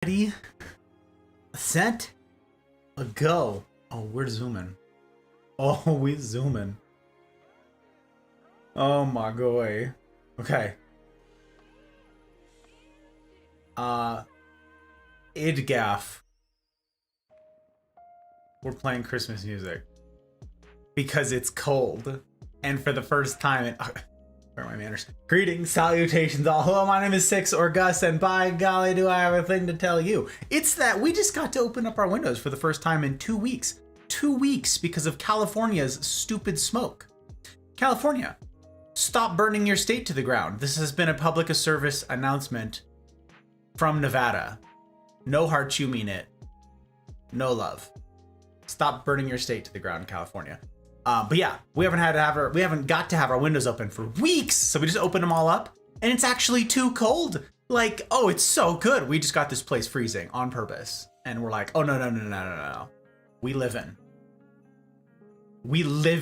Ready, set, a go. Oh, we're zooming. Oh, we zooming. Oh my god. Okay. Idgaff. We're playing Christmas music because it's cold, and for the first time in where are my manners? Greetings, salutations, all. Hello, my name is Six or Gus, and by golly, do I have a thing to tell you. It's that we just got to open up our windows for the first time in 2 weeks. 2 weeks because of California's stupid smoke. California, stop burning your state to the ground. This has been a public service announcement from Nevada. No heart, you mean it. No love. Stop burning your state to the ground, California. But yeah, we haven't got to have our windows open for weeks, so we just opened them all up, and it's actually too cold. Like, oh, it's so good. We just got this place freezing on purpose, and we're like, oh no. We live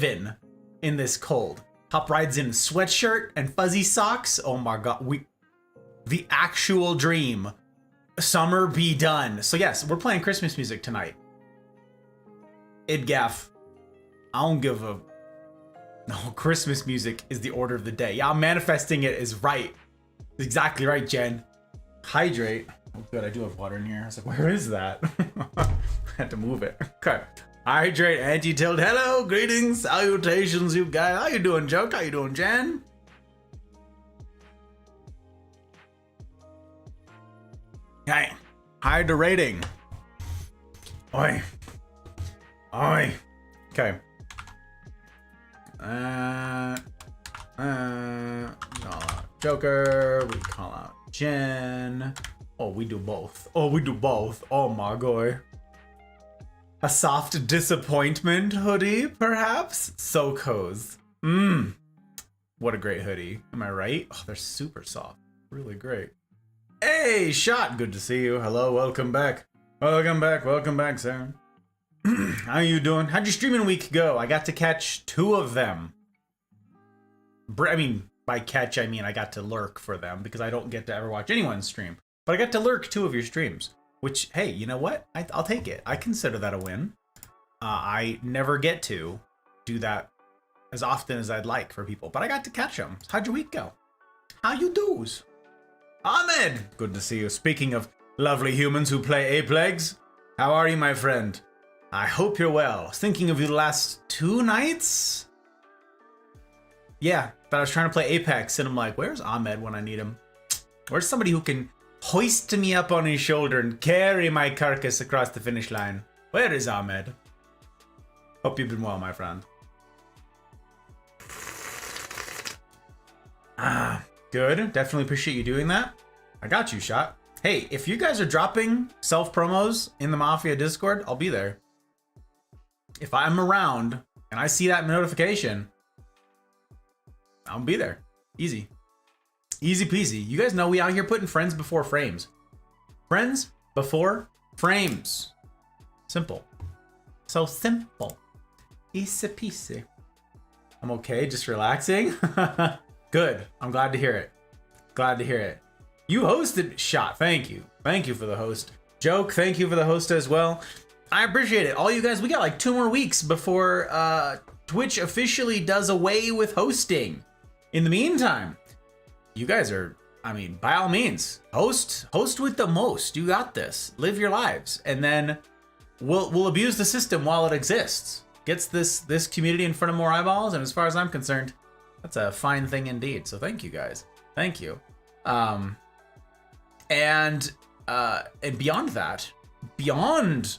in this cold. Hop rides in a sweatshirt and fuzzy socks. Oh my god, the actual dream. Summer be done. So yes, we're playing Christmas music tonight. Idgaff. I don't give a... No, Christmas music is the order of the day. Yeah, manifesting it is right. Exactly right, Jen. Hydrate. Oh, good, I do have water in here. I was like, where is that? I had to move it. Okay. Hydrate, anti-tilt. Hello, greetings, salutations, you guys. How you doing, Joke? How you doing, Jen? Hey, hydrating. Oi. Oi. Okay. Joker, we call out Jen. Oh, we do both. Oh, we do both. Oh my god. A soft disappointment hoodie, perhaps? So cozy. What a great hoodie. Am I right? Oh, they're super soft. Really great. Hey, Shot. Good to see you. Hello, welcome back. Welcome back, sir. How you doing? How'd your streaming week go? I got to catch 2 of them. I mean, by catch, I mean I got to lurk for them because I don't get to ever watch anyone's stream. But I got to lurk 2 of your streams, which, hey, you know what? I'll take it. I consider that a win. I never get to do that as often as I'd like for people, but I got to catch them. How'd your week go? How you do's? Ahmed! Good to see you. Speaking of lovely humans who play Apex, how are you, my friend? I hope you're well. I was thinking of you the last 2 nights? Yeah, but I was trying to play Apex, and I'm like, where's Ahmed when I need him? Where's somebody who can hoist me up on his shoulder and carry my carcass across the finish line? Where is Ahmed? Hope you've been well, my friend. Good. Definitely appreciate you doing that. I got you, Shot. Hey, if you guys are dropping self-promos in the Mafia Discord, I'll be there. If I'm around and I see that notification, I'll be there. Easy. Easy peasy. You guys know we out here putting friends before frames. Friends before frames. Simple. So simple. Easy peasy. I'm okay, just relaxing. Good. I'm glad to hear it. Glad to hear it. You hosted Shot. Thank you. Thank you for the host. Joke, thank you for the host as well. I appreciate it. All you guys, we got like 2 more weeks before Twitch officially does away with hosting. In the meantime, you guys are, I mean, by all means, host with the most. You got this. Live your lives. And then we'll abuse the system while it exists. Gets this community in front of more eyeballs, and as far as I'm concerned, that's a fine thing indeed. So thank you guys. Thank you. And beyond that, beyond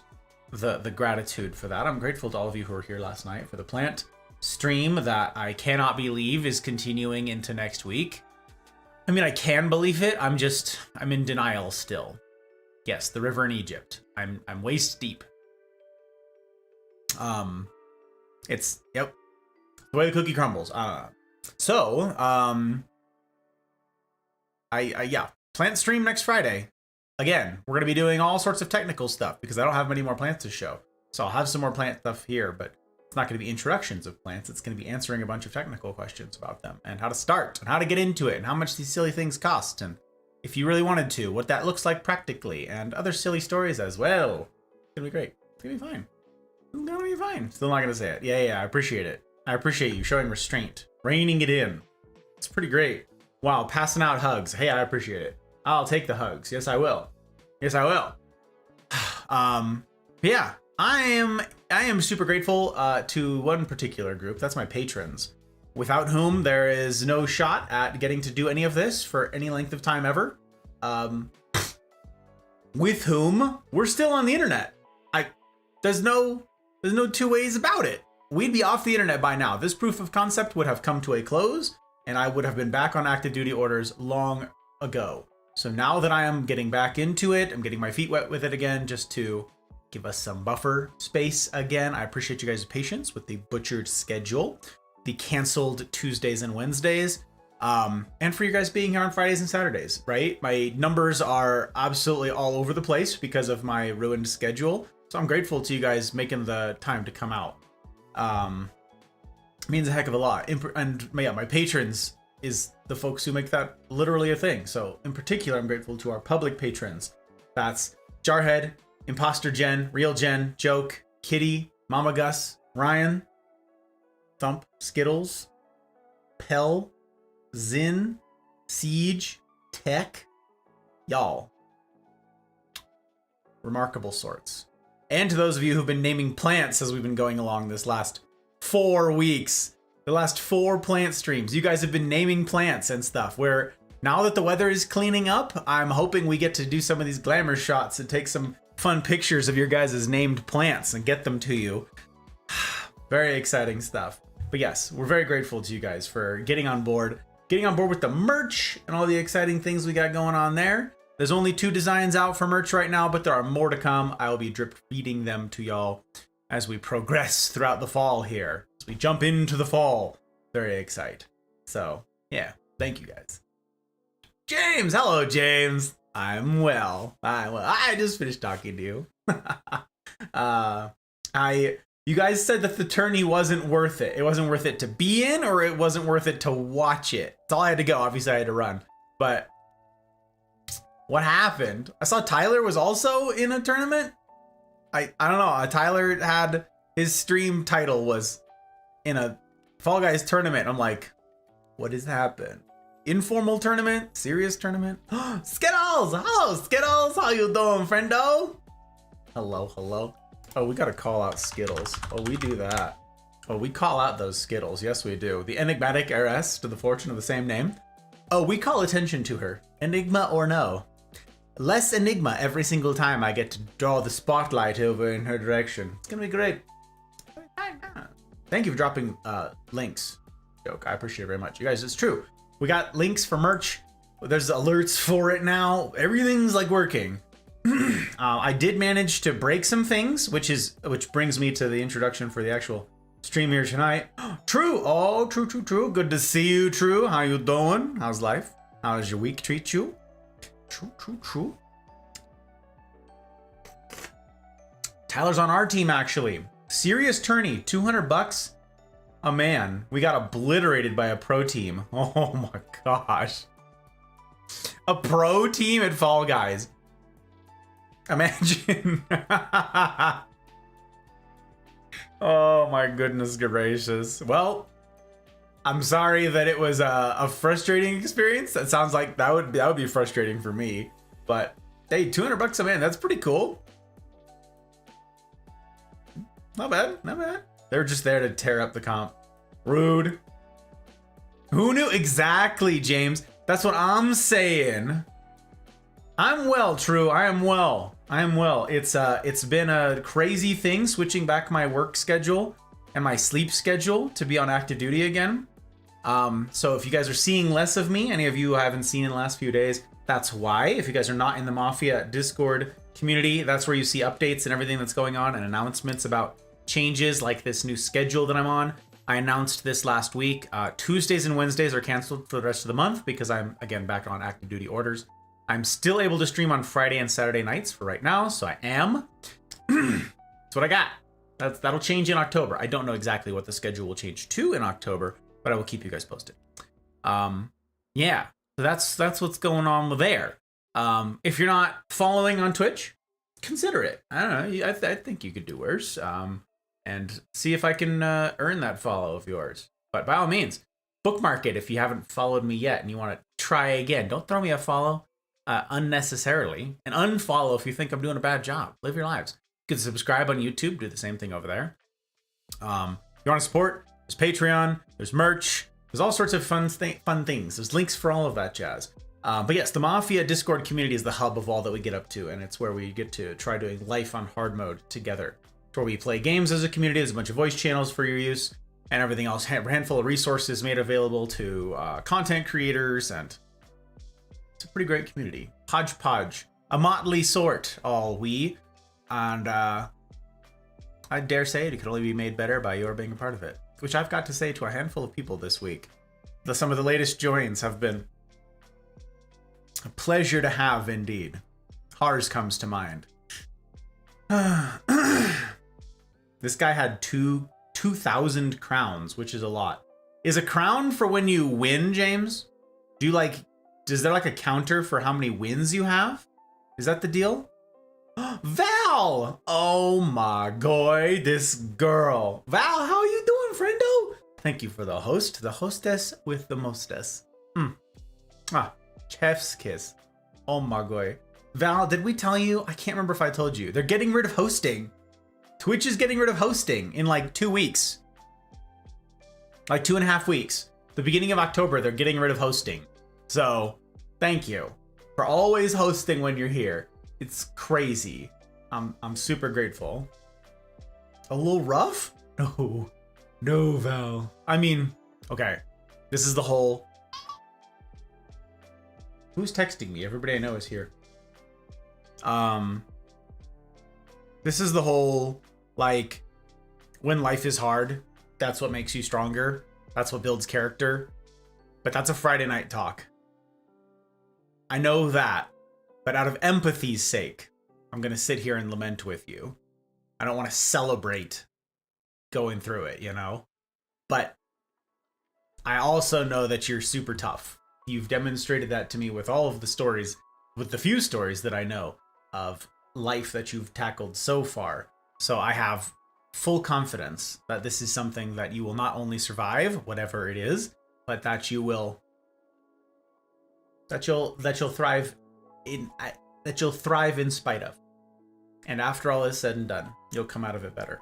the gratitude for that, I'm grateful to all of you who were here last night for the plant stream that I cannot believe is continuing into next week. I mean, I can believe it. I'm in denial still. Yes, the river in Egypt. I'm waist deep. It's, yep, the way the cookie crumbles. Yeah, plant stream next Friday. Again, we're going to be doing all sorts of technical stuff because I don't have many more plants to show. So I'll have some more plant stuff here, but it's not going to be introductions of plants. It's going to be answering a bunch of technical questions about them and how to start and how to get into it and how much these silly things cost and if you really wanted to, what that looks like practically, and other silly stories as well. It's gonna be great. It's gonna be fine. It's gonna be fine. Still not gonna say it. Yeah, I appreciate it. I appreciate you showing restraint, reining it in. It's pretty great. Wow, passing out hugs. Hey, I appreciate it. I'll take the hugs. Yes, I will. Yes, I will. Yeah, I am super grateful to one particular group. That's my patrons, without whom there is no shot at getting to do any of this for any length of time ever. With whom we're still on the internet. There's no two ways about it. We'd be off the internet by now. This proof of concept would have come to a close, and I would have been back on active duty orders long ago. So now that I am getting back into it, I'm getting my feet wet with it again, just to give us some buffer space again. I appreciate you guys' patience with the butchered schedule, the canceled Tuesdays and Wednesdays, and for you guys being here on Fridays and Saturdays, right? My numbers are absolutely all over the place because of my ruined schedule. So I'm grateful to you guys making the time to come out. Means a heck of a lot. And yeah, my patrons is the folks who make that literally a thing. So in particular, I'm grateful to our public patrons. That's Jarhead, Imposter Jen, Real Jen, Joke, Kitty, Mama Gus, Ryan, Thump, Skittles, Pell, Zin, Siege, Tech, y'all. Remarkable sorts. And to those of you who've been naming plants as we've been going along this last 4 weeks, the last 4 plant streams, you guys have been naming plants and stuff, where now that the weather is cleaning up, I'm hoping we get to do some of these glamour shots and take some fun pictures of your guys' named plants and get them to you. Very exciting stuff. But yes, we're very grateful to you guys for getting on board with the merch and all the exciting things we got going on there. There's only 2 designs out for merch right now, but there are more to come. I will be drip feeding them to y'all as we progress throughout the fall here. As we jump into the fall. Very excited. So, yeah, thank you guys. James, hello, James. I'm well. I just finished talking to you. You guys said that the tourney wasn't worth it. It wasn't worth it to be in, or it wasn't worth it to watch it. That's all I had to go. Obviously, I had to run. But what happened? I saw Tyler was also in a tournament. I don't know. Tyler had his stream title was in a Fall Guys tournament. I'm like, what has happened? Informal tournament? Serious tournament? Skittles! Hello, Skittles! How you doing, friendo? Hello. Oh, we gotta call out Skittles. Oh, we do that. Oh, we call out those Skittles. Yes, we do. The enigmatic heiress to the fortune of the same name. Oh, we call attention to her. Enigma or no. Less enigma every single time I get to draw the spotlight over in her direction. It's gonna be great. Thank you for dropping links, Joke. I appreciate it very much. You guys, it's true. We got links for merch. There's alerts for it now. Everything's like working. I did manage to break some things, which brings me to the introduction for the actual stream here tonight. True. Oh, true. Good to see you, True. How you doing? How's life? How does your week treat you? True. Tyler's on our team, actually. Serious tourney, $200 a man. We got obliterated by a pro team. Oh my gosh. A pro team at Fall Guys. Imagine. Oh my goodness gracious. Well, I'm sorry that it was a frustrating experience. That sounds like that would be frustrating for me. But hey, $200 a man, that's pretty cool. Not bad. They're just there to tear up the comp. Rude. Who knew? Exactly, James. That's what I'm saying. I'm well, True. I am well. It's been a crazy thing switching back my work schedule and my sleep schedule to be on active duty again. So if you guys are seeing less of me, any of you I haven't seen in the last few days, that's why. If you guys are not in the Mafia Discord community, that's where you see updates and everything that's going on and announcements about changes like this new schedule that I'm on. I announced this last week. Tuesdays and Wednesdays are canceled for the rest of the month because I'm, again, back on active duty orders. I'm still able to stream on Friday and Saturday nights for right now, so I am. That's what I got. That'll change in October. I don't know exactly what the schedule will change to in October, but I will keep you guys posted. Yeah. So that's what's going on there. If you're not following on Twitch, consider it. I don't know. I think you could do worse. And see if I can earn that follow of yours. But by all means, bookmark it if you haven't followed me yet and you want to try again. Don't throw me a follow unnecessarily. And unfollow if you think I'm doing a bad job. Live your lives. You can subscribe on YouTube. Do the same thing over there. If you want to support, there's Patreon. There's merch. There's all sorts of fun things. There's links for all of that jazz. But yes, the Mafia Discord community is the hub of all that we get up to. And it's where we get to try doing life on hard mode together. It's where we play games as a community. There's a bunch of voice channels for your use. And everything else, a handful of resources made available to content creators, and it's a pretty great community. Hodgepodge, a motley sort, all we, and I dare say it could only be made better by your being a part of it, which I've got to say to a handful of people this week. Some of the latest joins have been a pleasure to have indeed. Hars comes to mind. This guy had 2,000 crowns, which is a lot. Is a crown for when you win, James? Is there like a counter for how many wins you have? Is that the deal? Val! Oh my god, this girl. Val, how are you doing, friendo? Thank you for the host, the hostess with the mostess. Chef's kiss. Oh my god. Val, did we tell you? I can't remember if I told you. They're getting rid of hosting. Twitch is getting rid of hosting in like 2 weeks. Like 2.5 weeks. The beginning of October, they're getting rid of hosting. So, thank you for always hosting when you're here. It's crazy. I'm super grateful. A little rough? No, Val. I mean, okay. This is the whole... Who's texting me? Everybody I know is here. This is the whole, like, when life is hard, that's what makes you stronger. That's what builds character. But that's a Friday night talk. I know that. But out of empathy's sake, I'm going to sit here and lament with you. I don't want to celebrate going through it, you know? But I also know that you're super tough. You've demonstrated that to me with all of the stories, with the few stories that I know of life that you've tackled so far. So I have full confidence that this is something that you will not only survive, whatever it is, but that you will, that you'll thrive in, that you'll thrive in spite of. And after all is said and done, you'll come out of it better.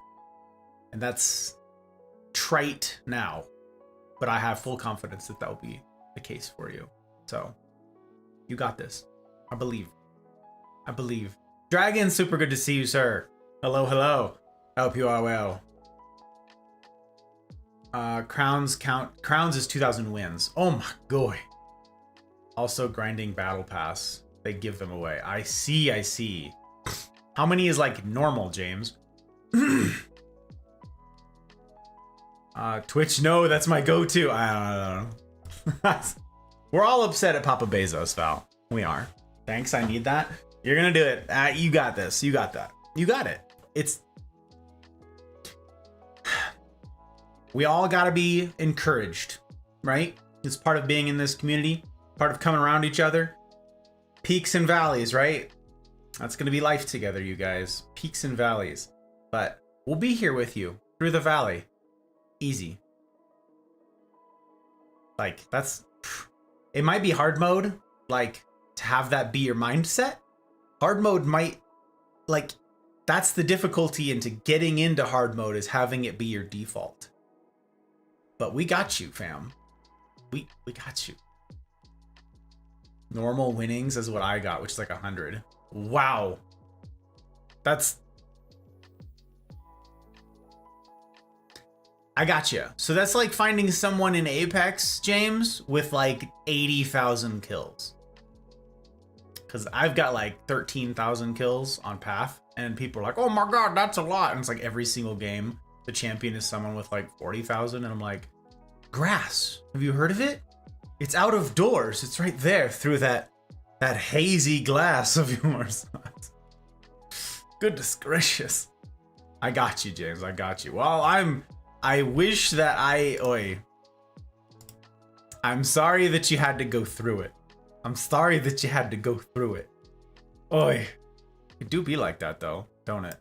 And that's trite now, but I have full confidence that that will be the case for you. So you got this. I believe. Dragon, super good to see you, sir. Hello. I hope you are well. Crowns is 2,000 wins. Oh my god. Also grinding battle pass. They give them away. I see. How many is like normal, James? Twitch, no, that's my go-to. I don't know. We're all upset at Papa Bezos, Val. We are. Thanks, I need that. You're gonna do it. You got this. You got that. You got it. It's... We all gotta be encouraged, right? It's part of being in this community. Part of coming around each other. Peaks and valleys, right? That's gonna be life together, you guys. Peaks and valleys. But we'll be here with you through the valley. Easy. Like, that's... It might be hard mode, like, to have that be your mindset. Hard mode might, like, that's the difficulty into getting into hard mode, is having it be your default. But we got you, fam. We got you. Normal winnings is what I got, which is like 100. Wow. That's... I got you. So that's like finding someone in Apex, James, with like 80,000 kills. Because I've got like 13,000 kills on Path, and people are like, oh my god, that's a lot. And it's like every single game, the champion is someone with like 40,000. And I'm like, grass, have you heard of it? It's out of doors. It's right there through that hazy glass of yours. Goodness gracious. I got you, James. I got you. Well, I wish that I'm sorry that you had to go through it. I'm sorry that you had to go through it. Oi. It do be like that though, don't it?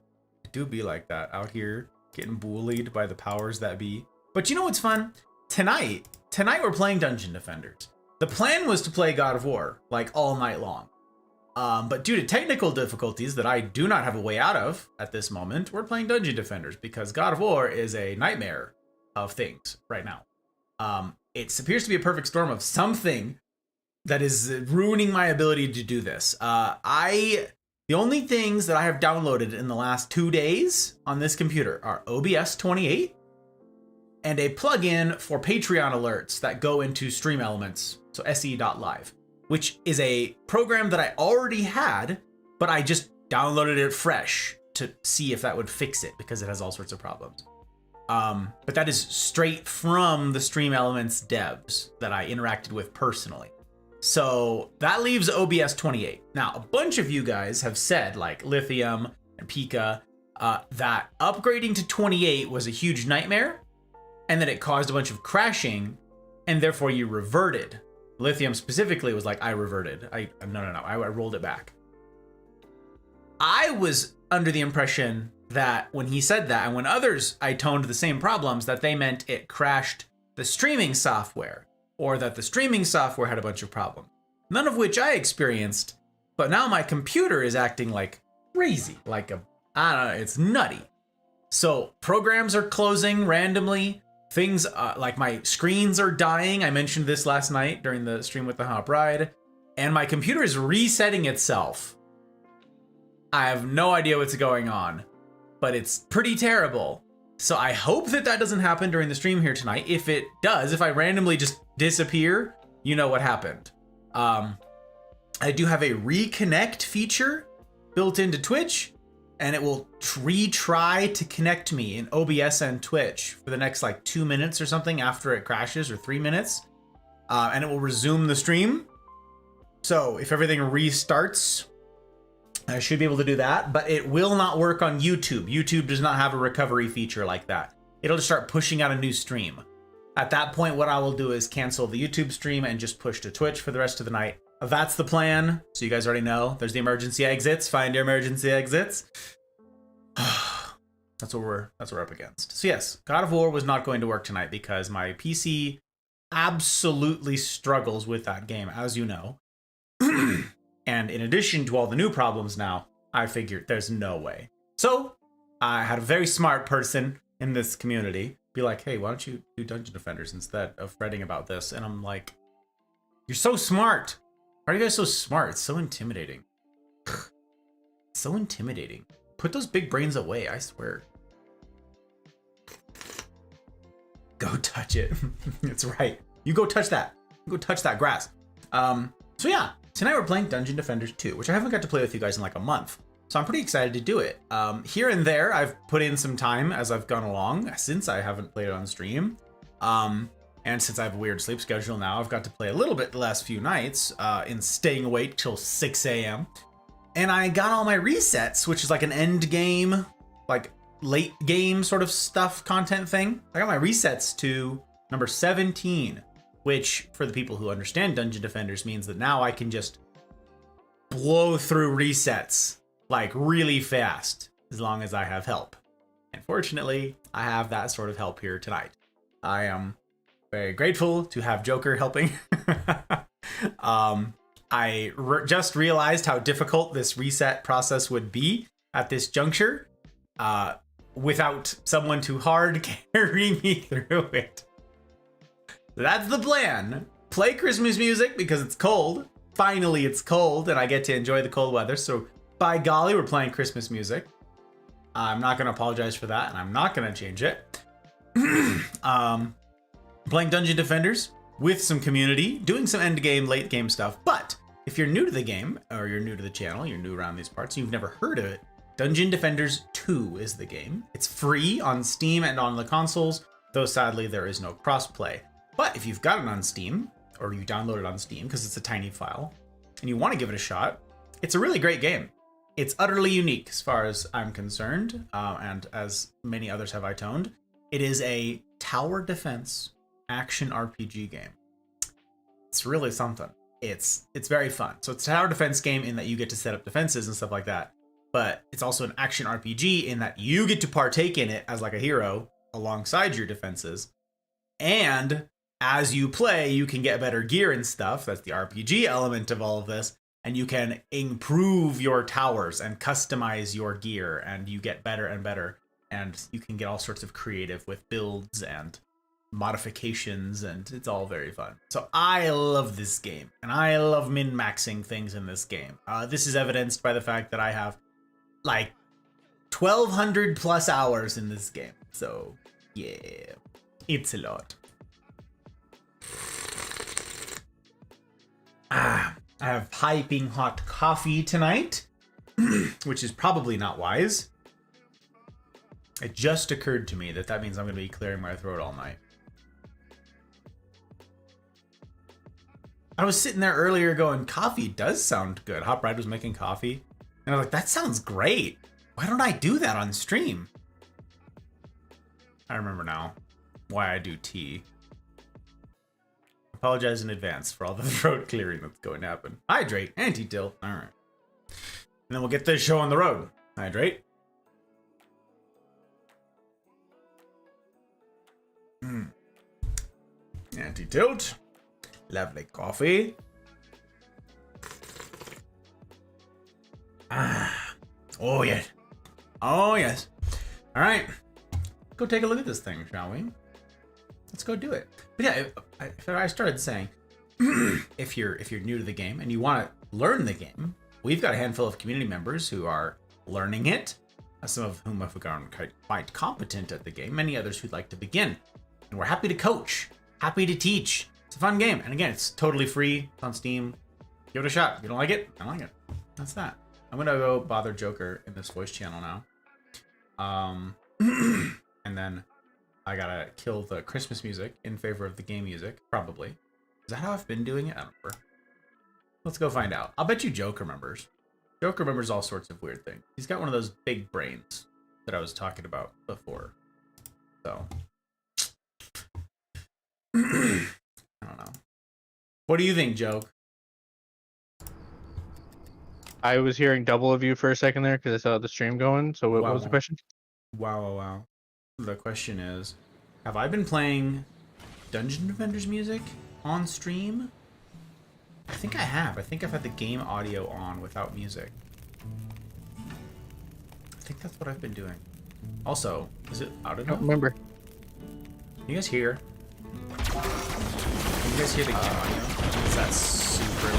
It do be like that out here getting bullied by the powers that be. But you know what's fun? Tonight we're playing Dungeon Defenders. The plan was to play God of War like all night long. But due to technical difficulties that I do not have a way out of at this moment, we're playing Dungeon Defenders because God of War is a nightmare of things right now. It appears to be a perfect storm of something that is ruining my ability to do this. The only things that I have downloaded in the last 2 days on this computer are OBS 28 and a plugin for Patreon alerts that go into Stream Elements, so se.live, which is a program that I already had, but I just downloaded it fresh to see if that would fix it because it has all sorts of problems. But that is straight from the Stream Elements devs that I interacted with personally. So that leaves OBS 28. Now, a bunch of you guys have said, like Lithium and Pika, that upgrading to 28 was a huge nightmare and that it caused a bunch of crashing and therefore you reverted. Lithium specifically was like, I reverted. No, I rolled it back. I was under the impression that when he said that and when others I toned the same problems, that they meant it crashed the streaming software or that the streaming software had a bunch of problems. None of which I experienced, but now my computer is acting like crazy, like I don't know, it's nutty. So programs are closing randomly. Things like my screens are dying. I mentioned this last night during the stream with the Hot Bride, and my computer is resetting itself. I have no idea what's going on, but it's pretty terrible. So I hope that doesn't happen during the stream here tonight. If it does, if I randomly just disappear, you know what happened. I do have a reconnect feature built into Twitch, and it will retry to connect me in OBS and Twitch for the next like 2 minutes or something after it crashes, or 3 minutes, and it will resume the stream. So if everything restarts, I should be able to do that, but it will not work on YouTube. YouTube does not have a recovery feature like that. It'll just start pushing out a new stream. At that point, what I will do is cancel the YouTube stream and just push to Twitch for the rest of the night. That's the plan. So you guys already know. There's the emergency exits. Find your emergency exits. That's what we're up against. So yes, God of War was not going to work tonight because my PC absolutely struggles with that game, as you know. And in addition to all the new problems now, I figured there's no way. So I had a very smart person in this community be like, hey, why don't you do Dungeon Defenders instead of fretting about this? And I'm like, you're so smart. Why are you guys so smart? It's so intimidating. So intimidating. Put those big brains away, I swear. Go touch it. It's right. You go touch that. Go touch that grass. So yeah, tonight we're playing Dungeon Defenders 2, which I haven't got to play with you guys in like a month. So I'm pretty excited to do it. Here and there, I've put in some time as I've gone along, since I haven't played it on stream. And since I have a weird sleep schedule now, I've got to play a little bit the last few nights in staying awake till 6 a.m. And I got all my resets, which is like an end game, like late game sort of stuff, content thing. I got my resets to number 17, which for the people who understand Dungeon Defenders means that now I can just blow through resets like really fast as long as I have help. And fortunately, I have that sort of help here tonight. I am very grateful to have Joker helping. I just realized how difficult this reset process would be at this juncture without someone to hard carry me through it. That's the plan. Play Christmas music because it's cold. Finally, it's cold and I get to enjoy the cold weather. So by golly, we're playing Christmas music. I'm not going to apologize for that, and I'm not going to change it. Playing Dungeon Defenders with some community, doing some end game, late game stuff. But if you're new to the game, or you're new to the channel, you're new around these parts, and you've never heard of it, Dungeon Defenders 2 is the game. It's free on Steam and on the consoles, though sadly there is no crossplay. But if you've got it on Steam, or you download it on Steam because it's a tiny file, and you want to give it a shot, it's a really great game. It's utterly unique as far as I'm concerned, and as many others have itoned. It is a tower defense action RPG game. It's really something. it's very fun. So it's a tower defense game in that you get to set up defenses and stuff like that. But it's also an action RPG in that you get to partake in it as like a hero alongside your defenses. And as you play, you can get better gear and stuff. That's the RPG element of all of this. And you can improve your towers and customize your gear, and you get better and better. And you can get all sorts of creative with builds and modifications, and it's all very fun. So I love this game, and I love min-maxing things in this game. This is evidenced by the fact that I have like 1,200 plus hours in this game. So yeah, it's a lot. I have piping hot coffee tonight, which is probably not wise. It just occurred to me that means I'm going to be clearing my throat all night. I was sitting there earlier going, coffee does sound good. Hot Bride was making coffee. And I was like, that sounds great. Why don't I do that on stream? I remember now why I do tea. Apologize in advance for all the throat clearing that's going to happen. Hydrate, anti-tilt. All right. And then we'll get this show on the road. Hydrate. Anti-tilt. Lovely coffee. Oh yes. Oh yes. All right. Go take a look at this thing, shall we? Let's go do it. But yeah, I started saying, if you're new to the game and you want to learn the game, we've got a handful of community members who are learning it. Some of whom have gotten quite competent at the game. Many others who'd like to begin. And we're happy to coach, happy to teach. It's a fun game. And again, it's totally free. It's on Steam. Give it a shot. If you don't like it, I don't like it. That's that. I'm going to go bother Joker in this voice channel now. And then I got to kill the Christmas music in favor of the game music. Probably. Is that how I've been doing it? I don't remember. Let's go find out. I'll bet you Joker remembers. Joker remembers all sorts of weird things. He's got one of those big brains that I was talking about before. So. I don't know. What do you think, Joke? I was hearing double of you for a second there because I saw the stream going. So what was the question? Wow. The question is, have I been playing Dungeon Defenders music on stream? I think I have. I think I've had the game audio on without music. I think that's what I've been doing. Also, is it loud enough? I don't remember. You guys hear? Can you guys hear the game audio? Is that super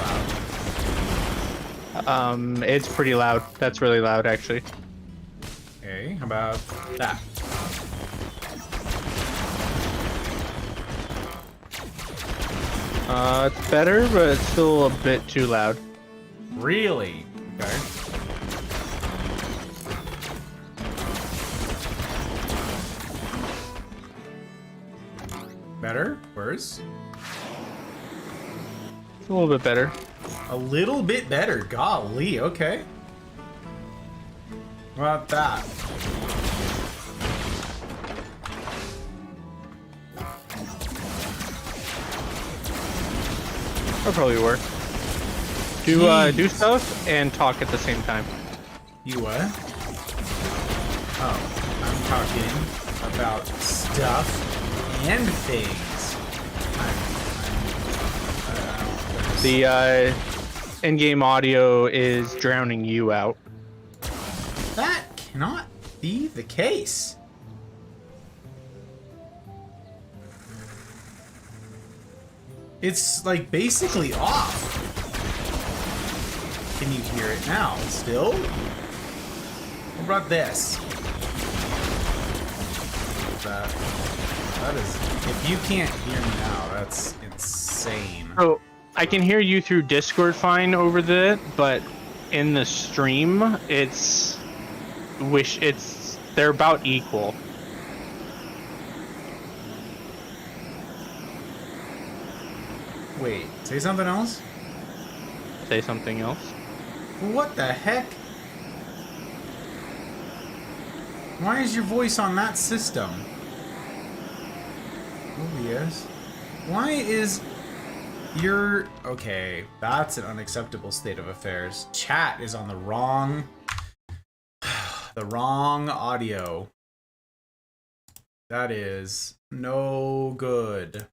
loud? It's pretty loud. That's really loud, actually. Okay, how about that? It's better, but it's still a bit too loud. Really? Okay. Better? Worse? It's a little bit better. A little bit better. Golly, okay. What about that? That'll probably work. Do stuff and talk at the same time. You what? Oh, I'm talking about stuff and things. The in-game audio is drowning you out. That cannot be the case. It's like basically off. Can you hear it now? Still? What about this? That is, if you can't hear me now, that's insane. So I can hear you through Discord fine over that, but in the stream, they're about equal. Wait, say something else? Say something else. What the heck? Why is your voice on that system? Oh yes. Why is You're okay. That's an unacceptable state of affairs. Chat is on the wrong audio. That is no good.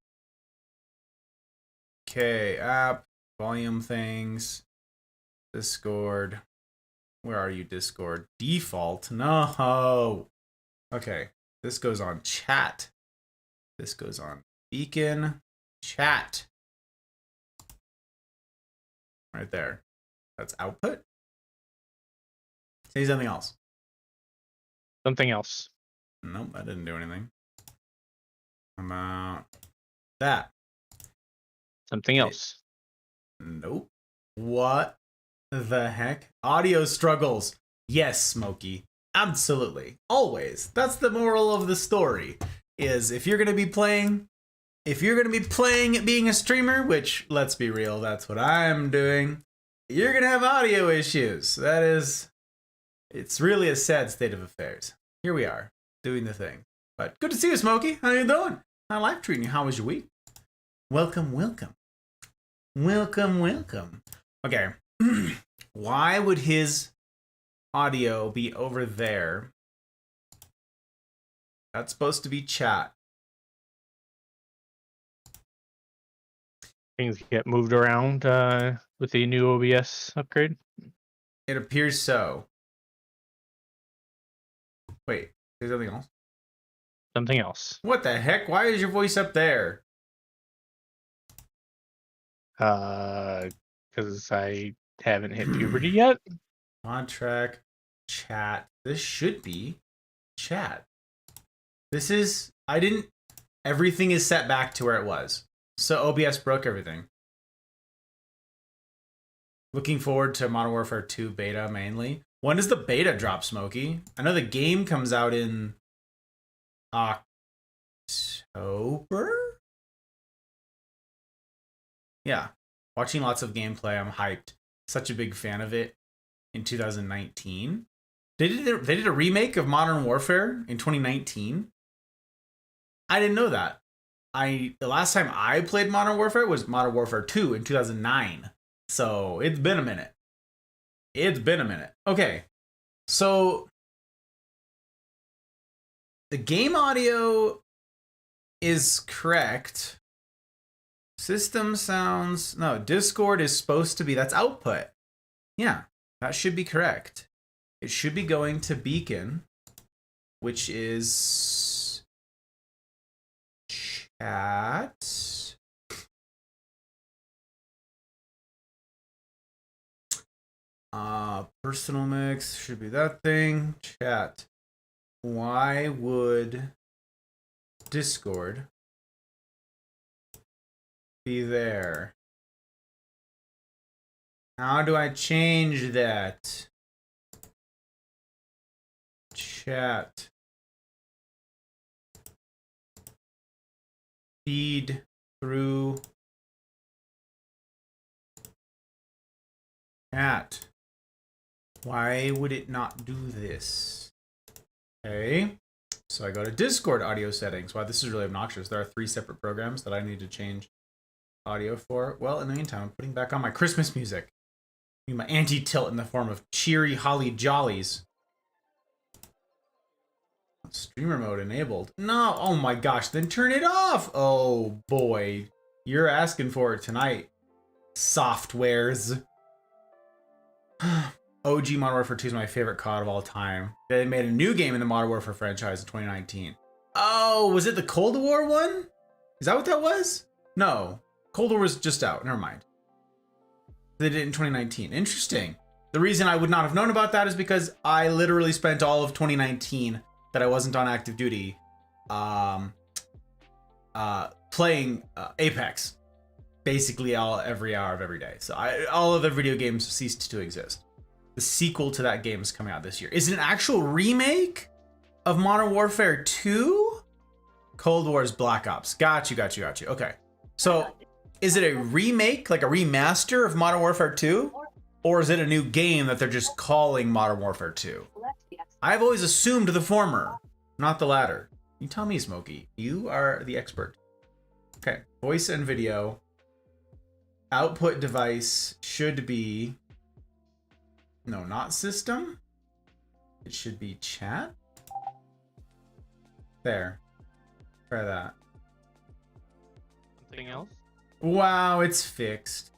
Okay, app, volume things, Discord. Where are you, Discord? Default? No. Okay, this goes on chat. This goes on beacon, chat. Right there. That's output. Say something else. Something else. Nope, that didn't do anything. How about that? Something else. Nope. What the heck? Audio struggles. Yes, Smokey. Absolutely. Always. That's the moral of the story. Is if you're gonna be playing being a streamer, which let's be real, that's what I'm doing, you're gonna have audio issues. It's really a sad state of affairs. Here we are, doing the thing. But good to see you, Smokey. How you doing? How's life treating you? How was your week? Welcome, welcome. Welcome, welcome. Okay. Why would his audio be over there? That's supposed to be chat. Things get moved around with the new OBS upgrade. It appears so. Wait, there's something else? Something else. What the heck? Why is your voice up there? Because I haven't hit puberty yet. On track, chat. This should be chat. Everything is set back to where it was. So OBS broke everything. Looking forward to Modern Warfare 2 beta mainly. When does the beta drop, Smokey? I know the game comes out in October? Yeah. Watching lots of gameplay. I'm hyped. Such a big fan of it in 2019. They did a remake of Modern Warfare in 2019. I didn't know that. The last time I played Modern Warfare was Modern Warfare 2 in 2009. So it's been a minute. Okay. So the game audio is correct. System sounds, no, Discord is supposed to be, that's output. Yeah, that should be correct. It should be going to Beacon, which is chat. Personal mix should be that thing. Chat. Why would Discord be there? How do I change that? Chat. Feed through chat. Why would it not do this? Okay. So I go to Discord audio settings. Wow, this is really obnoxious. There are 3 separate programs that I need to change audio for. Well, in the meantime, I'm putting back on my Christmas music. My anti-tilt in the form of cheery holly jollies. Streamer mode enabled. No, oh my gosh, then turn it off. Oh boy, you're asking for it tonight. Softwares. OG Modern Warfare 2 is my favorite COD of all time. They made a new game in the Modern Warfare franchise in 2019. Oh, was it the Cold War one? Is that what that was? No, Cold War was just out. Never mind. They did it in 2019. Interesting. The reason I would not have known about that is because I literally spent all of 2019 that I wasn't on active duty playing Apex. Basically every hour of every day. So all of the video games ceased to exist. The sequel to that game is coming out this year. Is it an actual remake of Modern Warfare 2? Cold War's Black Ops. Got you. Okay. So is it a remake, like a remaster of Modern Warfare 2? Or is it a new game that they're just calling Modern Warfare 2? I've always assumed the former, not the latter. You tell me, Smokey. You are the expert. Okay. Voice and video. output device should be, no, not system. It should be chat. There. Try that. Something else? Wow, it's fixed.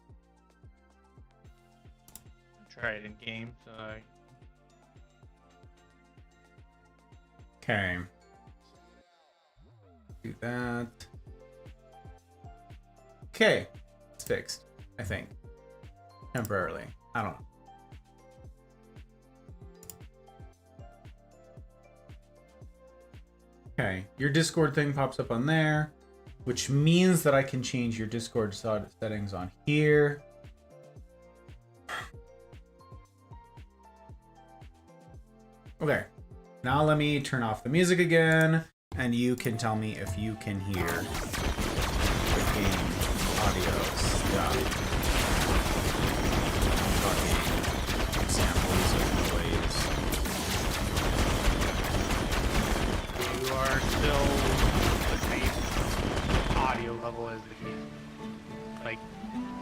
Try it in game. So Okay. Do that. Okay. It's fixed, I think. Temporarily. I don't know. Okay, your Discord thing pops up on there, which means that I can change your Discord settings on here. Okay, now let me turn off the music again, and you can tell me if you can hear the game audio stuff. Fucking samples of noise. you are still the same audio level as the game. Like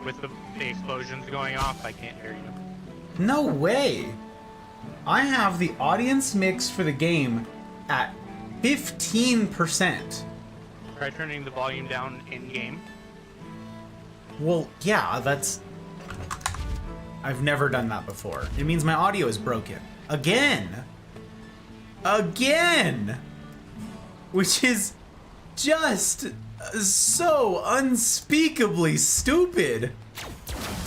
with the explosions going off, I can't hear you. No way! I have the audience mix for the game at 15%. Try turning the volume down in game. Well, yeah, that's... I've never done that before. It means my audio is broken. Again! Again! Which is just so unspeakably stupid.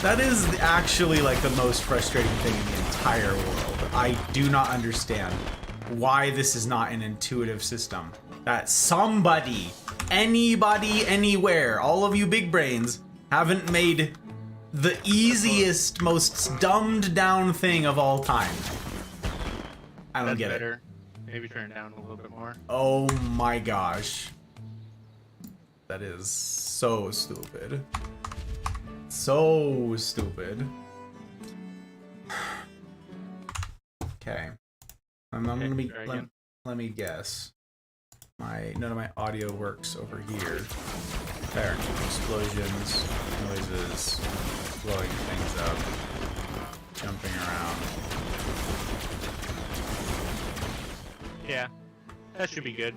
That is actually like the most frustrating thing in the entire world. I do not understand why this is not an intuitive system. That somebody, anybody, anywhere, all of you big brains, haven't made the easiest, most dumbed down thing of all time. I don't get it. Maybe turn it down a little bit more. Oh my gosh. That is so stupid. So stupid. Okay. I'm gonna be. Let me guess. None of my audio works over here. There. Explosions, noises, blowing things up, jumping around. Yeah, that should be good.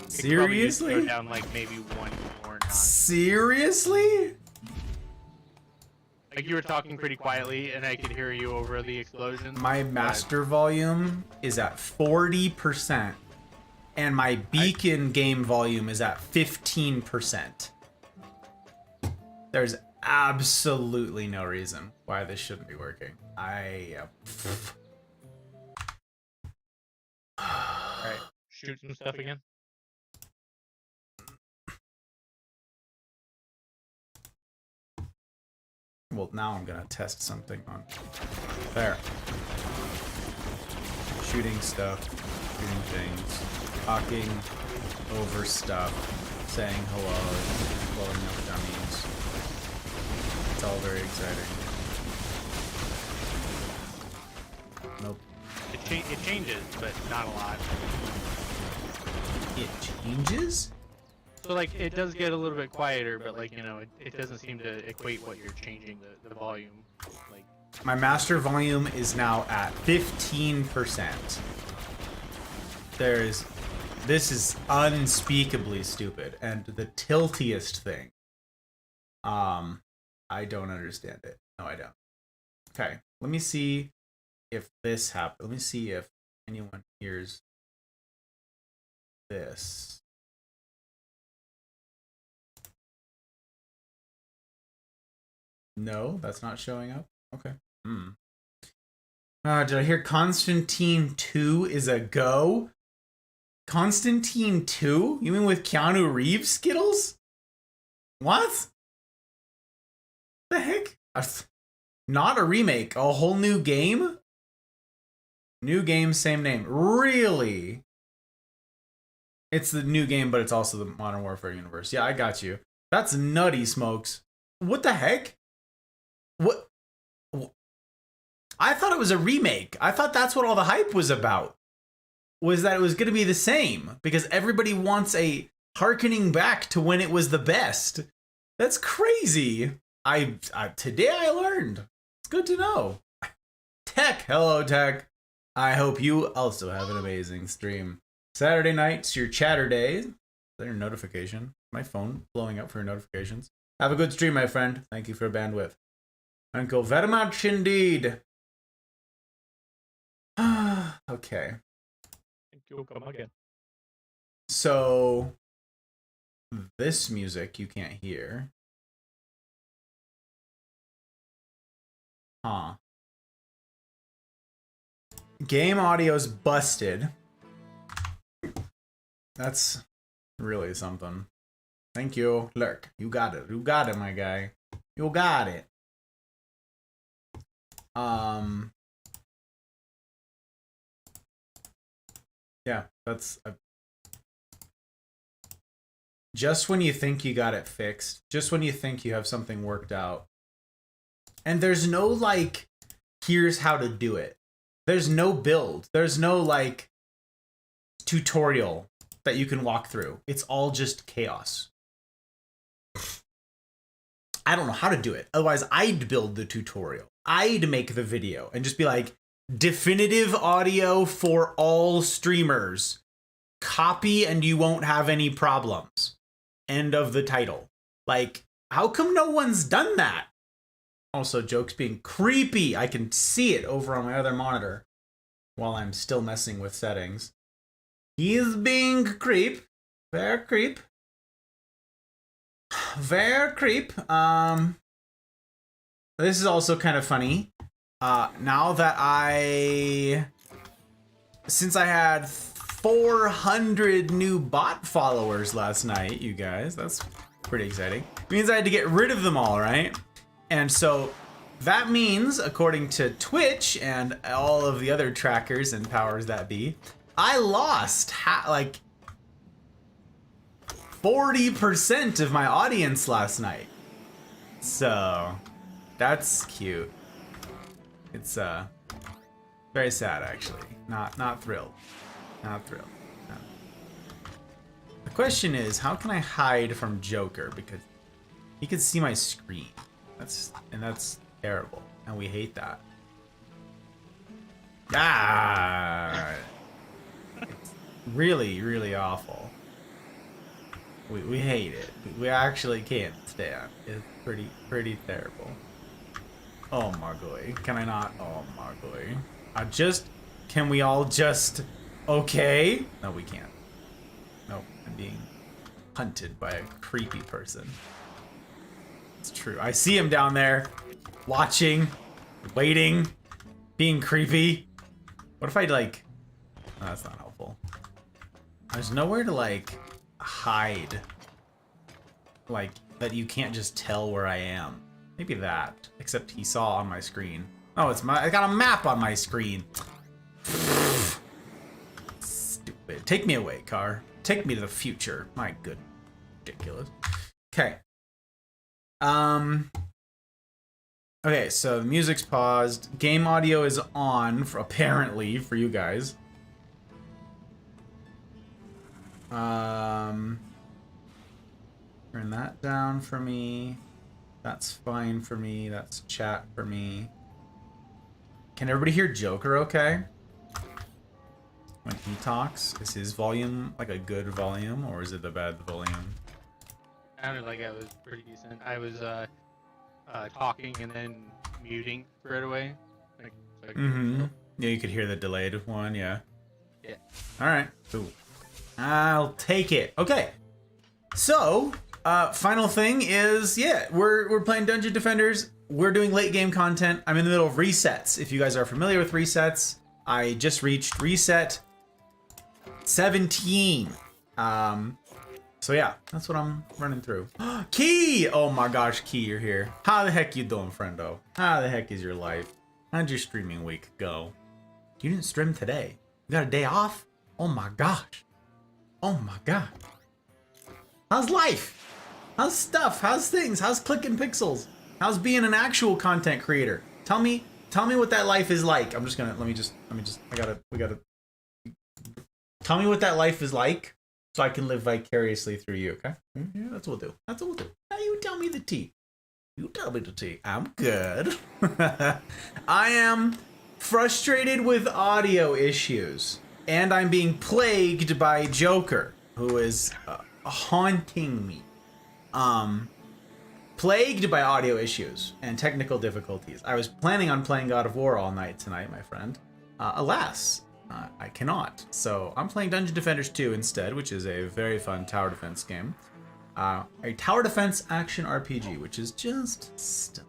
Seriously? Go down like maybe one more notch. Seriously? Like you were talking pretty quietly, and I could hear you over the explosions. My master volume is at 40%, and my beacon game volume is at 15%. There's absolutely no reason why this shouldn't be working. Alright, shoot some stuff again. Well, now I'm gonna test something on there. Shooting stuff, shooting things, talking over stuff, saying hello, blowing up dummies. It's all very exciting. Nope. It changes, but not a lot. It changes? So like it does get a little bit quieter, but like, you know, it doesn't seem to equate what you're changing the volume. Like my master volume is now at 15%. This is unspeakably stupid, and the tiltiest thing. I don't understand it. No, I don't. Okay, let me see if this happens. Let me see if anyone hears this. No, that's not showing up. Okay. Did I hear Constantine 2 is a go? Constantine 2? You mean with Keanu Reeves Skittles? What? The heck? Not a remake, a whole new game? New game, same name. Really? It's the new game, but it's also the Modern Warfare universe. Yeah, I got you. That's nutty, Smokes. What the heck? What? I thought it was a remake. I thought that's what all the hype was about. Was that it was going to be the same because everybody wants a harkening back to when it was the best. That's crazy. Today I learned. It's good to know. Tech, hello Tech. I hope you also have an amazing stream. Saturday nights, your chatter days. Is that your notification? My phone blowing up for your notifications. Have a good stream, my friend. Thank you for bandwidth. Thank you very much indeed. Okay. Thank you. Come again. So this music you can't hear. Huh. Game audio's busted. That's really something. Thank you. Lurk. You got it. You got it, my guy. You got it. Yeah, that's just when you think you got it fixed, just when you think you have something worked out. And there's no like, here's how to do it. There's no build. There's no like tutorial that you can walk through. It's all just chaos. I don't know how to do it. Otherwise, I'd build the tutorial. I'd make the video and just be like, definitive audio for all streamers. Copy and you won't have any problems. End of the title. Like, how come no one's done that? Also, jokes being creepy. I can see it over on my other monitor while I'm still messing with settings. He's being creep. Very creep. Very creep. This is also kind of funny. Now that since I had 400 new bot followers last night, you guys, that's pretty exciting. It means I had to get rid of them all, right? And so that means, according to Twitch and all of the other trackers and powers that be, I lost like 40% of my audience last night. So that's cute. It's very sad, actually. Not thrilled. Not thrilled. No. The question is, how can I hide from Joker? Because he can see my screen. That's terrible, and we hate that. Ah, it's really, really awful. We hate it. We actually can't stand. It's pretty terrible. Oh my god. Can I not? Oh my god. Can we all just, okay? No, we can't. Nope, I'm being hunted by a creepy person. It's true. I see him down there, watching, waiting, being creepy. What if I like, oh, that's not helpful. There's nowhere to like hide. Like, that you can't just tell where I am. Maybe that, except he saw on my screen. Oh, I got a map on my screen. Stupid. Take me away, car. Take me to the future. My good. Ridiculous. Okay. Okay, so the music's paused. Game audio is on, apparently, for you guys. Turn that down for me. That's fine for me. That's chat for me. Can everybody hear Joker okay? When he talks, is his volume like a good volume, or is it a bad volume? Sounded like it was pretty decent. I was talking and then muting right away. Yeah, you could hear the delayed one, yeah. Yeah. Alright, cool. I'll take it. Okay. So, final thing is, yeah, we're playing Dungeon Defenders. We're doing late game content. I'm in the middle of resets. If you guys are familiar with resets, I just reached reset 17. So yeah, that's what I'm running through. Key! Oh my gosh, Key, you're here. How the heck you doing, friendo? How the heck is your life? How'd your streaming week go? You didn't stream today. You got a day off? Oh my gosh. Oh my god. How's life? How's stuff? How's things? How's clicking pixels? How's being an actual content creator? Tell me what that life is like. I'm just gonna, we gotta, tell me what that life is like so I can live vicariously through you, okay? Yeah, that's what we'll do. That's what we'll do. Now you tell me the tea. You tell me to tea. I'm good. I am frustrated with audio issues, and I'm being plagued by Joker, who is haunting me. Plagued by audio issues and technical difficulties. I was planning on playing God of War all night tonight, my friend. Alas, I cannot. So I'm playing Dungeon Defenders 2 instead, which is a very fun tower defense game. A tower defense action RPG, which is just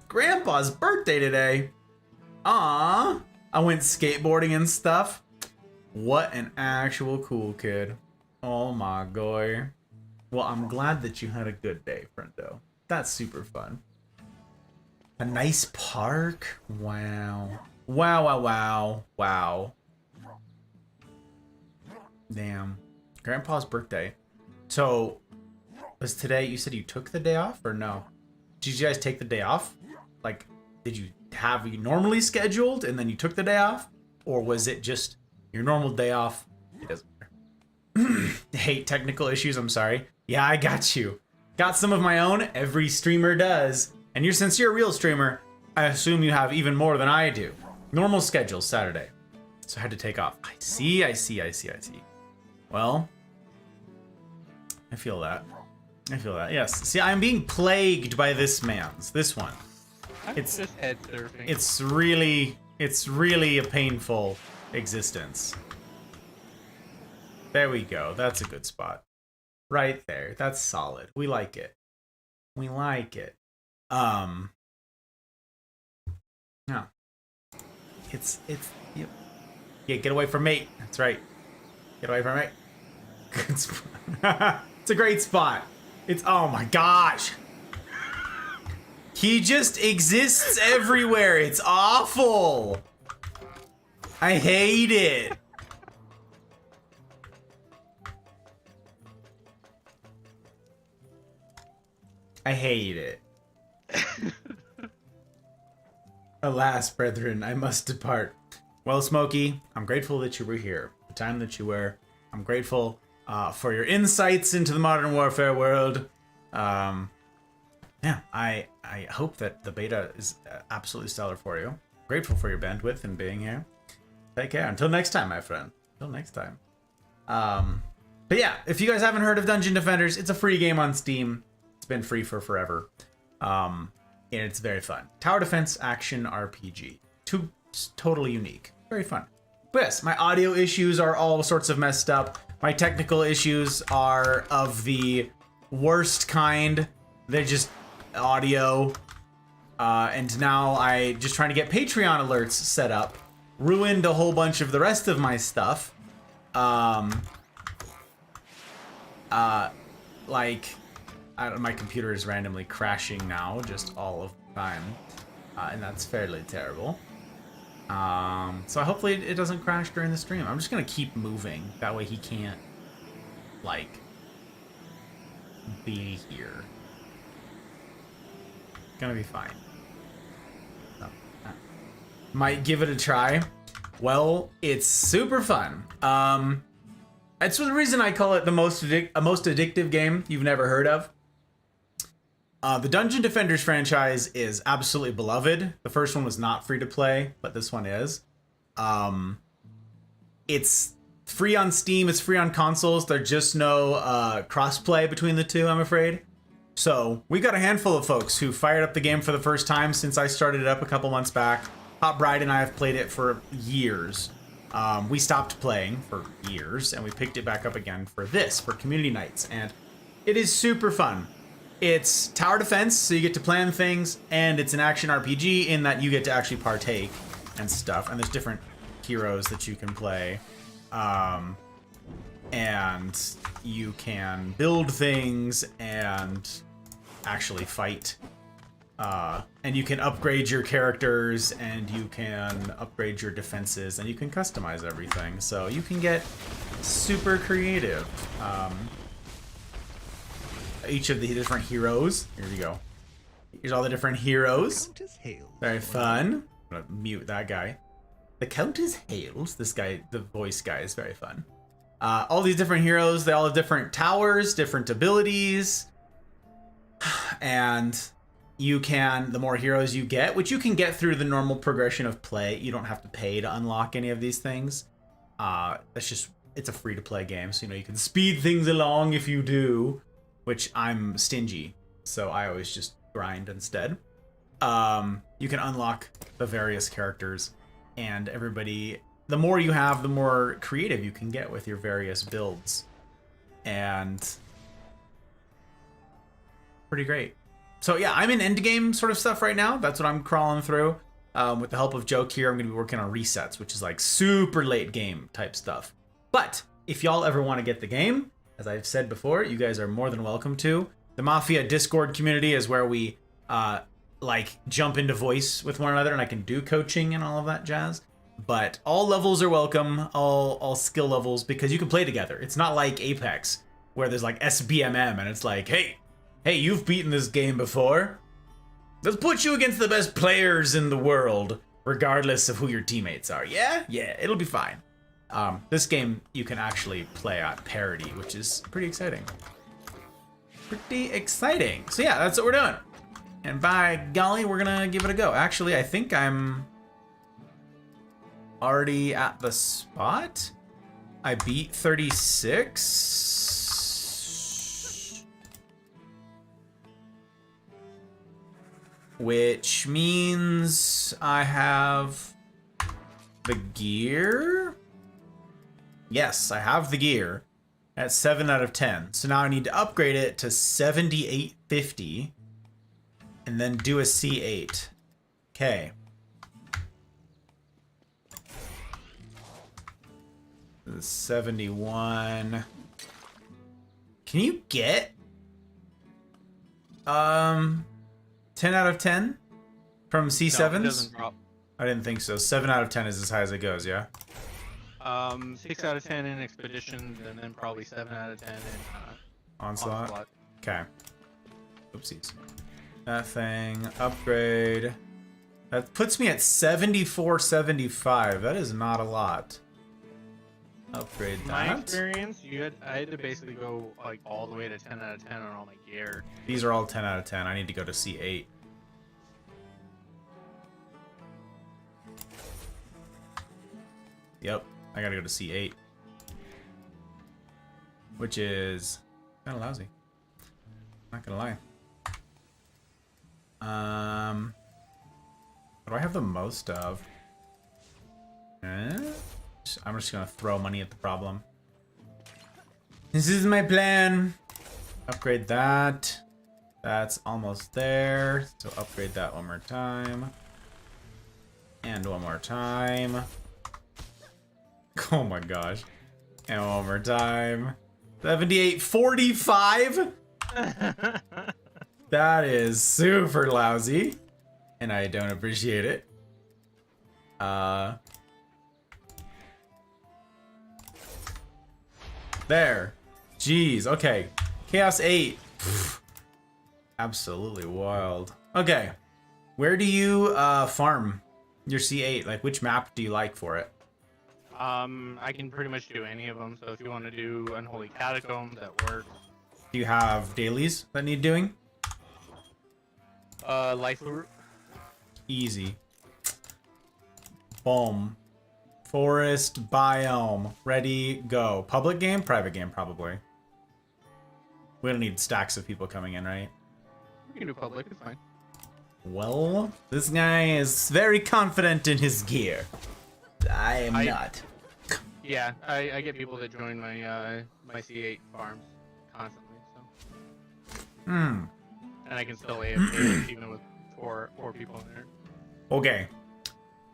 Grandpa's birthday today. Ah, I went skateboarding and stuff. What an actual cool kid. Oh my god. Well, I'm glad that you had a good day, friendo. That's super fun. A nice park? Wow. Wow, wow, wow, wow. Damn. Grandpa's birthday. So, was today, you said you took the day off or no? Did you guys take the day off? Like, did you have you normally scheduled and then you took the day off? Or was it just your normal day off? It doesn't matter. Hate technical issues, I'm sorry. Yeah, I got you. Got some of my own, every streamer does. And since you're a real streamer, I assume you have even more than I do. Normal schedule, Saturday. So I had to take off. I see. Well, I feel that. Yes. See, I'm being plagued by this one. It's just head surfing. It's really a painful existence. There we go. That's a good spot. Right there. That's solid. We like it. No. It's yep. Yeah, get away from me. That's right. Get away from me. Good spot. It's a great spot. It's, oh my gosh. He just exists everywhere. It's awful. I hate it. I hate it. Alas, brethren, I must depart. Well, Smokey, I'm grateful that you were here. The time that you were. I'm grateful for your insights into the modern warfare world. Yeah, I hope that the beta is absolutely stellar for you. Grateful for your bandwidth and being here. Take care. Until next time, my friend. Until next time. But yeah, if you guys haven't heard of Dungeon Defenders, it's a free game on Steam. It's been free for forever. And it's very fun. Tower defense action RPG. Totally unique. Very fun. But yes, my audio issues are all sorts of messed up. My technical issues are of the worst kind. They're just audio. And now I just trying to get Patreon alerts set up. Ruined a whole bunch of the rest of my stuff. My computer is randomly crashing now, just all of the time. And that's fairly terrible. So hopefully it doesn't crash during the stream. I'm just gonna keep moving. That way he can't, like, be here. Gonna be fine. No. Might give it a try. Well, it's super fun. That's the reason I call it the most addictive game you've never heard of. The Dungeon Defenders franchise is absolutely beloved. The first one was not free to play, but this one is. It's free on Steam, it's free on consoles. There's just no cross-play between the two, I'm afraid. So we got a handful of folks who fired up the game for the first time since I started it up a couple months back. Hot Bride and I have played it for years. We stopped playing for years, and we picked it back up again for community nights, and it is super fun. It's tower defense, so you get to plan things, and it's an action RPG in that you get to actually partake and stuff, and there's different heroes that you can play, and you can build things and actually fight. And you can upgrade your characters, and you can upgrade your defenses, and you can customize everything. So you can get super creative. Each of the different heroes. Here we go. Here's all the different heroes. Very fun. I'm gonna mute that guy. The Countess Hales. This guy, the voice guy, is very fun. All these different heroes, they all have different towers, different abilities. And the more heroes you get, which you can get through the normal progression of play. You don't have to pay to unlock any of these things. It's a free to play game, so you can speed things along if you do, which I'm stingy, so I always just grind instead. You can unlock the various characters, and everybody, the more you have, the more creative you can get with your various builds. And pretty great. So yeah, I'm in endgame sort of stuff right now. That's what I'm crawling through. With the help of Joke here, I'm going to be working on resets, which is like super late game type stuff. But if y'all ever want to get the game, as I've said before, you guys are more than welcome to. The Mafia Discord community is where we like jump into voice with one another, and I can do coaching and all of that jazz. But all levels are welcome, all skill levels, because you can play together. It's not like Apex, where there's like SBMM, and it's like, hey, you've beaten this game before. Let's put you against the best players in the world, regardless of who your teammates are. Yeah, it'll be fine. This game you can actually play at parity, which is pretty exciting. So yeah, that's what we're doing. And by golly, we're gonna give it a go. Actually, I think I'm already at the spot. I beat 36. Which means I have the gear. Yes, I have the gear at 7 out of 10. So now I need to upgrade it to 7850 and then do a C8. Okay. The 71. Can you get 10 out of 10 from C7s? No, it doesn't drop. I didn't think so. 7 out of 10 is as high as it goes, yeah? 6 out of 10 in Expeditions, and then probably 7 out of 10 in Onslaught. Okay. Oopsies. That thing. Upgrade. That puts me at 7475. That is not a lot. Upgrade that. My experience, I had to basically go like all the way to 10 out of 10 on all my gear. These are all 10 out of 10. I need to go to C8. Yep. I gotta go to C8. Which is kind of lousy. Not gonna lie. What do I have the most of? I'm just gonna throw money at the problem. This is my plan. Upgrade that. That's almost there. So upgrade that one more time. And one more time. Oh my gosh. And one more time. 7845? That is super lousy. And I don't appreciate it. There. Jeez, okay. Chaos 8. Pfft. Absolutely wild. Okay. Where do you farm your C8? Like, which map do you like for it? I can pretty much do any of them. So if you want to do Unholy Catacombs, that works. Do you have dailies that need doing? Life Root. Easy. Boom. Forest biome. Ready, go. Public game? Private game, probably. We don't need stacks of people coming in, right? We can do public, it's fine. Well, this guy is very confident in his gear. I am not. Yeah, I get people that join my my C8 farms constantly, so. And I can still AFK even with four people in there. Okay.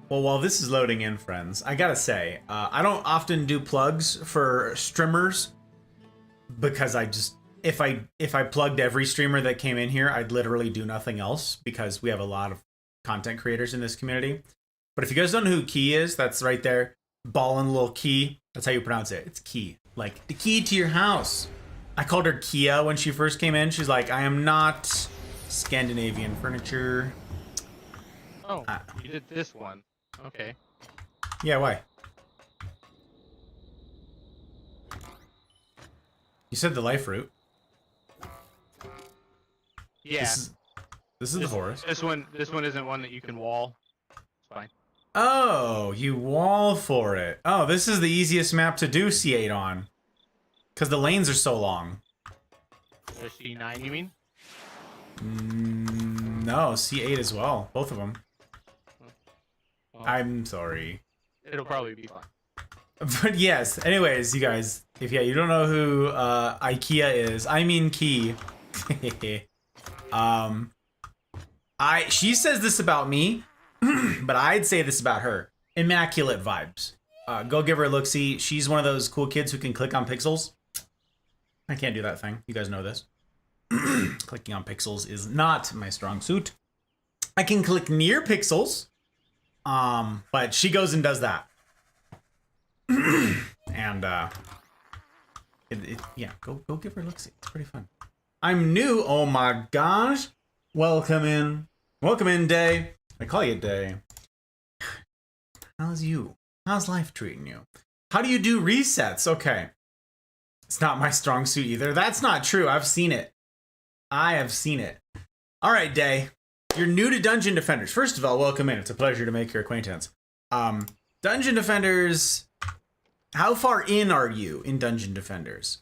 Well, while this is loading in, friends, I gotta say, I don't often do plugs for streamers because if I plugged every streamer that came in here, I'd literally do nothing else because we have a lot of content creators in this community. But if you guys don't know who Key is, that's right there. Ballin' little Key. That's how you pronounce it. It's Key. Like, the key to your house. I called her Kia when she first came in. She's like, I am not Scandinavian furniture. Oh, you did this one. Okay. Yeah, why? You said the life route. Yeah. This This is the forest. This one isn't one that you can wall. It's fine. Oh, you wall for it. Oh, this is the easiest map to do C8 on. Because the lanes are so long. The C9, you mean? No, C8 as well. Both of them. Well, I'm sorry. it'll probably be fine. But yes, anyways, you guys, if you don't know who IKEA is, I mean Key. She says this about me, but I'd say this about her. Immaculate vibes. Go give her a look-see. She's one of those cool kids who can click on pixels. I can't do that thing. You guys know this. Clicking on pixels is not my strong suit. I can click near pixels, but she goes and does that. And yeah, go give her a look-see. It's pretty fun. I'm new. Oh my gosh. Welcome in, Day. I call you Day. How's you? How's life treating you? How do you do resets? Okay. It's not my strong suit either. That's not true. I've seen it. I have seen it. All right, Day. You're new to Dungeon Defenders. First of all, welcome in. It's a pleasure to make your acquaintance. Dungeon Defenders, how far in are you in Dungeon Defenders?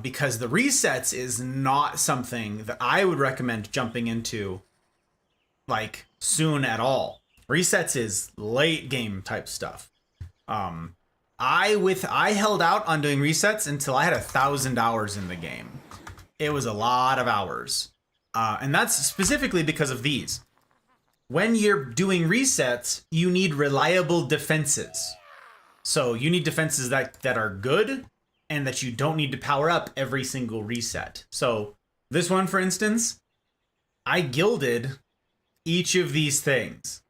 Because the resets is not something that I would recommend jumping into like soon at all. Resets is late game type stuff. I held out on doing resets until I had 1,000 hours in the game. It was a lot of hours. And that's specifically because of these. When you're doing resets, you need reliable defenses. So you need defenses that are good and that you don't need to power up every single reset. So this one, for instance, I gilded each of these things.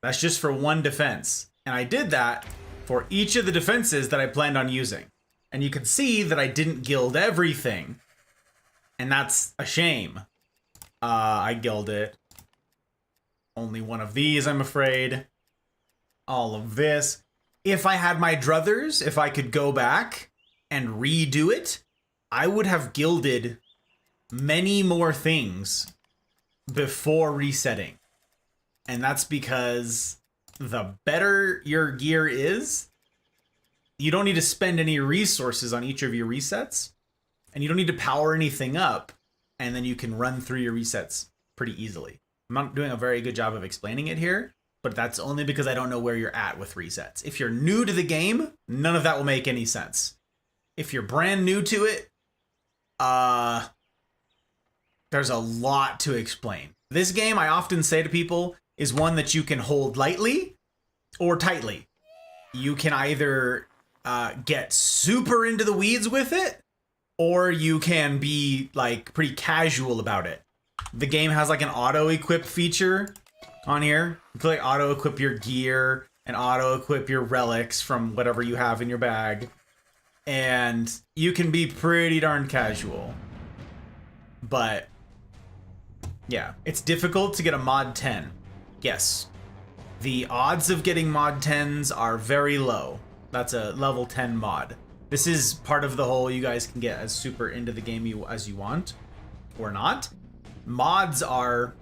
That's just for one defense. And I did that for each of the defenses that I planned on using. And you can see that I didn't gild everything. And that's a shame. I gilded only one of these, I'm afraid. All of this. If I had my druthers, if I could go back and redo it, I would have gilded many more things before resetting. And that's because the better your gear is, you don't need to spend any resources on each of your resets, and you don't need to power anything up, and then you can run through your resets pretty easily. I'm not doing a very good job of explaining it here, but that's only because I don't know where you're at with resets. If you're new to the game, none of that will make any sense. If you're brand new to it, there's a lot to explain. This game, I often say to people, is one that you can hold lightly or tightly. You can either get super into the weeds with it, or you can be like pretty casual about it. The game has like an auto-equip feature on here. You can like auto-equip your gear and auto-equip your relics from whatever you have in your bag. And you can be pretty darn casual. But yeah, it's difficult to get a mod 10. Yes. The odds of getting mod 10s are very low. That's a level 10 mod. This is part of the whole you guys can get as super into the game as you want or not. Mods are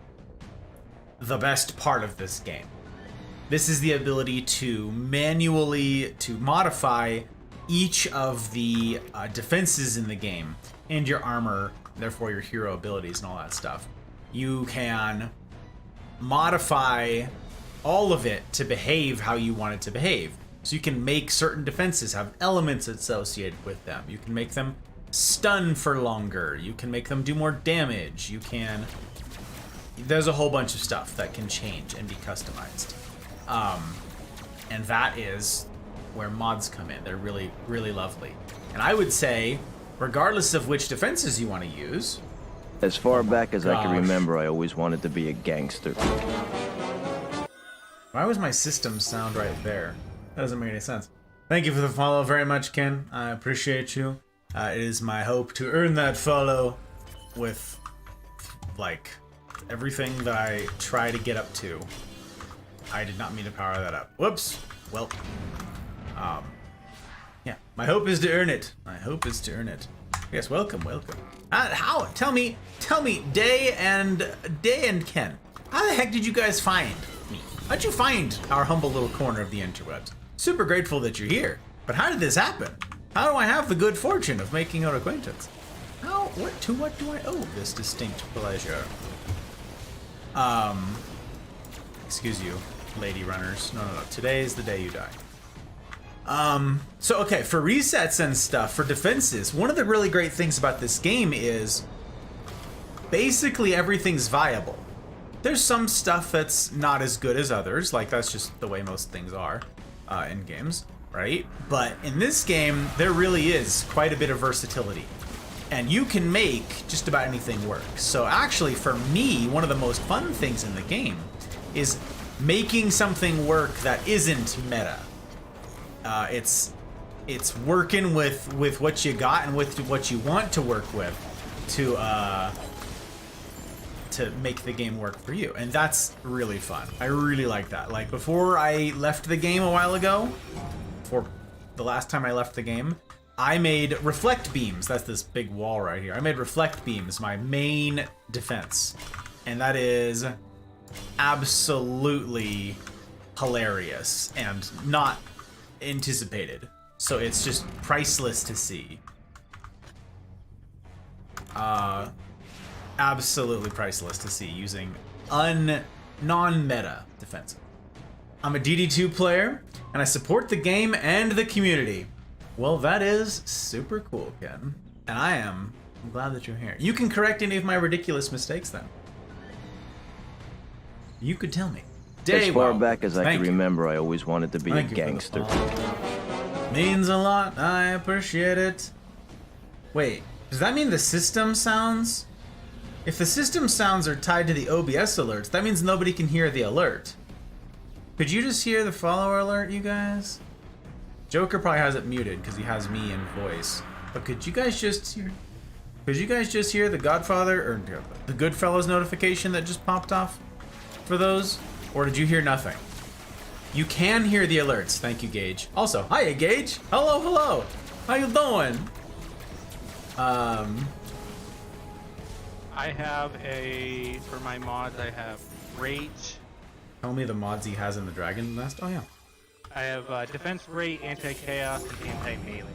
the best part of this game. This is the ability to manually modify each of the defenses in the game and your armor, therefore your hero abilities and all that stuff. You can modify all of it to behave how you want it to behave. So you can make certain defenses have elements associated with them. You can make them stun for longer. You can make them do more damage. There's a whole bunch of stuff that can change and be customized. And that is where mods come in. They're really, really lovely. And I would say, regardless of which defenses you want to use. As far back as I can remember, I always wanted to be a gangster. Why was my system sound right there? That doesn't make any sense. Thank you for the follow very much, Ken. I appreciate you. It is my hope to earn that follow with, like, everything that I try to get up to. I did not mean to power that up. Whoops. Well, yeah. My hope is to earn it. My hope is to earn it. Yes, welcome. How? Tell me, Day and Ken. How the heck did you guys find me? How'd you find our humble little corner of the interwebs? Super grateful that you're here. But how did this happen? How do I have the good fortune of making your acquaintance? What do I owe this distinct pleasure? Excuse you, lady runners. No. Today is the day you die. So okay, for resets and stuff, for defenses, one of the really great things about this game is basically everything's viable. There's some stuff that's not as good as others, like that's just the way most things are in games, right? But in this game, there really is quite a bit of versatility. And you can make just about anything work. So actually, for me, one of the most fun things in the game is making something work that isn't meta. It's working with what you got and with what you want to work with to make the game work for you, and that's really fun. I really like that. Like before I left the game a while ago, for the last time I left the game, I made reflect beams. That's this big wall right here. I made reflect beams my main defense, and that is absolutely hilarious and not anticipated. So it's just priceless to see. Absolutely priceless to see using non-meta defensive. I'm a DD2 player, and I support the game and the community. Well, that is super cool, Ken. And I'm glad that you're here. You can correct any of my ridiculous mistakes then. You could tell me. As far back as I can remember, I always wanted to be a gangster. Means a lot. I appreciate it. Wait, does that mean the system sounds? If the system sounds are tied to the OBS alerts, that means nobody can hear the alert. Could you just hear the follower alert, you guys? Joker probably has it muted because he has me in voice. But could you guys just hear? Could you guys just hear the Godfather or the Goodfellas notification that just popped off for those? Or did you hear nothing? You can hear the alerts. Thank you, Gage. Also, hiya, Gage. Hello. How you doing? I have for my mods, I have Rage. Tell me the mods he has in the Dragon Nest. Oh, yeah. I have Defense Rate, Anti-Chaos, and Anti-Melee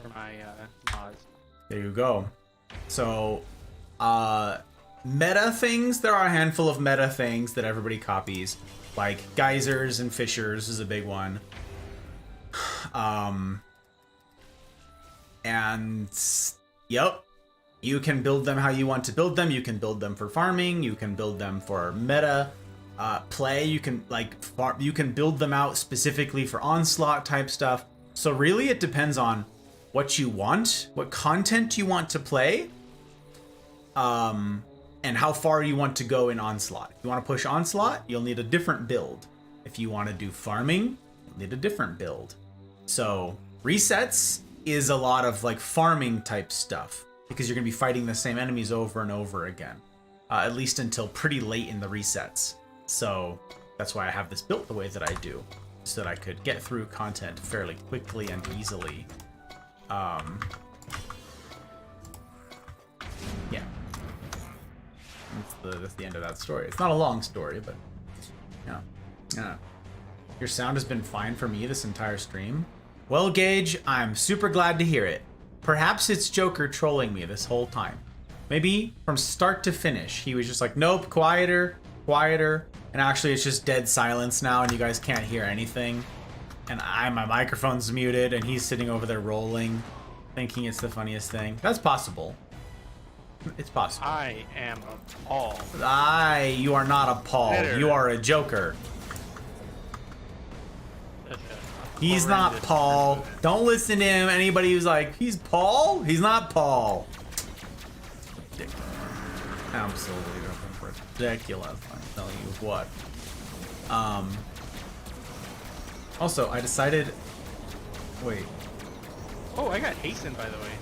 for my mods. There you go. So, meta things, there are a handful of meta things that everybody copies. Like geysers and fissures is a big one. And yep, you can build them how you want to build them. You can build them for farming. You can build them for meta play. You can you can build them out specifically for onslaught type stuff. So really, it depends on what you want, what content you want to play, and how far you want to go in onslaught. If you want to push onslaught, you'll need a different build. If you want to do farming, you'll need a different build. So resets is a lot of like farming type stuff because you're going to be fighting the same enemies over and over again, at least until pretty late in the resets. So that's why I have this built the way that I do, so that I could get through content fairly quickly and easily. Yeah. That's the end of that story. It's not a long story, but yeah. Your sound has been fine for me this entire stream. Well, Gage, I'm super glad to hear it. Perhaps it's Joker trolling me this whole time. Maybe from start to finish, he was just like, nope, quieter, and actually it's just dead silence now and you guys can't hear anything. And my microphone's muted and he's sitting over there rolling, thinking it's the funniest thing. That's possible. It's possible. I am a Paul. You are not a Paul. Better. You are a Joker. He's not Paul. Don't listen to him. Anybody who's like, he's Paul? He's not Paul. Absolutely ridiculous. I'm telling you what. Also, I decided. Wait. Oh, I got hastened, by the way.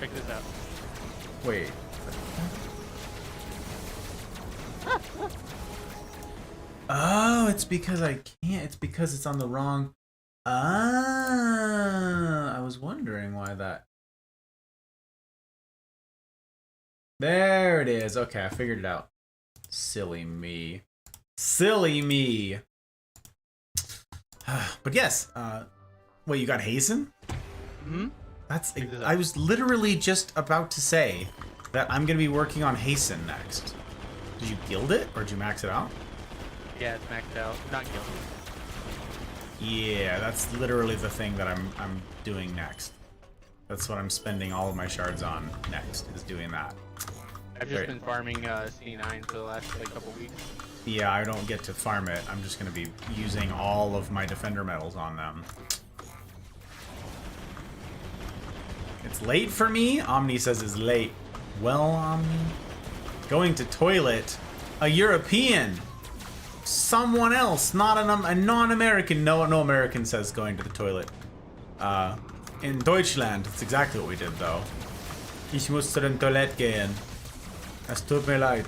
Check this out. Wait. Oh, it's because I can't. It's because it's on the wrong. Ah. was wondering why that... There it is. Okay, I figured it out. Silly me. Silly me. But yes, wait, you got Hazen? Hmm? That's... I was literally just about to say that I'm going to be working on Hasten next. Did you guild it, or did you max it out? Yeah, it's maxed out. Not guilty. Yeah, that's literally the thing that I'm doing next. That's what I'm spending all of my shards on next, is doing that. I've just been farming C9 for the last like couple weeks. Yeah, I don't get to farm it. I'm just going to be using all of my defender medals on them. It's late for me? Omni says it's late. Well, Omni. Going to toilet. A European. Someone else. Not a non-American. No American says going to the toilet. In Deutschland, that's exactly what we did, though. Ich muss zu den Toilette gehen. Es tut mir leid.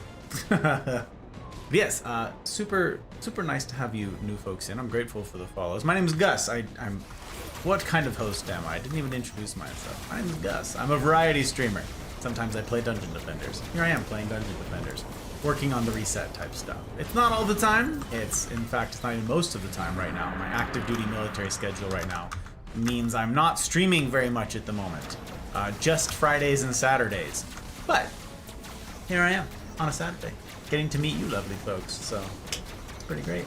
Yes, super nice to have you new folks in. I'm grateful for the follows. My name is Gus. I'm... What kind of host am I? I didn't even introduce myself. My name is Gus. I'm a variety streamer. Sometimes I play Dungeon Defenders. Here I am playing Dungeon Defenders. Working on the reset type stuff. It's not all the time. In fact, it's not even most of the time right now. My active duty military schedule right now means I'm not streaming very much at the moment. Just Fridays and Saturdays. But here I am on a Saturday, getting to meet you lovely folks, so it's pretty great.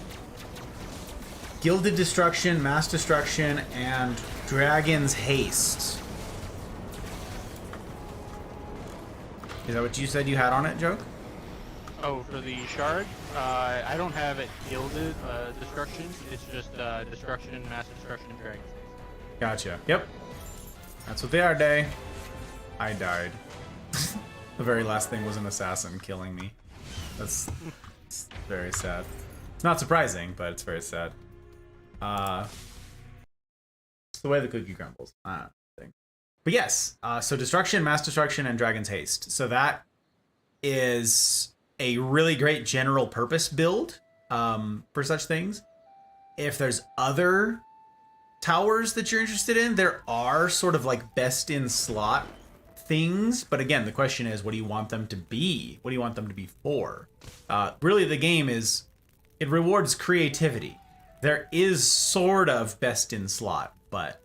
Gilded Destruction, Mass Destruction, and Dragon's Haste. Is that what you said you had on it, Joke? Oh, for the shard, I don't have it gilded destruction. It's just destruction, mass destruction, dragons. Gotcha. Yep. That's what they are, Day. I died. The very last thing was an assassin killing me. That's it's very sad. It's not surprising, but it's very sad. It's the way the cookie crumbles. Thing. But yes, so Destruction, Mass Destruction, and Dragon's Haste. So that is a really great general purpose build for such things. If there's other towers that you're interested in, there are sort of like best in slot things, but again, the question is, what do you want them to be? What do you want them to be for? Really, the game is, it rewards creativity. There is sort of best in slot, but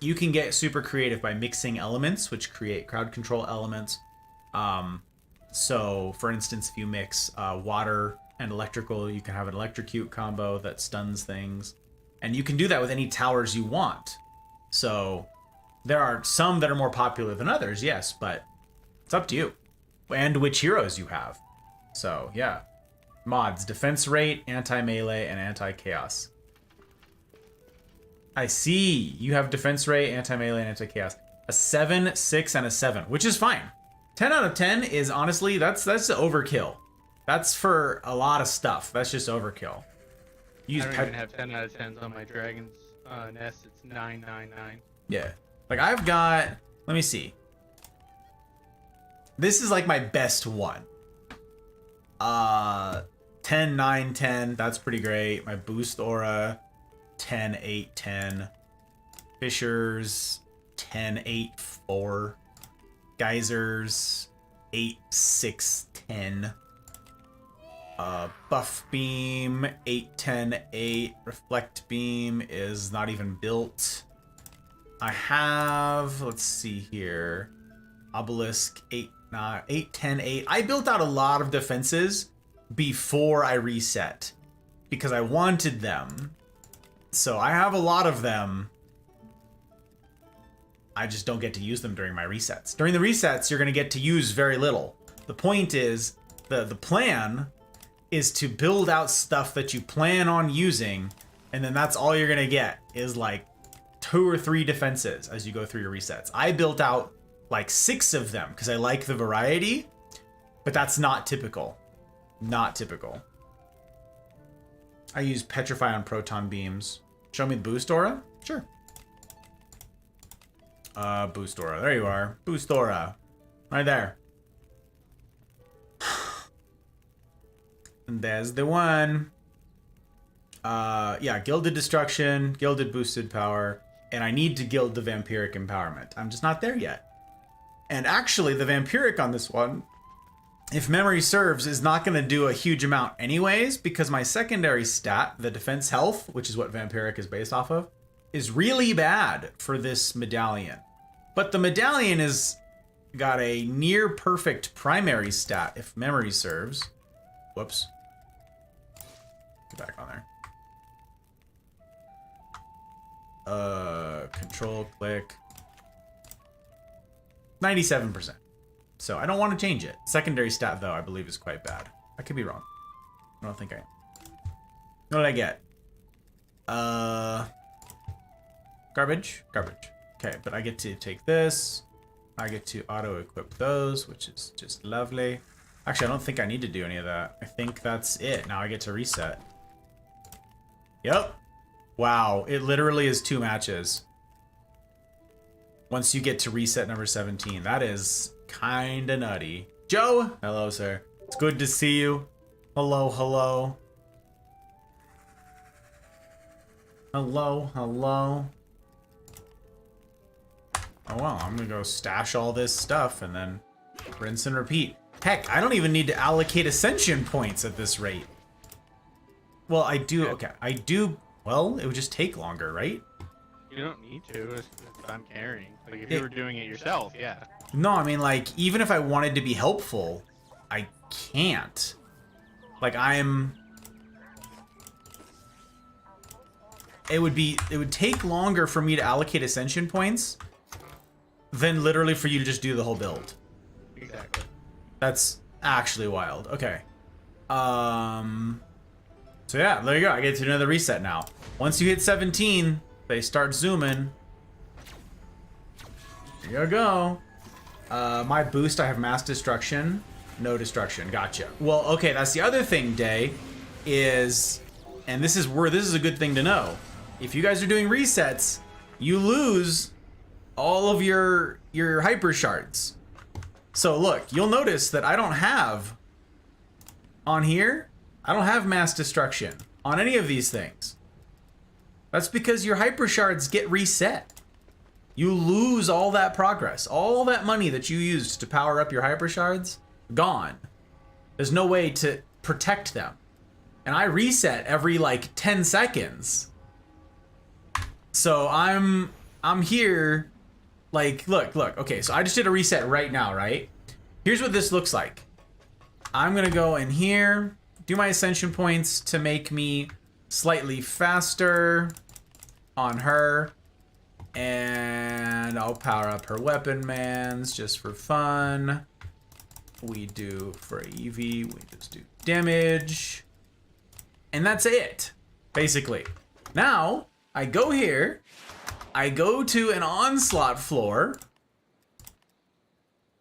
you can get super creative by mixing elements, which create crowd control elements. So, for instance, if you mix water and electrical, you can have an electrocute combo that stuns things. And you can do that with any towers you want. So, there are some that are more popular than others, yes, but it's up to you. And which heroes you have. So, yeah. Mods, defense rate, anti-melee, and anti-chaos. I see. You have defense rate, anti-melee, and anti-chaos. A 7, 6, and a 7, which is fine. 10 out of 10 is honestly, that's overkill. That's for a lot of stuff. That's just overkill. I don't even have 10 out of 10s on my Dragon's Nest. It's 999. Yeah. Like I've got, let me see. This is like my best one. 10, 9, 10. That's pretty great. My boost aura, 10, 8, 10. Fishers, 10, 8, 4. Geysers, 8, 6, 10. Buff beam, 8, 10, 8. Reflect beam is not even built. I have, let's see here. Obelisk, 8, 9, 8, 10, 8. I built out a lot of defenses before I reset because I wanted them. So I have a lot of them. I just don't get to use them during my resets. During the resets, you're going to get to use very little. The point is, the plan is to build out stuff that you plan on using, and then that's all you're going to get is like 2 or 3 defenses as you go through your resets. I built out like 6 of them because I like the variety, but that's not typical. Not typical. I use Petrify on proton beams. Show me the boost aura? Sure. Boost aura. There you are. Boost aura. Right there. And there's the one. Yeah, Gilded Destruction, Gilded Boosted Power, And I need to gild the vampiric empowerment. I'm just not there yet. And actually, the vampiric on this one, if memory serves, is not going to do a huge amount anyways, because my secondary stat, the defense health, which is what vampiric is based off of, is really bad for this medallion. But the medallion is got a near perfect primary stat if memory serves. Whoops. Get back on there. Control click. 97%. So I don't want to change it. Secondary stat, though, I believe is quite bad. I could be wrong. I don't think I am. What did I get? Garbage? Garbage. Okay, but I get to take this. I get to auto-equip those, which is just lovely. Actually, I don't think I need to do any of that. I think that's it. Now I get to reset. Yep. Wow, it literally is 2 matches. Once you get to reset number 17. That is kinda nutty. Joe! Hello, sir. It's good to see you. Hello, hello. Hello, hello. Oh, well, I'm gonna go stash all this stuff and then rinse and repeat. Heck, I don't even need to allocate ascension points at this rate. Well, I do. Okay, I do. Well, it would just take longer, right? You don't need to if I'm carrying. Like, if you were doing it yourself, yeah. No, I mean, like, even if I wanted to be helpful, I can't. Like, it would take longer for me to allocate ascension points than literally for you to just do the whole build. Exactly. That's actually wild. Okay. So yeah, there you go. I get to another reset now. Once you hit 17, they start zooming. Here you go. My boost, I have mass destruction. No destruction. Gotcha. Well, okay, that's the other thing, Day, is, and this is a good thing to know. If you guys are doing resets, you lose all of your hyper shards. So look, you'll notice that I don't have on here, I don't have mass destruction on any of these things. That's because your hyper shards get reset. You lose all that progress, all that money that you used to power up your hyper shards, gone. There's no way to protect them. And I reset every like 10 seconds. So I'm here, like, look, okay, so I just did a reset right now, right? Here's what this looks like. I'm gonna go in here, do my ascension points to make me slightly faster on her, and I'll power up her weapon mans just for fun. We do for Eevee, we just do damage, and that's it, basically. Now, I go here, I go to an onslaught floor.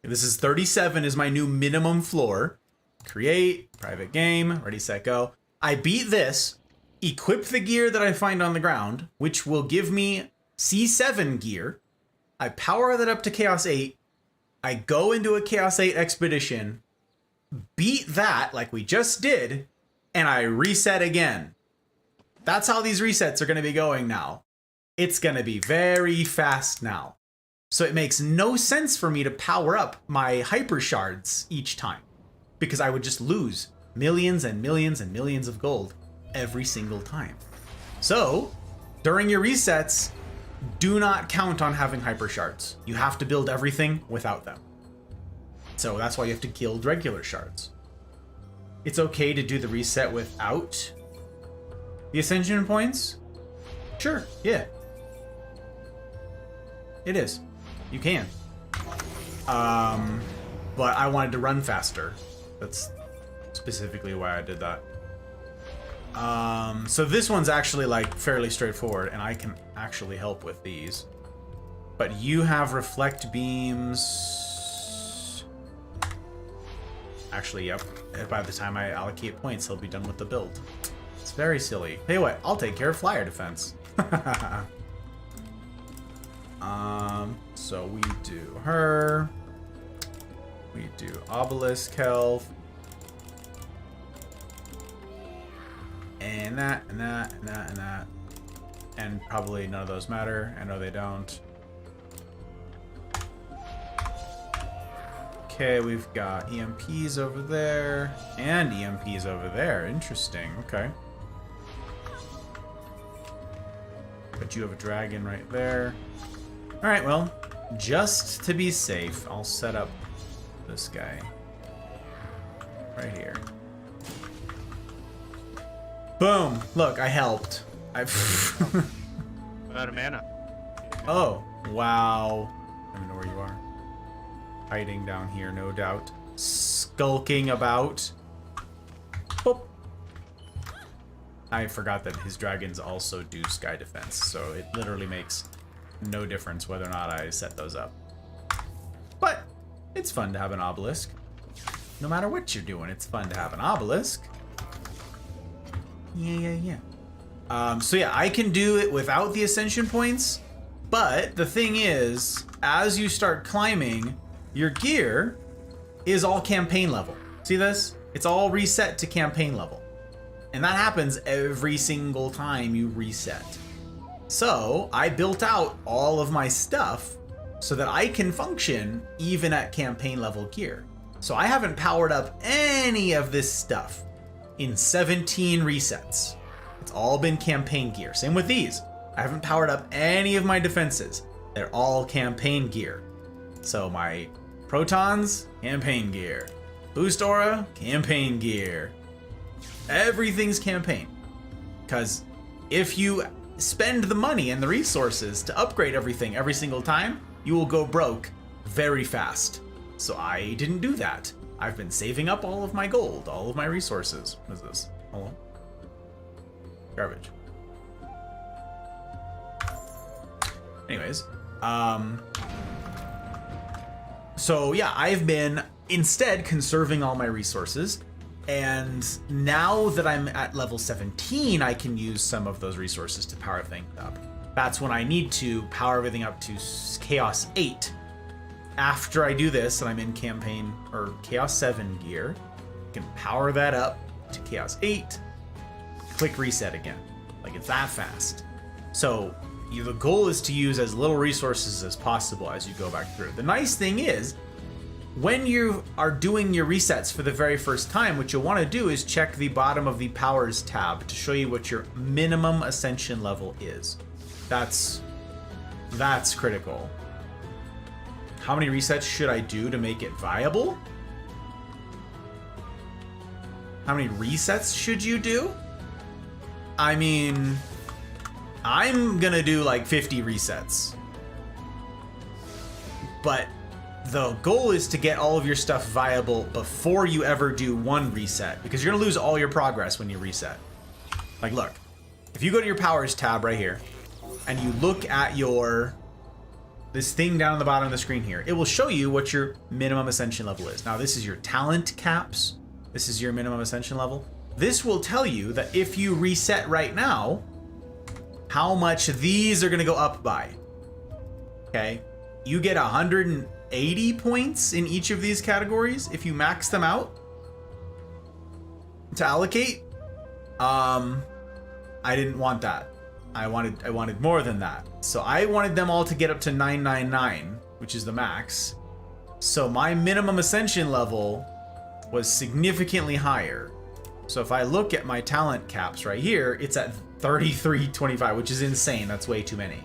This is 37 is my new minimum floor. Create, private game, ready, set, go. I beat this, equip the gear that I find on the ground, which will give me C7 gear. I power that up to Chaos 8. I go into a Chaos 8 expedition, beat that like we just did, and I reset again. That's how these resets are going to be going now. It's going to be very fast now. So it makes no sense for me to power up my hyper shards each time, because I would just lose millions and millions and millions of gold every single time. So during your resets, do not count on having hyper shards. You have to build everything without them. So that's why you have to gild regular shards. It's okay to do the reset without the ascension points? Sure, yeah. It is. You can. But I wanted to run faster. That's specifically why I did that. So this one's actually like fairly straightforward, and I can actually help with these. But you have reflect beams. Actually, yep. By the time I allocate points, he'll be done with the build. It's very silly. Hey, what? I'll take care of flyer defense. So we do her. We do obelisk health. And that, and that, and that, and that. and probably none of those matter. I know they don't. Okay, we've got EMPs over there and EMPs over there. Interesting. Okay. But you have a dragon right there. All right, well, just to be safe, I'll set up this guy right here. Boom! Look, I helped. I Out of mana. Oh, wow. I don't know where you are. Hiding down here, no doubt. Skulking about. Boop. I forgot that his dragons also do sky defense, so it literally makes no difference whether or not I set those up. But it's fun to have an obelisk. No matter what you're doing, it's fun to have an obelisk. Yeah. So yeah, I can do it without the ascension points, but the thing is, as you start climbing, your gear is all campaign level. See this? It's all reset to campaign level. And that happens every single time you reset. So I built out all of my stuff so that I can function even at campaign level gear. So I haven't powered up any of this stuff in 17 resets. It's all been campaign gear. Same with these. I haven't powered up any of my defenses. They're all campaign gear. So my protons, campaign gear. Boost aura, campaign gear. Everything's campaign. Because if you spend the money and the resources to upgrade everything every single time, you will go broke very fast. So I didn't do that. I've been saving up all of my gold, all of my resources. What is this? Hello? Garbage. Anyways, so yeah, I've been instead conserving all my resources, and now that I'm at level 17, I can use some of those resources to power everything up. That's when I need to power everything up to Chaos 8. After I do this, and I'm in campaign or Chaos 7 gear, I can power that up to Chaos 8, click reset again. Like, it's that fast. So the goal is to use as little resources as possible as you go back through. The nice thing is, when you are doing your resets for the very first time, what you'll want to do is check the bottom of the powers tab to show you what your minimum ascension level is. That's critical. How many resets should I do to make it viable? How many resets should you do? I mean, I'm gonna do like 50 resets. But the goal is to get all of your stuff viable before you ever do one reset, because you're gonna lose all your progress when you reset. Like, look, if you go to your powers tab right here, and you look at this thing down on the bottom of the screen here, it will show you what your minimum ascension level is. Now, this is your talent caps. This is your minimum ascension level. This will tell you that if you reset right now, how much these are gonna go up by. Okay? You get 180 points in each of these categories if you max them out to allocate. I didn't want that. I wanted more than that. So I wanted them all to get up to 999, which is the max. So my minimum ascension level was significantly higher. So if I look at my talent caps right here, it's at 3325, which is insane. That's way too many.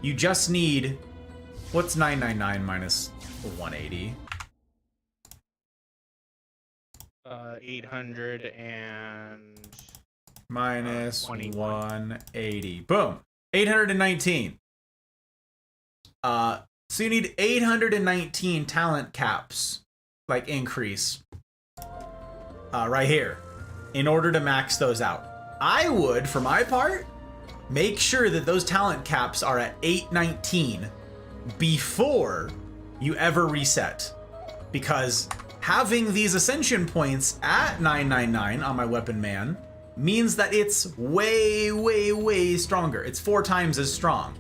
You just need, what's 999 minus 180? 800 and minus 21. 180. Boom. 819. So you need 819 talent caps, like increase, right here, in order to max those out. I would, for my part, make sure that those talent caps are at 819 before you ever reset, because having these ascension points at 999 on my weapon man means that it's way, way, way stronger. It's 4 times as strong.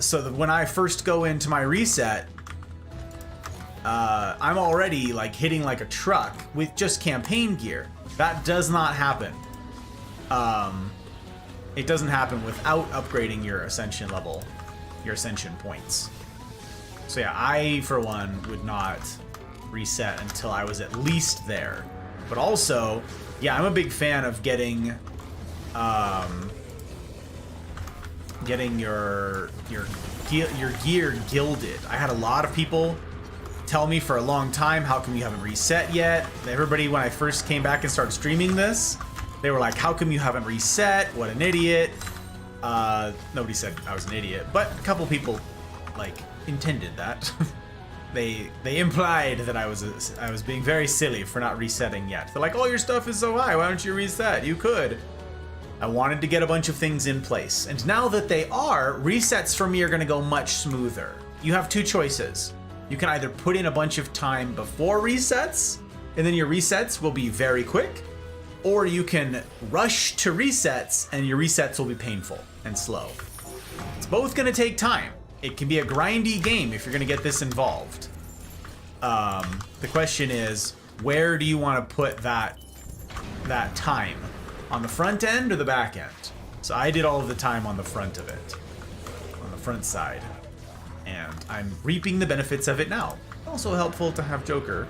So that when I first go into my reset, I'm already like hitting like a truck with just campaign gear. That does not happen. it doesn't happen without upgrading your ascension level, your ascension points. So yeah, I, for one, would not reset until I was at least there. But also, yeah, I'm a big fan of getting your gear gilded. I had a lot of people tell me for a long time, how come you haven't reset yet? Everybody, when I first came back and started streaming this, they were like, how come you haven't reset? What an idiot. Nobody said I was an idiot, but a couple people like intended that. they implied that I was being very silly for not resetting yet. They're like, oh, your stuff is so high, why don't you reset? You could. I wanted to get a bunch of things in place. And now that they are, resets for me are gonna go much smoother. You have two choices. You can either put in a bunch of time before resets, and then your resets will be very quick, or you can rush to resets, and your resets will be painful and slow. It's both gonna take time. It can be a grindy game if you're gonna get this involved. The question is, where do you wanna put that time? On the front end or the back end? So I did all of the time on the front of it, on the front side. And I'm reaping the benefits of it now. Also helpful to have Joker,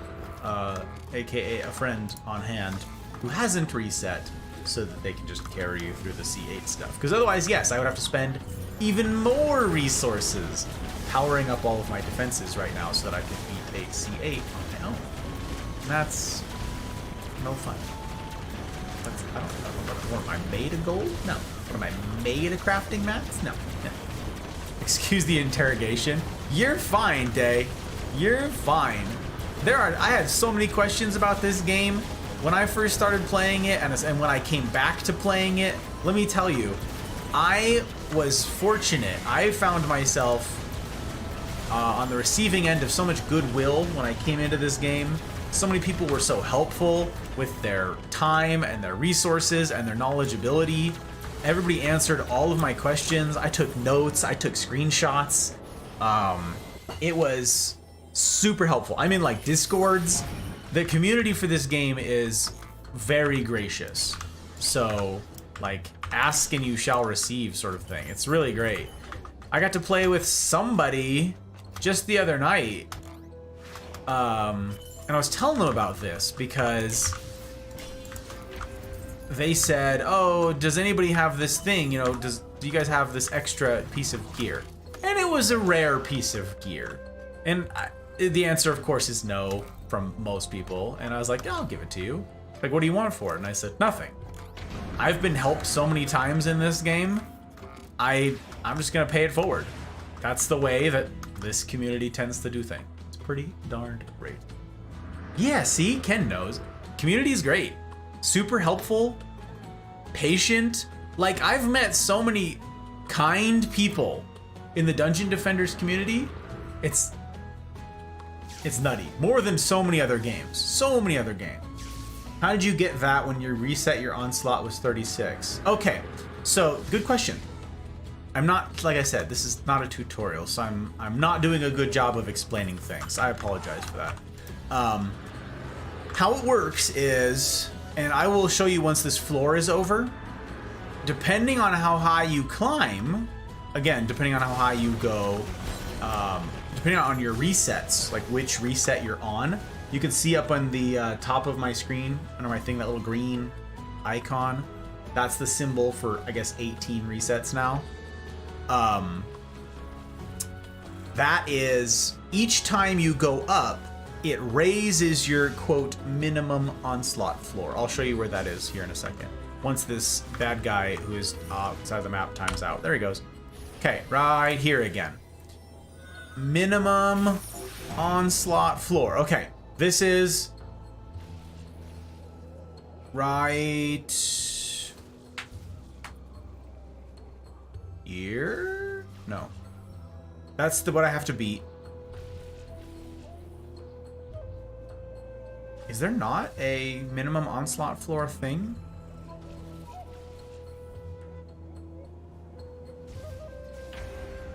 aka a friend on hand, who hasn't reset, so that they can just carry you through the C8 stuff. Because otherwise, yes, I would have to spend even more resources powering up all of my defenses right now so that I can beat a C8 on my own. And that's no fun. I don't know. What am I made of gold? No. What am I made of crafting mats? No. Excuse the interrogation. You're fine, Day. You're fine. I had so many questions about this game when I first started playing it, and when I came back to playing it. Let me tell you, I was fortunate. I found myself on the receiving end of so much goodwill when I came into this game. So many people were so helpful with their time and their resources and their knowledgeability. Everybody answered all of my questions. I took notes, I took screenshots. It was super helpful. I'm in like Discords. The community for this game is very gracious. So like ask and you shall receive sort of thing. It's really great. I got to play with somebody just the other night. And I was telling them about this because they said, oh, does anybody have this thing? You know, do you guys have this extra piece of gear? And it was a rare piece of gear. And the answer, of course, is no from most people. And I was like, yeah, I'll give it to you. Like, what do you want for it? And I said, nothing. I've been helped so many times in this game. I'm just gonna pay it forward. That's the way that this community tends to do things. It's pretty darned great. Yeah, see, Ken knows. Community is great. Super helpful, patient. Like, I've met so many kind people in the Dungeon Defenders community. It's nutty. More than so many other games. So many other games. How did you get that when you reset your onslaught was 36? Okay, so good question. I'm not, like I said, this is not a tutorial, so I'm not doing a good job of explaining things. I apologize for that. How it works is, and I will show you once this floor is over, depending on how high you climb, again, depending on how high you go, depending on your resets, like which reset you're on, you can see up on the top of my screen, under my thing, that little green icon, that's the symbol for, I guess, 18 resets now. That is, each time you go up, it raises your, quote, minimum onslaught floor. I'll show you where that is here in a second. Once this bad guy who is outside the map times out. There he goes. Okay, right here again. Minimum onslaught floor. Okay, this is right here? No. That's what I have to beat. Is there not a minimum onslaught floor thing?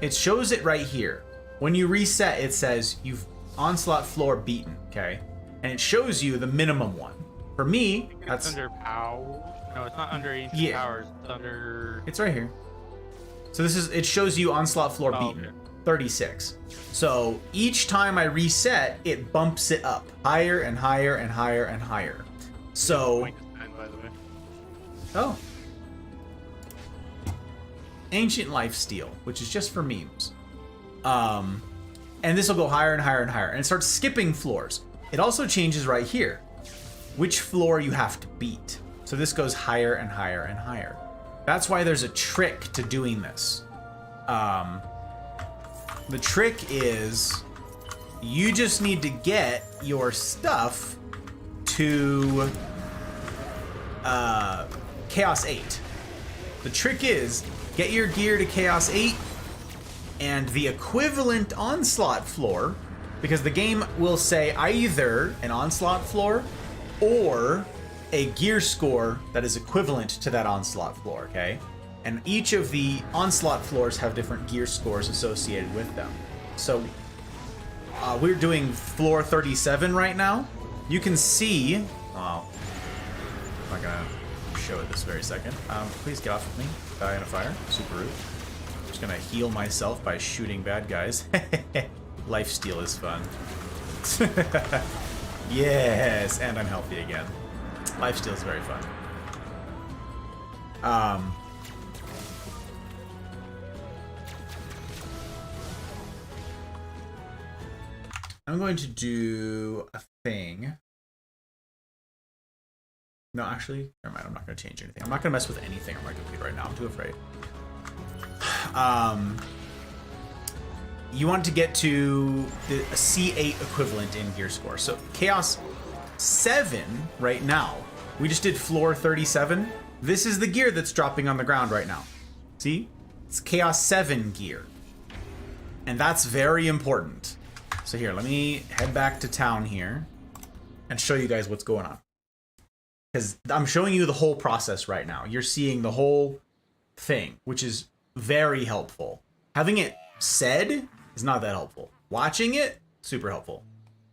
It shows it right here. When you reset, it says you've onslaught floor beaten, okay? And it shows you the minimum one. For me, that's under POW. No, it's not under ancient Yeah. powers. It's under. It's right here. So it shows you onslaught floor beaten, Okay. 36. So each time I reset, it bumps it up higher and higher and higher and higher. So, Point to spend, by the way. oh. Ancient Lifesteal, which is just for memes. And this will go higher and higher and higher. And it starts skipping floors. It also changes right here, which floor you have to beat. So this goes higher and higher and higher. That's why there's a trick to doing this. The trick is you just need to get your stuff to Chaos 8. The trick is get your gear to Chaos 8 and the equivalent onslaught floor, because the game will say either an onslaught floor or a gear score that is equivalent to that onslaught floor, okay? And each of the onslaught floors have different gear scores associated with them. So we're doing floor 37 right now. You can see, well, I'm not gonna show it this very second. Please get off of me. Die in a fire. Super rude. I'm just gonna heal myself by shooting bad guys. Lifesteal is fun. Yes, and I'm healthy again. Lifesteal is very fun. I'm going to do a thing. No, actually, never mind. I'm not going to change anything. I'm not going to mess with anything on my computer right now. I'm too afraid. You want to get to the C8 equivalent in gear score. So Chaos 7 right now. We just did floor 37. This is the gear that's dropping on the ground right now. See? It's Chaos 7 gear. And that's very important. So here, let me head back to town here and show you guys what's going on. Because I'm showing you the whole process right now. You're seeing the whole thing, which is very helpful. Having it said is not that helpful. Watching it, super helpful.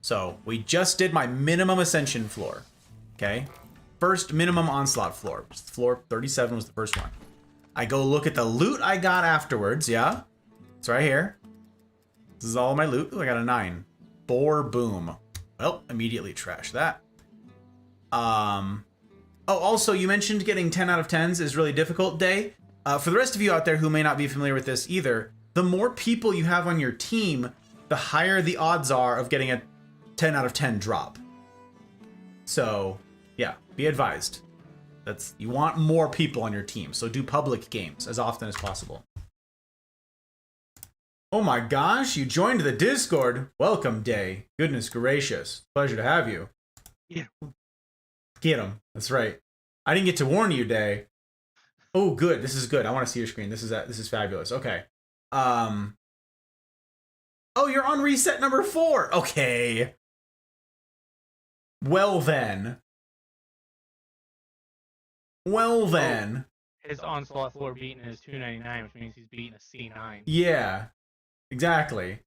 So we just did my minimum ascension floor. Okay? First minimum onslaught floor. Floor 37 was the first one. I go look at the loot I got afterwards, yeah? It's right here. This is all my loot. Ooh, I got a 9. Boom. Well, immediately trash that. Oh, also, you mentioned getting 10 out of 10s is really difficult, Day. For the rest of you out there who may not be familiar with this either, the more people you have on your team, the higher the odds are of getting a 10 out of 10 drop. So, yeah, be advised. You want more people on your team, so do public games as often as possible. Oh my gosh, you joined the Discord. Welcome, Day. Goodness gracious. Pleasure to have you. Yeah. Get him. That's right. I didn't get to warn you, Day. Oh, good. This is good. I want to see your screen. This is fabulous. Okay. Oh, you're on reset number 4. Okay. Well then. His onslaught floor beaten is 299, which means he's beaten a C9. Yeah. Exactly.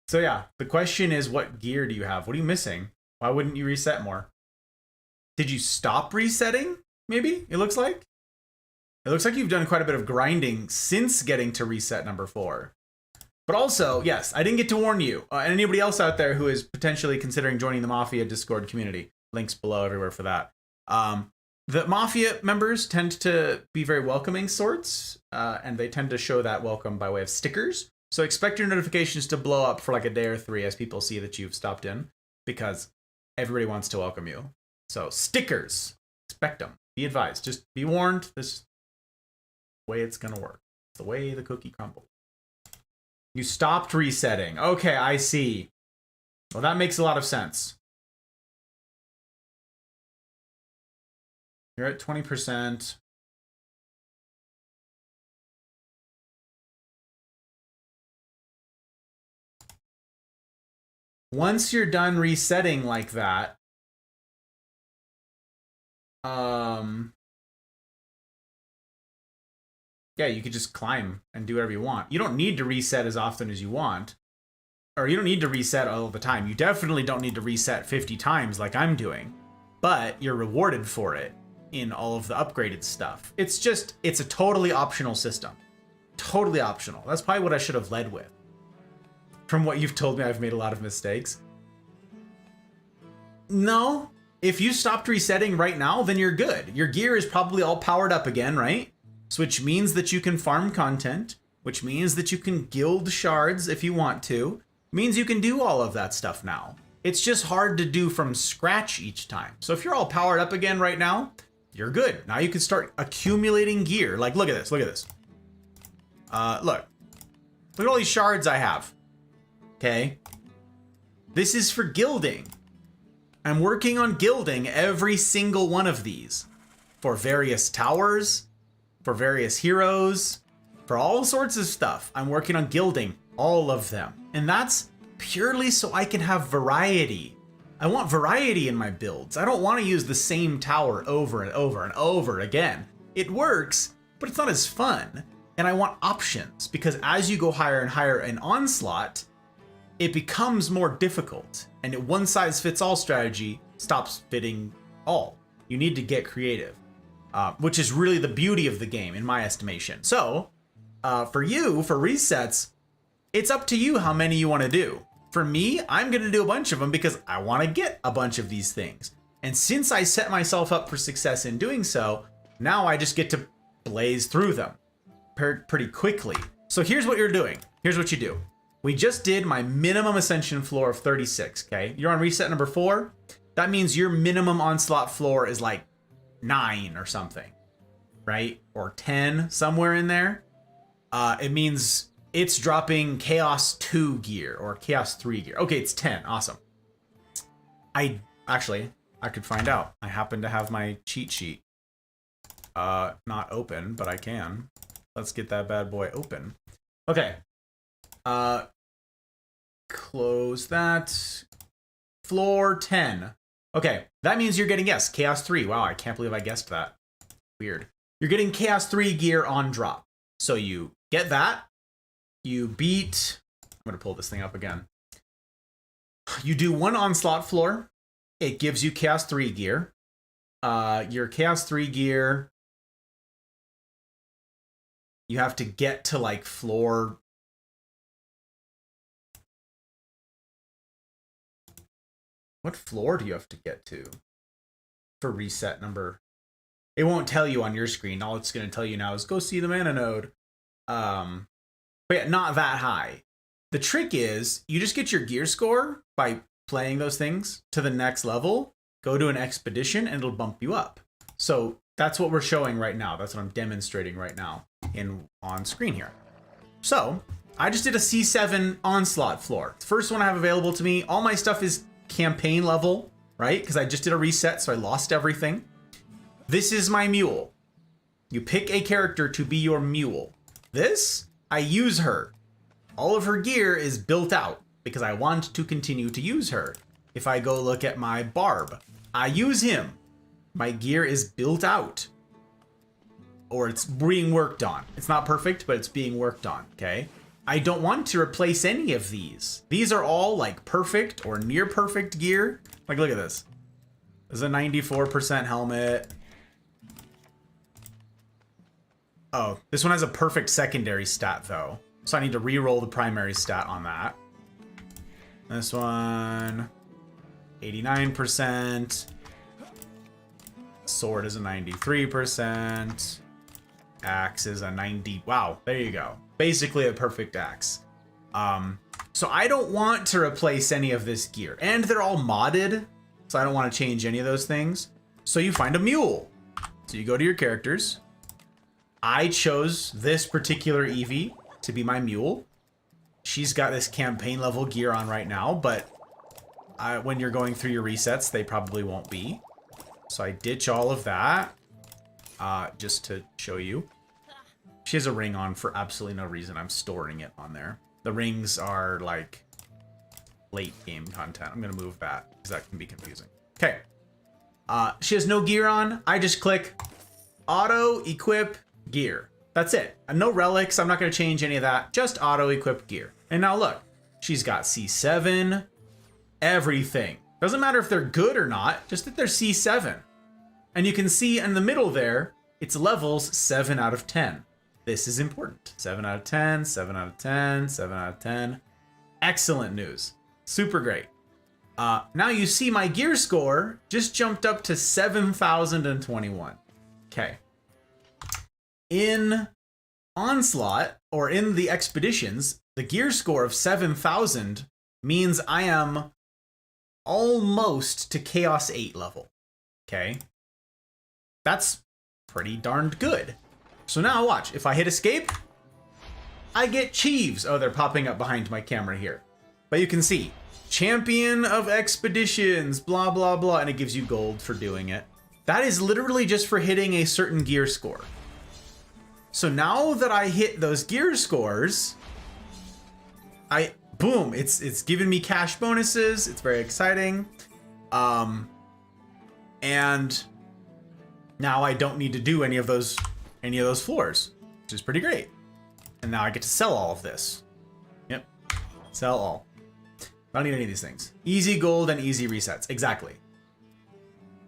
So yeah, the question is, what gear do you have? What are you missing? Why wouldn't you reset more? Did you stop resetting? Maybe, it looks like. It looks like you've done quite a bit of grinding since getting to reset number 4. But also, yes, I didn't get to warn you. And anybody else out there who is potentially considering joining the Mafia Discord community. Links below everywhere for that. The Mafia members tend to be very welcoming sorts. And they tend to show that welcome by way of stickers. So expect your notifications to blow up for like a day or 3 as people see that you've stopped in. Because everybody wants to welcome you. So stickers. Expect them. Be advised. Just be warned. This is the way it's going to work. It's the way the cookie crumbles. You stopped resetting. Okay, I see. Well, that makes a lot of sense. You're at 20%. Once you're done resetting like that, yeah, you could just climb and do whatever you want. You don't need to reset as often as you want. or you don't need to reset all the time. You definitely don't need to reset 50 times like I'm doing, but you're rewarded for it in all of the upgraded stuff. It's a totally optional system. Totally optional. That's probably what I should have led with. From what you've told me, I've made a lot of mistakes. No, if you stopped resetting right now, then you're good. Your gear is probably all powered up again, right? So which means that you can farm content, which means that you can guild shards if you want to. Means you can do all of that stuff now. It's just hard to do from scratch each time. So if you're all powered up again right now, you're good. Now you can start accumulating gear. Like, look at this, look at this. Look at all these shards I have. Okay. This is for gilding. I'm working on gilding every single one of these for various towers, for various heroes, for all sorts of stuff. I'm working on gilding all of them. And that's purely so I can have variety. I want variety in my builds. I don't want to use the same tower over and over and over again. It works, but it's not as fun. And I want options, because as you go higher and higher in Onslaught, it becomes more difficult. And a one-size-fits-all strategy stops fitting all. You need to get creative, which is really the beauty of the game, in my estimation. So, for you, for resets, it's up to you how many you want to do. For me, I'm going to do a bunch of them because I want to get a bunch of these things. And since I set myself up for success in doing so, now I just get to blaze through them pretty quickly. So here's what you're doing. Here's what you do. We just did my minimum ascension floor of 36, okay? You're on reset number 4. That means your minimum onslaught floor is like 9 or something, right? Or 10, somewhere in there. It means it's dropping Chaos 2 gear or Chaos 3 gear. Okay, it's 10. Awesome. I could find out. I happen to have my cheat sheet not open, but I can. Let's get that bad boy open. Okay. Close that. Floor 10. Okay, that means you're getting, yes, Chaos 3. Wow, I can't believe I guessed that. Weird. You're getting Chaos 3 gear on drop. So you get that. You beat... I'm going to pull this thing up again. You do one Onslaught floor. It gives you Chaos 3 gear. Your Chaos 3 gear... You have to get to, like, floor... What floor do you have to get to for reset number? It won't tell you on your screen. All it's going to tell you now is go see the mana node. But yeah, not that high. The trick is you just get your gear score by playing those things to the next level. Go to an expedition and it'll bump you up. So that's what we're showing right now. That's what I'm demonstrating right now on screen here. So I just did a C7 onslaught floor. The first one I have available to me. All my stuff is campaign level, right? Because I just did a reset, so I lost everything. This is my mule. You pick a character to be your mule. This, I use her. All of her gear is built out because I want to continue to use her. If I go look at my barb, I use him. My gear is built out. Or it's being worked on. It's not perfect, but it's being worked on, okay? I don't want to replace any of these. These are all like perfect or near perfect gear. Like, look at this. This is a 94% helmet. Oh, this one has a perfect secondary stat though. So I need to re-roll the primary stat on that. This one, 89%. Sword is a 93%. Axe is a 90. Wow, there you go. Basically a perfect axe. So I don't want to replace any of this gear. And they're all modded, so I don't want to change any of those things. So you find a mule. So you go to your characters. I chose this particular Eevee to be my mule. She's got this campaign level gear on right now, but when you're going through your resets, they probably won't be. So I ditch all of that just to show you. She has a ring on for absolutely no reason. I'm storing it on there. The rings are like late game content. I'm going to move that because that can be confusing. Okay. She has no gear on. I just click auto equip gear. That's it. No relics. I'm not going to change any of that. Just auto equip gear. And now look, She's got C7, everything. Doesn't matter if they're good or not, just that they're C7. And you can see in the middle there, it's levels 7 out of 10. This is important. 7 out of 10, 7 out of 10, 7 out of 10. Excellent news. Super great. Now you see my gear score just jumped up to 7,021. Okay. In Onslaught, or in the expeditions, the gear score of 7,000 means I am almost to Chaos 8 level. Okay. That's pretty darned good. So now watch, if I hit escape, I get Cheeves. Oh, they're popping up behind my camera here. But you can see, champion of expeditions, blah, blah, blah, and it gives you gold for doing it. That is literally just for hitting a certain gear score. So now that I hit those gear scores, boom, it's giving me cash bonuses. It's very exciting. And now I don't need to do any of those floors, which is pretty great. And now I get to sell all of this. Yep, sell all. I don't need any of these things. Easy gold and easy resets, exactly.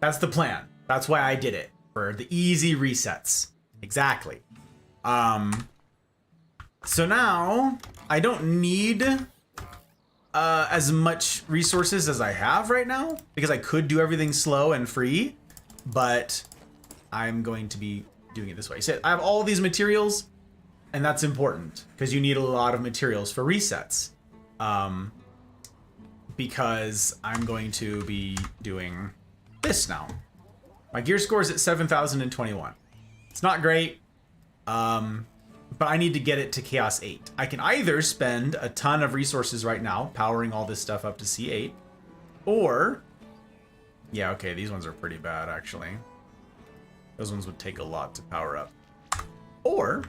That's the plan. That's why I did it, for the easy resets, exactly. So now I don't need as much resources as I have right now, because I could do everything slow and free, but I'm going to be doing it this way. So I have all these materials, and that's important because you need a lot of materials for resets. Because I'm going to be doing this now. My gear score is at 7,021. It's not great, but I need to get it to Chaos 8. I can either spend a ton of resources right now, powering all this stuff up to C8, or, yeah, okay, these ones are pretty bad, actually. Those ones would take a lot to power up. Or,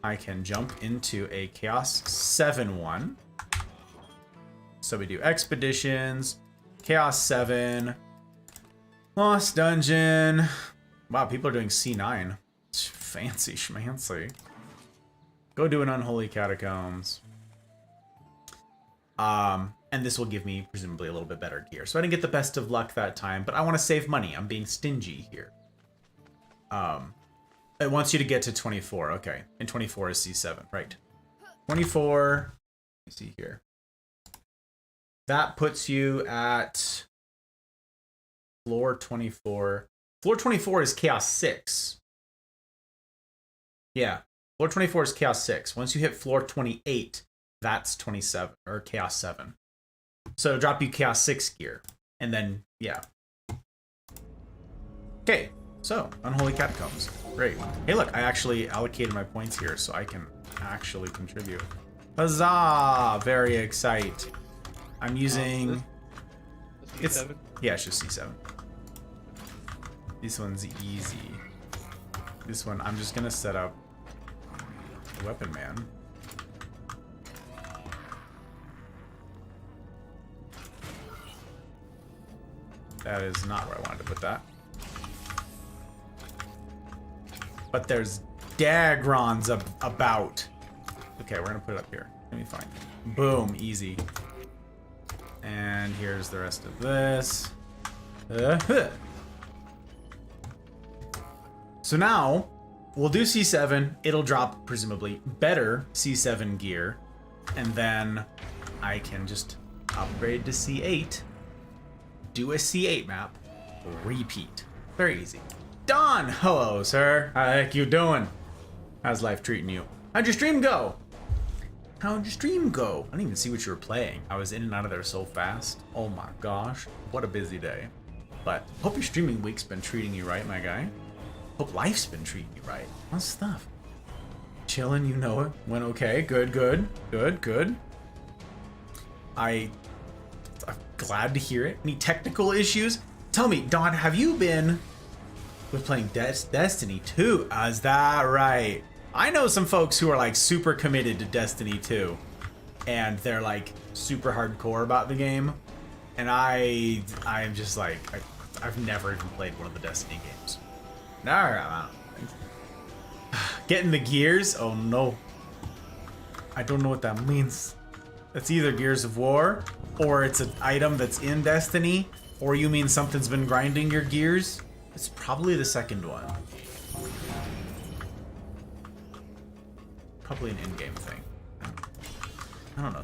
I can jump into a Chaos 7 one. So we do expeditions, Chaos 7, Lost Dungeon. Wow, people are doing C9. It's fancy schmancy. Go do an Unholy Catacombs. And this will give me presumably a little bit better gear. So I didn't get the best of luck that time, but I want to save money. I'm being stingy here. It wants you to get to 24. Okay, and 24 is C7, right? 24. Let me see here. That puts you at floor 24. Floor 24 is Chaos 6. Yeah, floor 24 is Chaos 6. Once you hit floor 28, that's 27, or Chaos 7. So it'll drop you Chaos 6 gear. And then, yeah. Okay, so, Unholy Catacombs. Great. Hey look, I actually allocated my points here so I can actually contribute. Huzzah! Very excite. I'm using... It's yeah, it's just C7. This one's easy. This one, I'm just gonna set up Weapon Man. That is not where I wanted to put that. But there's Dagrons about. Okay, we're gonna put it up here. Let me find it. Boom, easy. And here's the rest of this. So now, we'll do C7. It'll drop, presumably, better C7 gear. And then I can just upgrade to C8. Do a C8 map. Repeat. Very easy. Don! Hello, sir. How you doing? How's life treating you? How'd your stream go? How'd your stream go? I didn't even see what you were playing. I was in and out of there so fast. Oh my gosh. What a busy day. But hope your streaming week's been treating you right, my guy. Hope life's been treating you right. How's stuff? Chilling, you know it. Went okay. Good, good. Good, good. I'm glad to hear it. Any technical issues? Tell me, Don, have you been playing Destiny 2? Is that right? I know some folks who are like super committed to Destiny 2 and they're like super hardcore about the game, and I'm just like I've never even played one of the Destiny games. No, getting the gears? Oh no, I don't know what that means. It's either Gears of War, or it's an item that's in Destiny, or you mean something's been grinding your gears. It's probably the second one. Probably an in-game thing. I don't know.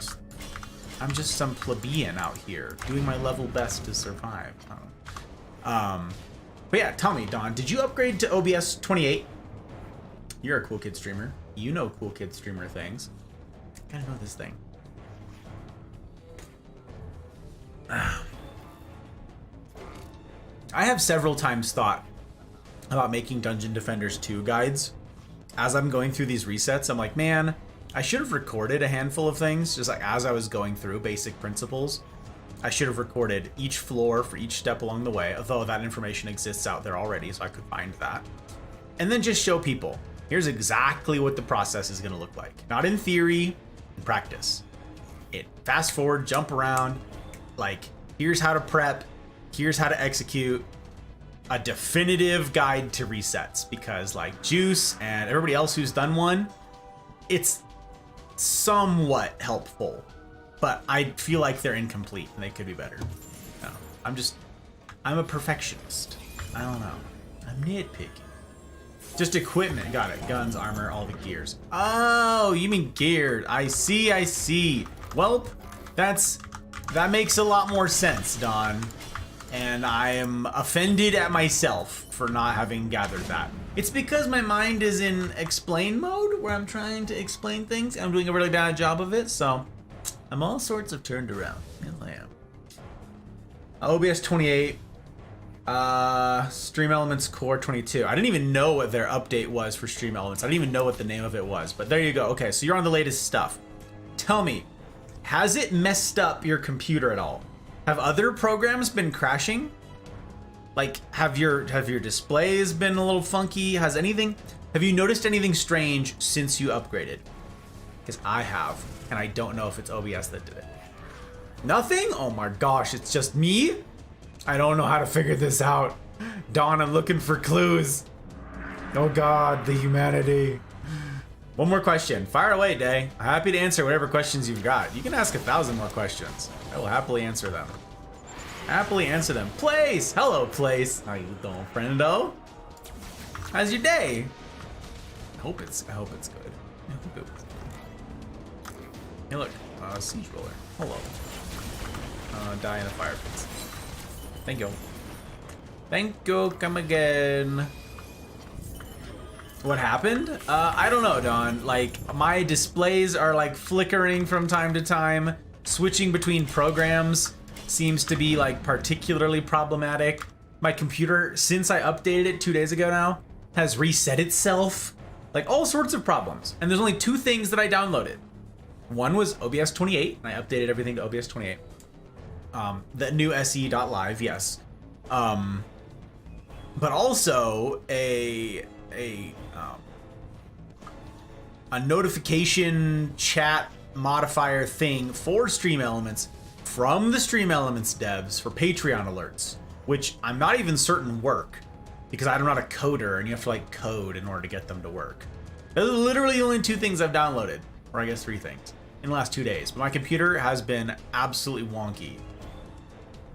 I'm just some plebeian out here doing my level best to survive. I don't know. But yeah, tell me, Don, did you upgrade to OBS 28? You're a cool kid streamer. You know cool kid streamer things. Gotta know this thing. I have several times thought about making Dungeon Defenders 2 guides. As I'm going through these resets, I'm like, man, I should have recorded a handful of things, just like as I was going through basic principles. I should have recorded each floor for each step along the way, although that information exists out there already, so I could find that. And then just show people, here's exactly what the process is going to look like. Not in theory, in practice. Fast forward, jump around, like, here's how to prep, here's how to execute, a definitive guide to resets, because like Juice and everybody else who's done one, it's somewhat helpful, but I feel like they're incomplete and they could be better. No, I'm a perfectionist. I don't know. I'm nitpicking. Just equipment. Got it. Guns, armor, all the gears. Oh, you mean geared. I see. Welp, that makes a lot more sense, Don. And I am offended at myself for not having gathered that. It's because my mind is in explain mode, where I'm trying to explain things. I'm doing a really bad job of it, so I'm all sorts of turned around. Yes, I am. OBS 28, Stream Elements Core 22. I didn't even know what their update was for Stream Elements. I didn't even know what the name of it was, but there you go. Okay, so you're on the latest stuff. Tell me, has it messed up your computer at all? Have other programs been crashing? Like, have your displays been a little funky? Have you noticed anything strange since you upgraded? Because I have, and I don't know if it's OBS that did it. Nothing? Oh my gosh, it's just me? I don't know how to figure this out. Dawn, I'm looking for clues. Oh God, the humanity. One more question. Fire away, Day. I'm happy to answer whatever questions you've got. You can ask 1,000 more questions. I will happily answer them. Place! Hello, Place. How you doing, friendo? How's your day? I hope it's good. I hope it was. Hey, look. Siege roller. Hello. Die in the fire pits. Thank you. Thank you. Come again. What happened? I don't know, Don. Like, my displays are like flickering from time to time. Switching between programs seems to be like particularly problematic. My computer, since I updated it 2 days ago now, has reset itself. Like, all sorts of problems. And there's only 2 things that I downloaded. One was OBS 28, and I updated everything to OBS 28. The new se.live, yes. But also a notification chat modifier thing for Stream Elements from the Stream Elements devs for Patreon alerts, which I'm not even certain work because I'm not a coder and you have to like code in order to get them to work. Those are literally the only 2 things I've downloaded, or I guess 3 things in the last 2 days. But my computer has been absolutely wonky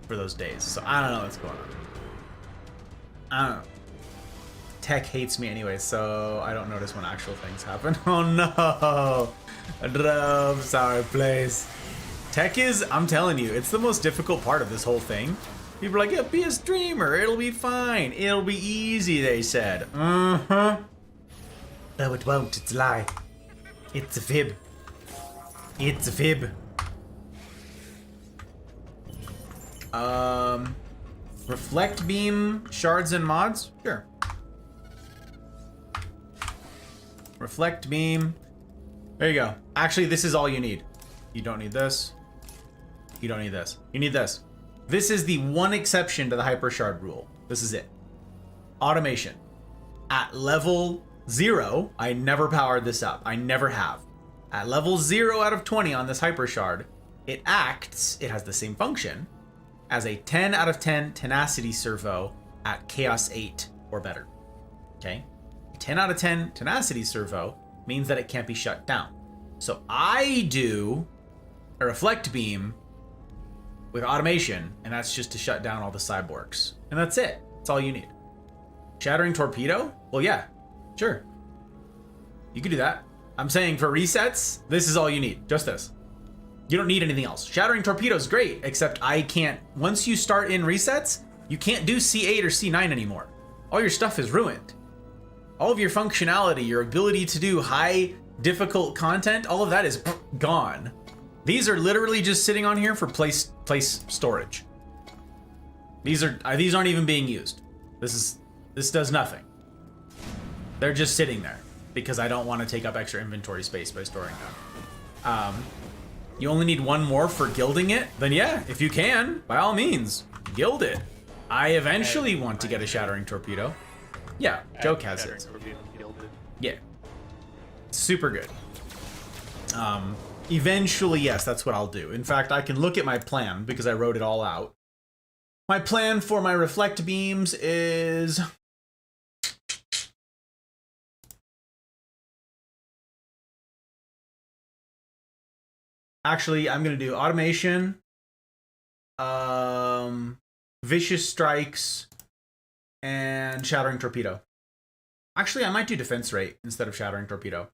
for those days, so I don't know what's going on. I don't know. Tech hates me anyway, so I don't notice when actual things happen. Oh no! Drove, sour place. Tech is, I'm telling you, it's the most difficult part of this whole thing. People are like, yeah, be a streamer, it'll be fine. It'll be easy, they said. No, it won't, it's a lie. It's a fib. It's a fib. Reflect beam, shards and mods? Sure. Reflect beam. There you go. Actually, this is all you need. You don't need this. You don't need this. You need this. This is the one exception to the hyper shard rule. This is it. Automation. At level 0, I never powered this up. I never have. At level 0 out of 20 on this hyper shard, it acts, it has the same function as a 10 out of 10 tenacity servo at chaos 8 or better. Okay? 10 out of 10 tenacity servo means that it can't be shut down. So a reflect beam with automation, and that's just to shut down all the cyborgs. And that's it. That's all you need. Shattering torpedo? Well, yeah, sure. You could do that. I'm saying for resets, this is all you need. Just this. You don't need anything else. Shattering torpedo is great, except I can't. Once you start in resets, you can't do C8 or C9 anymore. All your stuff is ruined. All of your functionality, your ability to do high difficult content, all of that is gone. These are literally just sitting on here for place storage. These aren't even being used. This does nothing. They're just sitting there because I don't want to take up extra inventory space by storing them. You only need one more for gilding it? Then yeah, if you can, by all means, gild it. I eventually want to get a shattering torpedo. Yeah, Joke has it. Yeah. Super good. Eventually, yes, that's what I'll do. In fact, I can look at my plan because I wrote it all out. My plan for my reflect beams is... Actually, I'm going to do automation, vicious strikes, and shattering torpedo. Actually, I might do defense rate instead of shattering torpedo.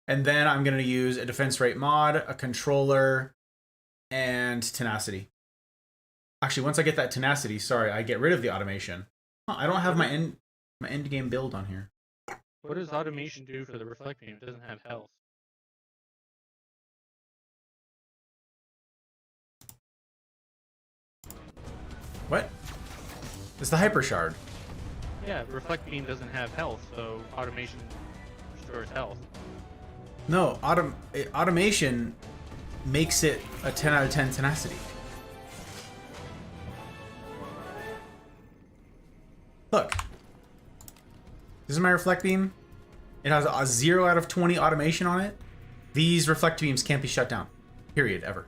And then I'm going to use a defense rate mod, a controller, and tenacity. Actually, once I get that tenacity, sorry, I get rid of the automation. Huh, I don't have my end game build on here. What does automation do for the reflect beam? It doesn't have health. What? It's the hyper shard. Yeah, reflect beam doesn't have health, so automation restores health. No, automation makes it a 10 out of 10 tenacity. Look. This is my reflect beam. It has a 0 out of 20 automation on it. These reflect beams can't be shut down. Period, ever.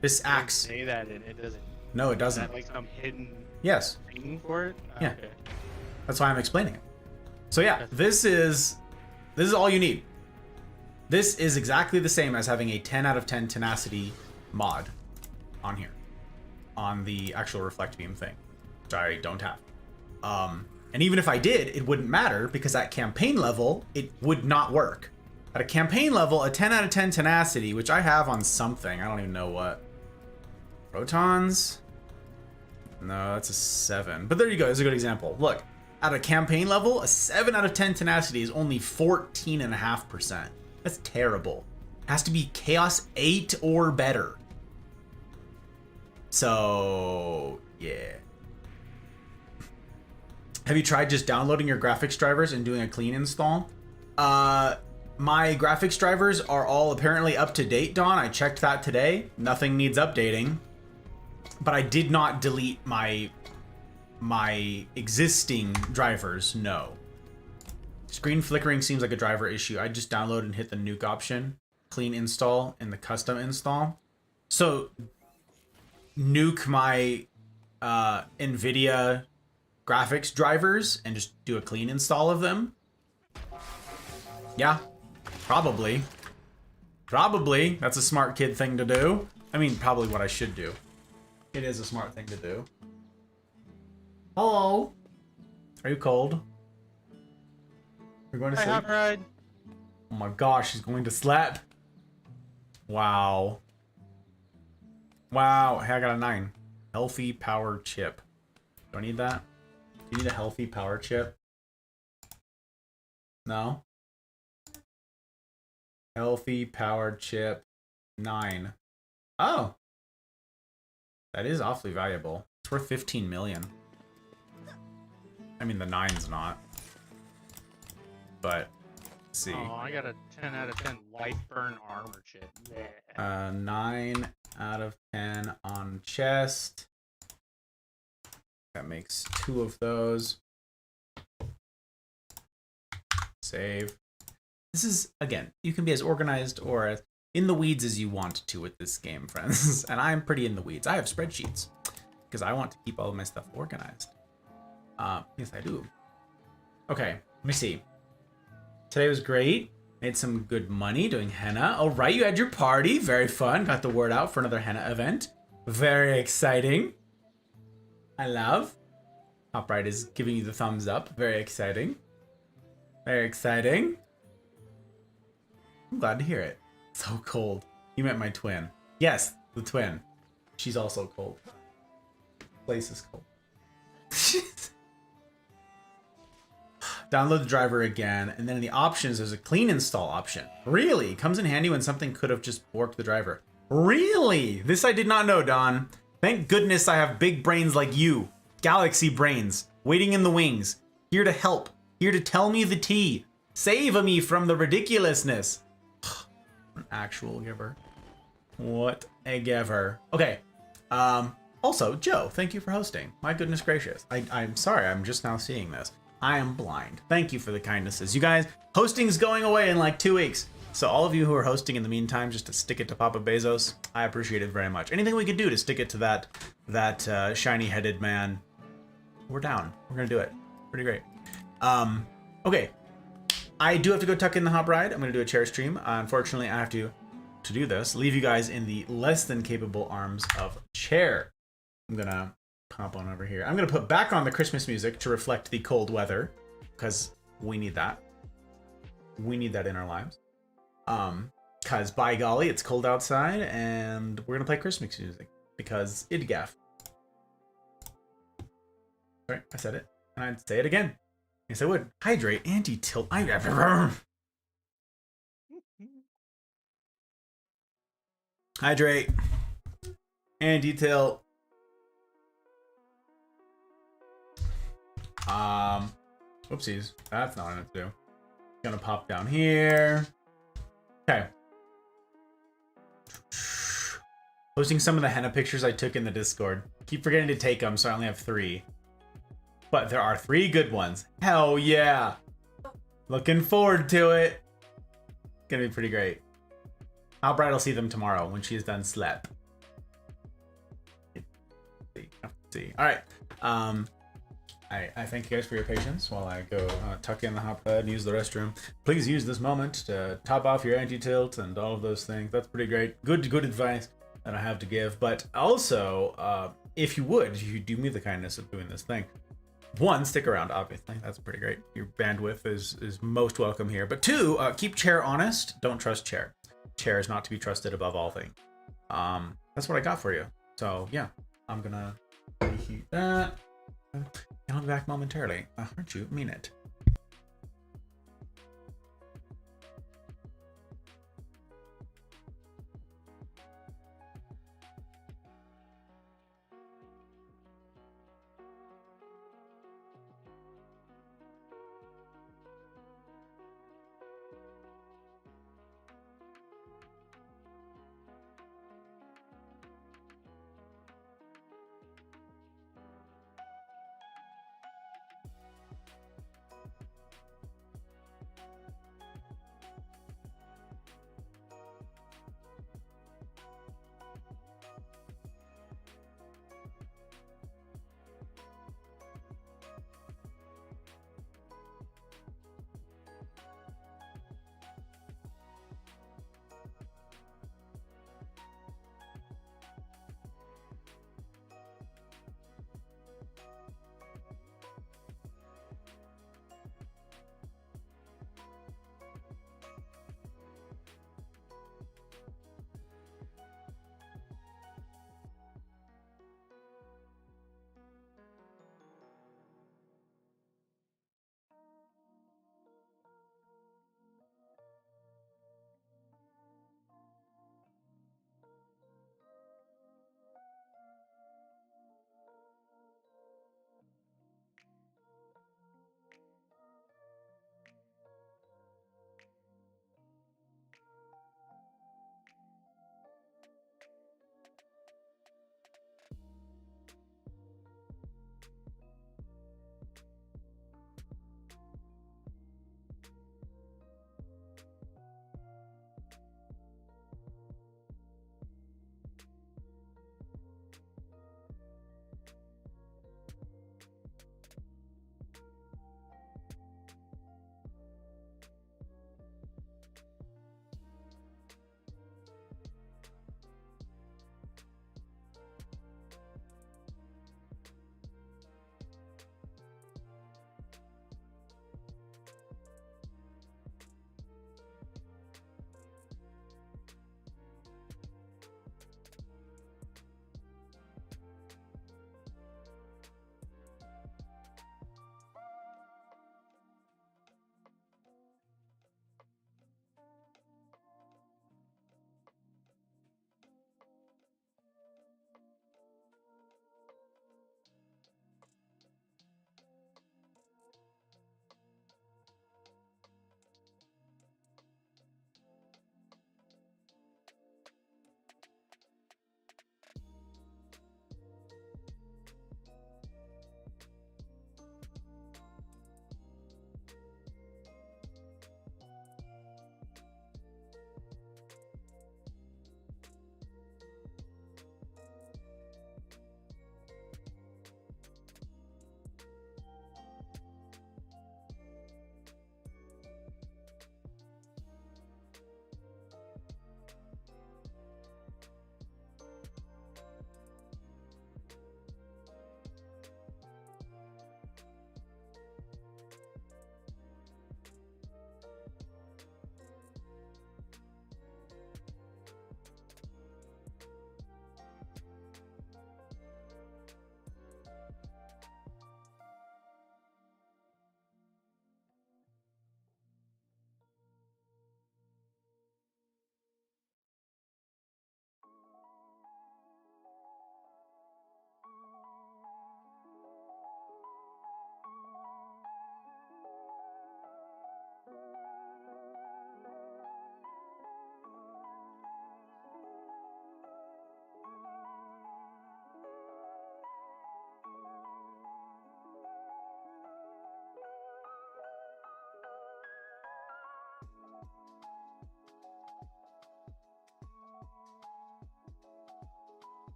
This axe... Say that and it doesn't. No, it doesn't. Is that like some hidden yes thing for it? Yeah. Okay. That's why I'm explaining it. So yeah, this is all you need. This is exactly the same as having a 10 out of 10 tenacity mod on here, on the actual reflect beam thing, which I don't have. And even if I did, it wouldn't matter because at campaign level, it would not work. At a campaign level, a 10 out of 10 tenacity, which I have on something, I don't even know what. Protons? No, that's a 7. But there you go, it's a good example. Look, at a campaign level, a 7 out of 10 tenacity is only 14.5%. That's terrible. It has to be Chaos 8 or better. So, yeah. Have you tried just downloading your graphics drivers and doing a clean install? My graphics drivers are all apparently up to date, Dawn. I checked that today. Nothing needs updating. But I did not delete my existing drivers, no. Screen flickering seems like a driver issue. I just download and hit the nuke option, clean install, and the custom install. So nuke my NVIDIA graphics drivers and just do a clean install of them? Yeah, probably. Probably. That's a smart kid thing to do. I mean, probably what I should do. It is a smart thing to do. Hello. Are you cold? You're going to sleep? Hot ride. Oh my gosh, she's going to sleep. Wow. Wow. Hey, I got a 9. Healthy power chip. Do I need that? Do you need a healthy power chip? No? Healthy power chip 9. Oh. That is awfully valuable. It's worth 15 million. I mean, the 9's not. But, let's see. Oh, I got a 10 out of 10 life burn armor chip. Yeah. 9 out of 10 on chest. That makes 2 of those. Save. This is, again, you can be as organized or as in the weeds as you want to with this game, friends. And I'm pretty in the weeds. I have spreadsheets because I want to keep all of my stuff organized. Yes, I do. Okay, let me see. Today was great. Made some good money doing henna. All right, you had your party. Very fun. Got the word out for another henna event. Very exciting. I love. Hoprite is giving you the thumbs up. Very exciting. Very exciting. I'm glad to hear it. So cold. You met my twin. Yes, the twin. She's also cold. Place is cold. Download the driver again, and then in the options, there's a clean install option. Really? Comes in handy when something could have just borked the driver. Really? This I did not know, Don. Thank goodness I have big brains like you. Galaxy brains. Waiting in the wings. Here to help. Here to tell me the tea. Save me from the ridiculousness. An actual giver. What a giver. Okay. Also, Joe, thank you for hosting. My goodness gracious. I'm sorry, I'm just now seeing this. I am blind. Thank you for the kindnesses. You guys, hosting's going away in like 2 weeks. So all of you who are hosting in the meantime, just to stick it to Papa Bezos, I appreciate it very much. Anything we could do to stick it to that shiny-headed man, we're down. We're gonna do it. Pretty great. Okay. I do have to go tuck in the hop ride. I'm gonna do a chair stream. Unfortunately, I have to do this, leave you guys in the less than capable arms of chair. I'm gonna pop on over here. I'm gonna put back on the Christmas music to reflect the cold weather, because we need that. We need that in our lives. Because by golly, it's cold outside, and we're gonna play Christmas music because idgaff. Sorry, I said it, and I'd say it again. Yes, I would. Hydrate, anti-tilt. Hydrate, anti-tilt. Whoopsies. That's not what I meant to do. Gonna pop down here. Okay. Posting some of the henna pictures I took in the Discord. Keep forgetting to take them, so I only have 3. But there are 3 good ones. Hell yeah. Looking forward to it. Gonna be pretty great. Albright will see them tomorrow when she is done slept. See. All right. I thank you guys for your patience while I go tuck in the hop bed and use the restroom. Please use this moment to top off your anti-tilt and all of those things. That's pretty great. Good advice that I have to give. But also, if you do me the kindness of doing this thing. 1, stick around, obviously. That's pretty great. Your bandwidth is most welcome here. But 2, keep chair honest. Don't trust chair. Chair is not to be trusted above all things. That's what I got for you. So, yeah. I'm gonna reheat that. And I'll be back momentarily. Aren't you? Mean it.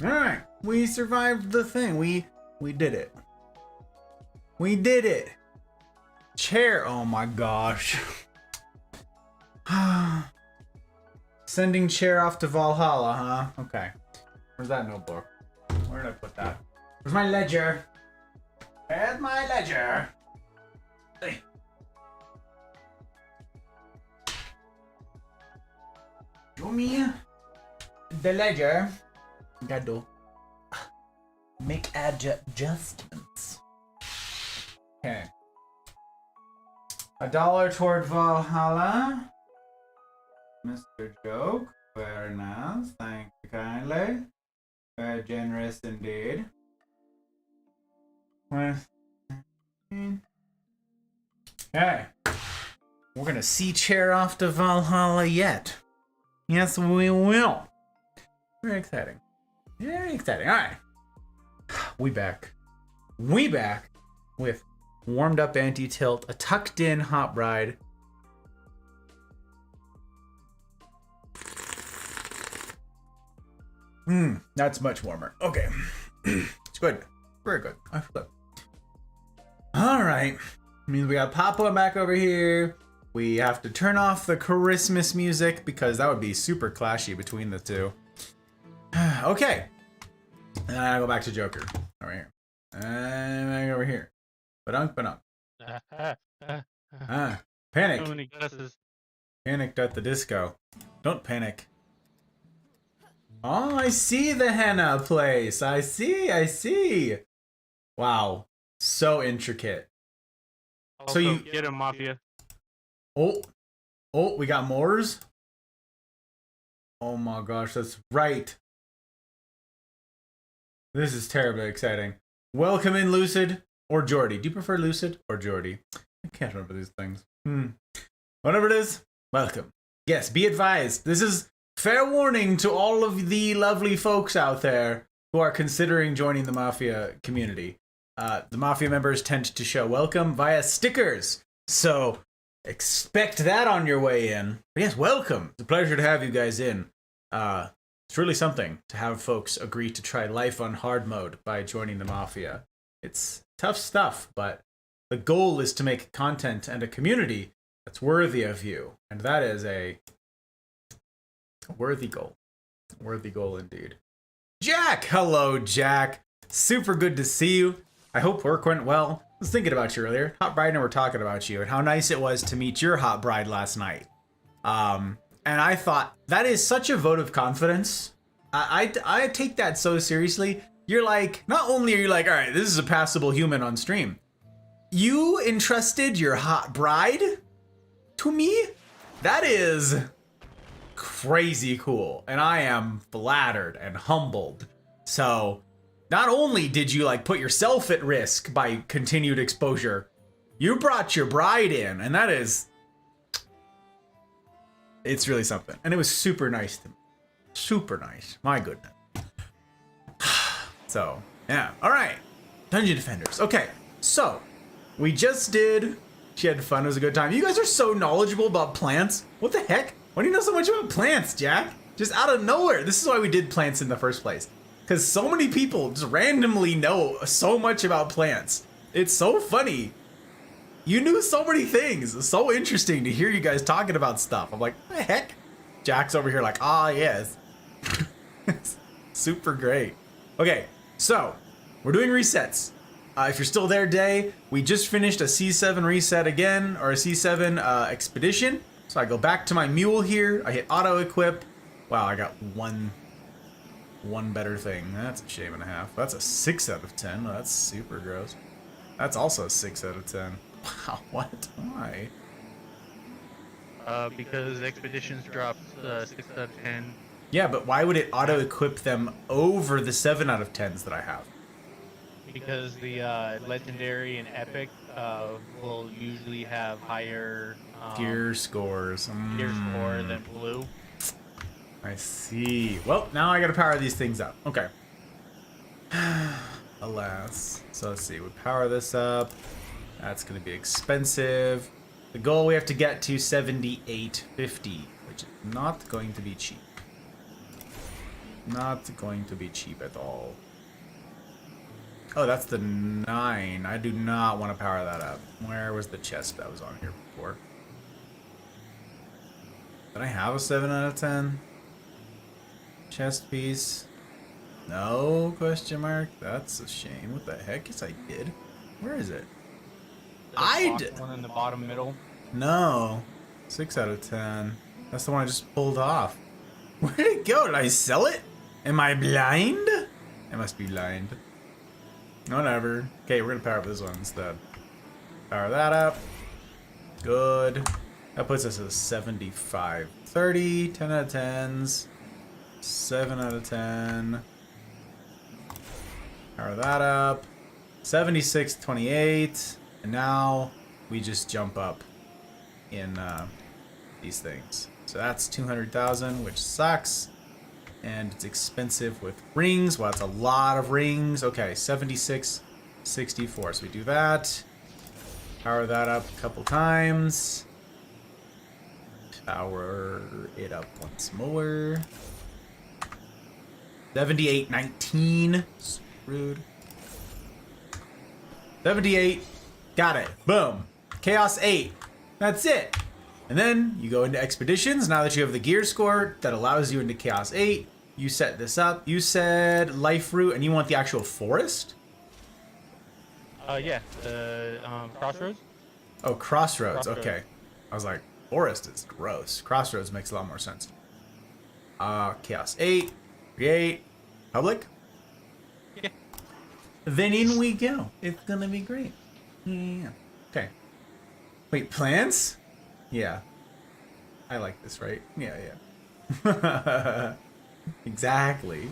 Alright, we survived the thing. We did it. We did it. Chair, oh my gosh. Sending chair off to Valhalla, huh? Okay. Where's that notebook? Where did I put that? Where's my ledger? Where's my ledger? Hey. Show me the ledger. Gotta make adjustments. Okay. $1 toward Valhalla. Mr. Joke. Very nice. Thank you kindly. Very generous indeed. Okay. We're gonna see chair off to Valhalla yet. Yes, we will. Very exciting. Very exciting. Alright. We back. We back with warmed up anti-tilt, a tucked in hot bride. That's much warmer. Okay. It's good. Very good. I feel good. Alright. Means we got Papa back over here. We have to turn off the Christmas music because that would be super clashy between the two. Okay. And I go back to Joker. Over here. And I go over here. Badunk. Panic. So many guesses. Panicked at the disco. Don't panic. Oh, I see the henna place. I see. Wow. So intricate. Also, So you get him, Mafia. Oh, we got Moors. Oh my gosh, that's right. This is terribly exciting. Welcome in, Lucid or Jordy. Do you prefer Lucid or Jordy? I can't remember these things. Whatever it is, welcome. Yes, be advised. This is fair warning to all of the lovely folks out there who are considering joining the Mafia community. The Mafia members tend to show welcome via stickers. So expect that on your way in. But yes, welcome. It's a pleasure to have you guys in. It's really something to have folks agree to try life on hard mode by joining the Mafia. It's tough stuff, but the goal is to make content and a community that's worthy of you. And that is a worthy goal. Worthy goal indeed. Jack! Hello, Jack. Super good to see you. I hope work went well. I was thinking about you earlier. Hot Bride and I were talking about you and how nice it was to meet your hot bride last night. And I thought, that is such a vote of confidence. I take that so seriously. You're like, not only are you like, all right, this is a passable human on stream. You entrusted your hot bride to me? That is crazy cool. And I am flattered and humbled. So not only did you like put yourself at risk by continued exposure, you brought your bride in, and that is, it's really something. And it was super nice to me. Super nice. My goodness. So, yeah. All right. Dungeon Defenders. Okay. So, we just did. She had fun. It was a good time. You guys are so knowledgeable about plants. What the heck? Why do you know so much about plants, Jack? Just out of nowhere. This is why we did plants in the first place. Because so many people just randomly know so much about plants. It's so funny. You knew so many things. It's so interesting to hear you guys talking about stuff. I'm like, what the heck? Jack's over here like, ah, yes. Super great. Okay, so we're doing resets. If you're still there, Day, we just finished a C7 reset again, or a C7 expedition. So I go back to my mule here. I hit auto equip. Wow, I got one better thing. That's a shame and a half. That's a 6 out of 10. Oh, that's super gross. That's also a 6 out of 10. Wow, what? Why? Because expeditions drop 6 out of 10. Yeah, but why would it auto-equip them over the 7 out of 10s that I have? Because the legendary and epic will usually have higher Gear scores. gear score than blue. I see. Well, now I gotta power these things up. Okay. Alas. So let's see. We power this up. That's gonna be expensive. The goal, we have to get to 7850, which is not going to be cheap. Not going to be cheap at all. Oh, that's the 9. I do not want to power that up. Where was the chest that was on here before? Did I have a 7 out of 10? Chest piece? No, question mark? That's a shame. What the heck? Yes, I did. Where is it? I did. One in the bottom middle. No. 6 out of 10. That's the one I just pulled off. Where did it go? Did I sell it? Am I blind? I must be blind. Whatever. Okay, we're gonna power up this one instead. Power that up. Good. That puts us at 75. 30, 10 out of 10s. 7 out of 10. Power that up. 76, 28. And now we just jump up in these things. So that's 200,000, which sucks. And it's expensive with rings. Well, that's a lot of rings. Okay, 76, 64. So we do that. Power that up a couple times. Power it up once more. 78, 19. Screwed. 78. Got it. Boom. Chaos 8. That's it. And then you go into expeditions. Now that you have the gear score that allows you into Chaos 8, you set this up. You said life route, and you want the actual forest? Yeah. Crossroads. Oh, crossroads. Okay. I was like, forest is gross. Crossroads makes a lot more sense. Chaos 8. Create. Public. Yeah. Then in we go. It's gonna be great. Yeah. Okay. Wait, plants? Yeah. I like this, right? Yeah, yeah. Exactly.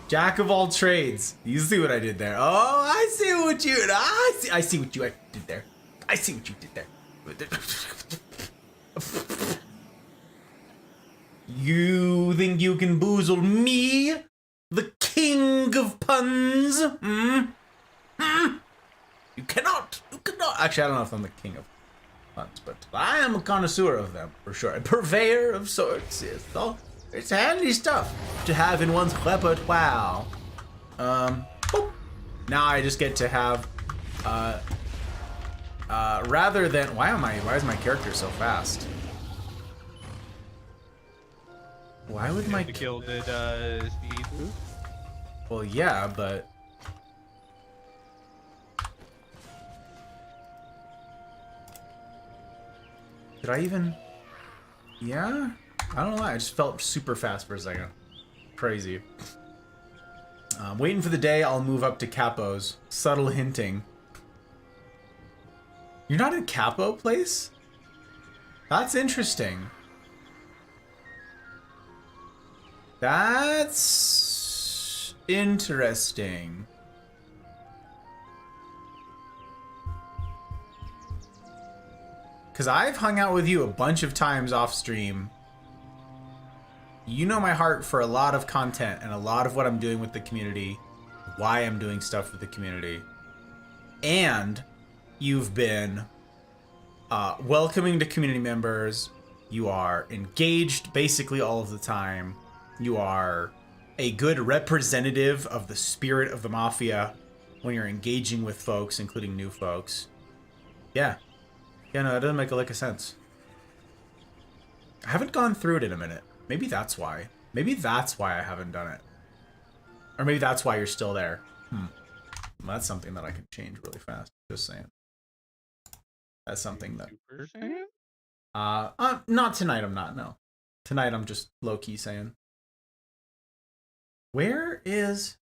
Jack of all trades. You see what I did there? Oh, I see what you I see what you did there. I see what you did there. You think you can boozle me? The king of puns? You cannot. You cannot. Actually, I don't know if I'm the king of puns, but I am a connoisseur of them, for sure. A purveyor of sorts, yes. So it's handy stuff to have in one's repertoire. Boop. Now I just get to have, rather than, why is my character so fast? Why would my... The kill did, speed boost? Well, yeah, but... Did I even... Yeah? I don't know why. I just felt super fast for a second. Crazy. Waiting for the day I'll move up to Capo's. Subtle hinting. You're not in Capo place? That's interesting. That's interesting. Because I've hung out with you a bunch of times off stream. You know my heart for a lot of content and a lot of what I'm doing with the community, why I'm doing stuff with the community. And you've been welcoming to community members. You are engaged basically all of the time. You are a good representative of the spirit of the Mafia when you're engaging with folks, including new folks. Yeah. Yeah, no, that doesn't make a lick of sense. I haven't gone through it in a minute. Maybe that's why. Maybe that's why I haven't done it. Or maybe that's why you're still there. Well, that's something that I can change really fast. Just saying. That's something that... Super Saiyan? Not tonight, I'm not, no. Tonight, I'm just low-key saying. Where is...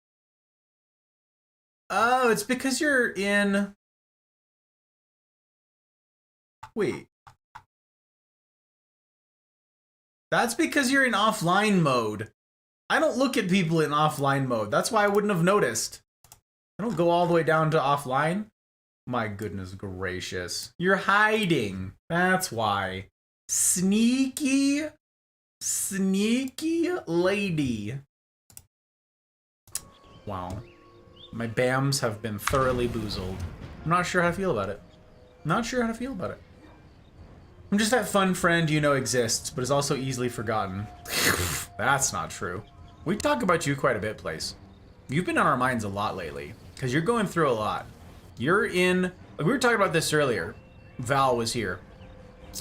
Oh, it's because you're in... Wait. That's because you're in offline mode. I don't look at people in offline mode. That's why I wouldn't have noticed. I don't go all the way down to offline. My goodness gracious. You're hiding. That's why. Sneaky. Sneaky lady. Wow. My BAMs have been thoroughly boozled. I'm not sure how to feel about it. Not sure how to feel about it. I'm just that fun friend you know exists, but is also easily forgotten. That's not true. We talk about you quite a bit, Place. You've been on our minds a lot lately, because you're going through a lot. You're in... Like we were talking about this earlier. Val was here.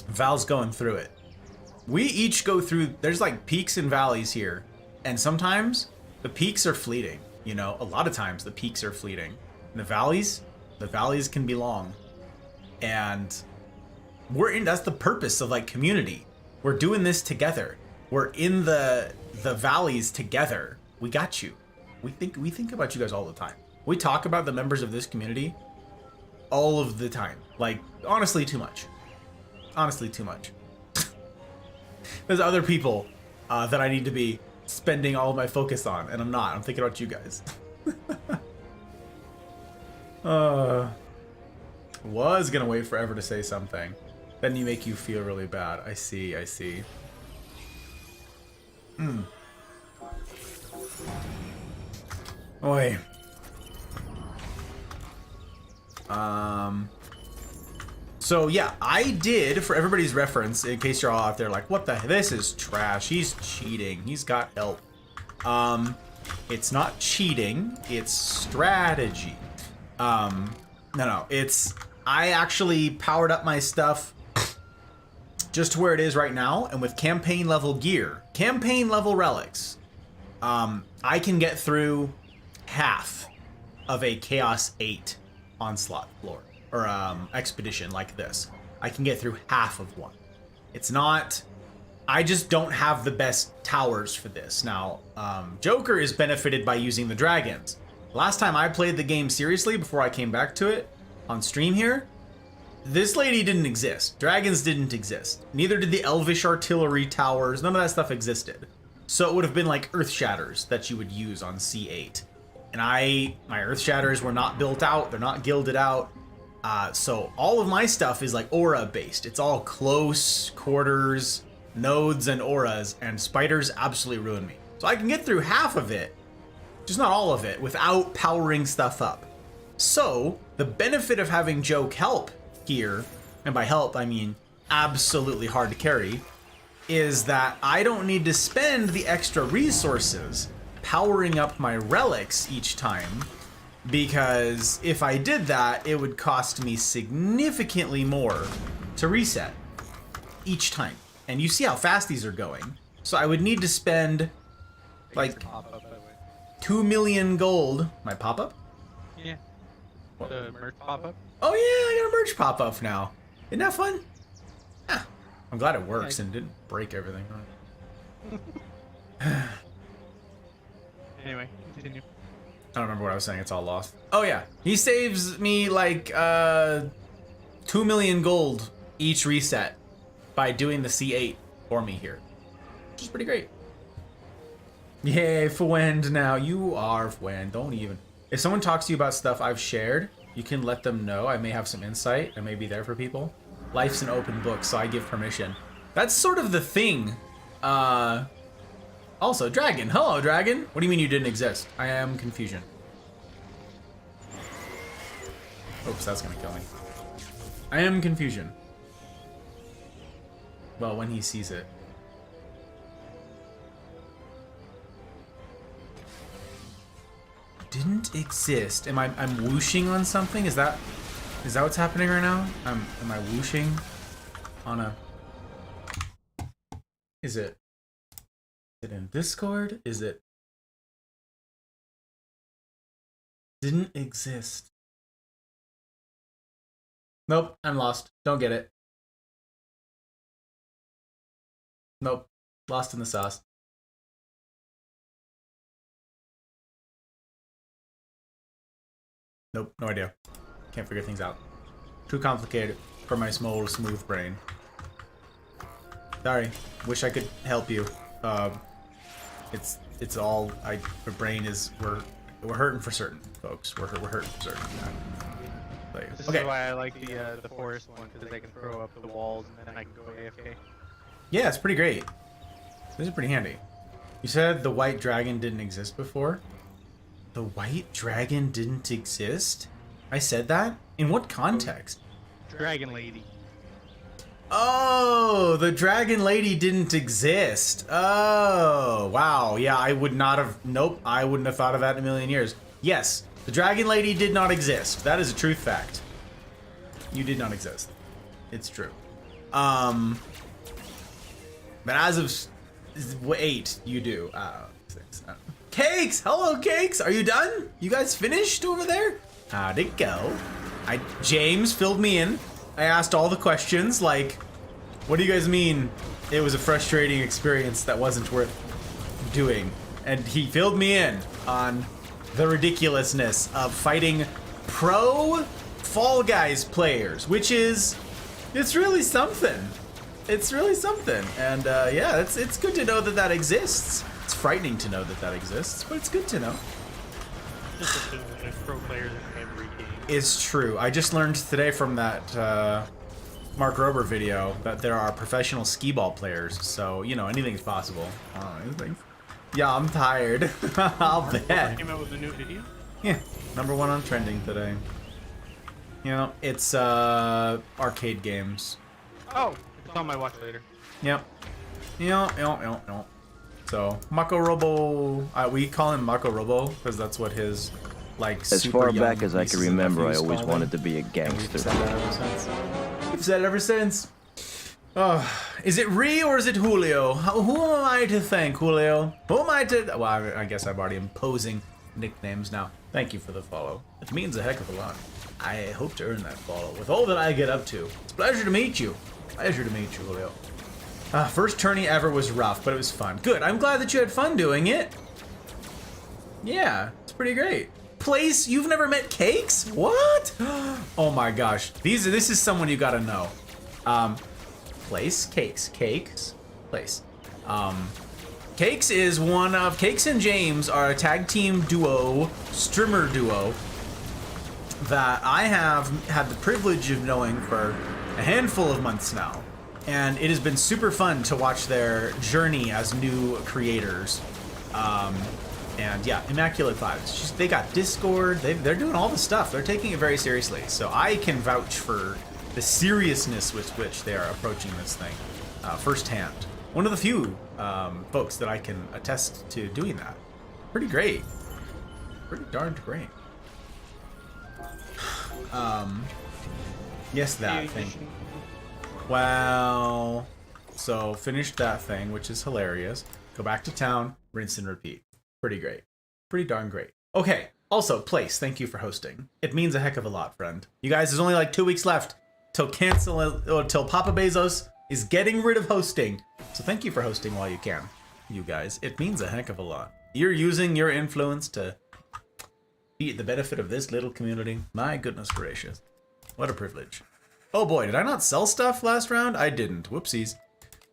Val's going through it. We each go through... There's like peaks and valleys here. And sometimes the peaks are fleeting. You know, a lot of times the peaks are fleeting. And the valleys can be long. And we're in... That's the purpose of like community. We're doing this together. We're in the valleys together. We got you. We think about you guys all the time. We talk about the members of this community all of the time. Like, honestly, too much. Honestly, too much. There's other people that I need to be spending all of my focus on, and I'm not. I'm thinking about you guys. Was gonna wait forever to say something. Then you make you feel really bad. I see, I see. Oi. So yeah, I did, for everybody's reference, in case you're all out there like, what the, this is trash, he's cheating, he's got help. It's not cheating, it's strategy. No, it's, I actually powered up my stuff just to where it is right now, and with campaign level gear, campaign level relics, I can get through half of a Chaos 8 onslaught floor, or expedition like this. I can get through half of one. It's not, I just don't have the best towers for this. Now, Joker is benefited by using the dragons. Last time I played the game seriously, before I came back to it on stream here, this lady didn't exist. Dragons didn't exist. Neither did the Elvish artillery towers. None of that stuff existed. So it would have been like Earth Shatters that you would use on C8. And my Earth Shatters were not built out. They're not gilded out. So all of my stuff is like aura based. It's all close quarters, nodes, and auras. And spiders absolutely ruin me. So I can get through half of it, just not all of it, without powering stuff up. So the benefit of having Joke help here, and by help I mean absolutely hard to carry, is that I don't need to spend the extra resources powering up my relics each time, because if I did that, it would cost me significantly more to reset each time. And you see how fast these are going. So I would need to spend like 2 million gold. My pop-up? Yeah. The merch pop-up? Oh yeah, I got a merch pop-up now. Isn't that fun? Yeah. I'm glad it works and didn't break everything. Anyway, continue. I don't remember what I was saying. It's all lost. Oh yeah, he saves me like 2 million gold each reset by doing the C8 for me here, which is pretty great. Yay, Fwend now. You are Fwend. Don't even. If someone talks to you about stuff I've shared, you can let them know. I may have some insight. I may be there for people. Life's an open book, so I give permission. That's sort of the thing. Also, Dragon. Hello, Dragon. What do you mean you didn't exist? I am confusion. Oops, that's gonna kill me. I am confusion. Well, when he sees it. Didn't exist. I'm whooshing on something? Is that what's happening right now? Am I whooshing on a... Is it in Discord? Is it... Didn't exist. Nope, I'm lost. Don't get it. Nope, lost in the sauce. Nope, no idea. Can't figure things out. Too complicated for my small, smooth brain. Sorry. Wish I could help you. It's all the brain is we're hurting for certain, folks. We're hurting for certain. This Okay. is why I like the forest one, because I can throw up the walls and then I can go AFK. Yeah, it's pretty great. This is pretty handy. You said the white dragon didn't exist before? The white dragon didn't exist? I said that? In what context? Dragon Lady. Oh, the Dragon Lady didn't exist. Oh, wow. Yeah, I would not have. Nope, I wouldn't have thought of that in a million years. Yes, the Dragon Lady did not exist. That is a truth fact. You did not exist. It's true. But as of 8, you do. 6. Cakes! Hello, Cakes! Are you done? You guys finished over there? How'd it go? James filled me in. I asked all the questions, like, what do you guys mean it was a frustrating experience that wasn't worth doing? And he filled me in on the ridiculousness of fighting pro Fall Guys players, which is, it's really something. It's really something. And yeah, it's good to know that that exists. It's frightening to know that that exists, but it's good to know. There's pro players in every game. Is true. I just learned today from that Mark Rober video that there are professional skee ball players, so, you know, anything's possible. Yeah, I'm tired. I'll bet. Came out with a new video? Yeah, #1 on trending today. You know, it's arcade games. Oh, it's on my watch later. Yep. Yep. So, Mako Robo, we call him Mako Robo because that's what his, like, As super far young back as I can nieces and remember, I nephews always call wanted him. to be a And gangster. we've said that ever since. We've said it ever since. Oh, is it Ree or is it Julio? Who am I to thank, Julio? Who am I to... Well, I guess I'm already imposing nicknames now. Thank you for the follow. It means a heck of a lot. I hope to earn that follow with all that I get up to. It's a pleasure to meet you. Pleasure to meet you, Julio. First tourney ever was rough, but it was fun. Good, I'm glad that you had fun doing it. Yeah, it's pretty great. Place, you've never met Cakes? What? Oh my gosh, this is someone you gotta know. Place, Cakes, Place. Cakes is one of, Cakes and James are a tag team duo, streamer duo, that I have had the privilege of knowing for a handful of months now. And it has been super fun to watch their journey as new creators. And yeah, immaculate vibes. They got Discord, they're doing all the stuff. They're taking it very seriously. So I can vouch for the seriousness with which they are approaching this thing firsthand. One of the few folks that I can attest to doing that. Pretty great. Pretty darned great. Yes, that thing. Well, so finished that thing, which is hilarious. Go back to town, rinse and repeat. Pretty great. Pretty darn great. Okay, also, Place, thank you for hosting. It means a heck of a lot, friend. You guys, there's only like 2 weeks left till Papa Bezos is getting rid of hosting. So thank you for hosting while you can, you guys. It means a heck of a lot. You're using your influence to be at the benefit of this little community. My goodness gracious. What a privilege. Oh boy, did I not sell stuff last round? I didn't. Whoopsies.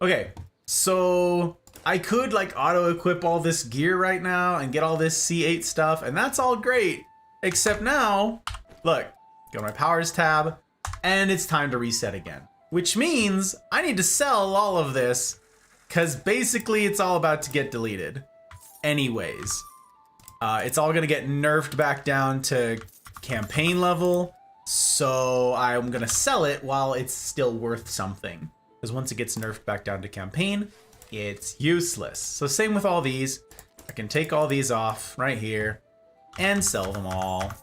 Okay, so I could like auto-equip all this gear right now and get all this C8 stuff, and that's all great. Except now, look, go to my powers tab, and it's time to reset again. Which means I need to sell all of this, because basically it's all about to get deleted. Anyways, it's all gonna get nerfed back down to campaign level. So I'm gonna sell it while it's still worth something. Because once it gets nerfed back down to campaign, it's useless. So same with all these. I can take all these off right here and sell them all.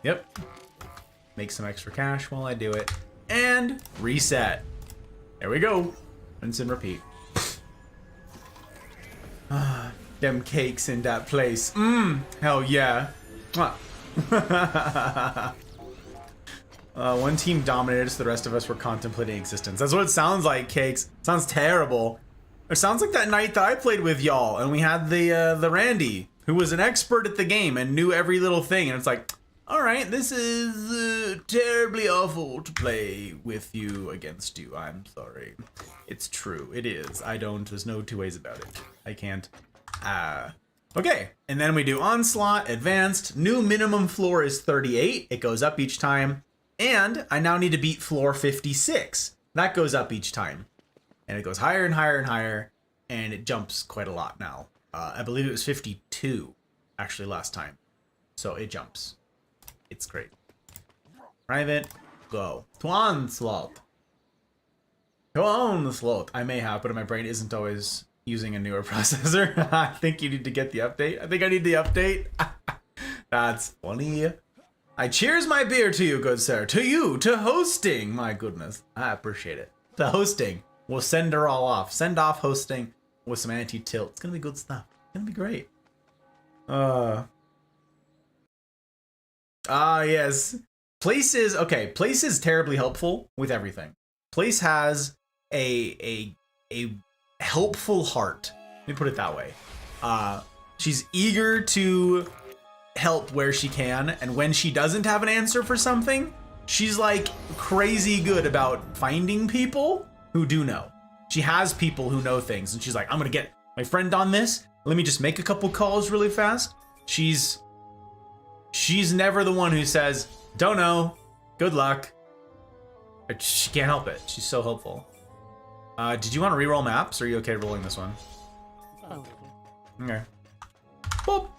Yep. Make some extra cash while I do it. And reset. There we go. Rinse and repeat. Them cakes in that place. Hell yeah. Mwah. One team dominated, so the rest of us were contemplating existence. That's what it sounds like, Cakes. Sounds terrible. It sounds like that night that I played with y'all, and we had the Randy, who was an expert at the game and knew every little thing. And it's like, all right, this is terribly awful to play with you against you. I'm sorry. It's true. It is. There's no two ways about it. I can't. Okay, and then we do Onslaught, Advanced. New minimum floor is 38. It goes up each time. And I now need to beat floor 56. That goes up each time. And it goes higher and higher and higher. And it jumps quite a lot now. I believe it was 52, actually, last time. So it jumps. It's great. Private. go. To onslaught. To onslaught. I may have, but my brain isn't always using a newer processor. I think you need to get the update. I think I need the update. That's funny. I cheers my beer to you, good sir. To you, to hosting. My goodness. I appreciate it. To hosting. We'll send her all off. Send off hosting with some anti-tilt. It's gonna be good stuff. It's gonna be great. Yes. Place is terribly helpful with everything. Place has a helpful heart. Let me put it that way. She's eager to help where she can, and when she doesn't have an answer for something, she's like crazy good about finding people who do know. She has people who know things, and she's like, I'm gonna get my friend on this. Let me just make a couple calls really fast. She's never the one who says, don't know, good luck. She can't help it. She's so helpful. Did you want to reroll maps, or are you okay rolling this one? Oh. Okay. Boop.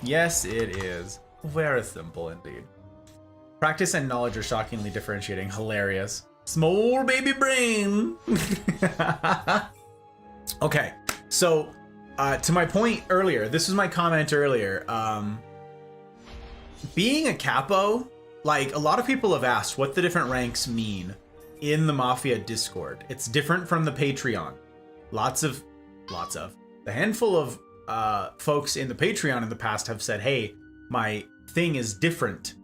Yes, it is. Very simple indeed. Practice and knowledge are shockingly differentiating. Hilarious. Small baby brain. Okay, so to my point earlier, this was my comment earlier. Being a capo, like a lot of people have asked what the different ranks mean in the Mafia Discord. It's different from the Patreon. Lots of the handful of folks in the Patreon in the past have said, hey, my thing is different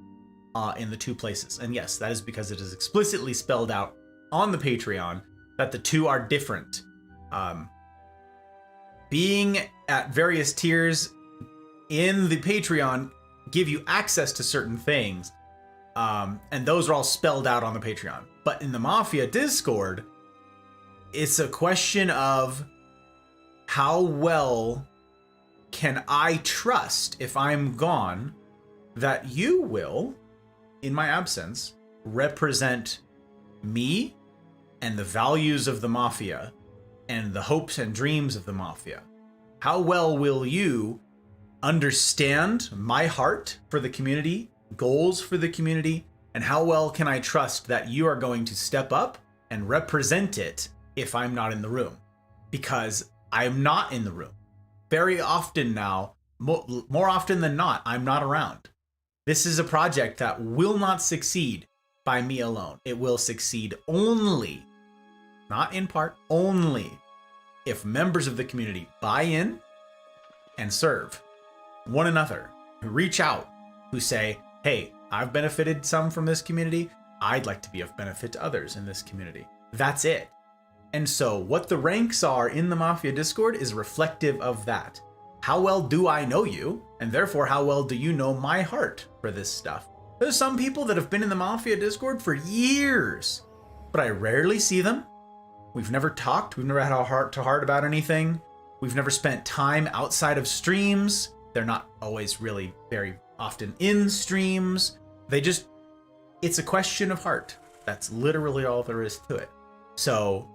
in the two places. And yes, that is because it is explicitly spelled out on the Patreon that the two are different. Being at various tiers in the Patreon give you access to certain things, and those are all spelled out on the Patreon. But in the Mafia Discord, it's a question of how well can I trust, if I'm gone, that you will, in my absence, represent me and the values of the Mafia and the hopes and dreams of the Mafia. How well will you understand my heart for the community, goals for the community, and how well can I trust that you are going to step up and represent it if I'm not in the room? Because I'm not in the room. Very often now, more often than not, I'm not around. This is a project that will not succeed by me alone. It will succeed only, not in part, only if members of the community buy in and serve one another, who reach out, who say, hey, I've benefited some from this community. I'd like to be of benefit to others in this community. That's it. And so what the ranks are in the Mafia Discord is reflective of that. How well do I know you? And therefore, how well do you know my heart for this stuff? There's some people that have been in the Mafia Discord for years, but I rarely see them. We've never talked. We've never had a heart-to-heart about anything. We've never spent time outside of streams. They're not always really very often in streams. It's a question of heart. That's literally all there is to it. So,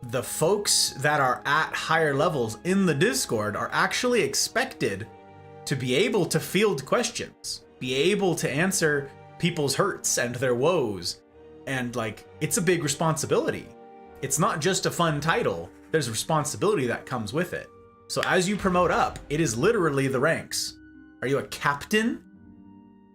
the folks that are at higher levels in the Discord are actually expected to be able to field questions, be able to answer people's hurts and their woes. And like, it's a big responsibility. It's not just a fun title. There's responsibility that comes with it. So as you promote up, it is literally the ranks. Are you a captain?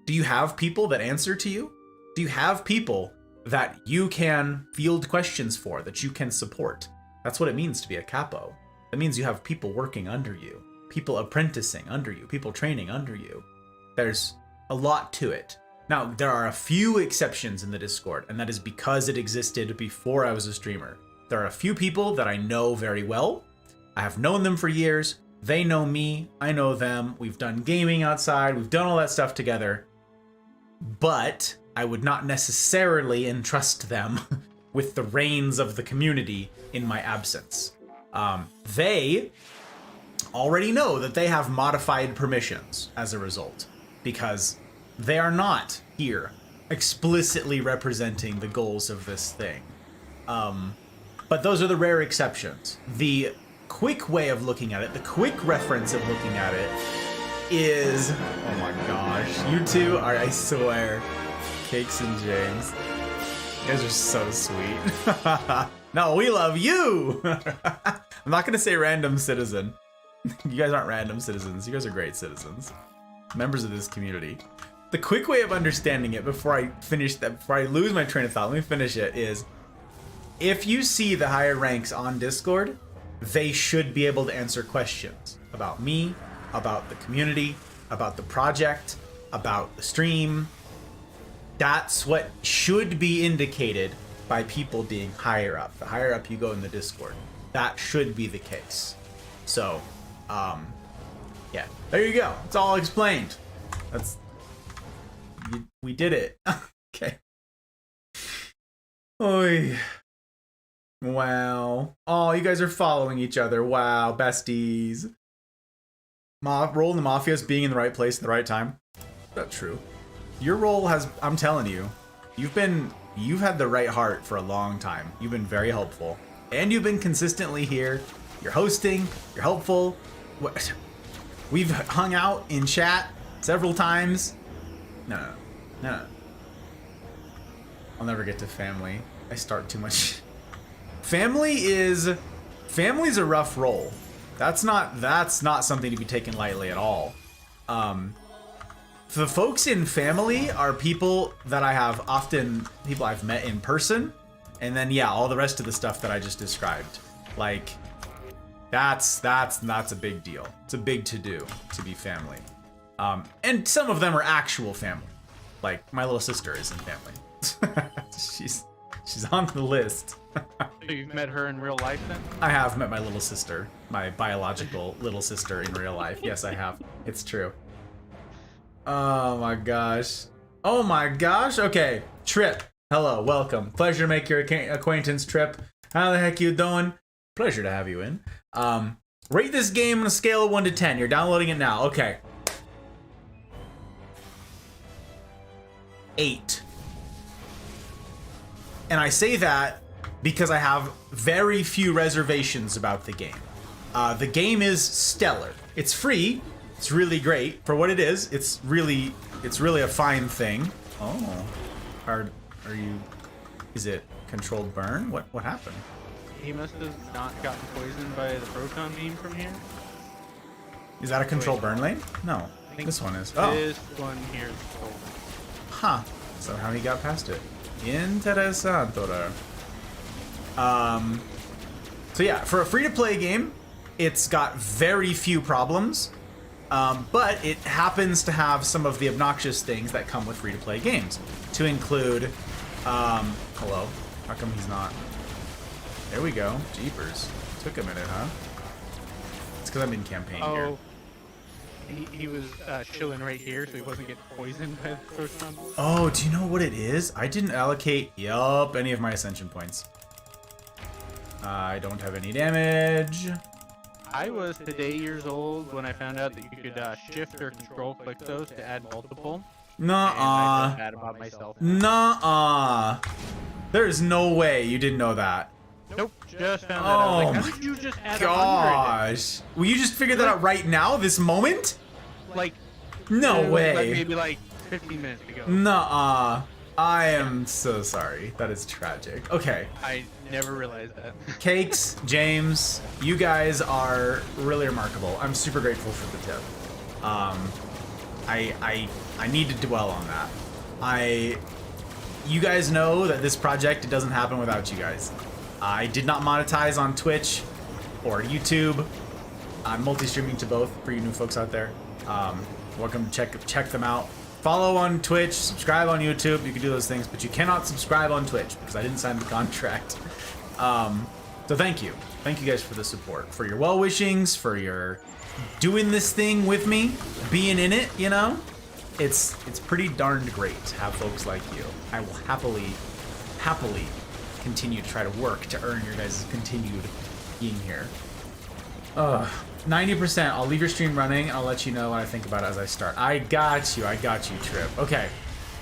Do you have people that answer to you? Do you have people that you can field questions for, that you can support? That's what it means to be a capo. That means you have people working under you, people apprenticing under you, people training under you. There's a lot to it. Now, there are a few exceptions in the Discord, and that is because it existed before I was a streamer. There are a few people that I know very well. I have known them for years. They know me. I know them. We've done gaming outside. We've done all that stuff together. But I would not necessarily entrust them with the reins of the community in my absence. They already know that they have modified permissions as a result, because they are not here explicitly representing the goals of this thing. But those are the rare exceptions. The quick way of looking at it, the quick reference of looking at it, is, oh my gosh, you two are, I swear, Cakes and James. You guys are so sweet. No, we love you. I'm not gonna say random citizen. You guys aren't random citizens. You guys are great citizens, members of this community. The quick way of understanding it before I finish that, before I lose my train of thought, let me finish it, is if you see the higher ranks on Discord, they should be able to answer questions about me, about the community, about the project, about the stream. That's what should be indicated by people being higher up. The higher up you go in the Discord, that should be the case. So, yeah, there you go. It's all explained. We did it. Okay. Oy. Wow. Oh, you guys are following each other. Wow, besties. Role in the Mafia is being in the right place at the right time. That's true. Your role has, I'm telling you, you've had the right heart for a long time. You've been very helpful. And you've been consistently here. You're hosting, you're helpful. We've hung out in chat several times. No. I'll never get to family. I start too much. Family's a rough role. That's not something to be taken lightly at all. The folks in family are people that I have people I've met in person, and then yeah, all the rest of the stuff that I just described. Like, that's a big deal. It's a big to-do to be family. And some of them are actual family. Like, my little sister is in family. She's on the list. So you've met her in real life then? I have met my little sister, my biological little sister in real life. Yes, I have. It's true. Oh my gosh. Oh my gosh. Okay. Trip. Hello. Welcome. Pleasure to make your acquaintance, Trip. How the heck you doing? Pleasure to have you in. Rate this game on a scale of 1 to 10. You're downloading it now. Okay. 8. And I say that because I have very few reservations about the game. The game is stellar. It's free. It's really great for what it is. It's really a fine thing. Oh, is it controlled burn? What happened? He must have not gotten poisoned by the proton beam from here. Is that a controlled burn lane? No, this one is. Oh. This one here is cold. Huh. Somehow he got past it. Interesante. So yeah, for a free-to-play game, it's got very few problems, but it happens to have some of the obnoxious things that come with free-to-play games, to include, hello, how come he's not? There we go, jeepers. Took a minute, huh? It's because I'm in campaign here. He was chilling right here, so he wasn't getting poisoned by the proton. Oh, do you know what it is? I didn't allocate, any of my ascension points. I don't have any damage. I was today years old when I found out that you could shift or control click those to add multiple. Nuh-uh. I felt bad about myself. Nuh-uh. There's no way you didn't know that. Nope, just found that out. Like, how did you just add 100? Gosh. Will you just figure that out right now, this moment? Like, no way. Like maybe like 15 minutes ago. Nuh-uh. I am so sorry. That is tragic. Okay. I never realized that. Cakes, James, you guys are really remarkable. I'm super grateful for the tip. I need to dwell on that. You guys know that this project, it doesn't happen without you guys. I did not monetize on Twitch or YouTube. I'm multi-streaming to both for you new folks out there. Welcome to check them out. Follow on Twitch, subscribe on YouTube. You can do those things, but you cannot subscribe on Twitch because I didn't sign the contract. So thank you. Thank you guys for the support, for your well-wishings, for your doing this thing with me, being in it, you know? It's pretty darned great to have folks like you. I will happily continue to try to work to earn your guys' continued being here. 90%. I'll leave your stream running. I'll let you know what I think about it as I start. I got you, Trip. Okay.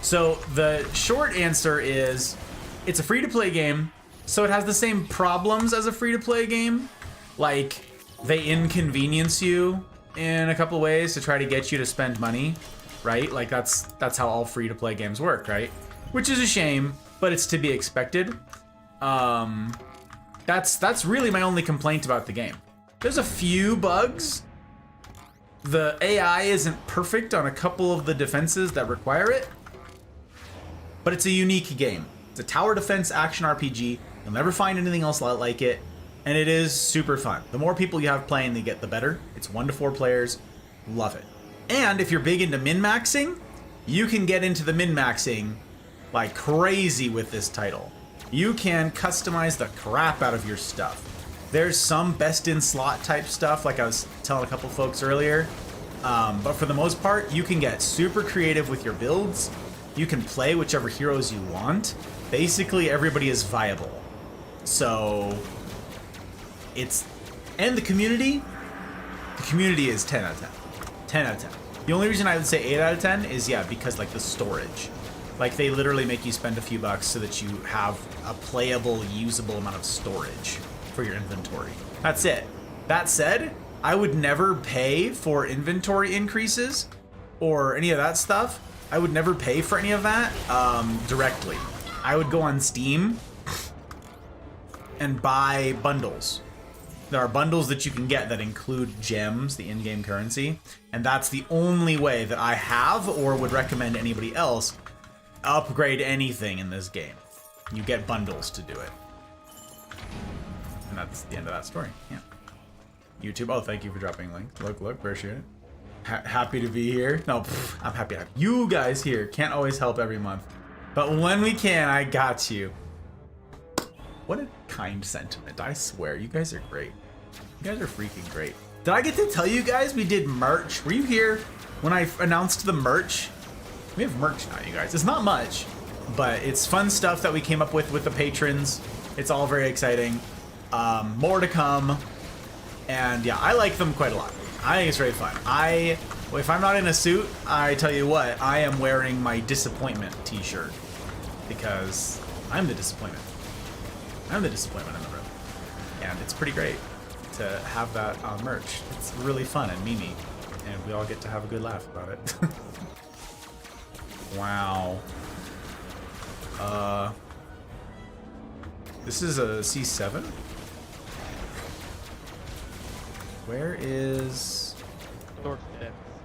So the short answer is it's a free-to-play game, so it has the same problems as a free-to-play game. Like, they inconvenience you in a couple ways to try to get you to spend money, right? Like that's how all free-to-play games work, right? Which is a shame, but it's to be expected. That's really my only complaint about the game. There's a few bugs. The AI isn't perfect on a couple of the defenses that require it, but it's a unique game. It's a tower defense action RPG. You'll never find anything else like it, and it is super fun. The more people you have playing, the better. It's 1 to 4 players. Love it. And if you're big into min-maxing, you can get into the min-maxing like crazy with this title. You can customize the crap out of your stuff. There's some best in slot type stuff, like I was telling a couple folks earlier. But for the most part, you can get super creative with your builds. You can play whichever heroes you want. Basically, everybody is viable. So and the community is 10 out of 10. 10 out of 10. The only reason I would say 8 out of 10 is, yeah, because like the storage. Like they literally make you spend a few bucks so that you have a playable, usable amount of storage for your inventory. That's it. That said, I would never pay for inventory increases or any of that stuff. I would never pay for any of that directly. I would go on Steam and buy bundles. There are bundles that you can get that include gems, the in-game currency, and that's the only way that I have or would recommend anybody else upgrade anything in this game. You get bundles to do it. And that's the end of that story. Yeah. YouTube, oh, thank you for dropping a link. Look, appreciate it. Happy to be here. No, I'm happy to have you guys here. Can't always help every month. But when we can, I got you. What a kind sentiment. I swear, you guys are great. You guys are freaking great. Did I get to tell you guys we did merch? Were you here when I announced the merch? We have merch now, you guys. It's not much, but it's fun stuff that we came up with the patrons. It's all very exciting. More to come. And yeah, I like them quite a lot. I think it's very fun. If I'm not in a suit, I tell you what, I am wearing my disappointment t-shirt because I'm the disappointment. I'm the disappointment in the room. And it's pretty great to have that merch. It's really fun and memey, and we all get to have a good laugh about it. Wow. This is a C7? Where is...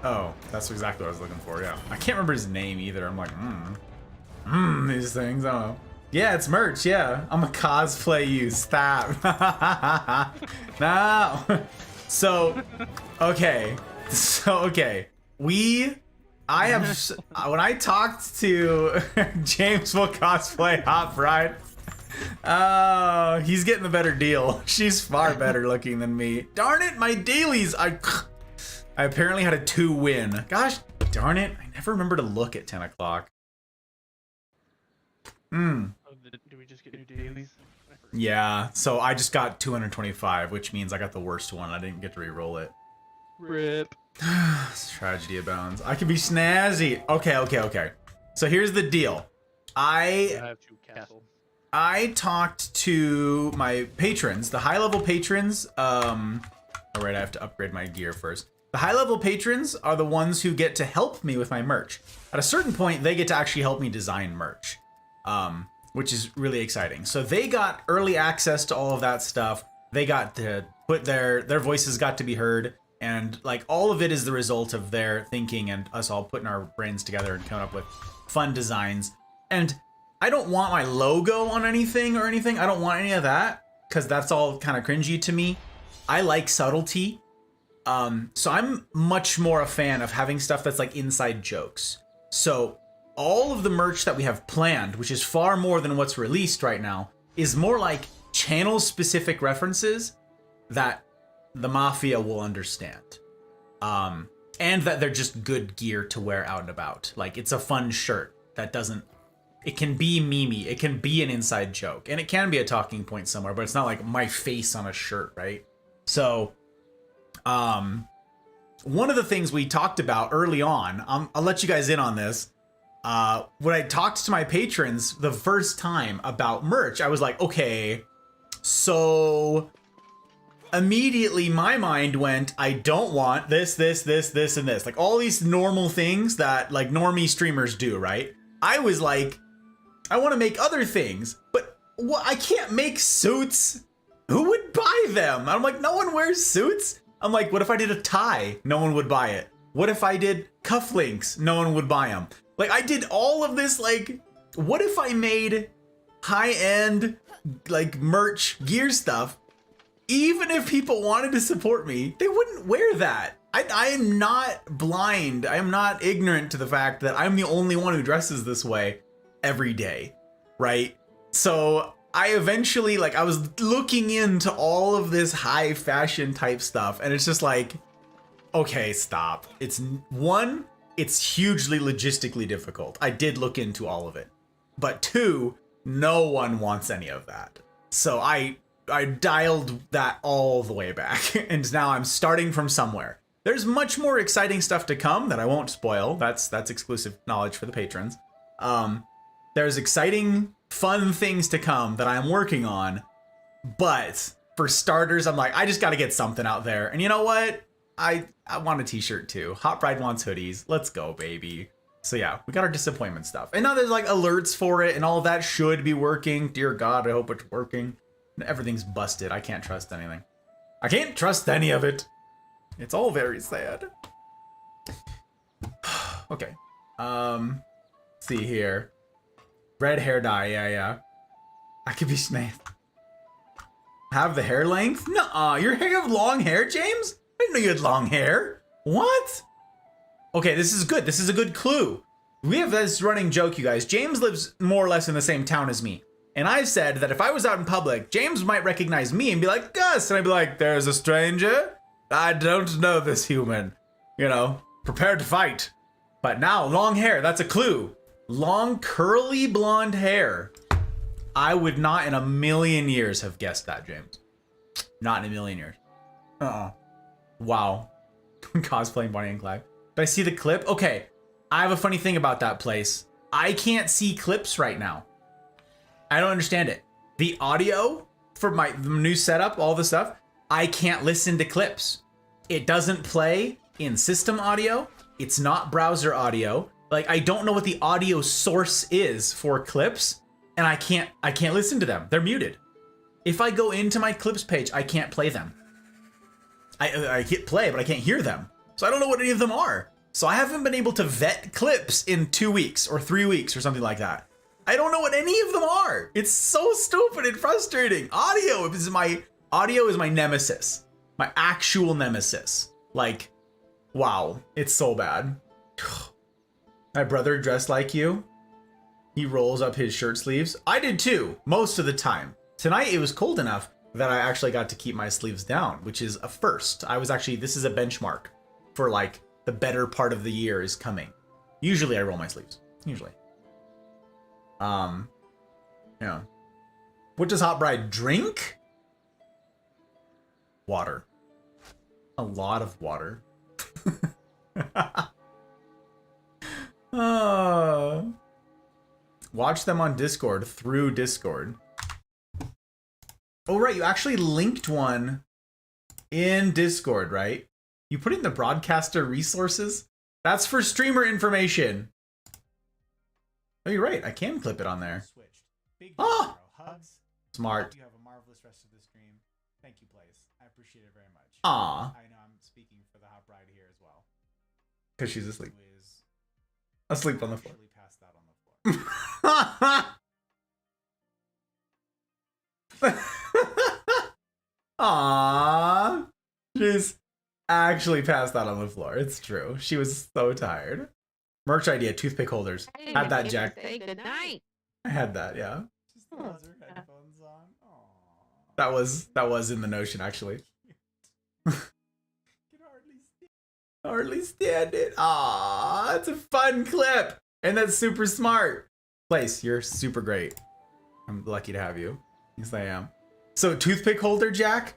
Oh, that's exactly what I was looking for, yeah. I can't remember his name either. I'm like, these things, I don't know. Yeah, it's merch, yeah. I'm a cosplay you, stop. No. So, okay. When I talked to James will cosplay Hot Bride, oh, he's getting the better deal. She's far better looking than me. Darn it, my dailies. I apparently had a 2 win. Gosh, darn it. I never remember to look at 10 o'clock. Do we just get new dailies? Yeah, so I just got 225, which means I got the worst one. I didn't get to re-roll it. Rip. Tragedy abounds. I can be snazzy. Okay. So here's the deal. I have 2 castles. I talked to my patrons, the high-level patrons. All right, I have to upgrade my gear first. The high-level patrons are the ones who get to help me with my merch. At a certain point, they get to actually help me design merch, which is really exciting. So they got early access to all of that stuff. They got to put their voices got to be heard, and like all of it is the result of their thinking and us all putting our brains together and coming up with fun designs. And I don't want my logo on anything. I don't want any of that because that's all kind of cringy to me. I like subtlety. So I'm much more a fan of having stuff that's like inside jokes. So all of the merch that we have planned, which is far more than what's released right now, is more like channel specific references that the Mafia will understand. And that they're just good gear to wear out and about. Like it's a fun shirt that doesn't, it can be memey, it can be an inside joke, and it can be a talking point somewhere, but it's not like my face on a shirt, right? So, one of the things we talked about early on, I'll let you guys in on this. When I talked to my patrons the first time about merch, I was like, okay, so immediately my mind went, I don't want this, this, and this. Like all these normal things that like normie streamers do, right? I was like, I want to make other things, but what? I can't make suits. Who would buy them? I'm like, no one wears suits. I'm like, what if I did a tie? No one would buy it. What if I did cufflinks? No one would buy them. Like I did all of this, like, what if I made high-end like merch gear stuff? Even if people wanted to support me, they wouldn't wear that. I am not blind. I am not ignorant to the fact that I'm the only one who dresses this way every day, right? So I eventually, like, I was looking into all of this high fashion type stuff, and it's just like, okay, stop. It's hugely logistically difficult. I did look into all of it. But 2, no one wants any of that. So I dialed that all the way back, and now I'm starting from somewhere. There's much more exciting stuff to come that I won't spoil. That's exclusive knowledge for the patrons. There's exciting, fun things to come that I'm working on, but for starters, I'm like, I just got to get something out there. And you know what? I want a t-shirt too. Hot Bride wants hoodies. Let's go, baby. So yeah, we got our disappointment stuff. And now there's like alerts for it and all of that should be working. Dear God, I hope it's working. Everything's busted. I can't trust anything. I can't trust any of it. It's all very sad. Okay. Let's see here. Red hair dye. Yeah. I could be Snaith. Have the hair length? Nuh-uh. You have long hair, James? I didn't know you had long hair. What? Okay, this is good. This is a good clue. We have this running joke, you guys. James lives more or less in the same town as me. And I said that if I was out in public, James might recognize me and be like, Gus. And I'd be like, there's a stranger. I don't know this human. You know, prepared to fight. But now, long hair, that's a clue. Long, curly blonde hair. I would not in a million years have guessed that, James. Not in a million years. Wow. Cosplaying Bonnie and Clyde. Did I see the clip? Okay. I have a funny thing about that place. I can't see clips right now. I don't understand it. The audio for my new setup, all the stuff, I can't listen to clips. It doesn't play in system audio. It's not browser audio. Like, I don't know what the audio source is for clips, and I can't listen to them. They're muted. If I go into my clips page, I can't play them. I hit play, but I can't hear them. So I don't know what any of them are. So I haven't been able to vet clips in 2 weeks or 3 weeks or something like that. I don't know what any of them are. It's so stupid and frustrating. Audio is my nemesis. My actual nemesis. Like, wow, it's so bad. My brother dressed like you. He rolls up his shirt sleeves. I did too, most of the time. Tonight it was cold enough that I actually got to keep my sleeves down, which is a first. This is a benchmark for like the better part of the year is coming. Usually I roll my sleeves. Usually. Yeah. What does Hot Bride drink? Water. A lot of water. Watch them on Discord through Discord. Oh, right. You actually linked one in Discord, right? You put in the broadcaster resources? That's for streamer information. Oh, you're right. I can clip it on there. Oh! Hugs. Smart. You have a marvelous rest of the stream. Thank you, Place. I appreciate it very much. Aw. I know I'm speaking for the Hot Bride here as well. Because she's asleep. Who is Asleep on the floor. actually passed out on the floor. Aww. She's actually passed out on the floor. It's true. She was so tired. Merch idea, toothpick holders. Had that, Jack. Say good night. I had that, yeah. Just has her headphones on. Aww. That was in the notion, actually. Can Hardly stand it. Aww, it's a fun clip. And that's super smart. Place, you're super great. I'm lucky to have you. Yes, I am. So, toothpick holder, Jack.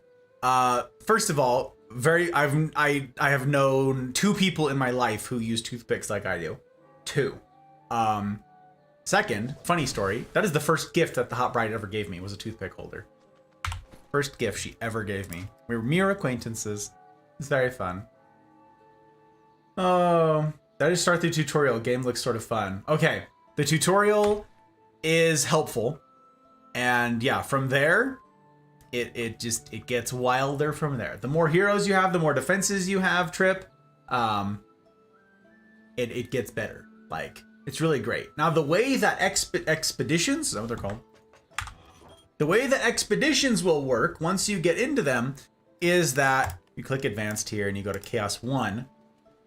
First of all, I have known 2 people in my life who use toothpicks like I do. 2. Second, funny story. That is the first gift that the Hot Bride ever gave me was a toothpick holder. First gift she ever gave me. We were mere acquaintances. It's very fun. Oh, did I just start the tutorial? Game looks sort of fun. Okay, the tutorial is helpful. And yeah, from there, it gets wilder from there. The more heroes you have, the more defenses you have, Trip. It gets better. Like, it's really great. Now, the way that expeditions, is that what they're called? The way that expeditions will work once you get into them is that you click advanced here and you go to Chaos 1.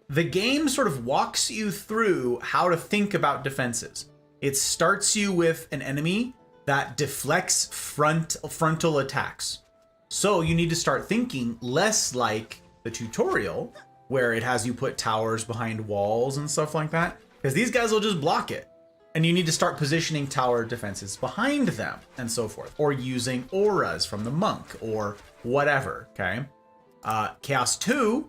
The game sort of walks you through how to think about defenses. It starts you with an enemy that deflects frontal attacks. So you need to start thinking less like the tutorial, where it has you put towers behind walls and stuff like that, because these guys will just block it. And you need to start positioning tower defenses behind them and so forth, or using auras from the monk or whatever, okay? Chaos 2,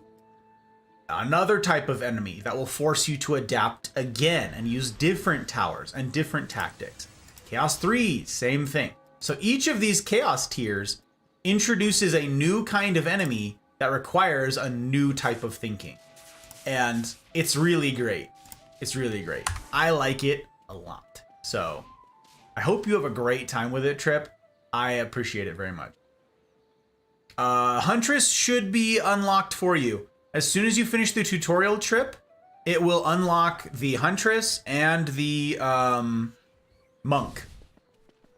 another type of enemy that will force you to adapt again and use different towers and different tactics. Chaos 3, same thing. So each of these chaos tiers introduces a new kind of enemy that requires a new type of thinking. And it's really great. It's really great. I like it a lot. So I hope you have a great time with it, Trip. I appreciate it very much. Huntress should be unlocked for you. As soon as you finish the tutorial, Trip, it will unlock the Huntress and the monk.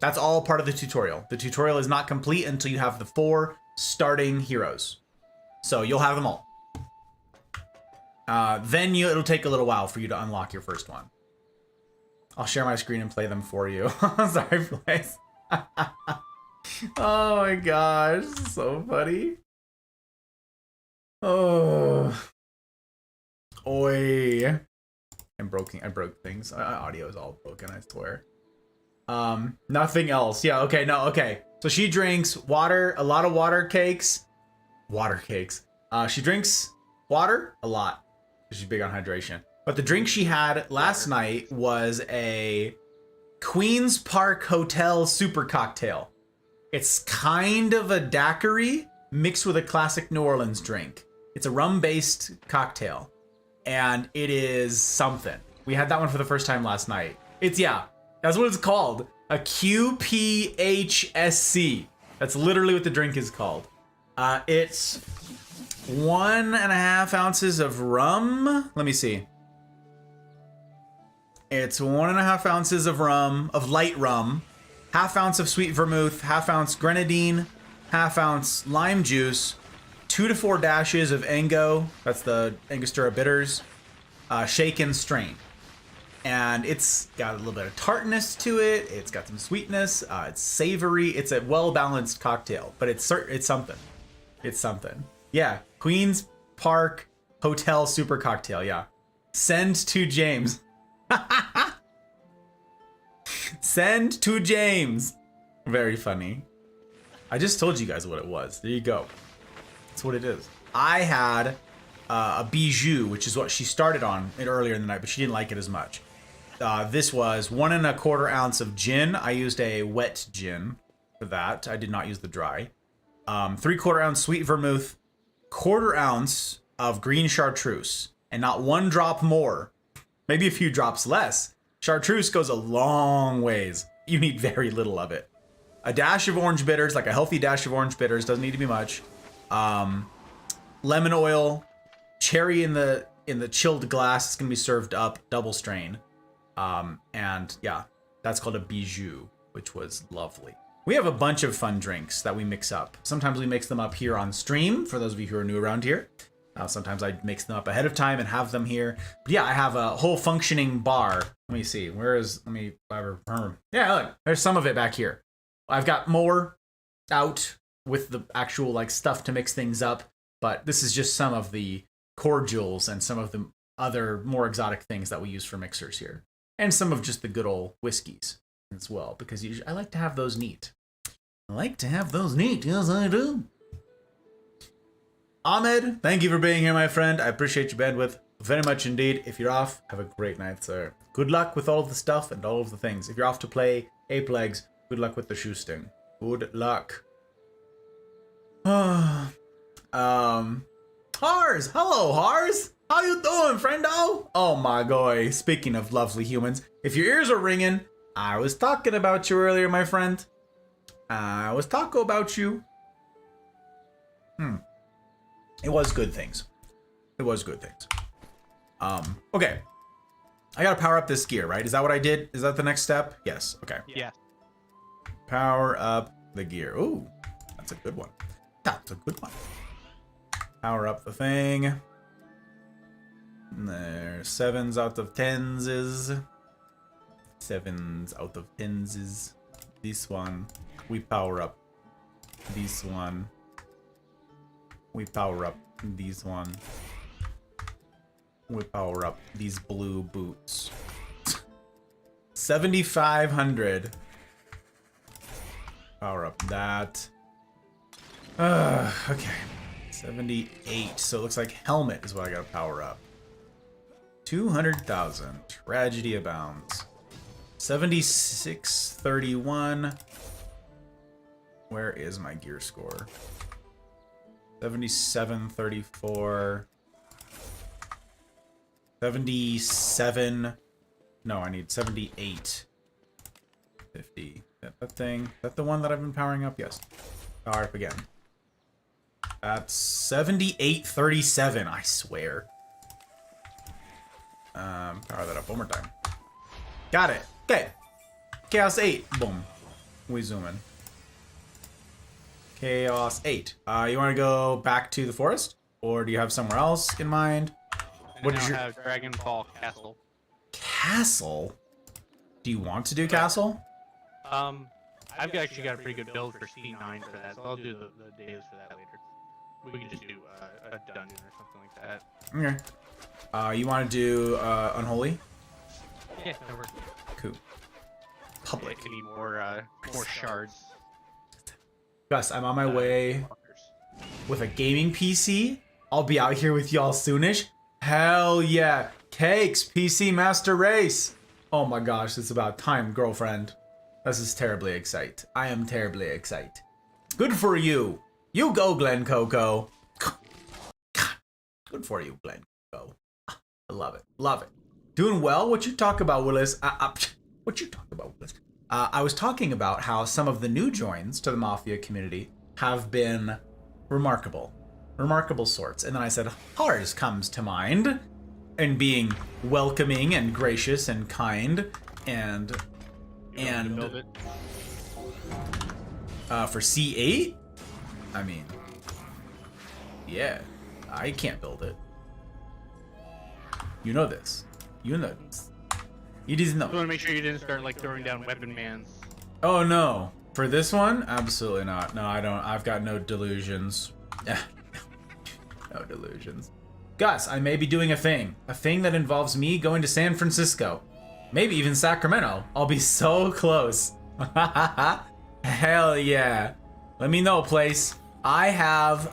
That's all part of the tutorial. The tutorial is not complete until you have the 4 starting heroes. So you'll have them all. Then it'll take a little while for you to unlock your first one. I'll share my screen and play them for you. Sorry, Blaze. Oh my gosh, so funny. Oh. Oi. I broke things. Audio is all broken, I swear. Nothing else. Yeah, okay, no, okay. So she drinks water, a lot of water cakes. Water cakes. She drinks water a lot. She's big on hydration. But the drink she had last night was a Queen's Park Hotel super cocktail. It's kind of a daiquiri mixed with a classic New Orleans drink. It's a rum-based cocktail. And it is something. We had that one for the first time last night. Yeah, that's what it's called. A QPHSC. That's literally what the drink is called. It's 1.5 ounces of rum. Let me see. It's 1.5 ounces of rum, of light rum, 1/2 ounce of sweet vermouth, 1/2 ounce grenadine, 1/2 ounce lime juice, 2 to 4 dashes of Ango. That's the Angostura bitters. Shake and strain. And it's got a little bit of tartness to it. It's got some sweetness. It's savory. It's a well-balanced cocktail, but it's something. It's something. Yeah, Queen's Park Hotel super cocktail. Yeah, send to James. Send to James. Very funny. I just told you guys what it was. There you go. That's what it is. I had a bijou, which is what she started on it earlier in the night, but she didn't like it as much. This was 1.25 ounce of gin. I used a wet gin for that. I did not use the dry. 3/4 ounce sweet vermouth, 1/4 ounce of green chartreuse, and not 1 drop more. Maybe a few drops less. Chartreuse goes a long ways. You need very little of it. A dash of orange bitters, like a healthy dash of orange bitters, doesn't need to be much. Lemon oil, cherry in the chilled glass. It's gonna be served up, double strain. And yeah, that's called a bijou, which was lovely. We have a bunch of fun drinks that we mix up. Sometimes we mix them up here on stream, for those of you who are new around here. Sometimes I mix them up ahead of time and have them here. But yeah, I have a whole functioning bar. Let me see. Yeah, look, there's some of it back here. I've got more out with the actual like stuff to mix things up, but this is just some of the cordials and some of the other more exotic things that we use for mixers here. And some of just the good old whiskeys as well, because usually I like to have those neat. Yes, I do. Ahmed, thank you for being here, my friend. I appreciate your bandwidth very much indeed. If you're off, have a great night, sir. Good luck with all of the stuff and all of the things. If you're off to play Ape Legs, good luck with the shoesting. Good luck. Hars! Hello, Hars! How you doing, friendo? Oh my god, speaking of lovely humans, if your ears are ringing, I was talking about you earlier, my friend. I was talking about you. It was good things. It was good things. Okay. I gotta power up this gear, right? Is that what I did? Is that the next step? Yes, okay. Yeah. Power up the gear. Ooh, that's a good one. That's a good one. Power up the thing. There, 7s out of 10s is. 7s out of 10s is. This one. We power up. This one. We power up these one. We power up these blue boots. 7,500. Power up that. Okay. 78. So it looks like helmet is what I gotta power up. 200,000. Tragedy abounds. 7631. Where is my gear score? 7734. 77. No, I need 78. 50. That thing. Is that the one that I've been powering up? Yes. Power up again. That's 7837. I swear. Power that up one more time. Got it. Okay. Chaos 8. Boom. We zoom in. Chaos 8. You want to go back to the forest? Or do you have somewhere else in mind? What did you have? Dragon Ball Castle. Castle? Do you want to do castle? I've actually got a pretty good build for C9 for that, so I'll do the days for that later. We can just do a dungeon or something like that. Okay. You want to do Unholy? Yeah, that works. Cool. Public. I need more shards. Gus, I'm on my way with a gaming PC. I'll be out here with y'all soonish. Hell yeah. Cakes, PC Master Race. Oh my gosh, it's about time, girlfriend. This is terribly excited. I am terribly excited. Good for you. You go, Glen Coco. Good for you, Glen Coco. I love it. Love it. Doing well? What you talk about, Willis? What you talk about, Willis? I was talking about how some of the new joins to the Mafia community have been remarkable. Remarkable sorts. And then I said, Hars comes to mind. And being welcoming and gracious and kind and build it. For C8? I mean, yeah, I can't build it. You know this. You know this. You just know. I want to make sure you didn't start like throwing down weapon mans. Oh no. For this one? Absolutely not. No, I don't. I've got no delusions. No delusions. Gus, I may be doing a thing that involves me going to San Francisco. Maybe even Sacramento. I'll be so close. Hell yeah. Let me know, place. I have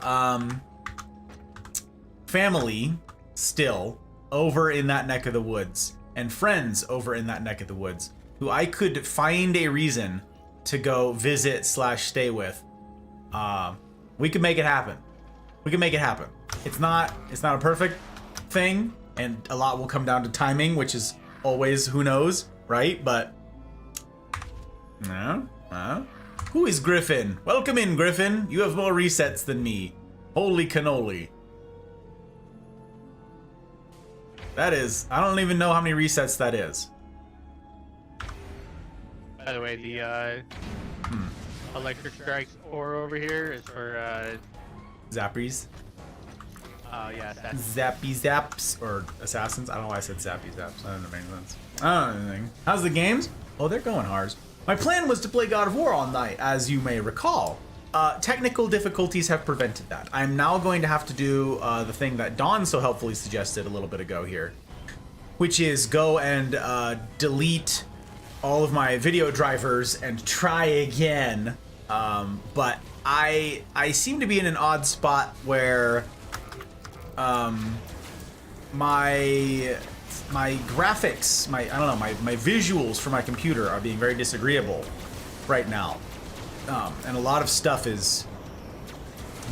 family still over in that neck of the woods and friends over in that neck of the woods who I could find a reason to go visit / stay with. We could make it happen. We can make it happen. It's not a perfect thing, and a lot will come down to timing, which is always who knows, right? But no. Who is Griffin? Welcome in, Griffin. You have more resets than me. Holy cannoli. That is, I don't even know how many resets that is. By the way, the electric strikes ore over here is for Zappies. yeah, Zappy Zaps, or Assassins. I don't know why I said Zappy Zaps. I don't know make sense. I don't know anything. How's the games? Oh, they're going hard. My plan was to play God of War all night, as you may recall. Technical difficulties have prevented that. I'm now going to have to do the thing that Dawn so helpfully suggested a little bit ago here, which is go and delete all of my video drivers and try again. But I seem to be in an odd spot where my graphics, my visuals for my computer are being very disagreeable right now. And a lot of stuff is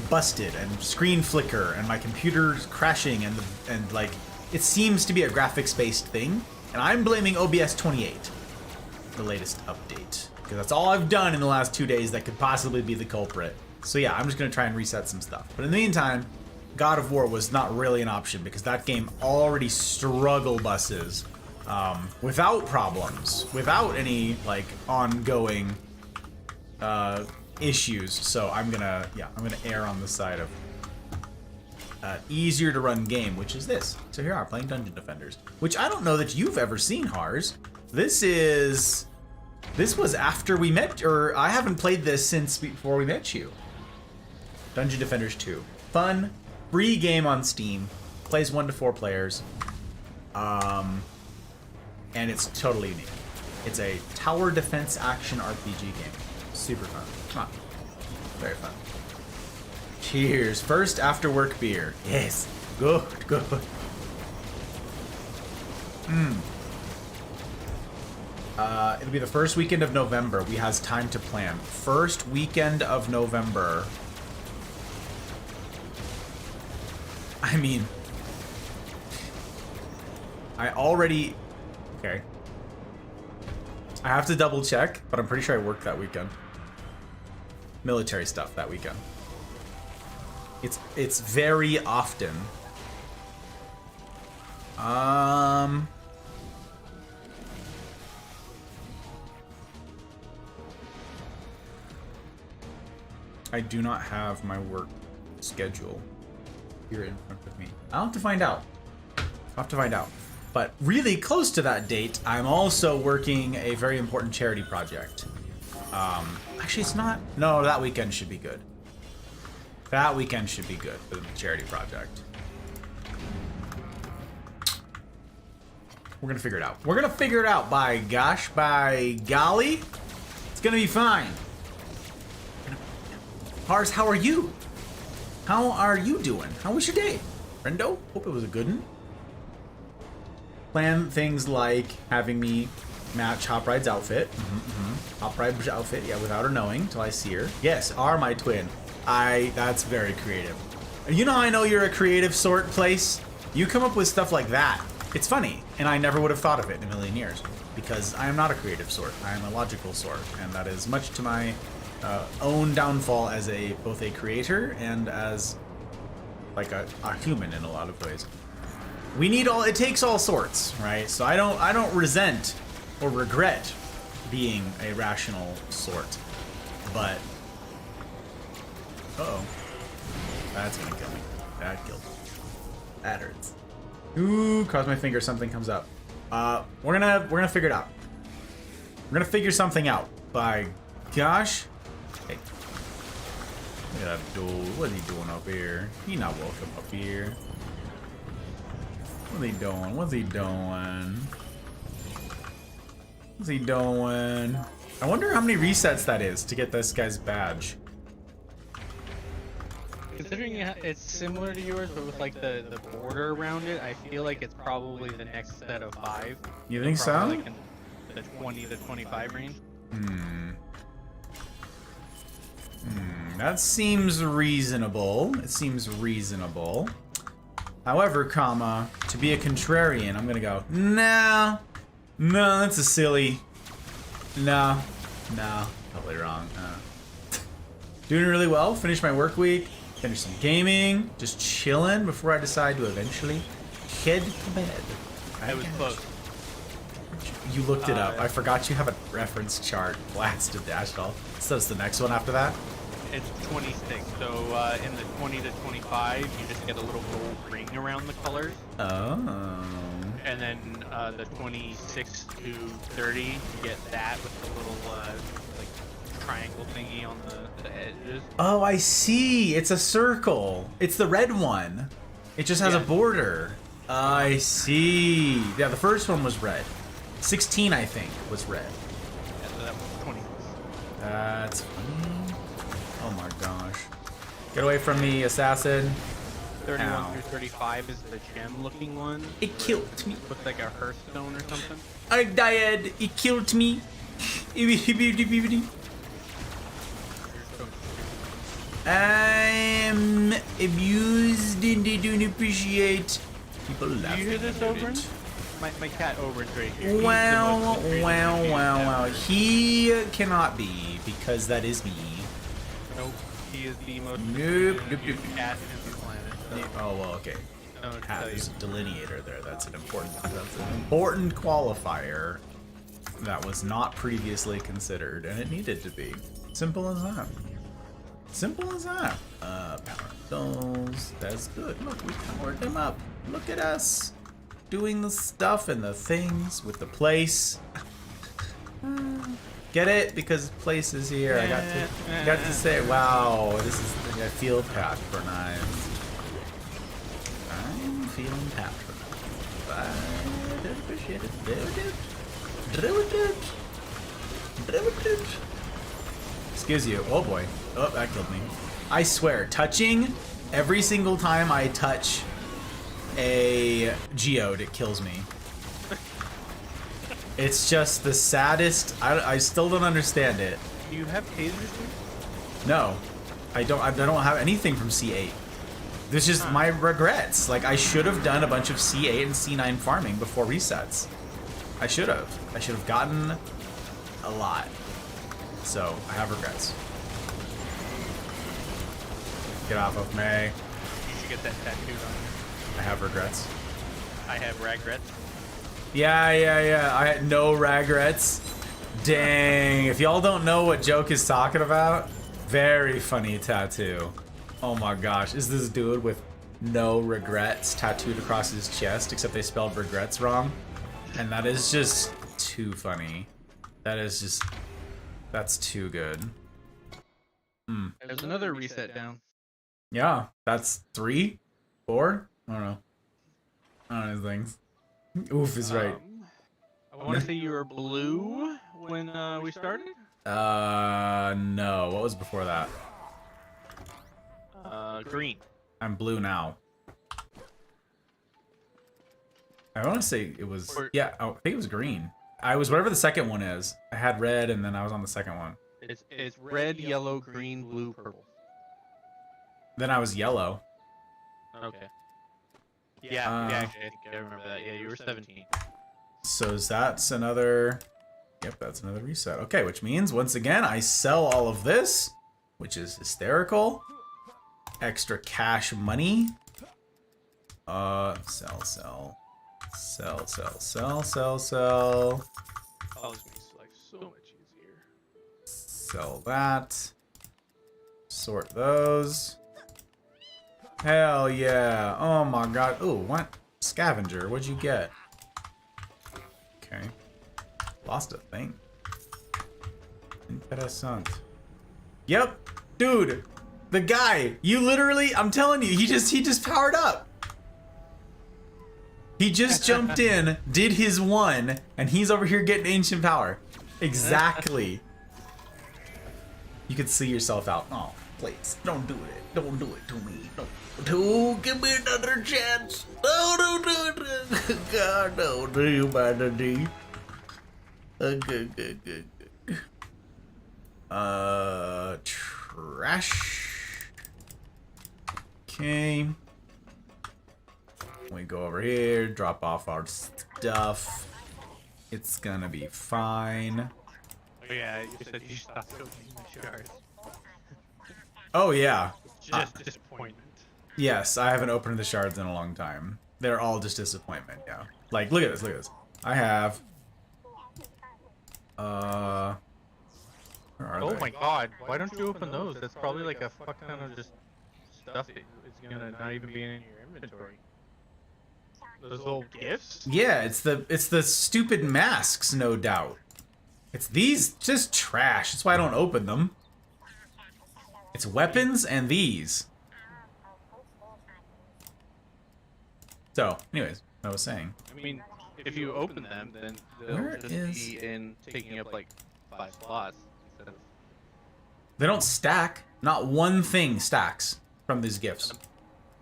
busted and screen flicker and my computer's crashing and like it seems to be a graphics based thing, and I'm blaming OBS 28, the latest update, because that's all I've done in the last 2 days that could possibly be the culprit. So yeah, I'm just gonna try and reset some stuff. But in the meantime, God of War was not really an option because that game already struggle buses without problems, without any like ongoing issues. So I'm gonna err on the side of easier to run game, which is this. So here we are playing Dungeon Defenders, which I don't know that you've ever seen, Hars. This was after we met, or I haven't played this since before we met you. Dungeon Defenders 2. Fun, free game on Steam. Plays 1 to 4 players. And it's totally unique. It's a tower defense action RPG game. Super fun. Come on. Very fun. Cheers. First after work beer. Yes. Good, good. It'll be the first weekend of November. We has time to plan. First weekend of November. I mean, I already... Okay. I have to double check, but I'm pretty sure I worked that weekend. Military stuff that weekend. It's very often. I do not have my work schedule here in front of me. I'll have to find out. But really close to that date, I'm also working a very important charity project. Actually, it's not. No, that weekend should be good. That weekend should be good for the charity project. We're gonna figure it out. We're gonna figure it out, by gosh, by golly. It's gonna be fine. Hars, how are you? How are you doing? How was your day? Friendo? Hope it was a good one. Plan things like having me match Hop Ride's outfit. Hop Ride's outfit, yeah, without her knowing, till I see her. Yes, are my twin. That's very creative. You know how I know you're a creative sort place? You come up with stuff like that. It's funny, and I never would have thought of it in a million years, because I am not a creative sort. I am a logical sort, and that is much to my own downfall as both a creator and as like a human in a lot of ways. We need it takes all sorts, right? So I don't resent or regret being a rational sort, but uh-oh, that's gonna kill me. That killed me. That hurts. Ooh, cross my finger, something comes up. We're gonna figure it out. We're gonna figure something out. By gosh. Hey. Look at that dude. What's he doing up here? He not welcome up here. What's he doing? What's he doing? What's he doing? I wonder how many resets that is to get this guy's badge. Considering it's similar to yours, but with like the border around it, I feel like it's probably the next set of 5. You think so? Like in the 20 to 25 range. That seems reasonable. It seems reasonable. However, comma, to be a contrarian, I'm gonna go, no, that's a silly, no, totally wrong. Doing really well, finished my work week, finished some gaming, just chilling before I decide to eventually head to bed. It was close. You looked it up. I forgot you have a reference chart blasted dashed all. So that's the next one after that? It's 26, so in the 20 to 25, you just get a little gold ring around the colors. Oh. And then the 26 to 30, you get that with the little like triangle thingy on the edges. Oh, I see. It's a circle. It's the red one. It just has a border. I see. Yeah, the first one was red. 16, I think, was red. Yeah, so that was 20. That's funny. Oh my gosh. Get away from me, assassin. 31 Ow. through 35 is the gem-looking one. It killed me. Looks like a hearthstone or something. I died. It killed me. I'm abused and they don't appreciate people laughing. Do you hear this, at Oberon? it. My cat Oberin's right here. He's the Wow, most frustrating wow, human wow, being wow. ever. He cannot be, because that is me. Nope. He is the most Nope, frustrating nope, nope, human cat in the planet. So, Oh, well, okay. I don't know what to tell you. There's a delineator there. That's an important qualifier that was not previously considered, and it needed to be. Simple as that. Simple as that. Power those. That's good. Look, we powered them up. Look at us doing the stuff and the things with the place. Get it? Because place is here. I got to say, wow, this is a field patronized. I'm feeling patronized. I appreciate it. Excuse you. Oh boy. Oh, that killed me. I swear, touching, every single time I touch a geode, it kills me. It's just the saddest. I still don't understand it. Do you have tasers here? No, I don't have anything from C8. This is just my regrets. Like, I should have done a bunch of C8 and C9 farming before resets. I should have. I should have gotten a lot. So, I have regrets. Get off of me. You should get that tattooed on you. I have regrets. I have regrets. Yeah. I had no regrets. Dang. If y'all don't know what Joke is talking about, very funny tattoo. Oh my gosh. Is this dude with no regrets tattooed across his chest, except they spelled regrets wrong? And that is just too funny. That's too good. There's another reset down. Yeah, that's 3, 4. I don't know. I don't know things. Oof is right. I want to say you were blue when we started. No. What was before that? Green. I'm blue now. I want to say it was. Yeah, I think it was green. I was whatever the second one is. I had red, and then I was on the second one. It's red, yellow, green, blue, purple. Then I was yellow. Okay. Yeah, actually, I think I remember that. Yeah, you were 17. So that's another. Yep, that's another reset. Okay, which means once again I sell all of this, which is hysterical. Extra cash money. Sell. Oh, this makes life so much easier. Sell that. Sort those. Hell yeah. Oh my god. Ooh, what? Scavenger. What'd you get? Okay. Lost a thing. Interessant. Yep. Dude. The guy. You literally, I'm telling you, he just powered up. He just jumped in, did his one, and he's over here getting ancient power. Exactly. You could see yourself out. Oh, please, don't do it. Don't do it to me. Don't give me another chance. No, don't do it. God, don't do humanity. Good. Trash. Okay. We go over here, drop off our stuff. It's gonna be fine. Oh, yeah, you said you stopped opening the shards. Oh yeah. Just disappointment. Yes, I haven't opened the shards in a long time. They're all just disappointment, yeah. Like, look at this. I have... Where are Oh they? my god, why don't you open those? That's probably like a fuck ton of just stuff that is gonna not even be in your inventory. Those little gifts? Yeah, it's the stupid masks, no doubt. It's these, just trash. That's why I don't open them. It's weapons and these. So, anyways, I was saying. I mean, if you open them, then Where they'll just be in taking up like 5 slots instead of... They don't stack. Not one thing stacks from these gifts.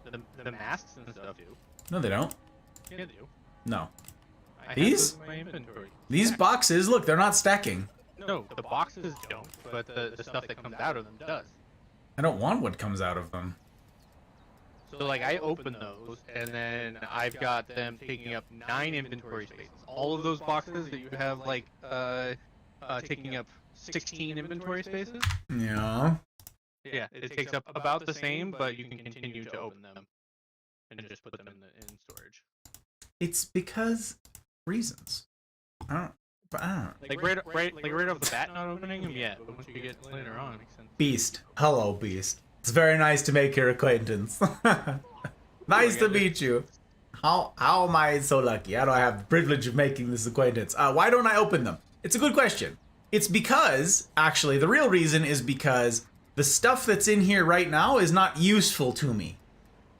The masks and stuff do. No, they don't. Yeah, they do. No. I have These? those in my inventory. These boxes, look, they're not stacking. No, the boxes don't, but the stuff that comes out of them does. I don't want what comes out of them. So like I open those, and then I've got them taking up 9 inventory spaces. All of those boxes that you have like taking up 16 inventory spaces. Yeah. Yeah, it takes up about the same, but you can continue to open them and just put them in storage. It's because reasons. I don't know. Like right off the bat, not opening them. Yeah, but once you get later on, it makes sense. Beast. Hello, Beast. It's very nice to make your acquaintance. Nice to meet you. How am I so lucky? How do I have the privilege of making this acquaintance? Why don't I open them? It's a good question. It's because, actually, the real reason is because the stuff that's in here right now is not useful to me.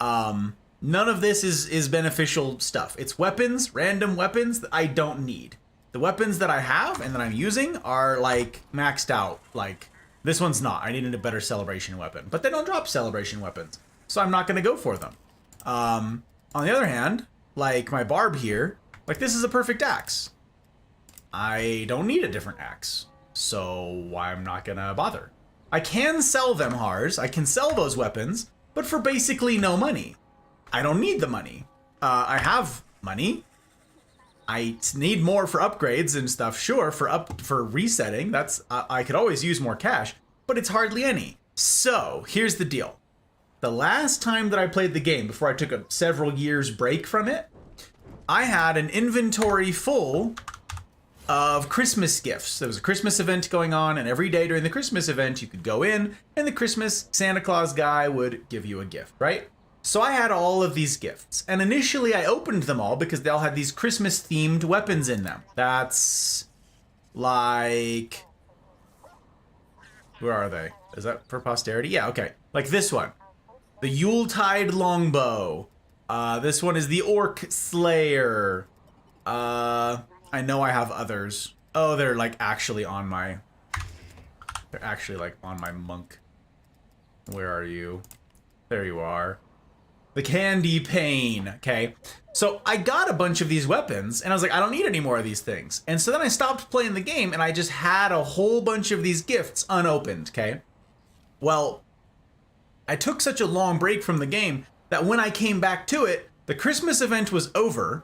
None of this is beneficial stuff. It's weapons, random weapons that I don't need. The weapons that I have and that I'm using are like maxed out. Like this one's not. I needed a better celebration weapon, but they don't drop celebration weapons, so I'm not gonna go for them. On the other hand, like my barb here, like this is a perfect axe. I don't need a different axe, so I'm not gonna bother. I can sell them, Hars. I can sell those weapons, but for basically no money. I don't need the money. I have money. I need more for upgrades and stuff. Sure, for resetting. That's I could always use more cash, but it's hardly any. So here's the deal. The last time that I played the game, before I took a several years break from it, I had an inventory full of Christmas gifts. There was a Christmas event going on, and every day during the Christmas event, you could go in, and the Christmas Santa Claus guy would give you a gift, right? So I had all of these gifts, and initially I opened them all because they all had these Christmas-themed weapons in them. That's like... Where are they? Is that for posterity? Yeah, okay. Like this one. The Yuletide Longbow. This one is the Orc Slayer. I know I have others. Oh, they're like actually on my... They're actually like on my monk. Where are you? There you are. The Candy Pane, okay? So I got a bunch of these weapons, and I was like, I don't need any more of these things. And so then I stopped playing the game, and I just had a whole bunch of these gifts unopened, okay? Well, I took such a long break from the game that when I came back to it, the Christmas event was over,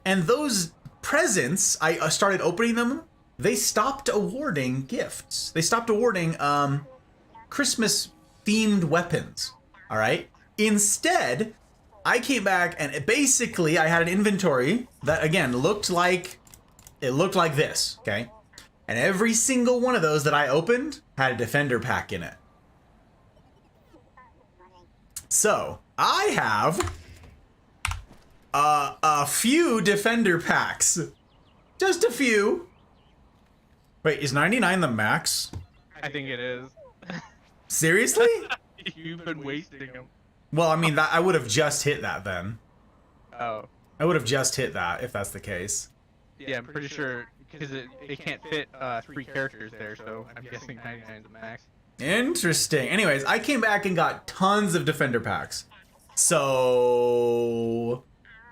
and those presents, I started opening them, they stopped awarding gifts. They stopped awarding Christmas-themed weapons, all right? Instead, I came back and basically I had an inventory that again looked like this, okay? And every single one of those that I opened had a defender pack in it. So I have a few defender packs, just a few. Wait, is 99 the max? I think it is. Seriously? You've been wasting them. Well, I mean, that I would have just hit that then. Oh. I would have just hit that if that's the case. Yeah, I'm pretty sure because it can't fit 3 characters there, so I'm guessing 99 is the max. Interesting. Anyways, I came back and got tons of defender packs. So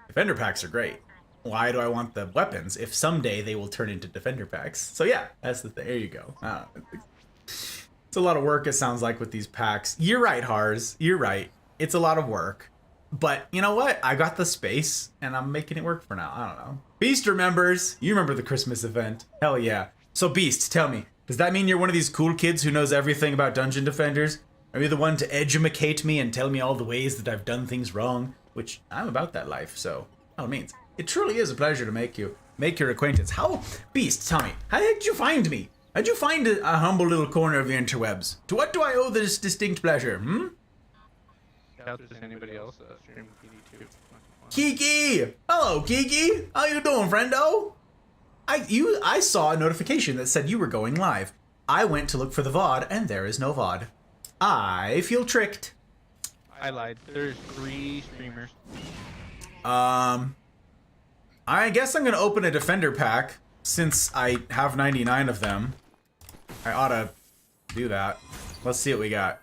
defender packs are great. Why do I want the weapons if someday they will turn into defender packs? So yeah, that's the thing. There you go. It's a lot of work, it sounds like, with these packs. You're right, Hars. You're right. It's a lot of work. But you know what? I got the space, and I'm making it work for now. I don't know. Beast remembers. You remember the Christmas event. Hell yeah. So Beast, tell me, does that mean you're one of these cool kids who knows everything about Dungeon Defenders? Are you the one to edumacate me and tell me all the ways that I've done things wrong? Which, I'm about that life, so by all means. It truly is a pleasure to make your acquaintance. How, Beast, tell me, how did you find me? How'd you find a humble little corner of the interwebs? To what do I owe this distinct pleasure, Shout out to anybody else streaming PD too. Kiki! Hello, Kiki! How you doing, friendo? I saw a notification that said you were going live. I went to look for the VOD, and there is no VOD. I feel tricked. I lied. There's 3 streamers. I guess I'm gonna open a defender pack, since I have 99 of them. I ought to do that. Let's see what we got.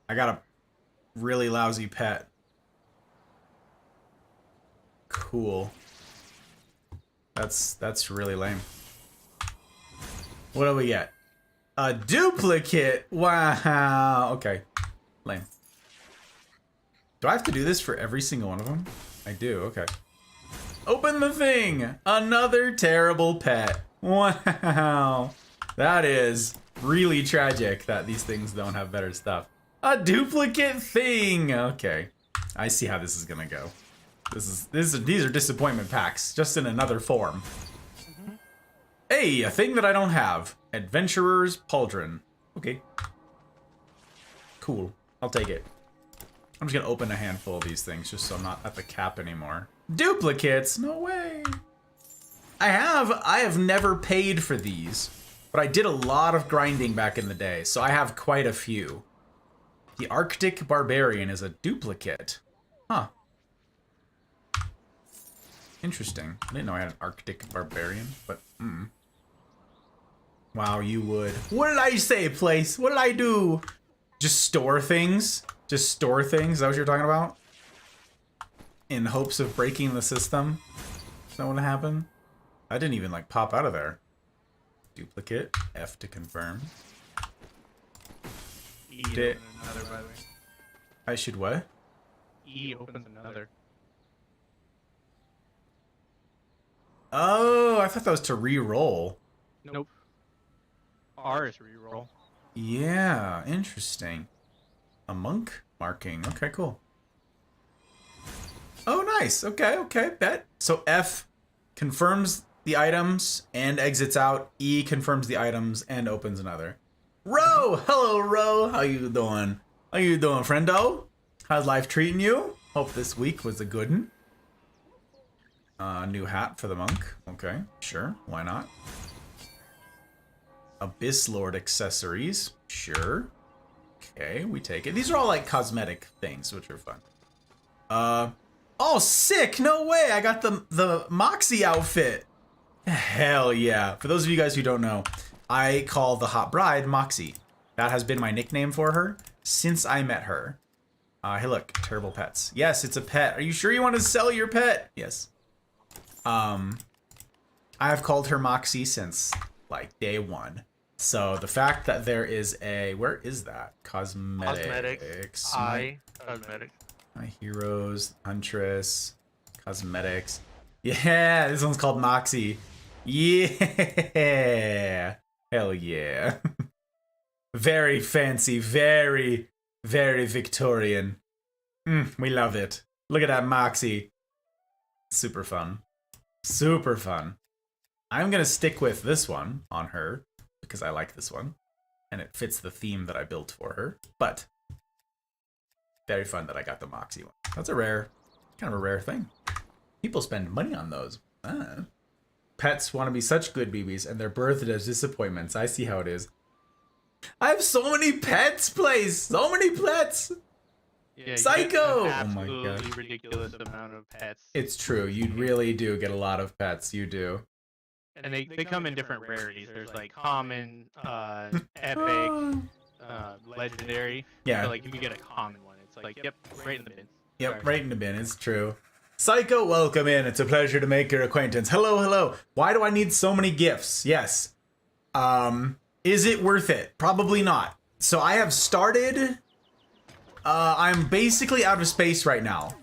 I got a really lousy pet. Cool. That's really lame. What do we get? A duplicate. Wow. Okay. Lame. Do I have to do this for every single one of them? I do, okay. Open the thing! Another terrible pet. Wow. That is really tragic that these things don't have better stuff. A duplicate thing! Okay. I see how this is gonna go. These are disappointment packs, just in another form. Hey, a thing that I don't have. Adventurer's Pauldron. Okay. Cool. I'll take it. I'm just gonna open a handful of these things just so I'm not at the cap anymore. Duplicates? No way. I have never paid for these, but I did a lot of grinding back in the day, so I have quite a few. The Arctic Barbarian is a duplicate. Huh. Interesting. I didn't know I had an Arctic Barbarian, but Wow, you would. What did I say, place? What did I do? Just store things? Just store things? Is that what you're talking about? In hopes of breaking the system? Is that what happened? I didn't even like pop out of there. Duplicate. F to confirm. E opens another, by the way. I should what? E opens another. Oh, I thought that was to re-roll. Nope. R is reroll. Yeah, interesting. A monk marking. Okay, cool. Oh, nice. Okay, okay, bet. So F confirms the items and exits out. E confirms the items and opens another. Ro! Hello, Ro. How you doing? How you doing, friendo? How's life treating you? Hope this week was a good one. New hat for the monk. Okay, sure. Why not? Abyss Lord accessories. Sure. Okay, we take it. These are all like cosmetic things, which are fun. Oh, sick! No way! I got the Moxie outfit. Hell yeah! For those of you guys who don't know, I call the hot bride Moxie. That has been my nickname for her since I met her. Hey, look, terrible pets. Yes, it's a pet. Are you sure you want to sell your pet? Yes. I've called her Moxie since like day one. So the fact that there is a, where is that? Cosmetics. Cosmetics. My heroes, Huntress, cosmetics. Yeah, this one's called Moxie. Yeah. Hell yeah. Very fancy, very, very Victorian. We love it. Look at that Moxie. Super fun. Super fun. I'm gonna stick with this one on her because I like this one and it fits the theme that I built for her. But very fun that I got the Moxie one. That's a rare, kind of a rare thing. People spend money on those. Pets want to be such good BBs and they're birthed as disappointments. I see how it is. I have so many pets, place. So many pets. Yeah, Psycho! You Oh my absolutely god. ridiculous amount of pets. It's true. You really do get a lot of pets. You do. And they come in different rarities. There's like common, epic, legendary. Yeah. So like if you get a common one, it's like, yep, right in the bin. Yep, Sorry. right in the bin. It's true. Psycho, welcome in. It's a pleasure to make your acquaintance. Hello, hello. Why do I need so many gifts? Yes. Is it worth it? Probably not. So I have started. I'm basically out of space right now.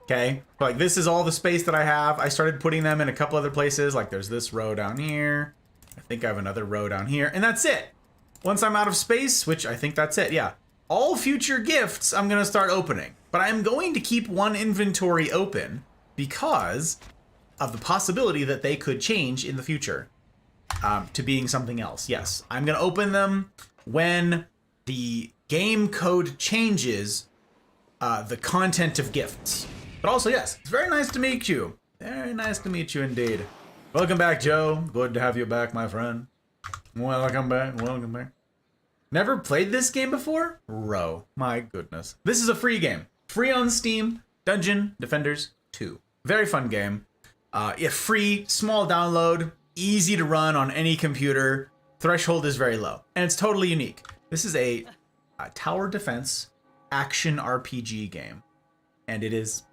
Okay, like this is all the space that I have. I started putting them in a couple other places. Like there's this row down here. I think I have another row down here, and that's it. Once I'm out of space, which I think that's it. Yeah, all future gifts I'm gonna start opening, but I'm going to keep one inventory open because of the possibility that they could change in the future to being something else. Yes, I'm gonna open them when the game code changes the content of gifts. But also, yes, it's very nice to meet you. Very nice to meet you indeed. Welcome back, Joe. Good to have you back, my friend. Welcome back, welcome back. Never played this game before? Row, my goodness. This is a free game. Free on Steam, Dungeon Defenders 2. Very fun game. Yeah, free, small download, easy to run on any computer. Threshold is very low, and it's totally unique. This is a tower defense action RPG game, and it is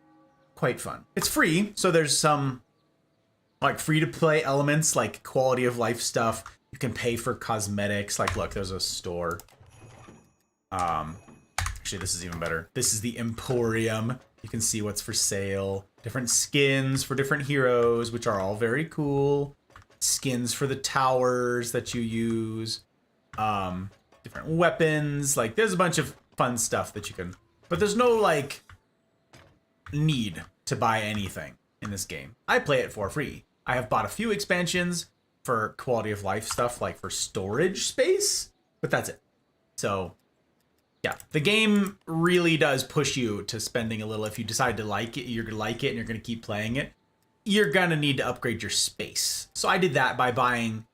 quite fun. It's free, so there's some like free to play elements like quality of life stuff. You can pay for cosmetics. Like, look, there's a store. Actually, this is even better. This is the Emporium. You can see what's for sale. Different skins for different heroes, which are all very cool. Skins for the towers that you use. Different weapons. Like, there's a bunch of fun stuff that you can... But there's no, like, need to buy anything in this game. I play it for free. I have bought a few expansions for quality of life stuff, like for storage space, but that's it. So, yeah, the game really does push you to spending a little. If you decide to like it, you're gonna like it and you're gonna keep playing it, you're gonna need to upgrade your space. So I did that by buying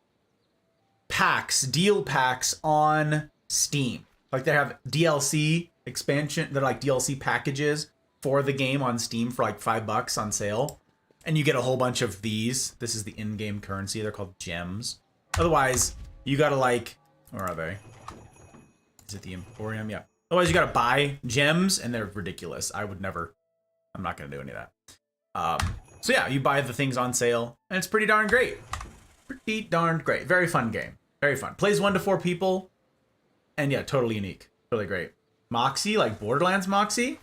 packs, deal packs on Steam. Like, they have DLC expansion, they're like DLC packages for the game on Steam for like $5 on sale. And you get a whole bunch of these. This is the in-game currency. They're called gems. Otherwise, you gotta like, where are they? Is it the Emporium? Yeah. Otherwise, you gotta buy gems, and they're ridiculous. I would never. I'm not gonna do any of that. So yeah, you buy the things on sale, and it's pretty darn great. Pretty darn great. Very fun game. Very fun. Plays 1 to 4 people, and yeah, totally unique. Really great. Moxie, like Borderlands Moxie.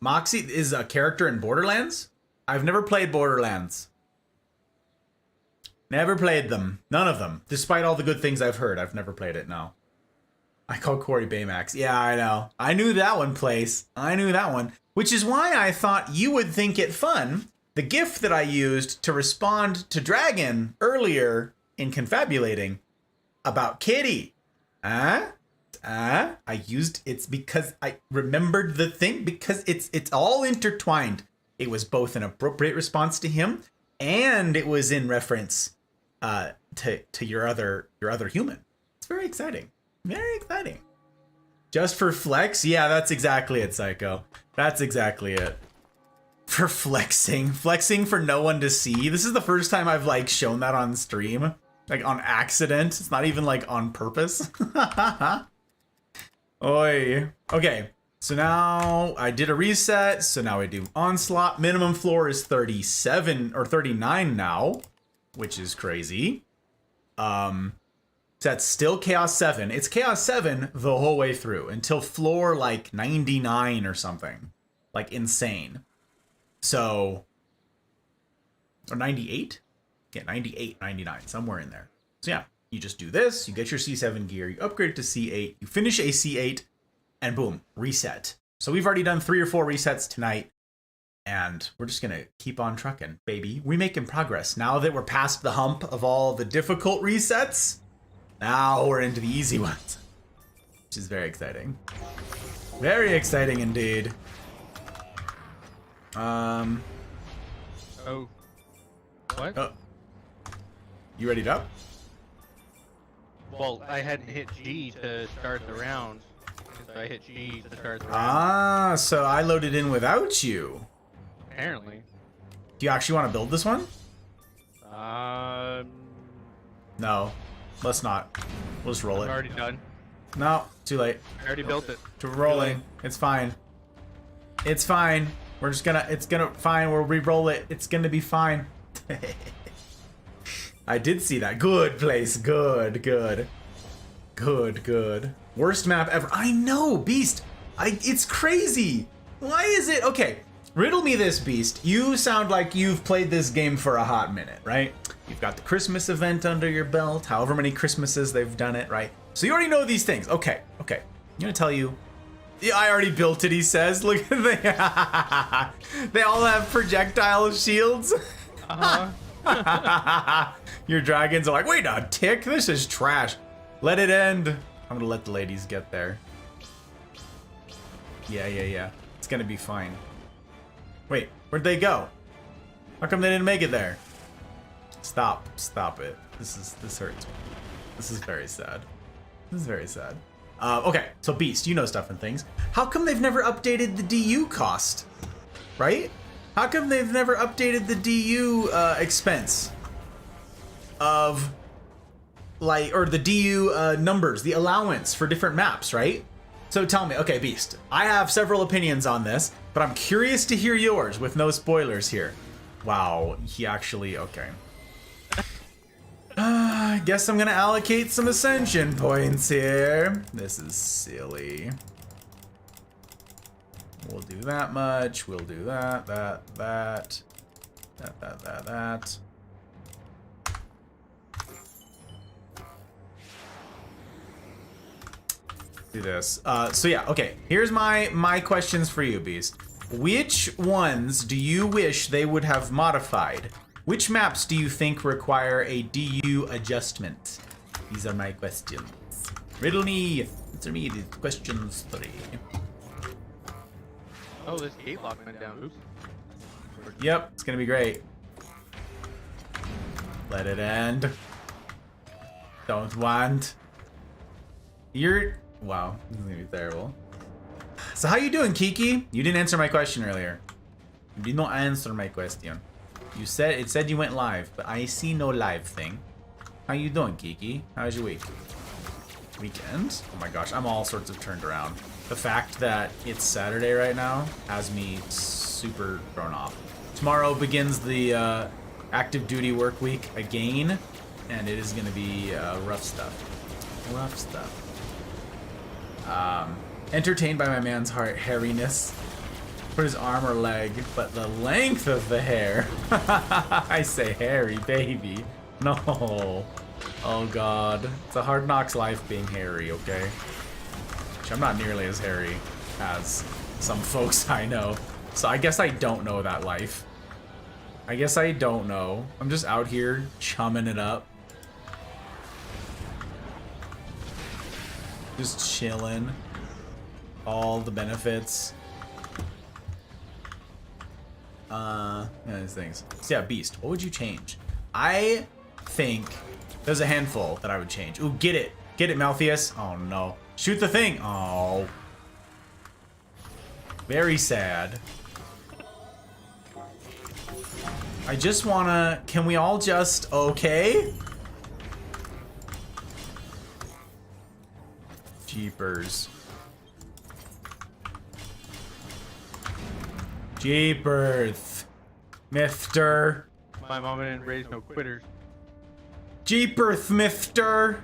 Moxie is a character in Borderlands. I've never played Borderlands. Never played them. None of them. Despite all the good things I've heard, I've never played it, no. I call Corey Baymax. Yeah, I know. I knew that one, Place. I knew that one. Which is why I thought you would think it fun. The GIF that I used to respond to Dragon earlier in Confabulating about Kitty. I used it's because I remembered the thing, because it's all intertwined. It was both an appropriate response to him, and it was in reference to your other human. It's very exciting. Very exciting. Just for flex? Yeah, that's exactly it, Psycho. That's exactly it. For flexing. Flexing for no one to see. This is the first time I've like shown that on stream. Like on accident. It's not even like on purpose. Oi. Okay. So now I did a reset. So now I do onslaught. Minimum floor is 37 or 39 now, which is crazy. So that's still Chaos 7. It's Chaos 7 the whole way through until floor like 99 or something. Like insane. So, or 98? Yeah, 98, 99, somewhere in there. So yeah, you just do this, you get your C7 gear, you upgrade it to C8, you finish a C8, and boom, reset. So we've already done 3 or 4 resets tonight, and we're just gonna keep on trucking, baby. We're making progress. Now that we're past the hump of all the difficult resets, now we're into the easy ones, which is very exciting. Very exciting indeed. Oh. What? Oh. You ready up? Well, I hadn't hit G to start the round. So I hit G to start the round. Ah, so I loaded in without you. Apparently. Do you actually want to build this one? No, let's not. We'll just roll I'm it. already done. No, too late. I already built it. We're rolling. It's fine. It's fine. We're just gonna, it's gonna, fine, we'll re-roll it. It's gonna be fine. I did see that. Good Place. Good, good. Good, good. Worst map ever. I know, Beast. It's crazy. Why is it? Okay, riddle me this, Beast. You sound like you've played this game for a hot minute, right? You've got the Christmas event under your belt, however many Christmases they've done it, right? So you already know these things. Okay, okay. I'm gonna tell you. Yeah, I already built it, he says. Look at they. They all have projectile shields. Your dragons are like, wait a tick, this is trash. Let it end. I'm gonna let the ladies get there. Yeah, yeah, yeah. It's gonna be fine. Wait, where'd they go? How come they didn't make it there? Stop it. This hurts me. This is very sad. This is very sad. Okay, so Beast, you know stuff and things. How come they've never updated the DU cost? Right? How come they've never updated the DU expense of, like, or the DU numbers, the allowance for different maps, right? So tell me, okay, Beast, I have several opinions on this, but I'm curious to hear yours with no spoilers here. Wow, he actually, okay. I guess I'm gonna allocate some ascension points here. This is silly. We'll do that much. We'll do that. Do this. So yeah, okay. Here's my questions for you, Beast. Which ones do you wish they would have modified? Which maps do you think require a DU adjustment? These are my questions. Riddle me. Answer me these questions 3. Oh, this gate lock went down. Oops. Yep, it's gonna be great. Let it end. Don't want. Wow, this is gonna be terrible. So how you doing, Kiki? You didn't answer my question earlier. You did not answer my question. It said you went live, but I see no live thing. How you doing, Kiki? How's your week? Weekend? Oh my gosh, I'm all sorts of turned around. The fact that it's Saturday right now has me super thrown off. Tomorrow begins the active duty work week again, and it is gonna be rough stuff. Rough stuff. Entertained by my man's hairiness. Put his arm or leg, but the length of the hair. I say hairy, baby. No. Oh god. It's a hard knocks life being hairy, okay? Which I'm not nearly as hairy as some folks I know. So I guess I don't know that life. I guess I don't know. I'm just out here chumming it up. Just chilling. All the benefits. Yeah, these things. So yeah, Beast, what would you change? I think there's a handful that I would change. Ooh, get it. Get it, Malthius. Oh no. Shoot the thing. Oh. Very sad. I just wanna, can we all just, okay? Jeepers. Jeepers. Mister. My mama didn't raise no quitters. Jeepers, Mister.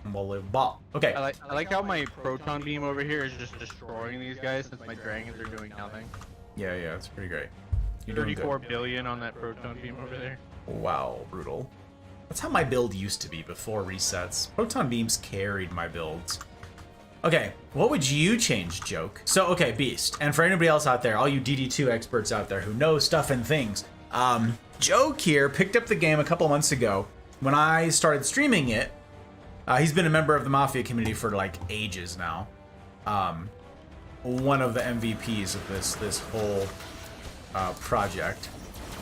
Unbelievable. Okay. I like how my proton beam over here is just destroying these guys since my dragons are doing nothing. Yeah, it's pretty great. You're doing 34 good. billion on that proton beam over there. Wow, brutal. That's how my build used to be before resets. Proton beams carried my builds. Okay, what would you change, Joke? So, okay, Beast, and for anybody else out there, all you DD2 experts out there who know stuff and things, Joke here picked up the game a couple months ago when I started streaming it. He's been a member of the Mafia community for like ages now. One of the MVPs of this whole project.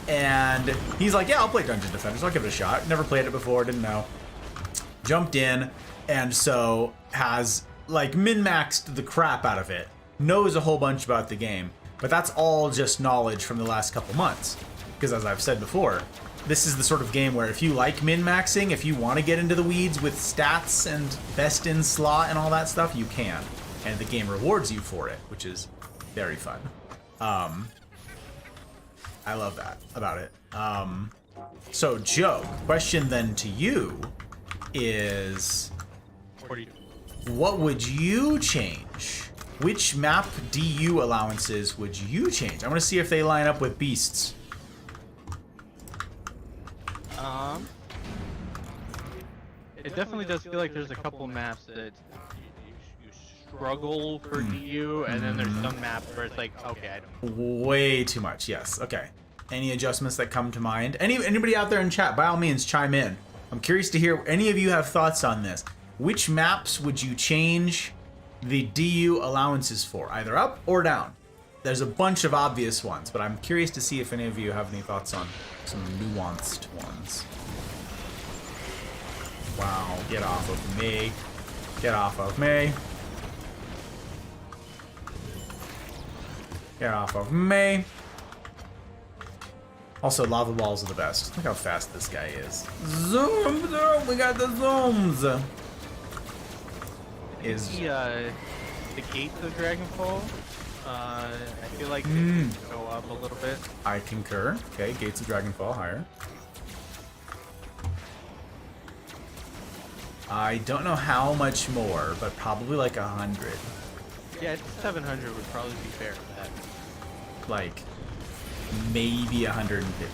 And he's like, yeah, I'll play Dungeon Defenders. I'll give it a shot. Never played it before, didn't know. Jumped in, and so has like min-maxed the crap out of it. Knows a whole bunch about the game. But that's all just knowledge from the last couple months. Because as I've said before, this is the sort of game where if you like min-maxing, if you want to get into the weeds with stats and best in slot and all that stuff, you can. And the game rewards you for it, which is very fun. I love that about it. So Joe, question then to you is, 42. what would you change? Which map DU allowances would you change? I want to see if they line up with Beasts. It definitely does feel like there's a couple maps that you struggle for DU, and then there's some maps where it's like, okay, I don't. Way too much, yes. Okay. Any adjustments that come to mind? Anybody out there in chat, by all means, chime in. I'm curious to hear any of you have thoughts on this. Which maps would you change the DU allowances for, either up or down? There's a bunch of obvious ones, but I'm curious to see if any of you have any thoughts on some nuanced ones. Wow, get off of me. Get off of me. Get off of me. Also, lava balls are the best. Look how fast this guy is. Zoom, zoom, we got the zooms. The gates of Dragonfall, I feel like they can go up a little bit. I concur. Okay, Gates of Dragonfall higher. I don't know how much more, but probably like 100. Yeah, 700 would probably be fair for that. Like, maybe 150.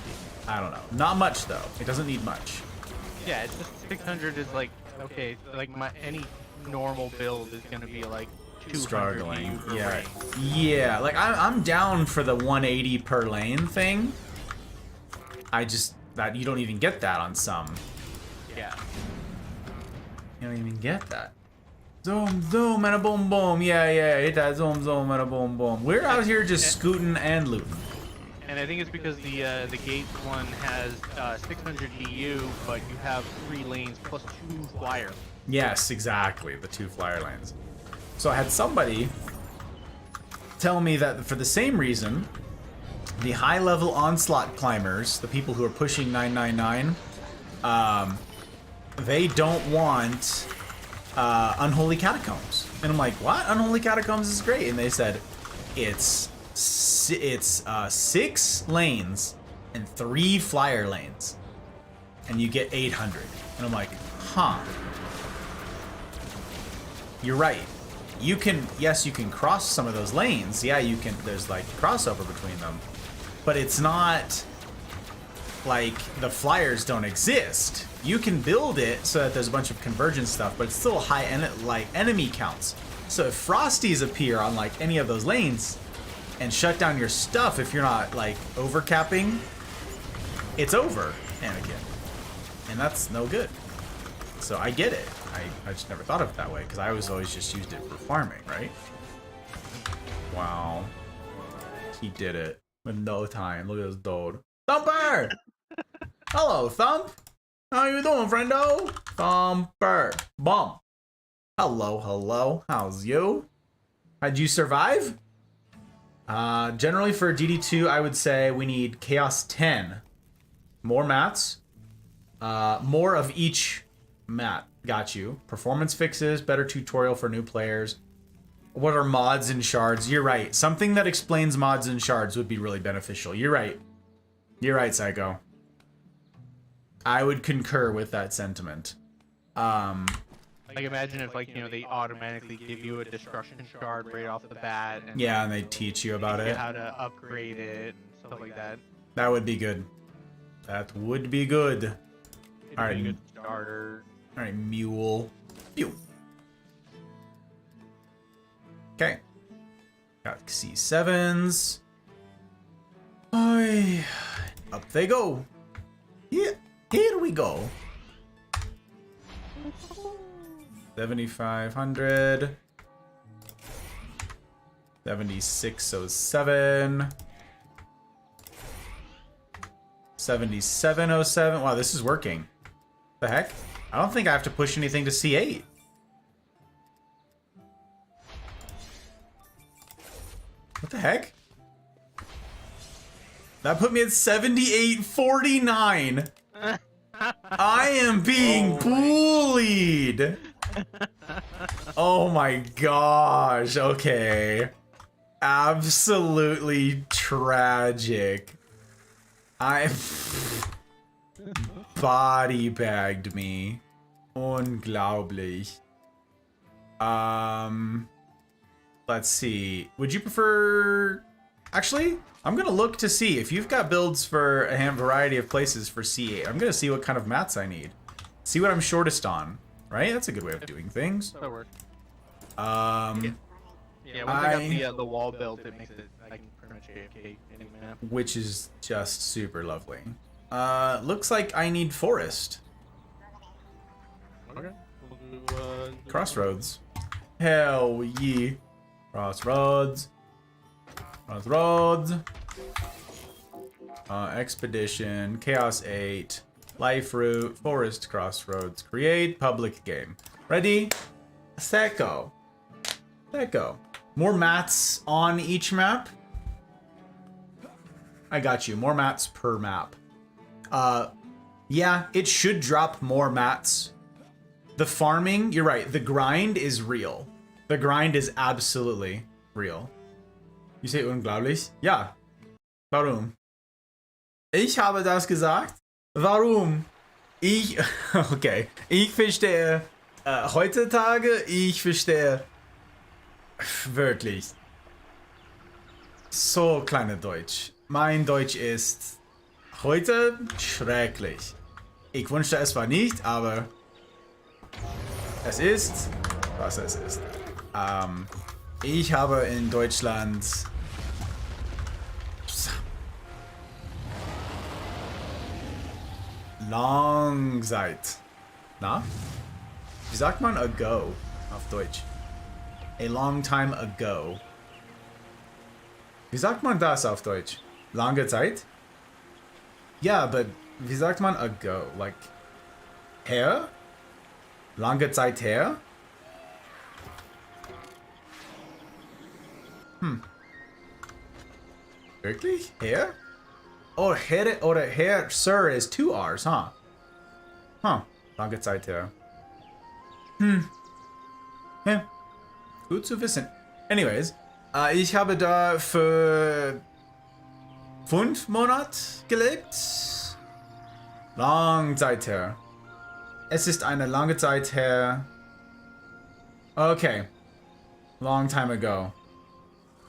I don't know. Not much, though. It doesn't need much. Yeah, it's just 600 is like, okay, like any normal build is gonna be like 200 Struggling. EU per Yeah. range. Yeah, like, I'm down for the 180 per lane thing. I just, that you don't even get that on some. Yeah. You don't even get that. Zoom, zoom, and a boom, boom. Yeah, yeah, hit that zoom, zoom, and a boom, boom. We're out here just scooting and looting. And I think it's because the Gates one has 600 EU, but you have 3 lanes plus 2 flyer. Yes, exactly, the 2 flyer lanes. So I had somebody tell me that for the same reason, the high-level onslaught climbers, the people who are pushing 999, they don't want Unholy Catacombs. And I'm like, what? Unholy Catacombs is great. And they said, it's 6 lanes and 3 flyer lanes. And you get 800. And I'm like, huh. You're right. You can, yes, you can cross some of those lanes. Yeah, you can, there's like crossover between them. But it's not like the flyers don't exist. You can build it so that there's a bunch of convergence stuff, but it's still high like enemy counts. So if Frosties appear on like any of those lanes and shut down your stuff, if you're not like overcapping, it's over, Anakin. And that's no good. So I get it. I just never thought of it that way because I always just used it for farming, right? Wow. He did it in no time. Look at this dude. Thumper! Hello, Thump. How you doing, friendo? Thumper. Bum. Hello, hello. How's you? How'd you survive? Generally for DD2, I would say we need Chaos 10. More mats. More of each mat. Got you. Performance fixes, better tutorial for new players. What are mods and shards? You're right. Something that explains mods and shards would be really beneficial. You're right. You're right, Psycho. I would concur with that sentiment. Like imagine if like, you know, they automatically give you a destruction shard right off the bat. And Yeah, and they teach you about it. how to upgrade it and stuff like that. That would be good. That would be good. It'd All be right. a good starter. All right, mule. Pew. Okay. Got C7s. Oy. Up they go. Yeah, here we go. 7,500. 7607. 7707. Wow, this is working. The heck? I don't think I have to push anything to C8. What the heck? That put me at 7849. I am being bullied. Oh my gosh. Okay. Absolutely tragic. I body bagged me. Unglaublich. Let's see. Would you prefer... Actually, I'm going to look to see if you've got builds for a variety of places for C8. I'm going to see what kind of mats I need. See what I'm shortest on. Right? That's a good way of doing things. That works. Yeah, Yeah, once I got the wall built, it makes it like pretty much AFK any map. which is just super lovely. Looks like I need forest. Okay. We'll do, Crossroads. Hell yeah. Crossroads. Crossroads. Expedition. Chaos 8. Life route. Forest. Crossroads. Create. Public game. Ready? Set, go. Let go. More mats on each map. I got you. More mats per map. Yeah, it should drop more mats. The farming, you're right. The grind is real. The grind is absolutely real. You say unglaublich? Ja. Warum? Ich habe das gesagt. Warum? Okay. Ich verstehe. Heutzutage, ich verstehe. Wirklich. So kleine Deutsch. Mein Deutsch ist heute schrecklich. Ich wünschte, es war nicht, aber es ist, was es ist. Ich habe in Deutschland Langzeit. Na? Wie sagt man ago auf Deutsch? A long time ago. Wie sagt man das auf Deutsch? Lange Zeit? Ja, but wie sagt man ago? Like, her? Lange Zeit her? Wirklich? Her? Oh, her oder her, sir is 2 R's, huh? Huh. Lange Zeit her. Ja. Gut zu wissen. Anyways, ich habe da für 5 Monate gelebt. Lange Zeit her. Es ist eine lange Zeit her. Okay. Long time ago.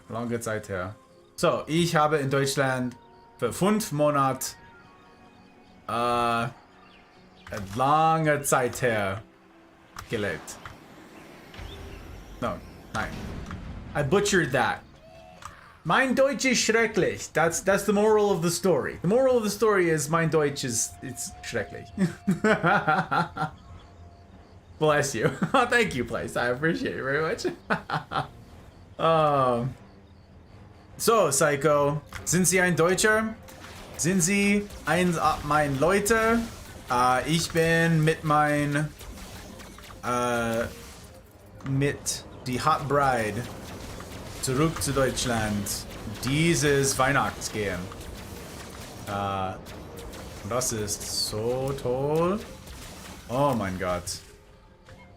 Lange Zeit her. So, ich habe in Deutschland für 5 Monate lange Zeit her gelebt. No, nein. I butchered that. Mein Deutsch ist schrecklich. That's the moral of the story. The moral of the story is mein Deutsch is it's schrecklich. Bless you. Thank you, Place. I appreciate it very much. So, Psycho, sind Sie ein Deutscher? Sind Sie mein Leute? Ich bin mit die Hot Bride zurück zu Deutschland dieses Weihnachtsgehen. Das ist so toll. Oh mein Gott.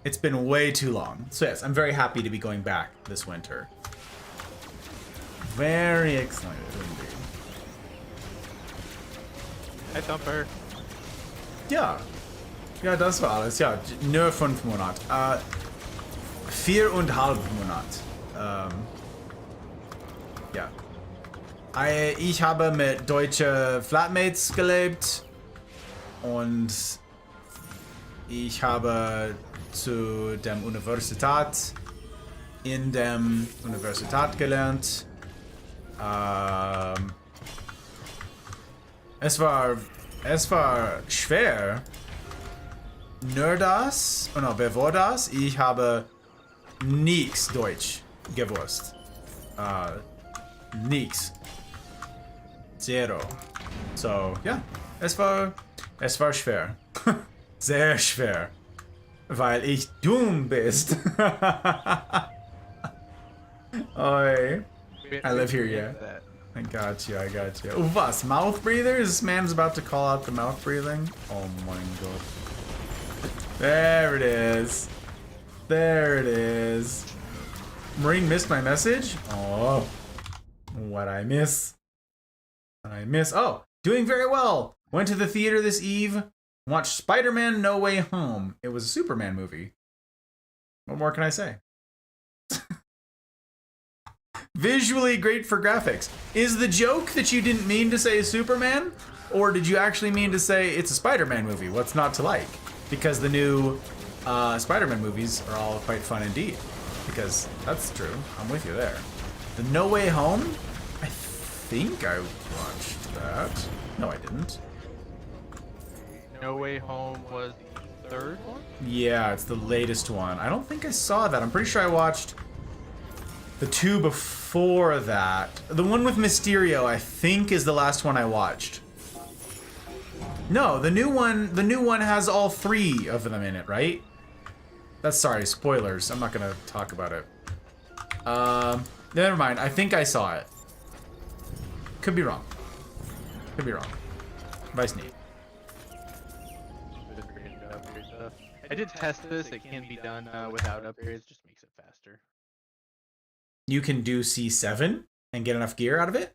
It's been way too long. So yes, I'm very happy to be going back this winter. Very excited indeed. Hi, Thumper. Ja. Ja, das war alles. Ja, nur 5 Monate. 4,5 Monate. Ja. Ich habe mit deutschen Flatmates gelebt. Und ich habe zu dem in dem Universität gelernt. Es war schwer. Nur das. Oh no, wer war das? Ich habe nix Deutsch gewusst. Nix. Zero. So, ja. Es war schwer. Sehr schwer. Weil ich dumm bist. Oi. I live here, yeah. I got you. Oh, was? Mouth breathers? This man's about to call out the mouth breathing? Oh my god. There it is. There it is. Marine missed my message? Oh. What I miss? Oh, doing very well. Went to the theater this eve. Watched Spider-Man No Way Home. It was a Superman movie. What more can I say? Visually great for graphics. Is the joke that you didn't mean to say Superman? Or did you actually mean to say it's a Spider-Man movie? What's not to like? Because the new Spider-Man movies are all quite fun indeed. Because that's true. I'm with you there. The No Way Home? I think I watched that. No, I didn't. No Way Home was the 3rd one? Yeah, it's the latest one. I don't think I saw that. I'm pretty sure I watched the 2 before that. The one with Mysterio, I think, is the last one I watched. No, the new one has all 3 of them in it, right? That's, sorry, spoilers. I'm not gonna talk about it. Never mind. I think I saw it. Could be wrong. Weiß nicht. I did test this. It can be done without upgrades. Just makes it faster. You can do C7 and get enough gear out of it?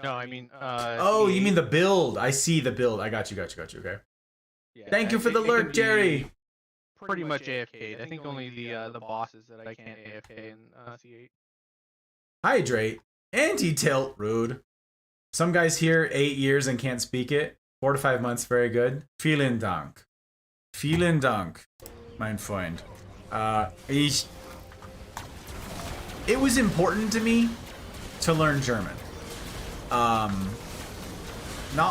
No, I mean. Oh, you mean the build? I see the build. I got you. Okay. Yeah, Thank you for the it alert, can be Jerry. pretty much AFK. I think only the bosses that I can't AFK in C8. Hydrate. Anti-tilt. Rude. Some guys here 8 years and can't speak it. 4 to 5 months, very good. Vielen Dank. Vielen Dank, mein Freund. It was important to me to learn German. Not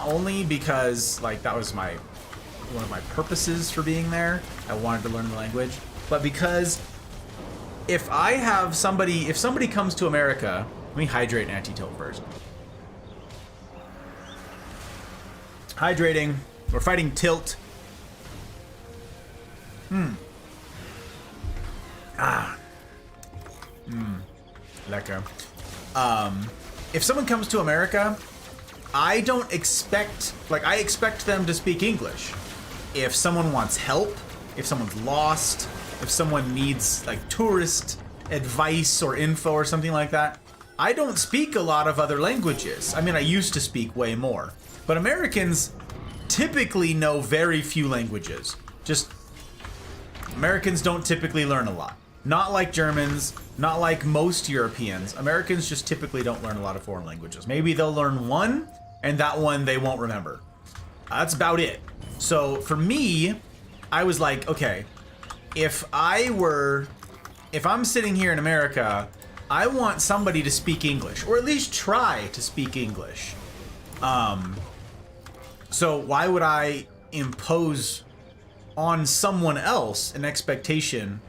only because like that was one of my purposes for being there. I wanted to learn the language, but because if somebody comes to America, let me hydrate and anti-tilt first. Hydrating. We're fighting tilt. Lecker. If someone comes to America, I expect them to speak English. If someone wants help, if someone's lost, if someone needs like tourist advice or info or something like that, I don't speak a lot of other languages. I mean, I used to speak way more. But Americans typically know very few languages. Just Americans don't typically learn a lot. Not like Germans, not like most Europeans. Americans just typically don't learn a lot of foreign languages. Maybe they'll learn one, and that one they won't remember. That's about it. So for me, I was like, okay, if I'm sitting here in America, I want somebody to speak English, or at least try to speak English. So why would I impose on someone else an expectation,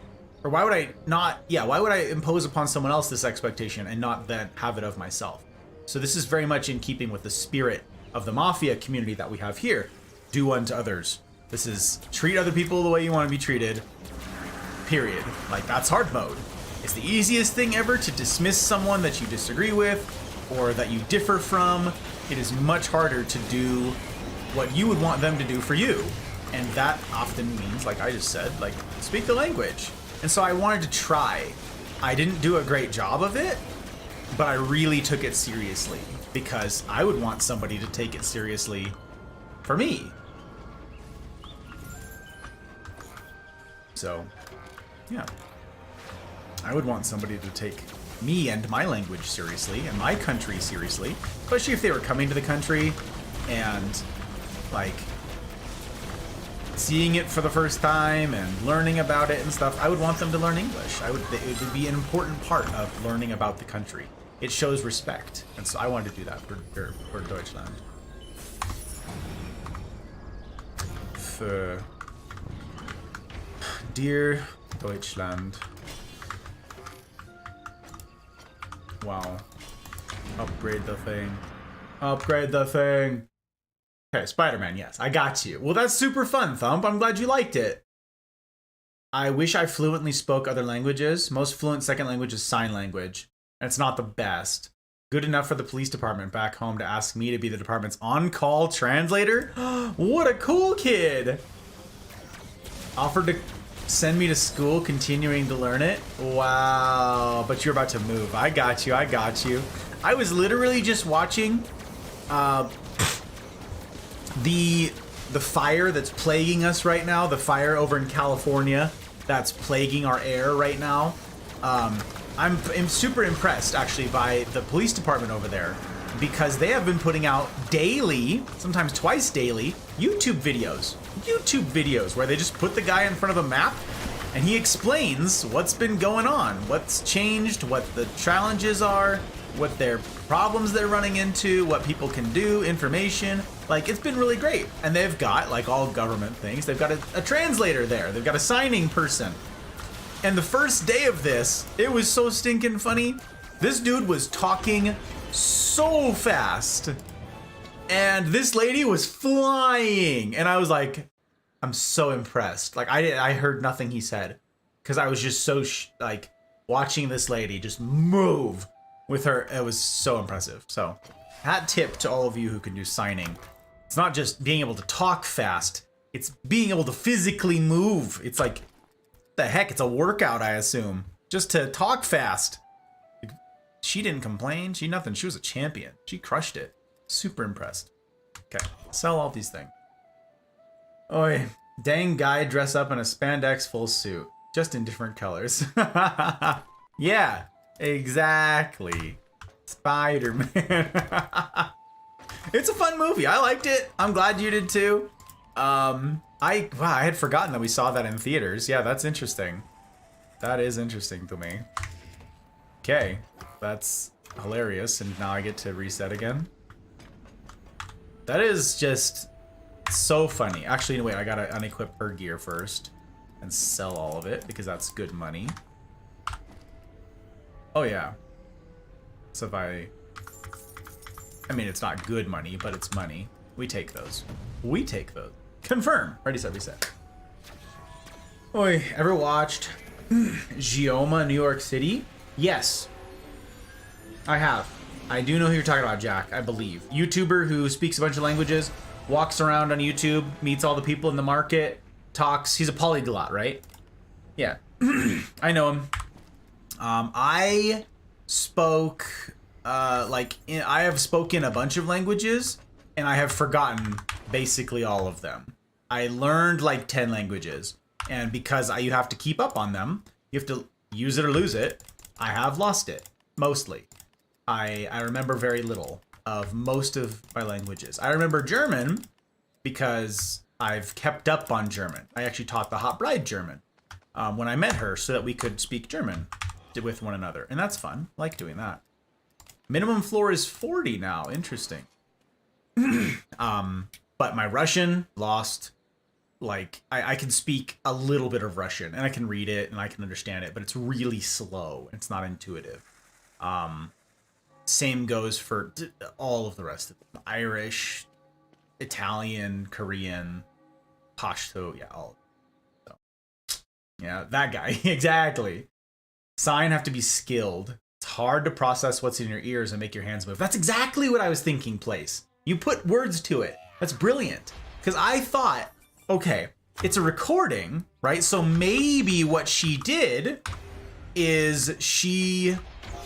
or why would I impose upon someone else this expectation and not then have it of myself? So this is very much in keeping with the spirit of the Mafia community that we have here. Do unto others. This is treat other people the way you want to be treated, period. Like, that's hard mode. It's the easiest thing ever to dismiss someone that you disagree with or that you differ from. It is much harder to do what you would want them to do for you. And that often means, like I just said, like, speak the language. And so I wanted to try. I didn't do a great job of it, but I really took it seriously because I would want somebody to take it seriously for me. So, yeah. I would want somebody to take me and my language seriously and my country seriously, especially if they were coming to the country and like seeing it for the first time and learning about it and stuff. I would want them to learn English. It would be an important part of learning about the country. It shows respect, and so I wanted to do that for Deutschland. Für dear Deutschland. Wow. Upgrade the thing. Upgrade the thing. Okay, Spider-Man, yes, I got you. Well, that's super fun, Thump. I'm glad you liked it. I wish I fluently spoke other languages. Most fluent second language is sign language, and it's not the best. Good enough for the police department back home to ask me to be the department's on-call translator? What a cool kid! Offered to send me to school, continuing to learn it? Wow, but you're about to move. I got you, I got you. I was literally just watching the fire that's plaguing us right now, the fire over in California that's plaguing our air right now. I'm super impressed actually by the police department over there because they have been putting out daily, sometimes twice daily, YouTube videos where they just put the guy in front of a map and he explains what's been going on, what's changed, what the challenges are, what their problems they're running into, what people can do, information. Like, it's been really great. And they've got, like all government things, they've got a translator there. They've got a signing person. And the first day of this, it was so stinking funny. This dude was talking so fast. And this lady was flying. And I was like, I'm so impressed. Like, I heard nothing he said. Because I was just so, like, watching this lady just move with her. It was so impressive. So, hat tip to all of you who can do signing. It's not just being able to talk fast. It's being able to physically move. It's like, the heck, it's a workout, I assume. Just to talk fast. She didn't complain. She nothing. She was a champion. She crushed it. Super impressed. Okay, sell all these things. Oi. Dang guy dress up in a spandex full suit, just in different colors. Yeah, exactly. Spider-Man. It's a fun movie. I liked it. I'm glad you did too. Wow, I had forgotten that we saw that in theaters. Yeah, that's interesting. That is interesting to me. Okay, that's hilarious, and now I get to reset again. That is just so funny. Actually, wait, I gotta unequip her gear first and sell all of it because that's good money. Oh yeah. So if I mean, it's not good money, but it's money. We take those. We take those. Confirm. Ready, set, reset. Oi, ever watched Gioma, New York City? Yes. I have. I do know who you're talking about, Jack, I believe. YouTuber who speaks a bunch of languages, walks around on YouTube, meets all the people in the market, talks. He's a polyglot, right? Yeah. I know him. I spoke, I have spoken a bunch of languages, and I have forgotten basically all of them. I learned like 10 languages, and because you have to keep up on them, you have to use it or lose it, I have lost it, mostly. I remember very little of most of my languages. I remember German because I've kept up on German. I actually taught the hot bride German when I met her so that we could speak German with one another. And that's fun. I like doing that. Minimum floor is 40 now. Interesting. But my Russian lost. Like, I can speak a little bit of Russian and I can read it and I can understand it, but it's really slow. It's not intuitive. Same goes for all of the rest of them. Irish, Italian, Korean, Pashto, yeah, all. So, yeah, that guy, exactly. Sign have to be skilled. It's hard to process what's in your ears and make your hands move. That's exactly what I was thinking, Place. You put words to it. That's brilliant. Because I thought, okay, it's a recording, right? So maybe what she did is she...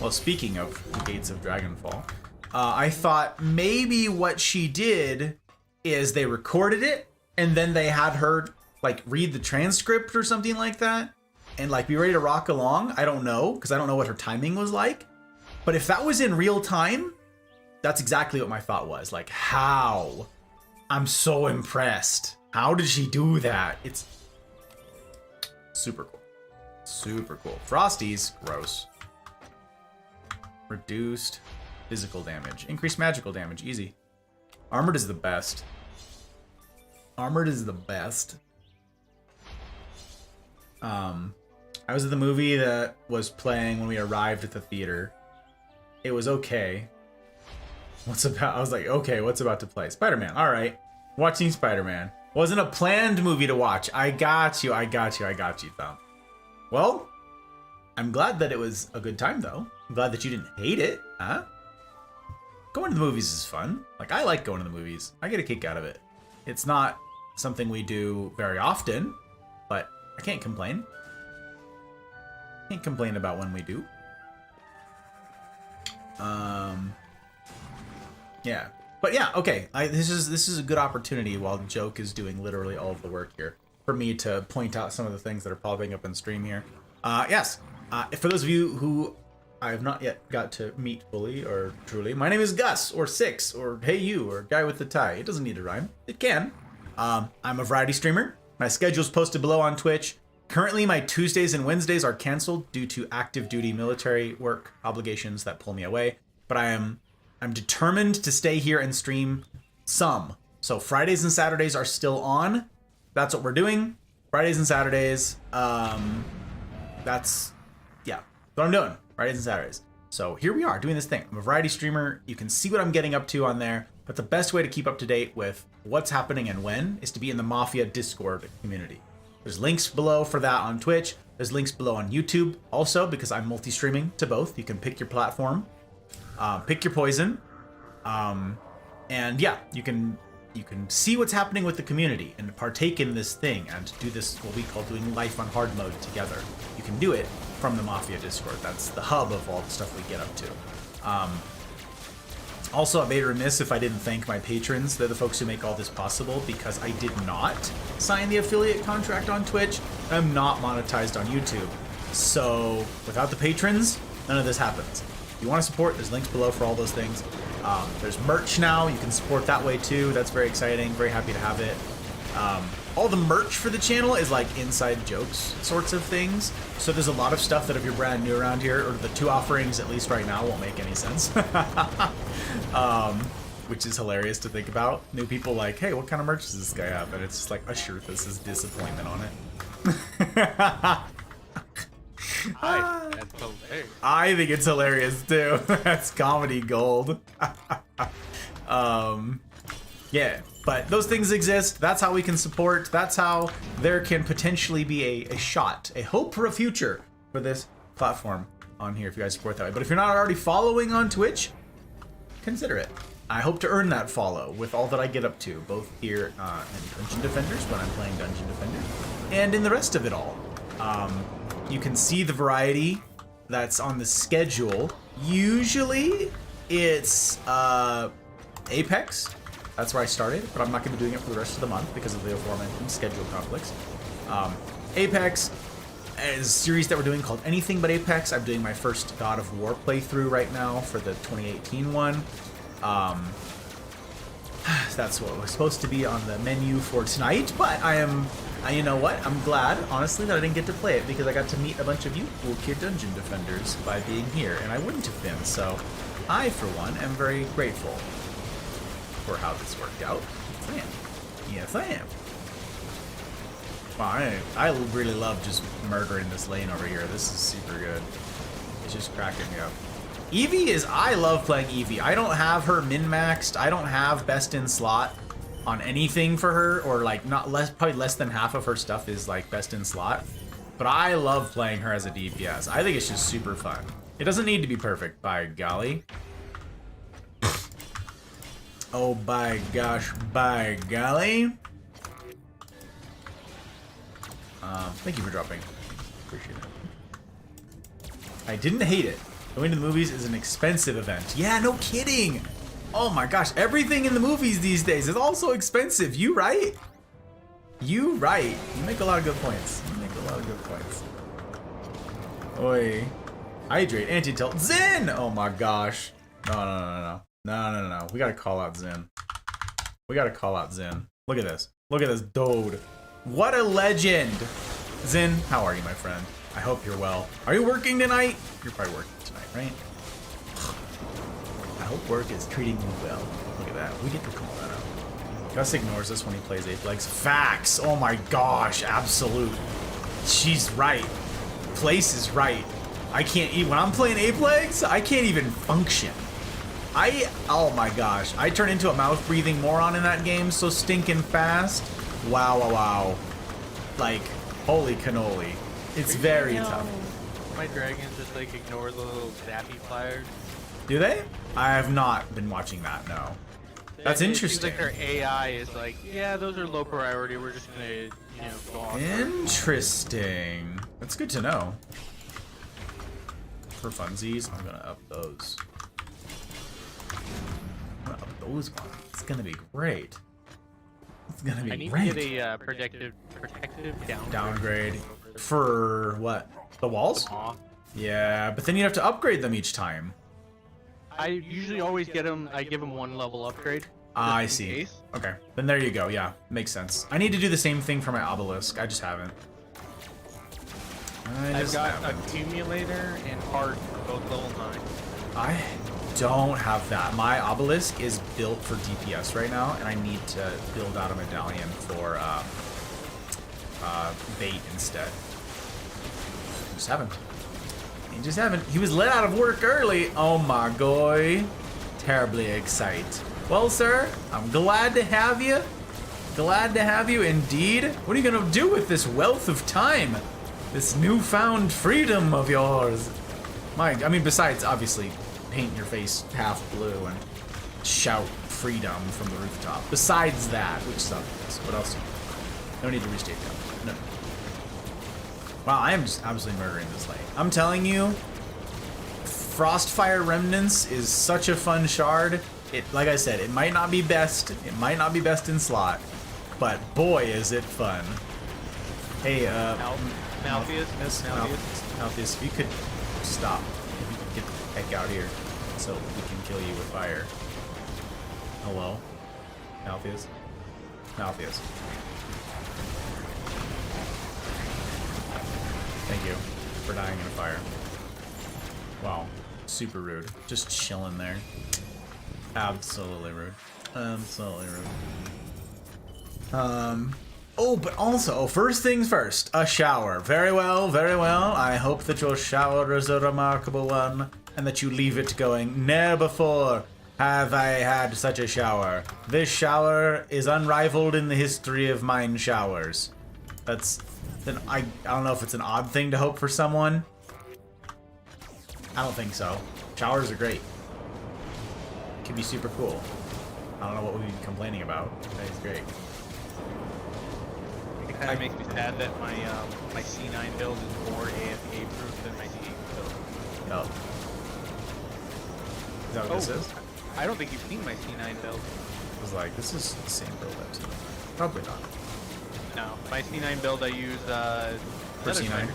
Well, speaking of Gates of Dragonfall, I thought maybe what she did is they recorded it and then they had her like read the transcript or something like that and like be ready to rock along. I don't know, because I don't know what her timing was like. But if that was in real time, that's exactly what my thought was. Like, how? I'm so impressed. How did she do that? It's super cool. Super cool. Frosties, gross. Reduced physical damage. Increased magical damage. Easy. Armored is the best. Armored is the best. I was at the movie that was playing when we arrived at the theater. It was okay. I was like, okay, what's about to play? Spider-Man. All right. Watching Spider-Man. Wasn't a planned movie to watch. I got you, Thumb. Well, I'm glad that it was a good time, though. I'm glad that you didn't hate it, huh? Going to the movies is fun. Like, I like going to the movies. I get a kick out of it. It's not something we do very often, but I can't complain. Can't complain about when we do. Yeah. But yeah, okay. This is a good opportunity while Joke is doing literally all of the work here for me to point out some of the things that are popping up in stream here. Yes. For those of you who I have not yet got to meet fully or truly, my name is Gus, or Six, or Hey You, or Guy with the Tie. It doesn't need to rhyme. It can. I'm a variety streamer. My schedule is posted below on Twitch. Currently, my Tuesdays and Wednesdays are canceled due to active duty military work obligations that pull me away. But I'm determined to stay here and stream some. So Fridays and Saturdays are still on. That's what we're doing. Fridays and Saturdays. That's what I'm doing. Fridays and Saturdays. So here we are doing this thing. I'm a variety streamer. You can see what I'm getting up to on there. But the best way to keep up to date with what's happening and when is to be in the Mafia Discord community. There's links below for that on Twitch. There's links below on YouTube also, because I'm multi-streaming to both. You can pick your platform, pick your poison, and yeah, you can see what's happening with the community and partake in this thing and do this, what we call doing life on hard mode together. You can do it from the Mafia Discord. That's the hub of all the stuff we get up to. Also, I'd be remiss if I didn't thank my patrons. They're the folks who make all this possible, because I did not sign the affiliate contract on Twitch. I'm not monetized on YouTube. So without the patrons, none of this happens. If you want to support, there's links below for all those things. There's merch now. You can support that way too. That's very exciting. Very happy to have it. All the merch for the channel is like inside jokes sorts of things. So there's a lot of stuff that if you're brand new around here, or the 2 offerings at least right now, won't make any sense. Which is hilarious to think about. New people like, hey, what kind of merch does this guy have? And it's just like a shirt that says disappointment on it. That's hilarious. I think it's hilarious too. That's comedy gold. Yeah, but those things exist. That's how we can support. That's how there can potentially be a shot, a hope for a future for this platform on here if you guys support that way. But if you're not already following on Twitch, consider it. I hope to earn that follow with all that I get up to, both here in Dungeon Defenders when I'm playing Dungeon Defenders, and in the rest of it all. You can see the variety that's on the schedule. Usually it's Apex. That's where I started, but I'm not going to be doing it for the rest of the month because of the aforementioned schedule conflicts. Apex is a series that we're doing called Anything But Apex. I'm doing my first God of War playthrough right now for the 2018 one. That's what was supposed to be on the menu for tonight, but you know what? I'm glad, honestly, that I didn't get to play it because I got to meet a bunch of you cool kid Dungeon Defenders by being here, and I wouldn't have been. So I, for one, am very grateful for how this worked out. Yes, I am. Wow, I really love just murdering this lane over here. This is super good. It's just cracking me up. Eevee is, I love playing Eevee. I don't have her min-maxed. I don't have best in slot on anything for her, or like probably less than half of her stuff is like best in slot. But I love playing her as a DPS. I think it's just super fun. It doesn't need to be perfect, by golly. Oh, by gosh, by golly. Thank you for dropping. Appreciate it. I didn't hate it. Going to the movies is an expensive event. Yeah, no kidding. Oh my gosh, everything in the movies these days is also expensive. You right? You right. You make a lot of good points. You make a lot of good points. Oi. Hydrate, anti-tilt, Zen! Oh my gosh. No. We gotta call out Zen. We gotta call out Zen. Look at this. Look at this dude. What a legend. Zen, how are you, my friend? I hope you're well. Are you working tonight? You're probably working tonight, right? I hope work is treating you well. Look at that. We get to call that out. Gus ignores us when he plays Ape Legs. Facts. Oh my gosh. Absolute. She's right. Place is right. I can't eat. When I'm playing Ape Legs, I can't even function. Oh my gosh. I turn into a mouth-breathing moron in that game so stinking fast. Wow. Like, holy cannoli. It's very tough. My dragons just like ignore the little zappy flyers. Do they? I have not been watching that, no. That's interesting. It seems like their AI is like, yeah, those are low priority. We're just gonna, go on. Interesting. That's good to know. For funsies, I'm gonna up those. I'm gonna up those ones. It's gonna be great. It's gonna be great. I need to get a protective downgrade. For what? The walls? Yeah, but then you have to upgrade them each time. I usually always get them. I give them 1 level upgrade. I see. Case. Okay, then there you go. Yeah, makes sense. I need to do the same thing for my obelisk. I just haven't. I've got accumulator and heart for both level 9. I don't have that. My obelisk is built for DPS right now, and I need to build out a medallion for bait instead. Just haven't. He was let out of work early. Oh my god. Terribly excited. Well, sir, I'm glad to have you. Glad to have you indeed. What are you gonna do with this wealth of time? This newfound freedom of yours? I mean, besides obviously paint your face half blue and shout freedom from the rooftop. Besides that, which sucks. What else? No need to restate that. No. Wow, I am just absolutely murdering this lane. I'm telling you, Frostfire Remnants is such a fun shard. It, like I said, it might not be best. It might not be best in slot, but boy, is it fun. Hey, Maltheus, Maltheus, if you could stop, if you could get the heck out here, so we can kill you with fire. Hello, Maltheus. Maltheus. Thank you for dying in a fire. Wow, super rude. Just chilling there. Absolutely rude. Absolutely rude. Oh, but also, first things first, a shower. Very well, very well. I hope that your shower is a remarkable one, and that you leave it going. Ne'er before have I had such a shower. This shower is unrivaled in the history of mine showers. That's, I don't know if it's an odd thing to hope for someone. I don't think so. Showers are great. Can be super cool. I don't know what we'd be complaining about. That is great. It kind of makes me sad that my my C9 build is more AFK proof than my C8 build. Yup. Is that what this is? I don't think you've seen my C9 build. I was like, this is the same build I've seen. Probably not. No, my C9 build I use For C9?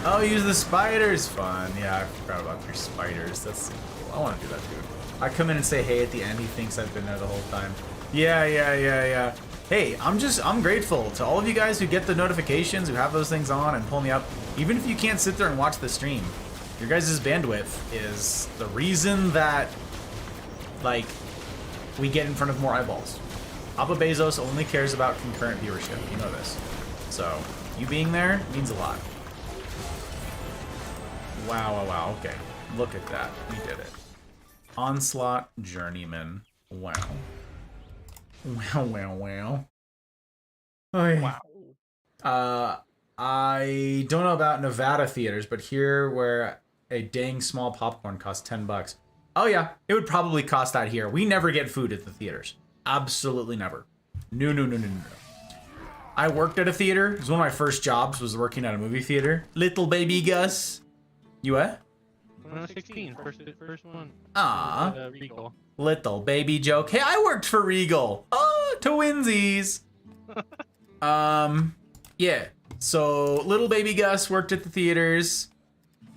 Oh, use the spiders! Fun. Yeah, I forgot about your spiders. That's super cool. I want to do that too. I come in and say hey at the end. He thinks I've been there the whole time. Yeah. Hey, I'm grateful to all of you guys who get the notifications, who have those things on and pull me up. Even if you can't sit there and watch the stream, your guys' bandwidth is the reason that, like, we get in front of more eyeballs. Papa Bezos only cares about concurrent viewership. You know this. So, you being there means a lot. Wow. Okay. Look at that. We did it. Onslaught Journeyman. Wow. Wow. Oy. Wow. I don't know about Nevada theaters, but here where a dang small popcorn costs $10. Oh yeah, it would probably cost that here. We never get food at the theaters. Absolutely never. No. I worked at a theater. It was one of my first jobs, was working at a movie theater. Little baby Gus. You what? When I was 16, first one. Ah, Regal. little baby joke. Hey, I worked for Regal. Oh, twinsies. Yeah. So little baby Gus worked at the theaters,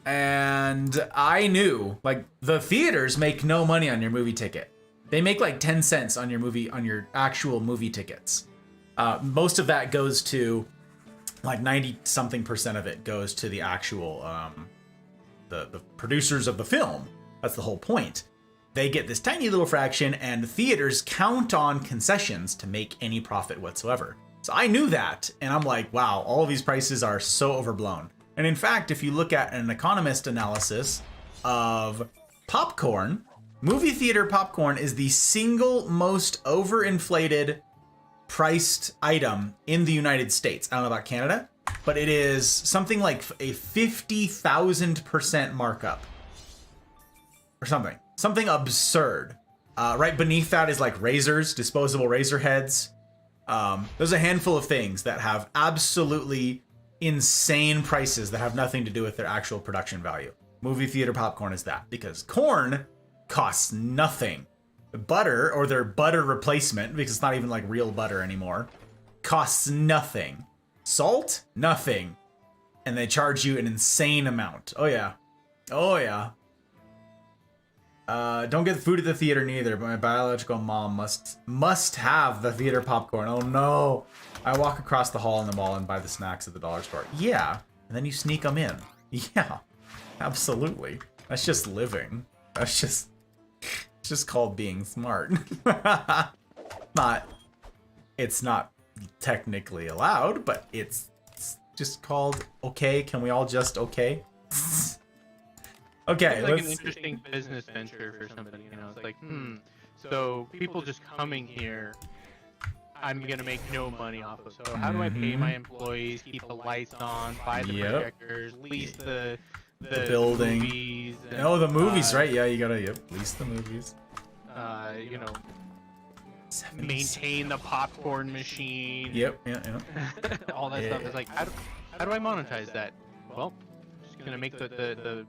and I knew, like, the theaters make no money on your movie ticket. They make like 10 cents on your actual movie tickets. Most of that goes to, like, 90-something% of it goes to the actual the producers of the film. That's the whole point. They get this tiny little fraction, and theaters count on concessions to make any profit whatsoever. So I knew that, and I'm like, wow, all of these prices are so overblown. And in fact, if you look at an economist analysis of popcorn, movie theater popcorn is the single most overinflated priced item in the United States. I don't know about Canada, but it is something like a 50,000% markup or something. Something absurd. Right beneath that is like razors, disposable razor heads. There's a handful of things that have absolutely insane prices that have nothing to do with their actual production value. Movie theater popcorn is that, because corn costs nothing. Butter, or their butter replacement, because it's not even like real butter anymore, costs nothing. Salt, nothing. And they charge you an insane amount. Oh yeah. Don't get food at the theater neither, but my biological mom must have the theater popcorn. Oh no. I walk across the hall in the mall and buy the snacks at the dollar store. Yeah. And then you sneak them in. Yeah. Absolutely. That's just living. It's just called being smart. It's not technically allowed, but it's just called okay. Can we all just okay? Okay, It's like an interesting business venture for somebody, you know. It's like, so people just coming here, I'm gonna make no money off of. So how do I pay my employees, keep the lights on, buy the projectors, lease the building? Movies, and, the movies, right? Yeah, you gotta lease the movies. You know, maintain the popcorn machine. Yeah. All that stuff. It's like, how do I monetize that? Well, just gonna make the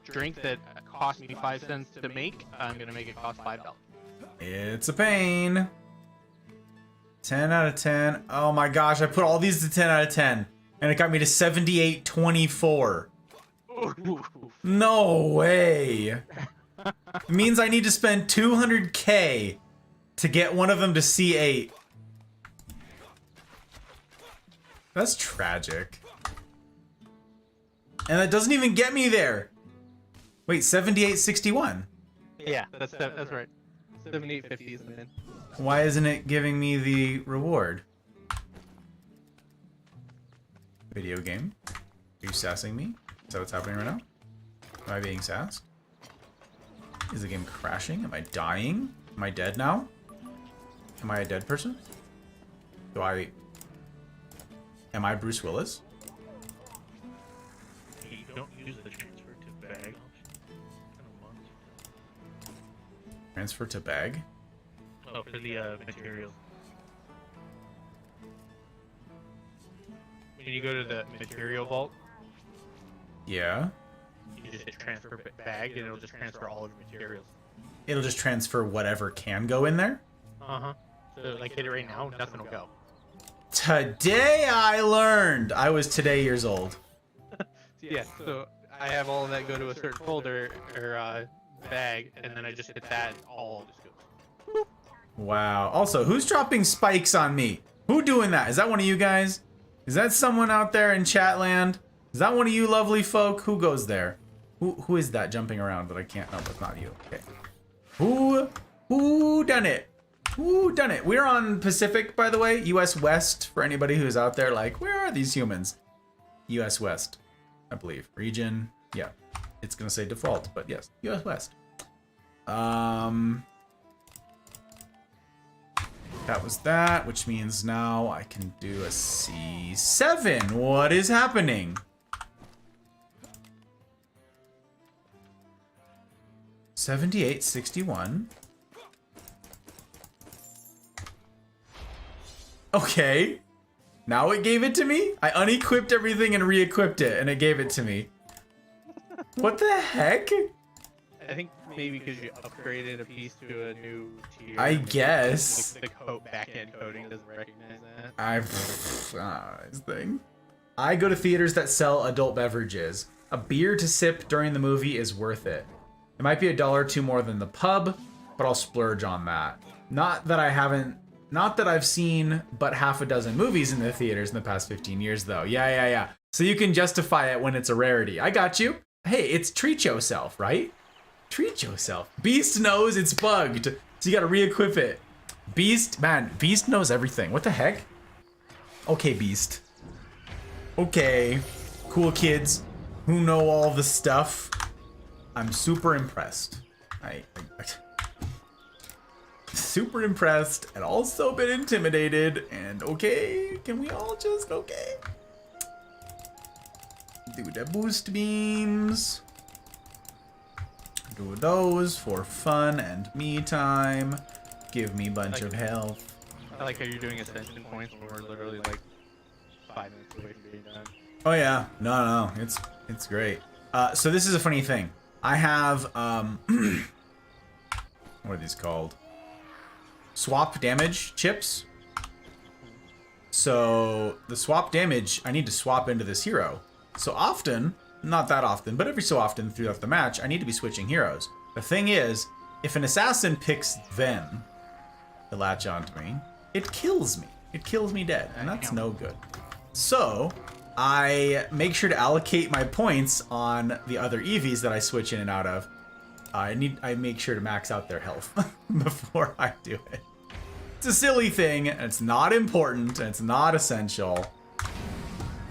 drink that cost me 5 cents to make, I'm gonna make it cost $5. It's a pain. 10 out of 10. Oh my gosh, I put all these to 10 out of 10. And it got me to 78.24. No way. It means I need to spend 200K to get one of them to C8. That's tragic. And that doesn't even get me there. Wait, 78.61. Yeah, that's right. 78.50 is the min. Why isn't it giving me the reward? Video game. Are you sassing me? Is that what's happening right now? Am I being sassed? Is the game crashing? Am I dying? Am I dead now? Am I a dead person? Am I Bruce Willis? You don't use the transfer to bag. Transfer to bag? Oh, for the materials. When you go to the material vault, Yeah. you just hit transfer bag, and it'll just transfer all of your materials. It'll just transfer whatever can go in there? Uh-huh. So, like, hit it right now, nothing will go. Today I learned. I was today years old. Yeah, so I have all of that go to a certain folder, or bag, and then I just hit that, and all just goes. Wow. Also, who's dropping spikes on me? Who doing that? Is that one of you guys? Is that someone out there in chatland? Is that one of you lovely folk? Who goes there? Who is that jumping around? But I can't. No, that's not you. Okay. Who done it? Who done it? We're on Pacific, by the way. US West, for anybody who's out there like, where are these humans? US West, I believe. Region. Yeah. It's gonna say default, but yes. US West. That was that, which means now I can do a C7. What is happening? $78.61. Okay. Now it gave it to me? I unequipped everything and re-equipped it, and it gave it to me. What the heck? I think maybe because you upgraded a piece to a new tier. I guess. The back-end coding doesn't recognize that. This thing. I go to theaters that sell adult beverages. A beer to sip during the movie is worth it. It might be $1 or $2 more than the pub, but I'll splurge on that. Not that I've seen but half a dozen movies in the theaters in the past 15 years, though. Yeah. So you can justify it when it's a rarity. I got you. Hey, it's treat yourself, right? Treat yourself. Beast knows it's bugged, so you gotta re-equip it. Beast knows everything. What the heck? Okay, Beast. Okay, cool kids who know all the stuff. I'm super impressed. Super impressed and also a bit intimidated. And okay, can we all just okay? Do the boost beams. Do those for fun and me time. Give me a bunch of health. I like how you're doing ascension points when we're literally like 5 minutes away from being done. Oh yeah, no, it's great. So this is a funny thing. I have what are these called? Swap damage chips. So the swap damage, I need to swap into this hero. So often, not that often, but every so often throughout the match, I need to be switching heroes. The thing is, if an assassin picks them to latch onto me, it kills me. It kills me dead, and that's no good. So I make sure to allocate my points on the other EVs that I switch in and out of. I make sure to max out their health before I do it. It's a silly thing, and it's not important, and it's not essential,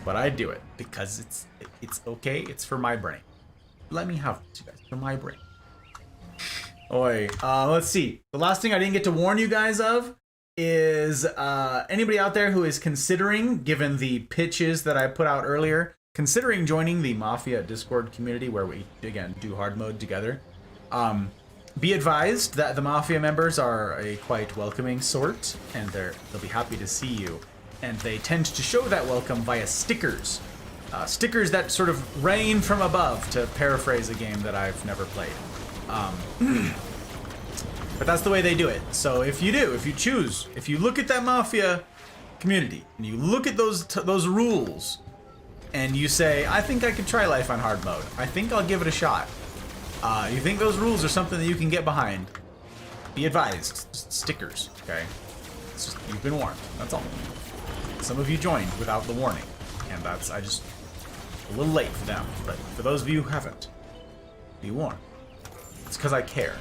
but I do it because it's okay. It's for my brain. Let me have it, you guys, for my brain. Oi, let's see. The last thing I didn't get to warn you guys of is anybody out there who is considering, given the pitches that I put out earlier, considering joining the Mafia Discord community where we, again, do hard mode together. Be advised that the Mafia members are a quite welcoming sort, and they'll be happy to see you. And they tend to show that welcome via stickers. stickers that sort of rain from above, to paraphrase a game that I've never played. But that's the way they do it. So if you look at that Mafia community and you look at those rules and you say, I think I could try life on hard mode. I think I'll give it a shot. You think those rules are something that you can get behind. Be advised, just stickers, okay? It's just, you've been warned, that's all. Some of you joined without the warning, and that's, a little late for them, but for those of you who haven't, be warned. It's because I care.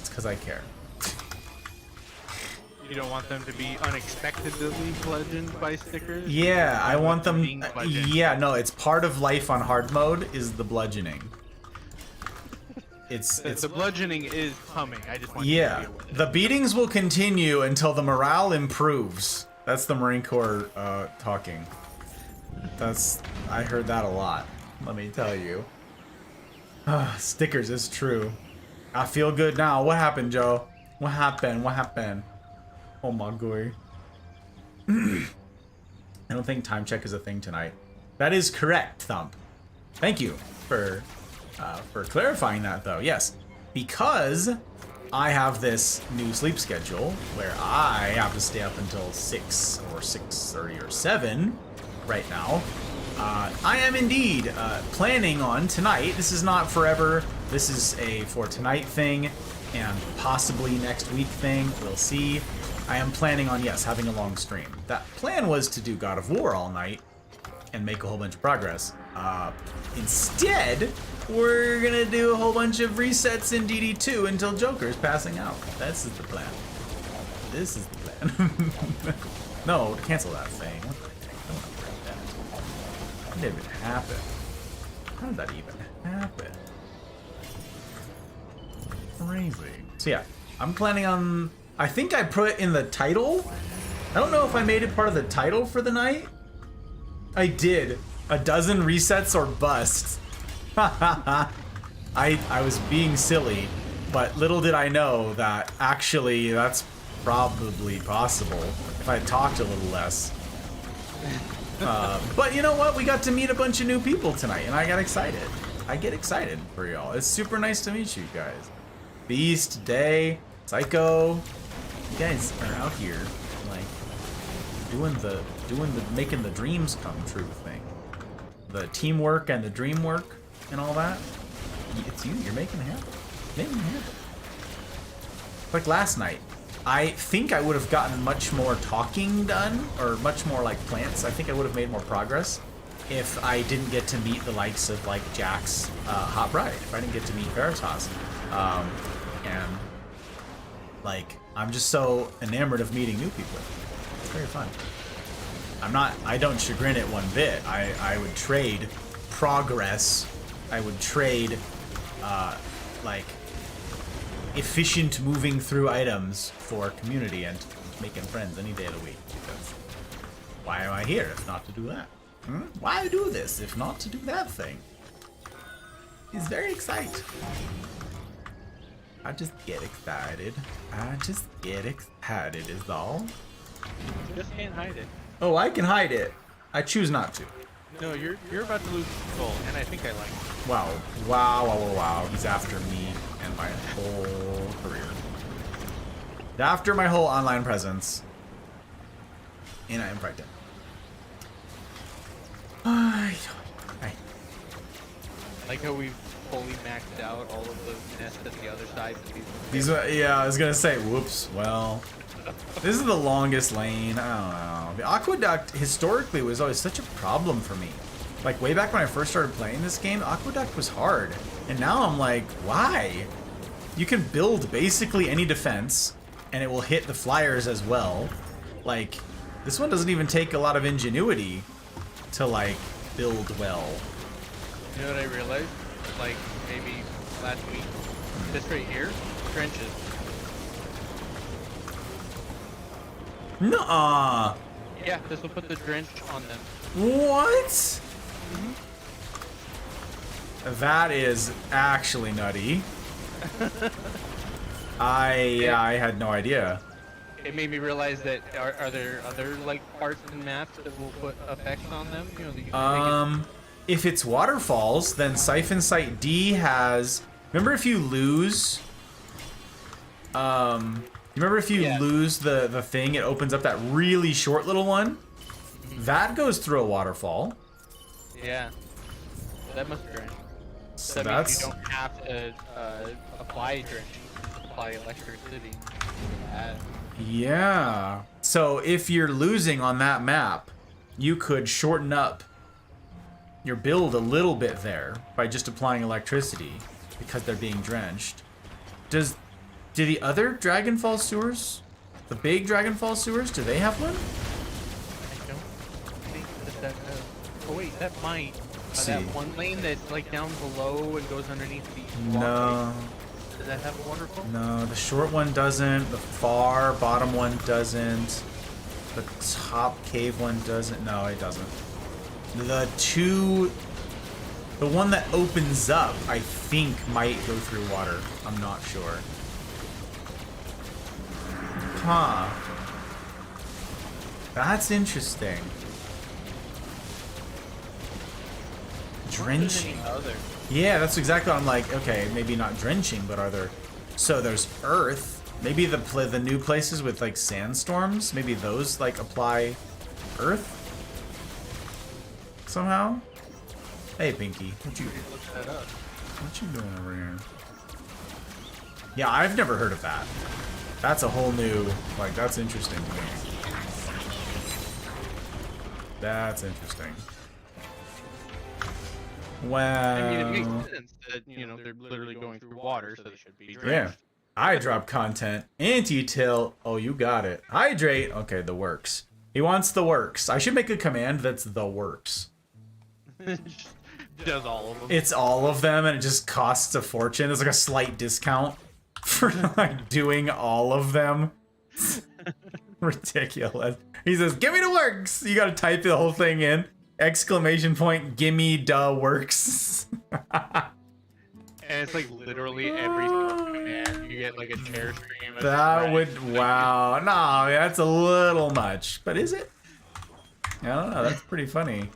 It's because I care. You don't want them to be unexpectedly bludgeoned by stickers? Yeah, I want them, being bludgeoned. yeah, no, it's part of life on hard mode is the bludgeoning. It's The bludgeoning is coming. I just want you to yeah, be aware. the beatings will continue until the morale improves. That's the Marine Corps talking. I heard that a lot. Let me tell you. Stickers is true. I feel good now. What happened, Joe? What happened? What happened? Oh my god. I don't think time check is a thing tonight. That is correct, Thump. Thank you for clarifying that, though. Yes, because I have this new sleep schedule where I have to stay up until 6 or 6:30 or 7 right now. I am indeed planning on tonight. This is not forever. This is a for tonight thing and possibly next week thing. We'll see. I am planning on, yes, having a long stream. That plan was to do God of War all night and make a whole bunch of progress. Instead, we're gonna do a whole bunch of resets in DD2 until Joker's passing out. This is the plan. This is the plan. No, cancel that thing. What the heck? I don't want to break that. How did it happen? How did that even happen? Crazy. So yeah, I'm planning on... I think I put in the title. I don't know if I made it part of the title for the night. I did. 12 resets or bust. I was being silly, but little did I know that actually that's probably possible if I talked a little less. But you know what? We got to meet a bunch of new people tonight, and I got excited. I get excited for y'all. It's super nice to meet you guys. Beast, Day, Psycho. You guys are out here, like, making the dreams come true thing. The teamwork and the dream work and all that. It's you. You're making it happen. Making it happen. Like last night, I think I would have gotten much more talking done, or much more like plants. I think I would have made more progress if I didn't get to meet the likes of like Jack's Hot Bride. If I didn't get to meet Veritas, and like I'm just so enamored of meeting new people. It's very fun. I don't chagrin it one bit. I would trade progress. I would trade, like, efficient moving through items for community and making friends any day of the week. Because why am I here if not to do that? Why do this if not to do that thing? It's very exciting. I just get excited. I just get excited is all. You just can't hide it. Oh, I can hide it. I choose not to. No, you're about to lose control, and I think I like it. Wow. Wow, wow, wow, wow. He's after me and my whole career. After my whole online presence. And I am frightened. I like how we've fully maxed out all of the nests at the other side. Yeah, I was gonna say, whoops, well. This is the longest lane, I don't know. The Aqueduct historically was always such a problem for me. Like way back when I first started playing this game, Aqueduct was hard. And now I'm like, why? You can build basically any defense and it will hit the flyers as well. Like, this one doesn't even take a lot of ingenuity to like build well. You know what I realized? Like maybe last week? This right here, trenches. Nuh-uh. Yeah, this will put the drench on them. What? That is actually nutty. I had no idea. it made me realize that are there other like parts and maps that will put effects on them? You know, that you can make it... If it's waterfalls, then Siphon Site D has. Remember if you lose. Remember if you lose the thing, it opens up that really short little one. That goes through a waterfall. Yeah, that must be right. So that that's. means you don't have to apply drenching, apply electricity. Yeah. So if you're losing on that map, you could shorten up your build a little bit there by just applying electricity because they're being drenched. Do the other Dragonfall sewers, the big Dragonfall sewers, do they have one? I don't think that has... Oh wait, that might. See. That one lane that's like down below and goes underneath the No. Does that have a waterfall? No, the short one doesn't. The far bottom one doesn't. The top cave one doesn't. No, it doesn't. The one that opens up, I think, might go through water. I'm not sure. Huh. That's interesting. Drenching. Yeah, that's exactly what I'm like. Okay, maybe not drenching, but are there? So there's earth. Maybe the new places with like sandstorms. Maybe those like apply earth somehow. Hey, Pinky, what you doing over here? Yeah, I've never heard of that. That's a whole new like. That's interesting to me. That's interesting. Wow. I mean, it makes sense that, you know, they're literally going through water, so they should be drenched. Yeah. I drop content. Anti-tilt. Oh, you got it. Hydrate. Okay, the works. He wants the works. I should make a command that's the works. Does all of them. It's all of them, and it just costs a fortune. There's like a slight discount for like doing all of them. Ridiculous. He says, "Give me the works." You got to type the whole thing in. Exclamation point, gimme da works. And it's like literally every command you get like a chair stream. That would, wow. No, that's a little much. But is it? I don't know. That's pretty funny.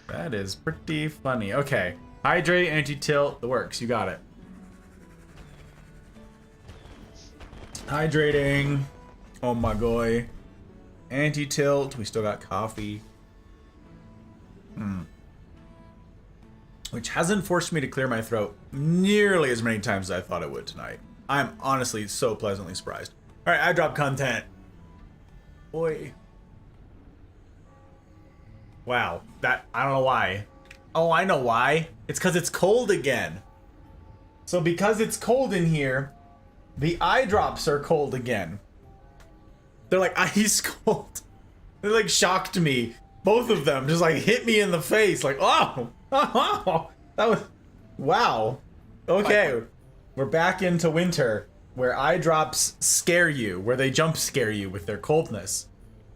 That is pretty funny. Okay. Hydrate, anti-tilt, the works. You got it. Hydrating. Oh my boy. Anti-tilt. We still got coffee. Which hasn't forced me to clear my throat nearly as many times as I thought it would tonight. I'm honestly so pleasantly surprised. All right, I drop content. Boy. Wow, that, I don't know why. Oh, I know why. It's because it's cold again. So because it's cold in here, the eye drops are cold again. They're like ice cold. They like shocked me. Both of them just like hit me in the face. Like, oh, that was, wow. Okay, we're back into winter where eye drops scare you, where they jump scare you with their coldness.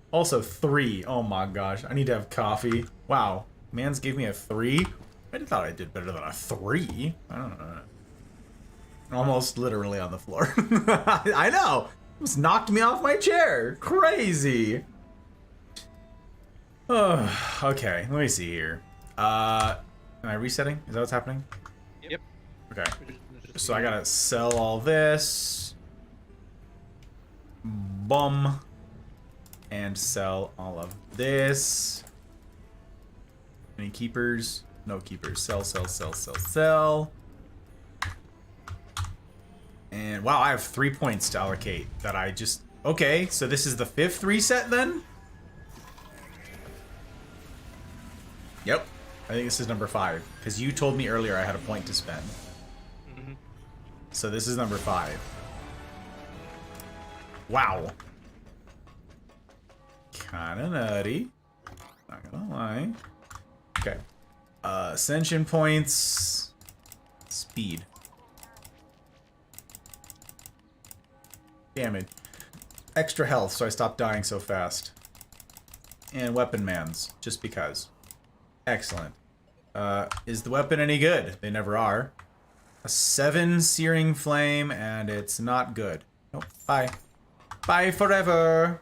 Also 3. Oh my gosh, I need to have coffee. Wow, Mans gave me a 3. I thought I did better than a 3. I don't know. Almost literally on the floor. I know. Almost knocked me off my chair. Crazy. Oh, okay, let me see here. Am I resetting? Is that what's happening? Yep. Okay. So I gotta sell all this. Bum. And sell all of this. Any keepers? No keepers. Sell, sell, sell, sell, sell. And wow, I have 3 points to allocate that I just... Okay, so this is the 5th reset then? Yep. I think this is number 5. Because you told me earlier I had a point to spend. Mm-hmm. So this is number 5. Wow. Kinda nutty. Not gonna lie. Okay. Ascension points. Speed. Damage. Extra health, so I stopped dying so fast. And weapon mans, just because. Excellent. Is the weapon any good? They never are. A 7 searing flame, and it's not good. Nope. Bye. Bye forever.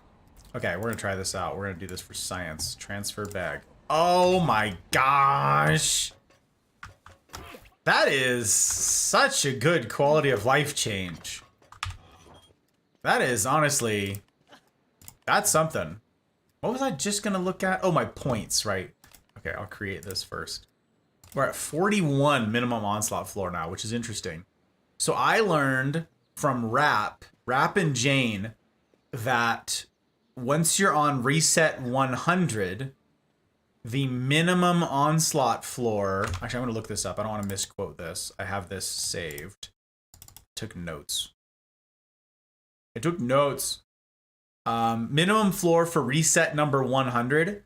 Okay, we're gonna try this out. We're gonna do this for science. Transfer bag. Oh my gosh. That is such a good quality of life change. That is honestly, that's something. What was I just gonna look at? Oh, my points, right? Okay, I'll create this first. We're at 41 minimum onslaught floor now, which is interesting. So I learned from Rap and Jane that once you're on reset 100, the minimum onslaught floor... Actually, I'm going to look this up. I don't want to misquote this. I have this saved. Took notes. I took notes. Minimum floor for reset number 100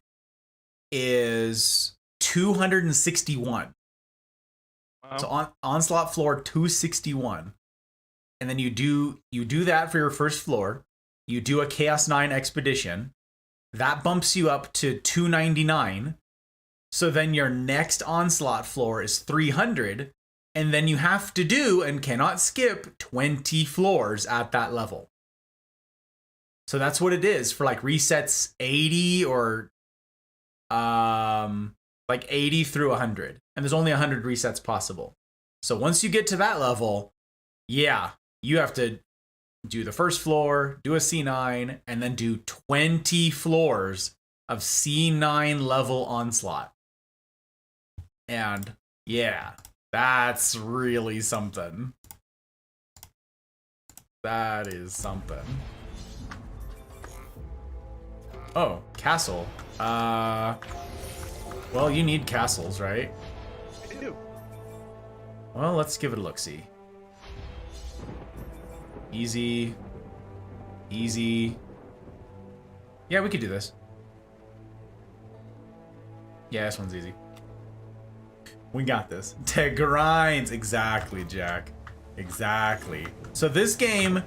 is 261. Wow. So onslaught floor 261. And then you do that for your first floor. You do a Chaos 9 expedition. That bumps you up to 299. So then your next onslaught floor is 300. And then you have to do and cannot skip 20 floors at that level. So that's what it is for like resets 80 or like 80 through 100. And there's only 100 resets possible. So once you get to that level, yeah, you have to do the first floor, do a C9, and then do 20 floors of C9 level onslaught. And yeah, that's really something. That is something. Oh, castle. Well, you need castles, right? I do. Well, let's give it a look-see. Easy. Easy. Yeah, we could do this. Yeah, this one's easy. We got this. To grinds. Exactly, Jack. Exactly. So this game,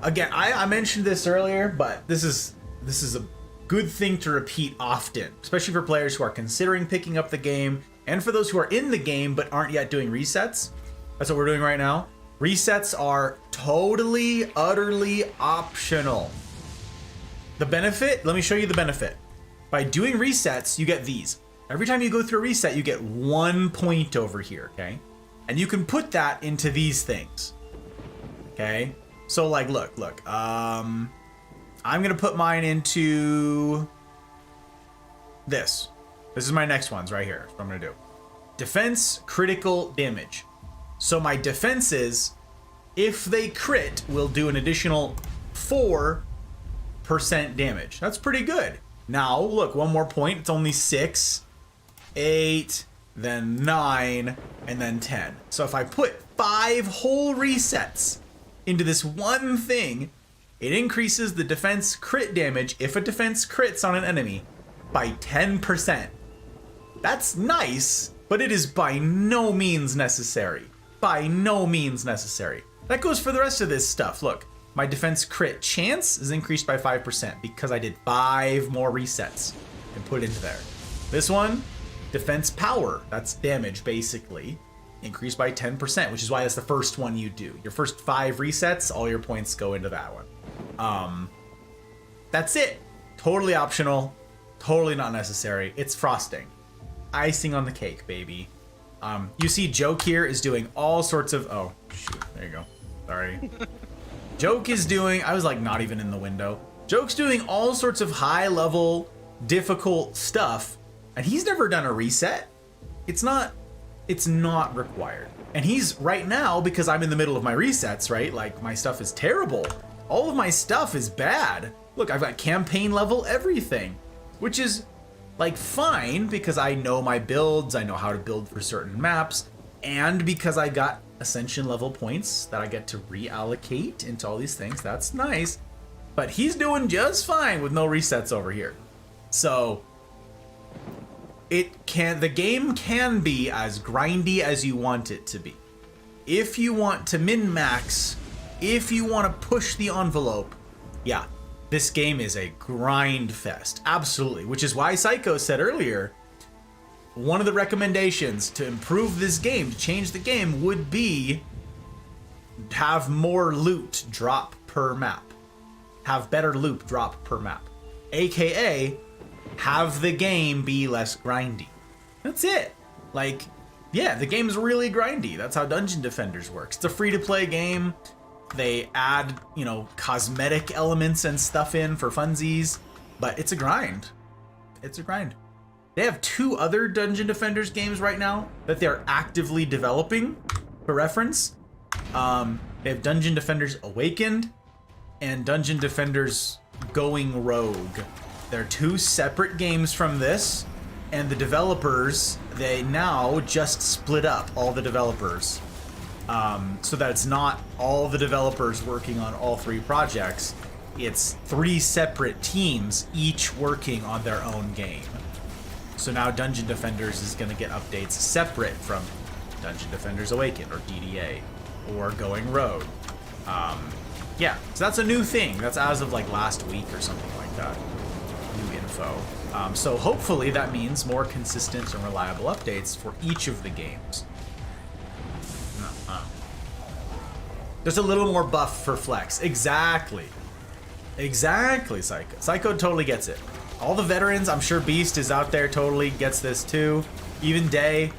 again, I mentioned this earlier, but this is a good thing to repeat often, especially for players who are considering picking up the game and for those who are in the game but aren't yet doing resets. That's what we're doing right now. Resets are totally, utterly optional. The benefit, let me show you the benefit. By doing resets, you get these. Every time you go through a reset, you get 1 point over here, okay? And you can put that into these things, okay? So like, look. I'm gonna put mine into this. This is my next ones right here. That's what I'm gonna do. Defense, critical, damage. So my defenses, if they crit, will do an additional 4% damage. That's pretty good. Now, look, one more point. It's only 6, 8, then 9, and then 10. So if I put 5 whole resets into this one thing, it increases the defense crit damage if a defense crits on an enemy by 10%. That's nice, but it is by no means necessary. By no means necessary. That goes for the rest of this stuff. Look, my defense crit chance is increased by 5% because I did 5 more resets and put into there. This one, defense power, that's damage basically, increased by 10%, which is why that's the first one you do. Your first 5 resets, all your points go into that one. That's it. Totally optional, totally not necessary. It's frosting. Icing on the cake, baby. You see Joke here is doing all sorts of, oh, shoot, there you go. Sorry. Joke is doing, I was like not even in the window. Joke's doing all sorts of high level, difficult stuff, and he's never done a reset. It's not required. And he's right now, because I'm in the middle of my resets, right? Like my stuff is terrible. All of my stuff is bad. Look, I've got campaign level everything, which is like fine because I know my builds, I know how to build for certain maps, and because I got ascension level points that I get to reallocate into all these things. That's nice. But he's doing just fine with no resets over here. So the game can be as grindy as you want it to be. If you want to min-max, if you want to push the envelope, yeah, this game is a grind fest. Absolutely. Which is why Psycho said earlier, one of the recommendations to improve this game, to change the game, would be have more loot drop per map. have better loot drop per map, aka have the game be less grindy. That's it. Like, yeah, the game's really grindy. That's how Dungeon Defenders works. It's a free-to-play game. They add, you know, cosmetic elements and stuff in for funsies, but it's a grind. It's a grind. They have 2 other Dungeon Defenders games right now that they're actively developing. For reference, they have Dungeon Defenders Awakened and Dungeon Defenders Going Rogue. They're 2 separate games from this, and the developers, they now just split up all the developers. So that it's not all the developers working on all 3 projects. It's 3 separate teams, each working on their own game. So now Dungeon Defenders is going to get updates separate from Dungeon Defenders Awakened or DDA or Going Rogue. Yeah, so that's a new thing. That's as of like last week or something like that. New info. So hopefully that means more consistent and reliable updates for each of the games. There's a little more buff for Flex. Exactly. Exactly, Psycho. Psycho totally gets it. All the veterans, I'm sure Beast is out there, totally gets this too. Even Day,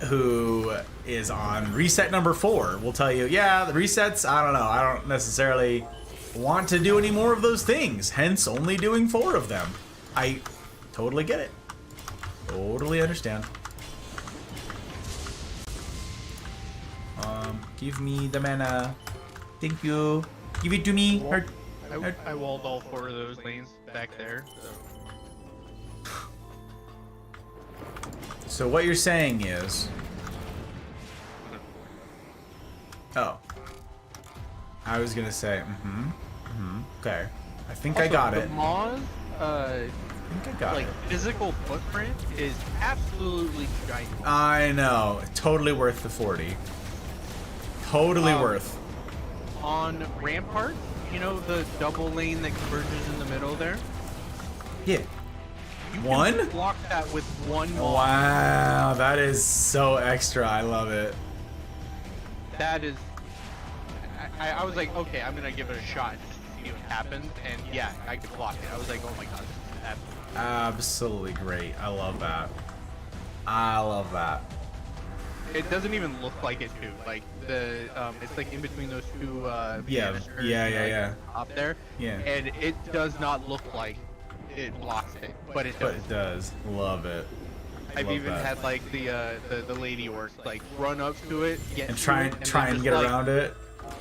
who is on reset number 4, will tell you, yeah, the resets, I don't know. I don't necessarily want to do any more of those things, hence only doing 4 of them. I totally get it. Totally understand. Give me the mana. Thank you. Give it to me. I walled all 4 of those lanes back there. So what you're saying is... Oh. I was gonna say, okay. I think I got it. The Maw's, I think I got like, it. physical footprint is absolutely giant. I know. Totally worth the 40. Totally worth. On Rampart, you know the double lane that converges in the middle there? Yeah. You One? can block that with 1 Maw. Wow, that is so extra. I love it. That is... I was like, okay, I'm gonna give it a shot just to see what happens, and yeah, I could block it. I was like, oh my god, this is absolutely... Absolutely great. I love that. I love that. It doesn't even look like it too. Like the it's like in between those 2 canisters, yeah. up there. Yeah. And it does not look like it blocks it, but it But does. it does. Love it. I've love even that. had like the lady orcs like run up to it, get And to try it, and try then and just, get like, around it.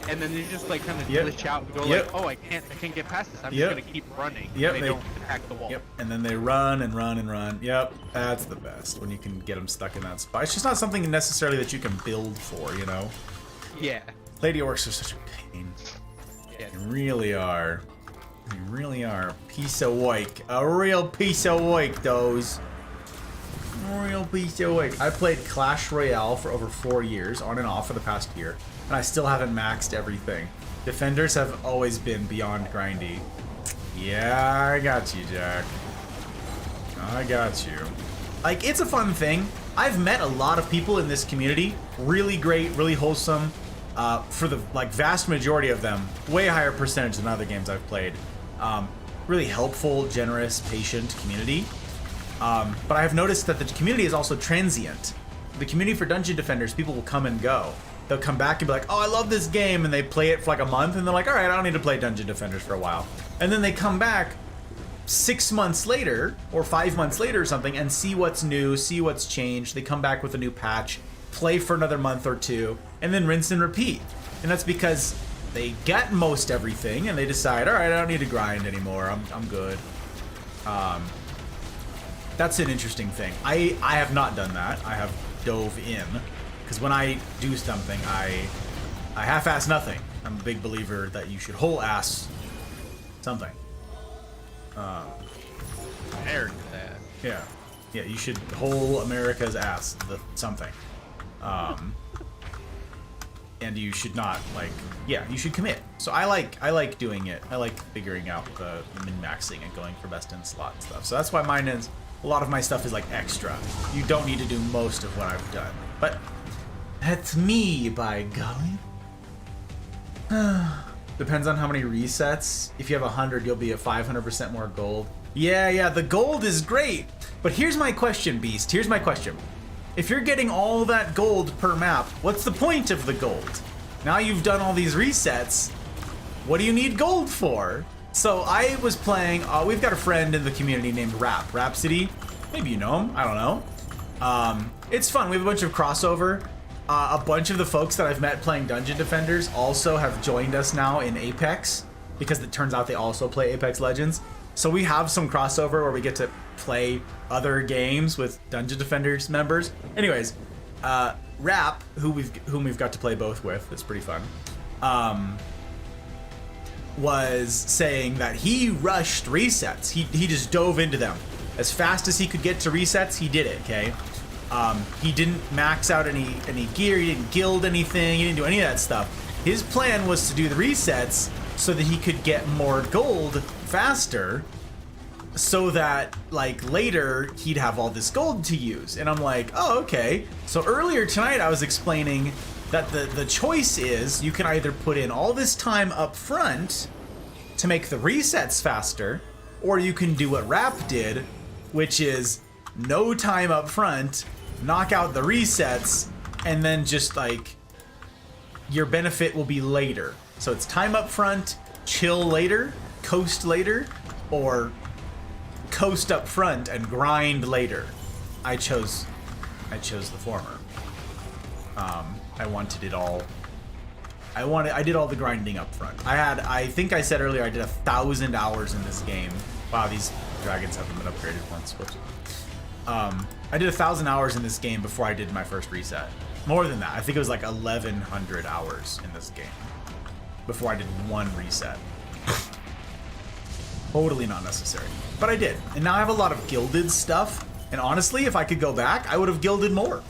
and then they just like kind of Yep. glitch out and go Yep. like, oh, I can't get past this. I'm Yep. just gonna keep running. Yep, And they they- don't attack the wall. Yep, and then they run and run and run. Yep, that's the best when you can get them stuck in that spot. It's just not something necessarily that you can build for, you know? Yeah. Lady Orcs are such a pain. Yeah. They really are. They really are. Piece of work. A real piece of work, those. A real piece of work. I played Clash Royale for over 4 years, on and off for the past year, and I still haven't maxed everything. Defenders have always been beyond grindy. Yeah, I got you, Jack. I got you. Like, it's a fun thing. I've met a lot of people in this community. Really great, really wholesome. For the like vast majority of them, way higher percentage than other games I've played. Really helpful, generous, patient community. But I've noticed that the community is also transient. The community for Dungeon Defenders, people will come and go. They'll come back and be like, oh, I love this game, and they play it for like a month, and they're like, all right, I don't need to play Dungeon Defenders for a while. And then they come back 6 months later, or 5 months later or something, and see what's new, see what's changed. They come back with a new patch, play for another month or 2, and then rinse and repeat. And that's because they get most everything, and they decide, all right, I don't need to grind anymore. I'm good. That's an interesting thing. I have not done that. I have dove in, because when I do something, I half-ass nothing. I'm a big believer that you should whole-ass something. There, that. Yeah, you should whole America's ass something. And you should not, like, yeah, you should commit. So I like doing it. I like figuring out the min-maxing and going for best in slot and stuff. So that's why mine is, a lot of my stuff is like extra. You don't need to do most of what I've done. But that's me, by golly. Depends on how many resets. If you have 100, you'll be at 500% more gold. Yeah, the gold is great. But here's my question, Beast. Here's my question. If you're getting all that gold per map, what's the point of the gold? Now you've done all these resets. What do you need gold for? So I was playing, we've got a friend in the community named Rhapsody. Maybe you know him, I don't know. It's fun, we have a bunch of crossover. A bunch of the folks that I've met playing Dungeon Defenders also have joined us now in Apex, because it turns out they also play Apex Legends. So we have some crossover where we get to play other games with Dungeon Defenders members. Anyways, Rap, whom we've got to play both with, it's pretty fun, was saying that he rushed resets. He just dove into them. As fast as he could get to resets, he did it, okay? He didn't max out any gear, he didn't guild anything, he didn't do any of that stuff. His plan was to do the resets so that he could get more gold faster, so that like later he'd have all this gold to use. And I'm like, oh, okay. So earlier tonight I was explaining that the choice is you can either put in all this time up front to make the resets faster, or you can do what Rap did, which is no time up front, knock out the resets, and then just like your benefit will be later. So it's time up front, chill later, coast later, or coast up front and grind later. I chose the former. I wanted it all. I did all the grinding up front. I think I said earlier I did 1,000 hours in this game. Wow, these dragons haven't been upgraded once. Whoops. I did 1,000 hours in this game before I did my first reset. More than that. I think it was like 1,100 hours in this game before I did one reset. Totally not necessary. But I did. And now I have a lot of gilded stuff. And honestly, if I could go back, I would have gilded more.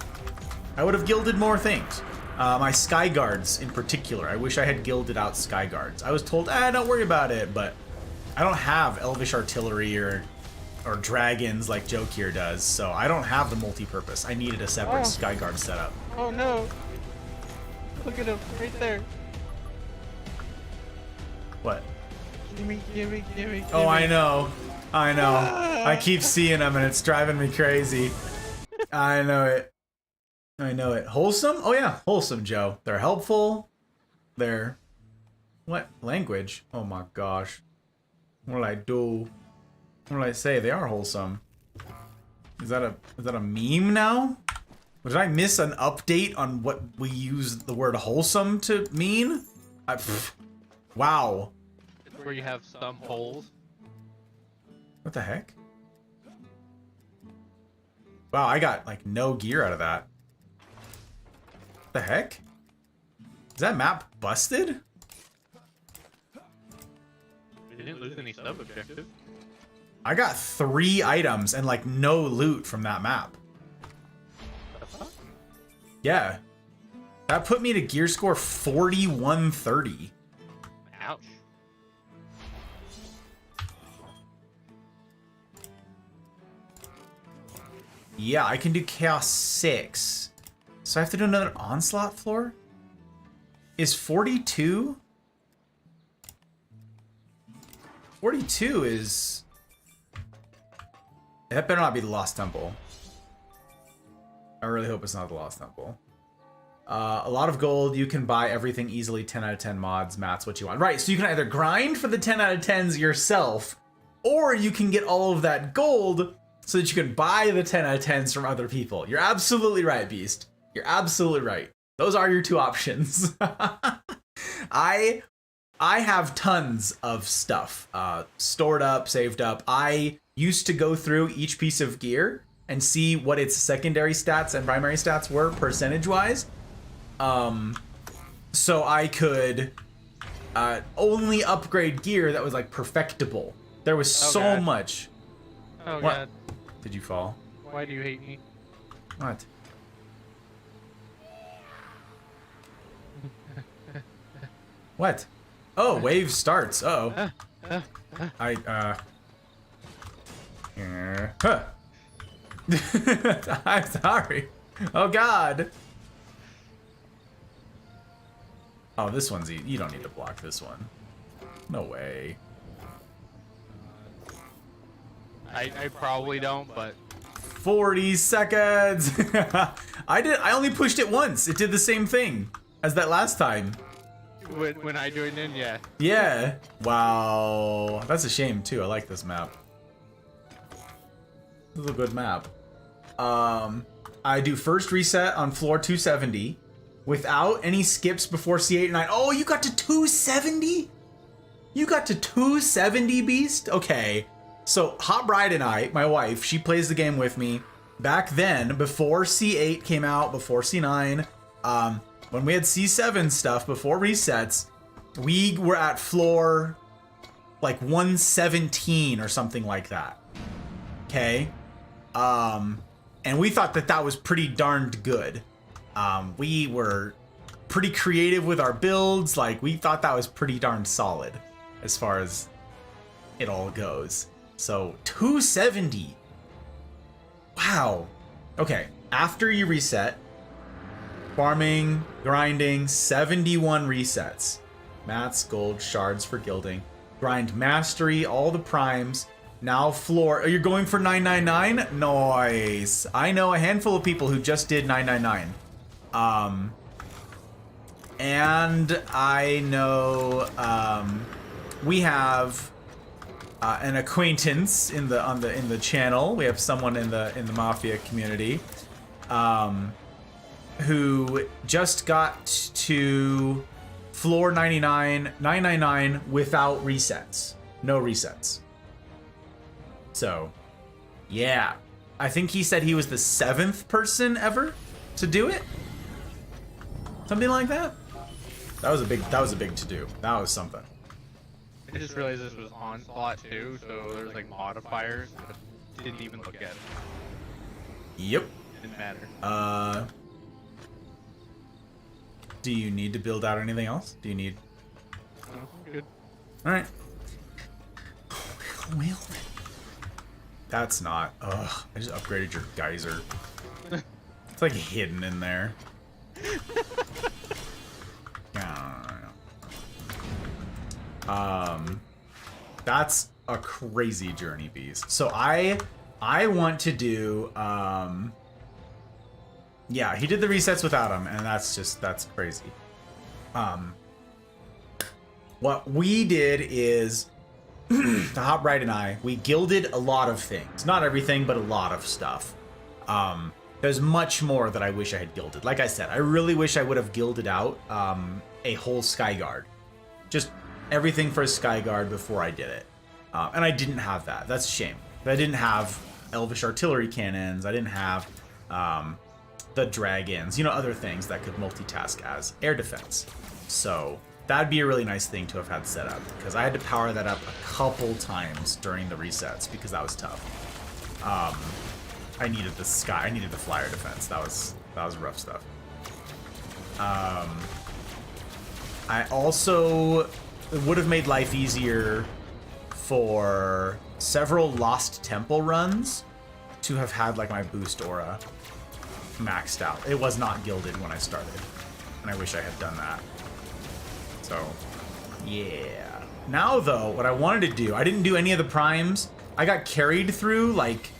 I would have gilded more things. My sky guards in particular. I wish I had gilded out sky guards. I was told, don't worry about it, but I don't have elvish artillery or dragons like Jokir does, so I don't have the multi-purpose. I needed a separate sky guard setup. Oh no! Look at him right there. What? Gimme. Oh, I know. I keep seeing them and it's driving me crazy. I know it. Wholesome? Oh yeah, wholesome, Joe. They're helpful. They're... What? Language? Oh my gosh. What'll I do? What did I say? They are wholesome. Is that a meme now? Did I miss an update on what we use the word wholesome to mean? Wow. It's where you have some holes. What the heck? Wow, I got like no gear out of that. What the heck? Is that map busted? We didn't lose any sub objectives. I got 3 items and like no loot from that map. Yeah. That put me to gear score 4130. Ouch. Yeah, I can do Chaos 6. So I have to do another onslaught floor? Is 42? 42 is... That better not be the Lost Temple. I really hope it's not the Lost Temple. A lot of gold. You can buy everything easily. 10 out of 10 mods. Matt's what you want. Right, so you can either grind for the 10 out of 10s yourself, or you can get all of that gold so that you can buy the 10 out of 10s from other people. You're absolutely right, Beast. You're absolutely right. Those are your 2 options. I have tons of stuff stored up, saved up. I used to go through each piece of gear and see what its secondary stats and primary stats were percentage-wise. So I could only upgrade gear that was like perfectible. There was so much. Oh What? god. Did you fall? Why do you hate me? What? What? Oh, wave starts. Uh-oh. Huh. I'm sorry. Oh god. Oh, this one's easy. You don't need to block this one. No way. I probably don't, but 40 seconds. I only pushed it once. It did the same thing as that last time. when I joined in, yeah. Yeah. Wow. That's a shame too. I like this map. This is a good map. I do first reset on floor 270 without any skips before C8 and 9. Oh, you got to 270? You got to 270, Beast? Okay. So Hot Bride and I, my wife, she plays the game with me. Back then, before C8 came out, before C9, when we had C7 stuff, before resets, we were at floor like 117 or something like that. Okay? And we thought that that was pretty darned good. We were pretty creative with our builds. Like, we thought that was pretty darn solid as far as it all goes. So 270. Wow. Okay. After you reset, farming, grinding, 71 resets. Mats, gold, shards for gilding. Grind mastery, all the primes. Now floor. Are you going for 999? Nice. I know a handful of people who just did 999. And I know we have an acquaintance in the channel. We have someone in the Mafia community who just got to floor 999 without resets. No resets. So, yeah. I think he said he was the 7th person ever to do it. Something like that. That was a big to do. That was something. I just realized this was Onslaught too, so there's like modifiers, but didn't even look at it. Yep. Didn't matter. Do you need to build out anything else? Do you need... Oh, good. Alright. Well, that's not... Ugh, I just upgraded your geyser. It's like hidden in there. That's a crazy journey, Beast. So I want to do... Yeah, he did the resets without him, and that's crazy. What we did is, the Hot Bride and I, we gilded a lot of things. Not everything, but a lot of stuff. There's much more that I wish I had gilded. Like I said, I really wish I would have gilded out a whole Skyguard. Just everything for a Skyguard before I did it. And I didn't have that. That's a shame. But I didn't have Elvish artillery cannons. I didn't have the dragons. You know, other things that could multitask as air defense. So that'd be a really nice thing to have had set up. Because I had to power that up a couple times during the resets because that was tough. I needed the flyer defense. That was rough stuff. I also would have made life easier for several Lost Temple runs to have had like my boost aura maxed out. It was not gilded when I started, and I wish I had done that. So, yeah. Now though, what I wanted to do, I didn't do any of the primes. I got carried through like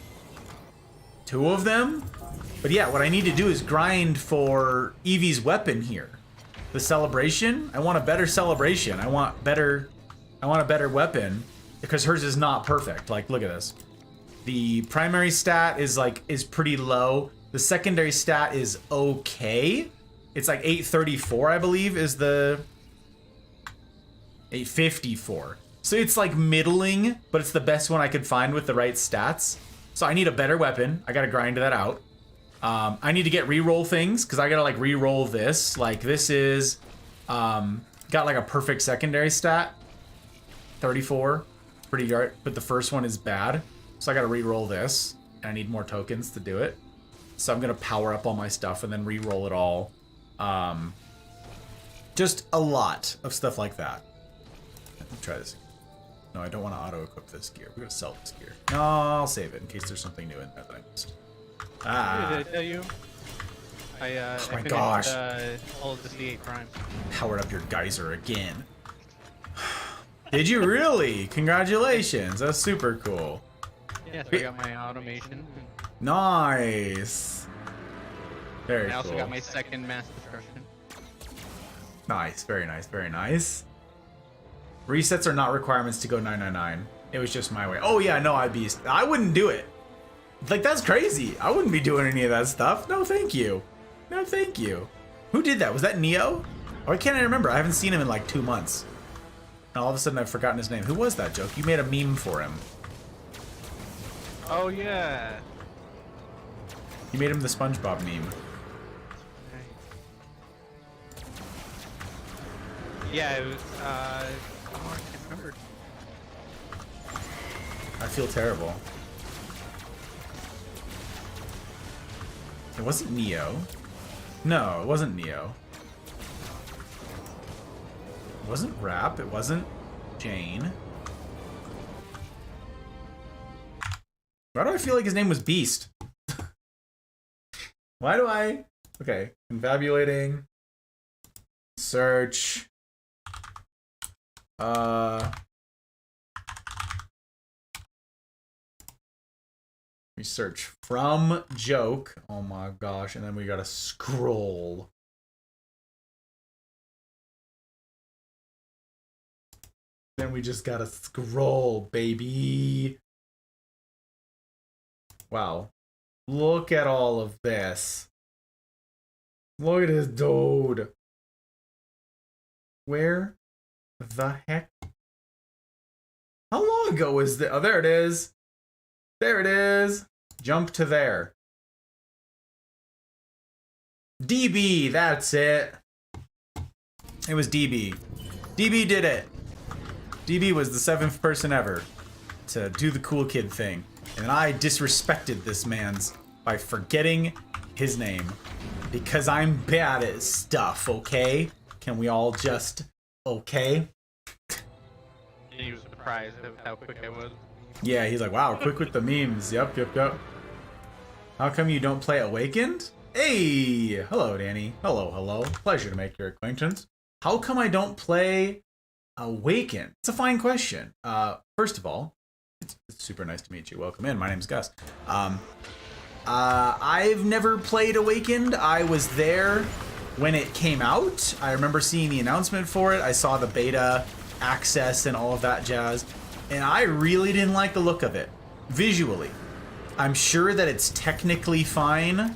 2 of them. But yeah, what I need to do is grind for Evie's weapon here. The celebration. I want a better celebration. I want a better weapon because hers is not perfect. Like, look at this. The primary stat is pretty low. The secondary stat is okay. It's like 834, I believe, is the 854. So it's like middling, but it's the best one I could find with the right stats. So I need a better weapon. I gotta grind that out. I need to get reroll things because I gotta like reroll this. Like this is got like a perfect secondary stat, 34, pretty good. But the first one is bad, so I gotta reroll this. And I need more tokens to do it. So I'm gonna power up all my stuff and then reroll it all. Just a lot of stuff like that. Let me try this. No, I don't want to auto-equip this gear. We're gonna sell this gear. No, I'll save it in case there's something new in there that I missed. Ah. Did I tell you? Oh my finished, gosh. all of the C8 Prime. Powered up your geyser again. Did you really? Congratulations. That's super cool. Yeah, so I got my automation. Nice. Very And I also cool. got my second mass destruction. Nice. Very nice. Very nice. Resets are not requirements to go 999. It was just my way. Oh yeah, no, I wouldn't do it. Like, that's crazy. I wouldn't be doing any of that stuff. No, thank you. No, thank you. Who did that? Was that Neo? Or can't I remember? I haven't seen him in like 2 months. And all of a sudden I've forgotten his name. Who was that, Joke? You made a meme for him. Oh yeah. You made him the SpongeBob meme. Yeah, it was, oh, I can't remember. I feel terrible. It wasn't Neo. No, it wasn't Neo. It wasn't Rap. It wasn't Jane. Why do I feel like his name was Beast? Why do I... Okay, confabulating. Search. We search from joke. Oh my gosh, and then we gotta scroll. Then we just gotta scroll, baby. Wow. Look at all of this. Look at this dude. Where the heck? How long ago was this? Oh, there it is. There it is. Jump to there. DB, that's it. It was DB. DB did it. DB was the 7th person ever to do the cool kid thing. And I disrespected this man's by forgetting his name. Because I'm bad at stuff, okay? Can we all just, okay? He was surprised at how quick I was. Yeah, he's like, wow, quick with the memes. Yep. How come you don't play Awakened? Hey! Hello, Danny. Hello. Pleasure to make your acquaintance. How come I don't play Awakened? It's a fine question. First of all, it's super nice to meet you. Welcome in. My name's Gus. I've never played Awakened. I was there when it came out. I remember seeing the announcement for it. I saw the beta access and all of that jazz. And I really didn't like the look of it. Visually. I'm sure that it's technically fine.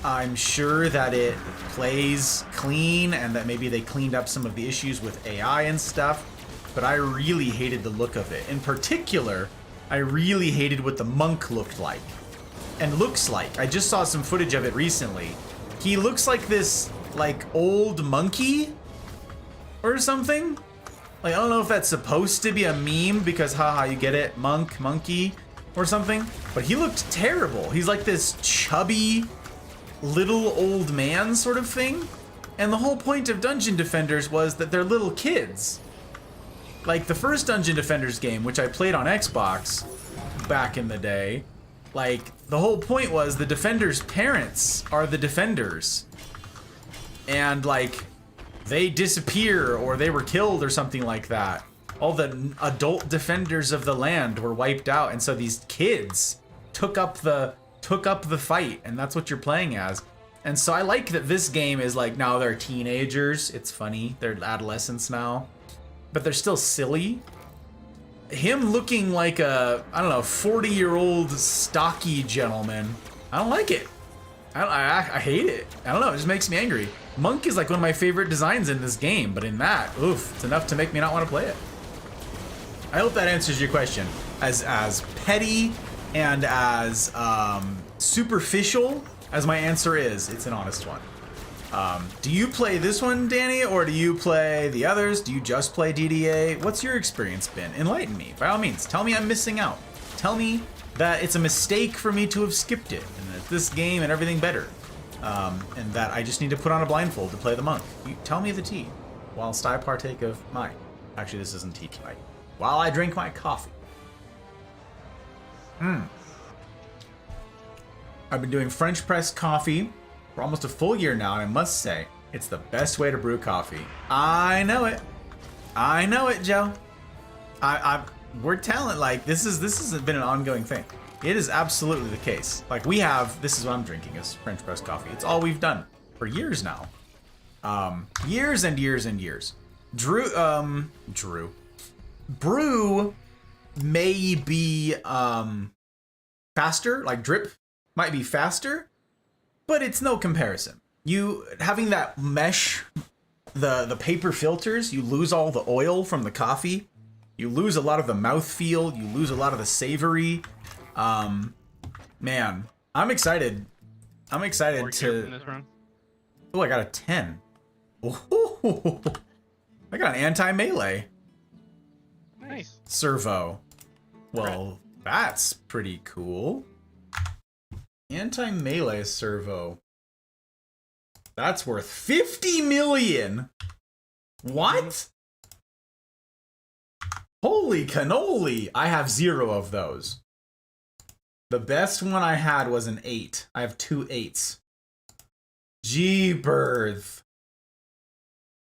I'm sure that it plays clean and that maybe they cleaned up some of the issues with AI and stuff. But I really hated the look of it. In particular, I really hated what the monk looked like. And looks like. I just saw some footage of it recently. He looks like this, like, old monkey or something. Like, I don't know if that's supposed to be a meme because, haha, you get it, monkey, or something. But he looked terrible. He's like this chubby, little old man sort of thing. And the whole point of Dungeon Defenders was that they're little kids. Like, the first Dungeon Defenders game, which I played on Xbox back in the day, like, the whole point was the Defenders' parents are the Defenders. And, like, they disappear or they were killed or something like that. All the adult defenders of the land were wiped out, and so these kids took up the fight, and that's what you're playing as. And so I like that this game is like, now they're teenagers. It's funny. They're adolescents now. But they're still silly. Him looking like a, I don't know, 40-year-old stocky gentleman. I don't like it. I hate it. I don't know, it just makes me angry. Monk is like one of my favorite designs in this game, but in that, oof, it's enough to make me not want to play it. I hope that answers your question. As petty and as superficial as my answer is, it's an honest one. Do you play this one, Danny, or do you play the others? Do you just play DDA? What's your experience been? Enlighten me, by all means. Tell me I'm missing out. Tell me that it's a mistake for me to have skipped it, and that this game and everything better. And that I just need to put on a blindfold to play the monk. You tell me the tea, whilst I partake of my... Actually, this isn't tea tonight. While I drink my coffee. I've been doing French press coffee for almost a full year now, and I must say, it's the best way to brew coffee. I know it. I know it, Joe. We're telling, like, this has been an ongoing thing. It is absolutely the case. Like, we have, this is what I'm drinking, is French press coffee. It's all we've done for years now. Years and years and years. Brew may be, faster, like drip might be faster, but it's no comparison. You, having that mesh, the paper filters, you lose all the oil from the coffee. You lose a lot of the mouthfeel. You lose a lot of the savory. Man, I'm excited. I'm excited to. Oh, I got a 10. Oh, I got an anti-melee. Nice. Servo. Well, that's pretty cool. Anti-melee servo. That's worth 50 million. What? Holy cannoli! I have 0 of those. The best one I had was an 8. I have 2 8s. Jeepers.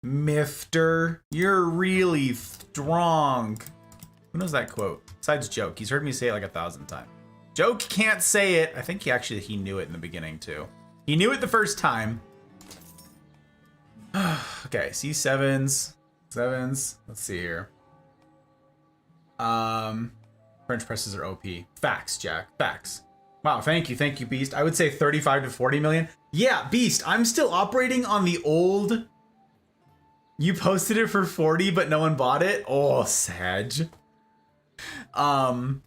Mifter, you're really strong. Who knows that quote? Besides Joke. He's heard me say it like 1,000 times. Joke can't say it. I think he knew it in the beginning too. He knew it the first time. Okay, C7s. 7s. Let's see here. French presses are OP. Facts, Jack. Facts. Wow, thank you, Beast. I would say 35 to 40 million. Yeah, Beast, I'm still operating on the old. You posted it for 40, but no one bought it? Oh, Sag. I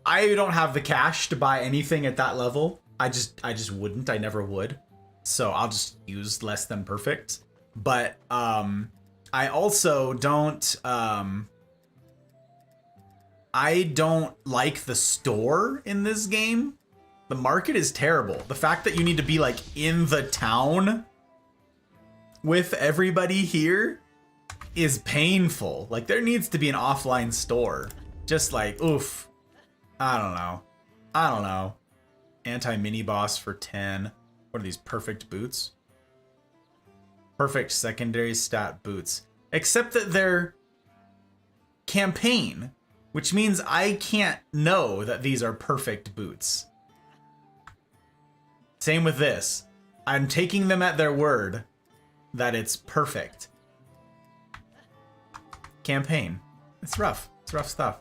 don't have the cash to buy anything at that level. I just wouldn't. I never would. So I'll just use less than perfect. But I also don't I don't like the store in this game. The market is terrible. The fact that you need to be like in the town with everybody here is painful. Like, there needs to be an offline store. Just like, oof. I don't know. Anti-mini boss for 10. What are these, perfect boots? Perfect secondary stat boots. Except that they're campaign, which means I can't know that these are perfect boots. Same with this. I'm taking them at their word that it's perfect. Campaign. It's rough. It's rough stuff.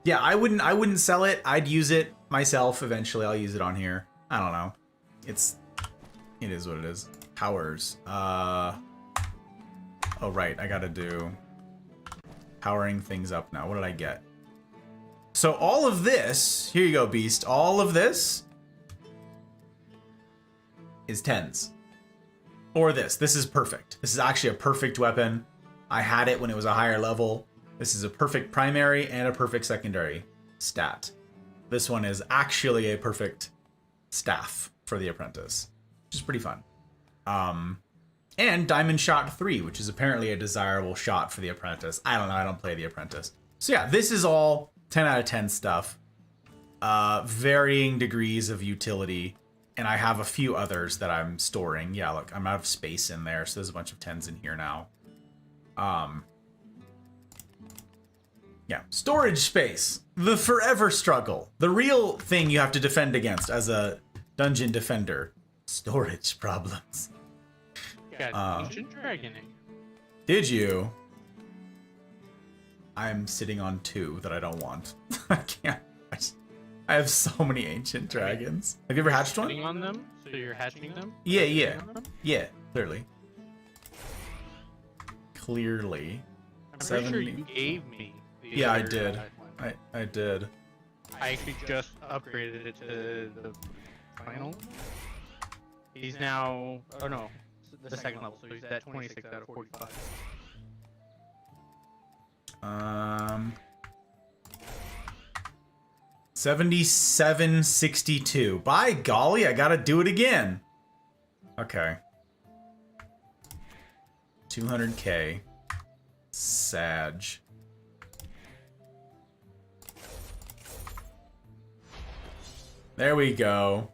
Yeah, I wouldn't sell it. I'd use it myself eventually. I'll use it on here. I don't know. It is what it is. Powers. Oh right, I gotta do powering things up now. What did I get? So all of this, here you go, Beast. All of this is 10s. Or this. This is perfect. This is actually a perfect weapon. I had it when it was a higher level. This is a perfect primary and a perfect secondary stat. This one is actually a perfect staff for the apprentice, which is pretty fun. And Diamond Shot 3, which is apparently a desirable shot for the apprentice. I don't know, I don't play the apprentice. So yeah, this is all 10 out of 10 stuff. Varying degrees of utility. And I have a few others that I'm storing. Yeah, look, I'm out of space in there, so there's a bunch of 10s in here now. Yeah, storage space. The forever struggle. The real thing you have to defend against as a dungeon defender. Storage problems. Got ancient dragon egg. Did you? I'm sitting on 2 that I don't want. I can't. I have so many ancient dragons. Have you ever hatched one? On them? So you're hatching them? Yeah. Yeah, clearly. Clearly. I'm pretty sure you gave me the Yeah, I other did. one. I did. I actually just upgraded it to the final. He's now, oh no, the second level, so he's at 26 out of 45. 7762. By golly, I gotta do it again. Okay. 200k. Sag. There we go.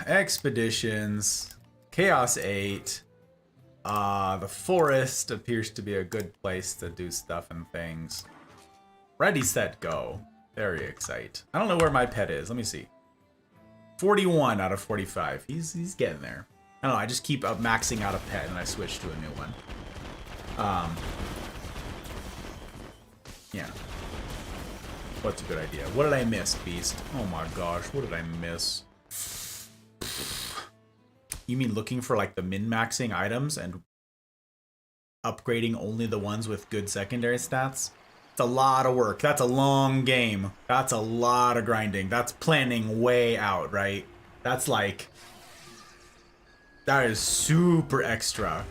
Expeditions. Chaos 8. The forest appears to be a good place to do stuff and things. Ready, set, go. Very excited. I don't know where my pet is. Let me see. 41 out of 45. He's getting there. I don't know. I just keep maxing out a pet and I switch to a new one. Yeah. What's a good idea? What did I miss, Beast? Oh my gosh, what did I miss? You mean looking for like the min-maxing items and upgrading only the ones with good secondary stats? It's a lot of work. That's a long game. That's a lot of grinding. That's planning way out, right? That's like... That is super extra.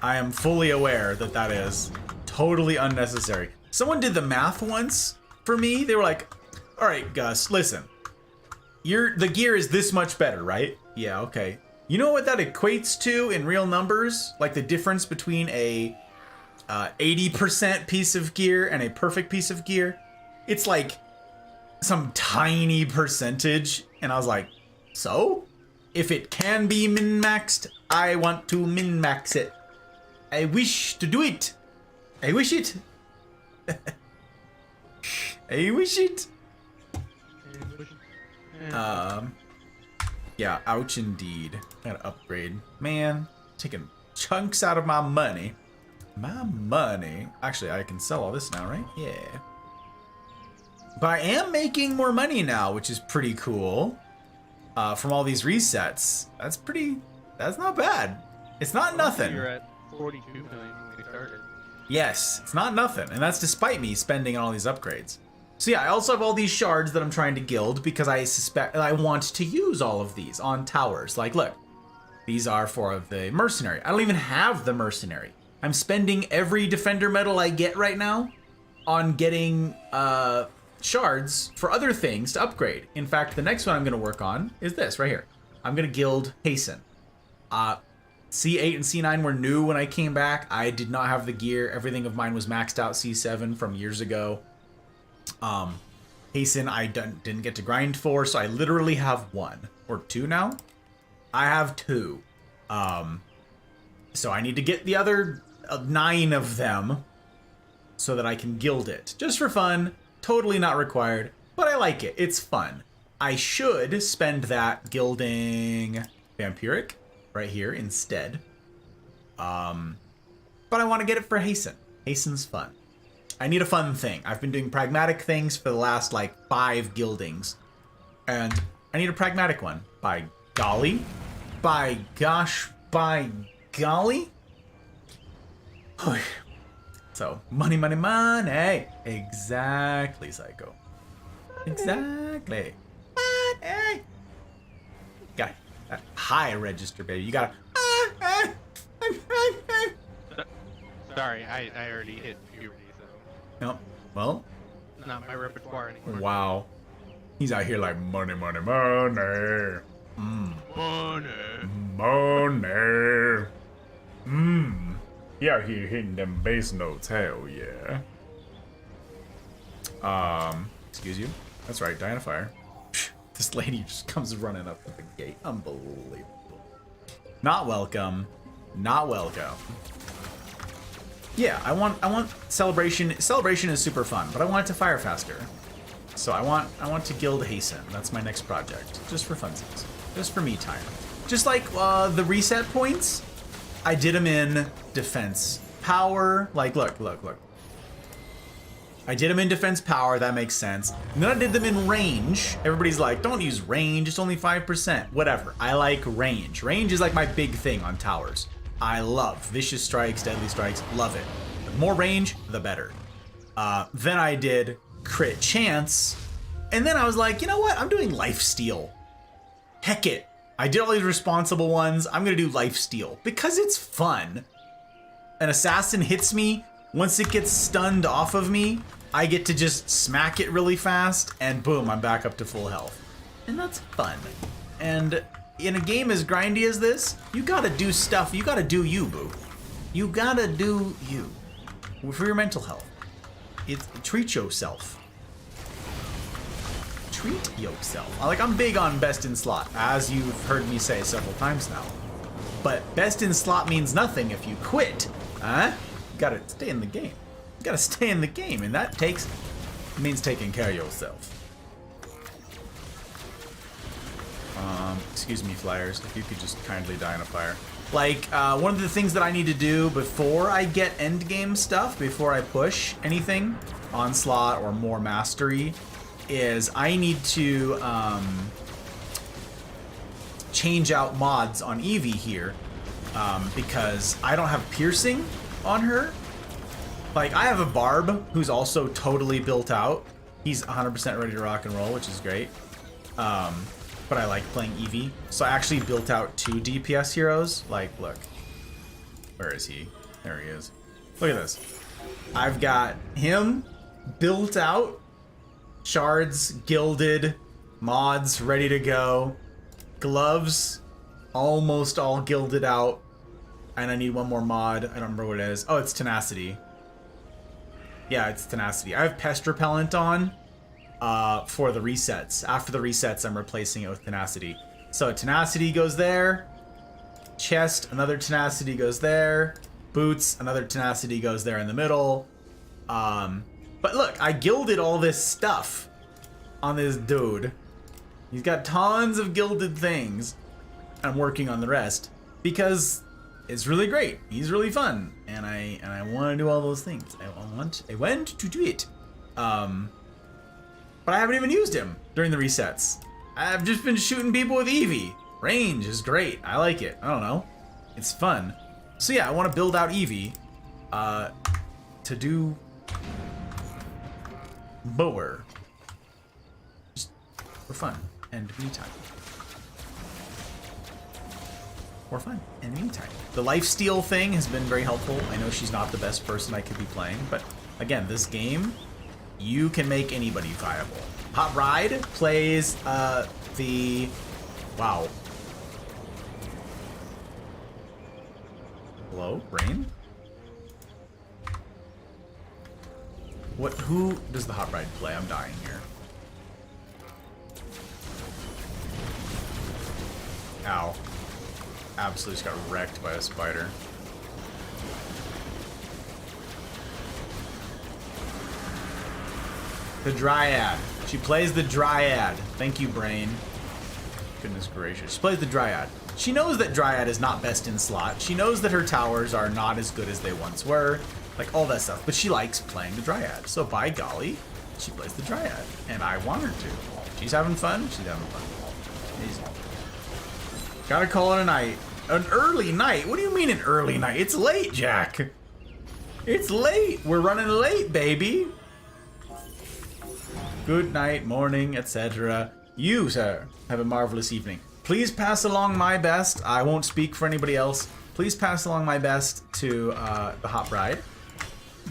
I am fully aware that that is totally unnecessary. Someone did the math once for me. They were like, all right, Gus, listen. The gear is this much better, right? Yeah, okay. You know what that equates to in real numbers? Like the difference between a 80% piece of gear and a perfect piece of gear? It's like some tiny percentage. And I was like, so? If it can be min-maxed, I want to min-max it. I wish to do it. I wish it. I wish it. Yeah, ouch indeed. Gotta upgrade. Man, taking chunks out of my money. My money. Actually, I can sell all this now, right? Yeah. But I am making more money now, which is pretty cool. From all these resets. That's not bad. It's not nothing. You're at 42 million when we started. Yes, it's not nothing. And that's despite me spending on all these upgrades. So yeah, I also have all these shards that I'm trying to guild because I suspect I want to use all of these on towers. Like, look, these are for the mercenary. I don't even have the mercenary. I'm spending every defender medal I get right now on getting shards for other things to upgrade. In fact, the next one I'm going to work on is this right here. I'm going to guild Hasten. C8 and C9 were new when I came back. I did not have the gear. Everything of mine was maxed out C7 from years ago. Hasten I didn't get to grind for, so I literally have 1 or 2 now. I have 2. So I need to get the other 9 of them so that I can guild it. Just for fun, totally not required, but I like it. It's fun. I should spend that gilding Vampiric right here instead. But I want to get it for Hasten. Hasten's fun. I need a fun thing. I've been doing pragmatic things for the last like 5 guildings. And I need a pragmatic one. By golly. By gosh. By golly. So, money, money, money. Exactly, Psycho. Exactly. Money. Got that high register, baby. You gotta. Sorry, I already hit puberty, so Nope. Well. it's not my repertoire anymore. Wow. He's out here like money, money, money. Money. Money. He out here hitting them bass notes. Hell yeah. Excuse you. That's right, Diana Fire. This lady just comes running up to the gate. Unbelievable. Not welcome. Not welcome. Yeah, I want celebration. Celebration is super fun, but I want it to fire faster. So I want to guild Hasten. That's my next project. Just for funsies. Just for me time. Just like the reset points, I did them in defense power. Like, look. I did them in defense power, that makes sense. And then I did them in range. Everybody's like, don't use range, it's only 5%. Whatever, I like range. Range is like my big thing on towers. I love vicious strikes, deadly strikes, love it. The more range, the better. Then I did crit chance. And then I was like, you know what? I'm doing lifesteal. Heck it. I did all these responsible ones. I'm gonna do lifesteal because it's fun. An assassin hits me. Once it gets stunned off of me, I get to just smack it really fast and boom, I'm back up to full health. And that's fun. And in a game as grindy as this, you gotta do stuff. You gotta do you, boo. You gotta do you. For your mental health. Treat yourself. Treat yourself. Like, I'm big on best in slot, as you've heard me say several times now. But best in slot means nothing if you quit. Huh? You gotta stay in the game. You gotta stay in the game, and that means taking care of yourself. Excuse me, flyers, if you could just kindly die in a fire. Like, one of the things that I need to do before I get end game stuff, before I push anything, onslaught or more mastery, is I need to change out mods on Eevee here, because I don't have piercing on her. Like, I have a Barb who's also totally built out. He's 100% ready to rock and roll, which is great. But I like playing Eevee. So I actually built out 2 DPS heroes. Like, look. Where is he? There he is. Look at this. I've got him built out. Shards, gilded, mods ready to go. Gloves, almost all gilded out. And I need one more mod. I don't remember what it is. Oh, it's Tenacity. Yeah, it's Tenacity. I have Pest Repellent on for the resets. After the resets, I'm replacing it with Tenacity. So Tenacity goes there. Chest, another Tenacity goes there. Boots, another Tenacity goes there in the middle. But look, I gilded all this stuff on this dude. He's got tons of gilded things. I'm working on the rest because it's really great. He's really fun, and I want to do all those things. I want to do it. But I haven't even used him during the resets. I've just been shooting people with Eevee. Range is great. I like it. I don't know. It's fun. So yeah, I want to build out Eevee to do Bower. Just for fun and me time. For fun and me time. The lifesteal thing has been very helpful. I know she's not the best person I could be playing, but again, this game, you can make anybody viable. Hot Ride plays the... Wow. Hello, Brain? Who does the Hot Ride play? I'm dying here. Ow. Absolutely just got wrecked by a spider. The Dryad. She plays the Dryad. Thank you, Brain. Goodness gracious. She plays the Dryad. She knows that Dryad is not best in slot. She knows that her towers are not as good as they once were. Like, all that stuff. But she likes playing the Dryad. So, by golly, she plays the Dryad. And I want her to. She's having fun. She's having fun. Easy. Gotta call it a night. An early night? What do you mean an early night? It's late, Jack. It's late. We're running late, baby. Good night, morning, etc. You, sir, have a marvelous evening. Please pass along my best. I won't speak for anybody else. Please pass along my best to the Hot Bride,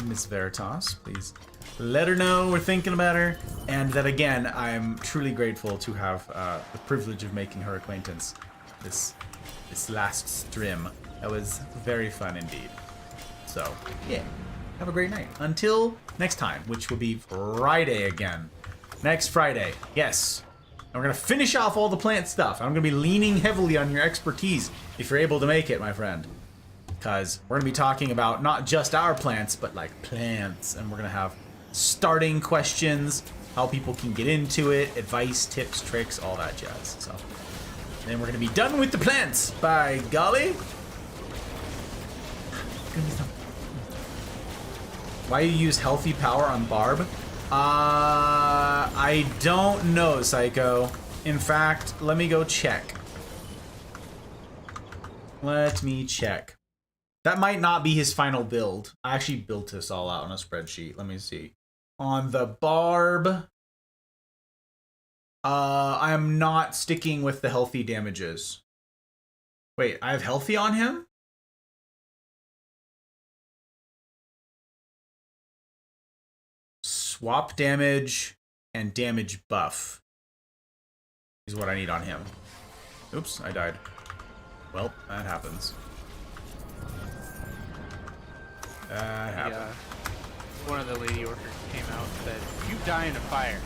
Miss Veritas. Please let her know we're thinking about her. And that, again, I'm truly grateful to have the privilege of making her acquaintance this last stream. That was very fun indeed. So, yeah, have a great night. Until next time, which will be Friday again. Next Friday, yes. And we're gonna finish off all the plant stuff. I'm gonna be leaning heavily on your expertise if you're able to make it, my friend. Because we're gonna be talking about not just our plants, but like plants. And we're gonna have starting questions, how people can get into it, advice, tips, tricks, all that jazz. So then we're gonna be done with the plants, by golly. Why you use healthy power on Barb? I don't know, Psycho. In fact, let me go check. Let me check. That might not be his final build. I actually built this all out on a spreadsheet. Let me see. On the Barb, I'm not sticking with the healthy damages. Wait, I have healthy on him? Swap damage and damage buff is what I need on him. Oops, I died. Well, that happens. That happened. One of the lady workers came out and said, "You die in a fire."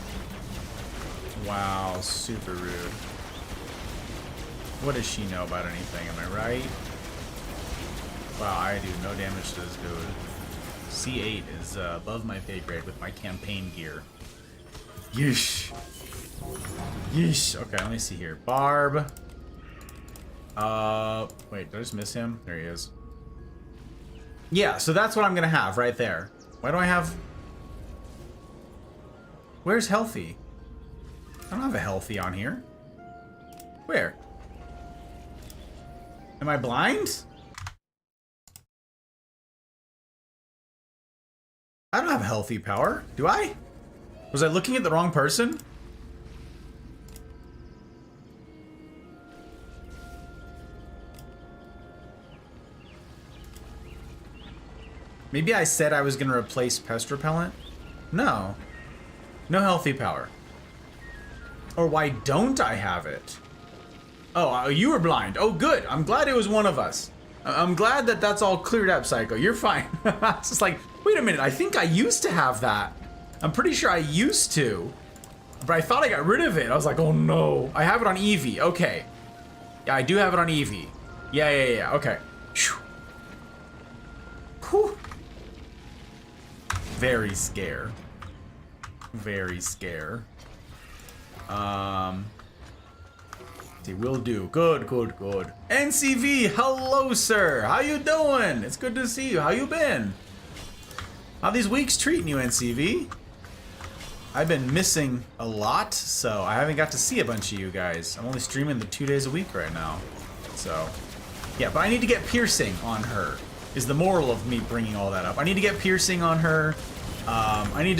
Wow, super rude. What does she know about anything? Am I right? Wow, I do no damage to this dude. C8 is above my pay grade with my campaign gear. Yeesh. Yeesh. Okay, let me see here. Barb. Wait, did I just miss him? There he is. Yeah, so that's what I'm gonna have right there. Why do I have... Where's healthy? I don't have a healthy on here. Where? Am I blind? I don't have healthy power, do I? Was I looking at the wrong person? Maybe I said I was gonna replace pest repellent? No. No healthy power. Or why don't I have it? Oh, you were blind. Oh, good. I'm glad it was one of us. I'm glad that that's all cleared up, Psycho. You're fine. It's just like, wait a minute. I think I used to have that. I'm pretty sure I used to. But I thought I got rid of it. I was like, oh no. I have it on Eevee. Okay. Yeah, I do have it on Eevee. Yeah. Okay. Whew. Very scare. Very scare. See, will do. Good. NCV, hello, sir. How you doing? It's good to see you. How you been? How these weeks treating you, NCV? I've been missing a lot, so I haven't got to see a bunch of you guys. I'm only streaming the 2 days a week right now. So, yeah, but I need to get piercing on her, is the moral of me bringing all that up. I need to get piercing on her. I need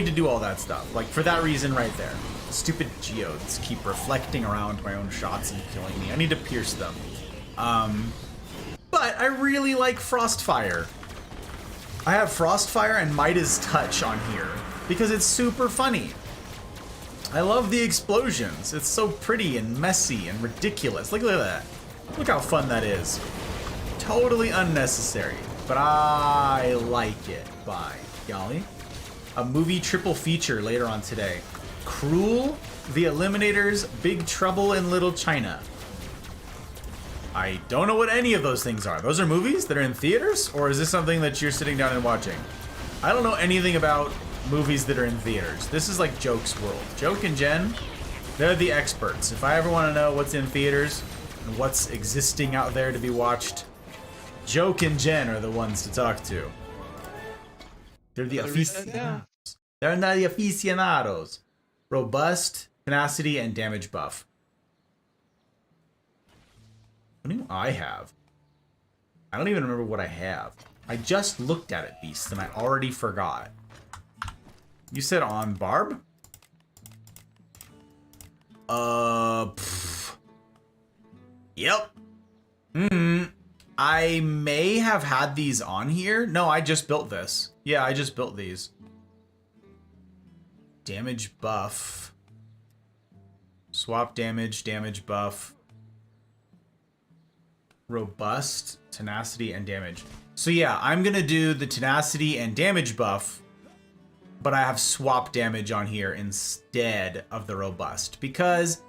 to do all that stuff. Like, for that reason right there. Stupid geodes keep reflecting around my own shots and killing me. I need to pierce them. But I really like Frostfire. I have Frostfire and Midas Touch on here because it's super funny. I love the explosions. It's so pretty and messy and ridiculous. Look at that. Look how fun that is. Totally unnecessary, but I like it. By golly. A movie triple feature later on today. Cruel, The Eliminators, Big Trouble in Little China. I don't know what any of those things are. Those are movies that are in theaters? Or is this something that you're sitting down and watching? I don't know anything about movies that are in theaters. This is like Joke's world. Joke and Jen, they're the experts. If I ever want to know what's in theaters and what's existing out there to be watched, Joke and Jen are the ones to talk to. They're the aficionados. They're not the aficionados. Robust, tenacity, and damage buff. What do I have? I don't even remember what I have. I just looked at it, Beast, and I already forgot. You said on Barb? Yep. I may have had these on here. No, I just built this. Yeah, I just built these. Damage buff. Swap damage, damage buff. Robust, tenacity, and damage. So yeah, I'm gonna do the tenacity and damage buff, but I have swap damage on here instead of the robust because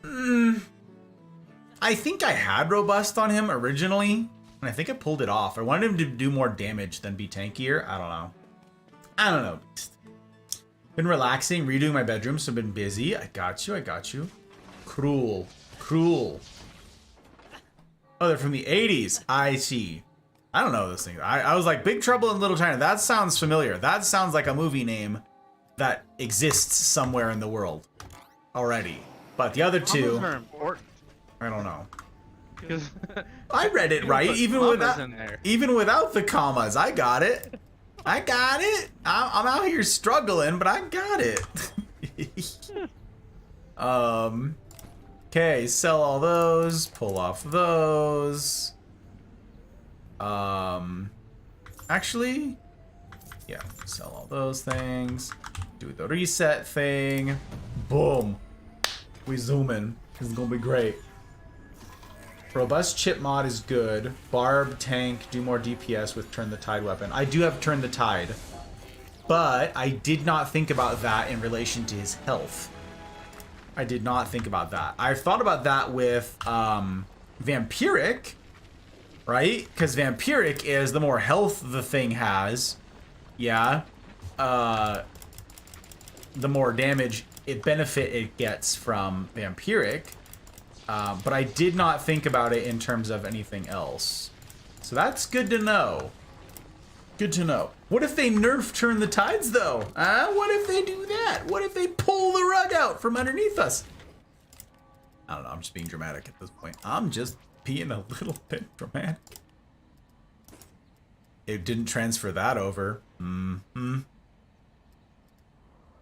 I think I had robust on him originally, and I think I pulled it off. I wanted him to do more damage than be tankier. I don't know. Been relaxing, redoing my bedroom, so I've been busy. I got you. Cruel. Oh, they're from the 80s. I see. I don't know those things. I was like, Big Trouble in Little China. That sounds familiar. That sounds like a movie name that exists somewhere in the world already. But the other two, Commas are important. I don't know. Because I read it right, even without the commas. I got it. I'm out here struggling, but I got it. Okay, sell all those, pull off those. Actually, yeah, sell all those things. Do the reset thing. Boom. We zoom in. This is gonna be great. Robust chip mod is good. Barb, tank, do more DPS with Turn the Tide weapon. I do have Turn the Tide, but I did not think about that in relation to his health. I did not think about that. I've thought about that with Vampiric, right? Because vampiric is the more health the thing has, yeah, the more damage it gets from vampiric. But I did not think about it in terms of anything else. So that's good to know. Good to know. What if they nerf Turn the Tides, though? What if they do that? What if they pull the rug out from underneath us? I don't know. I'm just being dramatic at this point. I'm just being a little bit dramatic. It didn't transfer that over.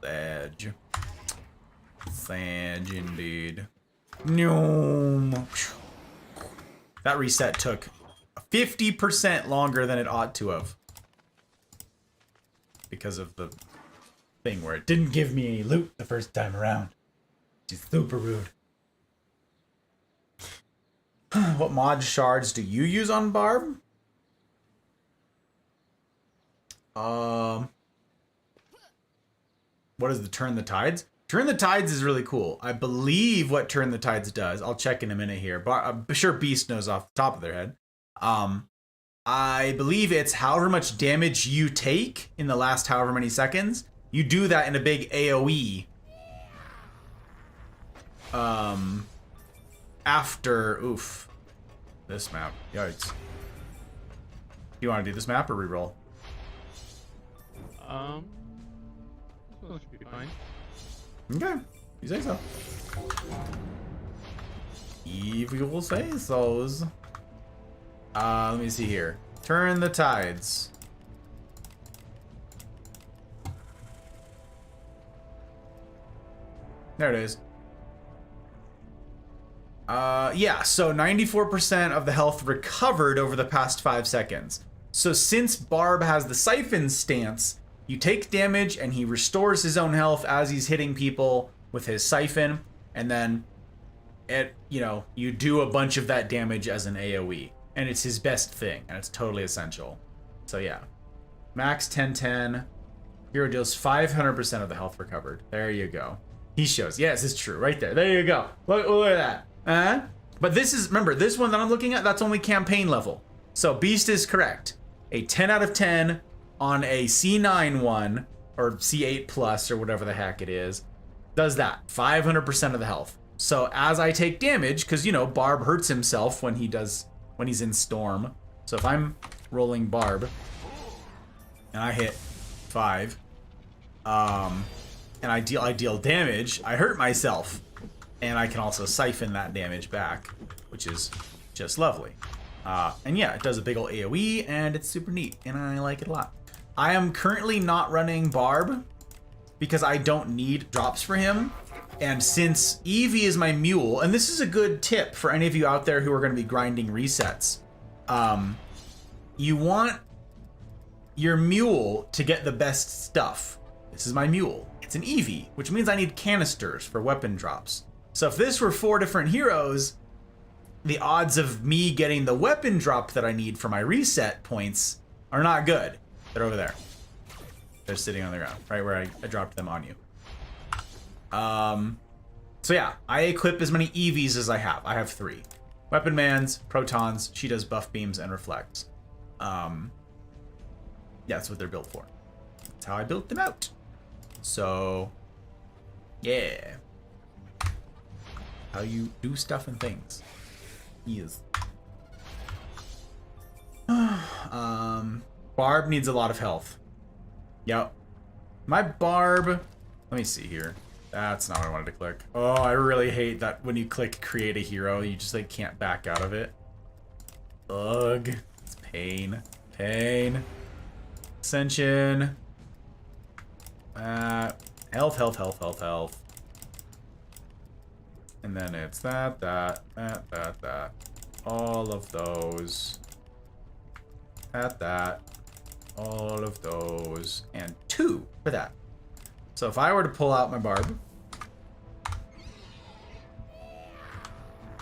Sag. Sag indeed. No. That reset took 50% longer than it ought to have. Because of the thing where it didn't give me any loot the first time around. Which is super rude. What mod shards do you use on Barb? What is the Turn the Tides? Turn the Tides is really cool. I believe what Turn the Tides does. I'll check in a minute here. But I'm sure Beast knows off the top of their head. I believe it's however much damage you take in the last however many seconds. You do that in a big AoE. After, oof. This map, yikes. Do you want to do this map or reroll? That should be fine. Okay, you say so. If you will say so's. Let me see here. Turn the Tides. There it is. Yeah, so 94% of the health recovered over the past 5 seconds. So since Barb has the Siphon stance, you take damage and he restores his own health as he's hitting people with his Siphon, and then you do a bunch of that damage as an AoE. And it's his best thing, and it's totally essential. So yeah. Max 1010. Hero deals 500% of the health recovered. There you go. He shows. Yes, it's true. Right there. There you go. Look at that. But this is, remember, this one that I'm looking at, that's only campaign level. So Beast is correct. A 10 out of 10 on a C9 one, or C8 plus, or whatever the heck it is, does that. 500% of the health. So as I take damage, because, Barb hurts himself when he's in Storm. So if I'm rolling Barb, and I hit 5, and I deal damage, I hurt myself. And I can also siphon that damage back, which is just lovely. And yeah, it does a big ol' AoE, and it's super neat, and I like it a lot. I am currently not running Barb, because I don't need drops for him. And since Eevee is my mule, and this is a good tip for any of you out there who are going to be grinding resets, you want your mule to get the best stuff. This is my mule. It's an Eevee, which means I need canisters for weapon drops. So if this were 4 different heroes, the odds of me getting the weapon drop that I need for my reset points are not good. They're over there. They're sitting on the ground, right where I dropped them on you. So yeah, I equip as many EVs as I have. I have 3. Weapon Mans, Protons, she does buff beams and reflects. Yeah, that's what they're built for. That's how I built them out. So, yeah. How you do stuff and things. Yes. Barb needs a lot of health. Yep. My Barb... Let me see here. That's not what I wanted to click. Oh, I really hate that when you click create a hero, you just can't back out of it. Ugh. It's pain. Pain. Ascension. Health. And then it's that. All of those. That. All of those. And 2 for that. So if I were to pull out my Barb,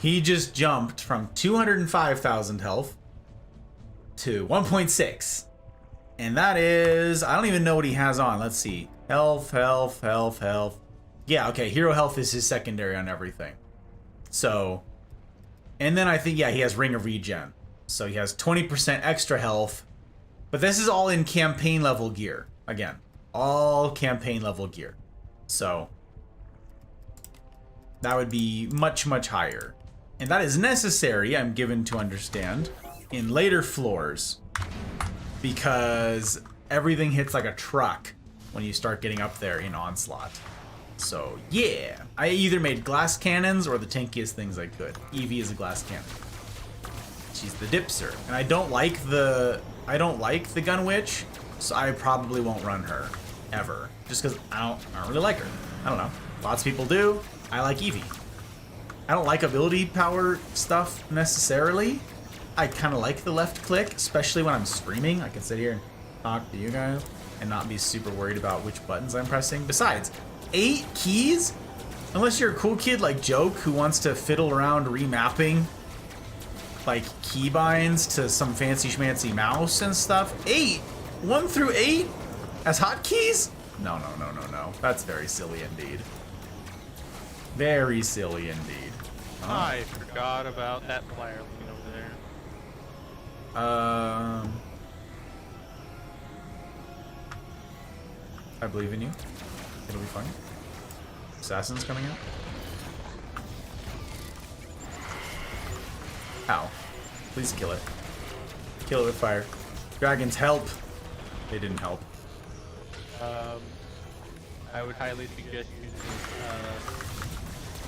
he just jumped from 205,000 health to 1.6. And that is, I don't even know what he has on. Let's see. Health. Yeah, okay, hero health is his secondary on everything. So, and then I think, yeah, he has Ring of Regen. So he has 20% extra health. But this is all in campaign level gear. Again, all campaign level gear. So that would be much, much higher. And that is necessary, I'm given to understand, in later floors. Because everything hits like a truck when you start getting up there in Onslaught. So, yeah. I either made glass cannons or the tankiest things I could. Evie is a glass cannon. She's the dipser. And I don't like the gun witch, so I probably won't run her. Ever. Just because I don't really like her. I don't know. Lots of people do. I like Evie. I don't like ability power stuff necessarily. I kind of like the left click, especially when I'm streaming. I can sit here and talk to you guys and not be super worried about which buttons I'm pressing. Besides, 8 keys? Unless you're a cool kid like Joke who wants to fiddle around remapping like keybinds to some fancy schmancy mouse and stuff. 8? 1 through 8? As hotkeys? No. That's very silly indeed. Very silly indeed. I forgot about that flyer looking over there. I believe in you. It'll be fun. Assassin's coming out. Ow. Please kill it. Kill it with fire. Dragons, help! They didn't help. I would highly suggest using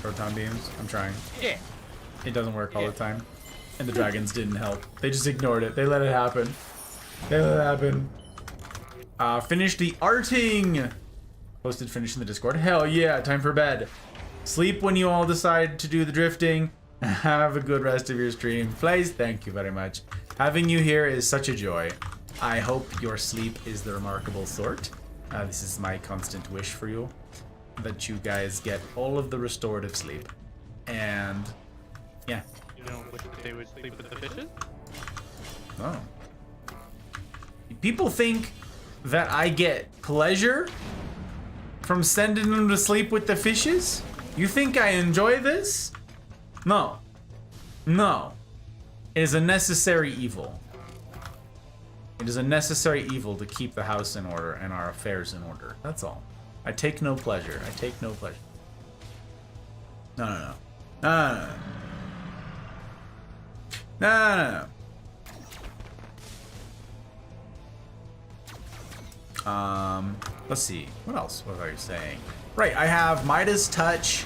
Proton beams? I'm trying. yeah. It doesn't work all the time. And the dragons didn't help. They just ignored it. They let it happen. They let it happen. Finish the arting! Posted finish in the Discord. Hell yeah, time for bed. Sleep when you all decide to do the drifting. Have a good rest of your stream. Please, thank you very much. Having you here is such a joy. I hope your sleep is the remarkable sort. This is my constant wish for you. That you guys get all of the restorative sleep. And, yeah. You know, wish that they would sleep with the fishes? Oh. People think that I get pleasure from sending them to sleep with the fishes? You think I enjoy this? No. No. It is a necessary evil. It is a necessary evil to keep the house in order and our affairs in order. That's all. I take no pleasure. I take no pleasure. No. Let's see. What else was I saying? Right, I have Midas Touch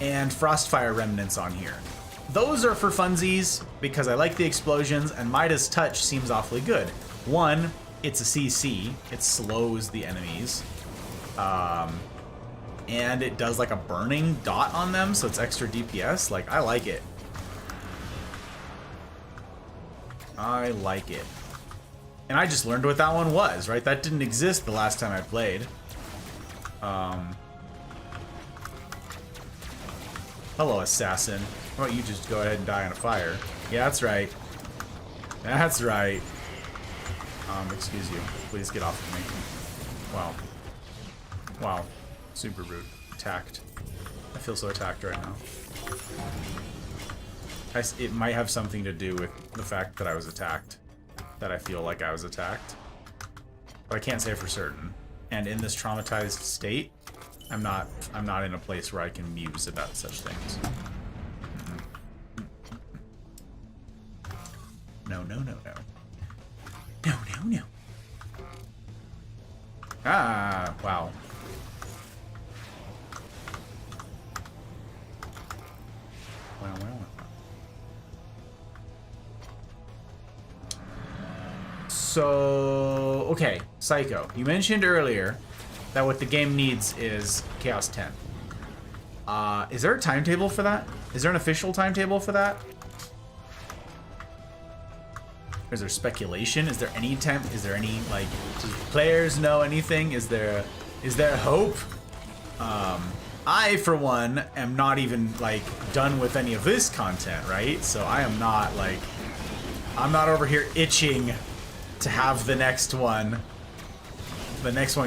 and Frostfire Remnants on here. Those are for funsies because I like the explosions, and Midas Touch seems awfully good. One, it's a CC. It slows the enemies. And it does like a burning dot on them, so it's extra DPS. Like, I like it. I like it. And I just learned what that one was, right? That didn't exist the last time I played. Hello, assassin. Why don't you just go ahead and die on a fire? Yeah, that's right. That's right. Excuse you. Please get off of me. Wow. Wow. Super rude. Attacked. I feel so attacked right now. It might have something to do with the fact that I was attacked. That I feel like I was attacked. But I can't say for certain. And in this traumatized state, I'm not in a place where I can muse about such things. No. No. Ah, wow. Wow. So, okay, Psycho. You mentioned earlier that what the game needs is Chaos 10. Is there a timetable for that? Is there an official timetable for that? Is there speculation? Is there any time? Is there any, like, do players know anything? Is there hope? I, for one, am not even, like, done with any of this content, right? So I am not, like, I'm not over here itching to have the next one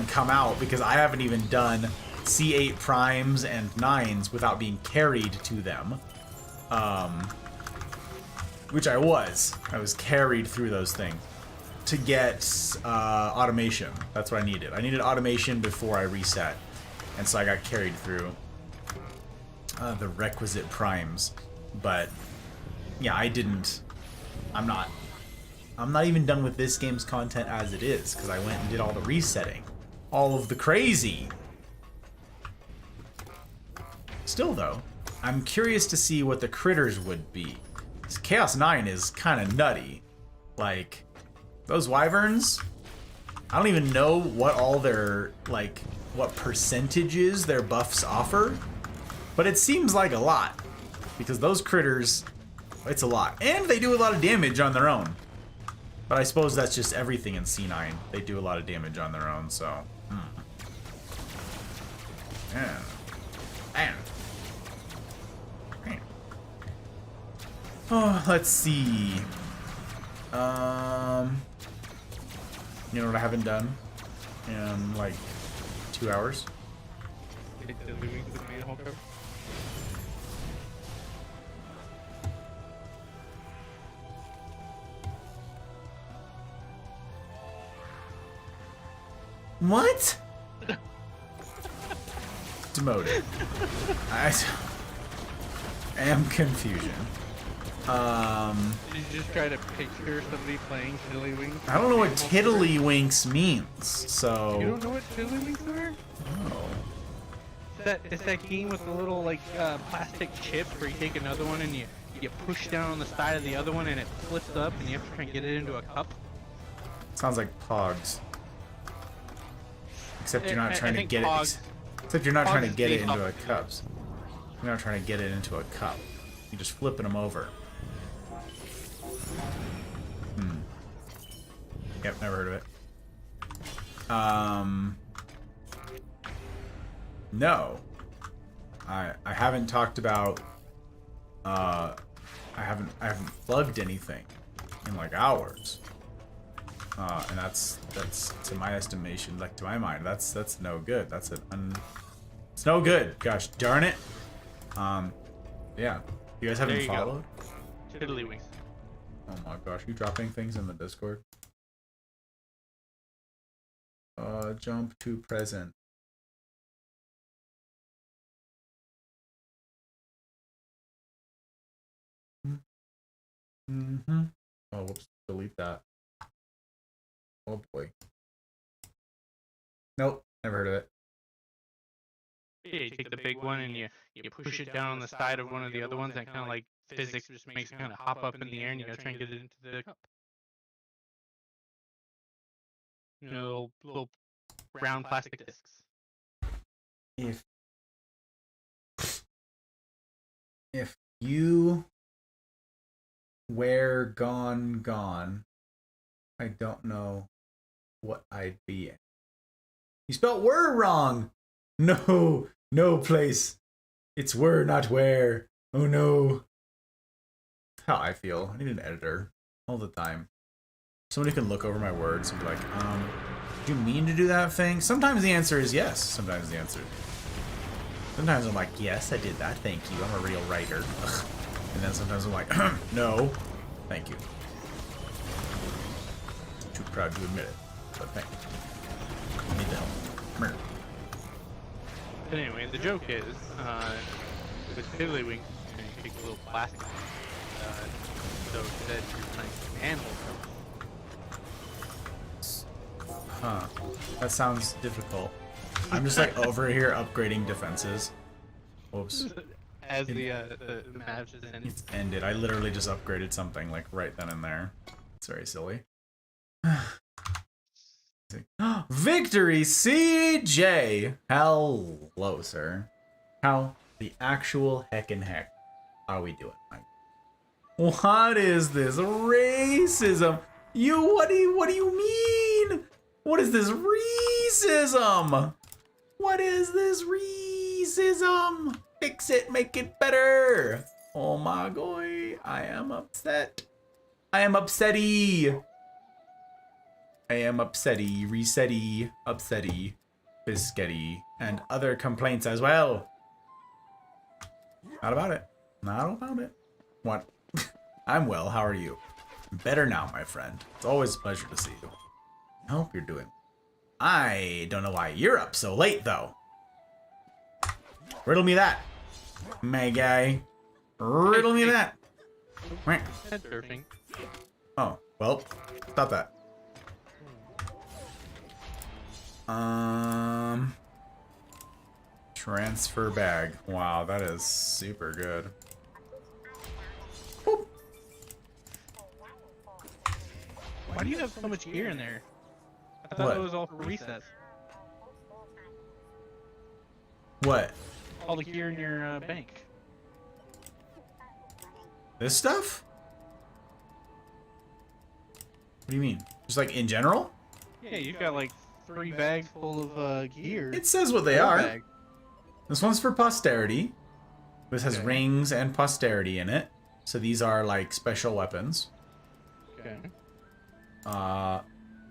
come out because I haven't even done C8 primes and 9s without being carried to them. which I was carried through those things to get automation. That's what I needed. I needed automation before I reset, and so I got carried through the requisite primes. But yeah, I didn't. I'm not even done with this game's content as it is, because I went and did all the resetting, all of the crazy. Still though, I'm curious to see what the critters would be. Chaos 9 is kind of nutty. Like, those wyverns, I don't even know what all their, like, what percentages their buffs offer, but it seems like a lot, because those critters, it's a lot. And they do a lot of damage on their own. But I suppose that's just everything in C9. They do a lot of damage on their own, so. Yeah. Man. Oh, let's see. You know what I haven't done in like 2 hours? What? Demoted. I am confusion. Did you just try to picture somebody playing Tiddlywinks? I don't know what Tiddlywinks means, so. You don't know what Tiddlywinks are? Oh. It's that game with the little like plastic chips where you take another one and you push down on the side of the other one and it flips up and you have to try and get it into a cup. Sounds like Pogs. Except you're not I trying to think get Pogs- it. Except you're not Pogs trying to is get it the into a opposite. cup. You're not trying to get it into a cup. You're just flipping them over. Yep, never heard of it. No. I haven't talked about I haven't plugged anything in like hours. And that's to my estimation, like to my mind, that's no good. It's no good. Gosh darn it. Yeah. You guys haven't There you go. followed? Tiddlywinks. Oh my gosh, you dropping things in the Discord? Jump to present. Mm-hmm. Oh, whoops. Delete that. Oh boy. Nope. Never heard of it. Yeah, you take the big one and you push it down on the side of one of the other ones and kind of like physics just makes it kind of hop up in the air and you gotta try and get it into the cup. You know, little round plastic discs. If you were gone, I don't know what I'd be in. You spelled were wrong. No place. It's were, not where. Oh no. How I feel. I need an editor all the time. Somebody can look over my words and be like, do you mean to do that thing? Sometimes the answer is yes. Sometimes I'm like, yes, I did that. Thank you. I'm a real writer. Ugh. And then sometimes I'm like, no, thank you. Too proud to admit it, but thank you. I need the help. Murder. But anyway, the joke is, with Tiddlywinks, you take a little plastic, so that you're trying to manhole cover. Huh. That sounds difficult. I'm just like over here upgrading defenses. Whoops. As the match is ended. It's ended. I literally just upgraded something like right then and there. It's very silly. Victory, CJ! Hello, sir. How the actual heckin' heck are we doing, Mike? What is this racism? What do you mean? What is this racism? What is this racism? Fix it, make it better. Oh my god, I am upset. I am upsetty. I am upsetty, resetty, upsetty, biscuity, and other complaints as well. Not about it. Not about it. What? I'm well. How are you? Better now, my friend. It's always a pleasure to see you. I hope you're doing. I don't know why you're up so late, though. Riddle me that, my guy. Riddle me that. Head surfing. Oh, well, stop that. Transfer bag. Wow, that is super good. Boop. Why do you have so much gear in there? I thought What? it was all for resets. What? All the gear in your bank. This stuff? What do you mean? Just like in general? Yeah, you've got like 3 bags full of gear. It says what they Full are. bag. This one's for posterity. This has Okay. rings and posterity in it. So these are like special weapons. Okay.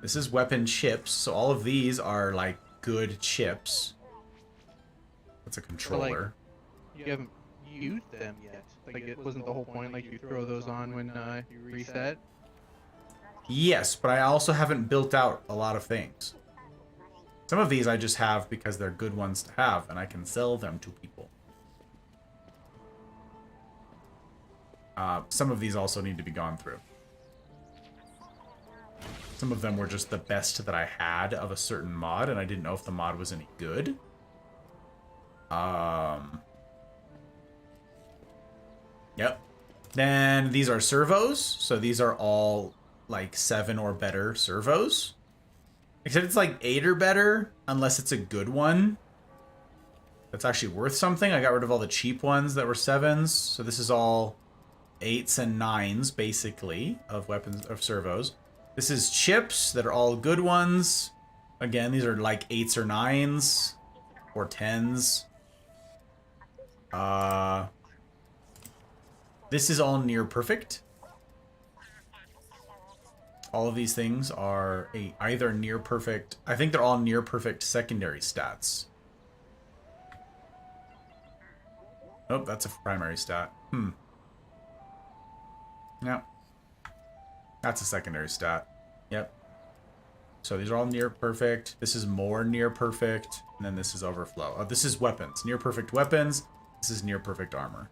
This is weapon chips. So all of these are like good chips. That's a controller. You haven't used them yet. Like, it wasn't the whole point. Like, you throw those on when you reset. Yes, but I also haven't built out a lot of things. Some of these I just have because they're good ones to have, and I can sell them to people. Some of these also need to be gone through. Some of them were just the best that I had of a certain mod, and I didn't know if the mod was any good. Yep. Then these are servos, so these are all like 7 or better servos. Except it's like 8 or better, unless it's a good one. That's actually worth something. I got rid of all the cheap ones that were 7s, so this is all 8s and 9s, basically, of weapons, of servos. This is chips that are all good ones. Again, these are like 8s or 9s, or 10s. This is all near perfect. All of these things are either near perfect. I think they're all near perfect secondary stats. Oh, that's a primary stat. Yep. That's a secondary stat. Yep. So these are all near perfect. This is more near perfect. And then this is overflow. Oh, this is weapons. Near perfect weapons. This is near perfect armor.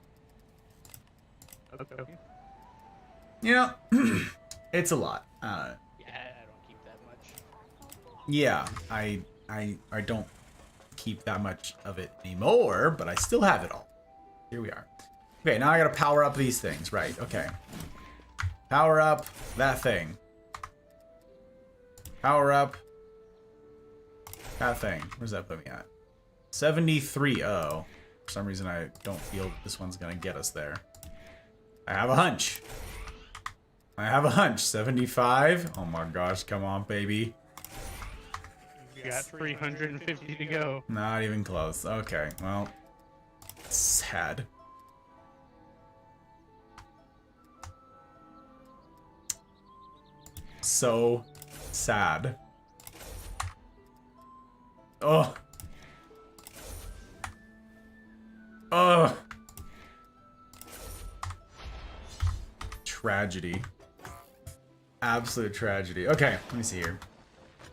Okay. You know, it's a lot. Yeah, I don't keep that much. Yeah, I don't keep that much of it anymore, but I still have it all. Here we are. Okay, now I gotta power up these things. Right, okay. Power up that thing. Power up that thing. Where's that put me at? 73. Oh. For some reason, I don't feel that this one's gonna get us there. I have a hunch. I have a hunch. 75. Oh my gosh, come on, baby. You got 350 to go. Not even close. Okay, well, sad. So sad. Oh. Oh. Tragedy. Absolute tragedy. Okay, let me see here.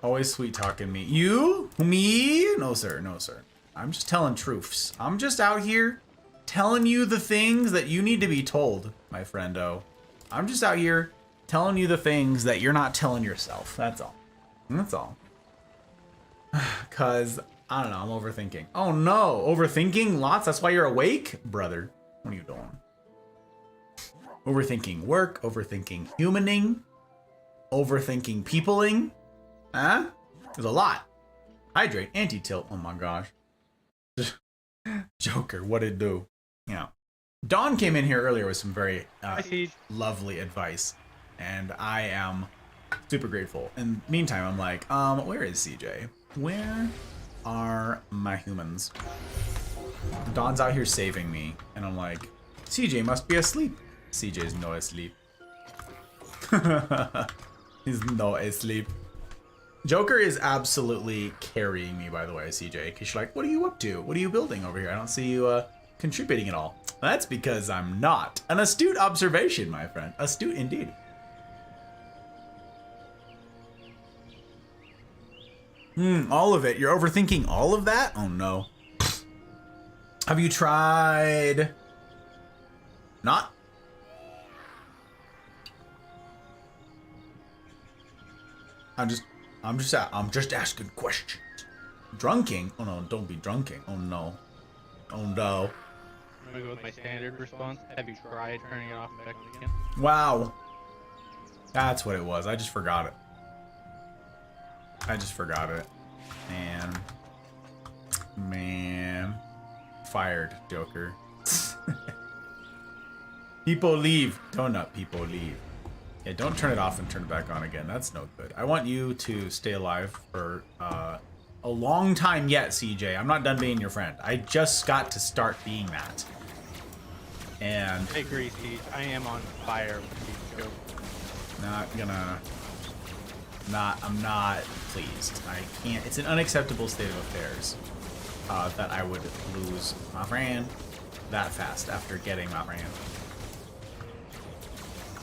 Always sweet talking me. You? Me? No, sir. No, sir. I'm just telling truths. I'm just out here telling you the things that you need to be told, my friendo. I'm just out here telling you the things that you're not telling yourself. That's all. That's all. Cause, I don't know, I'm overthinking. Oh no, overthinking lots? That's why you're awake? Brother, what are you doing? Overthinking work, overthinking humaning, overthinking peopling. Huh? There's a lot. Hydrate, anti-tilt. Oh my gosh. Joker, what'd it do? Yeah. Dawn came in here earlier with some very lovely advice, and I am super grateful. In the meantime, I'm like, where is CJ? Where are my humans? Dawn's out here saving me, and I'm like, CJ must be asleep. CJ's no asleep. He's no asleep. Joker is absolutely carrying me, by the way, CJ. Because she's like, what are you up to? What are you building over here? I don't see you contributing at all. That's because I'm not. An astute observation, my friend. Astute indeed. All of it. You're overthinking all of that? Oh no. Have you tried not? I'm just asking questions. Drunking? Oh no, don't be drunking. Oh no. Oh no. I'm gonna go with my standard response. Have you tried turning it off and back on again? Wow. That's what it was. I just forgot it. Man. Fired, Joker. People leave. Donut people leave. Yeah, don't turn it off and turn it back on again. That's no good. I want you to stay alive for a long time yet, CJ. I'm not done being your friend. I just got to start being that. And I agree, Steve. I am on fire with these jokes. I'm not pleased. I can't. It's an unacceptable state of affairs that I would lose my friend that fast after getting my friend.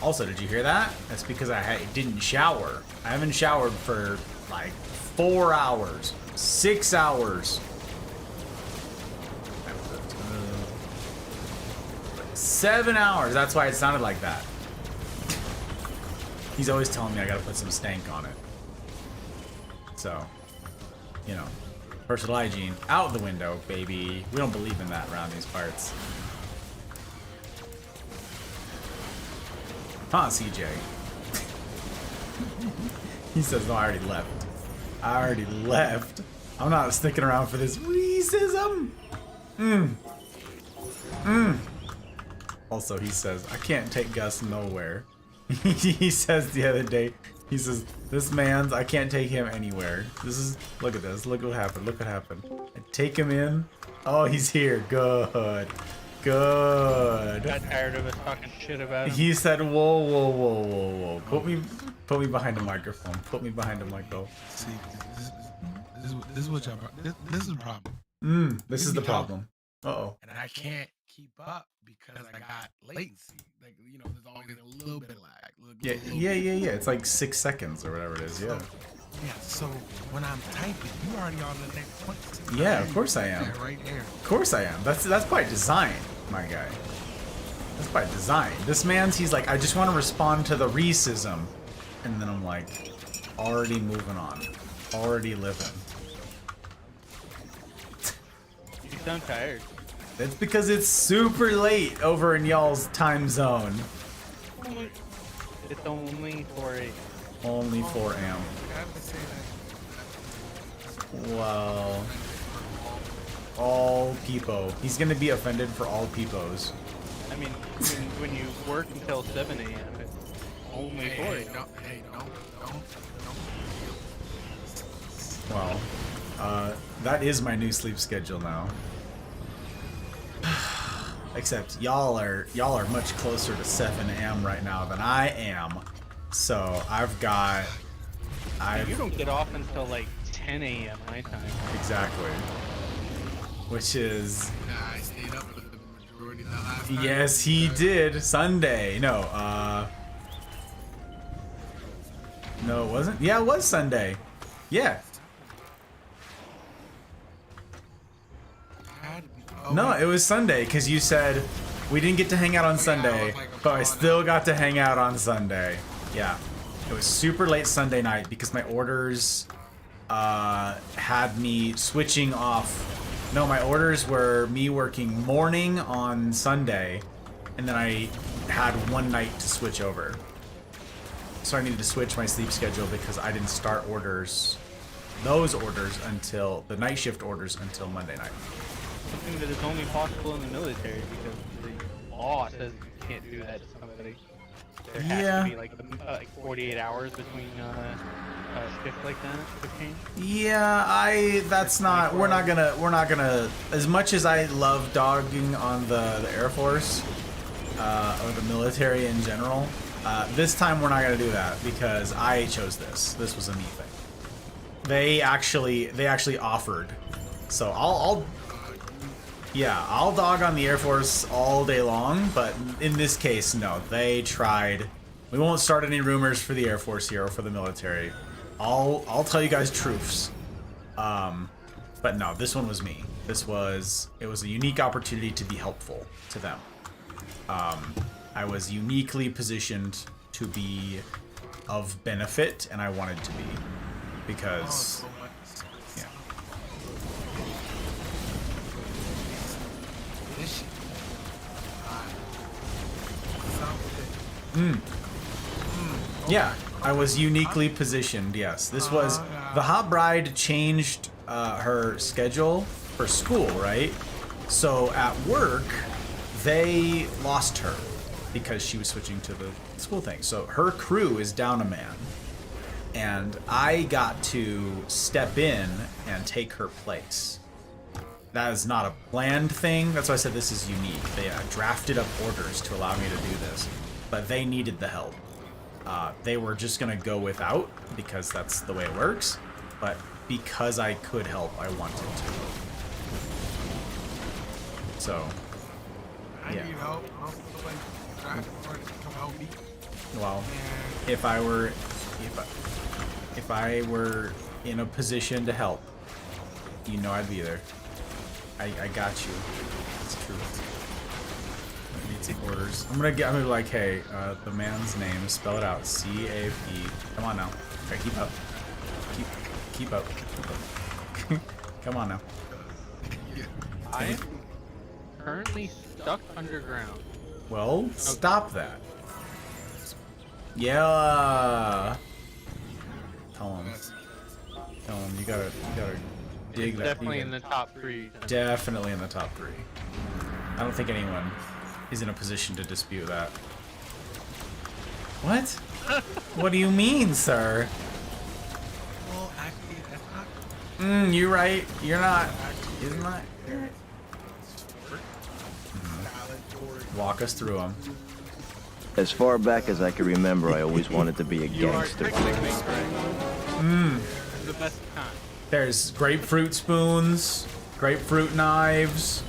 Also, did you hear that? That's because I didn't shower. I haven't showered for like 4 hours, 6 hours. 7 hours. That's why it sounded like that. He's always telling me I gotta put some stank on it. So, you know, personal hygiene out the window, baby. We don't believe in that around these parts. Huh, CJ? He says, no, I already left. I'm not sticking around for this racism. Also, he says, I can't take Gus nowhere. He says the other day, he says, this man's, I can't take him anywhere. Look at this. Look what happened. I take him in. Oh, he's here. Good. Got tired of us talking shit about him. He said, whoa. Put me behind the microphone. See, this is what y'all. This is the problem. This is the problem. Uh-oh. And I can't keep up because I got latency. Like, you know, there's always a little bit of lag. Yeah. It's like 6 seconds or whatever it is. Yeah. So when I'm typing, you already on the next point. Yeah, of course I am. Right there. Of course I am. That's by design, my guy. That's by design. This man's, he's like, I just want to respond to the racism. And then I'm like, already moving on. Already living. You sound tired. It's because it's super late over in y'all's time zone. It's only 4 a.m. Only 4 a.m. Well, all people. He's gonna be offended for all peoples. I mean, when you work until 7 a.m., it's only 4 a.m. Well, that is my new sleep schedule now. Except y'all are much closer to 7 a.m. right now than I am. So You don't get off until like 10 a.m. my time. Exactly. Which is... I stayed up for the majority of the last night. Yes, he did. Sunday. No, it wasn't. Yeah, it was Sunday. Yeah. No, it was Sunday, because you said we didn't get to hang out on Sunday, but I still got to hang out on Sunday. Yeah. It was super late Sunday night because my orders had me switching off. No, my orders were me working morning on Sunday, and then I had one night to switch over. So I needed to switch my sleep schedule because I didn't start those orders until the night shift orders until Monday night. Something that is only possible in the military because the law says you can't do that to somebody. There has to be like 48 hours between a shift like that to change. Yeah, that's not. We're not gonna. As much as I love dogging on the Air Force or the military in general, this time we're not gonna do that because I chose this. This was a me thing. They actually offered. So I'll Yeah, I'll dog on the Air Force all day long, but in this case, no. They tried. We won't start any rumors for the Air Force here or for the military. I'll tell you guys truths. But no, this one was me. It was a unique opportunity to be helpful to them. I was uniquely positioned to be of benefit, and I wanted to be because yeah. Yeah, I was uniquely positioned, yes. This was... The Hot Bride changed her schedule for school, right? So at work, they lost her because she was switching to the school thing. So her crew is down a man. And I got to step in and take her place. That is not a planned thing. That's why I said this is unique. They drafted up orders to allow me to do this. But they needed the help. They were just gonna go without because that's the way it works, but because I could help, I wanted to. So, yeah. I need help. I'm like trying to come help me. Well, if I were in a position to help, you know I'd be there. I got you. It's true. I need some orders. I'm gonna be like, hey, the man's name, spell it out. C-A-P. Come on now. Okay, keep up. Keep up. Come on now. I am currently stuck underground. Well, stop that. Yeah. Tell him. You gotta dig It's that. definitely in the top 3. Definitely in the top 3. I don't think anyone is in a position to dispute that. What? What do you mean, sir? Well, actually, that's not. You're right. You're not. Isn't that? You're right. Walk us through them. As far back as I can remember, I always wanted to be a You are gangster. technically correct. The best kind. There's grapefruit spoons, grapefruit knives,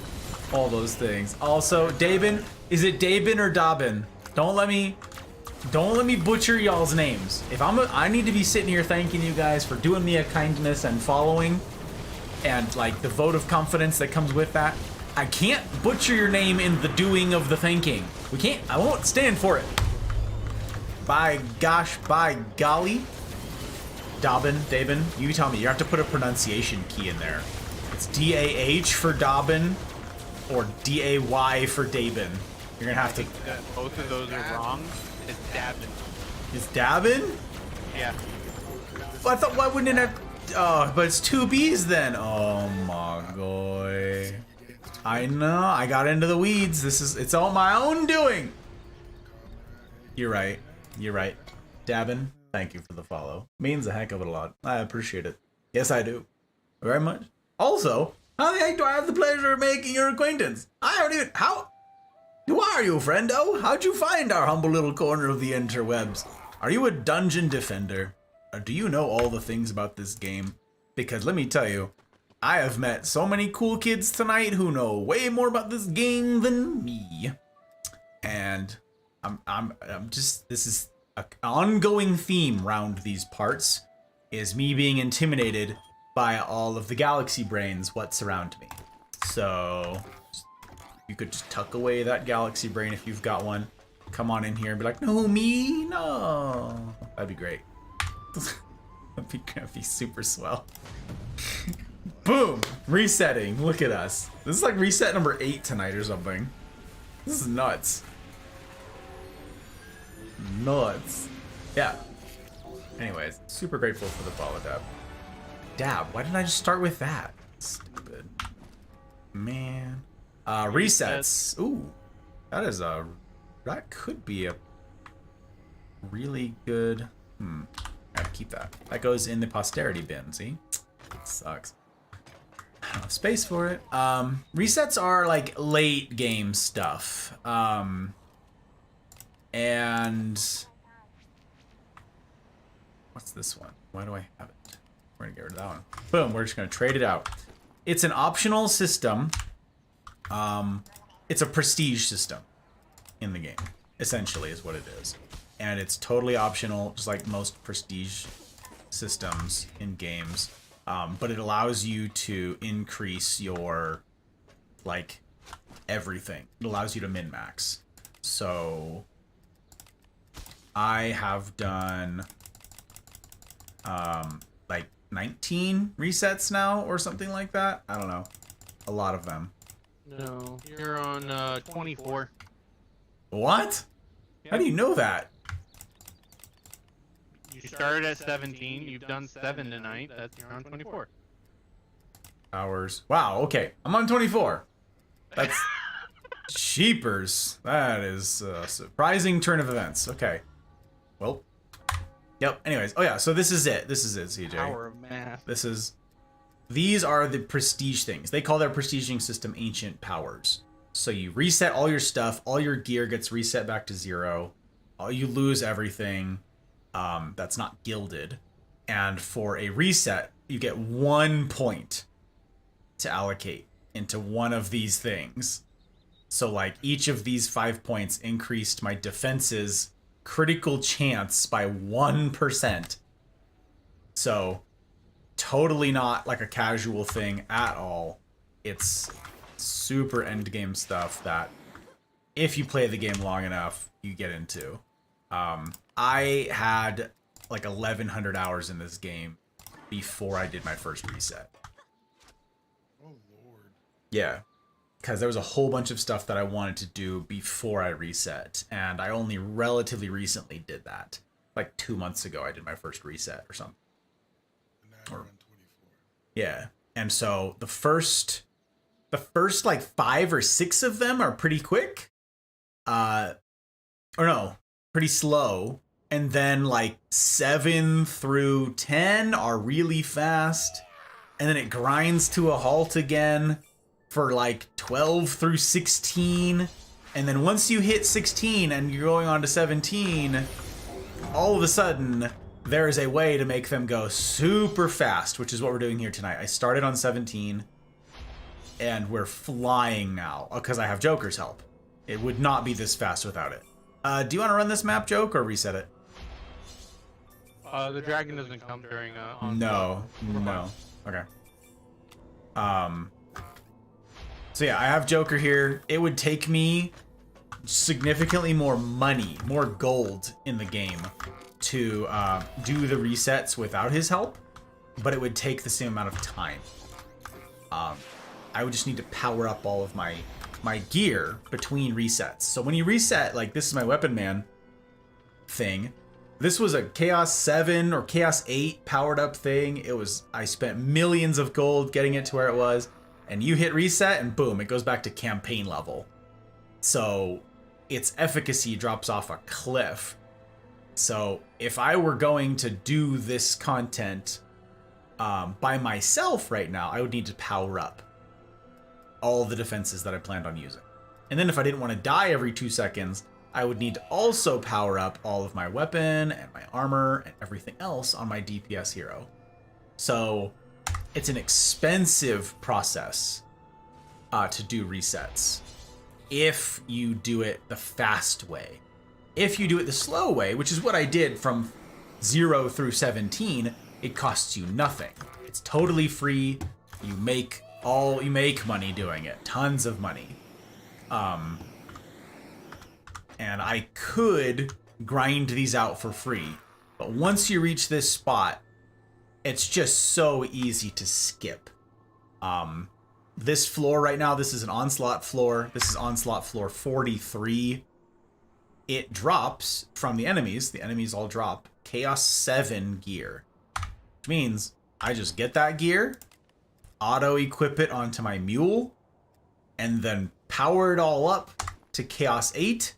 all those things. Also, Dabin, is it Dabin or Dobbin? Don't let me butcher y'all's names. If I need to be sitting here thanking you guys for doing me a kindness and following, and like the vote of confidence that comes with that. I can't butcher your name in the doing of the thanking. We can't. I won't stand for it. By gosh, by golly. Dabin, you tell me. You have to put a pronunciation key in there. It's D-A-H for Dobbin or D-A-Y for Dabin. You're gonna have to. Both of those are wrong. It's Dabin. Is Dabin? Yeah. Well, I thought, why wouldn't it have? Oh, but it's 2 B's then. Oh my god. I know. I got into the weeds. It's all my own doing. You're right. Dabin, thank you for the follow. Means a heck of a lot. I appreciate it. Yes, I do. Very much. Also, how the heck do I have the pleasure of making your acquaintance? I don't even... Who are you, friendo? How'd you find our humble little corner of the interwebs? Are you a dungeon defender? Or do you know all the things about this game? Because let me tell you, I have met so many cool kids tonight who know way more about this game than me. And I'm just... This is an ongoing theme round these parts, is me being intimidated by all of the galaxy brains what surround me. So you could just tuck away that galaxy brain if you've got one. Come on in here and be like, no, me, no. That'd be great. That'd be super swell. Boom! Resetting. Look at us. This is like reset number 8 tonight or something. This is nuts. Nuts. Yeah. Anyways, super grateful for the follow, Dab. Dab, why didn't I just start with that? Stupid. Man. Resets. Ooh. That could be a really good... Alright, keep that. That goes in the posterity bin, see? Sucks. I don't have space for it. Resets are like late game stuff. And what's this one? Why do I have it? We're gonna get rid of that one. Boom, we're just gonna trade it out. It's an optional system It's a prestige system in the game, essentially, is what it is. And it's totally optional, just like most prestige systems in games. But it allows you to increase your, like, everything. It allows you to min-max. So I have done like 19 resets now or something like that. I don't know. A lot of them. No, you're on 24. What? Yeah. How do you know that? You started at 17. You've done 7 tonight. You're on 24. Hours. Wow, okay. I'm on 24. That's cheapers. That is a surprising turn of events. Okay. Well. Yep. Anyways. Oh yeah, so this is it. This is it, CJ. Power of math. These are the prestige things. They call their prestiging system ancient powers. So you reset all your stuff, all your gear gets reset back to 0. You lose everything that's not gilded. And for a reset, you get 1 point to allocate into one of these things. So like each of these 5 points increased my defense's critical chance by 1%. So totally not like a casual thing at all. It's super end game stuff that if you play the game long enough, you get into. I had like 1,100 hours in this game before I did my first reset. Oh Lord. Yeah, because there was a whole bunch of stuff that I wanted to do before I reset, and I only relatively recently did that. Like 2 months ago, I did my first reset or something. And now you're on 24. Yeah, and so the first like 5 or 6 of them are pretty quick. Or no, pretty slow. And then like 7 through 10 are really fast. And then it grinds to a halt again for like 12 through 16. And then once you hit 16 and you're going on to 17, all of a sudden there is a way to make them go super fast, which is what we're doing here tonight. I started on 17 and we're flying now because I have Joker's help. It would not be this fast without it. Do you want to run this map, Joke, or reset it? The dragon doesn't come during No. Okay. So yeah, I have Joker here. It would take me significantly more money, more gold in the game to do the resets without his help, but it would take the same amount of time. I would just need to power up all of my gear between resets. So when you reset, like this is my Weapon Man thing. This was a Chaos 7 or Chaos 8 powered up thing. I spent millions of gold getting it to where it was, and you hit reset and boom, it goes back to campaign level. So its efficacy drops off a cliff. So if I were going to do this content by myself right now, I would need to power up all the defenses that I planned on using. And then if I didn't want to die every 2 seconds, I would need to also power up all of my weapon and my armor and everything else on my DPS hero. So it's an expensive process to do resets if you do it the fast way. If you do it the slow way, which is what I did from 0 through 17, it costs you nothing. It's totally free. You make money doing it, tons of money. And I could grind these out for free, but once you reach this spot, it's just so easy to skip. This floor right now, this is an onslaught floor. This is onslaught floor 43. It drops from the enemies. The enemies all drop Chaos 7 gear, which means I just get that gear, auto-equip it onto my mule, and then power it all up to Chaos 8,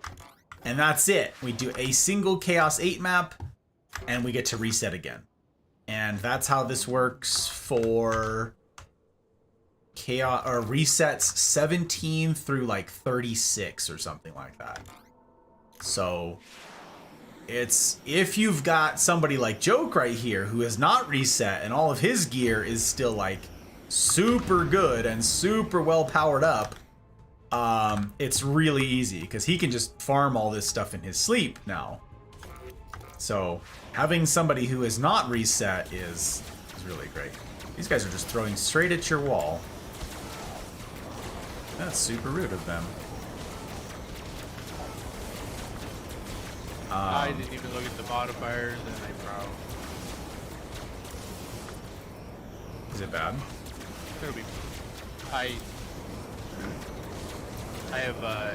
and that's it. We do a single Chaos 8 map, and we get to reset again. And that's how this works for Chaos or resets 17 through like 36 or something like that. So it's if you've got somebody like Joke right here who has not reset and all of his gear is still like super good and super well powered up, it's really easy because he can just farm all this stuff in his sleep now. So having somebody who is not reset is really great. These guys are just throwing straight at your wall. That's super rude of them. I didn't even look at the modifiers, and I probably. Is it bad? It'll be. I have my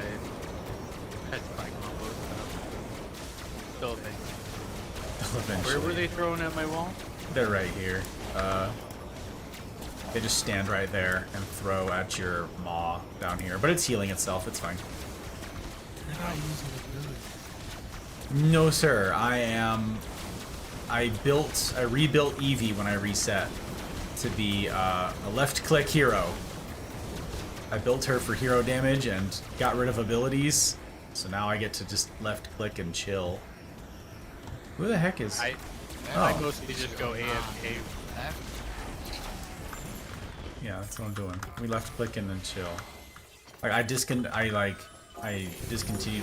combos still a thing. Where were they throwing at my wall? They're right here. They just stand right there and throw at your maw down here. But it's healing itself, it's fine. You're not using the ability. No, sir. I rebuilt Eevee when I reset to be a left-click hero. I built her for hero damage and got rid of abilities, so now I get to just left-click and chill. Who the heck is... I Oh. mostly just go AFK. Yeah, that's what I'm doing. We left-click and then chill. Like I discontinued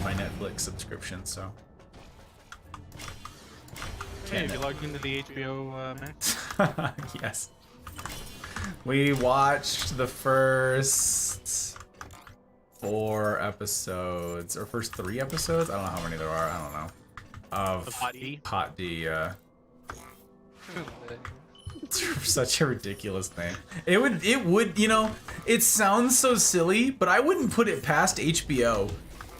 my Netflix subscription, so... Hey, have you logged into the HBO Max? Yes. We watched the first 4 episodes, or first 3 episodes? I don't know how many there are, I don't know. Of Hot D? Hot D, yeah. Such a ridiculous name. It would, you know, it sounds so silly, but I wouldn't put it past HBO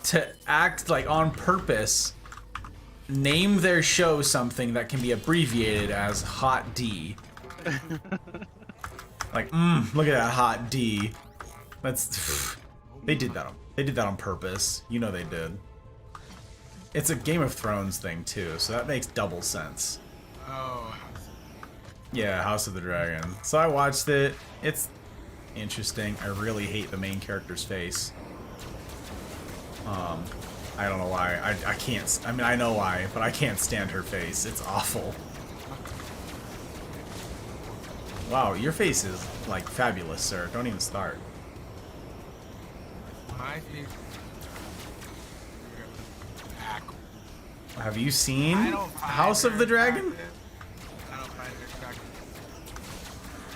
to act like on purpose name their show something that can be abbreviated as Hot D. Like, look at that Hot D. That's they did that on purpose. You know they did. It's a Game of Thrones thing too, so that makes double sense. Oh. Yeah, House of the Dragon. So I watched it. It's interesting. I really hate the main character's face. I don't know why. I can't. I mean, I know why, but I can't stand her face. It's awful. Wow, your face is like fabulous, sir. Don't even start. I think. Have you seen House of the Dragon? I don't find her attractive.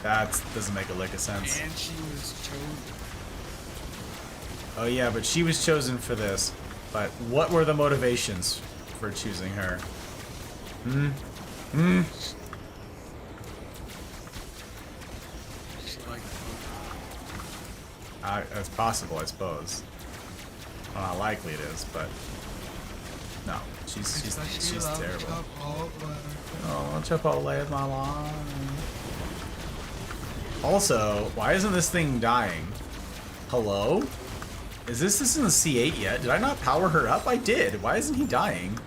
That doesn't make a lick of sense. And she was chosen. Oh yeah, but she was chosen for this. But what were the motivations for choosing her? She liked It's possible, I suppose. Well, not likely it is, but no, she's terrible. Oh, Chipotle is my line. Also, why isn't this thing dying? Hello? Is this in the C8 yet? Did I not power her up? I did. Why isn't he dying?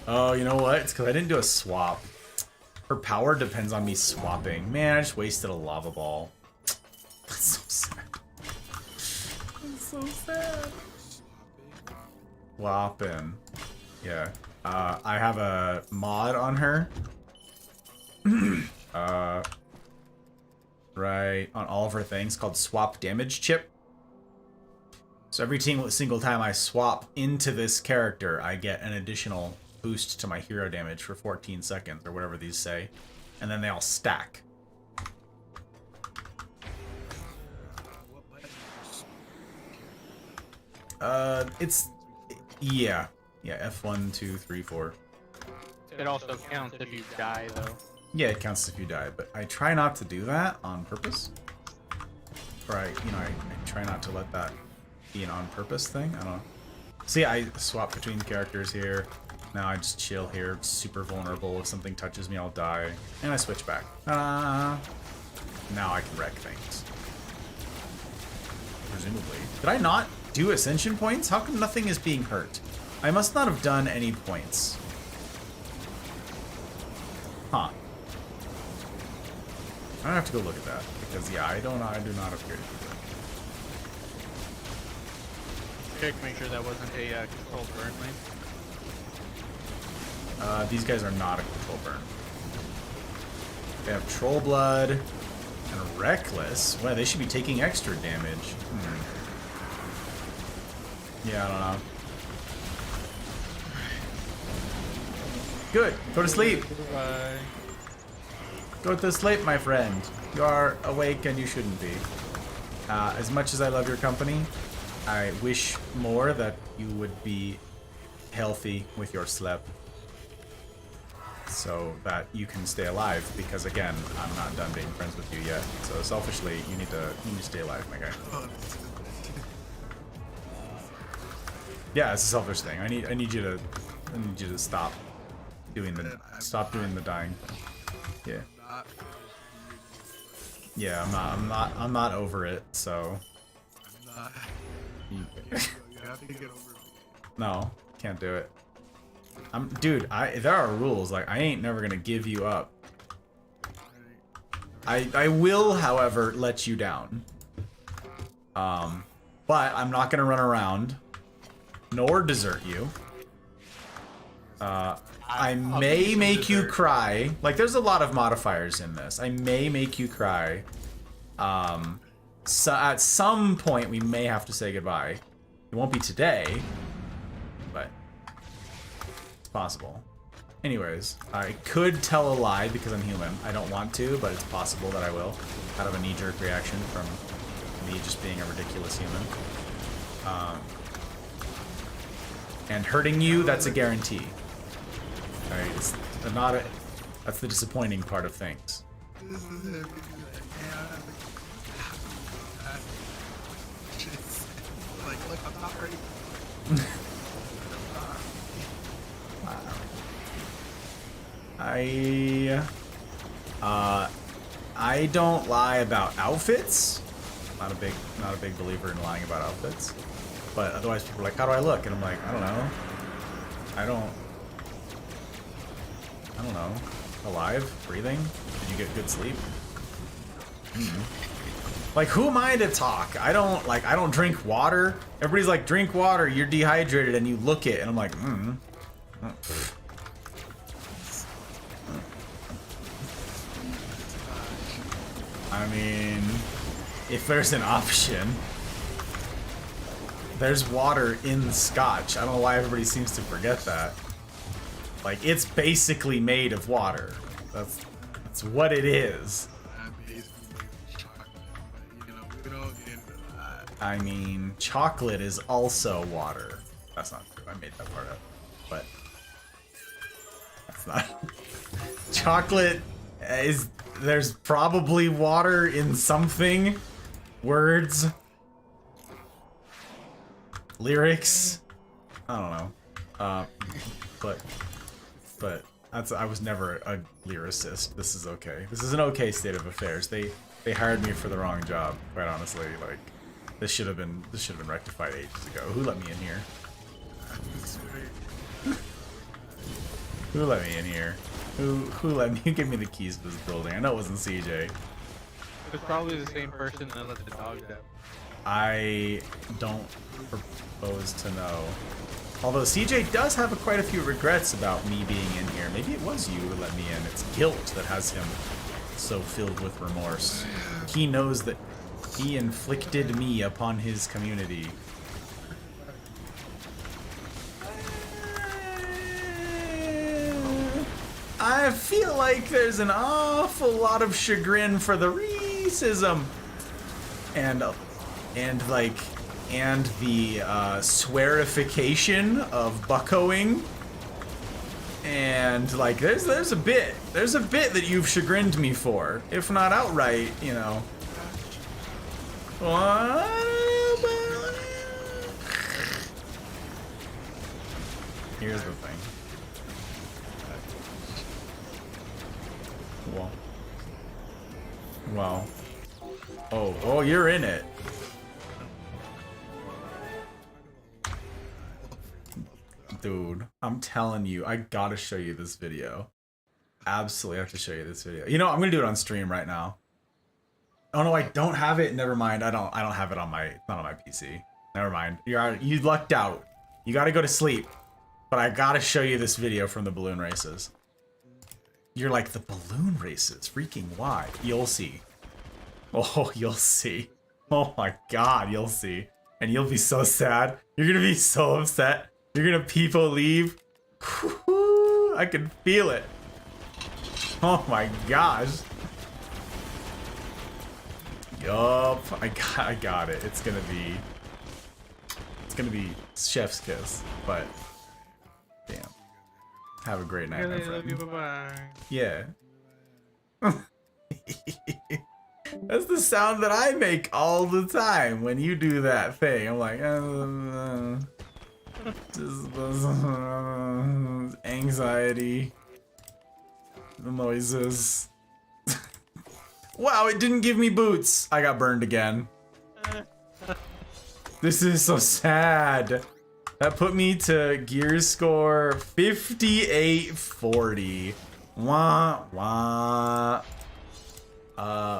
Oh, you know what? It's because I didn't do a swap. Her power depends on me swapping. Man, I just wasted a lava ball. That's so sad. That's so sad. Whoppin'. Yeah. I have a mod on her. Right on all of her things called swap damage chip. So every single time I swap into this character, I get an additional boost to my hero damage for 14 seconds or whatever these say. And then they all stack. Yeah, F1, 2, 3, 4. It also counts if you die, though. Yeah, it counts if you die, but I try not to do that on purpose. Or I try not to let that be an on purpose thing. I don't know. See, I swap between characters here. Now I just chill here, super vulnerable. If something touches me, I'll die. And I switch back. Now I can wreck things. Presumably. Did I not do ascension points? How come nothing is being hurt? I must not have done any points. Huh. I don't have to go look at that because yeah, I do not appear to do that. Check, make sure that wasn't a controlled burn lane. These guys are not a control burn. They have troll blood and a Reckless? Well, they should be taking extra damage. Yeah, I don't know. Good. Go to sleep. Bye. Go to sleep, my friend. You are awake and you shouldn't be. As much as I love your company, I wish more that you would be healthy with your sleep. So that you can stay alive, because again, I'm not done being friends with you yet. So selfishly, you need to stay alive, my guy. Yeah, it's a selfish thing. I need you to stop doing the dying. Yeah. Yeah, I'm not over it, so. You have to get over it. No, can't do it. Dude, there are rules. Like, I ain't never gonna give you up. I will, however, let you down. But I'm not gonna run around, nor desert you. I may make you cry. Like, there's a lot of modifiers in this. I may make you cry. So at some point, we may have to say goodbye. It won't be today, but it's possible. Anyways, I could tell a lie because I'm human. I don't want to, but it's possible that I will. Out of a knee-jerk reaction from me just being a ridiculous human. And hurting you, that's a guarantee. Alright, it's not a, that's the disappointing part of things. This is it. Like, look, I'm not ready. I don't lie about outfits. Not a big believer in lying about outfits. But otherwise people are like, how do I look? And I'm like, I don't know. I don't know. Alive? Breathing? Did you get good sleep? Like, who am I to talk? I don't drink water. Everybody's like, drink water, you're dehydrated, and you look it, and I'm like, I mean, if there's an option. There's water in scotch. I don't know why everybody seems to forget that. Like, it's basically made of water. That's what it is. I mean, chocolate is also water. That's not true. I made that part up. But that's not. Chocolate is. There's probably water in something. Words. Lyrics. I don't know. But I was never a lyricist. This is okay. This is an okay state of affairs. They hired me for the wrong job, quite honestly. Like, this should have been rectified ages ago. Who let me in here? Who let me in here? Who let me give me the keys to this building? I know it wasn't CJ. It was probably the same person that let the dogs out. I don't propose to know. Although CJ does have quite a few regrets about me being in here. Maybe it was you who let me in. It's guilt that has him so filled with remorse. He knows that he inflicted me upon his community. I feel like there's an awful lot of chagrin for the racism. And the swearification of buckoing, and like there's a bit that you've chagrined me for, if not outright, you know. What? Here's the thing. Well. Oh, you're in it. Dude, I'm telling you, I gotta show you this video. Absolutely have to show you this video. You know, I'm gonna do it on stream right now. Oh no, I don't have it. Never mind. I don't have it on my, it's not on my PC. Never mind. You lucked out. You gotta go to sleep. But I gotta show you this video from the balloon races. You're like, the balloon races? Freaking why? You'll see. Oh, you'll see. Oh my god, you'll see. And you'll be so sad. You're gonna be so upset. You're gonna people leave. I can feel it. Oh my gosh. Yup, I got it. It's gonna be chef's kiss, but damn. Have a great night, my friend. Bye-bye. Yeah. That's the sound that I make all the time when you do that thing. I'm like, anxiety, the noises. Wow, it didn't give me boots. I got burned again. This is so sad. That put me to gear score 5840. Wah, wah.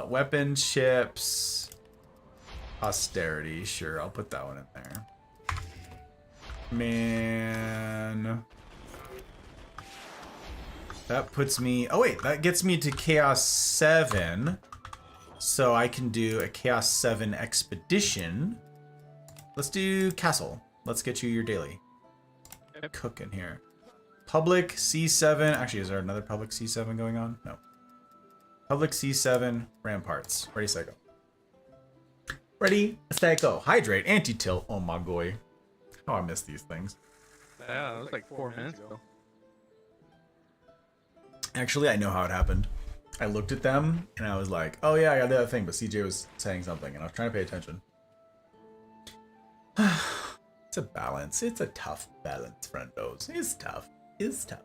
Weapon chips. Austerity. Sure, I'll put that one in there. Man. That puts me... Oh, wait. That gets me to Chaos 7. So I can do a Chaos 7 expedition. Let's do Castle. Let's get you your daily. Cooking here. Public C7. Actually, is there another public C7 going on? No. Public C7. Ramparts. Ready, set, go. Ready, set, go. Hydrate. Anti-tilt. Oh my boy. Oh, I miss these things. Yeah, that was like 4 minutes ago. Actually, I know how it happened. I looked at them and I was like, oh yeah, I gotta do that thing. But CJ was saying something and I was trying to pay attention. It's a balance. It's a tough balance, friendos. It's tough. It's tough.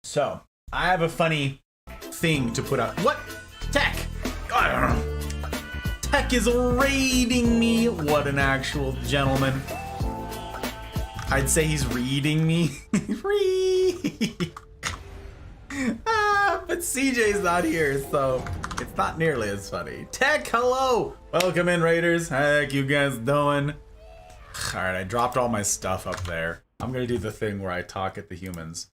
So, I have a funny thing to put out. What? Tech! Tech is raiding me. What an actual gentleman. I'd say he's reading me. But CJ's not here, so it's not nearly as funny. Tech, hello! Welcome in, Raiders. Heck, you guys doing? Alright, I dropped all my stuff up there. I'm gonna do the thing where I talk at the humans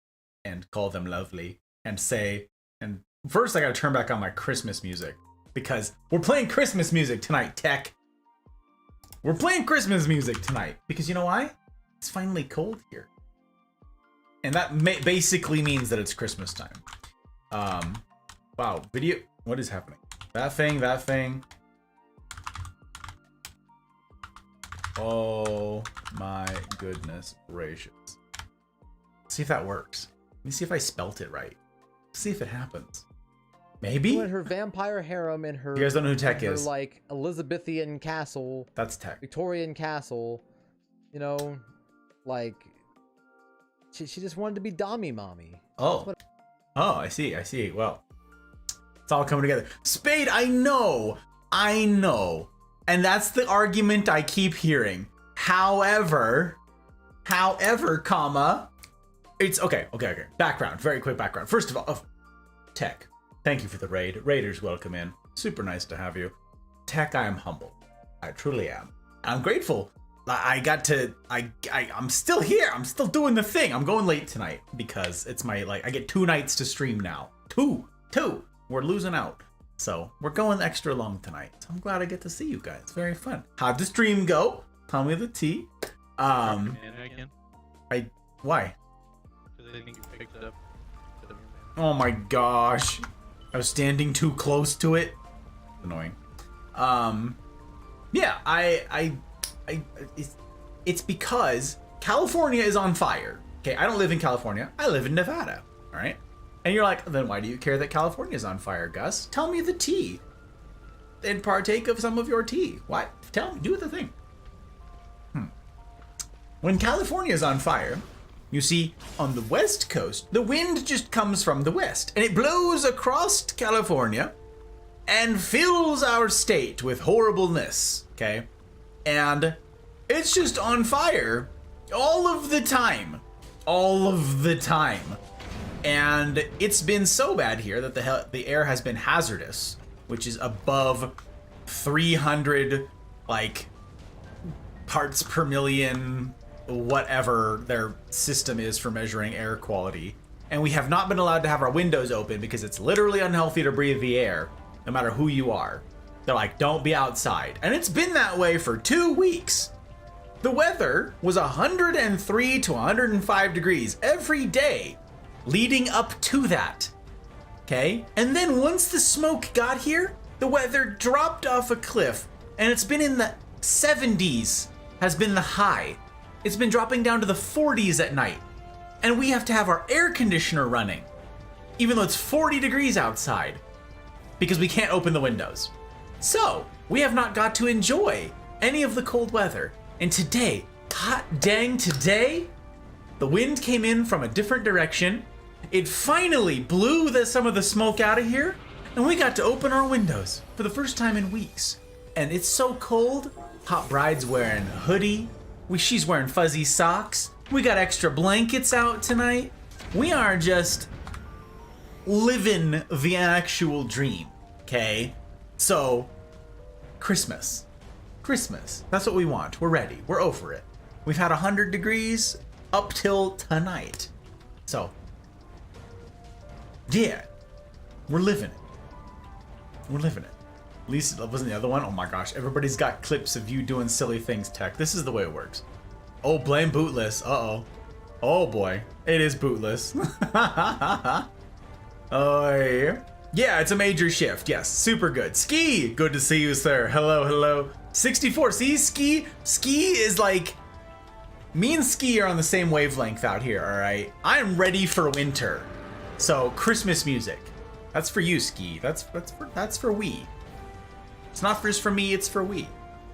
and call them lovely and say, and first I gotta turn back on my Christmas music because we're playing Christmas music tonight, Tech. We're playing Christmas music tonight because you know why? It's finally cold here. And that basically means that it's Christmas time. Wow, video, what is happening? That thing. Oh my goodness gracious. Let's see if that works. Let me see if I spelt it right. Let's see if it happens. Maybe? In her vampire harem in her... You guys don't know who Tech her, is. like, Elizabethan castle. That's Tech. Victorian castle. You know, like... She just wanted to be Dommy Mommy. Oh. Oh, I see. Well, it's all coming together. Spade, I know. And that's the argument I keep hearing. However, comma, it's okay. Background, very quick background. First of all, Tech, thank you for the raid. Raiders, welcome in. Super nice to have you. Tech, I am humble. I truly am. I'm grateful. I'm still here. I'm still doing the thing. I'm going late tonight because it's my, I get 2 nights to stream now. Two. We're losing out. So we're going extra long tonight. So I'm glad I get to see you guys. Very fun. How'd the stream go? Tell me the tea. Why? Because I think you picked it up. Oh my gosh. I was standing too close to it. Annoying. Yeah, it's because California is on fire. Okay, I don't live in California. I live in Nevada. All right. And you're like, then why do you care that California is on fire, Gus? Tell me the tea. And partake of some of your tea. What? Tell me. Do the thing. When California is on fire, you see, on the west coast, the wind just comes from the west. And it blows across California and fills our state with horribleness. Okay? And it's just on fire all of the time. And it's been so bad here that the air has been hazardous, which is above 300 parts per million, whatever their system is for measuring air quality. and we have not been allowed to have our windows open because it's literally unhealthy to breathe the air, no matter who you are. They're like, don't be outside. And it's been that way for 2 weeks. The weather was 103 to 105 degrees every day leading up to that. Okay? And then once the smoke got here, the weather dropped off a cliff, and it's been in the 70s has been the high. It's been dropping down to the 40s at night. And we have to have our air conditioner running, even though it's 40 degrees outside, because we can't open the windows. So, we have not got to enjoy any of the cold weather. And today, hot dang today, the wind came in from a different direction. It finally blew some of the smoke out of here, and we got to open our windows for the first time in weeks. And it's so cold. Hot Bride's wearing a hoodie. She's wearing fuzzy socks. We got extra blankets out tonight. We are just living the actual dream, okay? So, Christmas. That's what we want. We're ready. We're over it. We've had 100 degrees up till tonight. So, yeah, we're living it. We're living it. At least it wasn't the other one. Oh my gosh, everybody's got clips of you doing silly things, Tech. This is the way it works. Oh, blame bootless. Uh-oh. Oh boy, it is bootless. Oh yeah. Yeah, it's a major shift. Yes, super good. Ski, good to see you, sir. Hello. 64. See, Ski is like, me and Ski are on the same wavelength out here. All right, I am ready for winter. So Christmas music. That's for you, Ski. That's for we. It's not just for me. It's for we.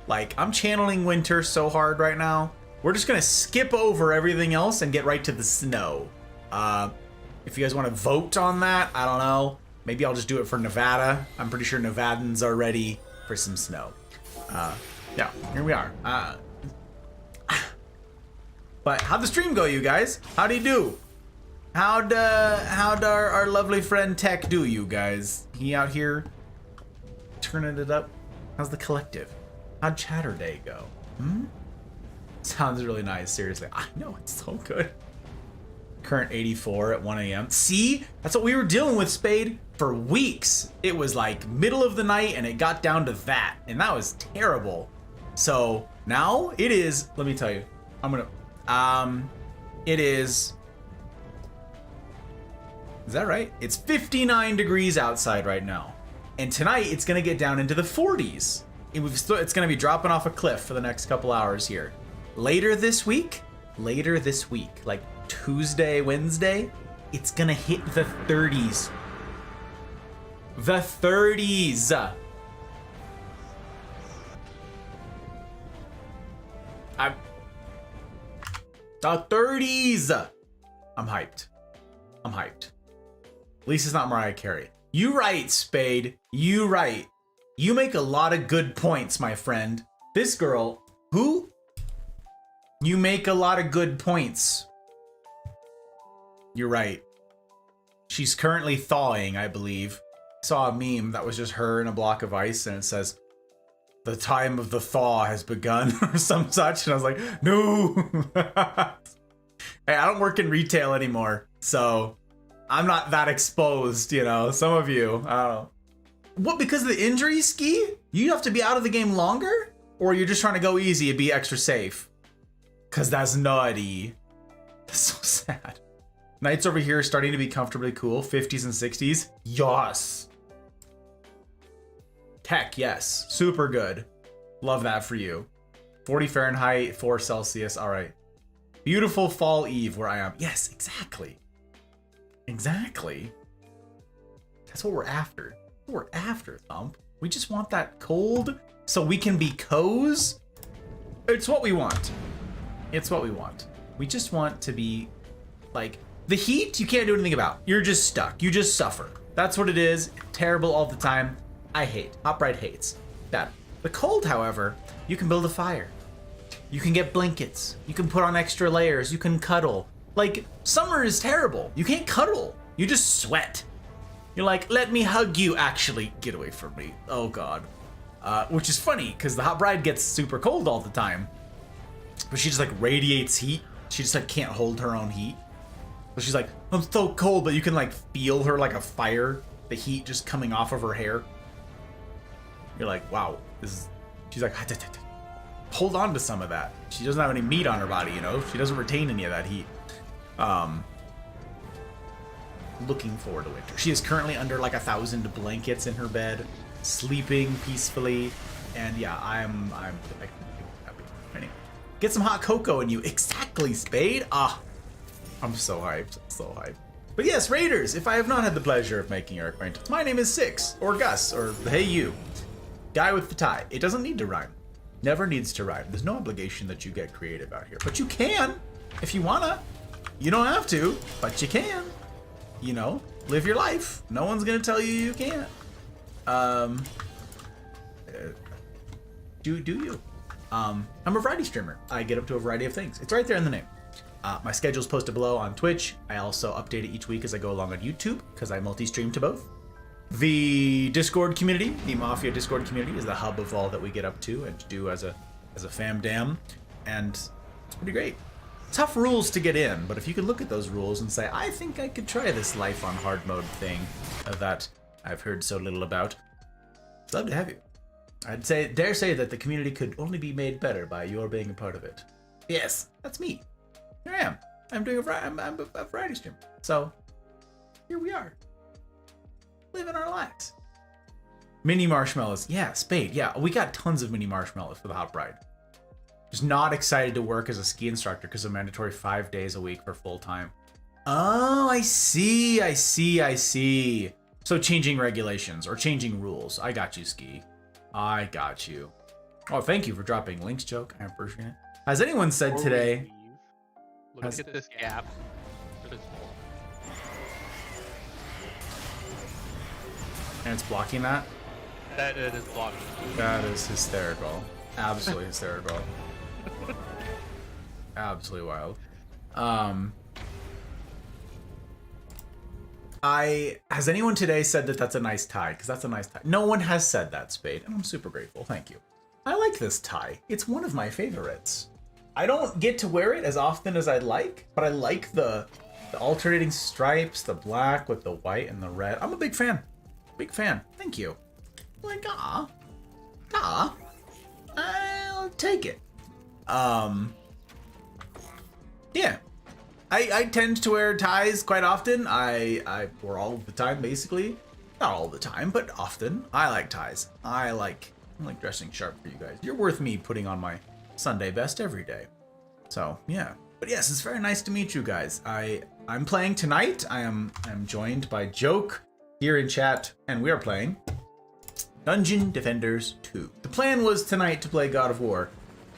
Like, I'm channeling winter so hard right now. We're just gonna skip over everything else and get right to the snow. If you guys want to vote on that, I don't know. Maybe I'll just do it for Nevada. I'm pretty sure Nevadans are ready for some snow. Yeah, here we are. But how'd the stream go, you guys? How'd he do? How'd our lovely friend Tech do, you guys? He out here turning it up? How's the collective? How'd Chatter Day go? Sounds really nice, seriously. I know, it's so good. Current 84 at 1 a.m. See? That's what we were dealing with, Spade. For weeks, it was like middle of the night and it got down to that. And that was terrible. So now it is, let me tell you, it is that right? It's 59 degrees outside right now. And tonight it's gonna get down into the 40s. It's gonna be dropping off a cliff for the next couple hours here. Later this week, like Tuesday, Wednesday, it's gonna hit the 30s. The 30s. The 30s. I'm hyped. At least it's not Mariah Carey. You right, Spade. You right. You make a lot of good points, my friend. This girl, who? You make a lot of good points. You're right. She's currently thawing, I believe. I saw a meme that was just her in a block of ice and it says, "The time of the thaw has begun," or some such. And I was like, no. Hey, I don't work in retail anymore, so I'm not that exposed, you know. Some of you, I don't know. What, because of the injury, Ski? You have to be out of the game longer? Or you're just trying to go easy and be extra safe? Because that's naughty. That's so sad. Nights over here are starting to be comfortably cool. 50s and 60s. Yes. Tech, yes. Super good. Love that for you. 40 Fahrenheit, 4 Celsius. All right. Beautiful fall eve where I am. Yes, exactly. Exactly. That's what we're after. That's what we're after, Thump. We just want that cold so we can be cozy. It's what we want. It's what we want. We just want to be like, the heat you can't do anything about. You're just stuck. You just suffer. That's what it is. Terrible all the time. I hate. Hot Bride hates. Bad. The cold, however, you can build a fire. You can get blankets. You can put on extra layers. You can cuddle. Like, summer is terrible. You can't cuddle. You just sweat. You're like, let me hug you. Actually, get away from me. Oh, God. Which is funny, because the Hot Bride gets super cold all the time. But she just, like, radiates heat. She just, like, can't hold her own heat. So she's like, I'm so cold, but you can like feel her like a fire, the heat just coming off of her hair. You're like, wow, this is. She's like, hold on to some of that. She doesn't have any meat on her body, you know. She doesn't retain any of that heat. Looking forward to winter. She is currently under like 1,000 blankets in her bed, sleeping peacefully, and yeah, I'm happy. Anyway, get some hot cocoa in you. Exactly, Spade. I'm so hyped. So hyped. But yes, Raiders, if I have not had the pleasure of making your acquaintance, my name is Six, or Gus, or hey you. Guy with the tie. It doesn't need to rhyme. Never needs to rhyme. There's no obligation that you get creative out here. But you can, if you wanna. You don't have to, but you can. You know, live your life. No one's gonna tell you you can't. Do you? I'm a variety streamer. I get up to a variety of things. It's right there in the name. My schedule's posted below on Twitch. I also update it each week as I go along on YouTube, because I multi-stream to both. The Discord community, the Mafia Discord community, is the hub of all that we get up to and do as a fam dam, and it's pretty great. Tough rules to get in, but if you could look at those rules and say, I think I could try this life on hard mode thing that I've heard so little about, I'd love to have you. I'd dare say that the community could only be made better by your being a part of it. Yes, that's me. Here I am. I'm doing I'm a variety streamer. So here we are, living our lives. Mini marshmallows. Yeah, Spade. Yeah, we got tons of mini marshmallows for the Hot Bride. Just not excited to work as a ski instructor because of mandatory 5 days a week for full time. Oh, I see. So changing regulations or changing rules. I got you, Ski. I got you. Oh, thank you for dropping links, Joke. I appreciate it. Has anyone said Before we today? leave, look at this gap. And it's blocking that? That it is blocking. That is hysterical. Absolutely hysterical. Absolutely wild. Has anyone today said that that's a nice tie? Because that's a nice tie. No one has said that, Spade, and I'm super grateful. Thank you. I like this tie. It's one of my favorites. I don't get to wear it as often as I'd like, but I like the alternating stripes, the black with the white and the red. I'm a big fan. Big fan. Thank you. Like, I'll take it. Yeah. I tend to wear ties quite often. I wear all the time, basically. Not all the time, but often. I like ties. I like dressing sharp for you guys. You're worth me putting on my Sunday best every day. So, yeah. But yes, it's very nice to meet you guys. I'm playing tonight. I'm joined by Joke here in chat, and we are playing Dungeon Defenders 2. The plan was tonight to play God of War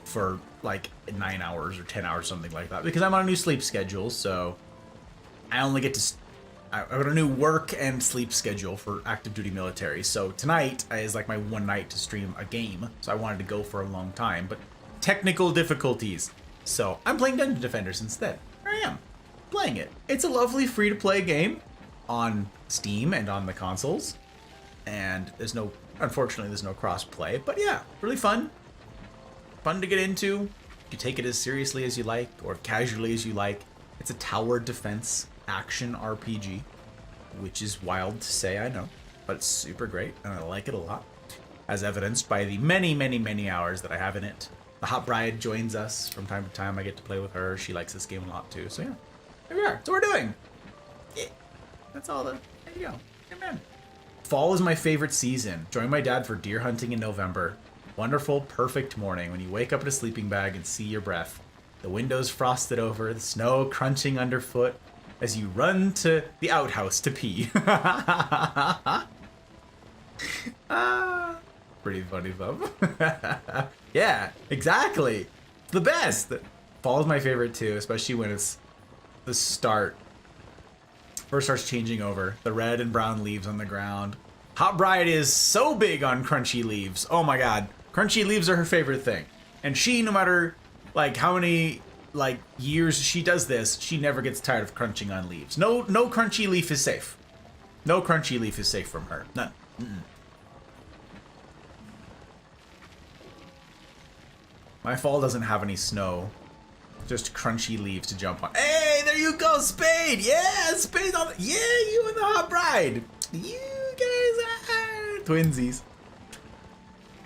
for like 9 hours or 10 hours, something like that, because I'm on a new sleep schedule, so I only get to... I got a new work and sleep schedule for active duty military, so tonight is like my one night to stream a game, so I wanted to go for a long time, but technical difficulties. So I'm playing Dungeon Defenders instead. Here I am, playing it. It's a lovely free-to-play game on Steam and on the consoles, and unfortunately there's no cross-play, but yeah, really fun. Fun to get into. You take it as seriously as you like, or casually as you like. It's a tower defense action RPG, which is wild to say, I know, but it's super great, and I like it a lot, as evidenced by the many, many, many hours that I have in it. The Hot Bride joins us from time to time. I get to play with her. She likes this game a lot too, so yeah. There we are. That's what we're doing. Yeah. That's all there you go. Amen. Fall is my favorite season. Join my dad for deer hunting in November. Wonderful, perfect morning when you wake up in a sleeping bag and see your breath. The windows frosted over, the snow crunching underfoot as you run to the outhouse to pee. Pretty funny, bub. Yeah, exactly. It's the best. Fall is my favorite too, especially when it's the start. First starts changing over. The red and brown leaves on the ground. Hot Bride is so big on crunchy leaves. Oh my god. Crunchy leaves are her favorite thing. And she, no matter like how many years she does this, she never gets tired of crunching on leaves. No crunchy leaf is safe. No crunchy leaf is safe from her. None. My fall doesn't have any snow. Just crunchy leaves to jump on. Hey, there you go, Spade! Yeah, Spade on the, yeah, you and the hot bride! You guys are twinsies.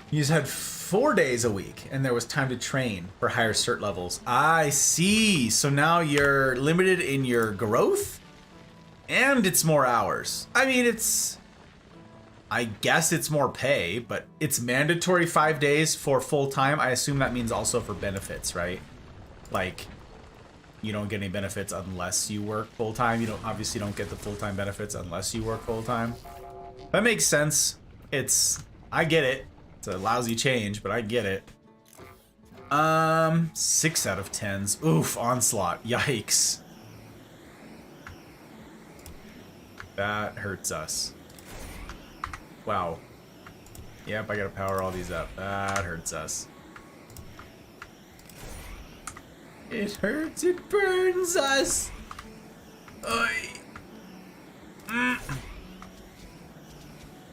You just had 4 days a week, and there was time to train for higher cert levels. I see. So now you're limited in your growth, and it's more hours. I mean, I guess it's more pay, but it's mandatory 5 days for full time. I assume that means also for benefits, right? Like, you don't get any benefits unless you work full time. You obviously don't get the full time benefits unless you work full time. That makes sense. I get it. It's a lousy change, but I get it. 6 out of 10s. Oof, onslaught. Yikes. That hurts us. Wow. Yep, I gotta power all these up. That hurts us. It hurts, it burns us. Oy.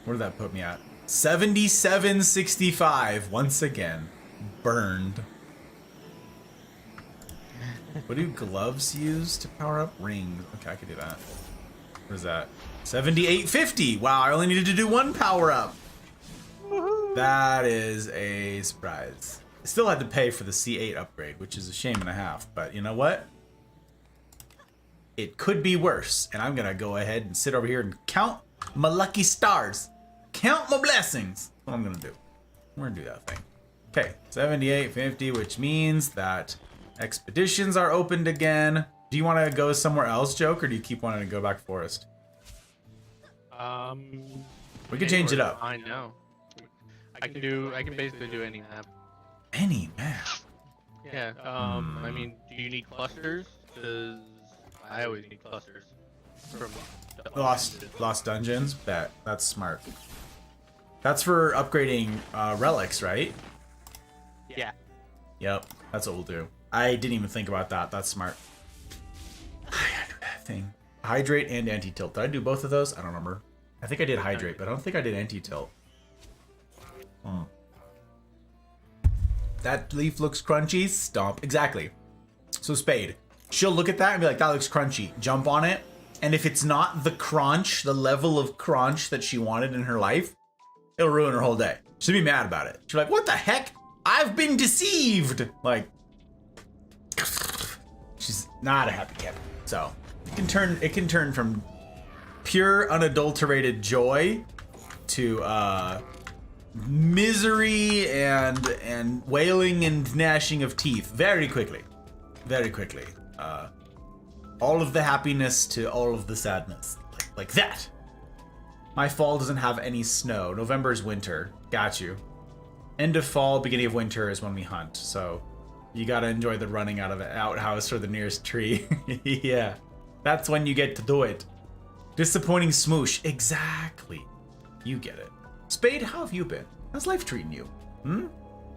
Where did that put me at? 7765. Once again, burned. What do gloves use to power up? Rings. Okay, I could do that. What is that? 7850. Wow, I only needed to do 1 power up. That is a surprise. I still had to pay for the C8 upgrade, which is a shame and a half. But you know what? It could be worse. And I'm going to go ahead and sit over here and count my lucky stars. Count my blessings. That's what I'm going to do. We're going to do that thing. Okay, 7850, which means that expeditions are opened again. Do you want to go somewhere else, Joke, or do you keep wanting to go back forest? We could change it up. I know. I can basically do any map. Any map? Yeah. I mean, do you need clusters? Because I always need clusters. From Lost Dungeons? That's smart. That's for upgrading relics, right? Yeah. Yep, that's what we'll do. I didn't even think about that. That's smart. I gotta do that thing. Hydrate and anti-tilt. Did I do both of those? I don't remember. I think I did hydrate, but I don't think I did anti-tilt. That leaf looks crunchy. Stomp. Exactly. So Spade, she'll look at that and be like, that looks crunchy. Jump on it. And if it's not the crunch, the level of crunch that she wanted in her life, it'll ruin her whole day. She'll be mad about it. She'll be like, what the heck? I've been deceived. Like, she's not a happy camper. So it can turn from pure unadulterated joy to misery and wailing and gnashing of teeth very quickly. Very quickly. All of the happiness to all of the sadness. Like that. My fall doesn't have any snow. November is winter. Got you. End of fall, beginning of winter is when we hunt. So you gotta enjoy the running out of an outhouse or the nearest tree. Yeah. That's when you get to do it. Disappointing smoosh. Exactly. You get it. Spade, how have you been? How's life treating you?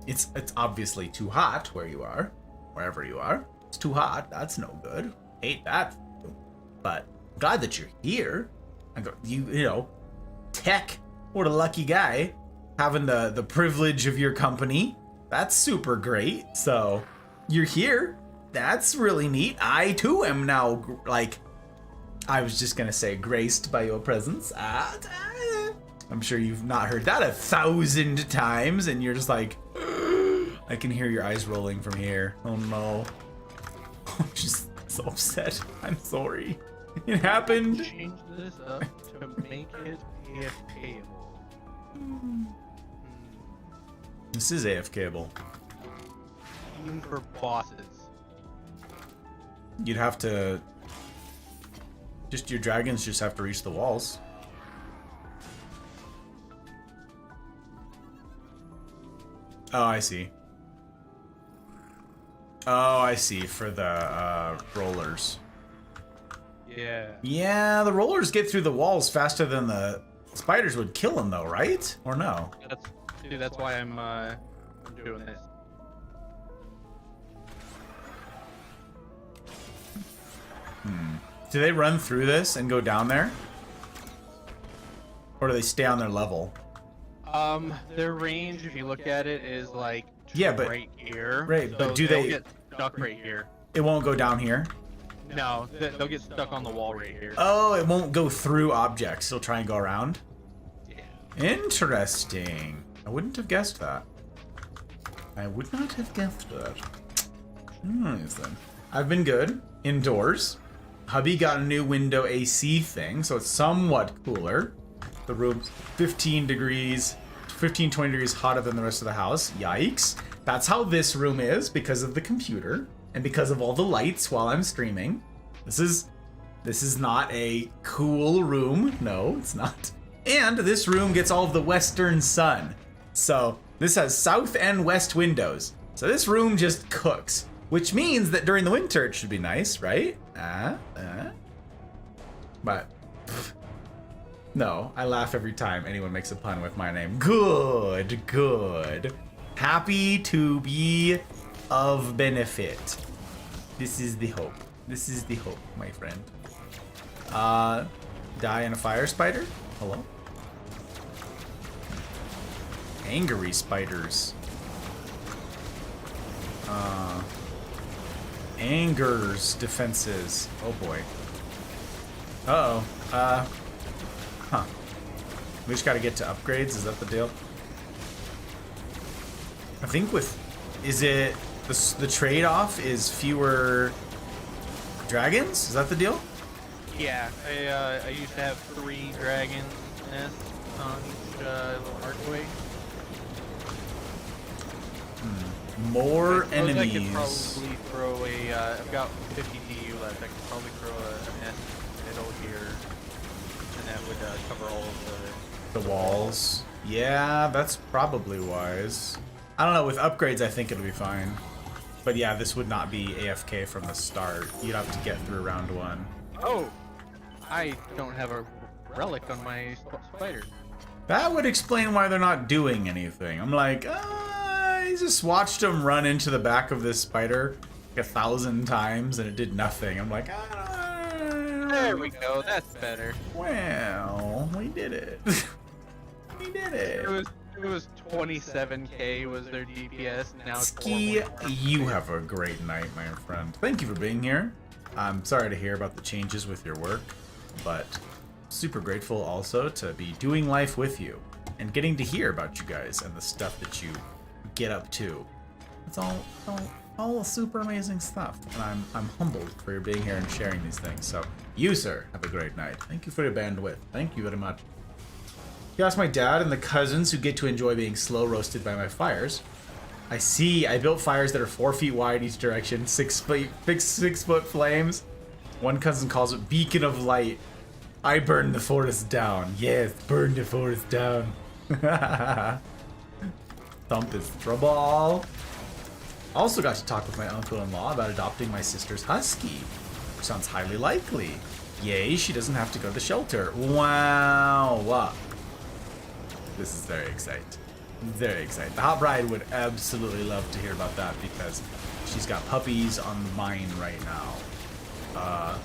It's obviously too hot where you are. Wherever you are. It's too hot. That's no good. Hate that. But glad that you're here. You know, Tech, what a lucky guy. Having the privilege of your company. That's super great. So you're here. That's really neat. I too am now, like, I was just gonna say graced by your presence. I'm sure you've not heard that 1,000 times, and you're just like, I can hear your eyes rolling from here. Oh no. I'm just so upset. I'm sorry. It happened. Change this up to make it AFKable. This is AFKable. Even for bosses. You'd have to... your dragons just have to reach the walls. Oh, I see. Oh, I see. For the rollers. Yeah. Yeah, the rollers get through the walls faster than the spiders would kill them, though, right? Or no? That's why I'm doing this. Do they run through this and go down there? Or do they stay on their level? Their range, if you look at it, is like Yeah, but right here. right, So but do they'll they get stuck right here? It won't go down here. No, they'll get stuck on the wall right here. Oh, it won't go through objects. It'll try and go around. Yeah. Interesting. I wouldn't have guessed that. I would not have guessed that. Nice then. I've been good. Indoors. Hubby got a new window AC thing, so it's somewhat cooler. The room's 15, 20 degrees hotter than the rest of the house. Yikes. That's how this room is because of the computer and because of all the lights while I'm streaming. This is not a cool room. No, it's not. And this room gets all of the western sun. So this has south and west windows. So this room just cooks, which means that during the winter it should be nice, right? But no, I laugh every time anyone makes a pun with my name. Good, good. Happy to be of benefit. This is the hope. This is the hope, my friend. Die in a fire spider? Hello? Angry spiders. Anger's defenses. Oh boy. Uh-oh. Huh. We just gotta get to upgrades, is that the deal? I think is it, the trade-off is fewer dragons? Is that the deal? Yeah, I used to have 3 dragon nests on each little archway. More I enemies. could probably throw I've got 50 DU left. I could probably throw a nest middle here, and that would cover all of The walls. Yeah, that's probably wise. I don't know, with upgrades I think it'll be fine. But yeah, this would not be AFK from the start. You'd have to get through round 1. Oh! I don't have a relic on my spider. That would explain why they're not doing anything. I'm like, I just watched them run into the back of this spider 1,000 times and it did nothing. I'm like, There we go, that's better. well, we did it. We did it. It was 27k was their DPS, now it's Ski, 4.1. you have a great night, my friend. Thank you for being here. I'm sorry to hear about the changes with your work, but super grateful also to be doing life with you and getting to hear about you guys and the stuff that you get up to. It's all super amazing stuff, and I'm humbled for your being here and sharing these things. So you, sir, have a great night. Thank you for your bandwidth. Thank you very much. You asked my dad and the cousins who get to enjoy being slow roasted by my fires. I see. I built fires that are 4 feet wide each direction, 6 foot flames. One cousin calls it beacon of light. I burned the forest down. Yes, burn the forest down. Thump is trouble. Also got to talk with my uncle-in-law about adopting my sister's husky. Sounds highly likely. Yay, she doesn't have to go to the shelter. Wow. This is very exciting. Very exciting. The Hot Bride would absolutely love to hear about that because she's got puppies on the mind right now.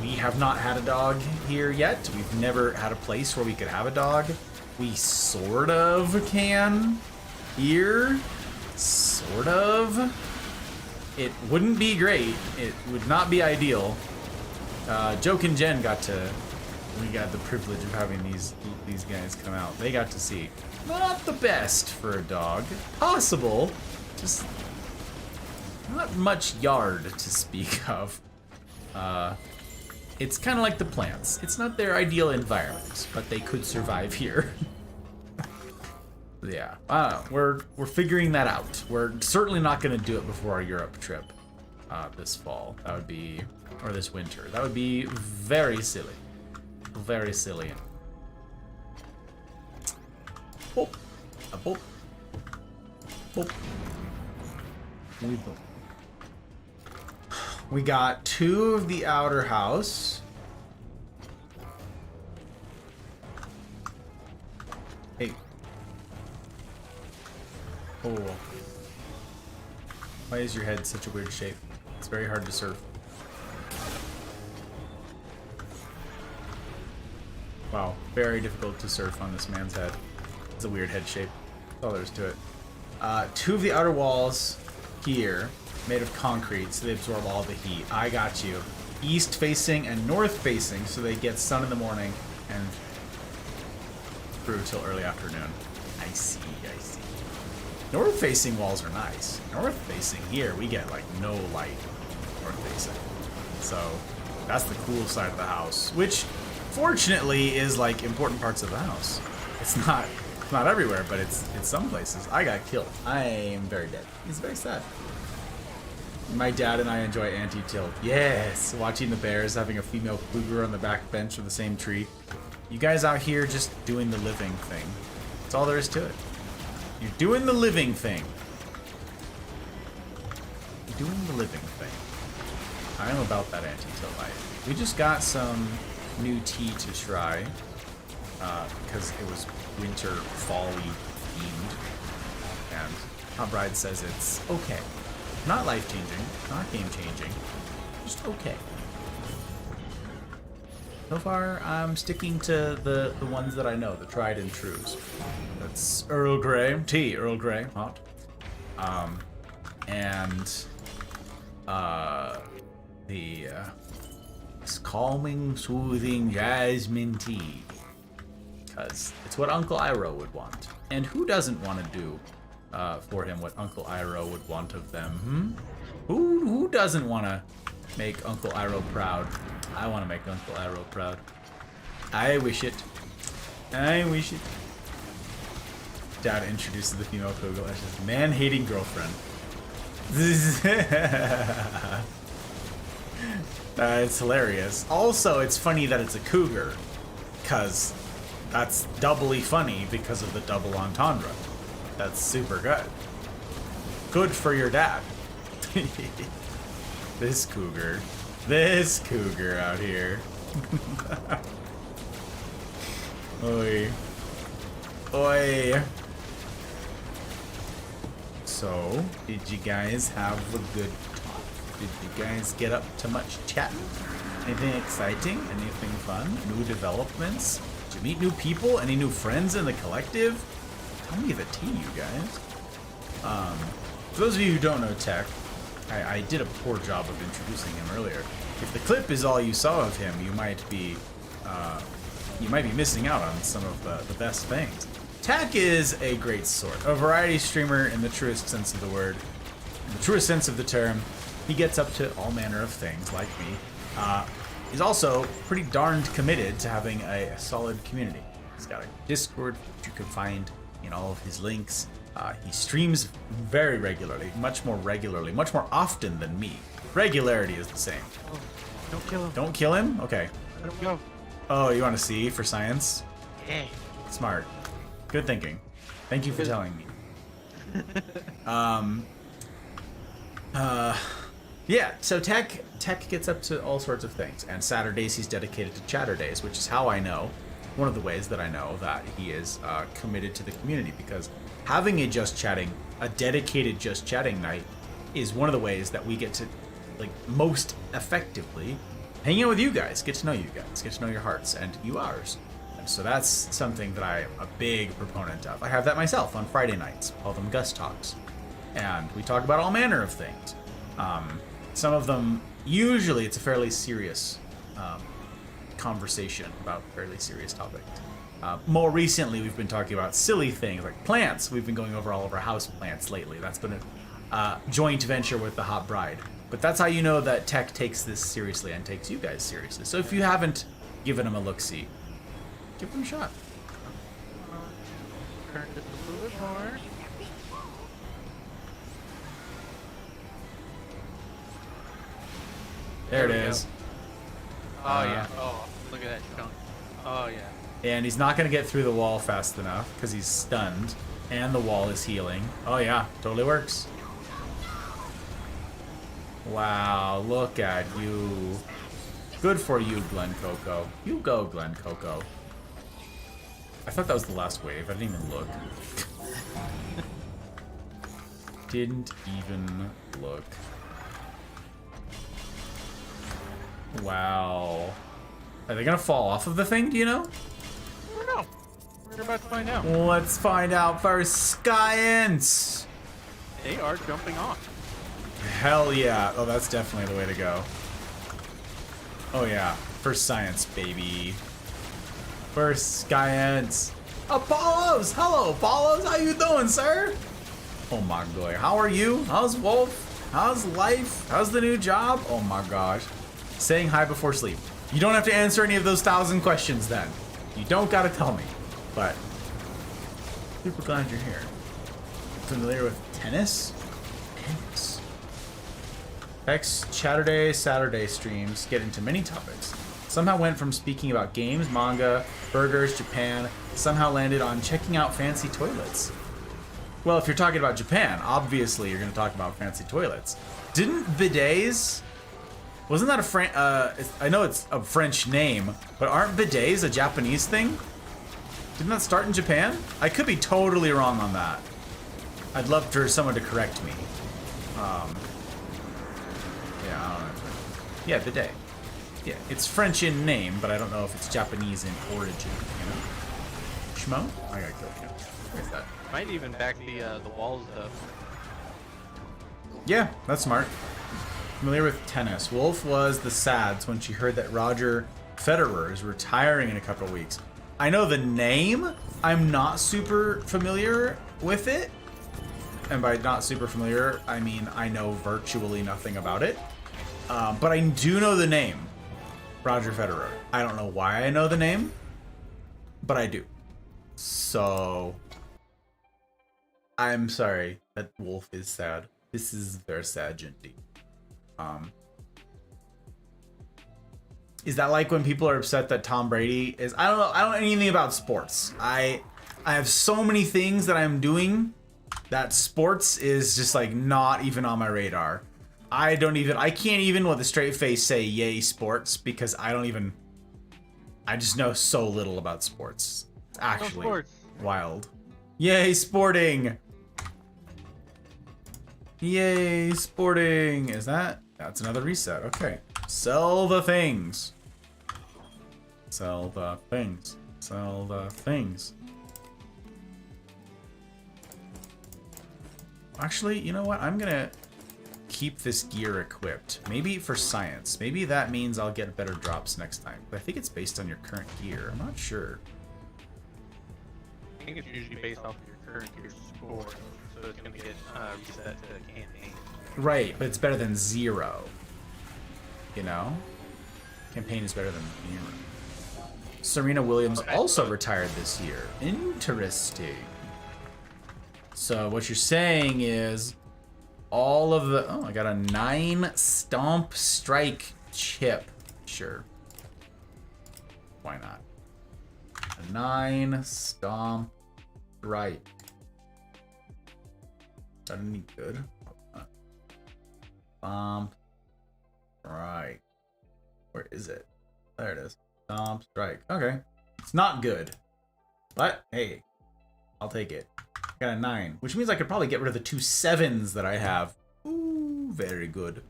We have not had a dog here yet. We've never had a place where we could have a dog. We sort of can here. Sort of. It wouldn't be great. It would not be ideal. Joke and Jen we got the privilege of having these guys come out. They got to see. Not the best for a dog. Possible. Just not much yard to speak of. It's kind of like the plants. It's not their ideal environment, but they could survive here. Yeah, we're figuring that out. We're certainly not going to do it before our Europe trip this fall. That would be, or this winter. That would be very silly. Very silly. Oh, a boop. Boop. We got 2 of the outer house. Hey. Oh. Why is your head such a weird shape? It's very hard to surf. Wow, very difficult to surf on this man's head. It's a weird head shape. That's all there is to it. 2 of the outer walls here made of concrete, so they absorb all the heat. I got you. East facing and north facing, so they get sun in the morning and through till early afternoon. I see, I see. North facing walls are nice. North facing here, we get like no light north facing. So that's the cool side of the house, which fortunately is like important parts of the house. It's not everywhere, but it's some places. I got killed. I am very dead. It's very sad. My dad and I enjoy anti-tilt. Yes, watching the bears, having a female cougar on the back bench of the same tree. You guys out here just doing the living thing. That's all there is to it. You're doing the living thing. You're doing the living thing. I am about that anti-tilt life. We just got some new tea to try because it was winter, fall-y themed. And Hot Bride says it's okay. Not life-changing, not game-changing, just okay. So far, I'm sticking to the ones that I know, the tried and trues. That's Earl Grey, tea, Earl Grey, hot. This calming, soothing jasmine tea. Because it's what Uncle Iroh would want. And who doesn't want to do for him what Uncle Iroh would want of them? Who doesn't want to make Uncle Iroh proud? I want to make Uncle Iroh proud. I wish it. I wish it. Dad introduces the female cougar as his man-hating girlfriend. It's hilarious. Also, it's funny that it's a cougar, because that's doubly funny because of the double entendre. That's super good. Good for your dad. This cougar out here. Oi. Oi. So, did you guys have a good talk? Did you guys get up to much chatting? Anything exciting? Anything fun? New developments? Did you meet new people? Any new friends in the collective? Tell me the tea, you guys. For those of you who don't know Tech, I did a poor job of introducing him earlier. If the clip is all you saw of him, you might be missing out on some of the best things. Tech is a great sort, a variety streamer in the truest sense of the word, in the truest sense of the term. He gets up to all manner of things, like me. He's also pretty darned committed to having a solid community. He's got a Discord, which you can find in all of his links. He streams very regularly, much more often than me. Regularity is the same. Oh, don't kill him. Don't kill him? Okay. Let him go. Oh, you want to see for science? Yeah. Smart. Good thinking. Thank you for telling me. Yeah, so Tech gets up to all sorts of things, and Saturdays he's dedicated to Chatter Days, which is how I know, one of the ways that I know that he is committed to the community, because having a dedicated Just Chatting night is one of the ways that we get to, like, most effectively hang out with you guys, get to know you guys, get to know your hearts, and you ours. And so that's something that I am a big proponent of. I have that myself on Friday nights, call them Gus Talks. And we talk about all manner of things. Some of them, usually it's a fairly serious conversation about fairly serious topics. More recently, we've been talking about silly things like plants. We've been going over all of our house plants lately. That's been a joint venture with the Hot Bride. But that's how you know that Tech takes this seriously and takes you guys seriously. So if you haven't given him a look-see, give him a shot. Turn this a little bit more. There it we go. is. Oh yeah. Oh, look at that chunk. Oh yeah. And he's not going to get through the wall fast enough because he's stunned. And the wall is healing. Oh yeah, totally works. Wow, look at you. Good for you, Glen Coco. You go, Glen Coco. I thought that was the last wave. I didn't even look. Didn't even look. Wow. Are they gonna fall off of the thing, do you know? I don't know. We're about to find out. Let's find out for science. They are jumping off. Hell yeah. Oh, that's definitely the way to go. Oh yeah. First science, baby. First science. Apollos! Hello, Apollos! How you doing, sir? Oh my god. How are you? How's Wolf? How's life? How's the new job? Oh my gosh. Saying hi before sleep. You don't have to answer any of those 1,000 questions then. You don't gotta tell me. But super glad you're here. Familiar with tennis? Tennis. X Chatterday Saturday streams get into many topics. Somehow went from speaking about games, manga, burgers, Japan, somehow landed on checking out fancy toilets. Well, if you're talking about Japan, obviously you're going to talk about fancy toilets. Didn't bidets... Wasn't that a I know it's a French name, but aren't bidets a Japanese thing? Didn't that start in Japan? I could be totally wrong on that. I'd love for someone to correct me. Yeah, I don't know. Yeah, bidet. Yeah, it's French in name, but I don't know if it's Japanese in origin, you know? Schmo? I gotta kill him. Where's that? Might even back the walls up. Yeah, that's smart. Familiar with tennis. Wolf was the sads when she heard that Roger Federer is retiring in a couple of weeks. I know the name. I'm not super familiar with it. And by not super familiar, I mean I know virtually nothing about it. But I do know the name. Roger Federer. I don't know why I know the name, but I do. So, I'm sorry that Wolf is sad. This is very sad indeed. Is that like when people are upset that Tom Brady is? I don't know. I don't know anything about sports. I have so many things that I'm doing that sports is just like not even on my radar. I can't even with a straight face say yay sports because I just know so little about sports. It's actually wild. Yay sporting. Yay sporting. That's another reset. Okay. Sell the things. Sell the things. Sell the things. Actually, you know what? I'm gonna keep this gear equipped. Maybe for science. Maybe that means I'll get better drops next time. But I think it's based on your current gear. I'm not sure. I think it's usually based off of your current gear score, so it's gonna get reset to campaign. Right, but it's better than 0. You know? Campaign is better than 0. Serena Williams also retired this year. Interesting. So what you're saying is all of the... Oh, I got a 9 Stomp Strike chip. Sure. Why not? A 9 Stomp Strike. Is that any good? Stomp Strike. Where is it? There it is. Stomp Strike. Okay. It's not good. But, hey. I'll take it. Got a 9, which means I could probably get rid of the 2 7s that I have. Ooh, very good.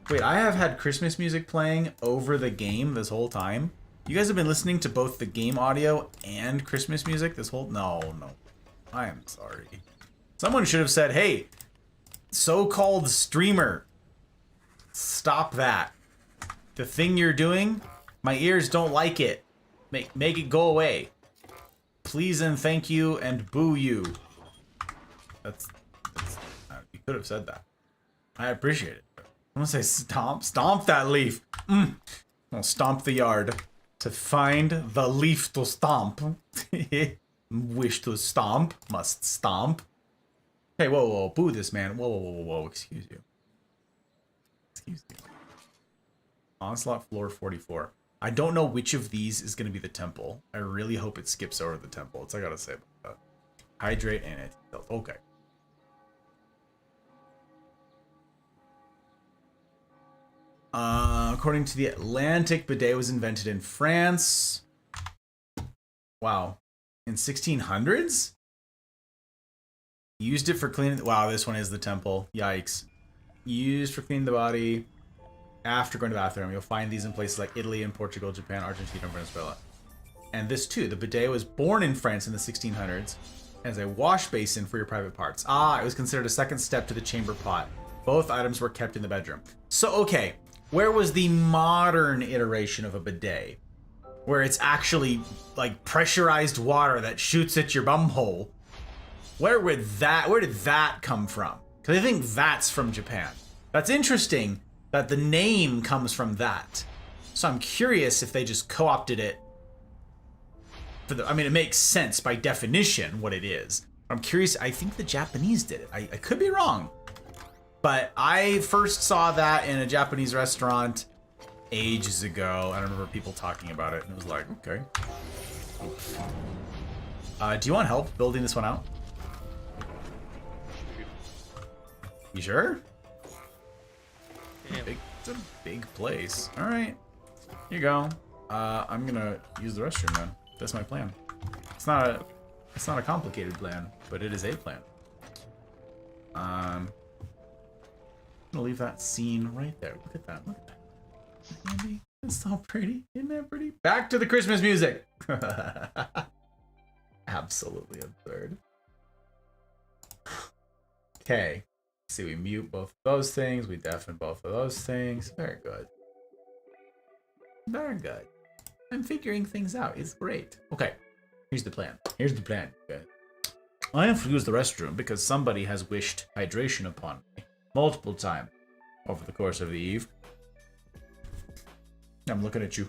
Wait, I have had Christmas music playing over the game this whole time. You guys have been listening to both the game audio and Christmas music this whole... No. I am sorry. Someone should have said, hey, so-called streamer, stop that. The thing you're doing, my ears don't like it. Make it go away. Please and thank you and boo you. That's you could have said that. I appreciate it. I'm gonna say stomp that leaf. I'll stomp the yard to find the leaf to stomp. Wish to stomp, must stomp. Hey, whoa, boo this man. Whoa, excuse you. Onslaught floor 44. I don't know which of these is gonna be the temple. I really hope it skips over the temple. That's all I gotta say about that. Hydrate and anti-health. Okay. According to the Atlantic, bidet was invented in France. Wow. In 1600s? Used it for cleaning... Wow, this one is the temple. Yikes. Used for cleaning the body after going to the bathroom. You'll find these in places like Italy and Portugal, Japan, Argentina, and Venezuela. And this too. The bidet was born in France in the 1600s as a wash basin for your private parts. Ah, it was considered a second step to the chamber pot. Both items were kept in the bedroom. So, okay, where was the modern iteration of a bidet? Where it's actually like pressurized water that shoots at your bumhole. Where did that come from? Because I think that's from Japan. That's interesting that the name comes from that. So I'm curious if they just co-opted it. I mean, it makes sense by definition what it is. I'm curious, I think the Japanese did it. I could be wrong. But I first saw that in a Japanese restaurant ages ago. I remember people talking about it, and it was like, okay. Do you want help building this one out? You sure? Yeah. It's a big place. All right. Here you go. I'm gonna use the restroom then. That's my plan. It's not a complicated plan, but it is a plan. I'm gonna leave that scene right there. Look at that. Look at that. Andy, it's so pretty. Isn't that pretty? Back to the Christmas music. Absolutely absurd. Okay. See, we mute both of those things. We deafen both of those things. Very good. Very good. I'm figuring things out. It's great. Okay. Here's the plan. Here's the plan. Okay. I have to use the restroom because somebody has wished hydration upon me multiple times over the course of the eve. I'm looking at you.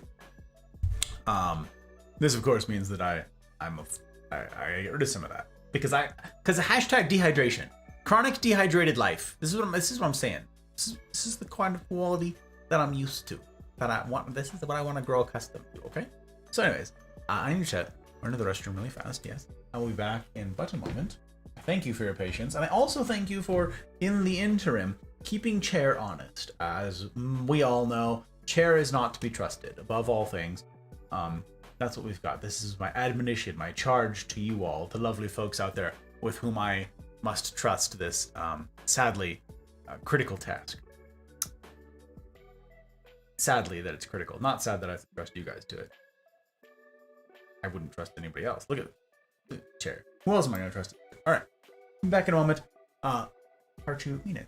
This of course means that I get rid of some of that because hashtag dehydration. Chronic dehydrated life. This is what I'm saying. This is the kind of quality that I'm used to. That I want. This is what I want to grow accustomed to. Okay. So, anyways, I need to chat. Run to the restroom really fast. Yes, I will be back in but a moment. Thank you for your patience, and I also thank you for, in the interim, keeping Chair honest. As we all know, Chair is not to be trusted above all things. That's what we've got. This is my admonition, my charge to you all, the lovely folks out there with whom I must trust this, sadly, critical task. Sadly that it's critical. Not sad that I have to trust you guys to it. I wouldn't trust anybody else. Look at the Chair. Who else am I going to trust? Alright. Back in a moment. Part 2, Enid.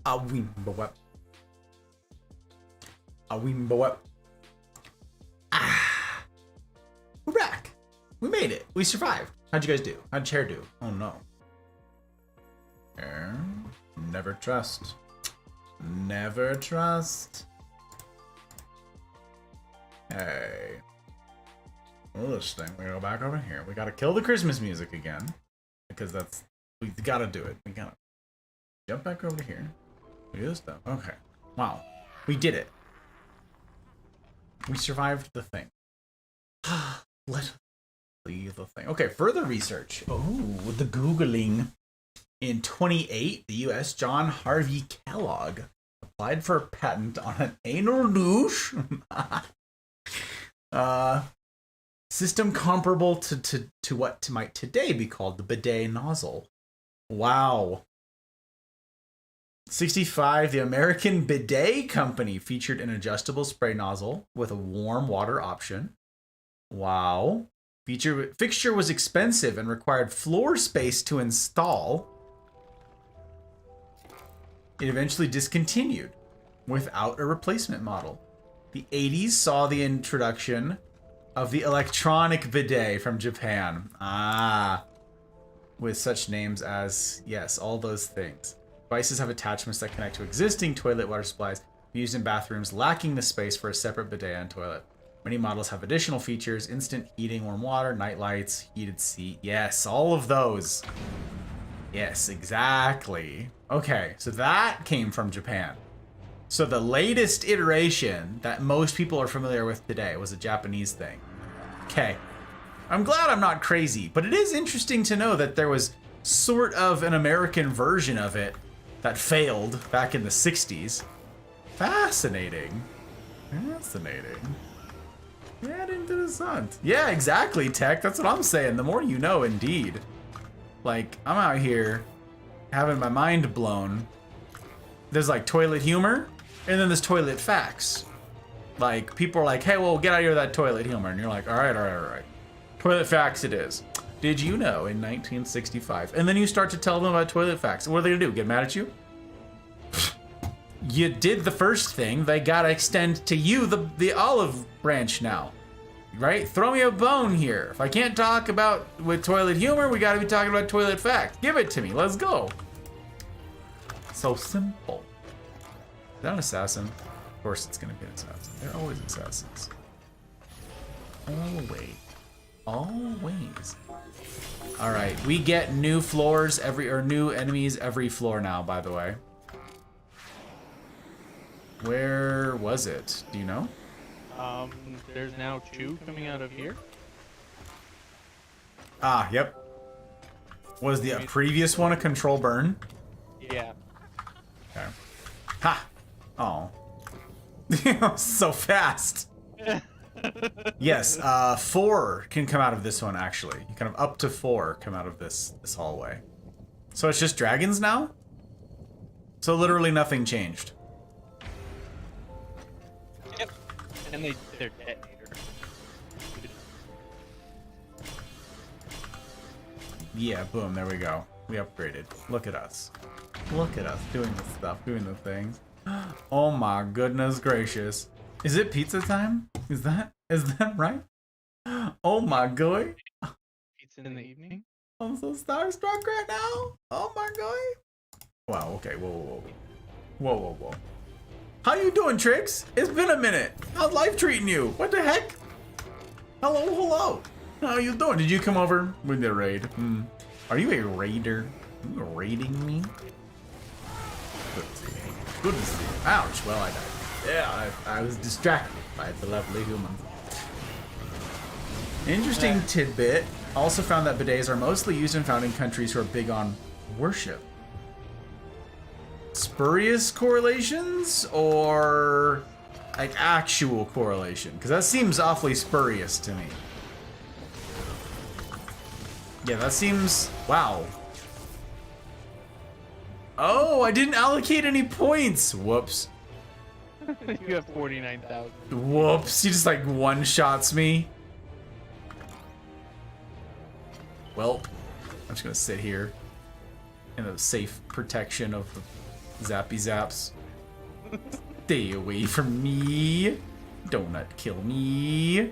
A Wimbawep. Ah! We're back. We made it. We survived. How'd you guys do? How'd Chair do? Oh no. Never trust. Never trust. Hey. Well, this thing, we go back over here. We gotta kill the Christmas music again. Because we gotta do it. We gotta jump back over to here. Look at this stuff. Okay. Wow. We did it. We survived the thing. Let's leave the thing. Okay, further research. Oh, with the Googling. In 2008, the U.S. John Harvey Kellogg applied for a patent on an anal douche system comparable to what might today be called the bidet nozzle. Wow. 65, the American Bidet Company featured an adjustable spray nozzle with a warm water option. Wow. Fixture was expensive and required floor space to install. It eventually discontinued without a replacement model. The 80s saw the introduction of the electronic bidet from Japan. With such names as, yes, all those things. Devices have attachments that connect to existing toilet water supplies used in bathrooms lacking the space for a separate bidet and toilet. Many models have additional features: instant heating, warm water, night lights, heated seat. Yes, all of those. Yes, exactly. Okay, so that came from Japan. So the latest iteration that most people are familiar with today was a Japanese thing. Okay. I'm glad I'm not crazy, but it is interesting to know that there was sort of an American version of it that failed back in the 60s. Fascinating. Fascinating. Yeah, interessant. Yeah, exactly, Tech. That's what I'm saying. The more you know, indeed. Like, I'm out here having my mind blown. There's like toilet humor, and then there's toilet facts. Like, people are like, hey, well, get out of here with that toilet humor. And you're like, all right. Toilet facts it is. Did you know in 1965? And then you start to tell them about toilet facts. What are they gonna do? Get mad at you? You did the first thing. They gotta extend to you the olive branch now. Right? Throw me a bone here. If I can't talk about with toilet humor, we gotta be talking about toilet facts. Give it to me. Let's go. So simple. Is that an assassin? Of course it's gonna be an assassin. They're always assassins. Always. Always. Alright, we get new floors new enemies every floor now, by the way. Where was it? Do you know? There's now 2 coming out of here. Ah, yep. Was the previous one a control burn? Yeah. Okay. Ha! Oh. So fast. Yes, 4 can come out of this one, actually. Kind of up to 4 come out of this hallway. So it's just dragons now? So literally nothing changed. Yep. And they're detonator. Yeah, boom, there we go. We upgraded. Look at us. Look at us doing the stuff, doing the things. Oh my goodness gracious. Is it pizza time? Is that right? Oh my god. Pizza in the evening? I'm so starstruck right now. Oh my god. Wow, okay, whoa. How you doing, Trix? It's been a minute. How's life treating you? What the heck? Hello. How you doing? Did you come over with the raid? Are you a raider? Are you raiding me? Good to see you. Good to see you. Ouch, well I died. Yeah, I was distracted by the lovely humans. Interesting tidbit. Also found that bidets are mostly used and found in countries who are big on worship. Spurious correlations or like actual correlation? Because that seems awfully spurious to me. Yeah, that seems... Wow. Oh, I didn't allocate any points. Whoops. You have 49,000. Whoops, he just like one-shots me. Well, I'm just gonna sit here in the safe protection of the zappy zaps. Stay away from me. Donut kill me.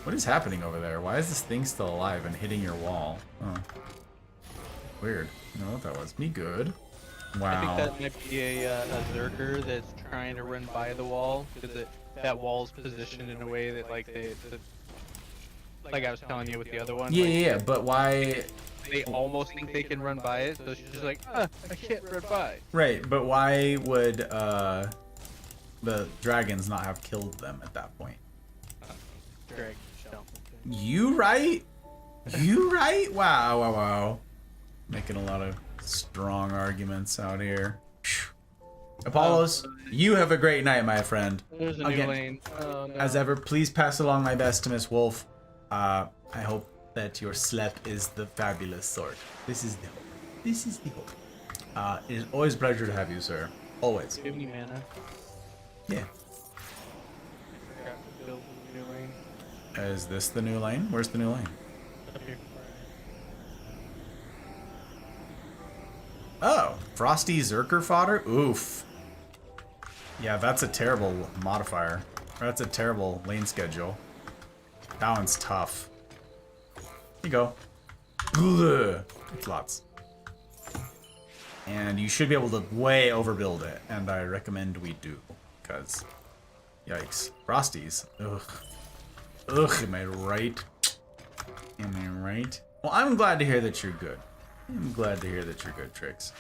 What is happening over there? Why is this thing still alive and hitting your wall? Oh. Weird. I don't know what that was. Me good. Wow. I think that might be a Zerker that's trying to run by the wall, because that wall's positioned in a way that, like, like I was telling you with the other one. Yeah, like, yeah, but why? they almost think they can run by it, so she's just like, I can't run by. Right, but why would the dragons not have killed them at that point? Greg, don't. You right? You right? Wow, wow, wow. Making a lot of strong arguments out here. Apollos, you have a great night, my friend. There's a new Again, lane. Oh, no. As ever, please pass along my best to Miss Wolf. I hope that your sleep is the fabulous sort. This is the hope. This is the hope. It is always a pleasure to have you, sir. Always. Do you have any mana? Yeah. Crap, build a new lane. Is this the new lane? Where's the new lane? Up here. Oh, Frosty Zerker fodder? Oof. Yeah, that's a terrible modifier. That's a terrible lane schedule. That one's tough. Here you go. Ugh. It's lots. And you should be able to way overbuild it, and I recommend we do, because, yikes. Frosties. Ugh. Ugh, am I right? Am I right? Well, I'm glad to hear that you're good. I'm glad to hear that you're good, Tricks.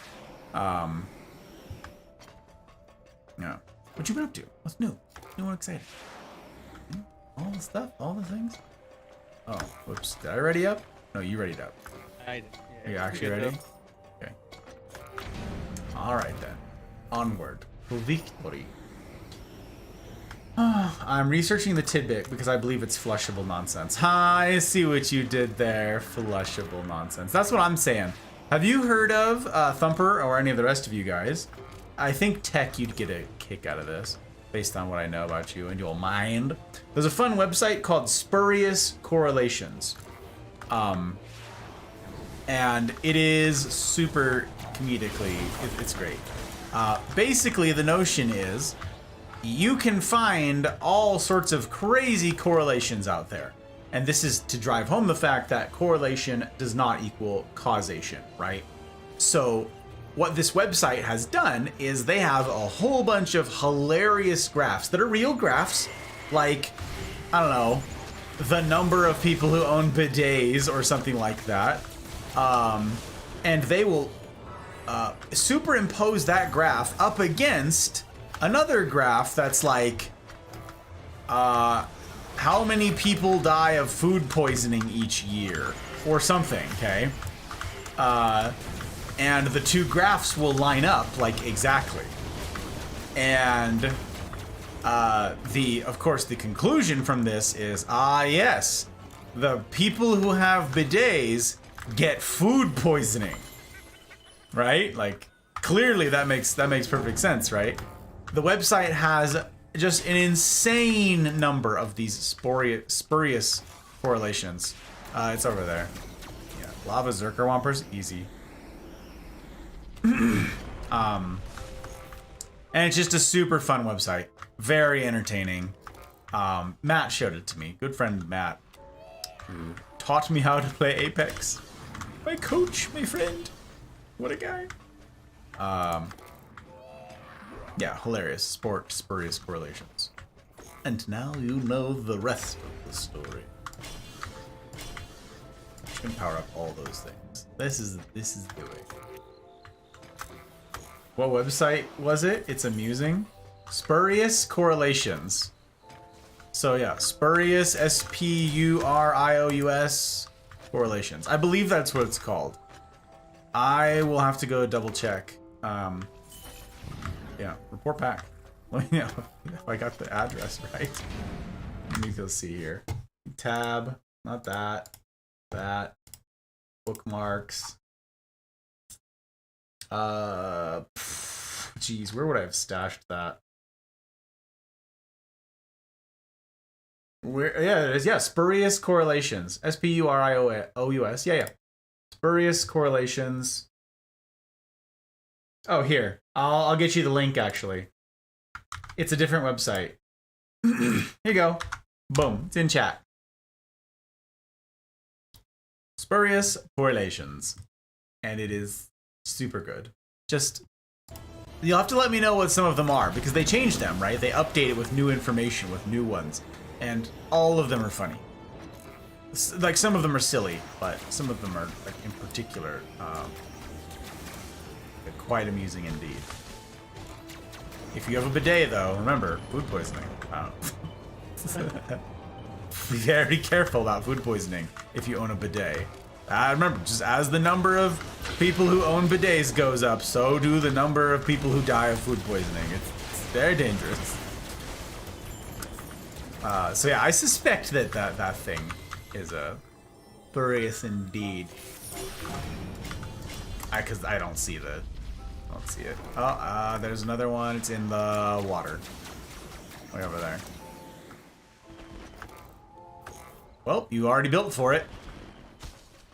Yeah. What you been up to? What's new? New and exciting? All the stuff? All the things? Oh, whoops. Did I ready up? No, you readied up. I did. Are you Yeah, actually good ready? Okay. Alright then. Onward. To victory. I'm researching the tidbit because I believe it's flushable nonsense. I see what you did there. Flushable nonsense. That's what I'm saying. Have you heard of Thumper or any of the rest of you guys? I think Tech, you'd get a kick out of this based on what I know about you and your mind. There's a fun website called Spurious Correlations. And it is super comedically, it's great. Basically, the notion is you can find all sorts of crazy correlations out there. And this is to drive home the fact that correlation does not equal causation, right? So what this website has done is they have a whole bunch of hilarious graphs that are real graphs, like, I don't know, the number of people who own bidets or something like that. And they will superimpose that graph up against another graph that's like, how many people die of food poisoning each year or something, okay? And the two graphs will line up like exactly. And of course, the conclusion from this is, yes, the people who have bidets get food poisoning, right? Like, clearly that makes perfect sense, right? The website has just an insane number of these spurious correlations. It's over there. Yeah, lava zerker wompers, easy. And it's just a super fun website, very entertaining. Matt showed it to me, good friend Matt, who taught me how to play Apex. My coach, my friend, what a guy. Yeah, hilarious. Spurious correlations. And now you know the rest of the story. You can power up all those things. This is the way. What website was it? It's amusing. Spurious correlations. So yeah, spurious, S-P-U-R-I-O-U-S correlations. I believe that's what it's called. I will have to go double check. Yeah, report back. Let me know if I got the address right. Let me go see here. Tab, not that. That. Bookmarks. Geez, where would I have stashed that? Where? Yeah, it is. Yeah, spurious correlations. S-P-U-R-I-O-U-S. Yeah. Spurious correlations. Oh, here. I'll get you the link, actually. It's a different website. Here you go. Boom. It's in chat. Spurious correlations. And it is super good. Just, you'll have to let me know what some of them are, because they changed them, right? They update it with new information, with new ones. And all of them are funny. Like some of them are silly, but some of them are like in particular quite amusing indeed. If you have a bidet, though, remember food poisoning. Be very careful about food poisoning if you own a bidet. Remember, just as the number of people who own bidets goes up, so do the number of people who die of food poisoning. It's very dangerous. So yeah, I suspect that thing is curious indeed. Because I don't see it. Oh, there's another one. It's in the water. Way over there. Well, you already built for it.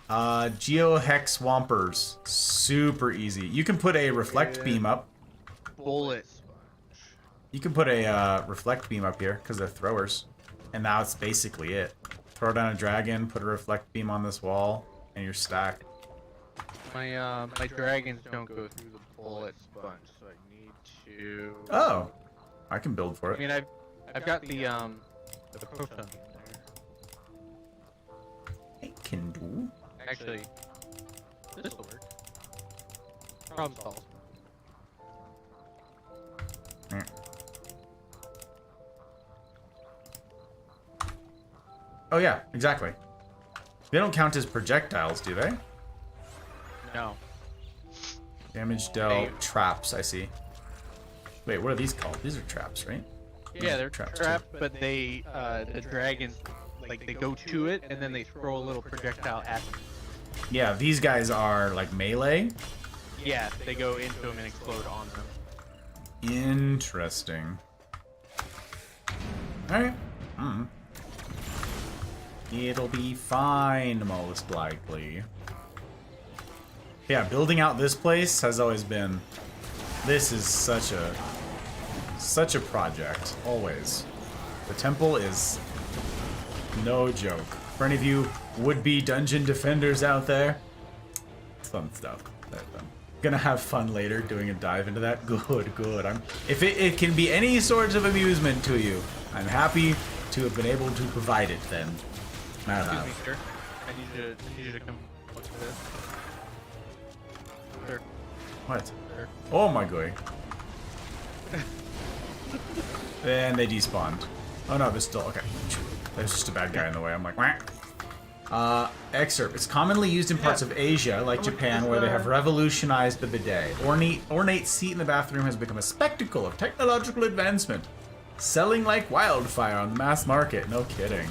Geohex Swampers. Super easy. You can put a reflect beam up. Bullet. You can put a reflect beam up here, because they're throwers. And now it's basically it. Throw down a dragon, put a reflect beam on this wall, and you're stacked. My dragons don't go through the bullet sponge, so I need to. Oh, I can build for I it. mean, I've got the proton there. I can do. Actually, this will work. Problem solved. Mm. Oh yeah, exactly. They don't count as projectiles, do they? No. Damage dealt, traps, I see. Wait, what are these called? These are traps, right? Yeah, they're traps, trapped, but they, the dragons, like, they go to it, and then they throw a little projectile at them. Yeah, these guys are like melee. Yeah, they go into them and explode on them. Interesting. Alright. It'll be fine, most likely. Yeah, building out this place has always been... This is such a project, always. The temple is no joke. For any of you would-be dungeon defenders out there, fun stuff. I'm gonna have fun later doing a dive into that. Good. If it can be any sort of amusement to you, I'm happy to have been able to provide it then. Excuse me, sir. I need you to come look at this. Sir. What? Sir. Oh my god. Then they despawned. Oh no, they're still okay. There's just a bad guy in the way. I'm like, whack. Excerpt. It's commonly used in parts of Asia, like Japan, where they have revolutionized the bidet. Ornate seat in the bathroom has become a spectacle of technological advancement, selling like wildfire on the mass market. No kidding.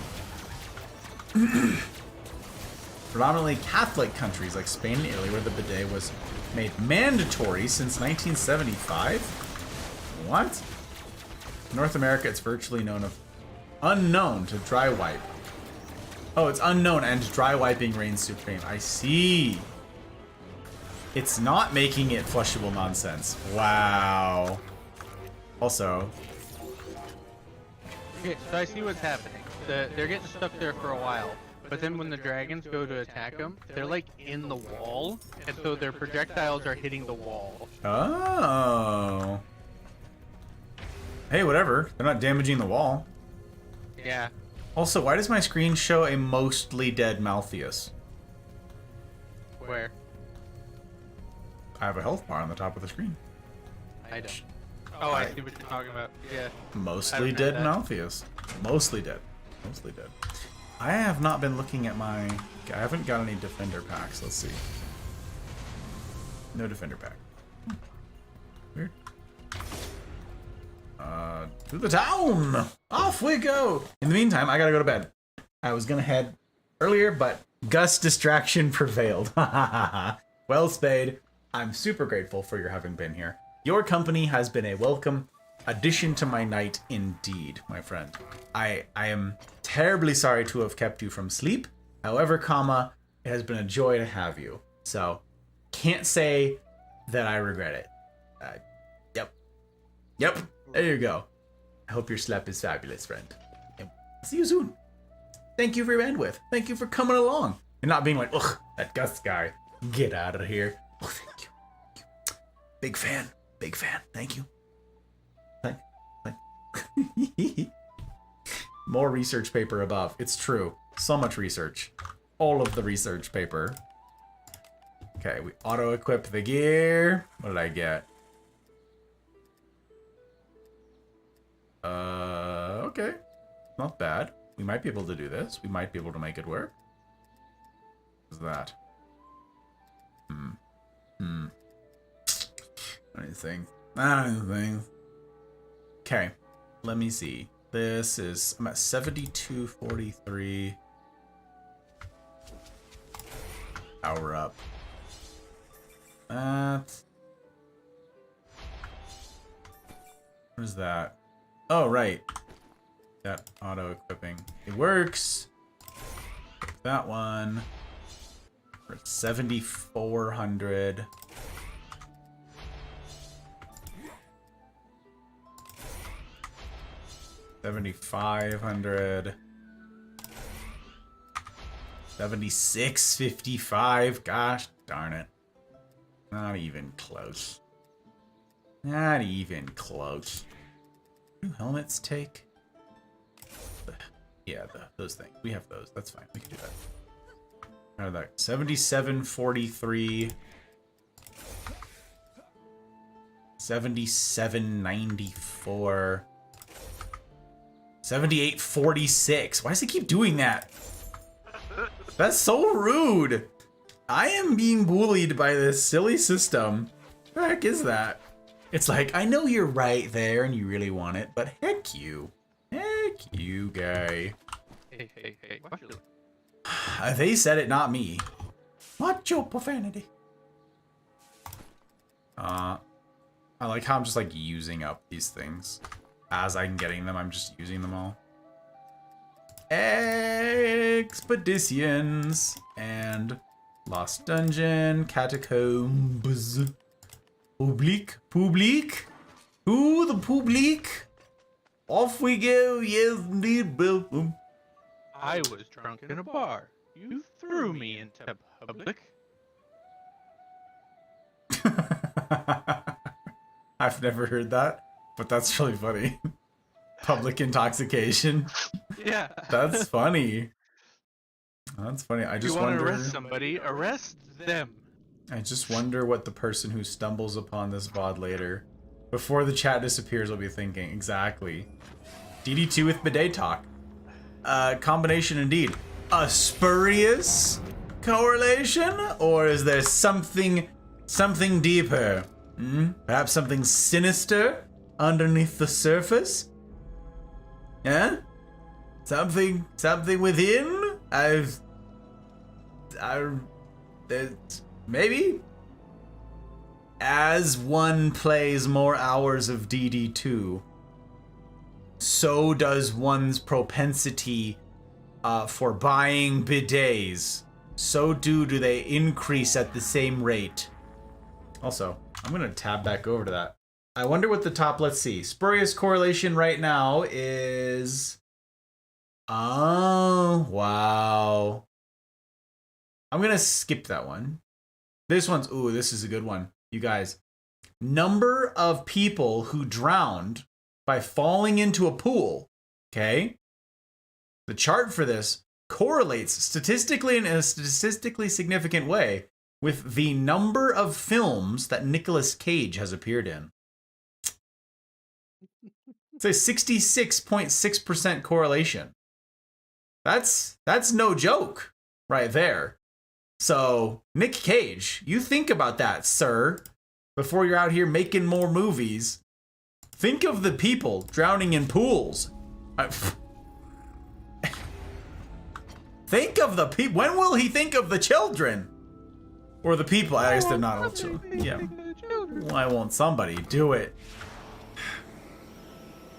Predominantly Catholic countries like Spain and Italy, where the bidet was made mandatory since 1975. What? In North America, it's virtually unknown to dry wipe. Oh, it's unknown and dry wiping reigns supreme. I see. It's not making it flushable nonsense. Wow. Also. Okay, so I see what's happening. They're getting stuck there for a while, but then when the dragons go to attack them, they're like in the wall, and so their projectiles are hitting the wall. Oh. Hey, whatever. They're not damaging the wall. Yeah. Also, why does my screen show a mostly dead Malthius? Where? I have a health bar on the top of the screen. I don't. Oh, I see what you're talking about. Yeah. Mostly have dead that. Malthius. Mostly dead. Mostly dead. I have not been looking at my... I haven't got any defender packs. Let's see. No defender pack. Weird. To the town! Off we go! In the meantime, I gotta go to bed. I was gonna head earlier, but Gus distraction prevailed. Well, Spade, I'm super grateful for your having been here. Your company has been a welcome addition to my night indeed, my friend. I am terribly sorry to have kept you from sleep. However, it has been a joy to have you. So, can't say that I regret it. Yep, there you go. I hope your sleep is fabulous, friend. And see you soon. Thank you for your bandwidth. Thank you for coming along. And not being like, ugh, that Gus guy. Get out of here. Oh, thank you. Big fan. Thank you. More research paper above. It's true. So much research. All of the research paper. Okay, we auto-equip the gear. What did I get? Okay. Not bad. We might be able to do this. We might be able to make it work. What's that? Anything. Anything. Okay. Let me see. This is... I'm at 7243. Power up. What is that? Oh, right. That auto-equipping. It works. That one. For 7,400. $7,500. 76.55. Gosh darn it. Not even close. Not even close. Do helmets take? Yeah, those things. We have those. That's fine. We can do that. How did that? 77.43. 77.94. 78.46. Why does it keep doing that? That's so rude. I am being bullied by this silly system. What the heck is that? It's like, I know you're right there and you really want it, but heck you. Heck you, guy. Hey, watch your... They said it, not me. Watch your profanity. I like how I'm just like using up these things. As I'm getting them, I'm just using them all. Expeditions and Lost Dungeon, Catacombs, Public, to the public. Off we go, yes indeed, welcome. I was drunk in a bar. You threw me into public. I've never heard that, but that's really funny. Public intoxication. Yeah. That's funny. That's funny. I just you want wonder. to arrest somebody, arrest them. I just wonder what the person who stumbles upon this VOD later, before the chat disappears, will be thinking. Exactly. DD2 with bidet talk. Combination indeed. A spurious correlation, or is there something deeper? Perhaps something sinister underneath the surface? Yeah? Something within? Maybe? As one plays more hours of DD2, so does one's propensity for buying bidets. So do they increase at the same rate. Also, I'm going to tab back over to that. I wonder what the top, let's see. Spurious correlation right now is... Oh, wow. I'm going to skip that one. This one's, ooh, this is a good one. You guys, number of people who drowned by falling into a pool, okay? The chart for this correlates statistically in a statistically significant way with the number of films that Nicolas Cage has appeared in. It's a 66.6% correlation. That's no joke right there. So, Nick Cage, you think about that, sir, before you're out here making more movies. Think of the people drowning in pools. Think of the people. When will he think of the children? Or the people? I guess they're not all children. Yeah. Why won't somebody do it?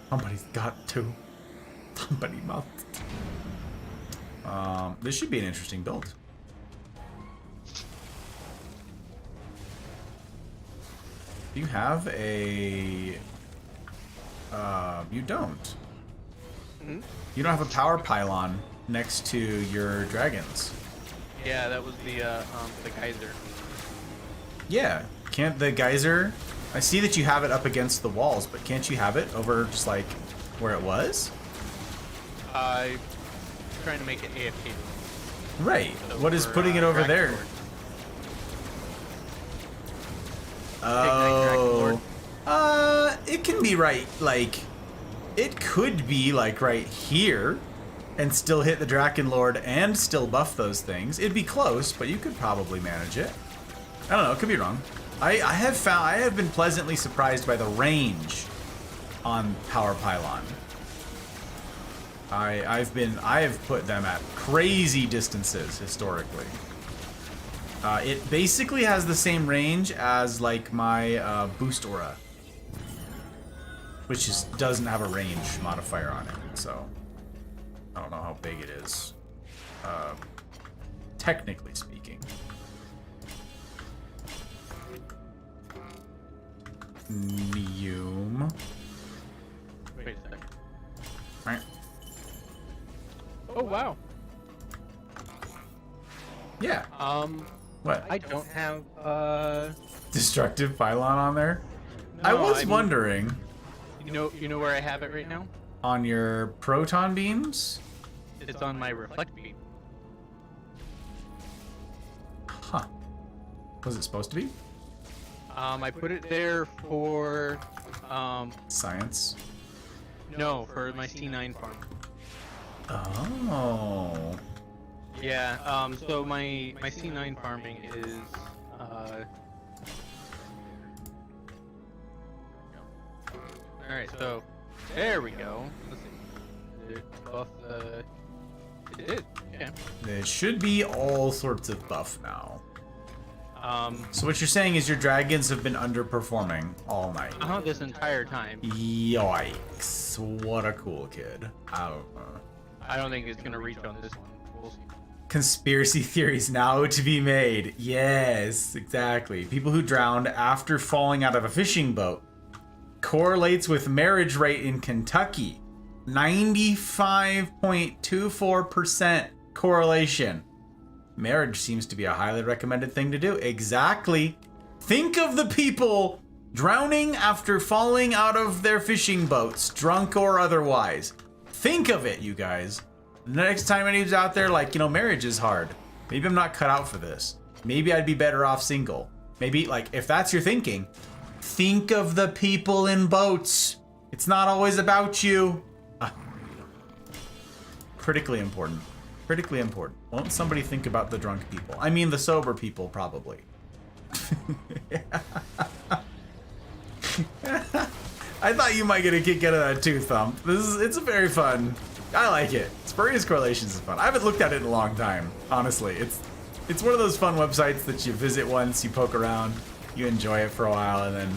Somebody's got to. Somebody must. This should be an interesting build. Do you have a... you don't. You don't have a power pylon next to your dragons. Yeah, that was the geyser. Yeah. Can't the geyser... I see that you have it up against the walls, but can't you have it over just like where it was? trying to make it AFK. Right. So What is for, putting it over Dragon there? Lord. Oh. It can be right, like, it could be like right here and still hit the Draken Lord and still buff those things. It'd be close, but you could probably manage it. I don't know, it could be wrong. I have been pleasantly surprised by the range on Power Pylon. I have put them at crazy distances historically. It basically has the same range as like my Boost Aura, which doesn't have a range modifier on it, so I don't know how big it is, technically speaking. Neum. Wait a second. Right. Oh wow. Yeah. What? I don't have Destructive Pylon on there? I No, was I mean- wondering. you know where I have it right now? On your proton beams? It's on my reflect beam. Huh. Was it supposed to be? I put it there for Science. no, for my C9 farm. Oh. Yeah, so my C9 farming is alright, so there we go. Let's see. Did it buff the it did, okay. It should be all sorts of buff now. Um So what you're saying is your dragons have been underperforming all night. this entire time. Yikes. What a cool kid. I don't know. I don't think it's gonna reach on this one. We'll see. Conspiracy theories now to be made. Yes, exactly. People who drowned after falling out of a fishing boat correlates with marriage rate in Kentucky. 95.24% correlation. Marriage seems to be a highly recommended thing to do. Exactly. Think of the people drowning after falling out of their fishing boats, drunk or otherwise. Think of it, you guys. The next time anybody's out there, like, marriage is hard. Maybe I'm not cut out for this. Maybe I'd be better off single. Maybe, like, if that's your thinking, think of the people in boats. It's not always about you. Critically important. Critically important. Won't somebody think about the drunk people? I mean, the sober people, probably. I thought you might get a kick out of that too, Thump. It's a very fun. I like it. Spurious Correlations is fun. I haven't looked at it in a long time, honestly. It's one of those fun websites that you visit once, you poke around, you enjoy it for a while, and then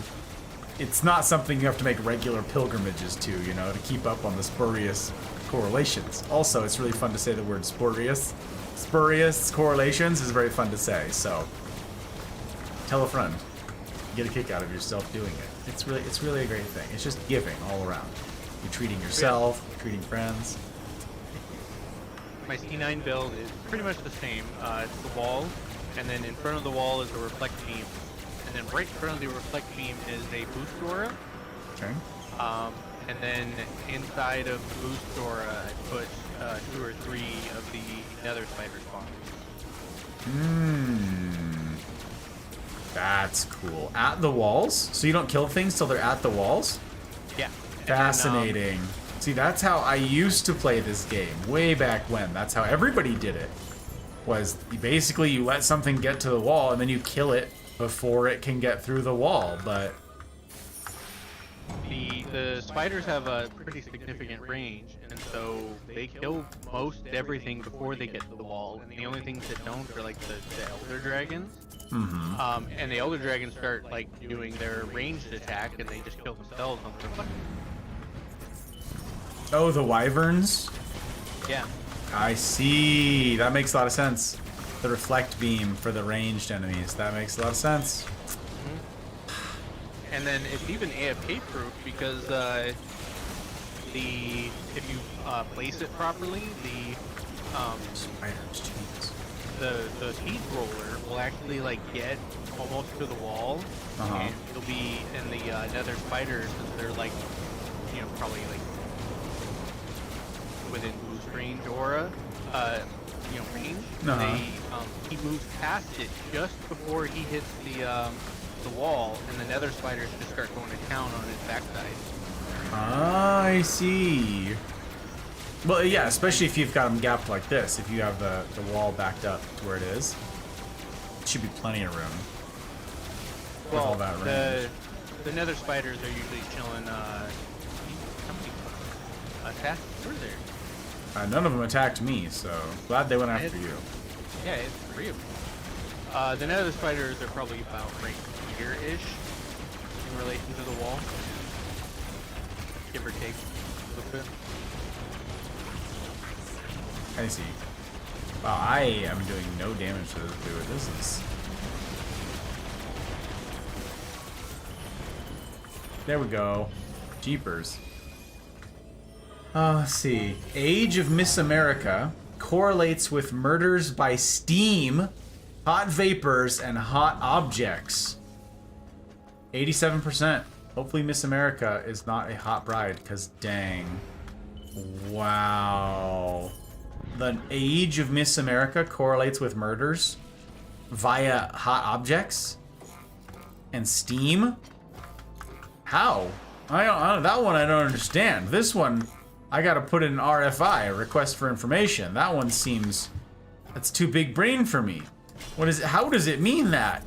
it's not something you have to make regular pilgrimages to, to keep up on the spurious correlations. Also, it's really fun to say the word spurious. Spurious correlations is very fun to say, so tell a friend. Get a kick out of yourself doing it. It's really a great thing. It's just giving all around. You're treating yourself, you're treating friends. My C9 build is pretty much the same. It's the wall, and then in front of the wall is a reflect beam, and then right in front of the reflect beam is a boost aura. Okay. And then inside of the boost aura, I put 2 or 3 of the nether spider spawns. That's cool. At the walls? So you don't kill things till they're at the walls? Yeah. Fascinating. See, that's how I used to play this game way back when. That's how everybody did it. Was basically you let something get to the wall and then you kill it before it can get through the wall. But the spiders have a pretty significant range, and so they kill most everything before they get to the wall. And the only things that don't are like the elder dragons. And the elder dragons start like doing their ranged attack, and they just kill themselves on the reflect. oh, the wyverns? Yeah. I see. That makes a lot of sense. The reflect beam for the ranged enemies. That makes a lot of sense. And then it's even AFK proof because if you place it properly, Spiders, jeez. the speed roller will actually like get almost to the wall, and you'll be in the nether spiders, since they're like, probably like within close range aura, range. Uh-huh. He moves past it just before he hits the wall, and the nether spiders just start going to town on his backside. I see. Well, yeah, especially if you've got them gapped like this. If you have the wall backed up to where it is, it should be plenty of room. With all that range. The nether spiders are usually chilling. How many assassins were there? None of them attacked me, so glad they went after you. Yeah, it's 3 of them. The nether spiders are probably about right here-ish in relation to the wall. Give or take a little bit. I see. Wow, I am doing no damage to this dude. This is... There we go. Jeepers. Let's see. Age of Miss America correlates with murders by steam, hot vapors, and hot objects. 87%. Hopefully Miss America is not a hot bride, because dang. Wow. The age of Miss America correlates with murders via hot objects and steam? How? I don't, that one I don't understand. This one, I gotta put in RFI, a request for information. That one seems, that's too big brain for me. What is it? How does it mean that?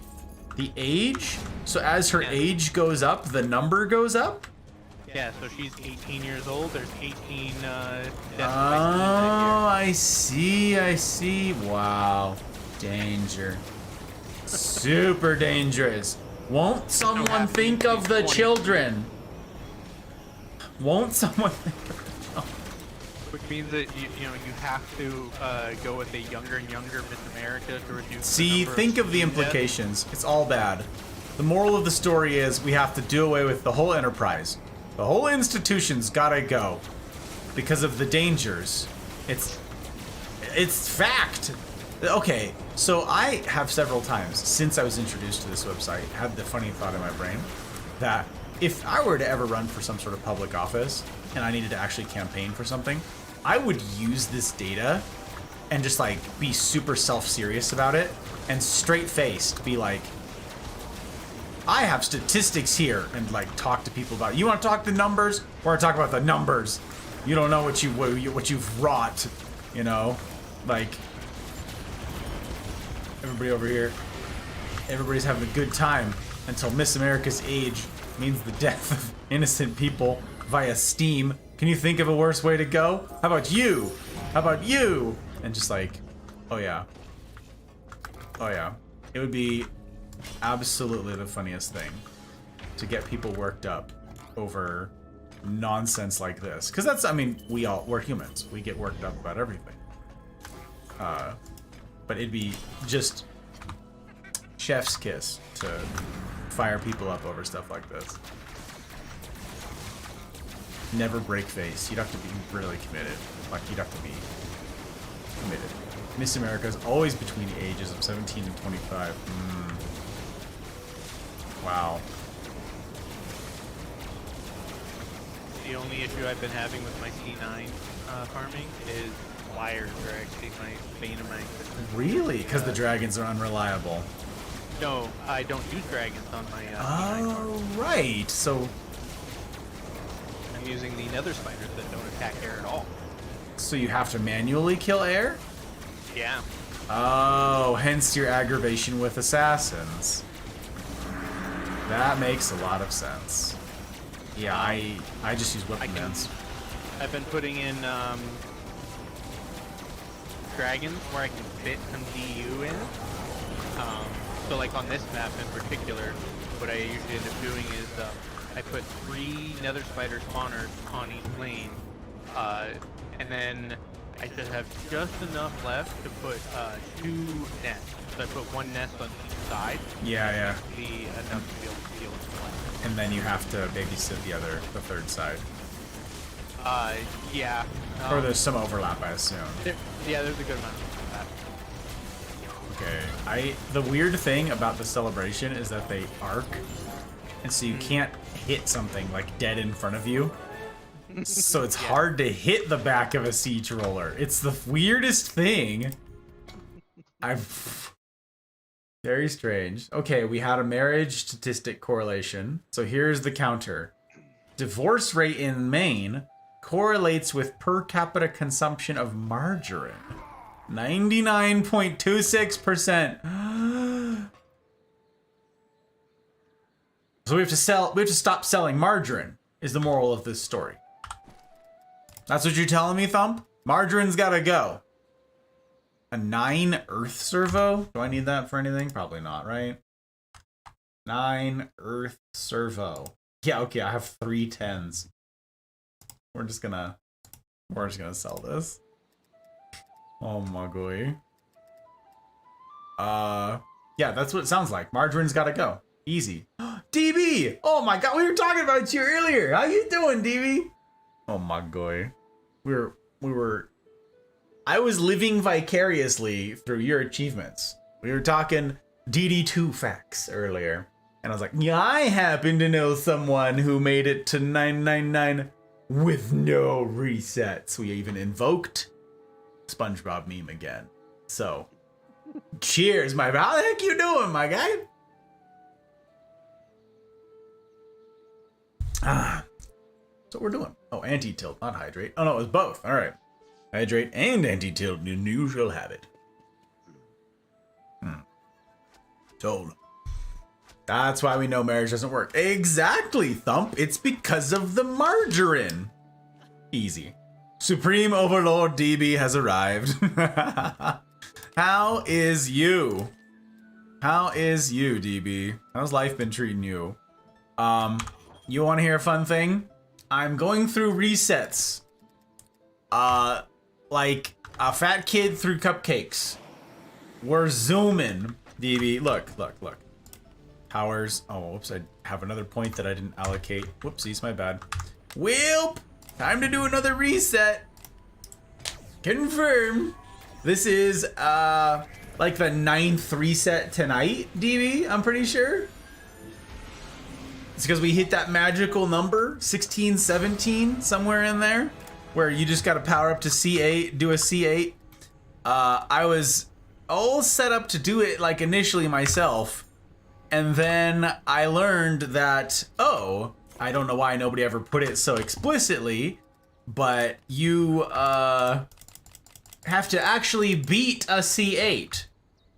The age? So as her age goes up, the number goes up? Yeah, so she's 18 years old. There's 18 deaths Oh, by steam I see. Wow. Danger. Super dangerous. Won't someone think of the children? Won't someone think of the children? Which means that you have to go with a younger and younger Miss America to reduce. See, think of the implications. It's all bad. The moral of the story is we have to do away with the whole enterprise. The whole institution's gotta go because of the dangers. It's fact. Okay, so I have several times since I was introduced to this website had the funny thought in my brain that if I were to ever run for some sort of public office and I needed to actually campaign for something, I would use this data and just like be super self-serious about it and straight-faced be like, I have statistics here, and like talk to people about it. You want to talk the numbers? Or talk about the numbers? You don't know what you've wrought, you know? Like everybody over here, everybody's having a good time until Miss America's age means the death of innocent people via steam. Can you think of a worse way to go? How about you? How about you? And just like, oh yeah. Oh yeah. It would be absolutely the funniest thing to get people worked up over nonsense like this. Because that's, I mean, we're humans. We get worked up about everything. But it'd be just chef's kiss to fire people up over stuff like this. Never break face. You'd have to be really committed. Like, you'd have to be committed. Miss America is always between the ages of 17 and 25. Wow. The only issue I've been having with my C9 farming is wires are actually my bane of my existence. Really? Because the dragons are unreliable. No, I don't use dragons on my C9 Oh, farm. right. So I'm using the nether spiders that don't attack air at all. you have to manually kill air? Yeah. Oh, hence your aggravation with assassins. That makes a lot of sense. Yeah, I just use weapon guns. I've been putting in dragons where I can fit some DU in. So like on this map in particular, what I usually end up doing is I put 3 nether spider spawners on each lane, and then I just have just enough left to put 2 nests. So I put 1 nest on each side. Yeah. Be enough to be able to deal with the left. And then you have to babysit the third side. Yeah. Or there's some overlap, I assume. Yeah, there's a good amount of that. Okay. The weird thing about the celebration is that they arc, and so you can't hit something like dead in front of you. So it's hard to hit the back of a siege roller. It's the weirdest thing. Very strange. Okay, we had a marriage statistic correlation. So here's the counter. Divorce rate in Maine correlates with per capita consumption of margarine. 99.26%. So we have to stop selling margarine, is the moral of this story. That's what you're telling me, Thump? Margarine's gotta go. A 9 Earth servo? Do I need that for anything? Probably not, right? 9 Earth servo. Yeah, okay, I have 3 10s. We're just gonna sell this. Oh my god. Yeah, that's what it sounds like. Margarine's gotta go. Easy. DB! Oh my god, we were talking about you earlier. How you doing, DB? Oh my god. I was living vicariously through your achievements. We were talking DD2 facts earlier. And I was like, yeah, I happen to know someone who made it to 999 with no resets. We even invoked SpongeBob meme again. So, cheers, my how the heck you doing, my guy? That's what we're doing. Oh, anti-tilt, not hydrate. Oh no, it was both. All right. Hydrate and anti-tilt, and you shall have it. Told. That's why we know marriage doesn't work. Exactly, Thump. It's because of the margarine. Easy. Supreme Overlord DB has arrived. How is you? How is you, DB? How's life been treating you? You want to hear a fun thing? I'm going through resets. Like a fat kid through cupcakes. We're zooming, DB. Look. Powers. Oh, whoops. I have another point that I didn't allocate. Whoopsies, my bad. Whoop! Time to do another reset. Confirm. This is, like the 9th reset tonight, DB, I'm pretty sure. It's because we hit that magical number, 16, 17, somewhere in there, where you just got to power up to C8, do a C8. I was all set up to do it like initially myself, and then I learned that, oh, I don't know why nobody ever put it so explicitly, but you have to actually beat a C8.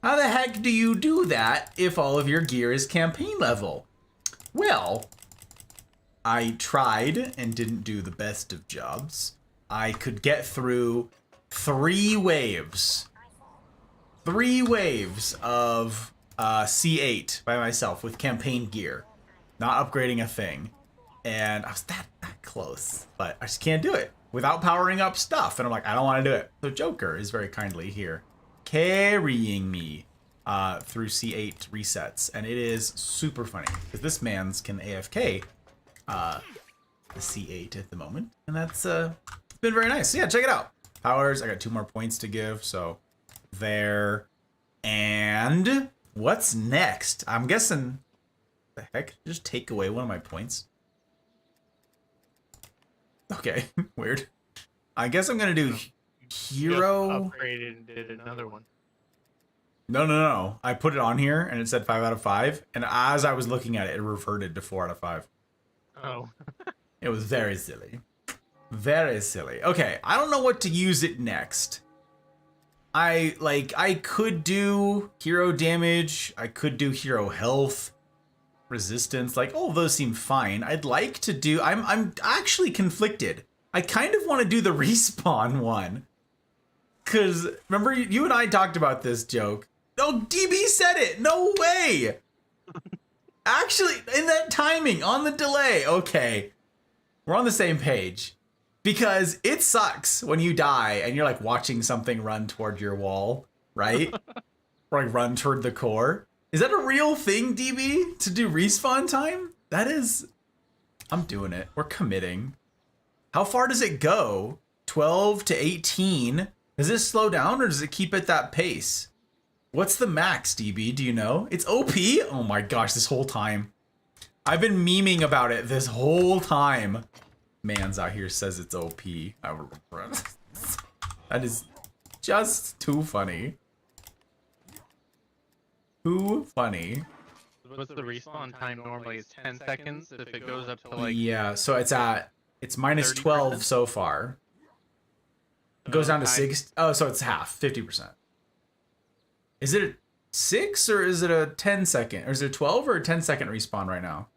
How the heck do you do that if all of your gear is campaign level? Well, I tried and didn't do the best of jobs. I could get through 3 waves. 3 waves of C8 by myself with campaign gear. Not upgrading a thing. And I was that close, but I just can't do it without powering up stuff. And I'm like, I don't want to do it. So Joker is very kindly here, carrying me through C8 resets. And it is super funny because this man's can AFK the C8 at the moment. And that's been very nice. So yeah, check it out. Powers, I got 2 more points to give. So there. And what's next? I'm guessing, the heck, just take away one of my points. Okay, weird. I guess I'm gonna do hero. Just upgraded and did another one. No. I put it on here and it said 5 out of 5. And as I was looking at it, it reverted to 4 out of 5. Oh. It was very silly. Very silly. Okay, I don't know what to use it next. I could do hero damage. I could do hero health, resistance. Like, all of those seem fine. I'd like to do, I'm actually conflicted. I kind of want to do the respawn one. Cause remember you and I talked about this joke. Oh, DB said it. No way. Actually, in that timing, on the delay. Okay. We're on the same page. Because it sucks when you die and you're like watching something run toward your wall, right? Or like run toward the core. Is that a real thing, DB? To do respawn time? That is... I'm doing it. We're committing. How far does it go? 12 to 18? Does it slow down or does it keep at that pace? What's the max, DB? Do you know? It's OP? Oh my gosh, this whole time. I've been memeing about it this whole time. Mans out here says it's OP. That is just too funny. Too funny. What's the respawn time normally? It's 10 seconds. If it goes up to like Yeah, so it's minus 30%? 12 so far. It goes down to I- 6. Oh, so it's half, 50%. Is it a 6 or is it a 10 second? Or is it a 12 or a 10 second respawn right now?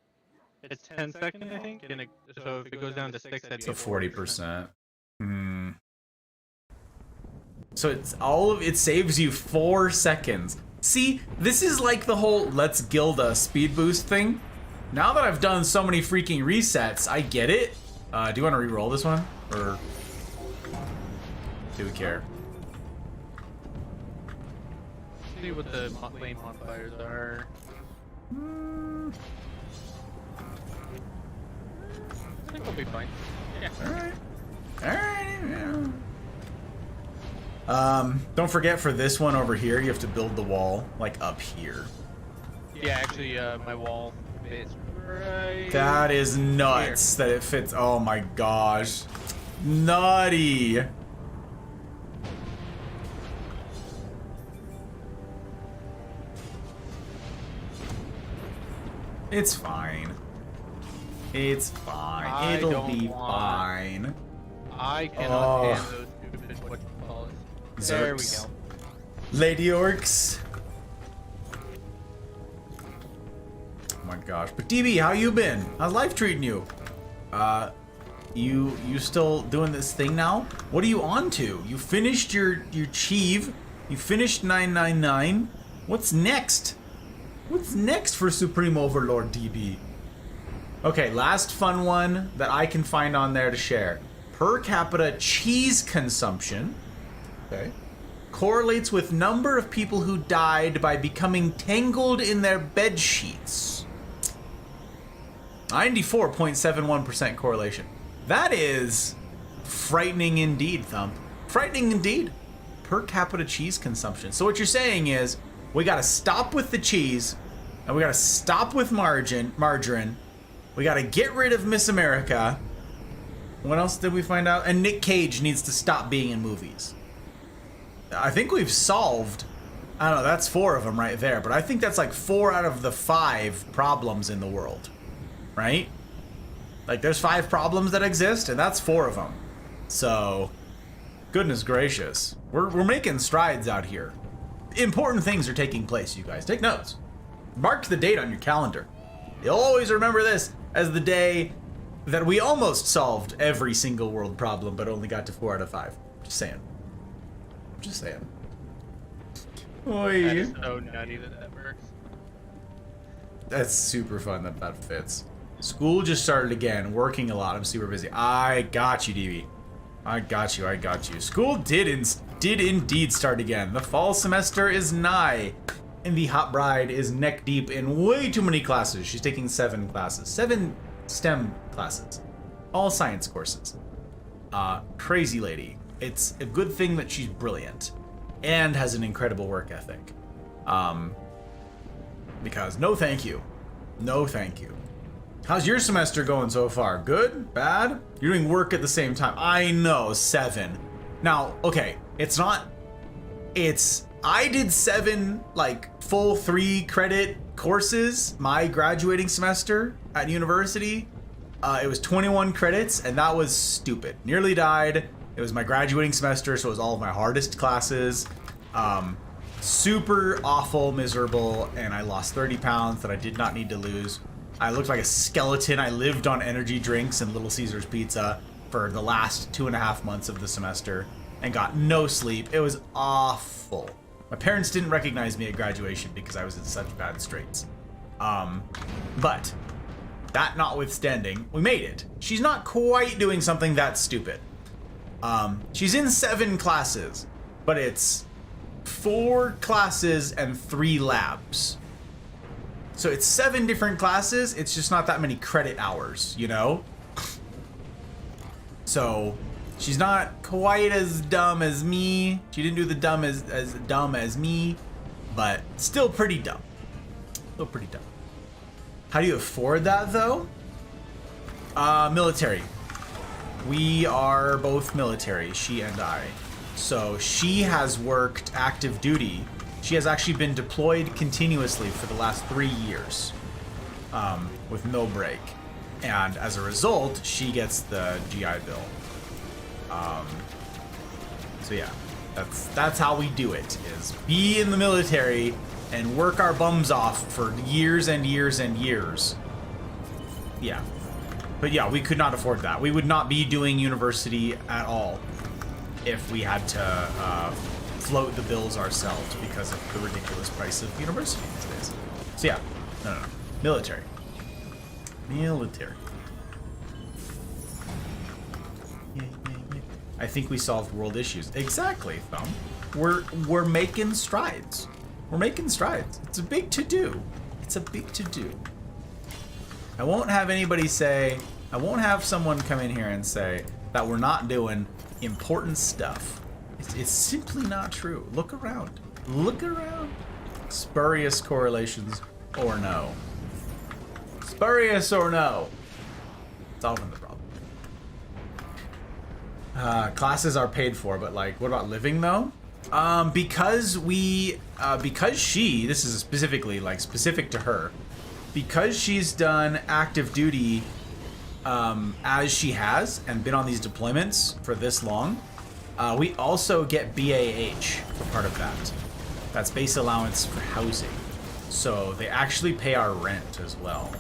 it's 10 seconds, I think. And so if it goes down to 6, that'd be So 40%. Hmm. So it saves you 4 seconds. See, this is like the whole let's Gilda speed boost thing. Now that I've done so many freaking resets, I get it. Do you want to re-roll this one? Or do we care? See what the lane modifiers are. I think we'll be fine. Yeah. Alright. Don't forget for this one over here, you have to build the wall, like, up here. Yeah, actually, my wall fits right. That is nuts that it fits. Oh my gosh. Nutty. It's fine. It's fine. I It'll don't be want- fine. I cannot Oh. stand those stupid whatchamacallits. There we Zerks. go. Lady Orcs. Oh my gosh. But DB, how you been? How's life treating you? You still doing this thing now? What are you on to? You finished your Chieve. You finished 999. What's next? What's next for Supreme Overlord DB? Okay, last fun one that I can find on there to share. Per capita cheese consumption. Okay. Correlates with number of people who died by becoming tangled in their bed sheets. 94.71% correlation. That is frightening indeed, Thump. Frightening indeed. Per capita cheese consumption. So what you're saying is, we gotta stop with the cheese, and we gotta stop with margarine. We gotta get rid of Miss America. What else did we find out? And Nick Cage needs to stop being in movies. I think we've solved, I don't know, that's 4 of them right there, but I think that's like 4 out of the 5 problems in the world, right? Like there's 5 problems that exist, and that's 4 of them. So, goodness gracious. We're making strides out here. Important things are taking place, you guys. Take notes. Mark the date on your calendar. You'll always remember this as the day that we almost solved every single world problem, but only got to 4 out of 5. Just saying. Just saying. That Oi. is so nutty that works. That's super fun that fits. School just started again. Working a lot. I'm super busy. I got you, DB. I got you. School did indeed start again. The fall semester is nigh. And the hot bride is neck deep in way too many classes. She's taking 7 classes. 7 STEM classes. All science courses. Crazy lady. It's a good thing that she's brilliant. And has an incredible work ethic. Because no thank you. No thank you. How's your semester going so far? Good? Bad? You're doing work at the same time. I know, 7. Now, okay, it's not... I did 7, like, full 3 credit courses my graduating semester at university. It was 21 credits, and that was stupid. Nearly died. It was my graduating semester, so it was all of my hardest classes. Super awful, miserable, and I lost 30 pounds that I did not need to lose. I looked like a skeleton. I lived on energy drinks and Little Caesars pizza for the last 2.5 months of the semester and got no sleep. It was awful. My parents didn't recognize me at graduation because I was in such bad straits. But that notwithstanding, we made it. She's not quite doing something that stupid. She's in 7 classes, but it's 4 classes and 3 labs. So it's 7 different classes, it's just not that many credit hours, you know? So she's not quite as dumb as me. She didn't do the dumb as dumb as me, but still pretty dumb. Still pretty dumb. How do you afford that though? Military. we are both military, she and I. So she has worked active duty. She has actually been deployed continuously for the last 3 years, with no break. And as a result, she gets the GI Bill. So yeah, that's how we do it, is be in the military and work our bums off for years and years and years. Yeah. But yeah, we could not afford that. We would not be doing university at all if we had to float the bills ourselves because of the ridiculous price of university these days. So yeah, no. Military. I think we solved world issues. Exactly, Thumb. We're making strides. We're making strides. It's a big to-do. It's a big to-do. I won't have anybody say, I won't have someone come in here and say that we're not doing important stuff. It's simply not true. Look around. Look around. Spurious correlations or no. Spurious or no. Solving the problem. Classes are paid for, but like, what about living though? Because she, this is specifically like specific to her, because she's done active duty as she has and been on these deployments for this long, we also get BAH for part of that. That's base allowance for housing. So they actually pay our rent as well.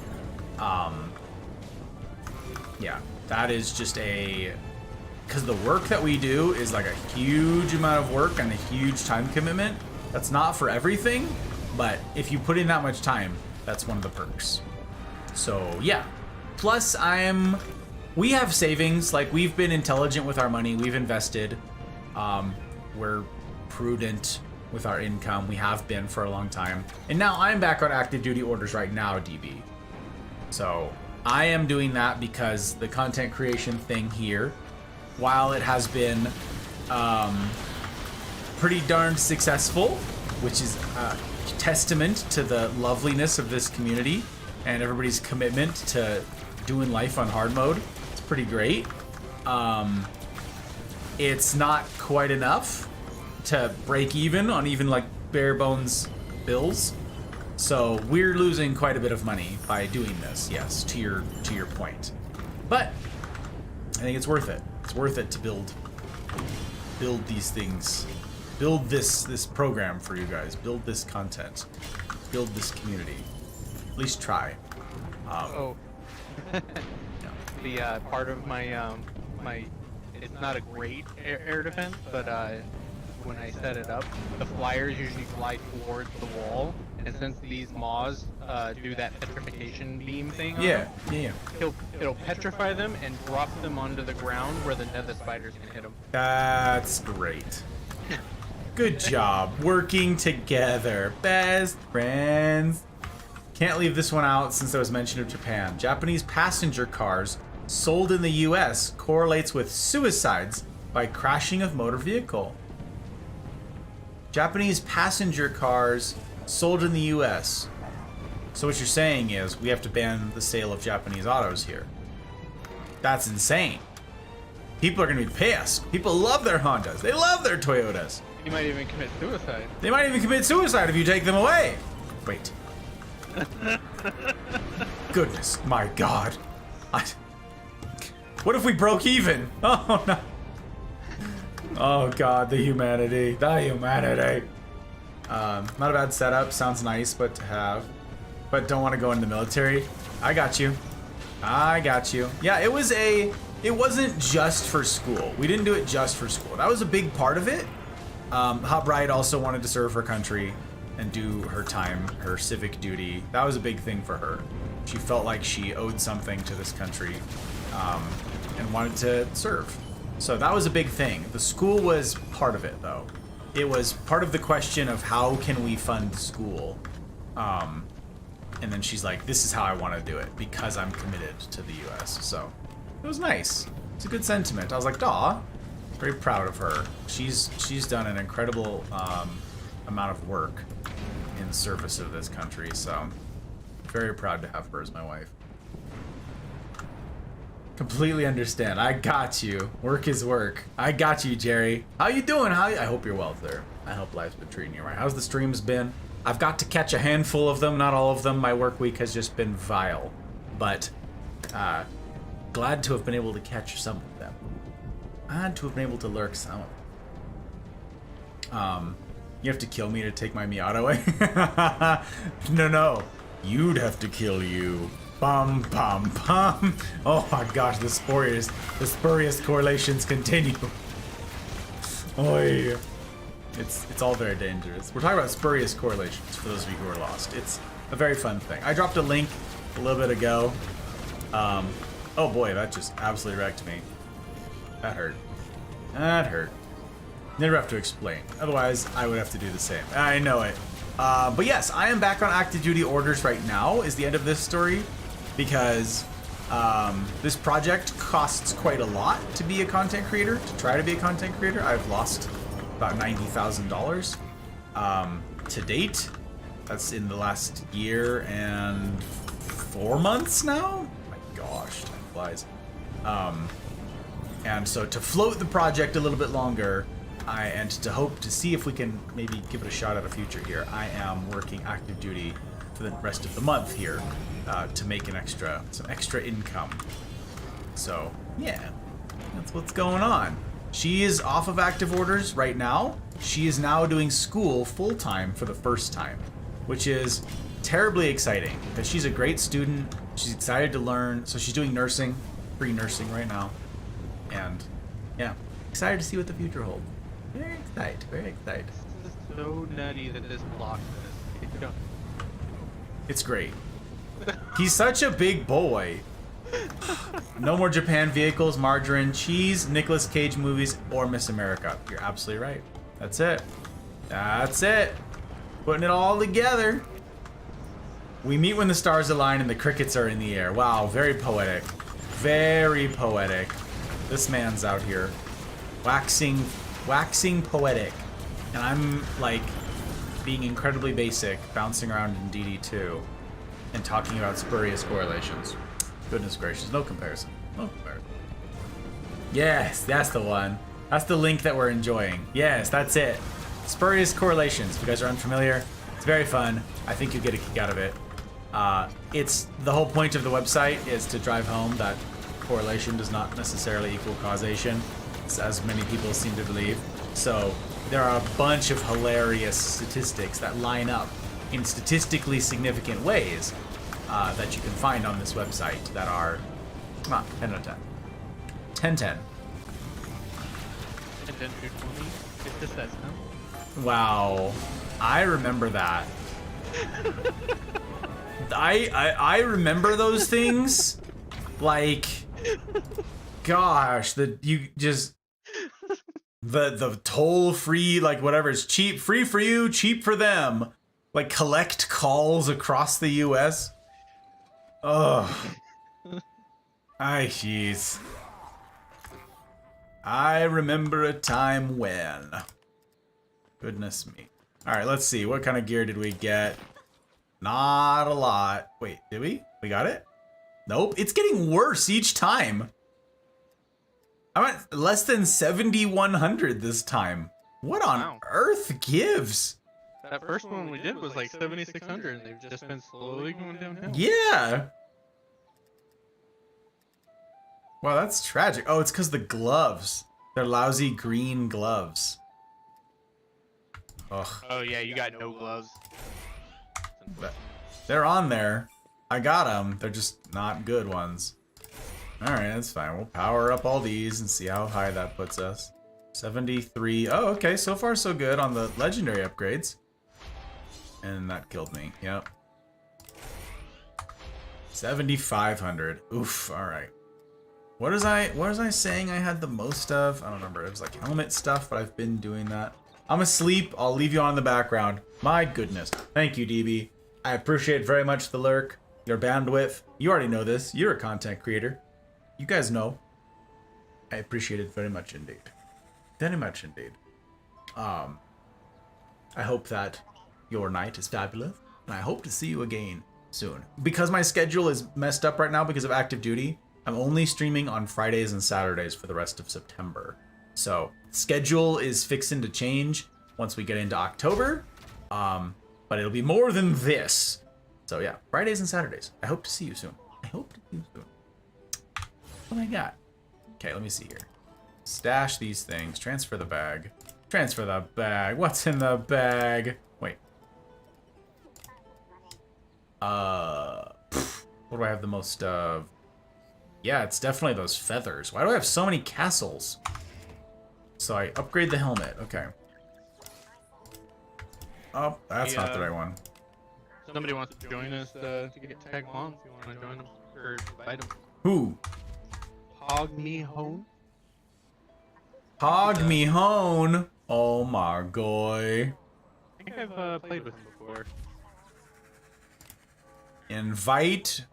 Yeah, that is just because the work that we do is like a huge amount of work and a huge time commitment. That's not for everything, but if you put in that much time, that's one of the perks. So yeah, plus we have savings, like we've been intelligent with our money, we've invested, we're prudent with our income, we have been for a long time. And now I'm back on active duty orders right now, DB. So I am doing that because the content creation thing here, while it has been pretty darn successful, which is a testament to the loveliness of this community and everybody's commitment to doing life on hard mode, it's pretty great. It's not quite enough to break even on even like bare bones bills. So we're losing quite a bit of money by doing this, yes, to your point. But I think it's worth it. It's worth it to build these things, build this program for you guys, build this content, build this community. At least try. The part of my it's not a great air defense, but when I set it up, the flyers usually fly towards the wall, and since these maws do that petrification beam thing, it'll petrify them and drop them onto the ground where the nether spiders can hit them. That's great. Good job working together, best friends. Can't leave this one out since there was mention of Japan. Japanese passenger cars sold in the US correlates with suicides by crashing of motor vehicle. Japanese passenger cars sold in the US. So what you're saying is we have to ban the sale of Japanese autos here. That's insane. People are gonna be pissed. People love their Hondas. They love their Toyotas. You might even commit suicide. They might even commit suicide if you take them away. Wait. Goodness, my God. What if we broke even? Oh no. Oh God, the humanity. The humanity. Not a bad setup. Sounds nice, but to have. But don't want to go into the military. I got you. I got you. Yeah, it wasn't just for school. We didn't do it just for school. That was a big part of it. Hot Bride also wanted to serve her country and do her time, her civic duty. That was a big thing for her. She felt like she owed something to this country and wanted to serve. So that was a big thing. The school was part of it, though. It was part of the question of how can we fund school. And then she's like, this is how I want to do it because I'm committed to the US. So it was nice. It's a good sentiment. I was like, aw, very proud of her. She's done an incredible amount of work in service of this country. So very proud to have her as my wife. Completely understand. I got you. Work is work. I got you, Jerry. How you doing? I hope you're well, sir. I hope life's been treating you right. How's the streams been? I've got to catch a handful of them, not all of them. My work week has just been vile. But, glad to have been able to catch some of them. Glad to have been able to lurk some of them. You have to kill me to take my Miata away? No. You'd have to kill you. Bum, bum, bum. Oh my gosh, the spurious correlations continue. Oy. It's all very dangerous. We're talking about spurious correlations for those of you who are lost. It's a very fun thing. I dropped a link a little bit ago. Oh boy, that just absolutely wrecked me. That hurt. That hurt. Never have to explain. Otherwise, I would have to do the same. I know it. But yes, I am back on active duty orders right now, is the end of this story. Because this project costs quite a lot to be a content creator, to try to be a content creator. I've lost about $90,000 to date. That's in the last year and 4 months now? Oh my gosh, time flies. And so to float the project a little bit longer, and to hope to see if we can maybe give it a shot at a future here, I am working active duty for the rest of the month here to make some extra income. So yeah, that's what's going on. She is off of active orders right now. She is now doing school full-time for the first time, which is terribly exciting because she's a great student. She's excited to learn. So she's doing nursing, free nursing right now. And yeah, excited to see what the future holds. Very excited, very excited. This is so nutty that this blocked this. It's great. He's such a big boy. No more Japan vehicles, margarine, cheese, Nicolas Cage movies, or Miss America. You're absolutely right. That's it. That's it. Putting it all together. We meet when the stars align and the crickets are in the air. Wow, very poetic. Very poetic. This man's out here waxing poetic. And I'm like being incredibly basic, bouncing around in DD2 and talking about spurious correlations. Goodness gracious, no comparison. No comparison. Yes, that's the one. That's the link that we're enjoying. Yes, that's it. Spurious correlations. If you guys are unfamiliar, it's very fun. I think you get a kick out of it. It's the whole point of the website is to drive home that correlation does not necessarily equal causation, as many people seem to believe. So there are a bunch of hilarious statistics that line up in statistically significant ways that you can find on this website that are, come on, 10 out of 10. 10, 10. And then 220. It's just that simple. Wow. I remember that. I remember those things. Like, gosh, the toll free, like whatever is cheap, free for you, cheap for them. Like collect calls across the US. Ugh. Jeez. I remember a time when. Goodness me. Alright, let's see. What kind of gear did we get? Not a lot. Wait, did we? We got it? Nope. It's getting worse each time. I'm at less than 7,100 this time. What on earth gives? That first one we did was like 7,600 and they've just been slowly going downhill. Yeah. Wow, that's tragic. Oh, it's because the gloves. They're lousy green gloves. Ugh. Oh yeah, you got no gloves. They're on there. I got them. They're just not good ones. Alright, that's fine. We'll power up all these and see how high that puts us. 73. Oh, okay. So far, so good on the legendary upgrades. And that killed me. Yep. 7,500. Oof. Alright. What was I saying I had the most of? I don't remember. It was like helmet stuff, but I've been doing that. I'm asleep. I'll leave you on the background. My goodness. Thank you, DB. I appreciate very much the lurk, your bandwidth. You already know this. You're a content creator. You guys know. I appreciate it very much indeed. Very much indeed. I hope that your night is fabulous, and I hope to see you again soon. Because my schedule is messed up right now because of active duty, I'm only streaming on Fridays and Saturdays for the rest of September. So schedule is fixing to change once we get into October. But it'll be more than this. So yeah, Fridays and Saturdays. I hope to see you soon. I hope to see you soon. What I got? Okay, let me see here. Stash these things. Transfer the bag. Transfer the bag. What's in the bag? Wait. What do I have the most of? Yeah, it's definitely those feathers. Why do I have so many castles? So I upgrade the helmet. Okay. Oh, that's not the right one. Somebody wants to join us to get tag along if you want to join them or invite them. Who? Hog me home. Hog me hone. Oh my goy. I think I've played with him before. Invite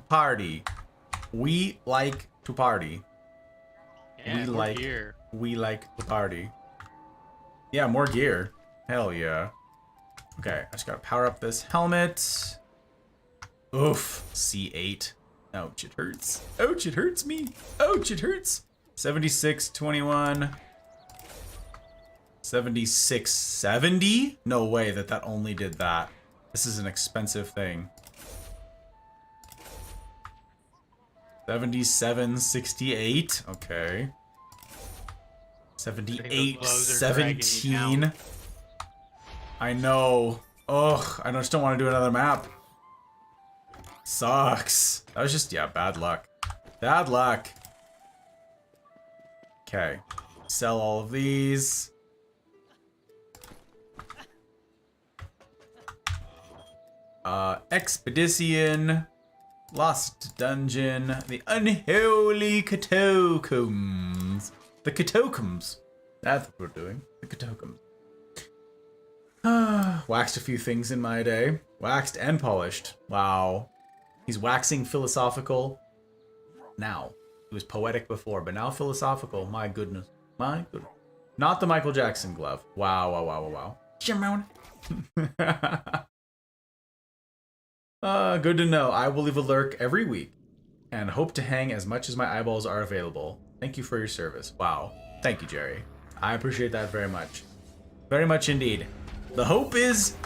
party. We like to party. Yeah, we more like gear. We like to party. Yeah, more gear. Hell yeah. Okay, I just gotta power up this helmet. Oof. C8. Ouch, it hurts. Ouch, it hurts me. Ouch, it hurts. 76.21. 76.70? No way that only did that. This is an expensive thing. 77.68. Okay. 78.17. I know. Ugh, I just don't want to do another map. Sucks. That was just, yeah, bad luck. Bad luck. Okay. Sell all of these. Expedition. Lost Dungeon. The Unholy Catacombs. The Catacombs. That's what we're doing. The Catacombs. Waxed a few things in my day. Waxed and polished. Wow. He's waxing philosophical now. He was poetic before, but now philosophical. My goodness. My goodness. Not the Michael Jackson glove. Wow, wow, wow, wow, wow. Good to know. I will leave a lurk every week and hope to hang as much as my eyeballs are available. Thank you for your service. Wow. Thank you, Jerry. I appreciate that very much. Very much indeed. The hope is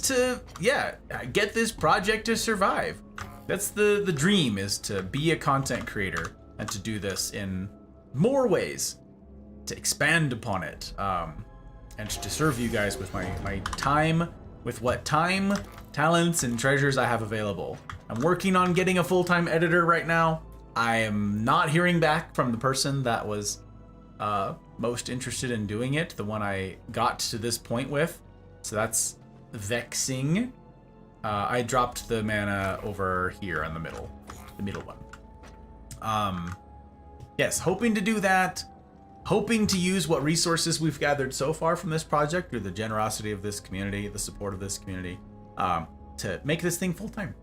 to, yeah, get this project to survive. That's the dream, is to be a content creator and to do this in more ways, to expand upon it, and to serve you guys with my time, with what time, talents, and treasures I have available. I'm working on getting a full-time editor right now. I am not hearing back from the person that was most interested in doing it, the one I got to this point with. So that's vexing. I dropped the mana over here on the middle one. Yes, hoping to do that. Hoping to use what resources we've gathered so far from this project, through the generosity of this community, the support of this community, to make this thing full time,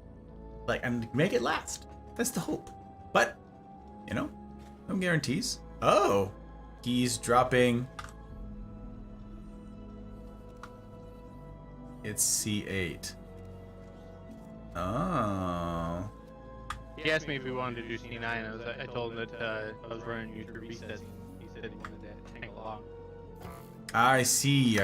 and make it last. That's the hope. But, no guarantees. Oh, he's dropping. It's C8. Oh. He asked me if we wanted to do C9. I told him that I was running you through recess. He said he wanted to hang along. I see.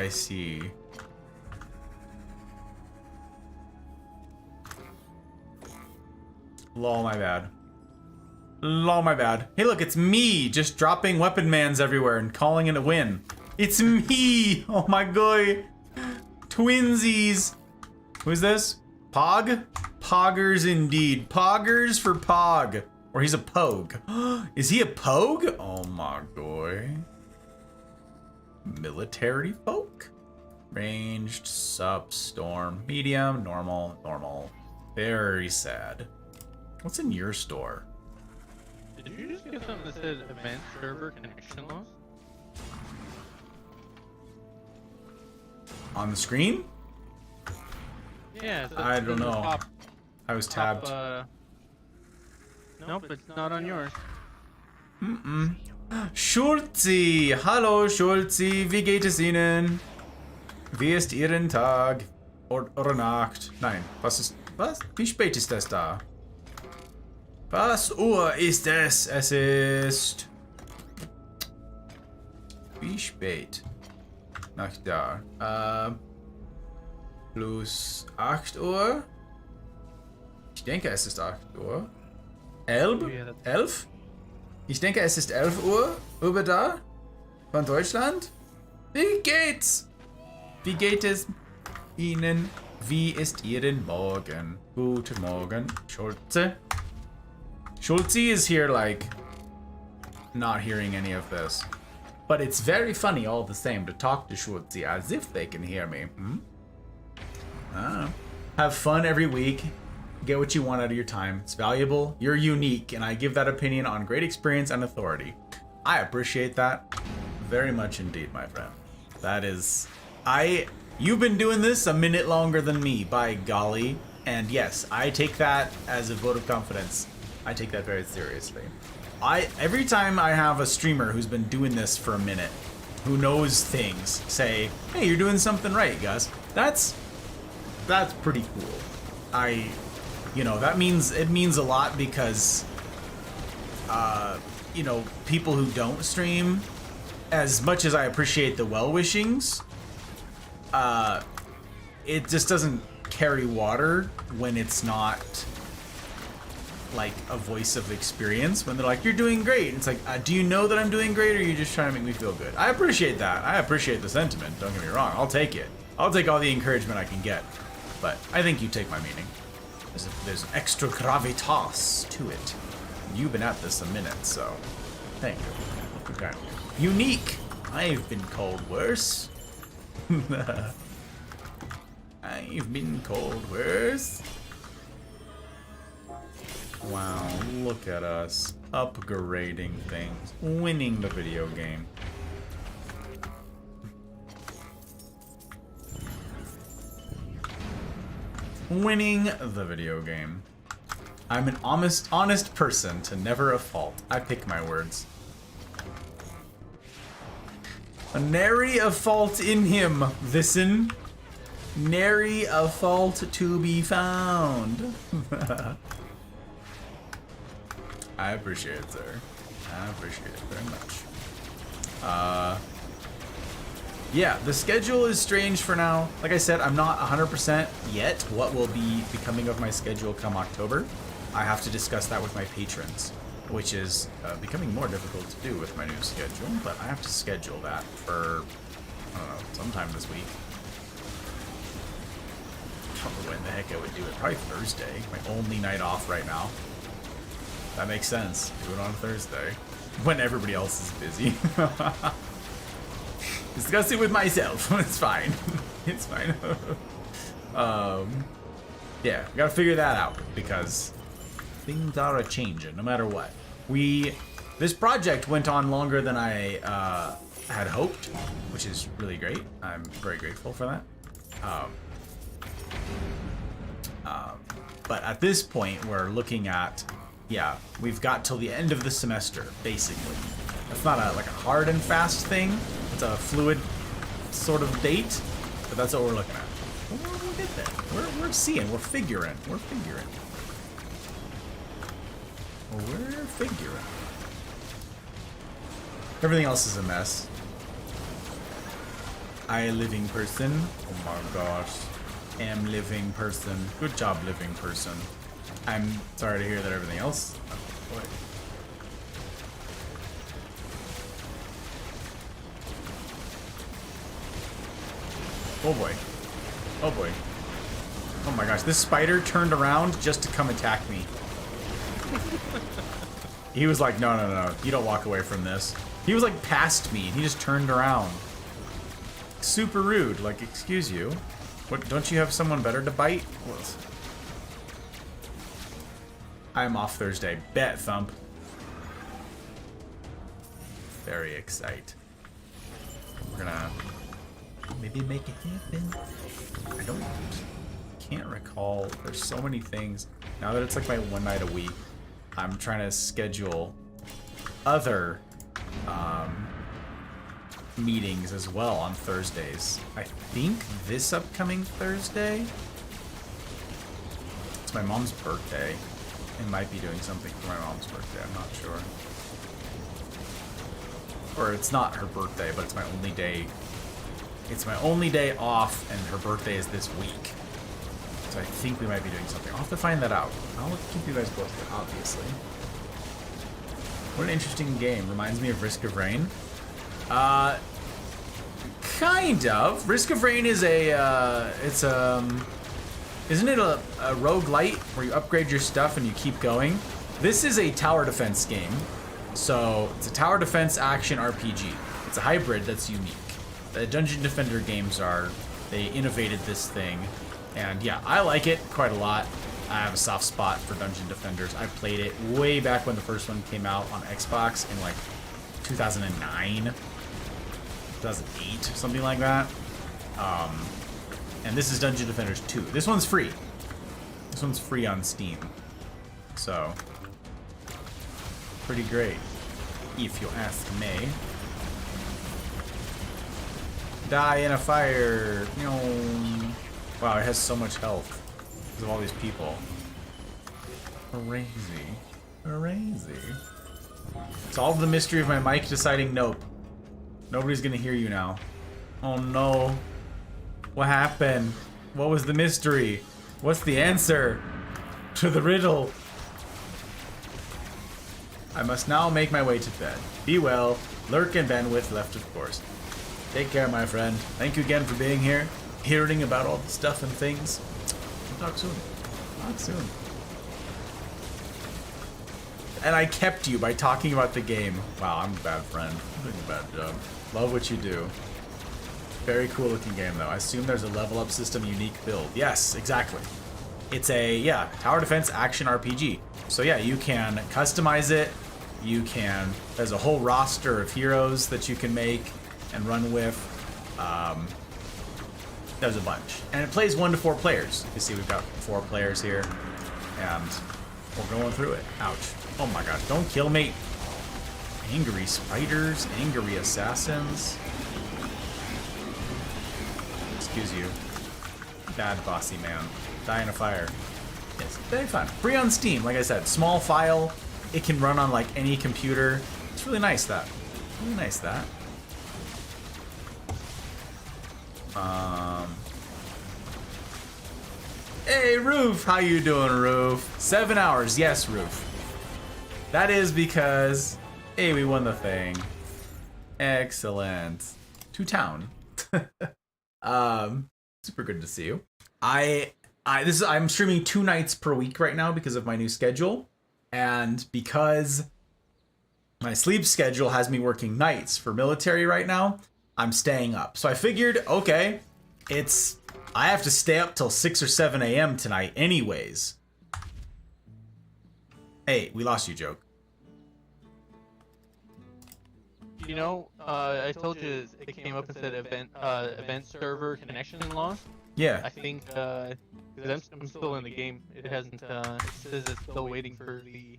Lol, my bad. Hey, look, it's me just dropping weapon mans everywhere and calling it a win. It's me! Oh my god. Twinsies. Who's this? Pog? Poggers indeed. Poggers for Pog. Or he's a Pogue. Is he a Pogue? Oh my god. Military folk? Ranged, sub, storm, medium, normal. Very sad. What's in your store? Did you just get something that said event server connection loss? On the screen? Yeah. So I don't know. I was tabbed. Nope, it's not on yours. Schulzi! Hallo Schulzi, wie geht es Ihnen? Wie ist Ihren Tag? Oder Nacht? Nein, was? Wie spät ist es da? Was Uhr ist es? Es ist... Wie spät? Nach da. Plus 8 Uhr. Ich denke, es ist 8 Uhr. 11? 11? Ich denke, es ist 11 Uhr über da. Von Deutschland. Wie geht's? Wie geht es Ihnen? Wie ist Ihren Morgen? Guten Morgen, Schulze. Schulze is here like not hearing any of this. But it's very funny all the same to talk to Schulze as if they can hear me. I don't know. Have fun every week. Get what you want out of your time. It's valuable. You're unique, and I give that opinion on great experience and authority. I appreciate that very much indeed, my friend. That is... You've been doing this a minute longer than me, by golly. And yes, I take that as a vote of confidence. I take that very seriously. Every time I have a streamer who's been doing this for a minute, who knows things, say, hey, you're doing something right, Gus. That's pretty cool. You know, it means a lot because, you know, people who don't stream, as much as I appreciate the well-wishings, it just doesn't carry water when it's not like a voice of experience. When they're like, you're doing great. It's like, do you know that I'm doing great, or are you just trying to make me feel good? I appreciate that. I appreciate the sentiment. Don't get me wrong. I'll take it. I'll take all the encouragement I can get. But I think you take my meaning. There's extra gravitas to it. You've been at this a minute, so thank you. Okay. Unique. I've been called worse. I've been called worse. Wow, look at us. Upgrading things. Winning the video game. Winning the video game. I'm an honest person to never a fault. I pick my words. Nary a fault in him, listen. Nary a fault to be found. I appreciate it, sir. I appreciate it very much. Yeah, the schedule is strange for now. Like I said, I'm not 100% yet what will be becoming of my schedule come October. I have to discuss that with my patrons, which is becoming more difficult to do with my new schedule, but I have to schedule that for, I don't know, sometime this week. I don't know when the heck I would do it. Probably Thursday, my only night off right now. That makes sense. Do it on Thursday, when everybody else is busy. Discuss it with myself. It's fine. It's fine. Yeah, we gotta figure that out because things are a-changing no matter what. This project went on longer than I had hoped, which is really great. I'm very grateful for that. But at this point, we're looking at, yeah, we've got till the end of the semester, basically. That's not like a hard and fast thing. It's a fluid sort of date, but that's what we're looking at. We'll get there. We're seeing. We're figuring. We're figuring. We're figuring. Everything else is a mess. I living person. Oh my gosh. Am living person. Good job, living person. I'm sorry to hear that everything else. Oh, boy. Oh boy. Oh boy. Oh my gosh, this spider turned around just to come attack me. He was like, no, no, no, you don't walk away from this. He was like past me and he just turned around. Super rude, like, excuse you. What, don't you have someone better to bite? I'm off Thursday. Bet, Thump. Very excited. We're gonna maybe make it happen. Can't recall. There's so many things. Now that it's like my one night a week, I'm trying to schedule other meetings as well on Thursdays. I think this upcoming Thursday. It's my mom's birthday. It might be doing something for my mom's birthday, I'm not sure. Or it's not her birthday, but it's my only day. It's my only day off, and her birthday is this week. So I think we might be doing something. I'll have to find that out. I'll keep you guys posted, obviously. What an interesting game. Reminds me of Risk of Rain. Kind of. Risk of Rain is a, isn't it a roguelite where you upgrade your stuff and you keep going? This is a tower defense game. So it's a tower defense action RPG. It's a hybrid that's unique. The Dungeon Defender games they innovated this thing. And yeah, I like it quite a lot. I have a soft spot for Dungeon Defenders. I played it way back when the first one came out on Xbox in like 2009, 2008, something like that. And this is Dungeon Defenders 2. This one's free. This one's free on Steam. So, pretty great, if you ask me. Die in a fire. Wow, it has so much health because of all these people. Crazy. Crazy. Solve the mystery of my mic deciding nope. Nobody's gonna hear you now. Oh no. What happened? What was the mystery? What's the answer to the riddle? I must now make my way to bed. Be well. Lurk and bandwidth left, of course. Take care, my friend. Thank you again for being here, hearing about all the stuff and things. We'll talk soon. Talk soon. And I kept you by talking about the game. Wow, I'm a bad friend. I'm doing a bad job. Love what you do. Very cool looking game, though. I assume there's a level up system, unique build. Yes, exactly. It's a, yeah, tower defense action RPG. So yeah, you can customize it. You can, there's a whole roster of heroes that you can make and run with. There's a bunch. And it plays 1 to 4 players. You see we've got 4 players here. And we're going through it. Ouch. Oh my god, don't kill me. Angry spiders, angry assassins. Excuse you. Bad bossy man. Die in a fire. It's very fun. Free on Steam, like I said. Small file. It can run on like any computer. It's really nice that. Really nice that. Hey, Roof! How you doing, Roof? 7 hours. Yes, Roof. That is because, hey, we won the thing. Excellent. To town. Super good to see you. I'm streaming 2 nights per week right now because of my new schedule, and because my sleep schedule has me working nights for military right now, I'm staying up. So I figured, okay, I have to stay up till 6 or 7 a.m. tonight anyways. Hey, we lost you, Joke. You know, I told you it came up and said event server connection lost. Yeah. I think, because I'm still in the game, it hasn't, it says it's still waiting for the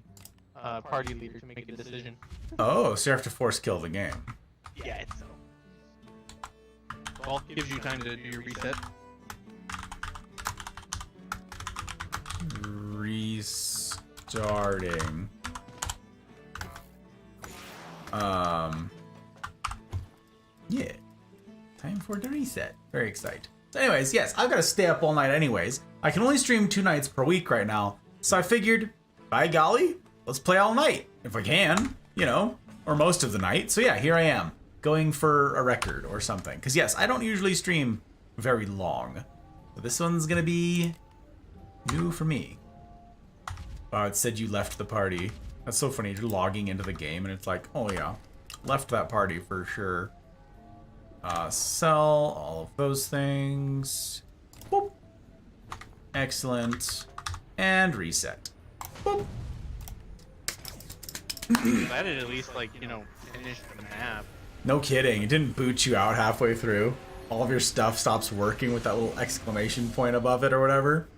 party leader to make a decision. Oh, so you have to force kill the game. Yeah, it's so. Well, gives you time to do your reset. Restarting. Yeah. Time for the reset. Very excited. So anyways, yes, I've got to stay up all night anyways. I can only stream 2 nights per week right now. So I figured, by golly, let's play all night. If I can, or most of the night. So yeah, here I am, going for a record or something. Because yes, I don't usually stream very long. But this one's going to be new for me. Oh, it said you left the party. That's so funny. You're logging into the game and it's like, oh yeah, left that party for sure. Sell all of those things. Boop. Excellent. And reset. Boop. Glad it at least, finished the map. No kidding. It didn't boot you out halfway through. All of your stuff stops working with that little exclamation point above it or whatever.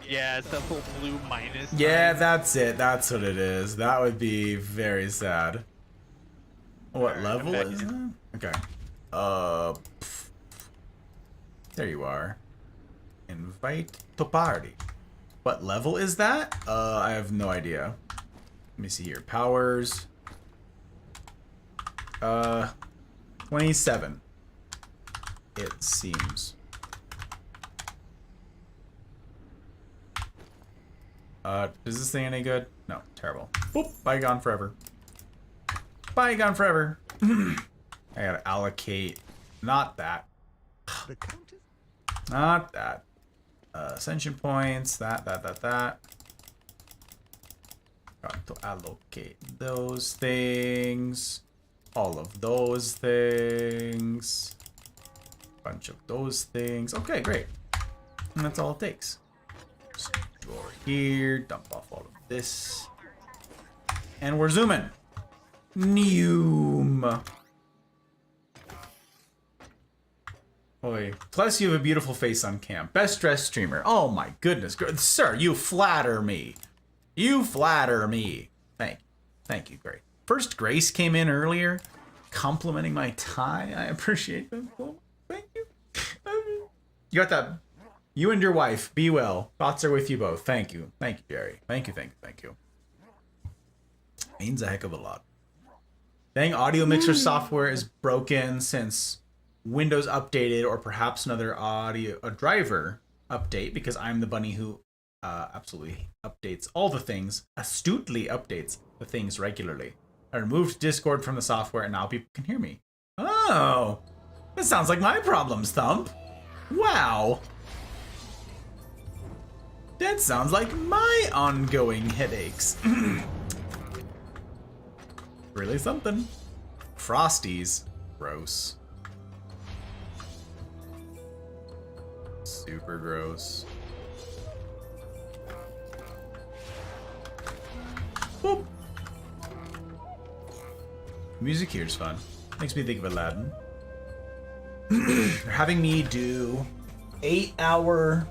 Yeah, it's that little blue minus. Yeah, that's it. That's what it is. That would be very sad. What level is that? Okay. There you are. Invite to party. What level is that? I have no idea. Let me see here. Powers. 27. It seems. Is this thing any good? No, terrible. Boop, bygone forever. Bygone forever. I gotta allocate. Not that. Not that. Ascension points. That. Got to allocate those things. All of those things. Bunch of those things. Okay, great. And that's all it takes. Just go over here, dump off all of this. And we're zooming. Neum. Oi. Plus, you have a beautiful face on cam. Best dressed streamer. Oh my goodness. Sir, you flatter me. You flatter me. Thank you, Grace. First, Grace came in earlier, complimenting my tie. I appreciate that. Oh, thank you. You got that. You and your wife, be well. Thoughts are with you both. Thank you. Thank you, Jerry. Thank you. Means a heck of a lot. Dang, audio mixer software is broken since Windows updated, or perhaps another a driver update, because I'm the bunny who absolutely updates all the things, astutely updates the things regularly. I removed Discord from the software and now people can hear me. Oh, that sounds like my problems, Thump. Wow. That sounds like my ongoing headaches. Really something. Frosties. Gross. Super gross. Boop. Music here is fun. Makes me think of Aladdin. They're having me do 8-hour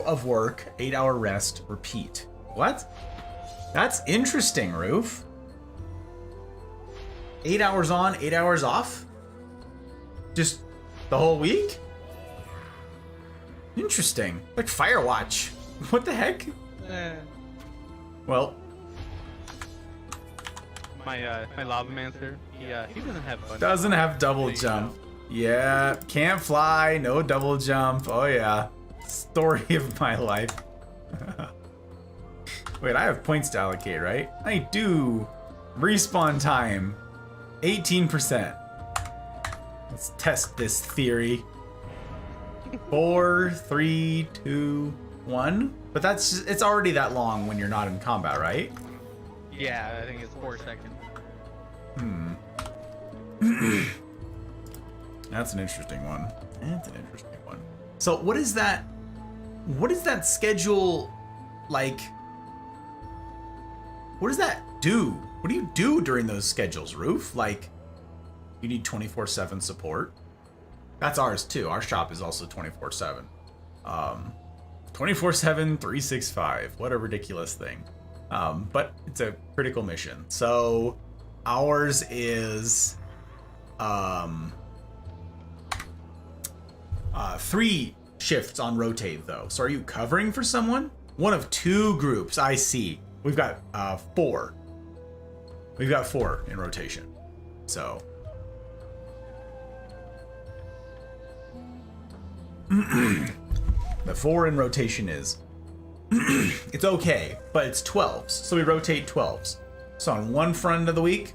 of work, 8-hour rest, repeat. What? That's interesting, Roof. 8 hours on, 8 hours off? Just the whole week? Interesting. Like Firewatch. What the heck? Well, my lava mancer, he doesn't have fun. Doesn't have double jump. Yeah, can't fly, no double jump. Oh yeah, story of my life. Wait, I have points to allocate, right? I do. Respawn time, 18%. Let's test this theory. 4, 3, 2, 1. But it's already that long when you're not in combat, right? Yeah, I think it's 4 seconds. That's an interesting one. So what is that schedule like? What does that do? What do you do during those schedules, Roof? Like, you need 24/7 support. That's ours too. Our shop is also 24/7. 24/7, 365. What a ridiculous thing. But it's a critical mission. So ours is 3 shifts on rotate though. So are you covering for someone? One of 2 groups. I see. We've got 4. We've got 4 in rotation. So the 4 in rotation is it's okay, but it's 12s. So we rotate 12s. So on one front of the week,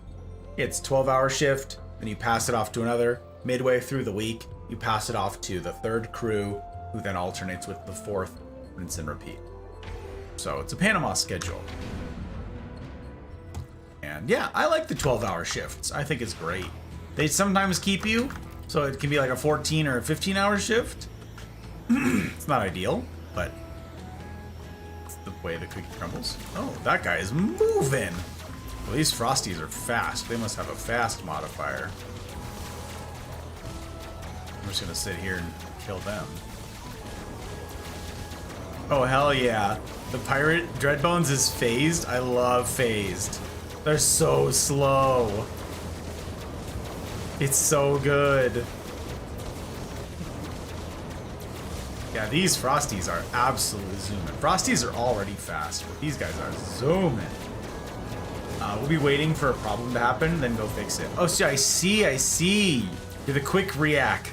it's 12-hour shift, then you pass it off to another. Midway through the week, you pass it off to the 3rd crew, who then alternates with the 4th, rinse and repeat. So it's a Panama schedule. And yeah, I like the 12-hour shifts. I think it's great. They sometimes keep you, so it can be like a 14 or a 15-hour shift. It's not ideal, but it's the way the cookie crumbles. Oh, that guy is moving. Well, these Frosties are fast. They must have a fast modifier. I'm just gonna sit here and kill them. Oh, hell yeah. The pirate Dreadbones is phased. I love phased. They're so slow. It's so good. Yeah, these Frosties are absolutely zooming. Frosties are already fast, but these guys are zooming. We'll be waiting for a problem to happen, then go fix it. Oh, see, I see. You're the quick react.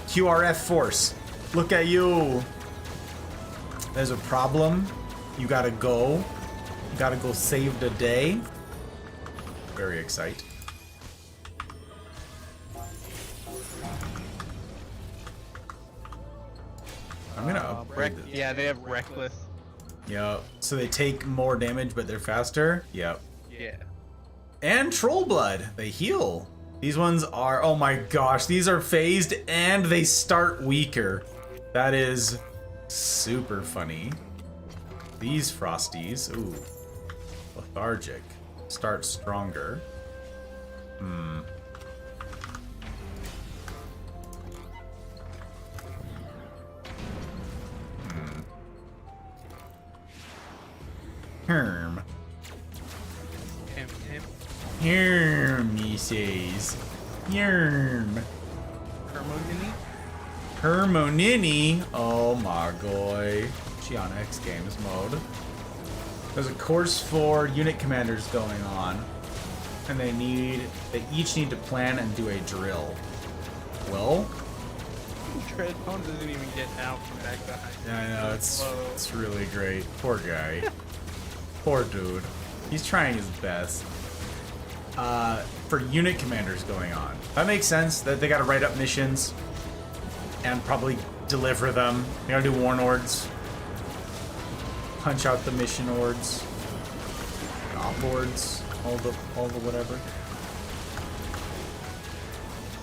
QRF force. Look at you. There's a problem. You gotta go. You gotta go save the day. Very excited. I'm gonna upgrade this. Yeah, they have reckless. Yep. So they take more damage, but they're faster. Yep. Yeah. And Troll Blood. They heal. These ones are, oh my gosh, these are phased and they start weaker. That is super funny. These Frosties, ooh, lethargic. Start stronger. Herm. Herm, he says. Herm. Hermonini? Oh my boy. She on X Games mode. There's a course for unit commanders going on. And they each need to plan and do a drill. Well, Treadstone doesn't even get out from back behind. yeah, I know, it's really great. Poor guy. Poor dude. He's trying his best. For unit commanders going on. That makes sense that they gotta write up missions and probably deliver them. They gotta do warn ords. Punch out the mission ords. Op ords. All the whatever.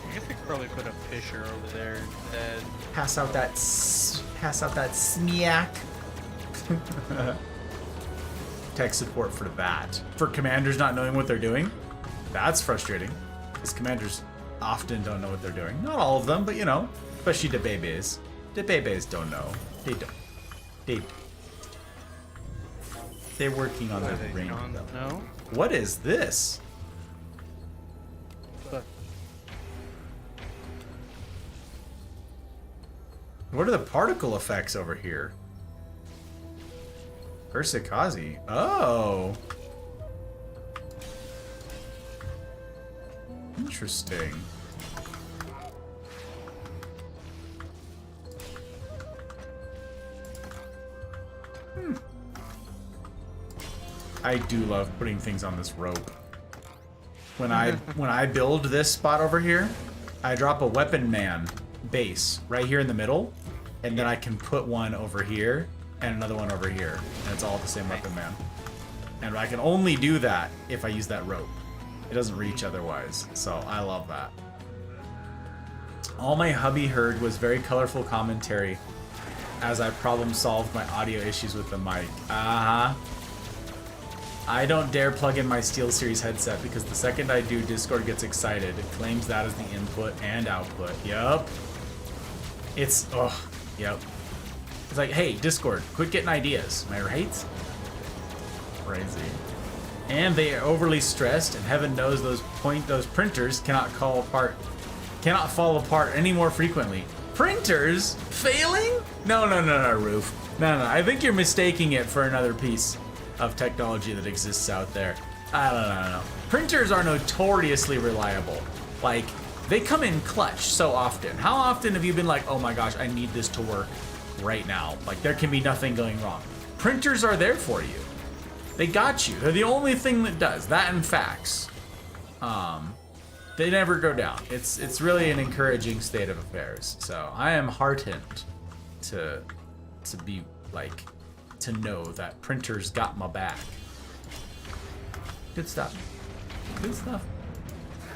I guess they could probably put a Fisher over there instead. Pass out that smack. Tech support for that. For commanders not knowing what they're doing, that's frustrating. Because commanders often don't know what they're doing. Not all of them, but you know, especially the babies. The babies don't know. They don't. They're working on their brain. No. What is this? What are the particle effects over here? Ursikazi. Oh. Interesting. I do love putting things on this rope. When I build this spot over here, I drop a weapon man base right here in the middle, and then I can put one over here and another one over here, and it's all the same weapon man. And I can only do that if I use that rope. It doesn't reach otherwise, so I love that. All my hubby heard was very colorful commentary as I problem solved my audio issues with the mic. I don't dare plug in my SteelSeries headset because the second I do, Discord gets excited. It claims that as the input and output. Yup. It's, yep. It's like, hey, Discord, quit getting ideas. Am I right? Crazy. And they are overly stressed, and heaven knows those printers cannot fall apart any more frequently. Printers failing? No, Roof. No. I think you're mistaking it for another piece of technology that exists out there. I don't know. Printers are notoriously reliable. Like, they come in clutch so often. How often have you been like, oh my gosh, I need this to work right now? Like, there can be nothing going wrong. Printers are there for you. They got you. They're the only thing that does. That and fax. They never go down. It's really an encouraging state of affairs. So I am heartened to be like, to know that printers got my back. Good stuff. Good stuff.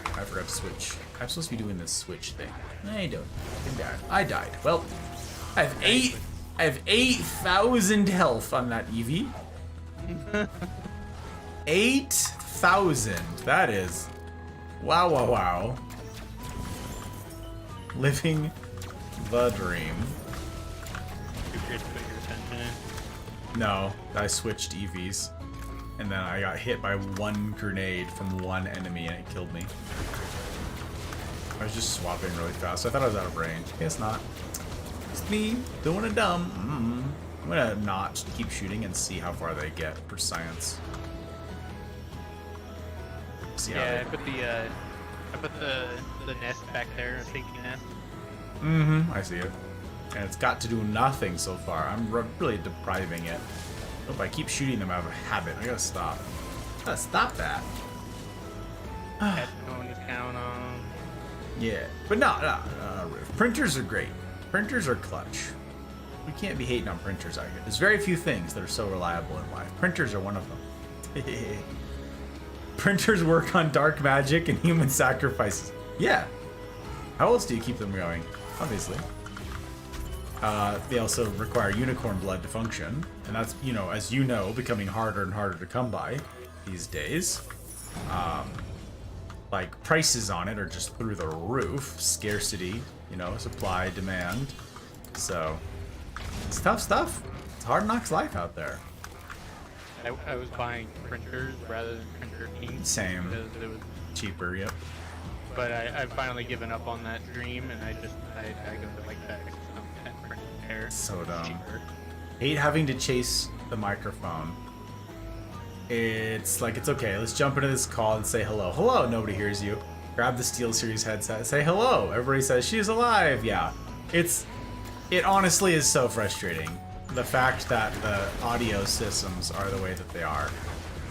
I forgot to switch. I'm supposed to be doing this switch thing. I don't. I died. Well, I have 8,000 health on that Eevee. 8,000. That is. Wow. Living the dream. No, I switched EVs. And then I got hit by one grenade from one enemy and it killed me. I was just swapping really fast. I thought I was out of range. Guess not. It's me doing a dumb. I'm gonna not keep shooting and see how far they get for science. See how Yeah, they... I put the nest back there, a safety nest. I see it. And it's got to do nothing so far. I'm really depriving it. If I keep shooting them out of habit, I gotta stop. I gotta stop that. Headphone is count on. Yeah, but no. Printers are great. Printers are clutch. We can't be hating on printers out here. There's very few things that are so reliable in life. Printers are one of them. Printers work on dark magic and human sacrifices. Yeah. How else do you keep them going? Obviously. They also require unicorn blood to function, and that's, you know, as you know, becoming harder and harder to come by these days. Like, prices on it are just through the roof. Scarcity, you know, supply, demand. So, it's tough stuff. It's hard knocks life out there. I was buying printers rather than printer ink. Same. Because it was, Cheaper, yep. but I've finally given up on that dream, and I go to like that print there. So dumb. Cheaper. Hate having to chase the microphone. It's like, it's okay, let's jump into this call and say hello. Hello, nobody hears you. Grab the SteelSeries headset, say hello. Everybody says, she's alive. Yeah, it honestly is so frustrating. The fact that the audio systems are the way that they are.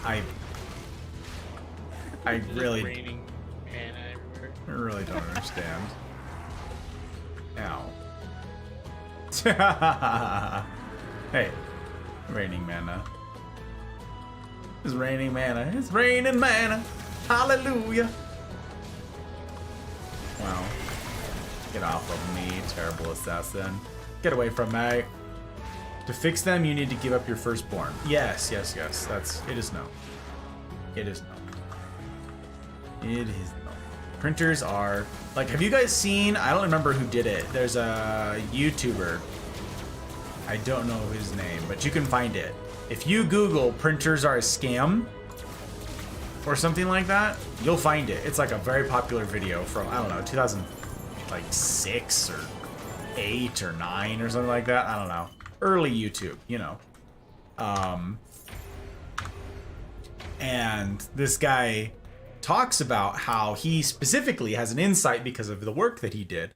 I really, Raining mana everywhere. I really don't understand. Ow. Hey, raining mana. It's raining mana. It's raining mana. Hallelujah. Wow. Get off of me, terrible assassin. Get away from me. To fix them, you need to give up your firstborn. Yes. It is no. It is no. It is no. Printers are like, have you guys seen? I don't remember who did it. There's a YouTuber. I don't know his name, but you can find it. If you Google printers are a scam or something like that, you'll find it. It's like a very popular video from, I don't know, 2006 or 8 or 9 or something like that. I don't know. Early YouTube, you know. And this guy talks about how he specifically has an insight because of the work that he did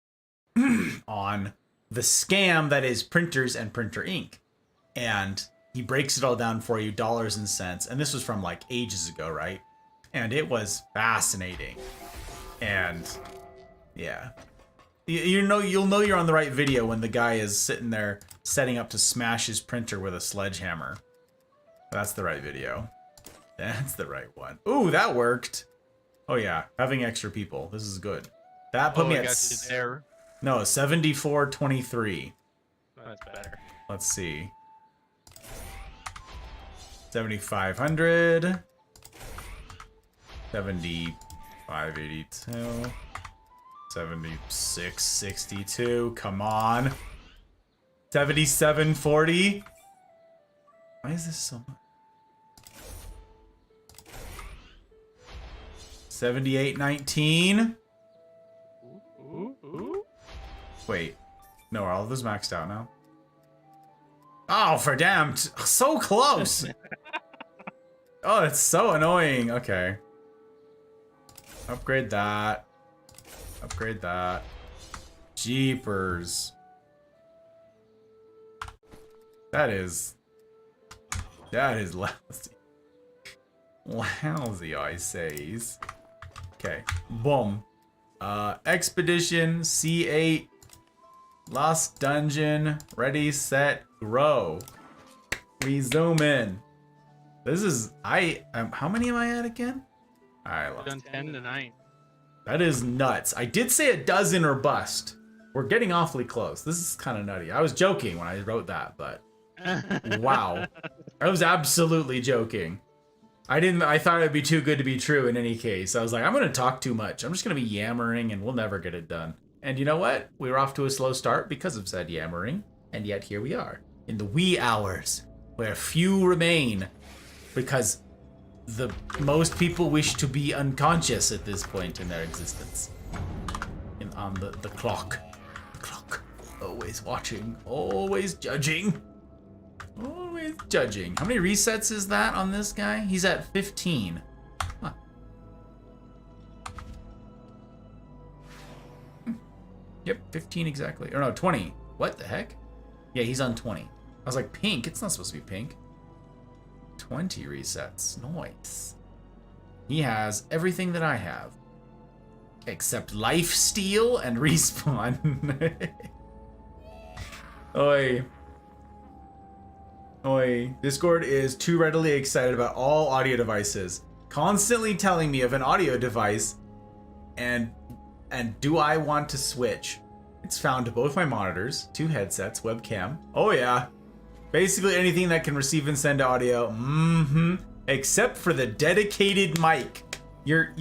on the scam that is printers and printer ink. And he breaks it all down for you, dollars and cents. And this was from like ages ago, right? And it was fascinating. And yeah. You'll know you're on the right video when the guy is sitting there setting up to smash his printer with a sledgehammer. That's the right video. That's the right one. Ooh, that worked. Oh yeah, having extra people. This is good. That put me at there. No, 74-23. That's better. Let's see. 7,500. 7582. 7662. Come on. 7740. Why is this so much? 7819. Wait. No, are all of those maxed out now? Oh, for damn. So close. Oh, it's so annoying. Okay. Upgrade that. Upgrade that. Jeepers. That is lousy. Lousy, I says. Okay. Boom. Expedition C8. Lost dungeon. Ready, set, grow. We zoom in. This is how many am I at again? I lost. Done 10 to 9. That is nuts. I did say a dozen or bust. We're getting awfully close. This is kind of nutty. I was joking when I wrote that, but wow. I was absolutely joking. I thought it'd be too good to be true in any case. I was like, I'm going to talk too much. I'm just going to be yammering and we'll never get it done. And you know what? We were off to a slow start because of said yammering. And yet here we are in the wee hours where few remain because the most people wish to be unconscious at this point in their existence. On the clock. The clock. Oh, always watching, always judging. Always judging. How many resets is that on this guy? He's at 15. Huh. Yep, 15 exactly. Or no, 20. What the heck? Yeah, he's on 20. I was like, pink? It's not supposed to be pink. 20 resets. Nice. He has everything that I have. Except life steal and respawn. Oi. Oi. Discord is too readily excited about all audio devices. Constantly telling me of an audio device and do I want to switch? It's found to both my monitors, 2 headsets, webcam. Oh yeah. Basically anything that can receive and send audio. Mm-hmm. Except for the dedicated mic. You're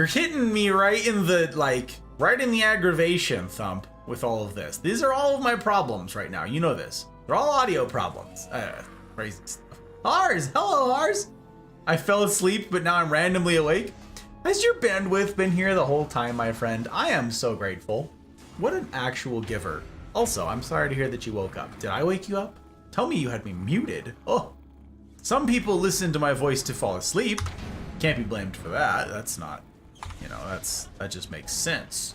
hitting me right in the aggravation, Thump, with all of this. These are all of my problems right now. You know this. They're all audio problems. Crazy stuff. Ars! Hello, Ars! I fell asleep, but now I'm randomly awake. Has your bandwidth been here the whole time, my friend? I am so grateful. What an actual giver. Also, I'm sorry to hear that you woke up. Did I wake you up? Tell me you had me muted. Oh. Some people listen to my voice to fall asleep. Can't be blamed for that. That's not, you know, that just makes sense.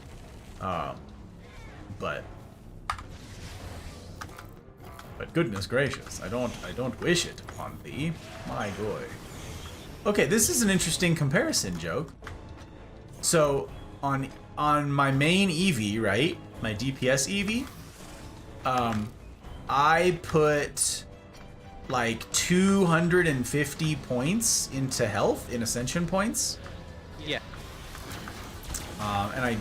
But goodness gracious, I don't wish it upon thee, my boy. Okay, this is an interesting comparison joke. So on my main EV, right, my DPS EV, I put like 250 points into health in ascension points. Yeah. And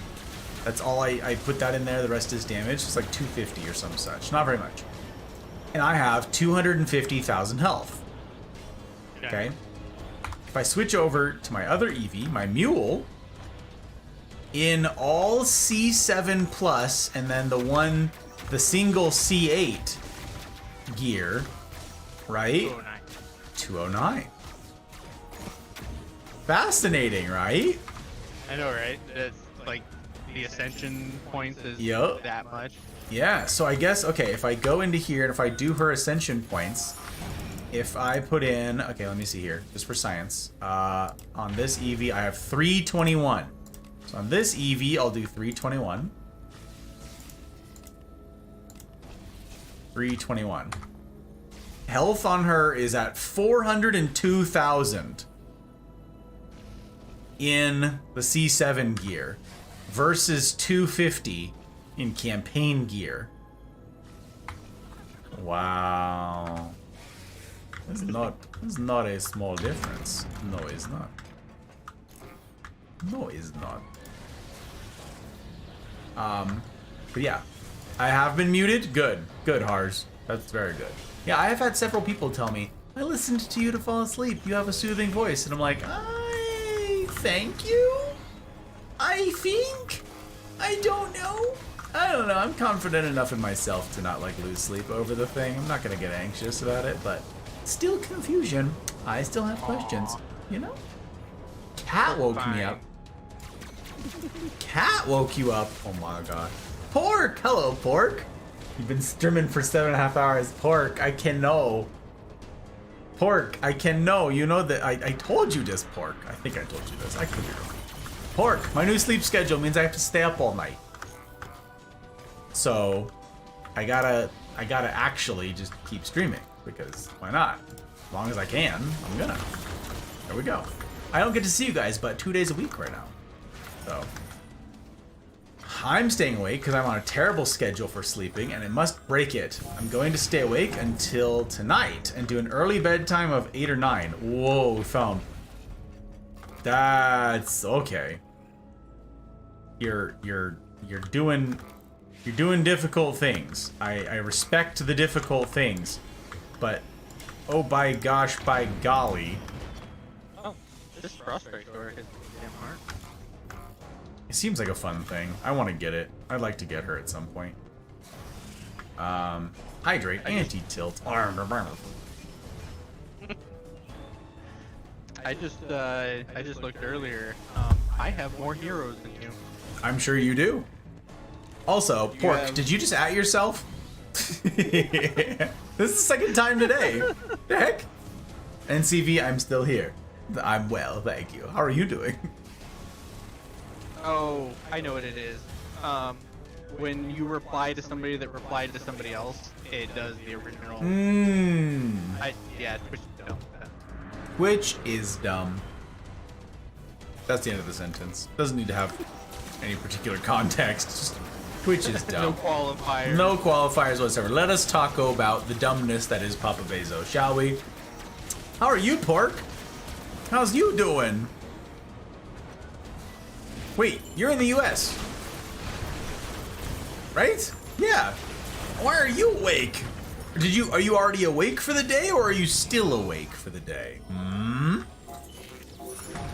that's all I put that in there. The rest is damage. It's like 250 or some such. Not very much. And I have 250,000 health. Okay. If I switch over to my other EV, my mule, in all C7 plus, and then the single C8 gear, right? 209. Fascinating, right? I know, right? It's like the ascension points is Yup. that much. Yeah, so I guess, okay, if I go into here and if I do her ascension points, if I put in, okay, let me see here, just for science. On this EV, I have 321. So on this EV, I'll do 321. 321. Health on her is at 402,000 in the C7 gear versus 250 in campaign gear. Wow. It's not a small difference. No, it's not. No, it's not. But yeah, I have been muted. Good, Hars. That's very good. Yeah, I have had several people tell me, I listened to you to fall asleep. You have a soothing voice, and I'm like, thank you. I think. I don't know. I'm confident enough in myself to not like lose sleep over the thing. I'm not gonna get anxious about it, but still confusion. I still have questions. You know? Cat woke me up. Cat woke you up. Oh my god. Pork! Hello, Pork. You've been streaming for 7.5 hours. Pork, I can know. Pork, I can know. You know that I told you this, Pork. I think I told you this. I could be wrong. Pork, my new sleep schedule means I have to stay up all night. So I gotta actually just keep streaming, because why not? As long as I can, I'm gonna. There we go. I don't get to see you guys but 2 days a week right now. So I'm staying awake because I'm on a terrible schedule for sleeping, and I must break it. I'm going to stay awake until tonight and do an early bedtime of 8 or 9. Whoa, Thumb. That's okay. You're doing difficult things. I respect the difficult things, but oh by gosh, by golly. Oh, this prospect door hits damn hard. It seems like a fun thing. I want to get it. I'd like to get her at some point. Hydrate, anti-tilt. I just looked earlier. I have more heroes than you. I'm sure you do. Also, Pork, did you just at yourself? This is the second time today. The heck? NCV, I'm still here. I'm well, thank you. How are you doing? Oh, I know what it is. When you reply to somebody that replied to somebody else, it does the original. Yeah, Twitch is dumb. Which is dumb. That's the end of the sentence. Doesn't need to have any particular context. Just Twitch is dumb. No qualifiers. No qualifiers whatsoever. Let us talk about the dumbness that is Papa Bezo, shall we? How are you, Pork? How's you doing? Wait, you're in the US. Right? Yeah. Why are you awake? Are you already awake for the day, or are you still awake for the day?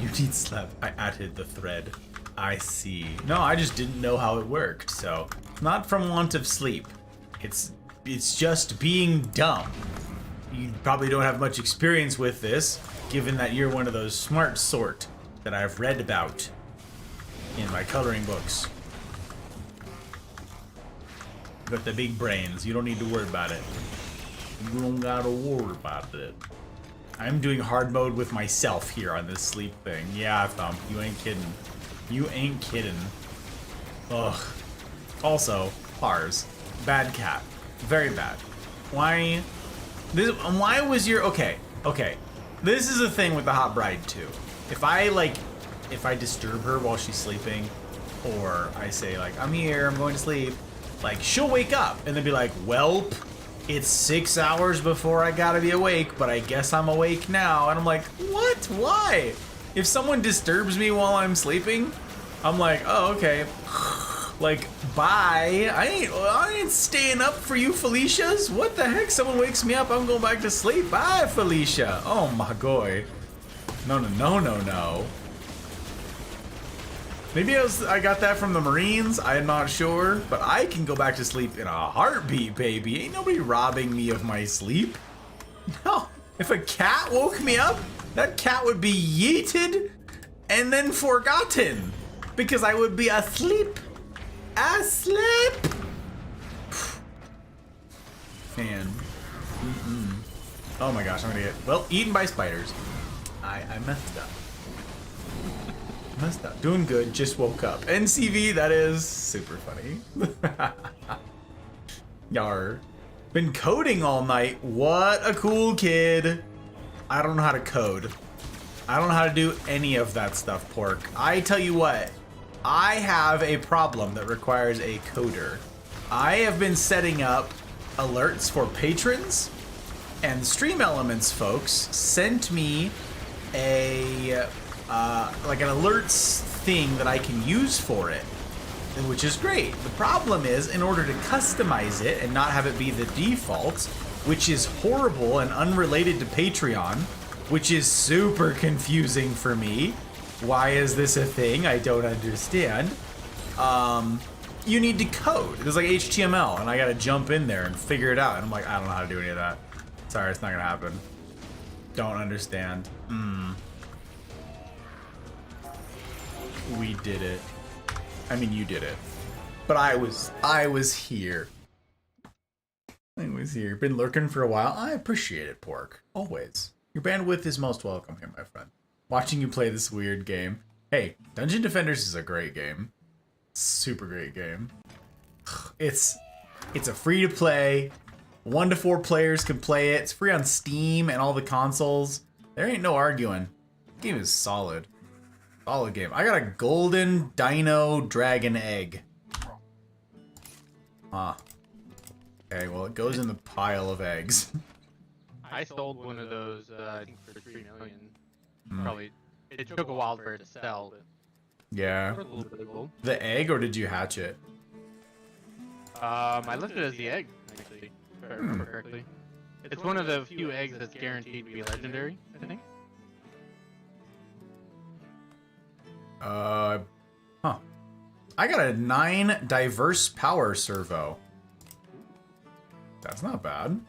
You need sleep. I added the thread. I see. No, I just didn't know how it worked, so not from want of sleep. It's just being dumb. You probably don't have much experience with this, given that you're one of those smart sort that I've read about in my coloring books. Got the big brains. You don't need to worry about it. You don't gotta worry about it. I'm doing hard mode with myself here on this sleep thing. Yeah, Thump, you ain't kidding. You ain't kidding. Ugh. Also, Pars. Bad cat. Very bad. Why was your... Okay. This is a thing with the hot bride, too. If I disturb her while she's sleeping, or I say, like, I'm here, I'm going to sleep, like, she'll wake up and then be like, welp, it's 6 hours before I gotta be awake, but I guess I'm awake now. And I'm like, what? Why? If someone disturbs me while I'm sleeping, I'm like, oh, okay. Like, bye. I ain't staying up for you, Felicias. What the heck? Someone wakes me up, I'm going back to sleep. Bye, Felicia. Oh my god. No. Maybe I got that from the Marines, I'm not sure, but I can go back to sleep in a heartbeat, baby. Ain't nobody robbing me of my sleep. No, if a cat woke me up, that cat would be yeeted and then forgotten because I would be asleep. Man. Oh my gosh, I'm gonna get, well, eaten by spiders. I messed up. Doing good, just woke up. NCV, that is super funny. Yar. Been coding all night. What a cool kid. I don't know how to code. I don't know how to do any of that stuff, Pork. I tell you what, I have a problem that requires a coder. I have been setting up alerts for patrons, and Stream Elements folks sent me a like an alerts thing that I can use for it, which is great. The problem is, in order to customize it and not have it be the default, which is horrible and unrelated to Patreon, which is super confusing for me. Why is this a thing? I don't understand. You need to code. There's like HTML, and I gotta jump in there and figure it out. And I'm like, I don't know how to do any of that. Sorry, it's not gonna happen. Don't understand. We did it. I mean, you did it. But I was here. I was here. Been lurking for a while. I appreciate it, Pork. Always. Your bandwidth is most welcome here, my friend. Watching you play this weird game. Hey, Dungeon Defenders is a great game. Super great game. It's a free-to-play. 1 to 4 players can play it. It's free on Steam and all the consoles. There ain't no arguing. The game is solid. Solid game. I got a golden dino dragon egg. Okay, well, it goes in the pile of eggs. I sold one of those, I think for 3 million. Probably, it took a while for it to sell, but Yeah. a little bit cool. The egg, or did you hatch it? I left it as the egg, actually, if I remember correctly. It's one of the few eggs that's guaranteed to be legendary, I think. I got a 9 diverse power servo. That's not bad.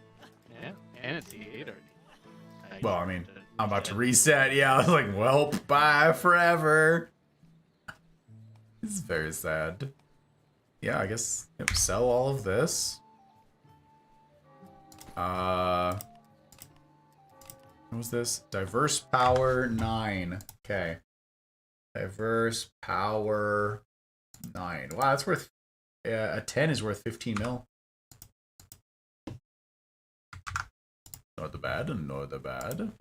Yeah, and it's the 8 already. Well, I mean, I'm about to reset. Yeah, I was like, well, bye forever. This is very sad. yeah, I guess yep, sell all of this. What was this? Diverse power 9. Okay. Diverse power 9. Wow, that's worth a 10 is worth 15 mil. Not the bad, not the bad.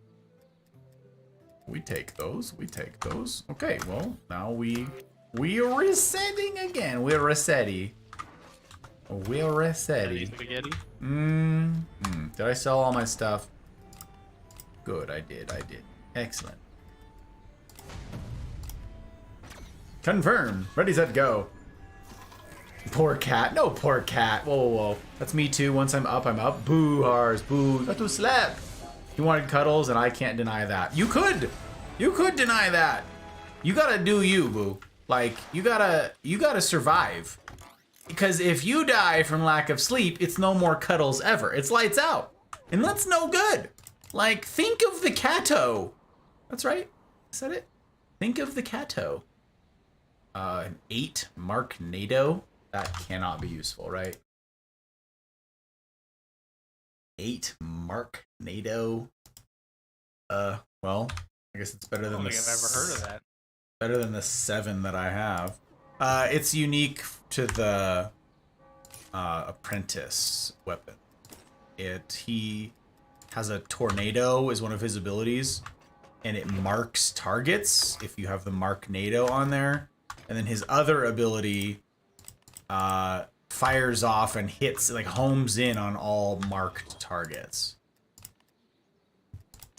We take those. We take those. Okay, well, now we are resetting again. We're resetting. We're resetting. Spaghetti. Did I sell all my stuff? Good, I did. I did. Excellent. Confirm. Ready, set, go. Poor cat. No, poor cat. Whoa, whoa, whoa. That's me too. Once I'm up, I'm up. Boo, Hars. Boo. Got to slap. You wanted cuddles, and I can't deny that. You could. You could deny that. You gotta do you, boo. Like, you gotta survive. Because if you die from lack of sleep, it's no more cuddles ever. It's lights out. And that's no good. Like, think of the catto. That's right. I said it. Think of the catto. An 8 Mark NATO. That cannot be useful, right? 8 Mark NATO. Well, I guess it's better than I don't the. think I've ever heard of that. Better than the 7 that I have. It's unique to the apprentice weapon. He has a tornado is one of his abilities, and it marks targets if you have the Mark NATO on there. And then his other ability fires off and hits, like, homes in on all marked targets.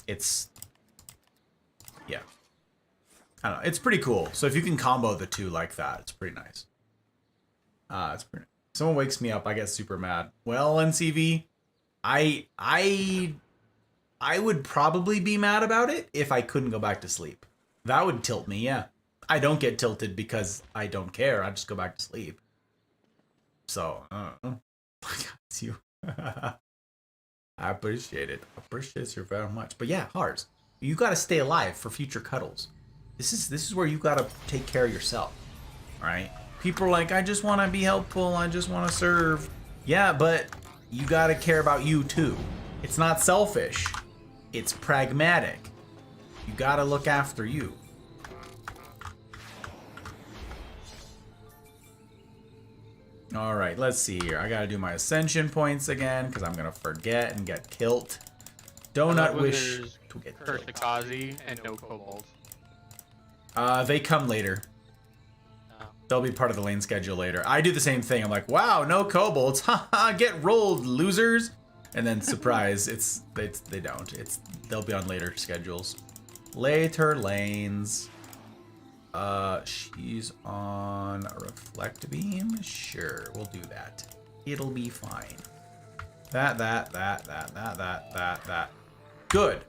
It's, yeah. I don't know. It's pretty cool. So if you can combo the two like that, it's pretty nice. It's pretty. Someone wakes me up, I get super mad. Well, NCV, I would probably be mad about it if I couldn't go back to sleep. That would tilt me, yeah. I don't get tilted because I don't care. I just go back to sleep. So, it's you. I appreciate it. I appreciate you very much. But yeah, Hars, you got to stay alive for future cuddles. This is where you got to take care of yourself. All right? People are like, I just want to be helpful. I just want to serve. Yeah, but you got to care about you too. It's not selfish. It's pragmatic. You got to look after you. All right, let's see here. I got to do my ascension points again because I'm going to forget and get killed. Donut wish to get killed. Kazi and no kobolds. They come later. They'll be part of the lane schedule later. I do the same thing. I'm like, wow, no kobolds. Haha, get rolled, losers. And then surprise, they don't. They'll be on later schedules. Later lanes. She's on a reflect beam. Sure, we'll do that. It'll be fine. That. Good.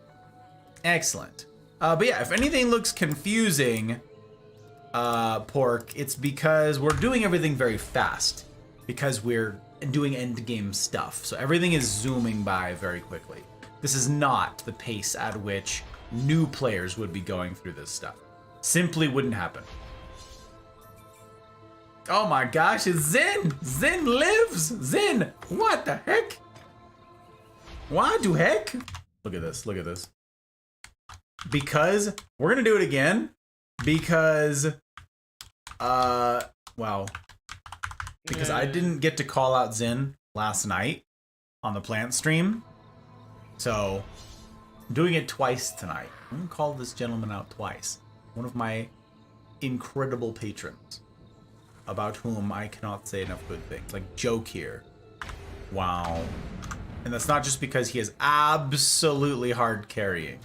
Excellent. But yeah, if anything looks confusing, Pork, it's because we're doing everything very fast. Because we're doing end game stuff. So everything is zooming by very quickly. This is not the pace at which new players would be going through this stuff. Simply wouldn't happen. Oh my gosh, it's Zin! Zin lives! Zin! What the heck? What the heck? Look at this, look at this. Because, we're gonna do it again. Because, wow. Because I didn't get to call out Zin last night on the plant stream. So, I'm doing it twice tonight. I'm gonna call this gentleman out twice. One of my incredible patrons, about whom I cannot say enough good things. Like, joke here. Wow. And that's not just because he is absolutely hard carrying.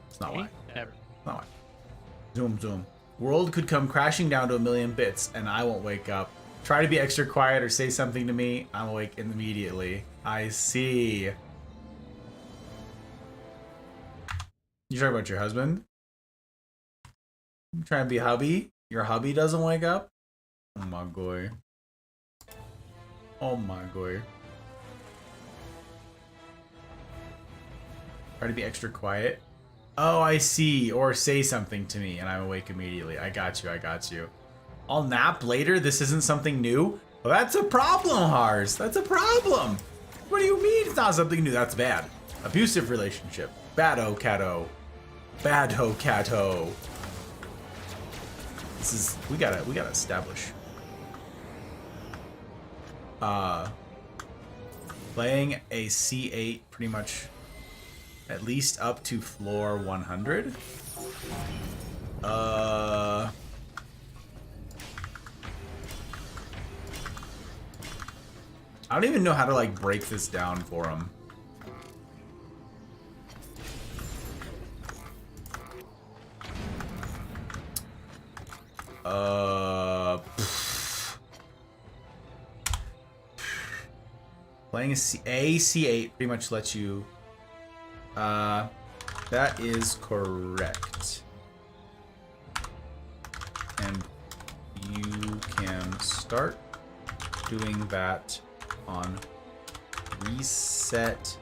It's not why. Never. It's not why. Zoom, zoom. World could come crashing down to 1,000,000 bits, and I won't wake up. Try to be extra quiet or say something to me, I'm awake immediately. I see. You talking about your husband? You trying to be hubby? Your hubby doesn't wake up? Oh my god. Oh my god. Try to be extra quiet. Oh, I see. Or say something to me and I'm awake immediately. I got you, I got you. I'll nap later. This isn't something new. Well, that's a problem, Hars. That's a problem. What do you mean it's not something new? That's bad. Abusive relationship. Bad-o, cat-o. Bad-ho, cat-ho. This is, we gotta establish. Playing a C8 pretty much at least up to floor 100. I don't even know how to like break this down for him. Playing a C8 pretty much lets you. That is correct. And you can start doing that on reset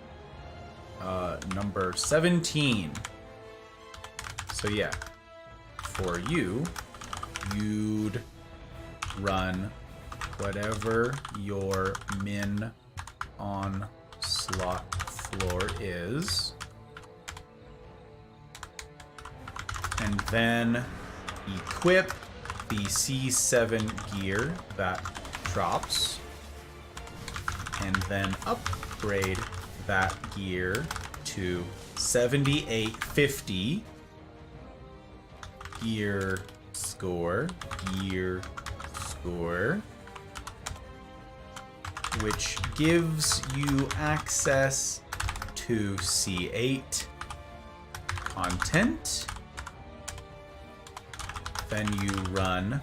number 17. So yeah, for you, you'd run whatever your min on slot floor is, and then equip the C7 gear that drops, and then upgrade that gear to 7850 gear score, which gives you access to C8 content. Then you run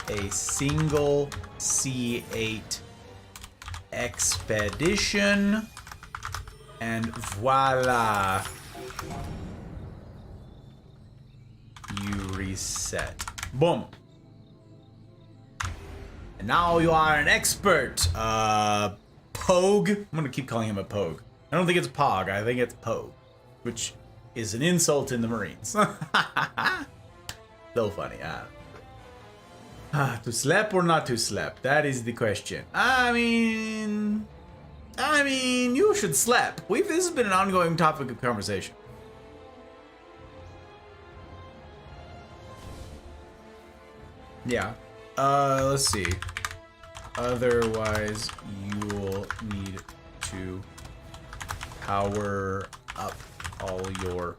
a single C8 expedition, and voila, you reset. Boom. And now you are an expert. Pogue. I'm gonna keep calling him a Pogue. I don't think it's Pog, I think it's Pogue, which is an insult in the Marines. So funny, to slap or not to slap? That is the question. I mean, you should slap. This has been an ongoing topic of conversation. Yeah. Let's see. Otherwise, you'll need to power up all your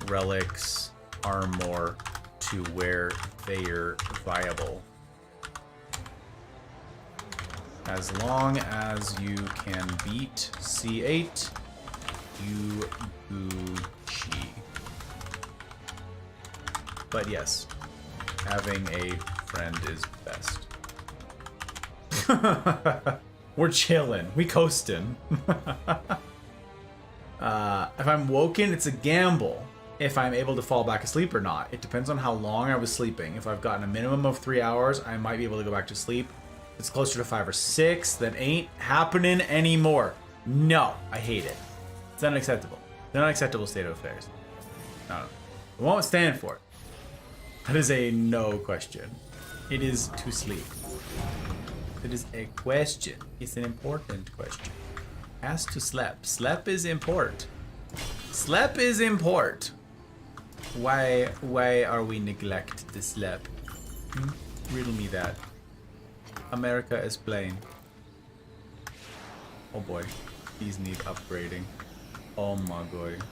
relics, armor to where they're viable. As long as you can beat C8, you Gucci. But yes, having a friend is best. We're chilling. We coasting. If I'm woken, it's a gamble if I'm able to fall back asleep or not. It depends on how long I was sleeping. If I've gotten a minimum of 3 hours, I might be able to go back to sleep. If it's closer to 5 or 6, that ain't happening anymore. No, I hate it. It's unacceptable. It's an unacceptable state of affairs. No. I won't stand for it. That is a no question. It is to sleep. It is a question. It's an important question. As to slep. Slep is import. Slep is import. Why are we neglect the slep? Riddle me that. America is plain. Oh boy. These need upgrading. Oh my god.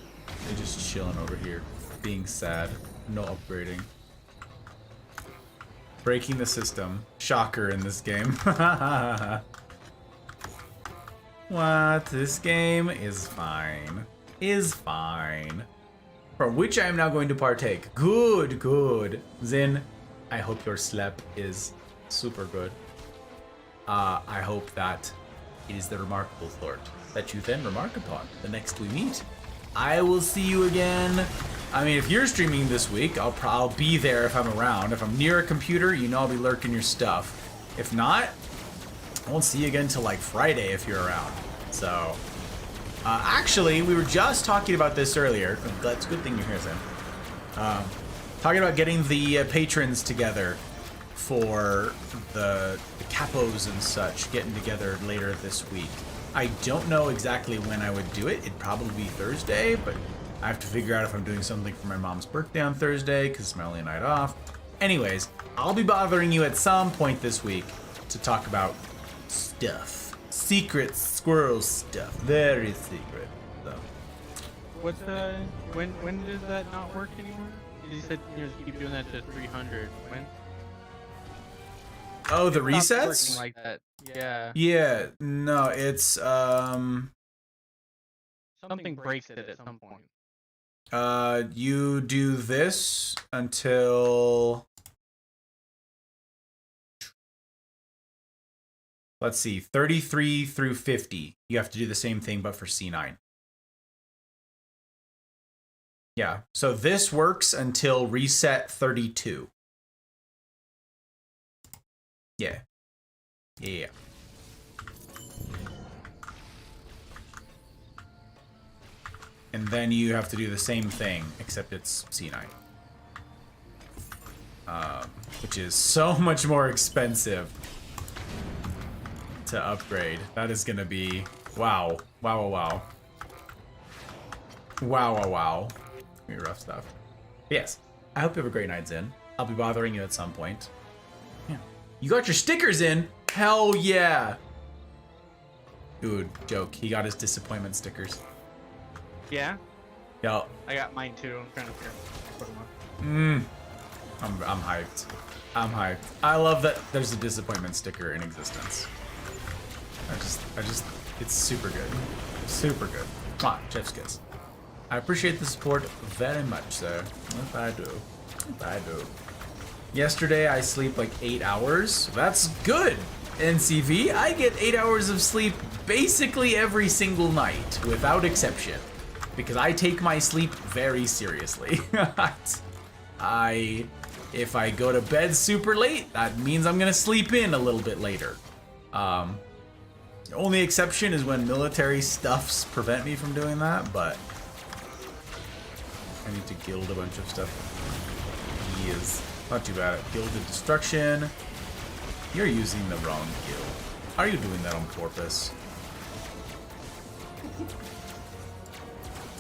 They're just chilling over here. Being sad. No upgrading. Breaking the system. Shocker in this game. What? This game is fine. Is fine. From which I am now going to partake. Good, good. Then, I hope your slep is super good. I hope that it is the remarkable sort that you then remark upon the next we meet. I will see you again. I mean, if you're streaming this week, I'll be there if I'm around. If I'm near a computer, you know I'll be lurking your stuff. If not, I won't see you again till like Friday if you're around. So, actually, we were just talking about this earlier. That's a good thing you're here, Sam. Talking about getting the patrons together for the capos and such, getting together later this week. I don't know exactly when I would do it. It'd probably be Thursday, but I have to figure out if I'm doing something for my mom's birthday on Thursday because it's my only night off. Anyways, I'll be bothering you at some point this week to talk about stuff. Secret squirrel stuff. Very secret. So. What's when does that not work anymore? You said you just keep doing that to 300. When? Oh, the It stopped resets? working like that. Yeah. Yeah, no, it's Something breaks it at some point. you do this until, let's see, 33 through 50. You have to do the same thing but for C9. Yeah, so this works until reset 32. Yeah. Yeah. And then you have to do the same thing, except it's C9. Which is so much more expensive to upgrade. That is gonna be, wow. Wow, wow, wow. Wow, wow, wow. Gonna be rough stuff. But yes, I hope you have a great night's in. I'll be bothering you at some point. Yeah. You got your stickers in? Hell yeah! Dude, joke. He got his disappointment stickers. Yeah. Yo. I got mine too. I'm trying to figure out put them on. I'm hyped. I'm hyped. I love that there's a disappointment sticker in existence. I just, it's super good. Super good. Mwah, chef's kiss. I appreciate the support very much, sir. Yes, I do. Yes, I do. Yesterday, I sleep like 8 hours. That's good. NCV, I get 8 hours of sleep basically every single night, without exception. Because I take my sleep very seriously. If I go to bed super late, that means I'm gonna sleep in a little bit later. The only exception is when military stuffs prevent me from doing that, but I need to guild a bunch of stuff. Yes. Not too bad. Gilded Destruction. You're using the wrong guild. Are you doing that on purpose?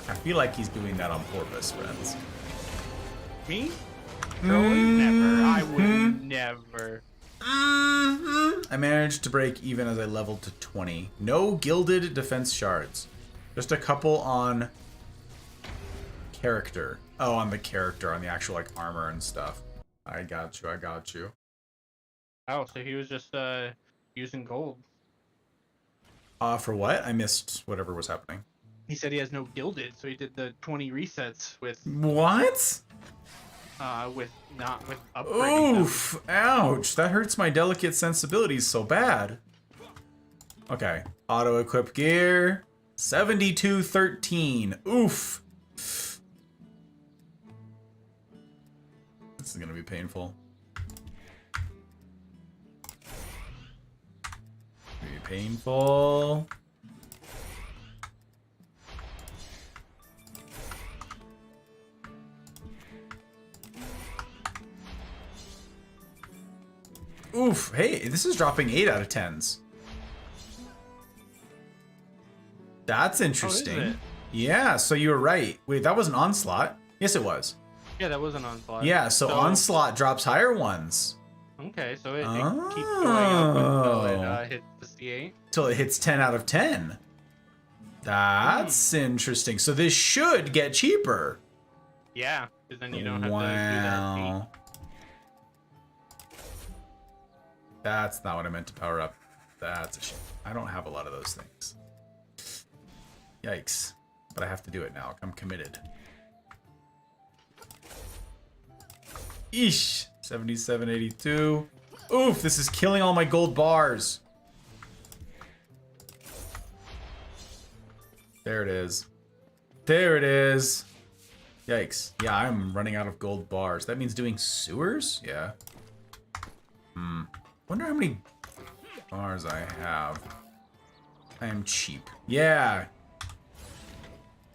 I feel like he's doing that on purpose, friends. Me? No, never. I would never. I managed to break even as I leveled to 20. No gilded defense shards. Just a couple on character. Oh, on the character, on the actual like armor and stuff. I got you, I got you. Oh, so he was just using gold. For what? I missed whatever was happening. He said he has no gilded, so he did the 20 resets with What? not with upgrading. Oof! Ouch! That hurts my delicate sensibilities so bad. Okay. Auto equip gear. 7213. Oof! This is gonna be painful. Gonna be painful. Oof, hey, this is dropping 8 out of 10s. That's interesting. Oh, is it? Yeah, so you were right. Wait, that was an Onslaught? Yes, it was. Yeah, that was an onslaught. Yeah, so Onslaught drops higher ones. Okay, so it keeps going up until it hits the C8. Till it hits 10 out of 10. That's interesting. So this should get cheaper. Yeah, because then you don't have to do that feat. That's not what I meant to power up. That's a shame. I don't have a lot of those things. Yikes. But I have to do it now. I'm committed. Eesh. 7782. Oof, this is killing all my gold bars. There it is. There it is. Yikes. Yeah, I'm running out of gold bars. That means doing sewers? Yeah. Wonder how many bars I have. I am cheap. Yeah.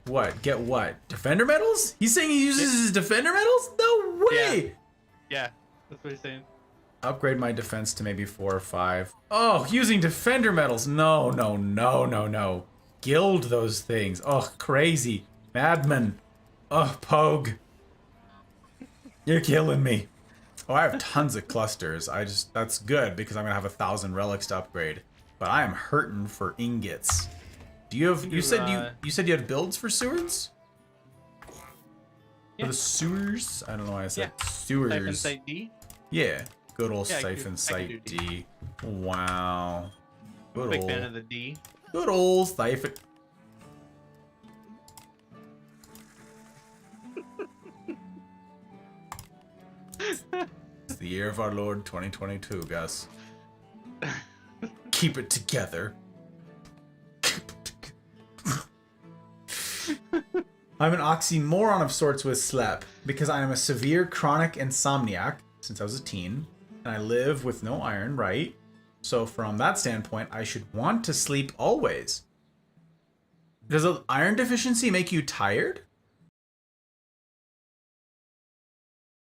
What? Get what? Defender medals? He's saying he uses his defender medals? No way! Yeah, that's what he's saying. Upgrade my defense to maybe 4 or 5. Oh, using defender medals. No, no, no, no, no. Guild those things. Oh, crazy. Madman. Oh, Pogue. You're killing me. Oh, I have tons of clusters. That's good because I'm gonna have 1,000 relics to upgrade. But I am hurting for ingots. Do you have, you said you had builds for sewers? Yeah. For the sewers? I don't know why I said sewers. Siphon Site D. Yeah. Good old Yeah, Siphon I Site could do D. Wow. I'm a Good big old. fan of the D. Good old Siphon. It's the year of our Lord 2022, Gus. Keep it together. I'm an oxymoron of sorts with sleep because I am a severe chronic insomniac since I was a teen, and I live with no iron, right? So from that standpoint, I should want to sleep always. Does an iron deficiency make you tired?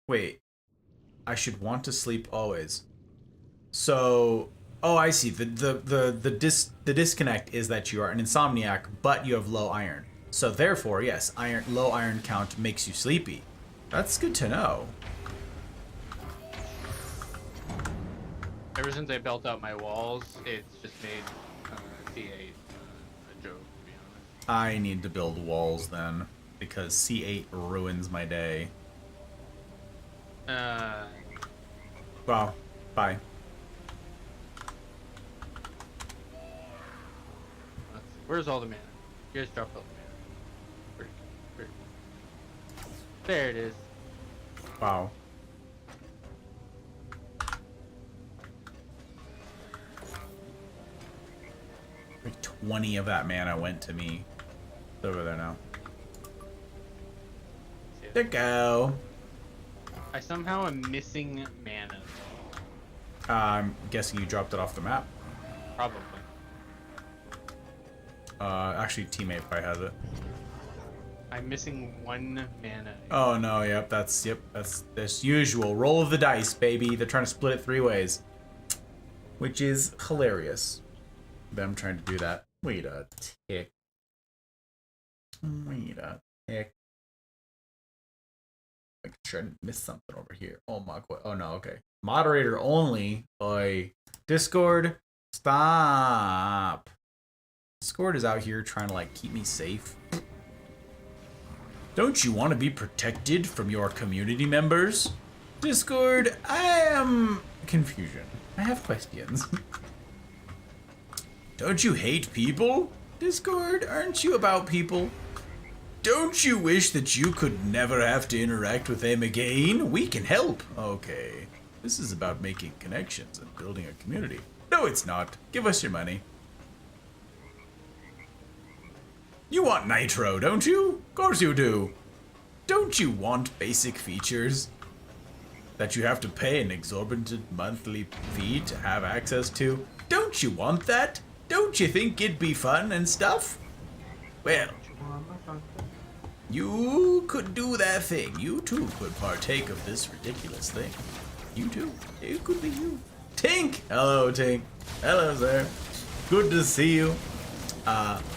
Wait. I should want to sleep always. So, oh, I see. The disconnect is that you are an insomniac, but you have low iron. So therefore, yes, low iron count makes you sleepy. That's good to know. Ever since I built out my walls, it's just made C8 a joke, to be honest. I need to build walls then, because C8 ruins my day. Wow. Bye. Let's see. Where's all the mana? You guys dropped all the mana. Where? There it is. Wow. Like 20 of that mana went to me. It's over there now. There you go. I somehow am missing mana. I'm guessing you dropped it off the map. Probably. Actually, teammate probably has it. I'm missing 1 mana. Oh no, that's this usual. Roll of the dice, baby. They're trying to split it 3 ways. Which is hilarious. Them trying to do that. Wait a tick. Wait a tick. Make sure I didn't miss something over here. Oh my god. Oh no, okay. Moderator only. Boy. Discord. Stop. Discord is out here trying to like keep me safe. Don't you want to be protected from your community members? Discord, I am confusion. I have questions. Don't you hate people? Discord, aren't you about people? Don't you wish that you could never have to interact with them again? We can help. Okay. This is about making connections and building a community. No, it's not. Give us your money. You want Nitro, don't you? Of course you do. Don't you want basic features that you have to pay an exorbitant monthly fee to have access to? Don't you want that? Don't you think it'd be fun and stuff? Well, you could do that thing. You too could partake of this ridiculous thing. You too. It could be you. Tink! Hello, Tink. Hello, sir. Good to see you.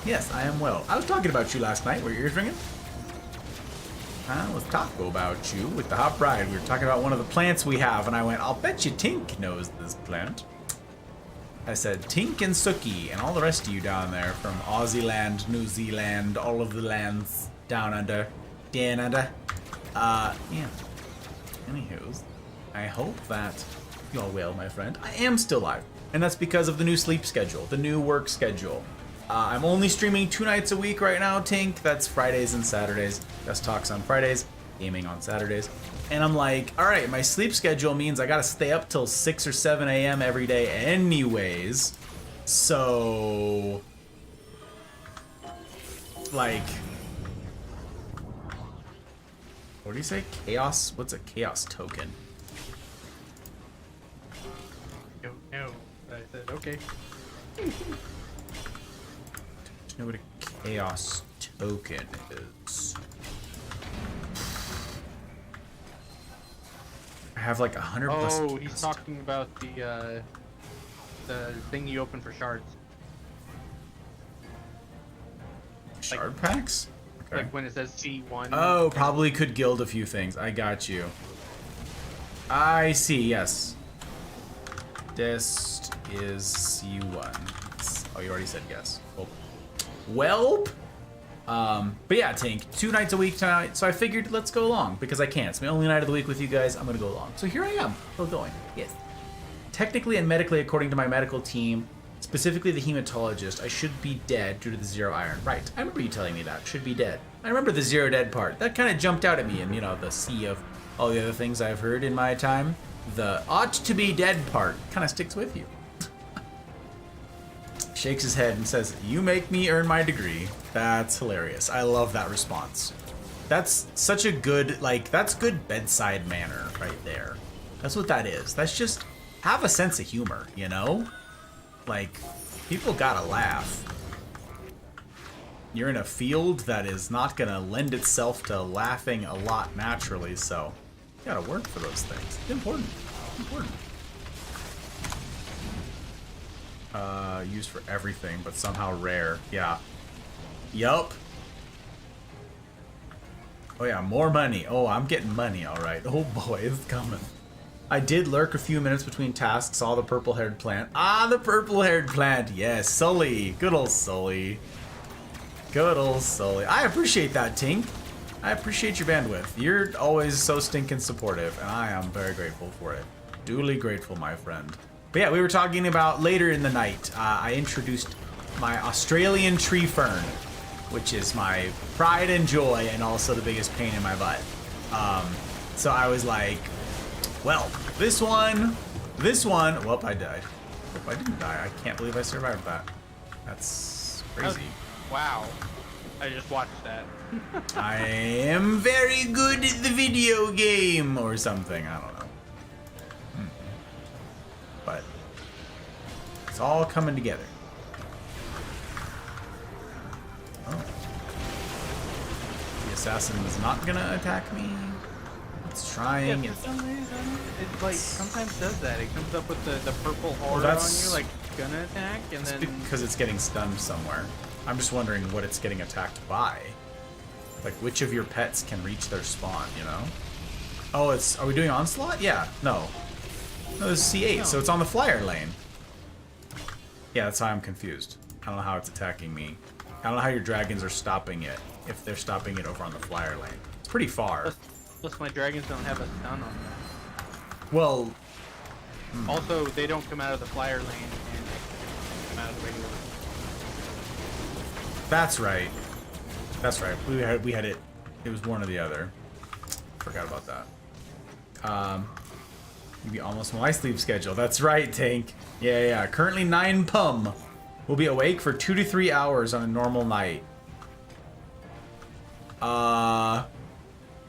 Yes, I am well. I was talking about you last night. Were your ears ringing? I was talking about you with the hot bride. We were talking about one of the plants we have, and I went, I'll bet you Tink knows this plant. I said, Tink and Sookie, and all the rest of you down there from Aussie land, New Zealand, all of the lands down under. Down under. Yeah. Anywho's, I hope that you're well, my friend. I am still live, and that's because of the new sleep schedule, the new work schedule. I'm only streaming 2 nights a week right now, Tink. That's Fridays and Saturdays. Guest talks on Fridays, gaming on Saturdays. And I'm like, all right, my sleep schedule means I gotta stay up till 6 or 7 a.m. every day anyways. So, like, what do you say? Chaos? What's a chaos token? No. I said, okay. Do you know what a chaos token is? have like 100 plus. Oh, he's talking about the thing you open for shards. Shard packs? Okay. Like when it says C1. Oh, probably could guild a few things. I got you. I see, yes. This is C1. Oh, you already said yes. Oh. Welp. But yeah, Tink, 2 nights a week tonight, so I figured let's go along, because I can. It's my only night of the week with you guys, I'm gonna go along. So here I am, still going, yes. Technically and medically, according to my medical team, specifically the hematologist, I should be dead due to the 0 iron. Right, I remember you telling me that, should be dead. I remember the 0 dead part. That kind of jumped out at me in, you know, the sea of all the other things I've heard in my time. The ought to be dead part kind of sticks with you. Shakes his head and says, "You make me earn my degree." That's hilarious. I love that response. That's such a good, like, that's good bedside manner right there. That's what that is. That's just, have a sense of humor, you know? Like, people gotta laugh. You're in a field that is not gonna lend itself to laughing a lot naturally, so you gotta work for those things. It's important. It's important. Used for everything, but somehow rare. Yeah. Yup. Oh yeah, more money. Oh, I'm getting money, alright. Oh boy, it's coming. I did lurk a few minutes between tasks, saw the purple-haired plant. Ah, the purple-haired plant. Yes, Sully. Good old Sully. Good old Sully. I appreciate that, Tink. I appreciate your bandwidth. You're always so stinking supportive, and I am very grateful for it. Duly grateful, my friend. But yeah, we were talking about later in the night. I introduced my Australian tree fern, which is my pride and joy and also the biggest pain in my butt. So I was like, well, this one, well, I died. Oh, I didn't die. I can't believe I survived that. That's crazy. Wow. I just watched that. I am very good at the video game or something. I don't know. But it's all coming together. Oh. The assassin is not gonna attack me. It's trying. Yeah, for some reason, it like sometimes does that. It comes up with the purple aura on that's- you, like gonna attack, and It's then because it's getting stunned somewhere. I'm just wondering what it's getting attacked by. Like, which of your pets can reach their spawn, you know? Oh, it's... Are we doing Onslaught? Yeah. No. No, this is C8, so it's on the flyer lane. Yeah, that's how I'm confused. I don't know how it's attacking me. I don't know how your dragons are stopping it, if they're stopping it over on the flyer lane. It's pretty far. plus my dragons don't have a stun on them. Well... Also, they don't come out of the flyer lane and come out of the regular. That's right. That's right. We had it. It was one or the other. Forgot about that. Maybe almost my sleep schedule. That's right, Tank. Yeah. Currently 9 pum. We'll be awake for 2 to 3 hours on a normal night.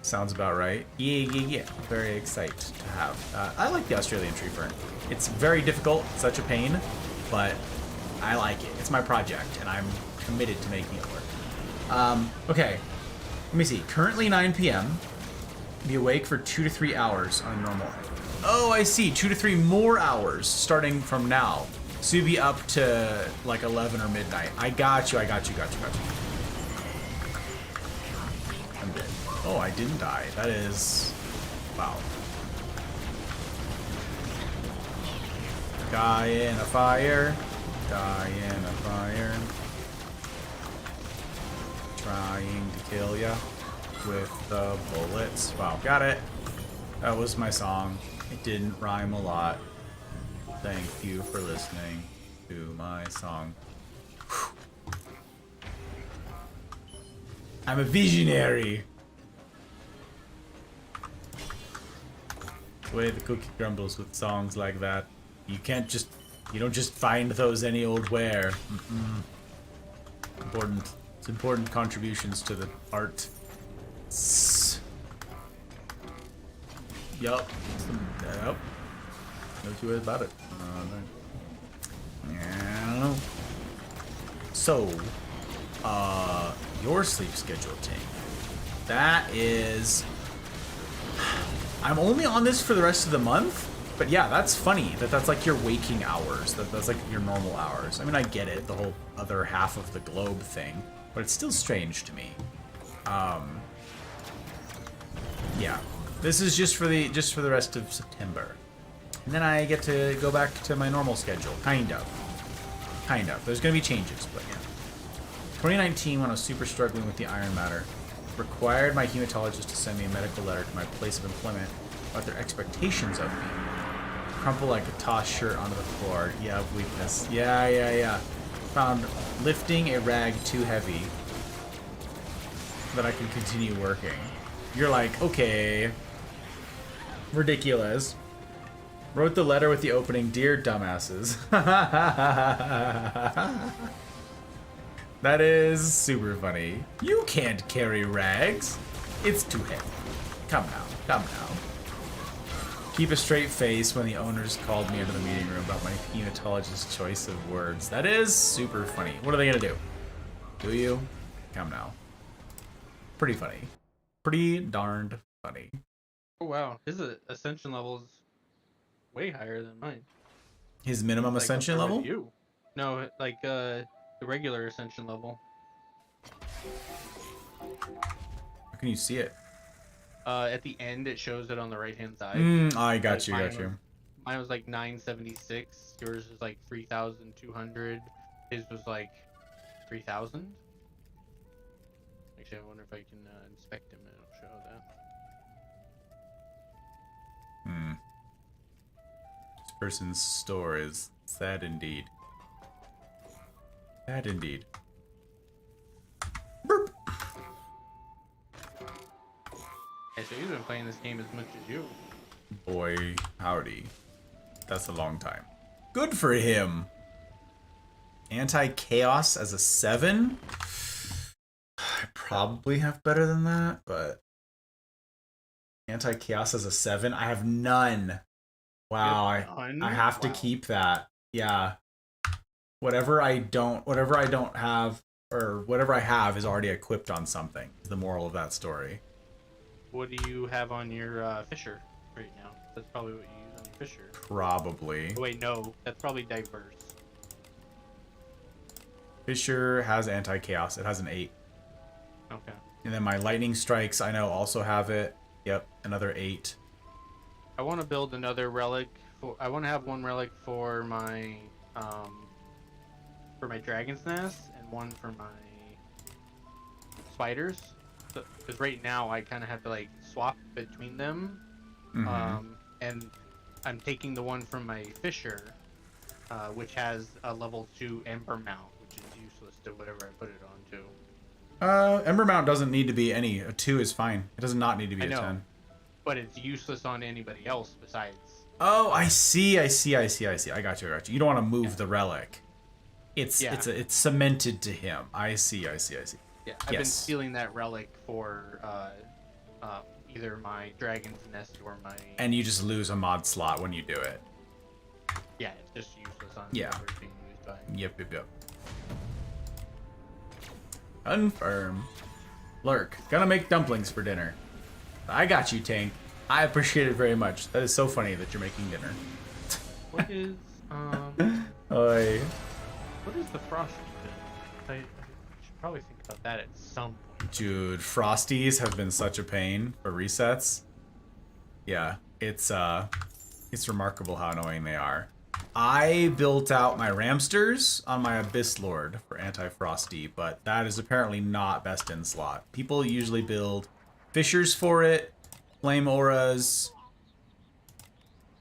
Sounds about right. Yeah. Very excited to have. I like the Australian tree fern. It's very difficult, such a pain, but I like it. It's my project, and I'm committed to making it work. Okay. Let me see. Currently 9 p.m. Be awake for 2 to 3 hours on a normal night. Oh, I see. 2 to 3 more hours starting from now. So you'd be up to like 11 or midnight. I got you. Got you. I'm dead. Oh, I didn't die. That is... Wow. Guy in a fire. Trying to kill ya with the bullets. Wow, got it. That was my song. It didn't rhyme a lot. Thank you for listening to my song. Whew. I'm a visionary. The way the cookie crumbles with songs like that. You don't just find those any old where. It's important contributions to the art. Yup. No two ways about it. Yeah. So, your sleep schedule, Tank. That is... I'm only on this for the rest of the month, but yeah, that's funny that that's like your waking hours. That's like your normal hours. I mean, I get it, the whole other half of the globe thing, but it's still strange to me. Yeah, this is just for the rest of September, and then I get to go back to my normal schedule, kind of. There's gonna be changes, but yeah. 2019, when I was super struggling with the iron matter, required my hematologist to send me a medical letter to my place of employment about their expectations of me. Crumple like a tossed shirt onto the floor. Yeah, weakness. Yeah. Found lifting a rag too heavy that I can continue working. You're like, okay. Ridiculous. Wrote the letter with the opening, "Dear dumbasses." That is super funny. You can't carry rags. It's too heavy. Come now. Keep a straight face when the owners called me into the meeting room about my hematologist's choice of words. That is super funny. What are they gonna do? Do you? Come now. Pretty funny. Pretty darned funny. Oh wow, his ascension level is way higher than mine. His minimum Like, ascension compared level? with you. No, like the regular ascension level. How can you see it? At the end, it shows it on the right hand side. I got Like, you. Mine was like 976. Yours was like 3,200. His was like 3,000. Actually, I wonder if I can inspect him and it'll show that. This person's store is sad indeed. Sad indeed. Burp. Hey, so you've been playing this game as much as you. Boy, howdy. That's a long time. Good for him. Anti-chaos as a 7? I probably have better than that, but anti-chaos as a 7? I have none. Wow, I have to keep that. Yeah. Whatever I don't have, or whatever I have is already equipped on something. The moral of that story. What do you have on your Fisher right now? That's probably what you use on your Fisher. Probably. Oh, wait, no. That's probably diverse. Fisher has anti-chaos. It has an 8. Okay. And then my lightning strikes, I know, also have it. Yep, another 8. I want to build another relic. I want to have one relic for my dragon's nest and one for my spiders. Because right now I kind of have to like swap between them. And I'm taking the one from my Fisher, which has a level 2 Ember Mount, which is useless to whatever I put it onto. Ember Mount doesn't need to be any. A 2 is fine. It does not need to be I a know, 10. but it's useless on anybody else besides. Oh, I see. I got you. You don't want to move the relic. It's cemented to him. I see. Yeah, I've been stealing that relic for either my dragon's nest or my. And you just lose a mod slot when you do it. Yeah, it's just useless on Yeah. whoever's being used by. Yep. Confirm. Lurk, gonna make dumplings for dinner. I got you, Tank. I appreciate it very much. That is so funny that you're making dinner. What is Oi. what is the frosty bit? I should probably think about that at some point. Dude, Frosties have been such a pain for resets. Yeah, it's remarkable how annoying they are. I built out my Ramsters on my Abyss Lord for anti-Frosty, but that is apparently not best in slot. People usually build Fissures for it, Flame Auras.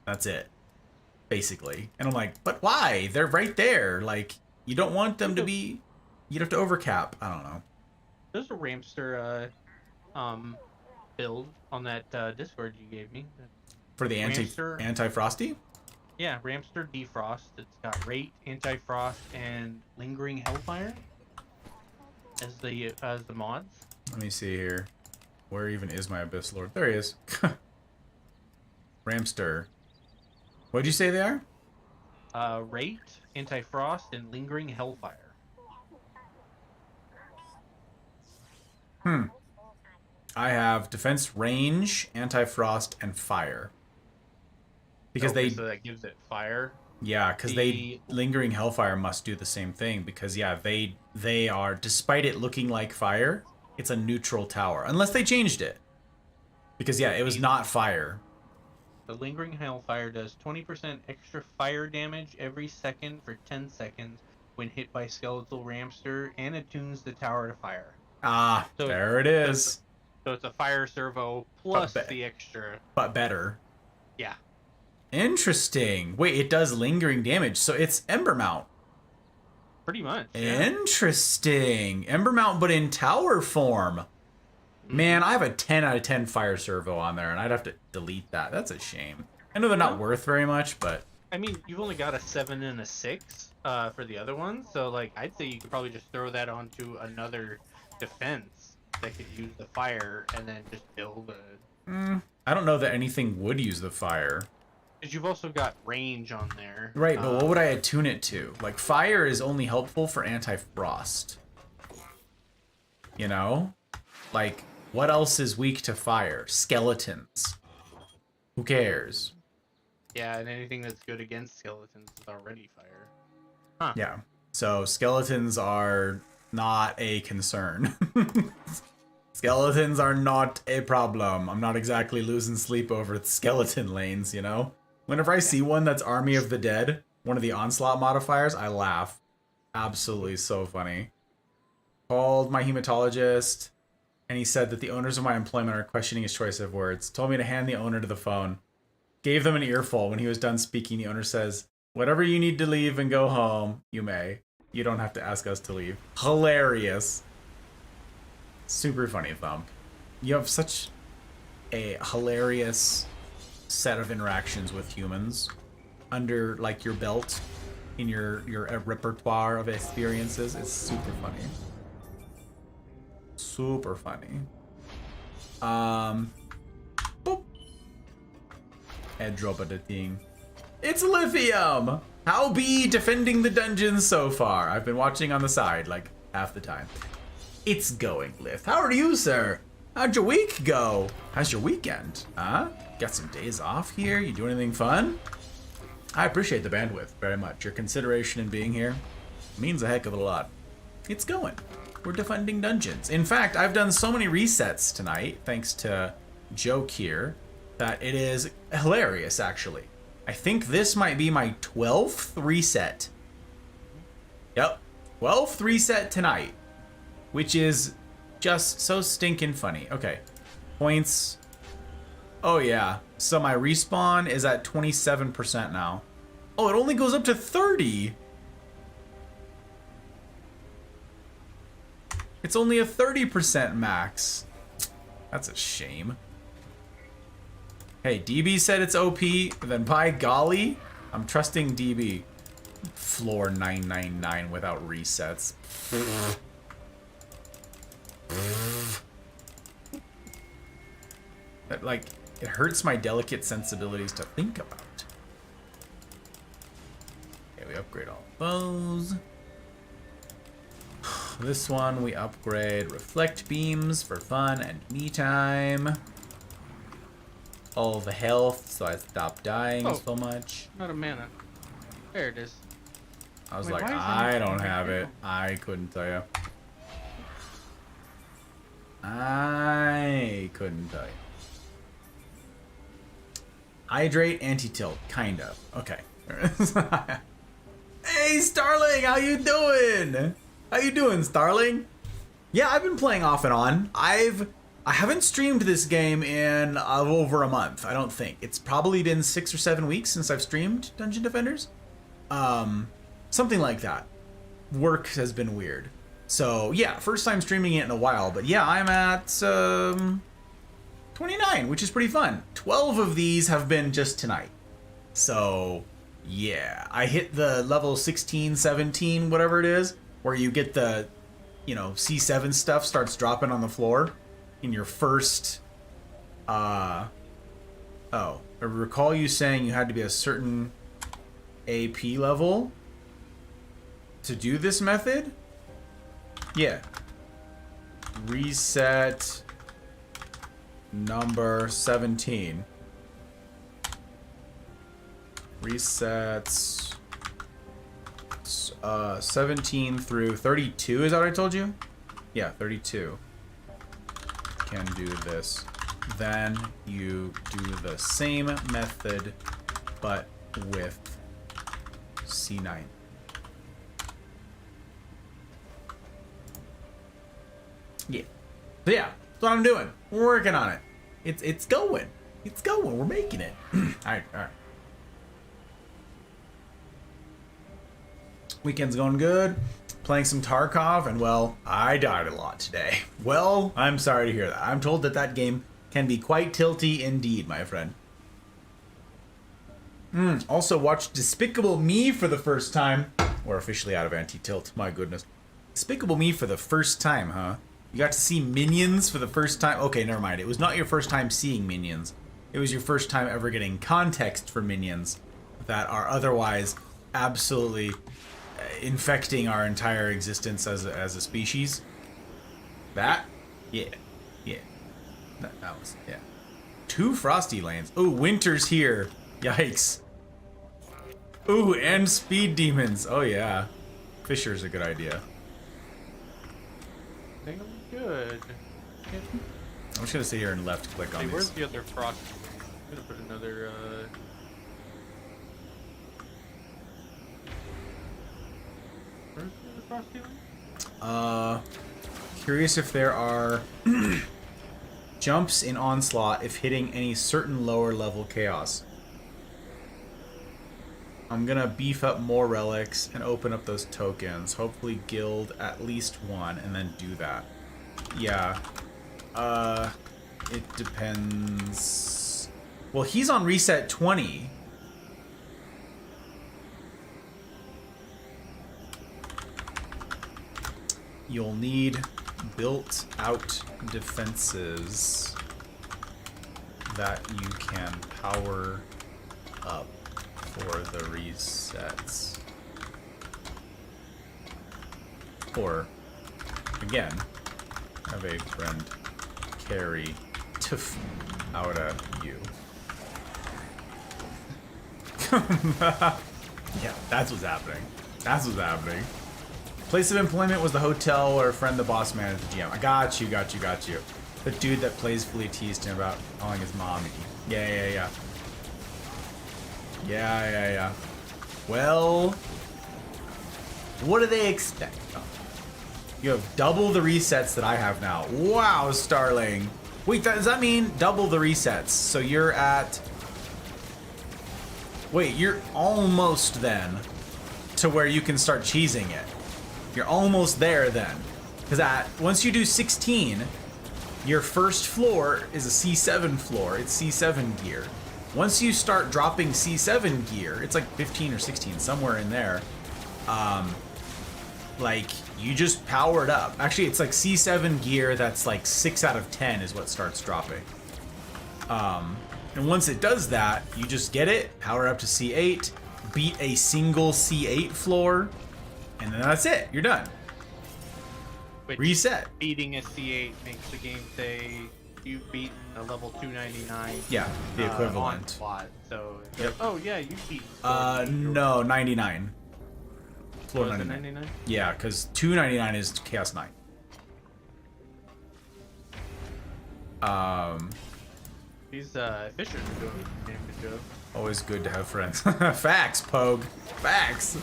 That's it, basically. And I'm like, but why? They're right there. Like, you don't want them to be... You'd have to overcap. I don't know. There's a Ramster build on that Discord you gave me. For the Ramster. anti-Frosty? Yeah, Ramster Defrost. It's got Rate, Anti-Frost, and Lingering Hellfire as the mods. Let me see here. Where even is my Abyss Lord? There he is. Ramster. What'd you say they are? Rate, Anti-Frost, and Lingering Hellfire. I have defense, range, anti-frost, and fire. Because so that gives it fire. Yeah, because they lingering hellfire must do the same thing. Because yeah, they are, despite it looking like fire, it's a neutral tower unless they changed it. Because yeah, it was not fire. The lingering hellfire does 20% extra fire damage every second for 10 seconds when hit by skeletal ramster, and attunes the tower to fire. Ah, so there it is. So it's a fire servo plus the extra. But better. Yeah. Interesting. Wait, it does lingering damage, so it's Ember Mount. Pretty much. Yeah. Interesting. Ember Mount, but in tower form. Man, I have a 10 out of 10 fire servo on there, and I'd have to delete that. That's a shame. I know they're not worth very much, but... I mean, you've only got a 7 and a 6 for the other ones, so like I'd say you could probably just throw that onto another defense that could use the fire, and then just build a... I don't know that anything would use the fire. Because you've also got range on there. Right, but what would I attune it to? Like, fire is only helpful for anti-frost. You know? Like, what else is weak to fire? Skeletons. Who cares? Yeah, and anything that's good against skeletons is already fire. Huh. Yeah. So, skeletons are not a concern. Skeletons are not a problem. I'm not exactly losing sleep over skeleton lanes, you know? Whenever I see one that's Army of the Dead, one of the Onslaught modifiers, I laugh. Absolutely so funny. Called my hematologist, and he said that the owners of my employment are questioning his choice of words. Told me to hand the owner to the phone. Gave them an earful. When he was done speaking, the owner says, "Whatever you need to leave and go home, you may. You don't have to ask us to leave." Hilarious. Super funny, Thump. You have such a hilarious set of interactions with humans under, like, your belt in your repertoire of experiences. It's super funny. Super funny. Boop. Head drop of the thing. It's Lithium! How be defending the dungeons so far? I've been watching on the side, like, half the time. It's going, Lith. How are you, sir? How'd your week go? How's your weekend? Huh? Got some days off here? You do anything fun? I appreciate the bandwidth very much. Your consideration in being here means a heck of a lot. It's going. We're defending dungeons. In fact, I've done so many resets tonight, thanks to Joke here, that it is hilarious, actually. I think this might be my 12th reset. Yep. 12th reset tonight. Which is just so stinking funny. Okay. Points. Oh, yeah. So my respawn is at 27% now. Oh, it only goes up to 30. It's only a 30% max. That's a shame. Hey, DB said it's OP, then by golly, I'm trusting DB. Floor 999 without resets. That, like, it hurts my delicate sensibilities to think about. Okay, we upgrade all those. This one we upgrade reflect beams for fun and me time. All the health, so I stop dying so much. Not a mana. There it is. I was like, I don't have it. I couldn't tell you. I couldn't tell you. Hydrate, anti-tilt, kind of. Okay. Hey, Starling, how you doing? How you doing, Starling? Yeah, I've been playing off and on. I haven't streamed this game in over a month, I don't think. It's probably been 6 or 7 weeks since I've streamed Dungeon Defenders. Something like that. Work has been weird. So, yeah, first time streaming it in a while. But yeah, I'm at 29, which is pretty fun. 12 of these have been just tonight. So, yeah. I hit the level 16, 17, whatever it is, where you get the, you know, C7 stuff starts dropping on the floor in your first... I recall you saying you had to be a certain AP level to do this method? Yeah. Reset number 17. Resets 17 through 32, is that what I told you? Yeah, 32. Can do this. Then you do the same method, but with C9. Yeah. So yeah, that's what I'm doing. We're working on it. It's going. It's going. We're making it. Alright. Weekend's going good. Playing some Tarkov, and well, I died a lot today. Well, I'm sorry to hear that. I'm told that that game can be quite tilty indeed, my friend. Also watched Despicable Me for the first time. We're officially out of anti-tilt, my goodness. Despicable Me for the first time, huh? You got to see Minions for the first time? Okay, never mind. It was not your first time seeing Minions. It was your first time ever getting context for Minions that are otherwise absolutely infecting our entire existence as a species. That? Yeah. That was, yeah. 2 Frosty Lanes. Ooh, winter's here. Yikes. Ooh, and speed demons. Oh yeah. Fisher's a good idea. I think I'm good. I'm just gonna sit here and left click on Hey, where's these. the other frost? I'm gonna put another, where's the other frosty one? Curious if there are jumps in Onslaught if hitting any certain lower level chaos. I'm gonna beef up more relics and open up those tokens. Hopefully guild at least one and then do that. Yeah. It depends. Well, he's on reset 20. You'll need built out defenses that you can power up for the resets. Or, again, have a friend carry tuff out of you. Yeah, that's what's happening. That's what's happening. Place of employment was the hotel where friend the boss man at the GM. I got you. The dude that plays fully teased him about calling his mommy. Yeah. Well, what do they expect? Oh. You have double the resets that I have now. Wow, Starling. Wait, does that mean double the resets? So you're at... Wait, you're almost then to where you can start cheesing it. You're almost there then. Because once you do 16, your first floor is a C7 floor. It's C7 gear. Once you start dropping C7 gear, it's like 15 or 16, somewhere in there. Like, you just power it up. Actually, it's like C7 gear that's like 6 out of 10 is what starts dropping. And once it does that, you just get it, power up to C8, beat a single C8 floor, and then that's it. You're done. Which Reset. Beating a C8 makes the game say you've beaten a level 299. Yeah, the equivalent. Onslaught. So, Yep. oh yeah, you beat. No, 99. Floor 99. 99? Yeah, because 299 is Chaos 9. These fishers are doing a damn good job. Always good to have friends. Facts, Pogue. Facts.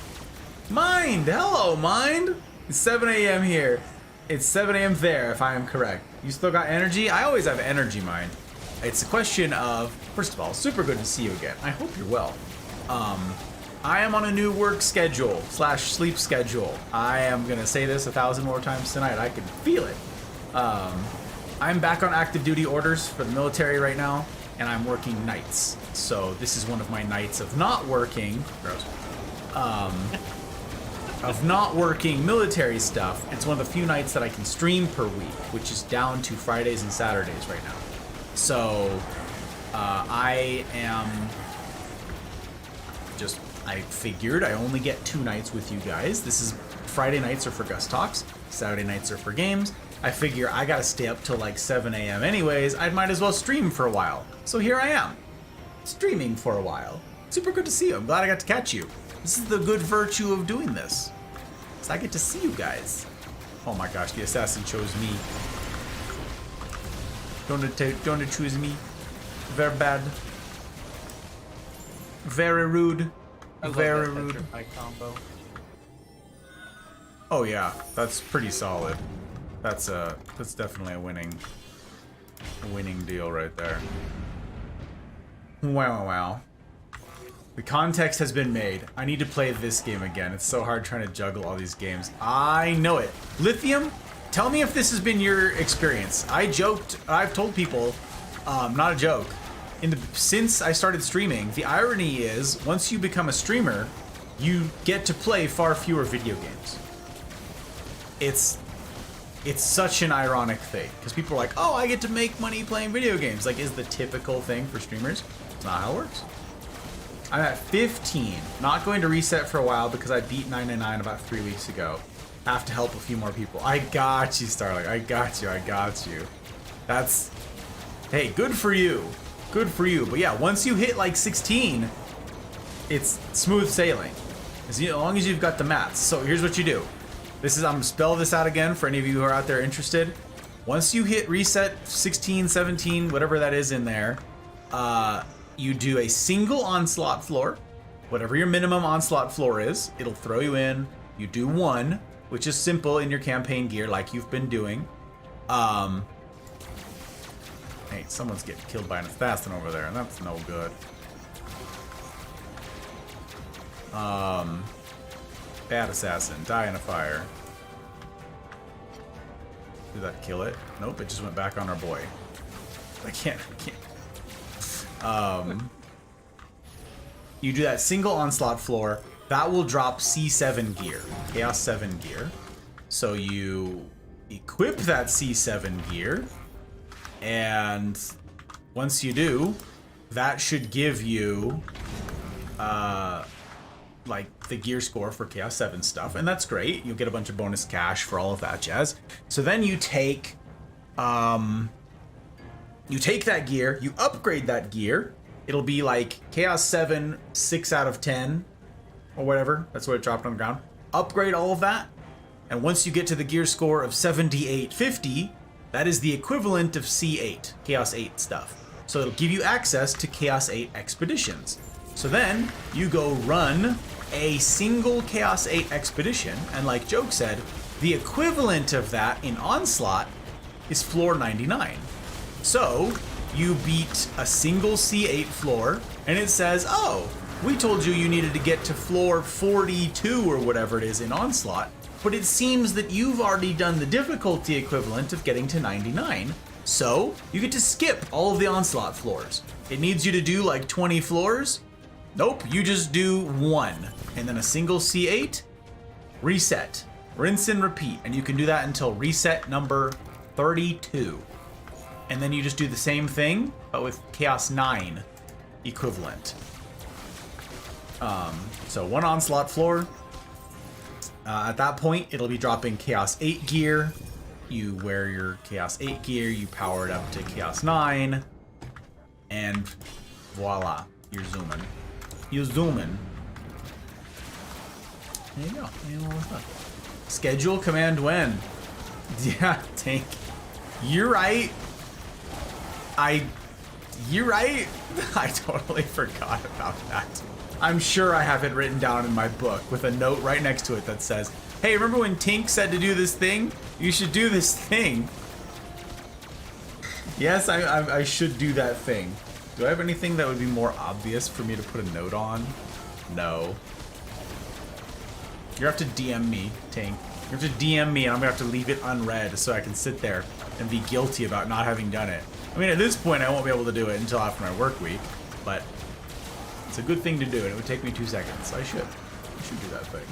Mind. Hello, Mind. It's 7 a.m. here. It's 7 a.m. there, if I am correct. You still got energy? I always have energy, Mind. It's a question of, first of all, super good to see you again. I hope you're well. I am on a new work schedule / sleep schedule. I am going to say this 1,000 more times tonight. I can feel it. I'm back on active duty orders for the military right now, and I'm working nights. So this is one of my nights of not working. Gross. Of not working military stuff. It's one of the few nights that I can stream per week, which is down to Fridays and Saturdays right now. So I figured I only get 2 nights with you guys. This is Friday nights are for Gus Talks, Saturday nights are for games, I figure I gotta stay up till like 7 a.m. anyways. I might as well stream for a while. So here I am, streaming for a while. Super good to see you. I'm glad I got to catch you. This is the good virtue of doing this. So I get to see you guys. Oh my gosh, the assassin chose me. Don't choose me. Very bad. Very rude. Very rude. Combo. Oh yeah, that's pretty solid. That's definitely a winning deal right there. Wow. The context has been made. I need to play this game again. It's so hard trying to juggle all these games. I know it. Lithium, tell me if this has been your experience. I've told people, not a joke, since I started streaming, the irony is, once you become a streamer, you get to play far fewer video games. It's such an ironic thing, because people are like, oh, I get to make money playing video games. Like, is the typical thing for streamers. It's not how it works. I'm at 15. Not going to reset for a while because I beat 999 about 3 weeks ago. Have to help a few more people. I got you, Starlight. I got you. That's... Hey, good for you. Good for you. But yeah, once you hit like 16, it's smooth sailing. As long as you've got the maths. So here's what you do. I'm gonna spell this out again for any of you who are out there interested. Once you hit reset 16, 17, whatever that is in there, you do a single onslaught floor. Whatever your minimum onslaught floor is, it'll throw you in. You do one, which is simple in your campaign gear like you've been doing. Hey, someone's getting killed by an assassin over there, and that's no good. Bad assassin, die in a fire. Did that kill it? Nope, it just went back on our boy. I can't. You do that single onslaught floor, that will drop C7 gear, Chaos 7 gear. So you equip that C7 gear, and once you do, that should give you like the gear score for Chaos 7 stuff, and that's great. You'll get a bunch of bonus cash for all of that jazz. So then you take that gear, you upgrade that gear. It'll be like Chaos 7, 6 out of 10, or whatever. That's what it dropped on the ground. Upgrade all of that, and once you get to the gear score of 7850, that is the equivalent of C8, Chaos 8 stuff. So it'll give you access to Chaos 8 expeditions. So then you go run a single Chaos 8 expedition, and like Joke said, the equivalent of that in Onslaught is floor 99. So you beat a single C8 floor, and it says, oh, we told you needed to get to floor 42 or whatever it is in Onslaught, but it seems that you've already done the difficulty equivalent of getting to 99. So you get to skip all of the Onslaught floors. It needs you to do like 20 floors. Nope, you just do one, and then a single C8, reset, rinse and repeat, and you can do that until reset number 32. And then you just do the same thing, but with Chaos 9 equivalent. So one Onslaught floor. At that point, it'll be dropping Chaos 8 gear. You wear your Chaos 8 gear, you power it up to Chaos 9, and voila, you're zooming. You're zooming. There you go. Schedule command when. Yeah, Tank. You're right. You're right. I totally forgot about that. I'm sure I have it written down in my book with a note right next to it that says, hey, remember when Tink said to do this thing? You should do this thing. Yes, I should do that thing. Do I have anything that would be more obvious for me to put a note on? No. You have to DM me, Tank. You have to DM me, and I'm gonna have to leave it unread so I can sit there and be guilty about not having done it. I mean, at this point, I won't be able to do it until after my work week, but it's a good thing to do, and it would take me 2 seconds. I should do that thing.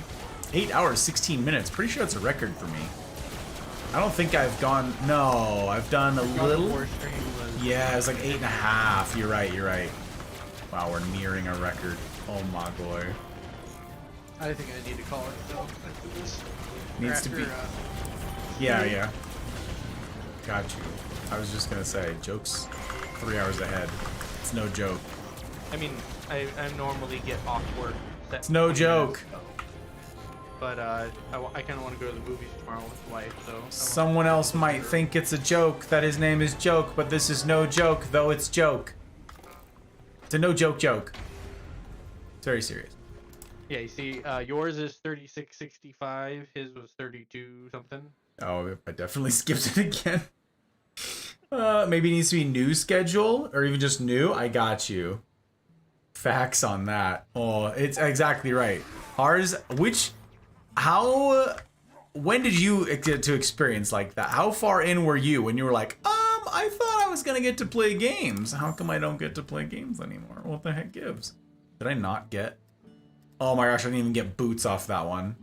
8 hours, 16 minutes. Pretty sure it's a record for me. I don't think I've gone. No, I've done a little. Yeah, it was like 8.5. You're right. Wow, we're nearing a record. Oh my boy. I think I need to call it though. After this. Needs to After, be. Yeah. got you. I was just gonna say, joke's 3 hours ahead. It's no joke. I mean, I normally get off work. It's no joke. But I kind of want to go to the movies tomorrow with the wife, so. Someone else might think it's a joke that his name is Joke, but this is no joke, though it's joke. It's a no joke joke. It's very serious. Yeah, you see, yours is 36.65. His was 32 something. Oh, I definitely skipped it again. Maybe it needs to be new schedule or even just new. I got you. Facts on that. Oh, it's exactly right. Ours, when did you get to experience like that? How far in were you when you were like, I thought I was gonna get to play games. How come I don't get to play games anymore? What the heck gives? Did I not get? Oh my gosh, I didn't even get boots off that one.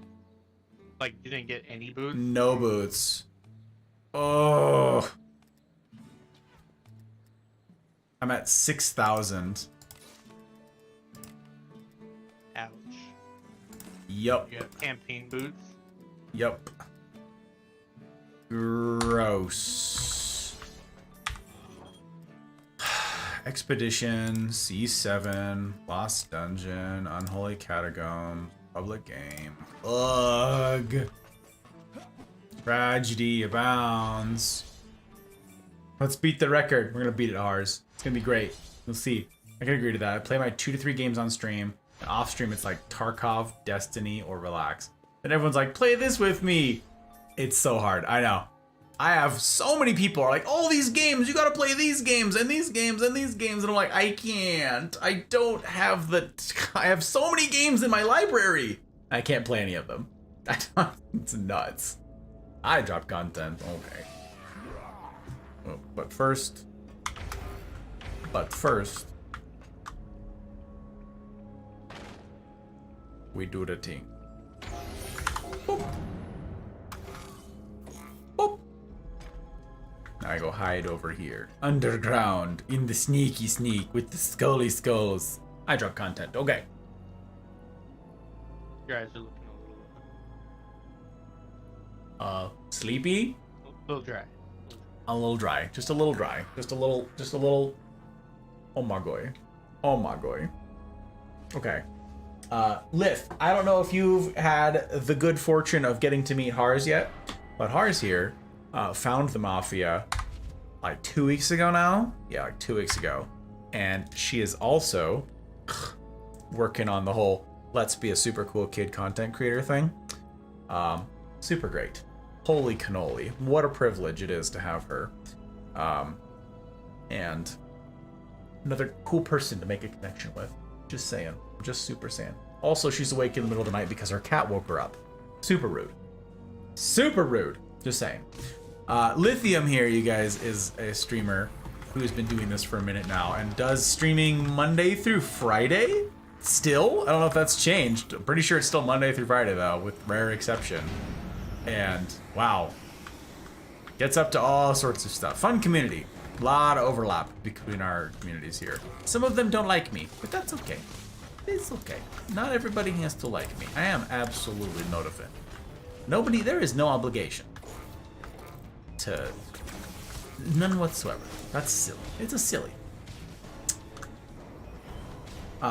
Like, you didn't get any boots? No boots. Oh. I'm at 6,000. Ouch. Yup. You have campaign boots? Yup. Gross. Expedition, C7, Lost Dungeon, Unholy Catacomb, Public Game. Ugh. Tragedy abounds. Let's beat the record. We're gonna beat it ours. It's gonna be great. You'll see. I can agree to that. I play my 2 to 3 games on stream. And off stream, it's like Tarkov, Destiny, or Relax. Then everyone's like, play this with me. It's so hard. I know. I have so many people are like, all these games, you gotta play these games and these games and these games. And I'm like, I can't. I don't have I have so many games in my library. I can't play any of them. It's nuts. I drop content. Okay. Oh, but first, we do the thing. Boop. Boop. Now I go hide over here. Underground, in the sneaky sneak with the scully skulls. I drop content. Okay. Your eyes are looking a little... Sleepy? A little dry. A little dry. Just a little dry. Just a little... Oh my goy. Oh my goy. Okay. Lith, I don't know if you've had the good fortune of getting to meet Hars yet, but Hars here found the Mafia like 2 weeks ago now. Yeah, like 2 weeks ago. And she is also working on the whole let's be a super cool kid content creator thing. Super great. Holy cannoli. What a privilege it is to have her. And another cool person to make a connection with. Just saying. Just super saying. Also, she's awake in the middle of the night because her cat woke her up. Super rude. Super rude. Just saying. Lithium here, you guys, is a streamer who's been doing this for a minute now and does streaming Monday through Friday? Still? I don't know if that's changed. I'm pretty sure it's still Monday through Friday, though, with rare exception. And, wow. Gets up to all sorts of stuff. Fun community. A lot of overlap between our communities here. Some of them don't like me, but that's okay. It's okay. Not everybody has to like me. I am absolutely not offended. Nobody, there is no obligation to, none whatsoever. That's silly. It's a silly.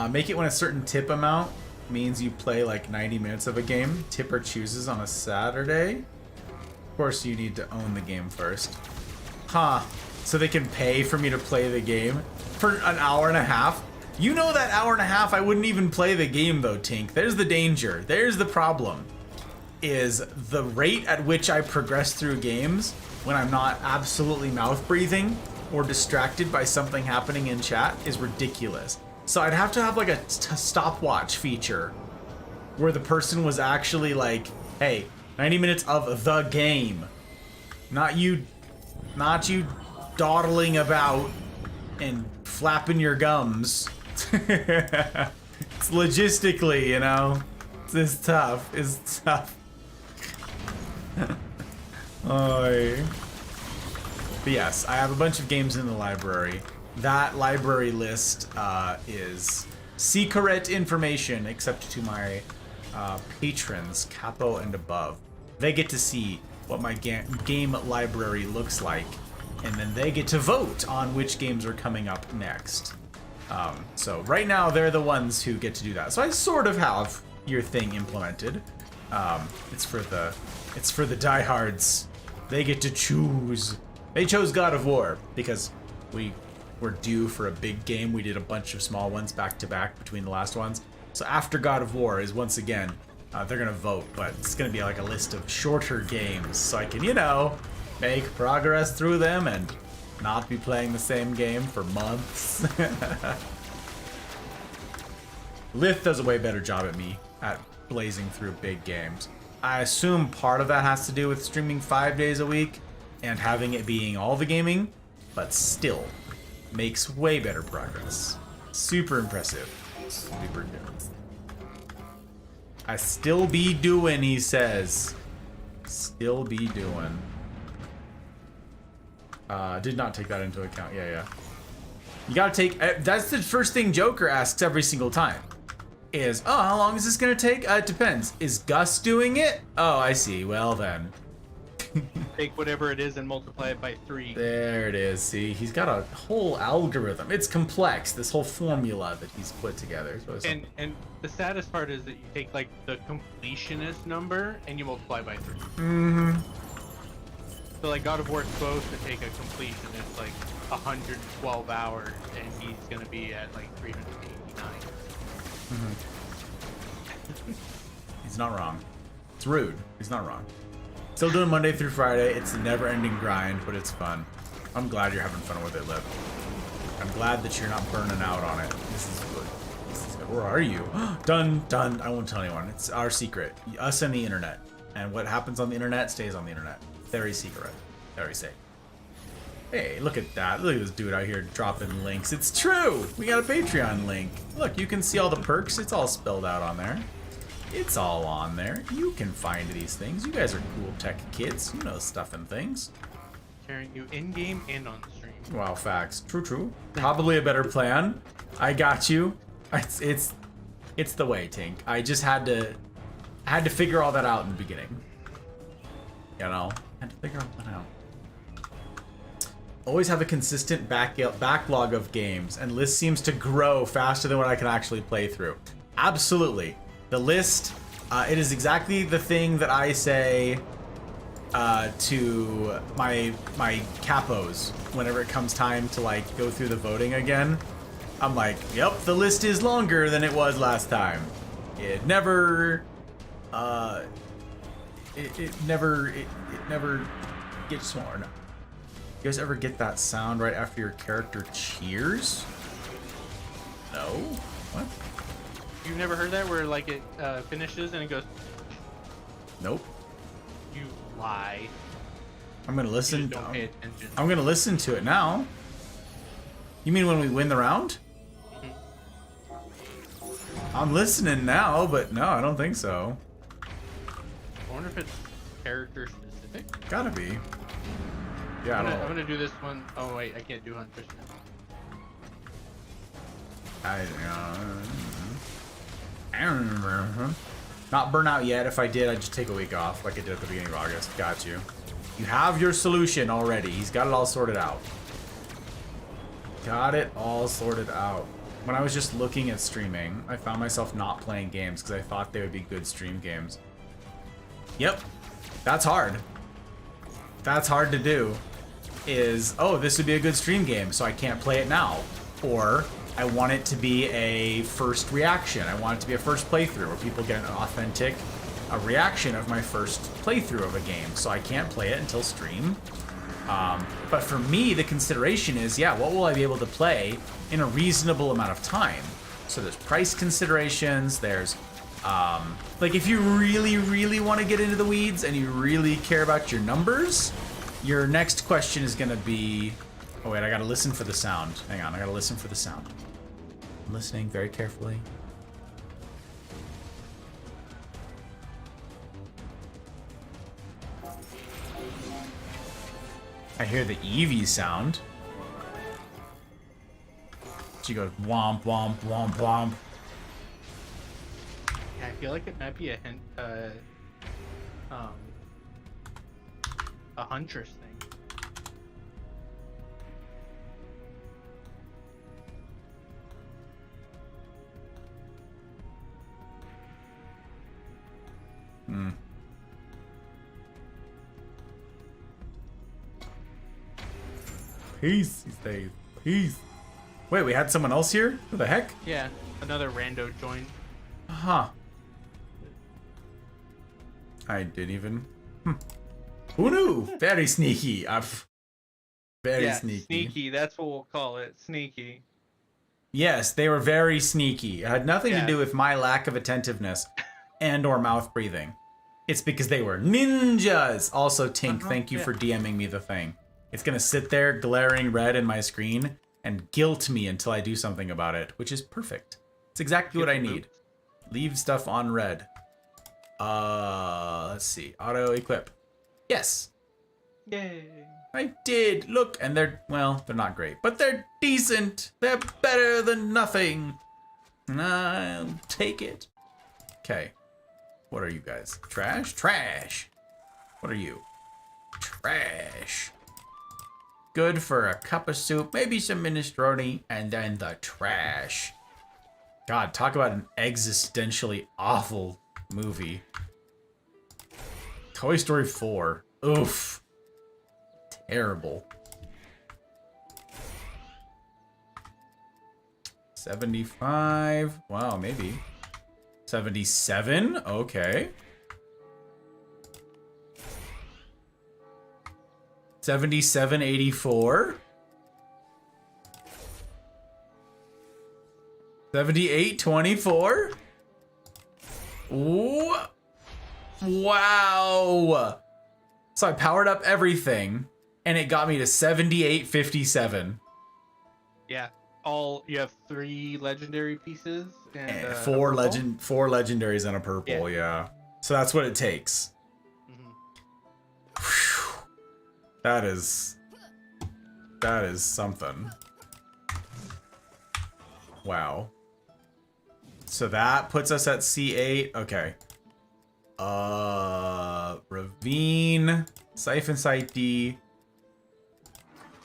Make it when a certain tip amount means you play like 90 minutes of a game. Tipper chooses on a Saturday. Of course, you need to own the game first. Huh. So they can pay for me to play the game for an hour and a half. You know that hour and a half I wouldn't even play the game though, Tink. There's the danger. There's the problem. Is the rate at which I progress through games when I'm not absolutely mouth breathing or distracted by something happening in chat is ridiculous. So I'd have to have like a stopwatch feature where the person was actually like, hey, 90 minutes of the game. Not you dawdling about and flapping your gums. It's logistically, you know, it's tough. It's tough. Oy. But yes, I have a bunch of games in the library. That library list is secret information, except to my patrons, Capo and above. They get to see what my game library looks like and then they get to vote on which games are coming up next. So right now they're the ones who get to do that. So I sort of have your thing implemented. It's for the diehards. They get to choose. They chose God of War because we were due for a big game. We did a bunch of small ones back to back between the last ones. So after God of War is once again, they're gonna vote, but it's gonna be like a list of shorter games so I can, you know, make progress through them and not be playing the same game for months. Lith does a way better job at me at blazing through big games. I assume part of that has to do with streaming 5 days a week and having it being all the gaming, but still makes way better progress. Super impressive. Super good. I still be doing, he says. Still be doing. Did not take that into account. Yeah. You gotta take, that's the first thing Joker asks every single time. Is, oh, how long is this gonna take? It depends. Is Gus doing it? Oh, I see. Well then. Take whatever it is and multiply it by 3. There it is. See, he's got a whole algorithm. It's complex, this whole formula that he's put together. So And the saddest part is that you take like the completionist number and you multiply by 3. Mm-hmm. So like God of War is supposed to take a completionist like 112 hours, and he's gonna be at like 389. He's not wrong. It's rude. He's not wrong. Still doing Monday through Friday. It's a never-ending grind, but it's fun. I'm glad you're having fun with it, Liv. I'm glad that you're not burning out on it. This is good. This is good. Where are you? Done. I won't tell anyone. It's our secret. Us and the internet. And what happens on the internet stays on the internet. Very secret. Very safe. Hey, look at that. Look at this dude out here dropping links. It's true! We got a Patreon link. Look, you can see all the perks. It's all spelled out on there. It's all on there. You can find these things. You guys are cool tech kids. You know stuff and things. Carrying you in-game and on stream. Wow, facts. True. Probably a better plan. I got you. It's the way, Tink. I just had to figure all that out in the beginning. You know? Had to figure all that out. Always have a consistent backlog of games, and list seems to grow faster than what I can actually play through. Absolutely. The list, it is exactly the thing that I say to my capos whenever it comes time to like go through the voting again. I'm like, yep, the list is longer than it was last time. It never gets smaller. No. You guys ever get that sound right after your character cheers? No? What? You've never heard that where like it finishes and it goes? Nope. You lie. I'm gonna listen. You just don't pay attention. I'm gonna listen to it now. You mean when we win the round? I'm listening now, but no, I don't think so. I wonder if it's character specific. Gotta be. Yeah, I'm gonna do this one. Oh wait, I can't do hunters now. I don't remember. Not burnout yet. If I did, I'd just take a week off like I did at the beginning of August. Got you. You have your solution already. He's got it all sorted out. Got it all sorted out. When I was just looking at streaming, I found myself not playing games because I thought they would be good stream games. Yep. That's hard. That's hard to do. Is, oh, this would be a good stream game, so I can't play it now. Or I want it to be a first reaction. I want it to be a first playthrough where people get an authentic reaction of my first playthrough of a game. So I can't play it until stream. But for me, the consideration is, yeah, what will I be able to play in a reasonable amount of time? So there's price considerations, there's, like if you really, really want to get into the weeds and you really care about your numbers, your next question is going to be, oh wait, I got to listen for the sound. Hang on, I got to listen for the sound. I'm listening very carefully. I hear the Eevee sound. She goes womp, womp, womp, womp. Yeah, I feel like it might be a huntress thing. Peace, he stays. Peace. Wait, we had someone else here? Who the heck? Yeah, another rando joined. Huh. I didn't even... Who knew? Very sneaky. Very sneaky. Sneaky, that's what we'll call it. Sneaky. Yes, they were very sneaky. It had nothing to do with my lack of attentiveness and or mouth breathing. It's because they were ninjas. Also, Tink, thank you for DMing me the thing. It's going to sit there glaring red in my screen and guilt me until I do something about it, which is perfect. It's exactly what I need. Leave stuff on red. Let's see. Auto equip. Yes. Yay. I did. Look, and they're not great, but they're decent. They're better than nothing. And I'll take it. Okay. What are you guys? Trash? Trash. What are you? Trash. Good for a cup of soup, maybe some minestrone, and then the trash. God, talk about an existentially awful movie. Toy Story 4. Oof. Terrible. 75. Wow, maybe. 77. Okay. 77.84. 78.24. Wow. So I powered up everything and it got me to 78.57. Yeah. You have 3 legendary pieces and four legendaries and a purple, yeah. So that's what it takes. Whew. That is something. Wow. So that puts us at C8. Okay. Ravine, Siphon Site D,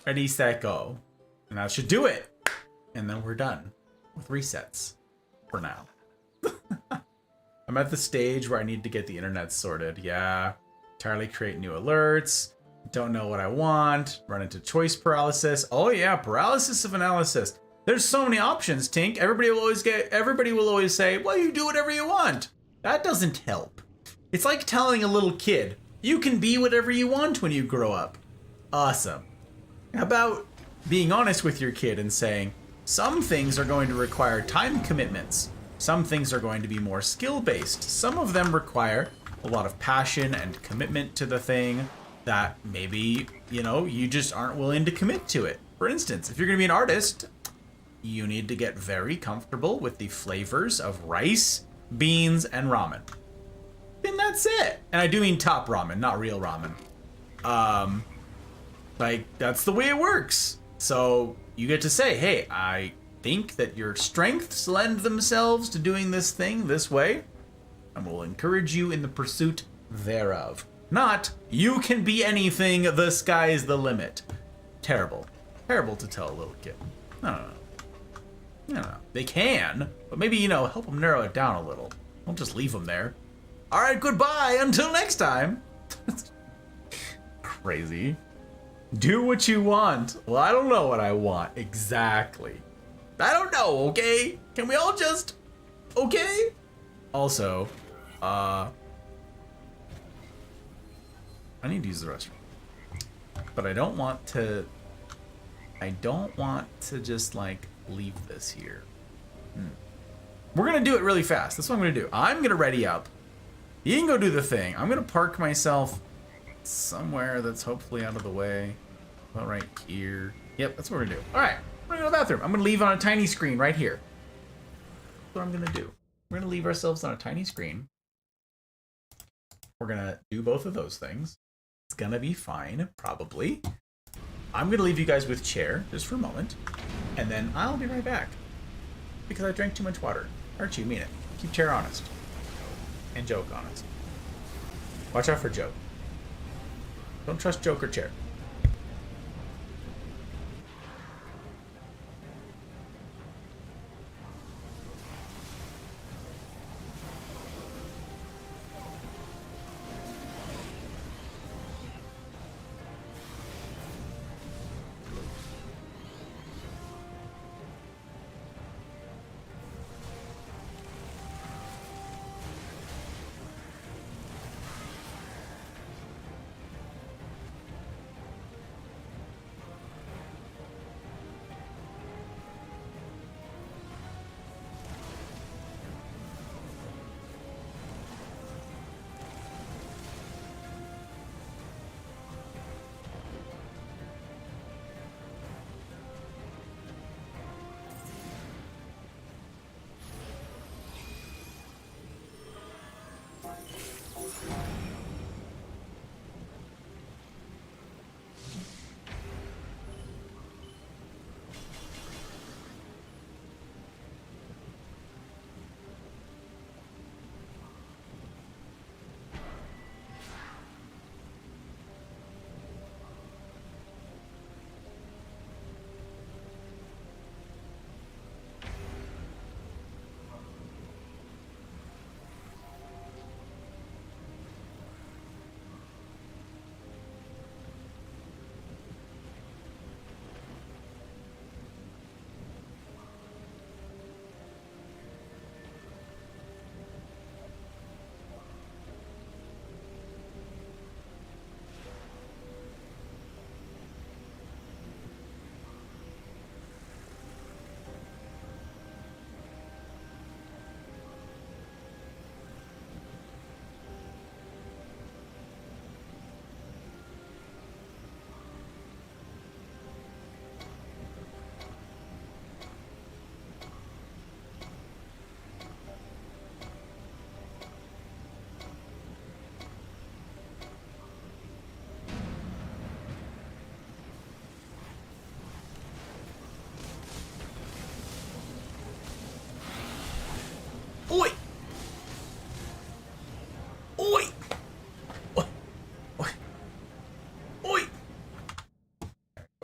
ready, set, go. And that should do it. And then we're done with resets for now. I'm at the stage where I need to get the internet sorted. Yeah. Entirely create new alerts. Don't know what I want. Run into choice paralysis. Oh yeah, paralysis of analysis. There's so many options, Tink. Everybody will always say, well, you do whatever you want. That doesn't help. It's like telling a little kid, you can be whatever you want when you grow up. Awesome. How about being honest with your kid and saying, some things are going to require time commitments. Some things are going to be more skill-based. Some of them require a lot of passion and commitment to the thing that maybe, you just aren't willing to commit to it. For instance, if you're going to be an artist, you need to get very comfortable with the flavors of rice, beans, and ramen. And that's it. And I do mean top ramen, not real ramen. That's the way it works. So you get to say, hey, I think that your strengths lend themselves to doing this thing this way, and will encourage you in the pursuit thereof. Not, you can be anything, the sky's the limit. Terrible. Terrible to tell a little kid. No. They can, but maybe, help them narrow it down a little. Don't just leave them there. All right, goodbye. Until next time. Crazy. Do what you want. Well, I don't know what I want exactly. I don't know, okay? Can we all just... Okay? Also, I need to use the restroom. But I don't want to just, leave this here. We're going to do it really fast. That's what I'm going to do. I'm going to ready up. You can go do the thing. I'm going to park myself somewhere that's hopefully out of the way. About right here. Yep, that's what we're going to do. All right, we're going to go to the bathroom. I'm going to leave on a tiny screen right here. That's what I'm going to do. We're going to leave ourselves on a tiny screen. We're going to do both of those things. It's going to be fine, probably. I'm going to leave you guys with chair just for a moment. And then I'll be right back. Because I drank too much water. Archie, mean it. Keep chair honest. And joke honest. Watch out for joke. Don't trust joke or chair.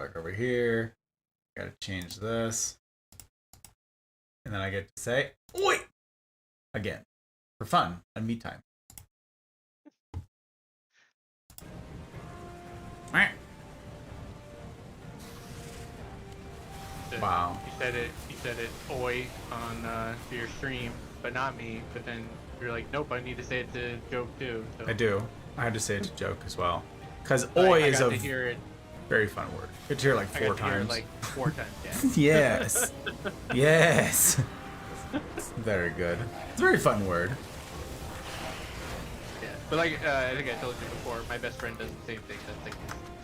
back over here. Gotta change this. And then I get to say, oi! Again. For fun and me time. Alright. Wow. You said it oi on your stream, but not me. But then you're like, nope, I need to say it to Joke too. So. I do. I had to say it to Joke as well. Because But oi I is got a to hear it. very fun word. Get to hear it like I 4 got to hear it times. like 4 times. Yeah. Yes. Yes. Very good. It's a very fun word. Yeah. But like I think I told you before, my best friend does the same thing. That's like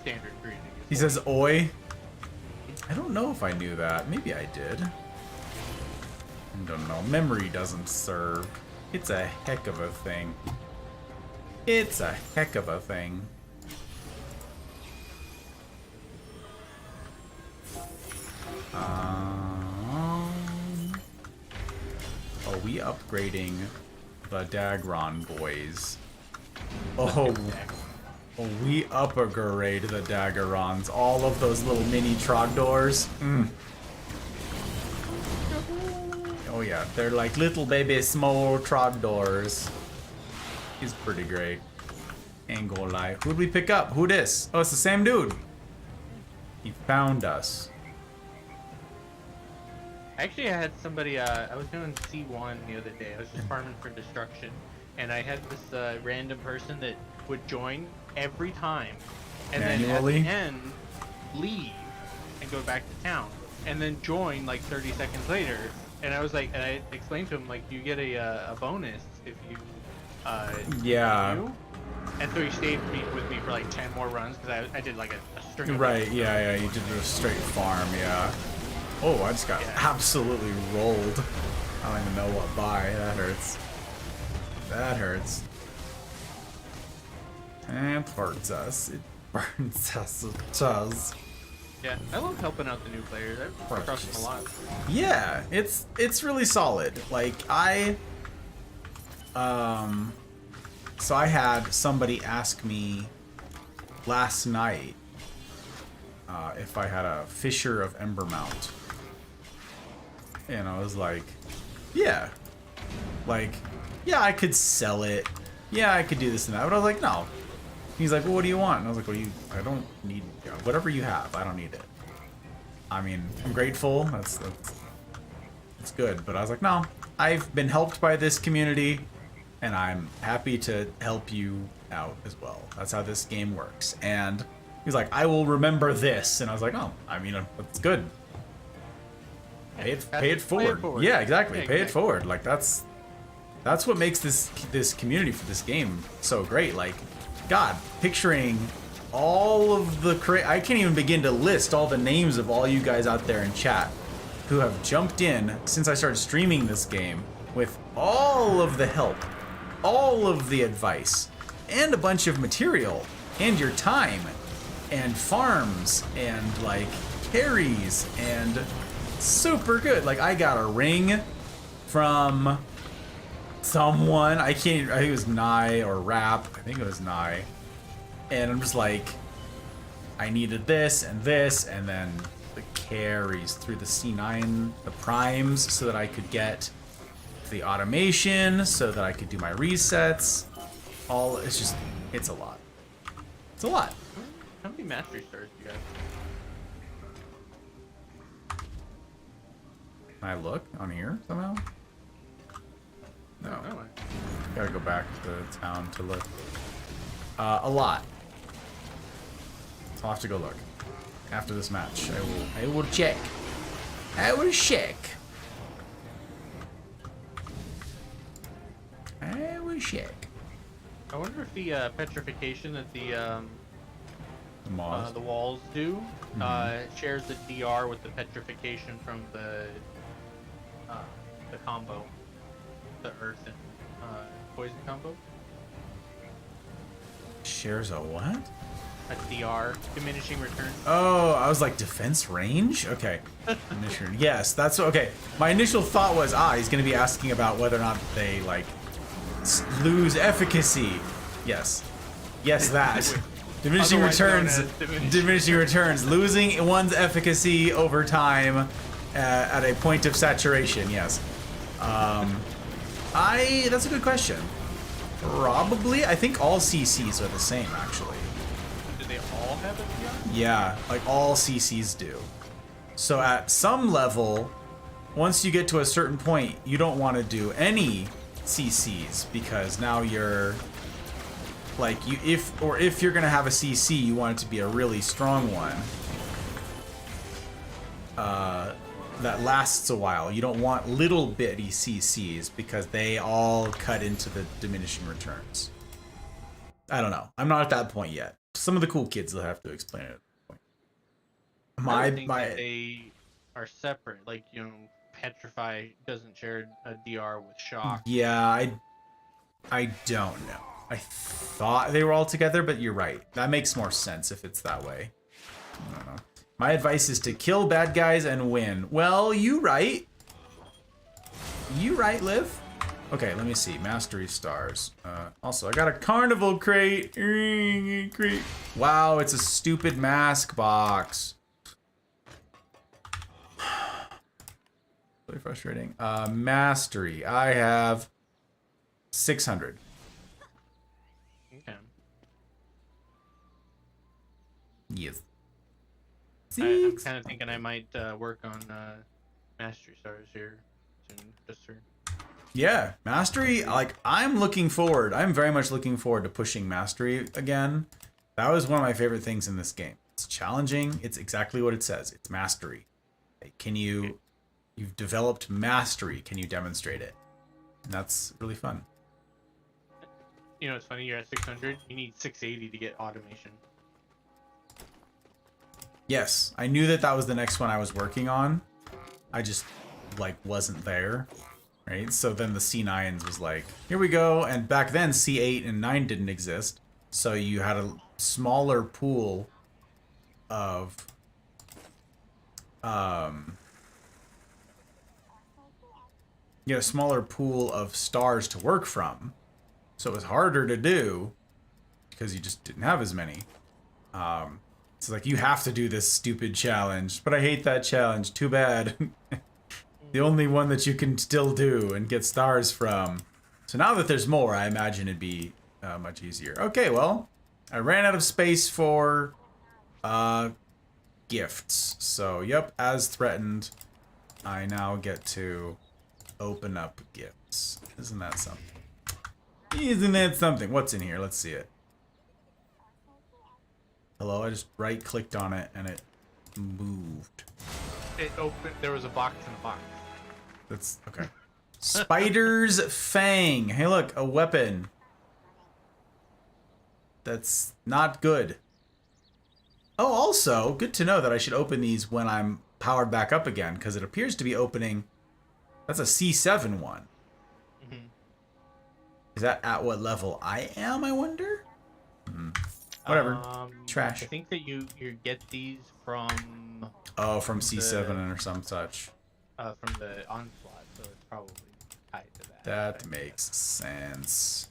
standard greeting. He says oi. I don't know if I knew that. Maybe I did. I don't know. Memory doesn't serve. It's a heck of a thing. It's a heck of a thing. Are we upgrading the Dagron boys? Oh, we upgrade the Dagarons. All of those little mini Trogdors. Oh yeah, they're like little baby small Trogdors. He's pretty great. Ain't gonna lie. Who'd we pick up? Who this? Oh, it's the same dude. He found us. Actually, I had somebody. I was doing C1 the other day. I was just farming for destruction, and I had this random person that would join every time, and Manually? then at the end leave and go back to town, and then join like 30 seconds later. And I was like, and I explained to him like, you get a bonus if you Yeah. do. And so he stayed with me for like 10 more runs because I did like a string. Of Right, yeah, you did a straight farm, yeah. Oh, I just got absolutely rolled. I don't even know what by. That hurts. That hurts. It hurts us. It burns us. It does. Yeah, I love helping out the new players. I've come across them a lot. Yeah, it's really solid. Like so I had somebody ask me last night if I had a Fisher of Embermount. And I was like, yeah. Like, yeah, I could sell it. Yeah, I could do this and that. But I was like, no. He's like, well, what do you want? And I was like, well, I don't need, whatever you have, I don't need it. I mean, I'm grateful. That's good. But I was like, no, I've been helped by this community, and I'm happy to help you out as well. That's how this game works. And he's like, I will remember this. And I was like, oh, I mean, that's good. Pay it forward. Yeah, exactly. Yeah, Pay it forward. Like that's what makes this community for this game so great. Like, God, picturing all of the I can't even begin to list all the names of all you guys out there in chat who have jumped in since I started streaming this game with all of the help, all of the advice, and a bunch of material, and your time, and farms, and like carries, and super good. Like, I got a ring from someone. I think it was Nye or Rap. I think it was Nye. And I'm just like, I needed this, and then the carries through the C9, the primes, so that I could get the automation, so that I could do my resets. It's a lot. It's a lot. How many mastery stars do you have? Can I look on here somehow? No. No. Gotta go back to the town to look. A lot. So I'll have to go look. After this match, I will check. I will check. I will check. I wonder if the petrification that the Moss. the walls do shares the DR with the petrification from the combo, the earth and poison combo. Shares a what? A DR, diminishing returns. Oh, I was like, defense range? Okay. Yes, that's okay. My initial thought was, he's going to be asking about whether or not they, like, lose efficacy. Yes. Yes, that. Diminishing Otherwise known returns. as Diminishing returns. Losing one's efficacy over time at a point of saturation. Yes. That's a good question. Probably. I think all CCs are the same, actually. Do they all have a DR? Yeah, like all CCs do. So at some level, once you get to a certain point, you don't want to do any CCs because now you're like if you're gonna have a CC, you want it to be a really strong one. That lasts a while. You don't want little bitty CCs because they all cut into the diminishing returns. I don't know. I'm not at that point yet. Some of the cool kids will have to explain it at that point. I would think that they are separate. Like, you know, Petrify doesn't share a DR with Shock. Yeah, I don't know. I thought they were all together, but you're right. That makes more sense if it's that way. I don't know. My advice is to kill bad guys and win. Well, you right. You right, Liv. Okay, let me see. Mastery stars. Also, I got a carnival crate. Wow, it's a stupid mask box. Really frustrating. Mastery. I have 600. Okay. Yes. I'm kind of thinking I might work on Mastery Stars here soon, just for... Yeah, Mastery, like, I'm very much looking forward to pushing Mastery again. That was one of my favorite things in this game. It's challenging. It's exactly what it says. It's Mastery. You've developed Mastery. Can you demonstrate it? And that's really fun. You know, it's funny, you're at 600, you need 680 to get automation. Yes, I knew that was the next one I was working on. I just, like, wasn't there, right? So then the C9s was like, here we go. And back then, C8 and 9 didn't exist. So you had a smaller pool of, stars to work from. So it was harder to do because you just didn't have as many. It's like, you have to do this stupid challenge, but I hate that challenge. Too bad. The only one that you can still do and get stars from. So now that there's more, I imagine it'd be much easier. Okay, well, I ran out of space for gifts. So, yep, as threatened, I now get to open up gifts. Isn't that something? Isn't that something? What's in here? Let's see it. Hello, I just right-clicked on it and it moved. It opened, there was a box in a box. That's, okay. Spider's Fang. Hey look, a weapon. That's not good. Oh, also, good to know that I should open these when I'm powered back up again, because it appears to be opening... That's a C7 one. Mm-hmm. Is that at what level I am, I wonder? Whatever. Trash. I think that you get these from... Oh, from C7 or some such. From the Onslaught, so it's probably tied to that. That makes sense.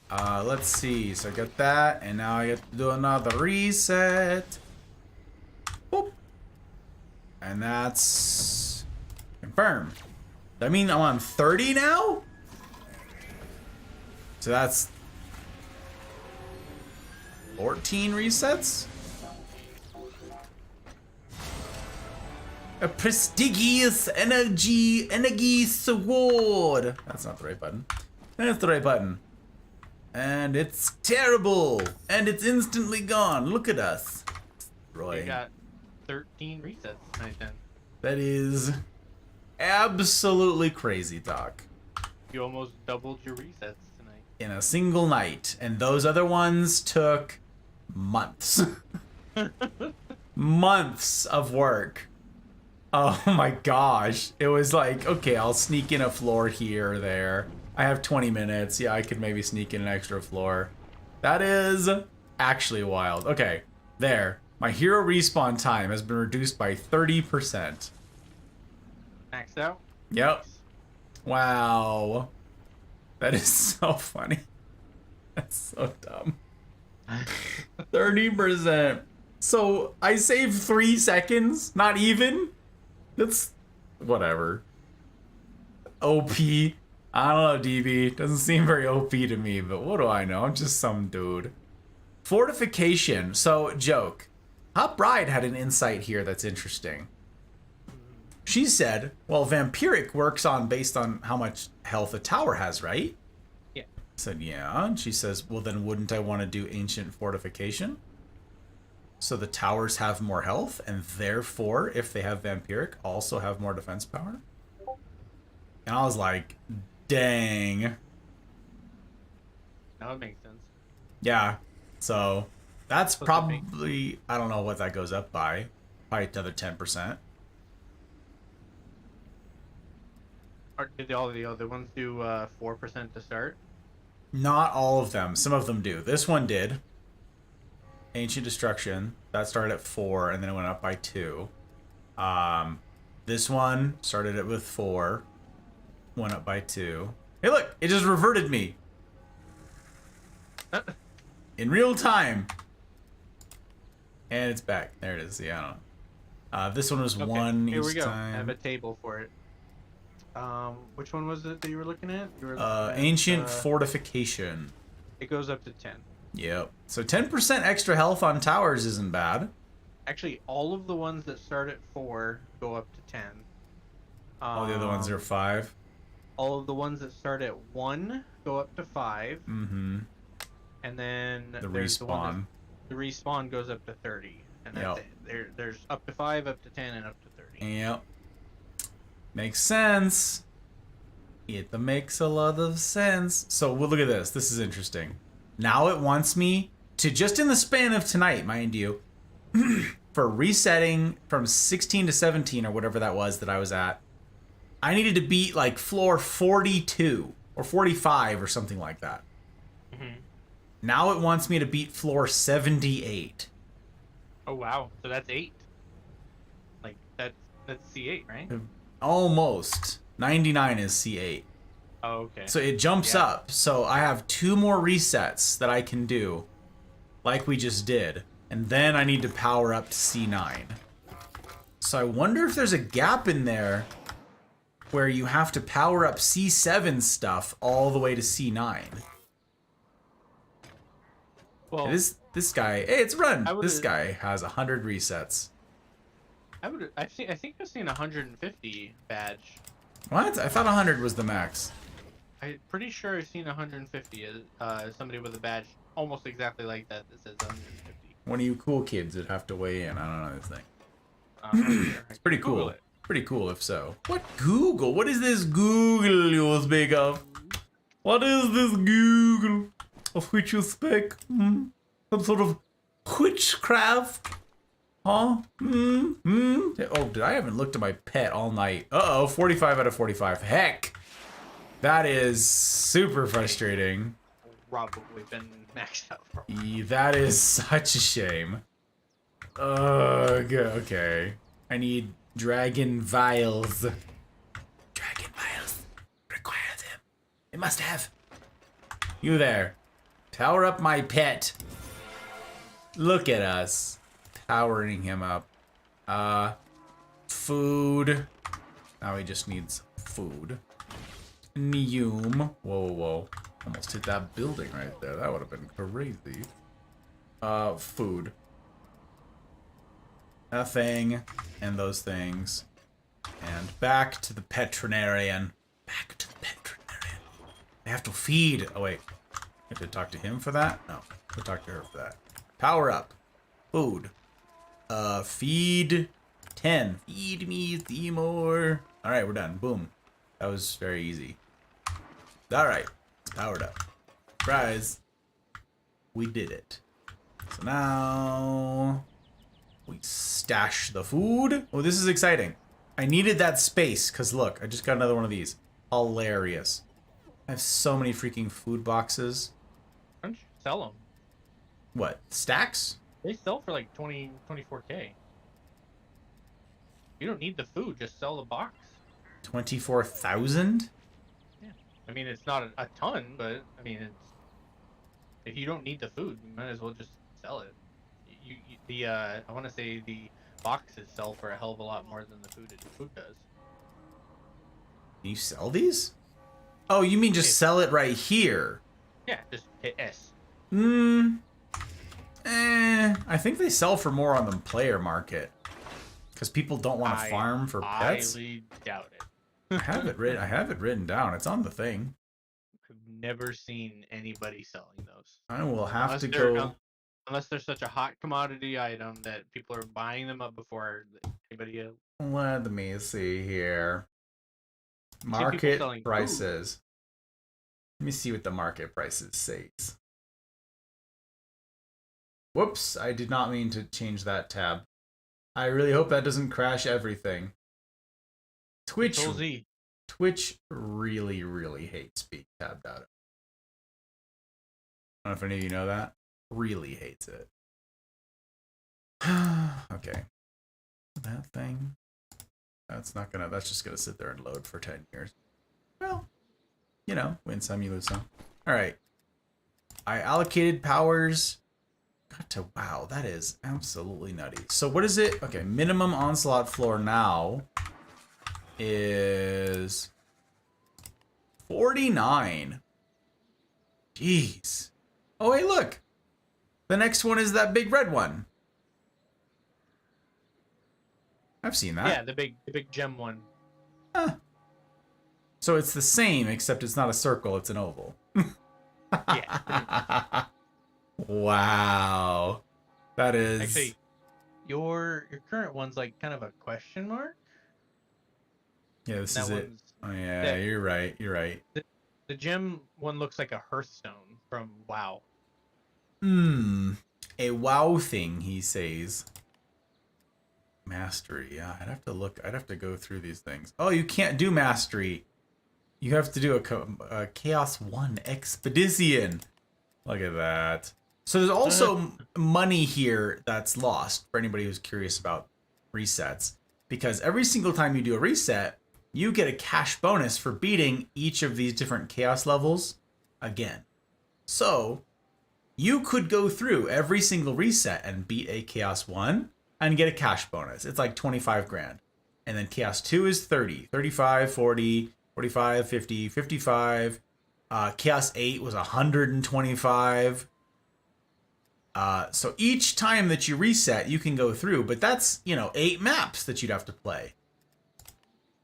Let's see. So I got that, and now I get to do another reset. Boop. And that's confirmed. That mean I'm on 30 now? So that's 14 resets? A prestigious energy sword. That's not the right button. That's the right button. And it's terrible. And it's instantly gone. Look at us. Roy. You got 13 resets tonight then. That is absolutely crazy, Doc. You almost doubled your resets tonight. In a single night. And those other ones took months. Months of work. Oh my gosh. It was like, okay, I'll sneak in a floor here or there. I have 20 minutes. Yeah, I could maybe sneak in an extra floor. That is actually wild. Okay, there. My hero respawn time has been reduced by 30%. Maxed out? Yep. Wow. That is so funny. That's so dumb. 30%. So I saved 3 seconds? Not even? That's whatever. OP. I don't know, DB. Doesn't seem very OP to me, but what do I know? I'm just some dude. Fortification. So, joke. Hot Bride had an insight here that's interesting. She said, well, vampiric works on based on how much health a tower has, right? Yeah. I said, yeah. And she says, well, then wouldn't I want to do ancient fortification? So the towers have more health, and therefore, if they have vampiric, also have more defense power? And I was like, dang. That would make sense. Yeah. So that's What's the probably, I don't know what that goes up by. Probably another 10%. Did all the other ones do 4% to start? Not all of them. Some of them do. This one did. Ancient Destruction. That started at 4, and then it went up by 2. This one started it with 4. Went up by 2. Hey, look! It just reverted me. In real time. And it's back. There it is. Yeah, I don't know. This one was Okay, 1 here we each go. time. I have a table for it. Which one was it that you were looking at? You were looking at, Ancient Fortification. It goes up to 10. Yep. So 10% extra health on towers isn't bad. Actually, all of the ones that start at 4 go up to 10. All the other ones are 5. All of the ones that start at 1 go up to 5. Mm-hmm. And then The there's the one respawn. the respawn goes up to 30. And that's Yep. it. There's up to 5, up to 10, and up to 30. Yep. Makes sense. It makes a lot of sense. So we'll look at this. This is interesting. Now it wants me to, just in the span of tonight, mind you, for resetting from 16 to 17 or whatever that was that I was at, I needed to beat like floor 42 or 45 or something like that. Mm-hmm. Now it wants me to beat floor 78. Oh wow! So that's 8. Like that's C8, right? Almost. 99 is C8. Oh okay. So it jumps Yeah. up. So I have 2 more resets that I can do, like we just did. And then I need to power up to C9. So I wonder if there's a gap in there where you have to power up C7 stuff all the way to C9. well, This guy, hey, it's Run. I This would've- guy has 100 resets. I think I've seen 150 badge. What? I thought 100 was the max. I'm pretty sure I've seen 150 as somebody with a badge almost exactly like that says 150. One of you cool kids that have to weigh in. I don't know this thing. It's Pretty cool. Pretty cool if so. What Google? What is this Google you speak of? What is this Google of which you speak? Some sort of witchcraft? Huh? Oh, I haven't looked at my pet all night. Uh-oh, 45 out of 45. Heck! That is super frustrating. Probably been maxed out for. That is such a shame. Okay. I need dragon vials. Dragon vials. Require them. It must have. You there. Power up my pet. Look at us. Powering him up. Food. Now he just needs food. Neum. Whoa. Almost hit that building right there. That would have been crazy. Food. A thing. And those things. And back to the veterinarian. Back to the veterinarian. I have to feed. Oh, wait. I have to talk to him for that? No. I have to talk to her for that. Power up. Food. Feed 10. Feed me 3 more. Alright, we're done. Boom. That was very easy. Alright. It's powered up. Surprise. We did it. So now we stash the food. Oh, this is exciting. I needed that space because look, I just got another one of these. Hilarious. I have so many freaking food boxes. Why don't you sell them? What? Stacks? They sell for like 24k. You don't need the food, just sell the box. 24,000? I mean, it's not a ton, but I mean, it's If you don't need the food, you might as well just sell it. I want to say the boxes sell for a hell of a lot more than the food does. Can you sell these? Oh, you mean just sell it right here? Yeah, just hit S. I think they sell for more on the player market because people don't want to farm for pets. I highly doubt it. I have it written down. It's on the thing. I've never seen anybody selling those. I will have Unless to they're- go. Unless they're such a hot commodity item that people are buying them up before anybody else. Let me see here. people Market selling prices. Let me see what the market prices says. Whoops, I did not mean to change that tab. I really hope that doesn't crash everything. Twitch really, really hates being tabbed out of. I don't know if any of you know that. Really hates it. Okay. That thing. That's just gonna sit there and load for 10 years. Well, you know, win some, you lose some. Alright. I allocated powers. Wow, that is absolutely nutty. So what is it? Okay, minimum onslaught floor now is 49. Jeez. Oh, hey, look. The next one is that big red one. I've seen that. Yeah, the big gem one. Huh. So it's the same, except it's not a circle, it's an oval. Yeah. Wow. That is... Actually, your current one's like kind of a question mark. Yeah, this That is it. one's- Oh, yeah, that- you're right. You're right. The gem one looks like a Hearthstone from WoW. A wow thing, he says. Mastery. Yeah, I'd have to look. I'd have to go through these things. Oh, you can't do mastery. You have to do a Chaos 1 Expedition. Look at that. So there's also money here that's lost for anybody who's curious about resets. Because every single time you do a reset, you get a cash bonus for beating each of these different Chaos levels again. So you could go through every single reset and beat a Chaos 1 and get a cash bonus. It's like 25 grand. And then Chaos 2 is 30, 35, 40, 45, 50, 55. Chaos 8 was 125. So each time that you reset, you can go through, but that's, 8 maps that you'd have to play.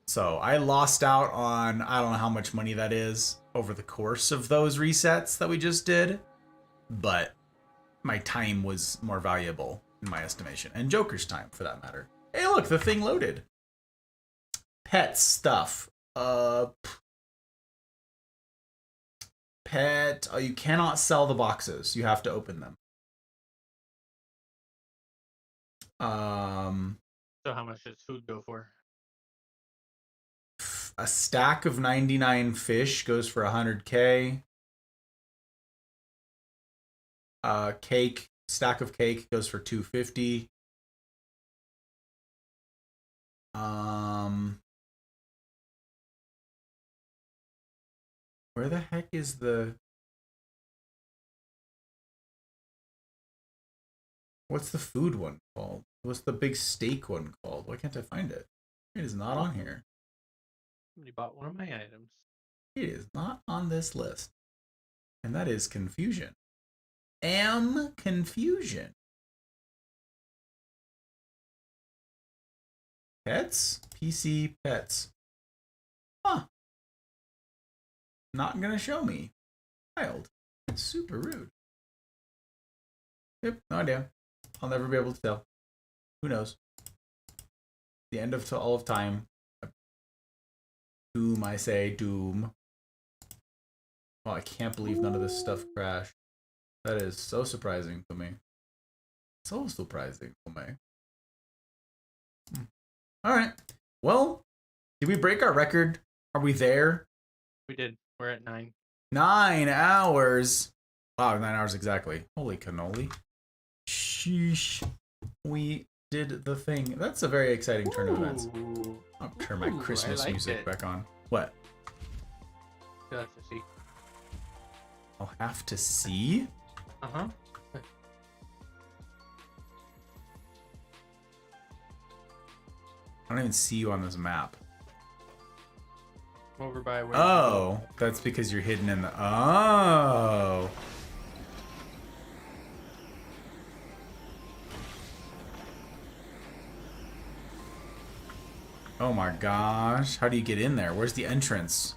So I lost out on, I don't know how much money that is over the course of those resets that we just did, but my time was more valuable in my estimation, and Joker's time for that matter. Hey, look, the thing loaded. Pet stuff. Pet. Oh, you cannot sell the boxes. You have to open them. So how much does food go for? A stack of 99 fish goes for 100K. Stack of cake goes for 250. Where the heck is what's the food one called? What's the big steak one called? Why can't I find it? It is not on here. Somebody bought one of my items. It is not on this list. And that is confusion. Confusion. Pets? PC pets. Huh. Not gonna show me. Wild. It's super rude. Yep, no idea. I'll never be able to tell. Who knows? The end of all of time. Doom, I say. Doom. Oh, I can't believe none of this stuff crashed. That is so surprising to me. So surprising to me. Alright. Well, did we break our record? Are we there? We did. We're at 9. 9 hours. Wow, 9 hours exactly. Holy cannoli. Sheesh. We did the thing. That's a very exciting turn of events. I'll turn my Christmas music back on. What? You'll have to see. I'll have to see? Uh-huh. I don't even see you on this map. Over by where. Oh, that's because you're hidden in the. Oh. Oh my gosh. How do you get in there? Where's the entrance?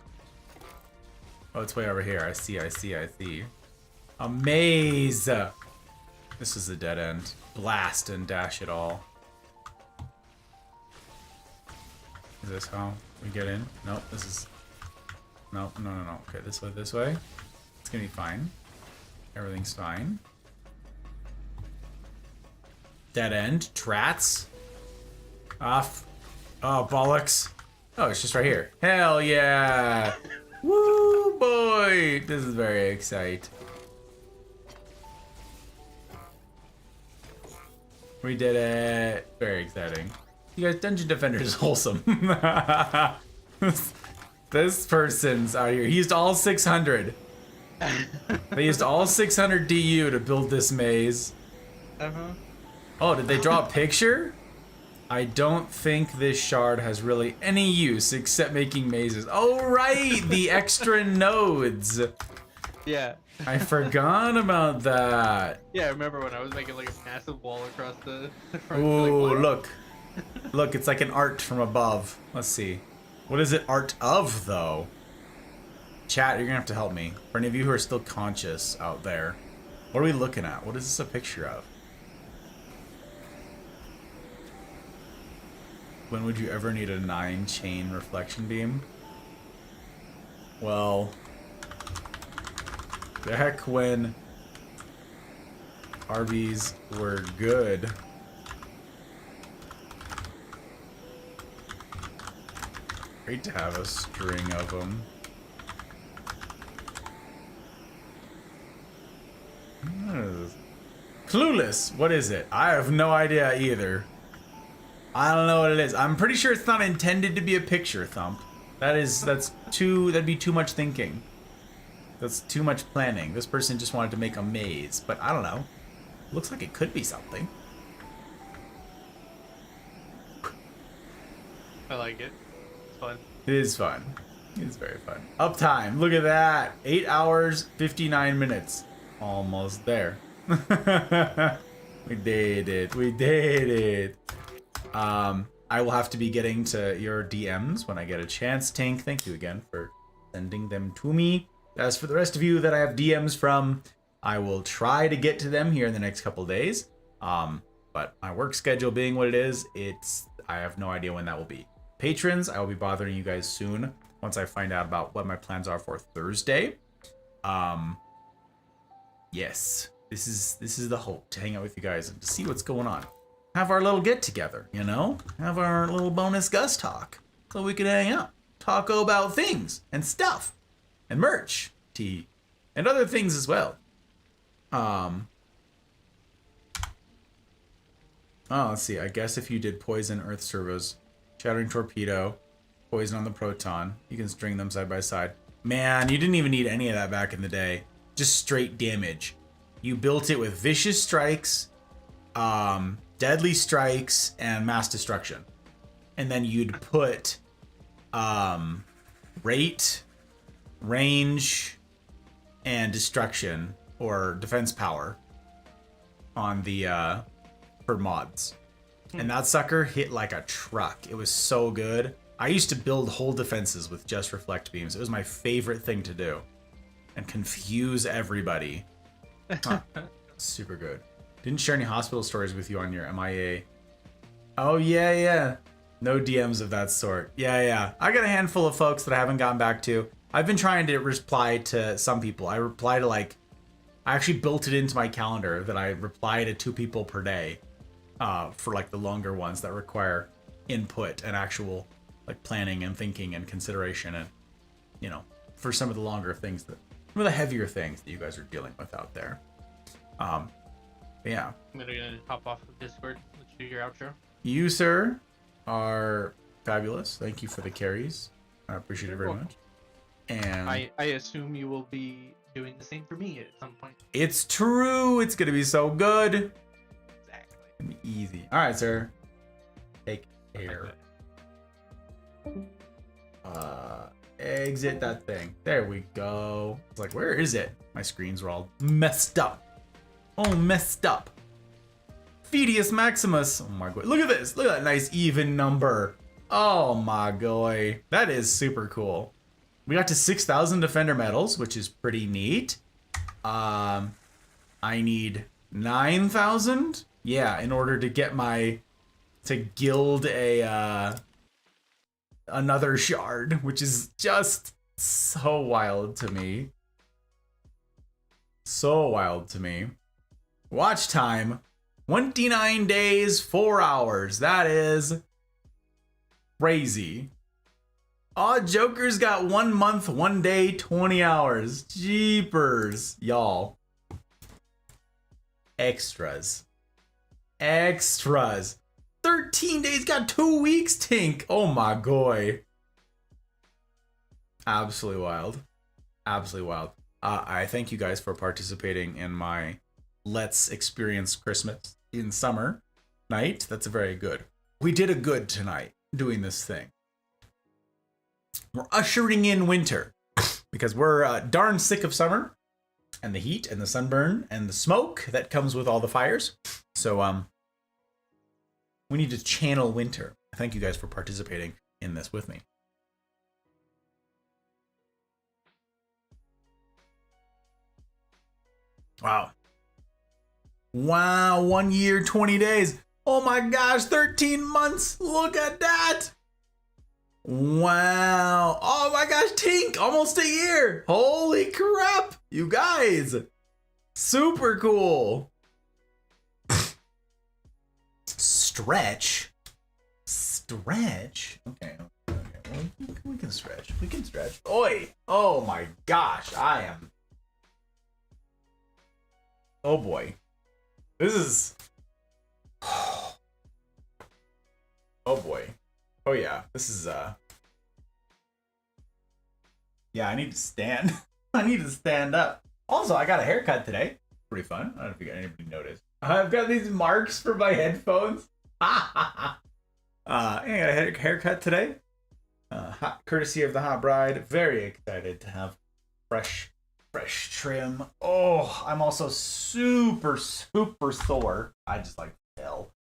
Oh, it's way over here. I see. A maze. This is a dead end. Blast and dash it all. Is this how we get in? Nope, this is... No. Okay, this way. It's gonna be fine. Everything's fine. Dead end. Trats. Off. Oh, bollocks. Oh, it's just right here. Hell yeah! Woo, boy! This is very exciting. We did it. Very exciting. You guys, Dungeon Defender is wholesome. This person's out here. He used all 600. They used all 600 DU to build this maze. Uh-huh. Oh, did they draw a picture? I don't think this shard has really any use except making mazes. Oh, right! The extra nodes. Yeah. I forgot about that. Yeah, I remember when I was making like a massive wall across the front. Ooh, like, look. Look, it's like an art from above. Let's see. What is it art of, though? Chat, you're gonna have to help me. For any of you who are still conscious out there, what are we looking at? What is this a picture of? When would you ever need a 9-chain reflection beam? Well, back when Arby's were good. Great to have a string of them. What is this? Clueless. What is it? I have no idea either. I don't know what it is. I'm pretty sure it's not intended to be a picture, Thump. That'd be too much thinking. That's too much planning. This person just wanted to make a maze, but I don't know. Looks like it could be something. I like it. It's fun. It is fun. It's very fun. Uptime. Look at that. 8 hours, 59 minutes. Almost there. We did it. We did it. I will have to be getting to your DMs when I get a chance. Tank, thank you again for sending them to me. As for the rest of you that I have DMs from, I will try to get to them here in the next couple days. But my work schedule being what it is, I have no idea when that will be. Patrons, I will be bothering you guys soon once I find out about what my plans are for Thursday. Yes, this is the hope, to hang out with you guys and to see what's going on. Have our little get together, you know? Have our little bonus Gus talk so we can hang out, talk about things and stuff and merch, tea, and other things as well. Oh, let's see. I guess if you did poison earth servos, shattering torpedo, poison on the proton, you can string them side by side. Man, you didn't even need any of that back in the day. Just straight damage. You built it with vicious strikes, deadly strikes, and mass destruction. And then you'd put rate, range, and destruction or defense power on the for mods. And that sucker hit like a truck. It was so good. I used to build whole defenses with just reflect beams. It was my favorite thing to do. And confuse everybody. Huh. Super good. Didn't share any hospital stories with you on your MIA. Oh, yeah. No DMs of that sort. Yeah. I got a handful of folks that I haven't gotten back to. I've been trying to reply to some people. I reply to I actually built it into my calendar that I reply to 2 people per day for the longer ones that require input and actual planning and thinking and consideration and, for some of the longer things some of the heavier things that you guys are dealing with out there. Yeah. I'm gonna hop off of Discord. Let's do your outro. You, sir, are fabulous. Thank you for the carries. I appreciate it very much. And I assume you will be doing the same for me at some point. It's true. It's gonna be so good. Exactly. Easy. All right, sir. Take care. Exit that thing. There we go. It's like, where is it? My screens are all messed up. Oh, messed up. Fidius Maximus. Oh my god. Look at this. Look at that nice even number. Oh my god. That is super cool. We got to 6,000 defender medals, which is pretty neat. I need 9,000. Yeah, in order to get to gild another shard, which is just so wild to me. So wild to me. Watch time, 29 days, 4 hours. That is crazy. Oh, Joker's got 1 month, 1 day, 20 hours. Jeepers, y'all. Extras. 13 days, got 2 weeks, Tink. Oh my goy. Absolutely wild. Absolutely wild. I thank you guys for participating in my Let's Experience Christmas in Summer night. That's very good. We did a good tonight doing this thing. We're ushering in winter because we're darn sick of summer and the heat and the sunburn and the smoke that comes with all the fires. So, we need to channel winter. Thank you guys for participating in this with me. Wow. Wow, 1 year, 20 days. Oh my gosh, 13 months. Look at that. Wow. Oh my gosh, Tink, almost a year. Holy crap, you guys. Super cool. Stretch. Okay. We can stretch. We can stretch. Oi. Oh my gosh, I am. Oh boy. This is. Oh boy. Oh yeah. This is Yeah, I need to stand. I need to stand up. Also, I got a haircut today. Pretty fun. I don't know if anybody noticed. I've got these marks for my headphones. I got a haircut today. Courtesy of the hot bride. Very excited to have fresh trim. Oh, I'm also super sore. I just fell.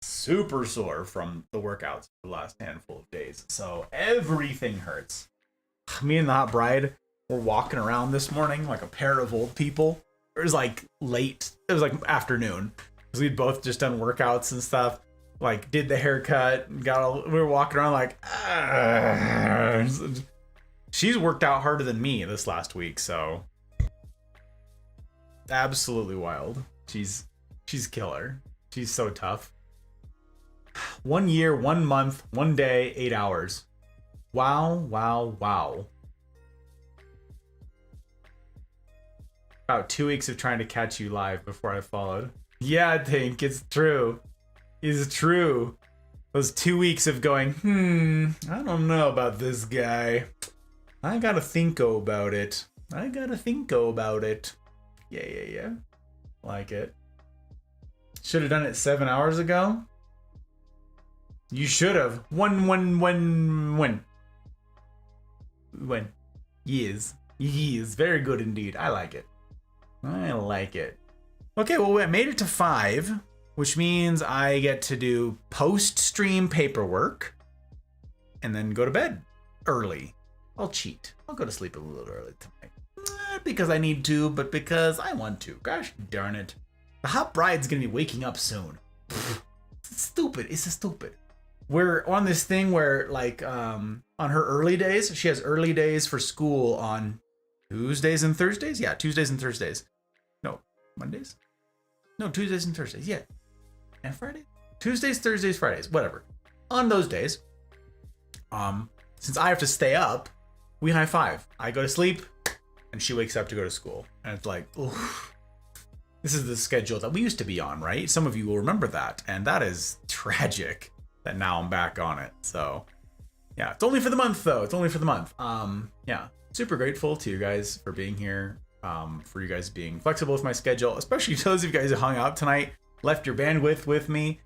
Super sore from the workouts the last handful of days. So everything hurts. Me and the hot bride were walking around this morning like a pair of old people. It was late. It was afternoon. Because we'd both just done workouts and stuff. Did the haircut. We were walking around she's worked out harder than me this last week, so absolutely wild. She's killer. She's so tough. 1 year, 1 month, 1 day, 8 hours. Wow. About 2 weeks of trying to catch you live before I followed. Yeah, I think it's true. It's true. Those 2 weeks of going, I don't know about this guy. I gotta thinko about it. Yeah. Like it. Should have done it 7 hours ago. You should have. When? Years. Very good indeed. I like it. Okay, well, we made it to 5, which means I get to do post-stream paperwork and then go to bed early. I'll cheat. I'll go to sleep a little early tonight. Not because I need to, but because I want to. Gosh darn it. The hot bride's gonna be waking up soon. It's stupid. We're on this thing where, on her early days, she has early days for school on Tuesdays and Thursdays? Yeah, Tuesdays and Thursdays. No, Mondays? No, Tuesdays and Thursdays, yeah. And Friday? Tuesdays, Thursdays, Fridays, whatever. On those days, since I have to stay up, we high five. I go to sleep, and she wakes up to go to school. And it's oof. This is the schedule that we used to be on, right? Some of you will remember that, and that is tragic that now I'm back on it. So, yeah, it's only for the month, though. Yeah, super grateful to you guys for being here. for you guys being flexible with my schedule, especially those of you guys who hung out tonight, left your bandwidth with me,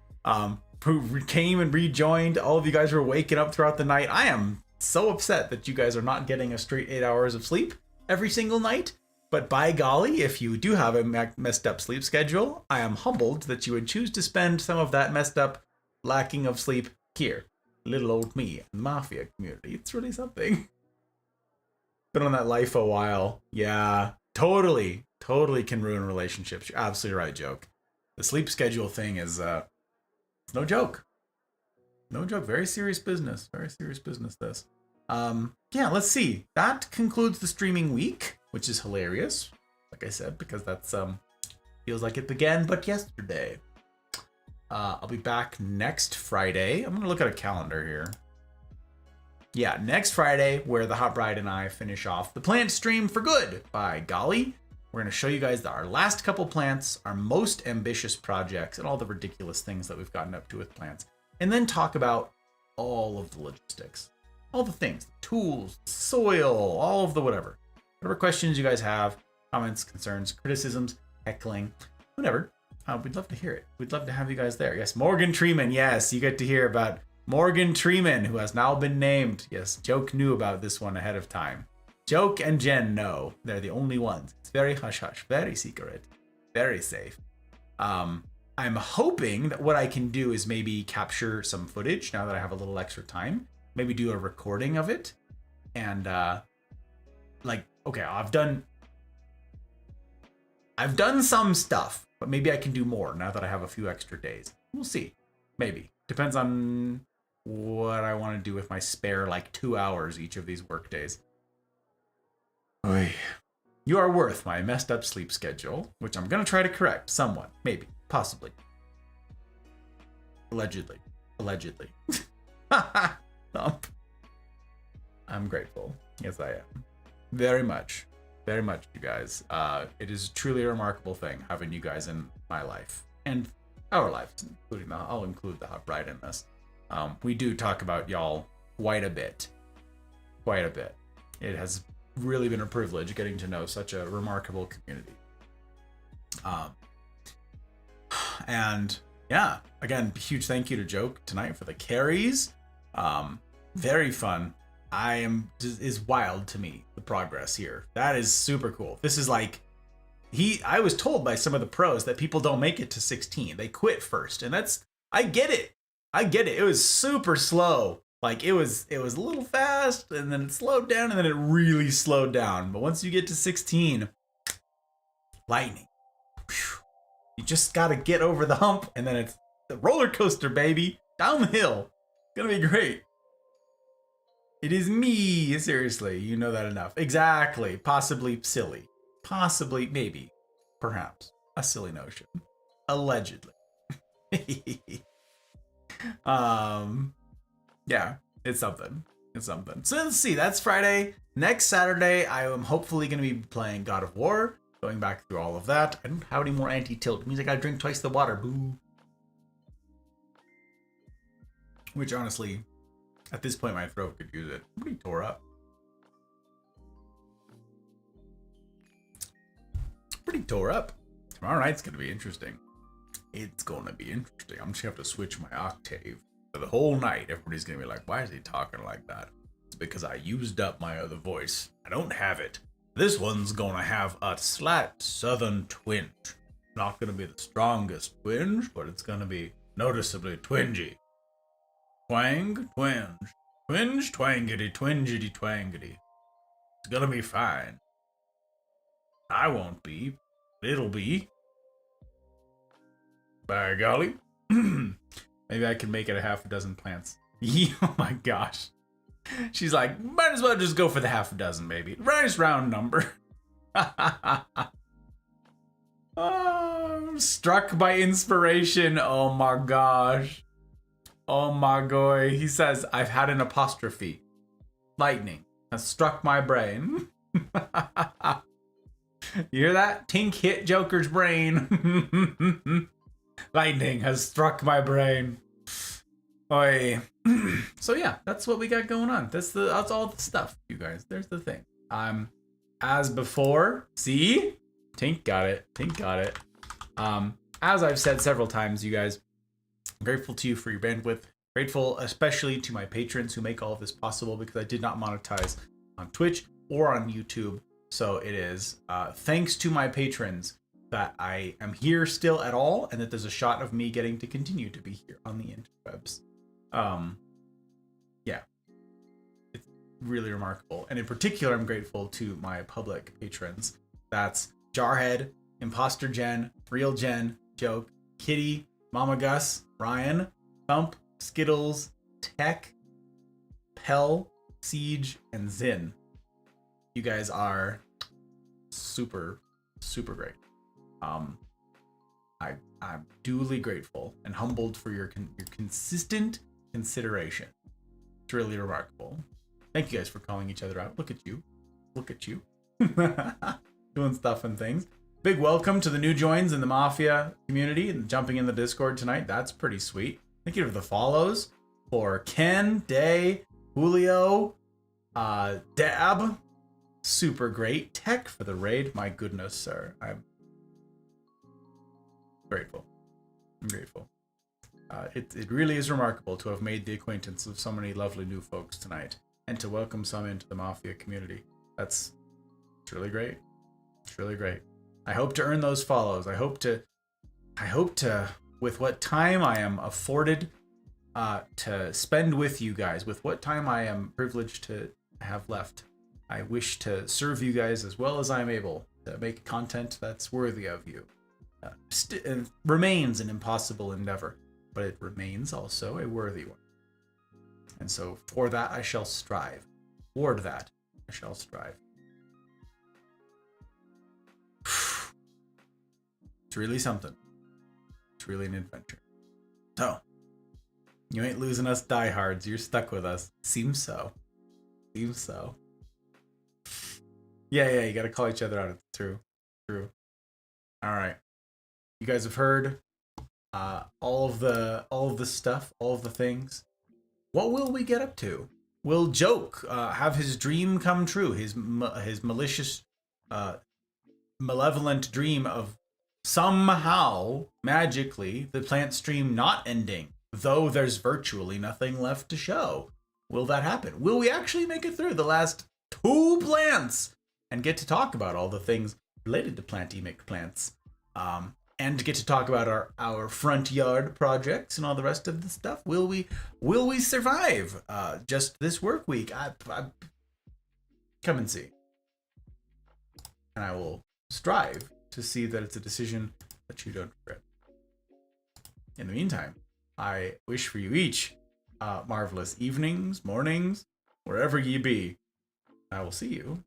who came and rejoined. All of you guys were waking up throughout the night. I am so upset that you guys are not getting a straight 8 hours of sleep every single night. But by golly, if you do have a messed up sleep schedule, I am humbled that you would choose to spend some of that messed up lacking of sleep here. Little old me in the Mafia community. It's really something. Been on that life a while. Yeah, totally can ruin relationships. You're absolutely right, Joke. The sleep schedule thing is, it's no joke. No joke. Very serious business. Very serious business, this. Yeah, let's see. That concludes the streaming week, which is hilarious. Like I said, because that's, feels like it began but yesterday. I'll be back next Friday. I'm going to look at a calendar here. Yeah, next Friday, where the Hot Bride and I finish off the plant stream for good. By golly, we're going to show you guys our last couple plants, our most ambitious projects, and all the ridiculous things that we've gotten up to with plants. And then talk about all of the logistics. All the things, the tools, soil, all of the whatever. Whatever questions you guys have, comments, concerns, criticisms, heckling, whatever. We'd love to hear it. We'd love to have you guys there. Yes, Morgan Treeman. Yes, you get to hear about Morgan Treeman, who has now been named. Yes, Joke knew about this one ahead of time. Joke and Jen know. They're the only ones. It's very hush-hush, very secret, very safe. I'm hoping that what I can do is maybe capture some footage now that I have a little extra time. Maybe do a recording of it. And, okay, I've done some stuff, but maybe I can do more now that I have a few extra days. We'll see. Maybe. Depends on what I want to do with my spare, 2 hours each of these work days. Oy. You are worth my messed up sleep schedule, which I'm going to try to correct somewhat. Maybe. Possibly. Allegedly. Thump. I'm grateful. Yes, I am. Very much. Very much, you guys. It is truly a remarkable thing having you guys in my life and our lives, including I'll include the Hot Bride in this. We do talk about y'all quite a bit. It has really been a privilege getting to know such a remarkable community. And yeah, again, huge thank you to Joke tonight for the carries. Very fun. Is wild to me, the progress here. That is super cool. This is I was told by some of the pros that people don't make it to 16. They quit first. And I get it. It was super slow. It was a little fast, and then it slowed down, and then it really slowed down. But once you get to 16, lightning. Whew. You just gotta get over the hump, and then it's the roller coaster, baby. Down the hill. It's gonna be great. It is me. Seriously, you know that enough. Exactly. Possibly silly. Possibly, maybe, perhaps, a silly notion. Allegedly. Yeah, it's something. So let's see, that's Friday. Next Saturday, I am hopefully going to be playing God of War, going back through all of that. I don't have any more anti-tilt. It means I gotta drink twice the water. Boo. Which, honestly, at this point, my throat could use it. I'm pretty tore up. Tomorrow night's gonna be interesting. I'm just gonna have to switch my octave for the whole night. Everybody's gonna be like, why is he talking like that? It's because I used up my other voice. I don't have it. This one's gonna have a slight southern twinge. Not gonna be the strongest twinge, but it's gonna be noticeably twingy. Twang, twinge. Twinge, twangity, twingity, twangity. It's gonna be fine. I won't be. It'll be. By golly. Maybe I can make it a half a dozen plants. Oh my gosh. She's like, might as well just go for the half a dozen, baby. Nice round number. Oh, struck by inspiration. Oh my gosh. Oh my goy. He says, I've had an apostrophe. Lightning has struck my brain. You hear that? Tink hit Joker's brain. Lightning has struck my brain. Oi. So yeah, that's what we got going on. That's all the stuff, you guys. There's the thing. as before. See? Tink got it. Tink got it. As I've said several times, you guys, I'm grateful to you for your bandwidth. Grateful especially to my patrons who make all of this possible, because I did not monetize on Twitch or on YouTube. So it is thanks to my patrons that I am here still at all, and that there's a shot of me getting to continue to be here on the interwebs. Yeah. It's really remarkable. And in particular, I'm grateful to my public patrons. That's Jarhead, Imposter Jen, Real Jen, Joke, Kitty, Mama Gus, Ryan, Thump, Skittles, Tech, Pell, Siege, and Zin. You guys are super, super great. I'm duly grateful and humbled for your consistent consideration. It's really remarkable. Thank you guys for calling each other out. Look at you. Look at you. Doing stuff and things. Big welcome to the new joins in the Mafia community and jumping in the Discord tonight. That's pretty sweet. Thank you for the follows for Ken, Day, Julio, Dab. Super great. Tech for the raid. My goodness, sir. I'm grateful. I'm grateful. It really is remarkable to have made the acquaintance of so many lovely new folks tonight, and to welcome some into the Mafia community. It's really great. It's really great. I hope to earn those follows. I hope to, with what time I am afforded to spend with you guys, with what time I am privileged to have left, I wish to serve you guys as well as I'm able, to make content that's worthy of you. It remains an impossible endeavor, but it remains also a worthy one. And so for that I shall strive. Toward that I shall strive. It's really something. It's really an adventure. So, you ain't losing us diehards. You're stuck with us. Seems so. Seems so. Yeah, you gotta call each other out. It's true. True. Alright. You guys have heard all of the stuff, all of the things. What will we get up to? Will Joke have his dream come true? His malicious, malevolent dream of somehow, magically, the plant stream not ending, though there's virtually nothing left to show. Will that happen? Will we actually make it through the last 2 plants and get to talk about all the things related to plantemic plants? And get to talk about our front yard projects and all the rest of the stuff. Will we survive just this work week? I come and see. And I will strive to see that it's a decision that you don't regret. In the meantime, I wish for you each marvelous evenings, mornings, wherever ye be. I will see you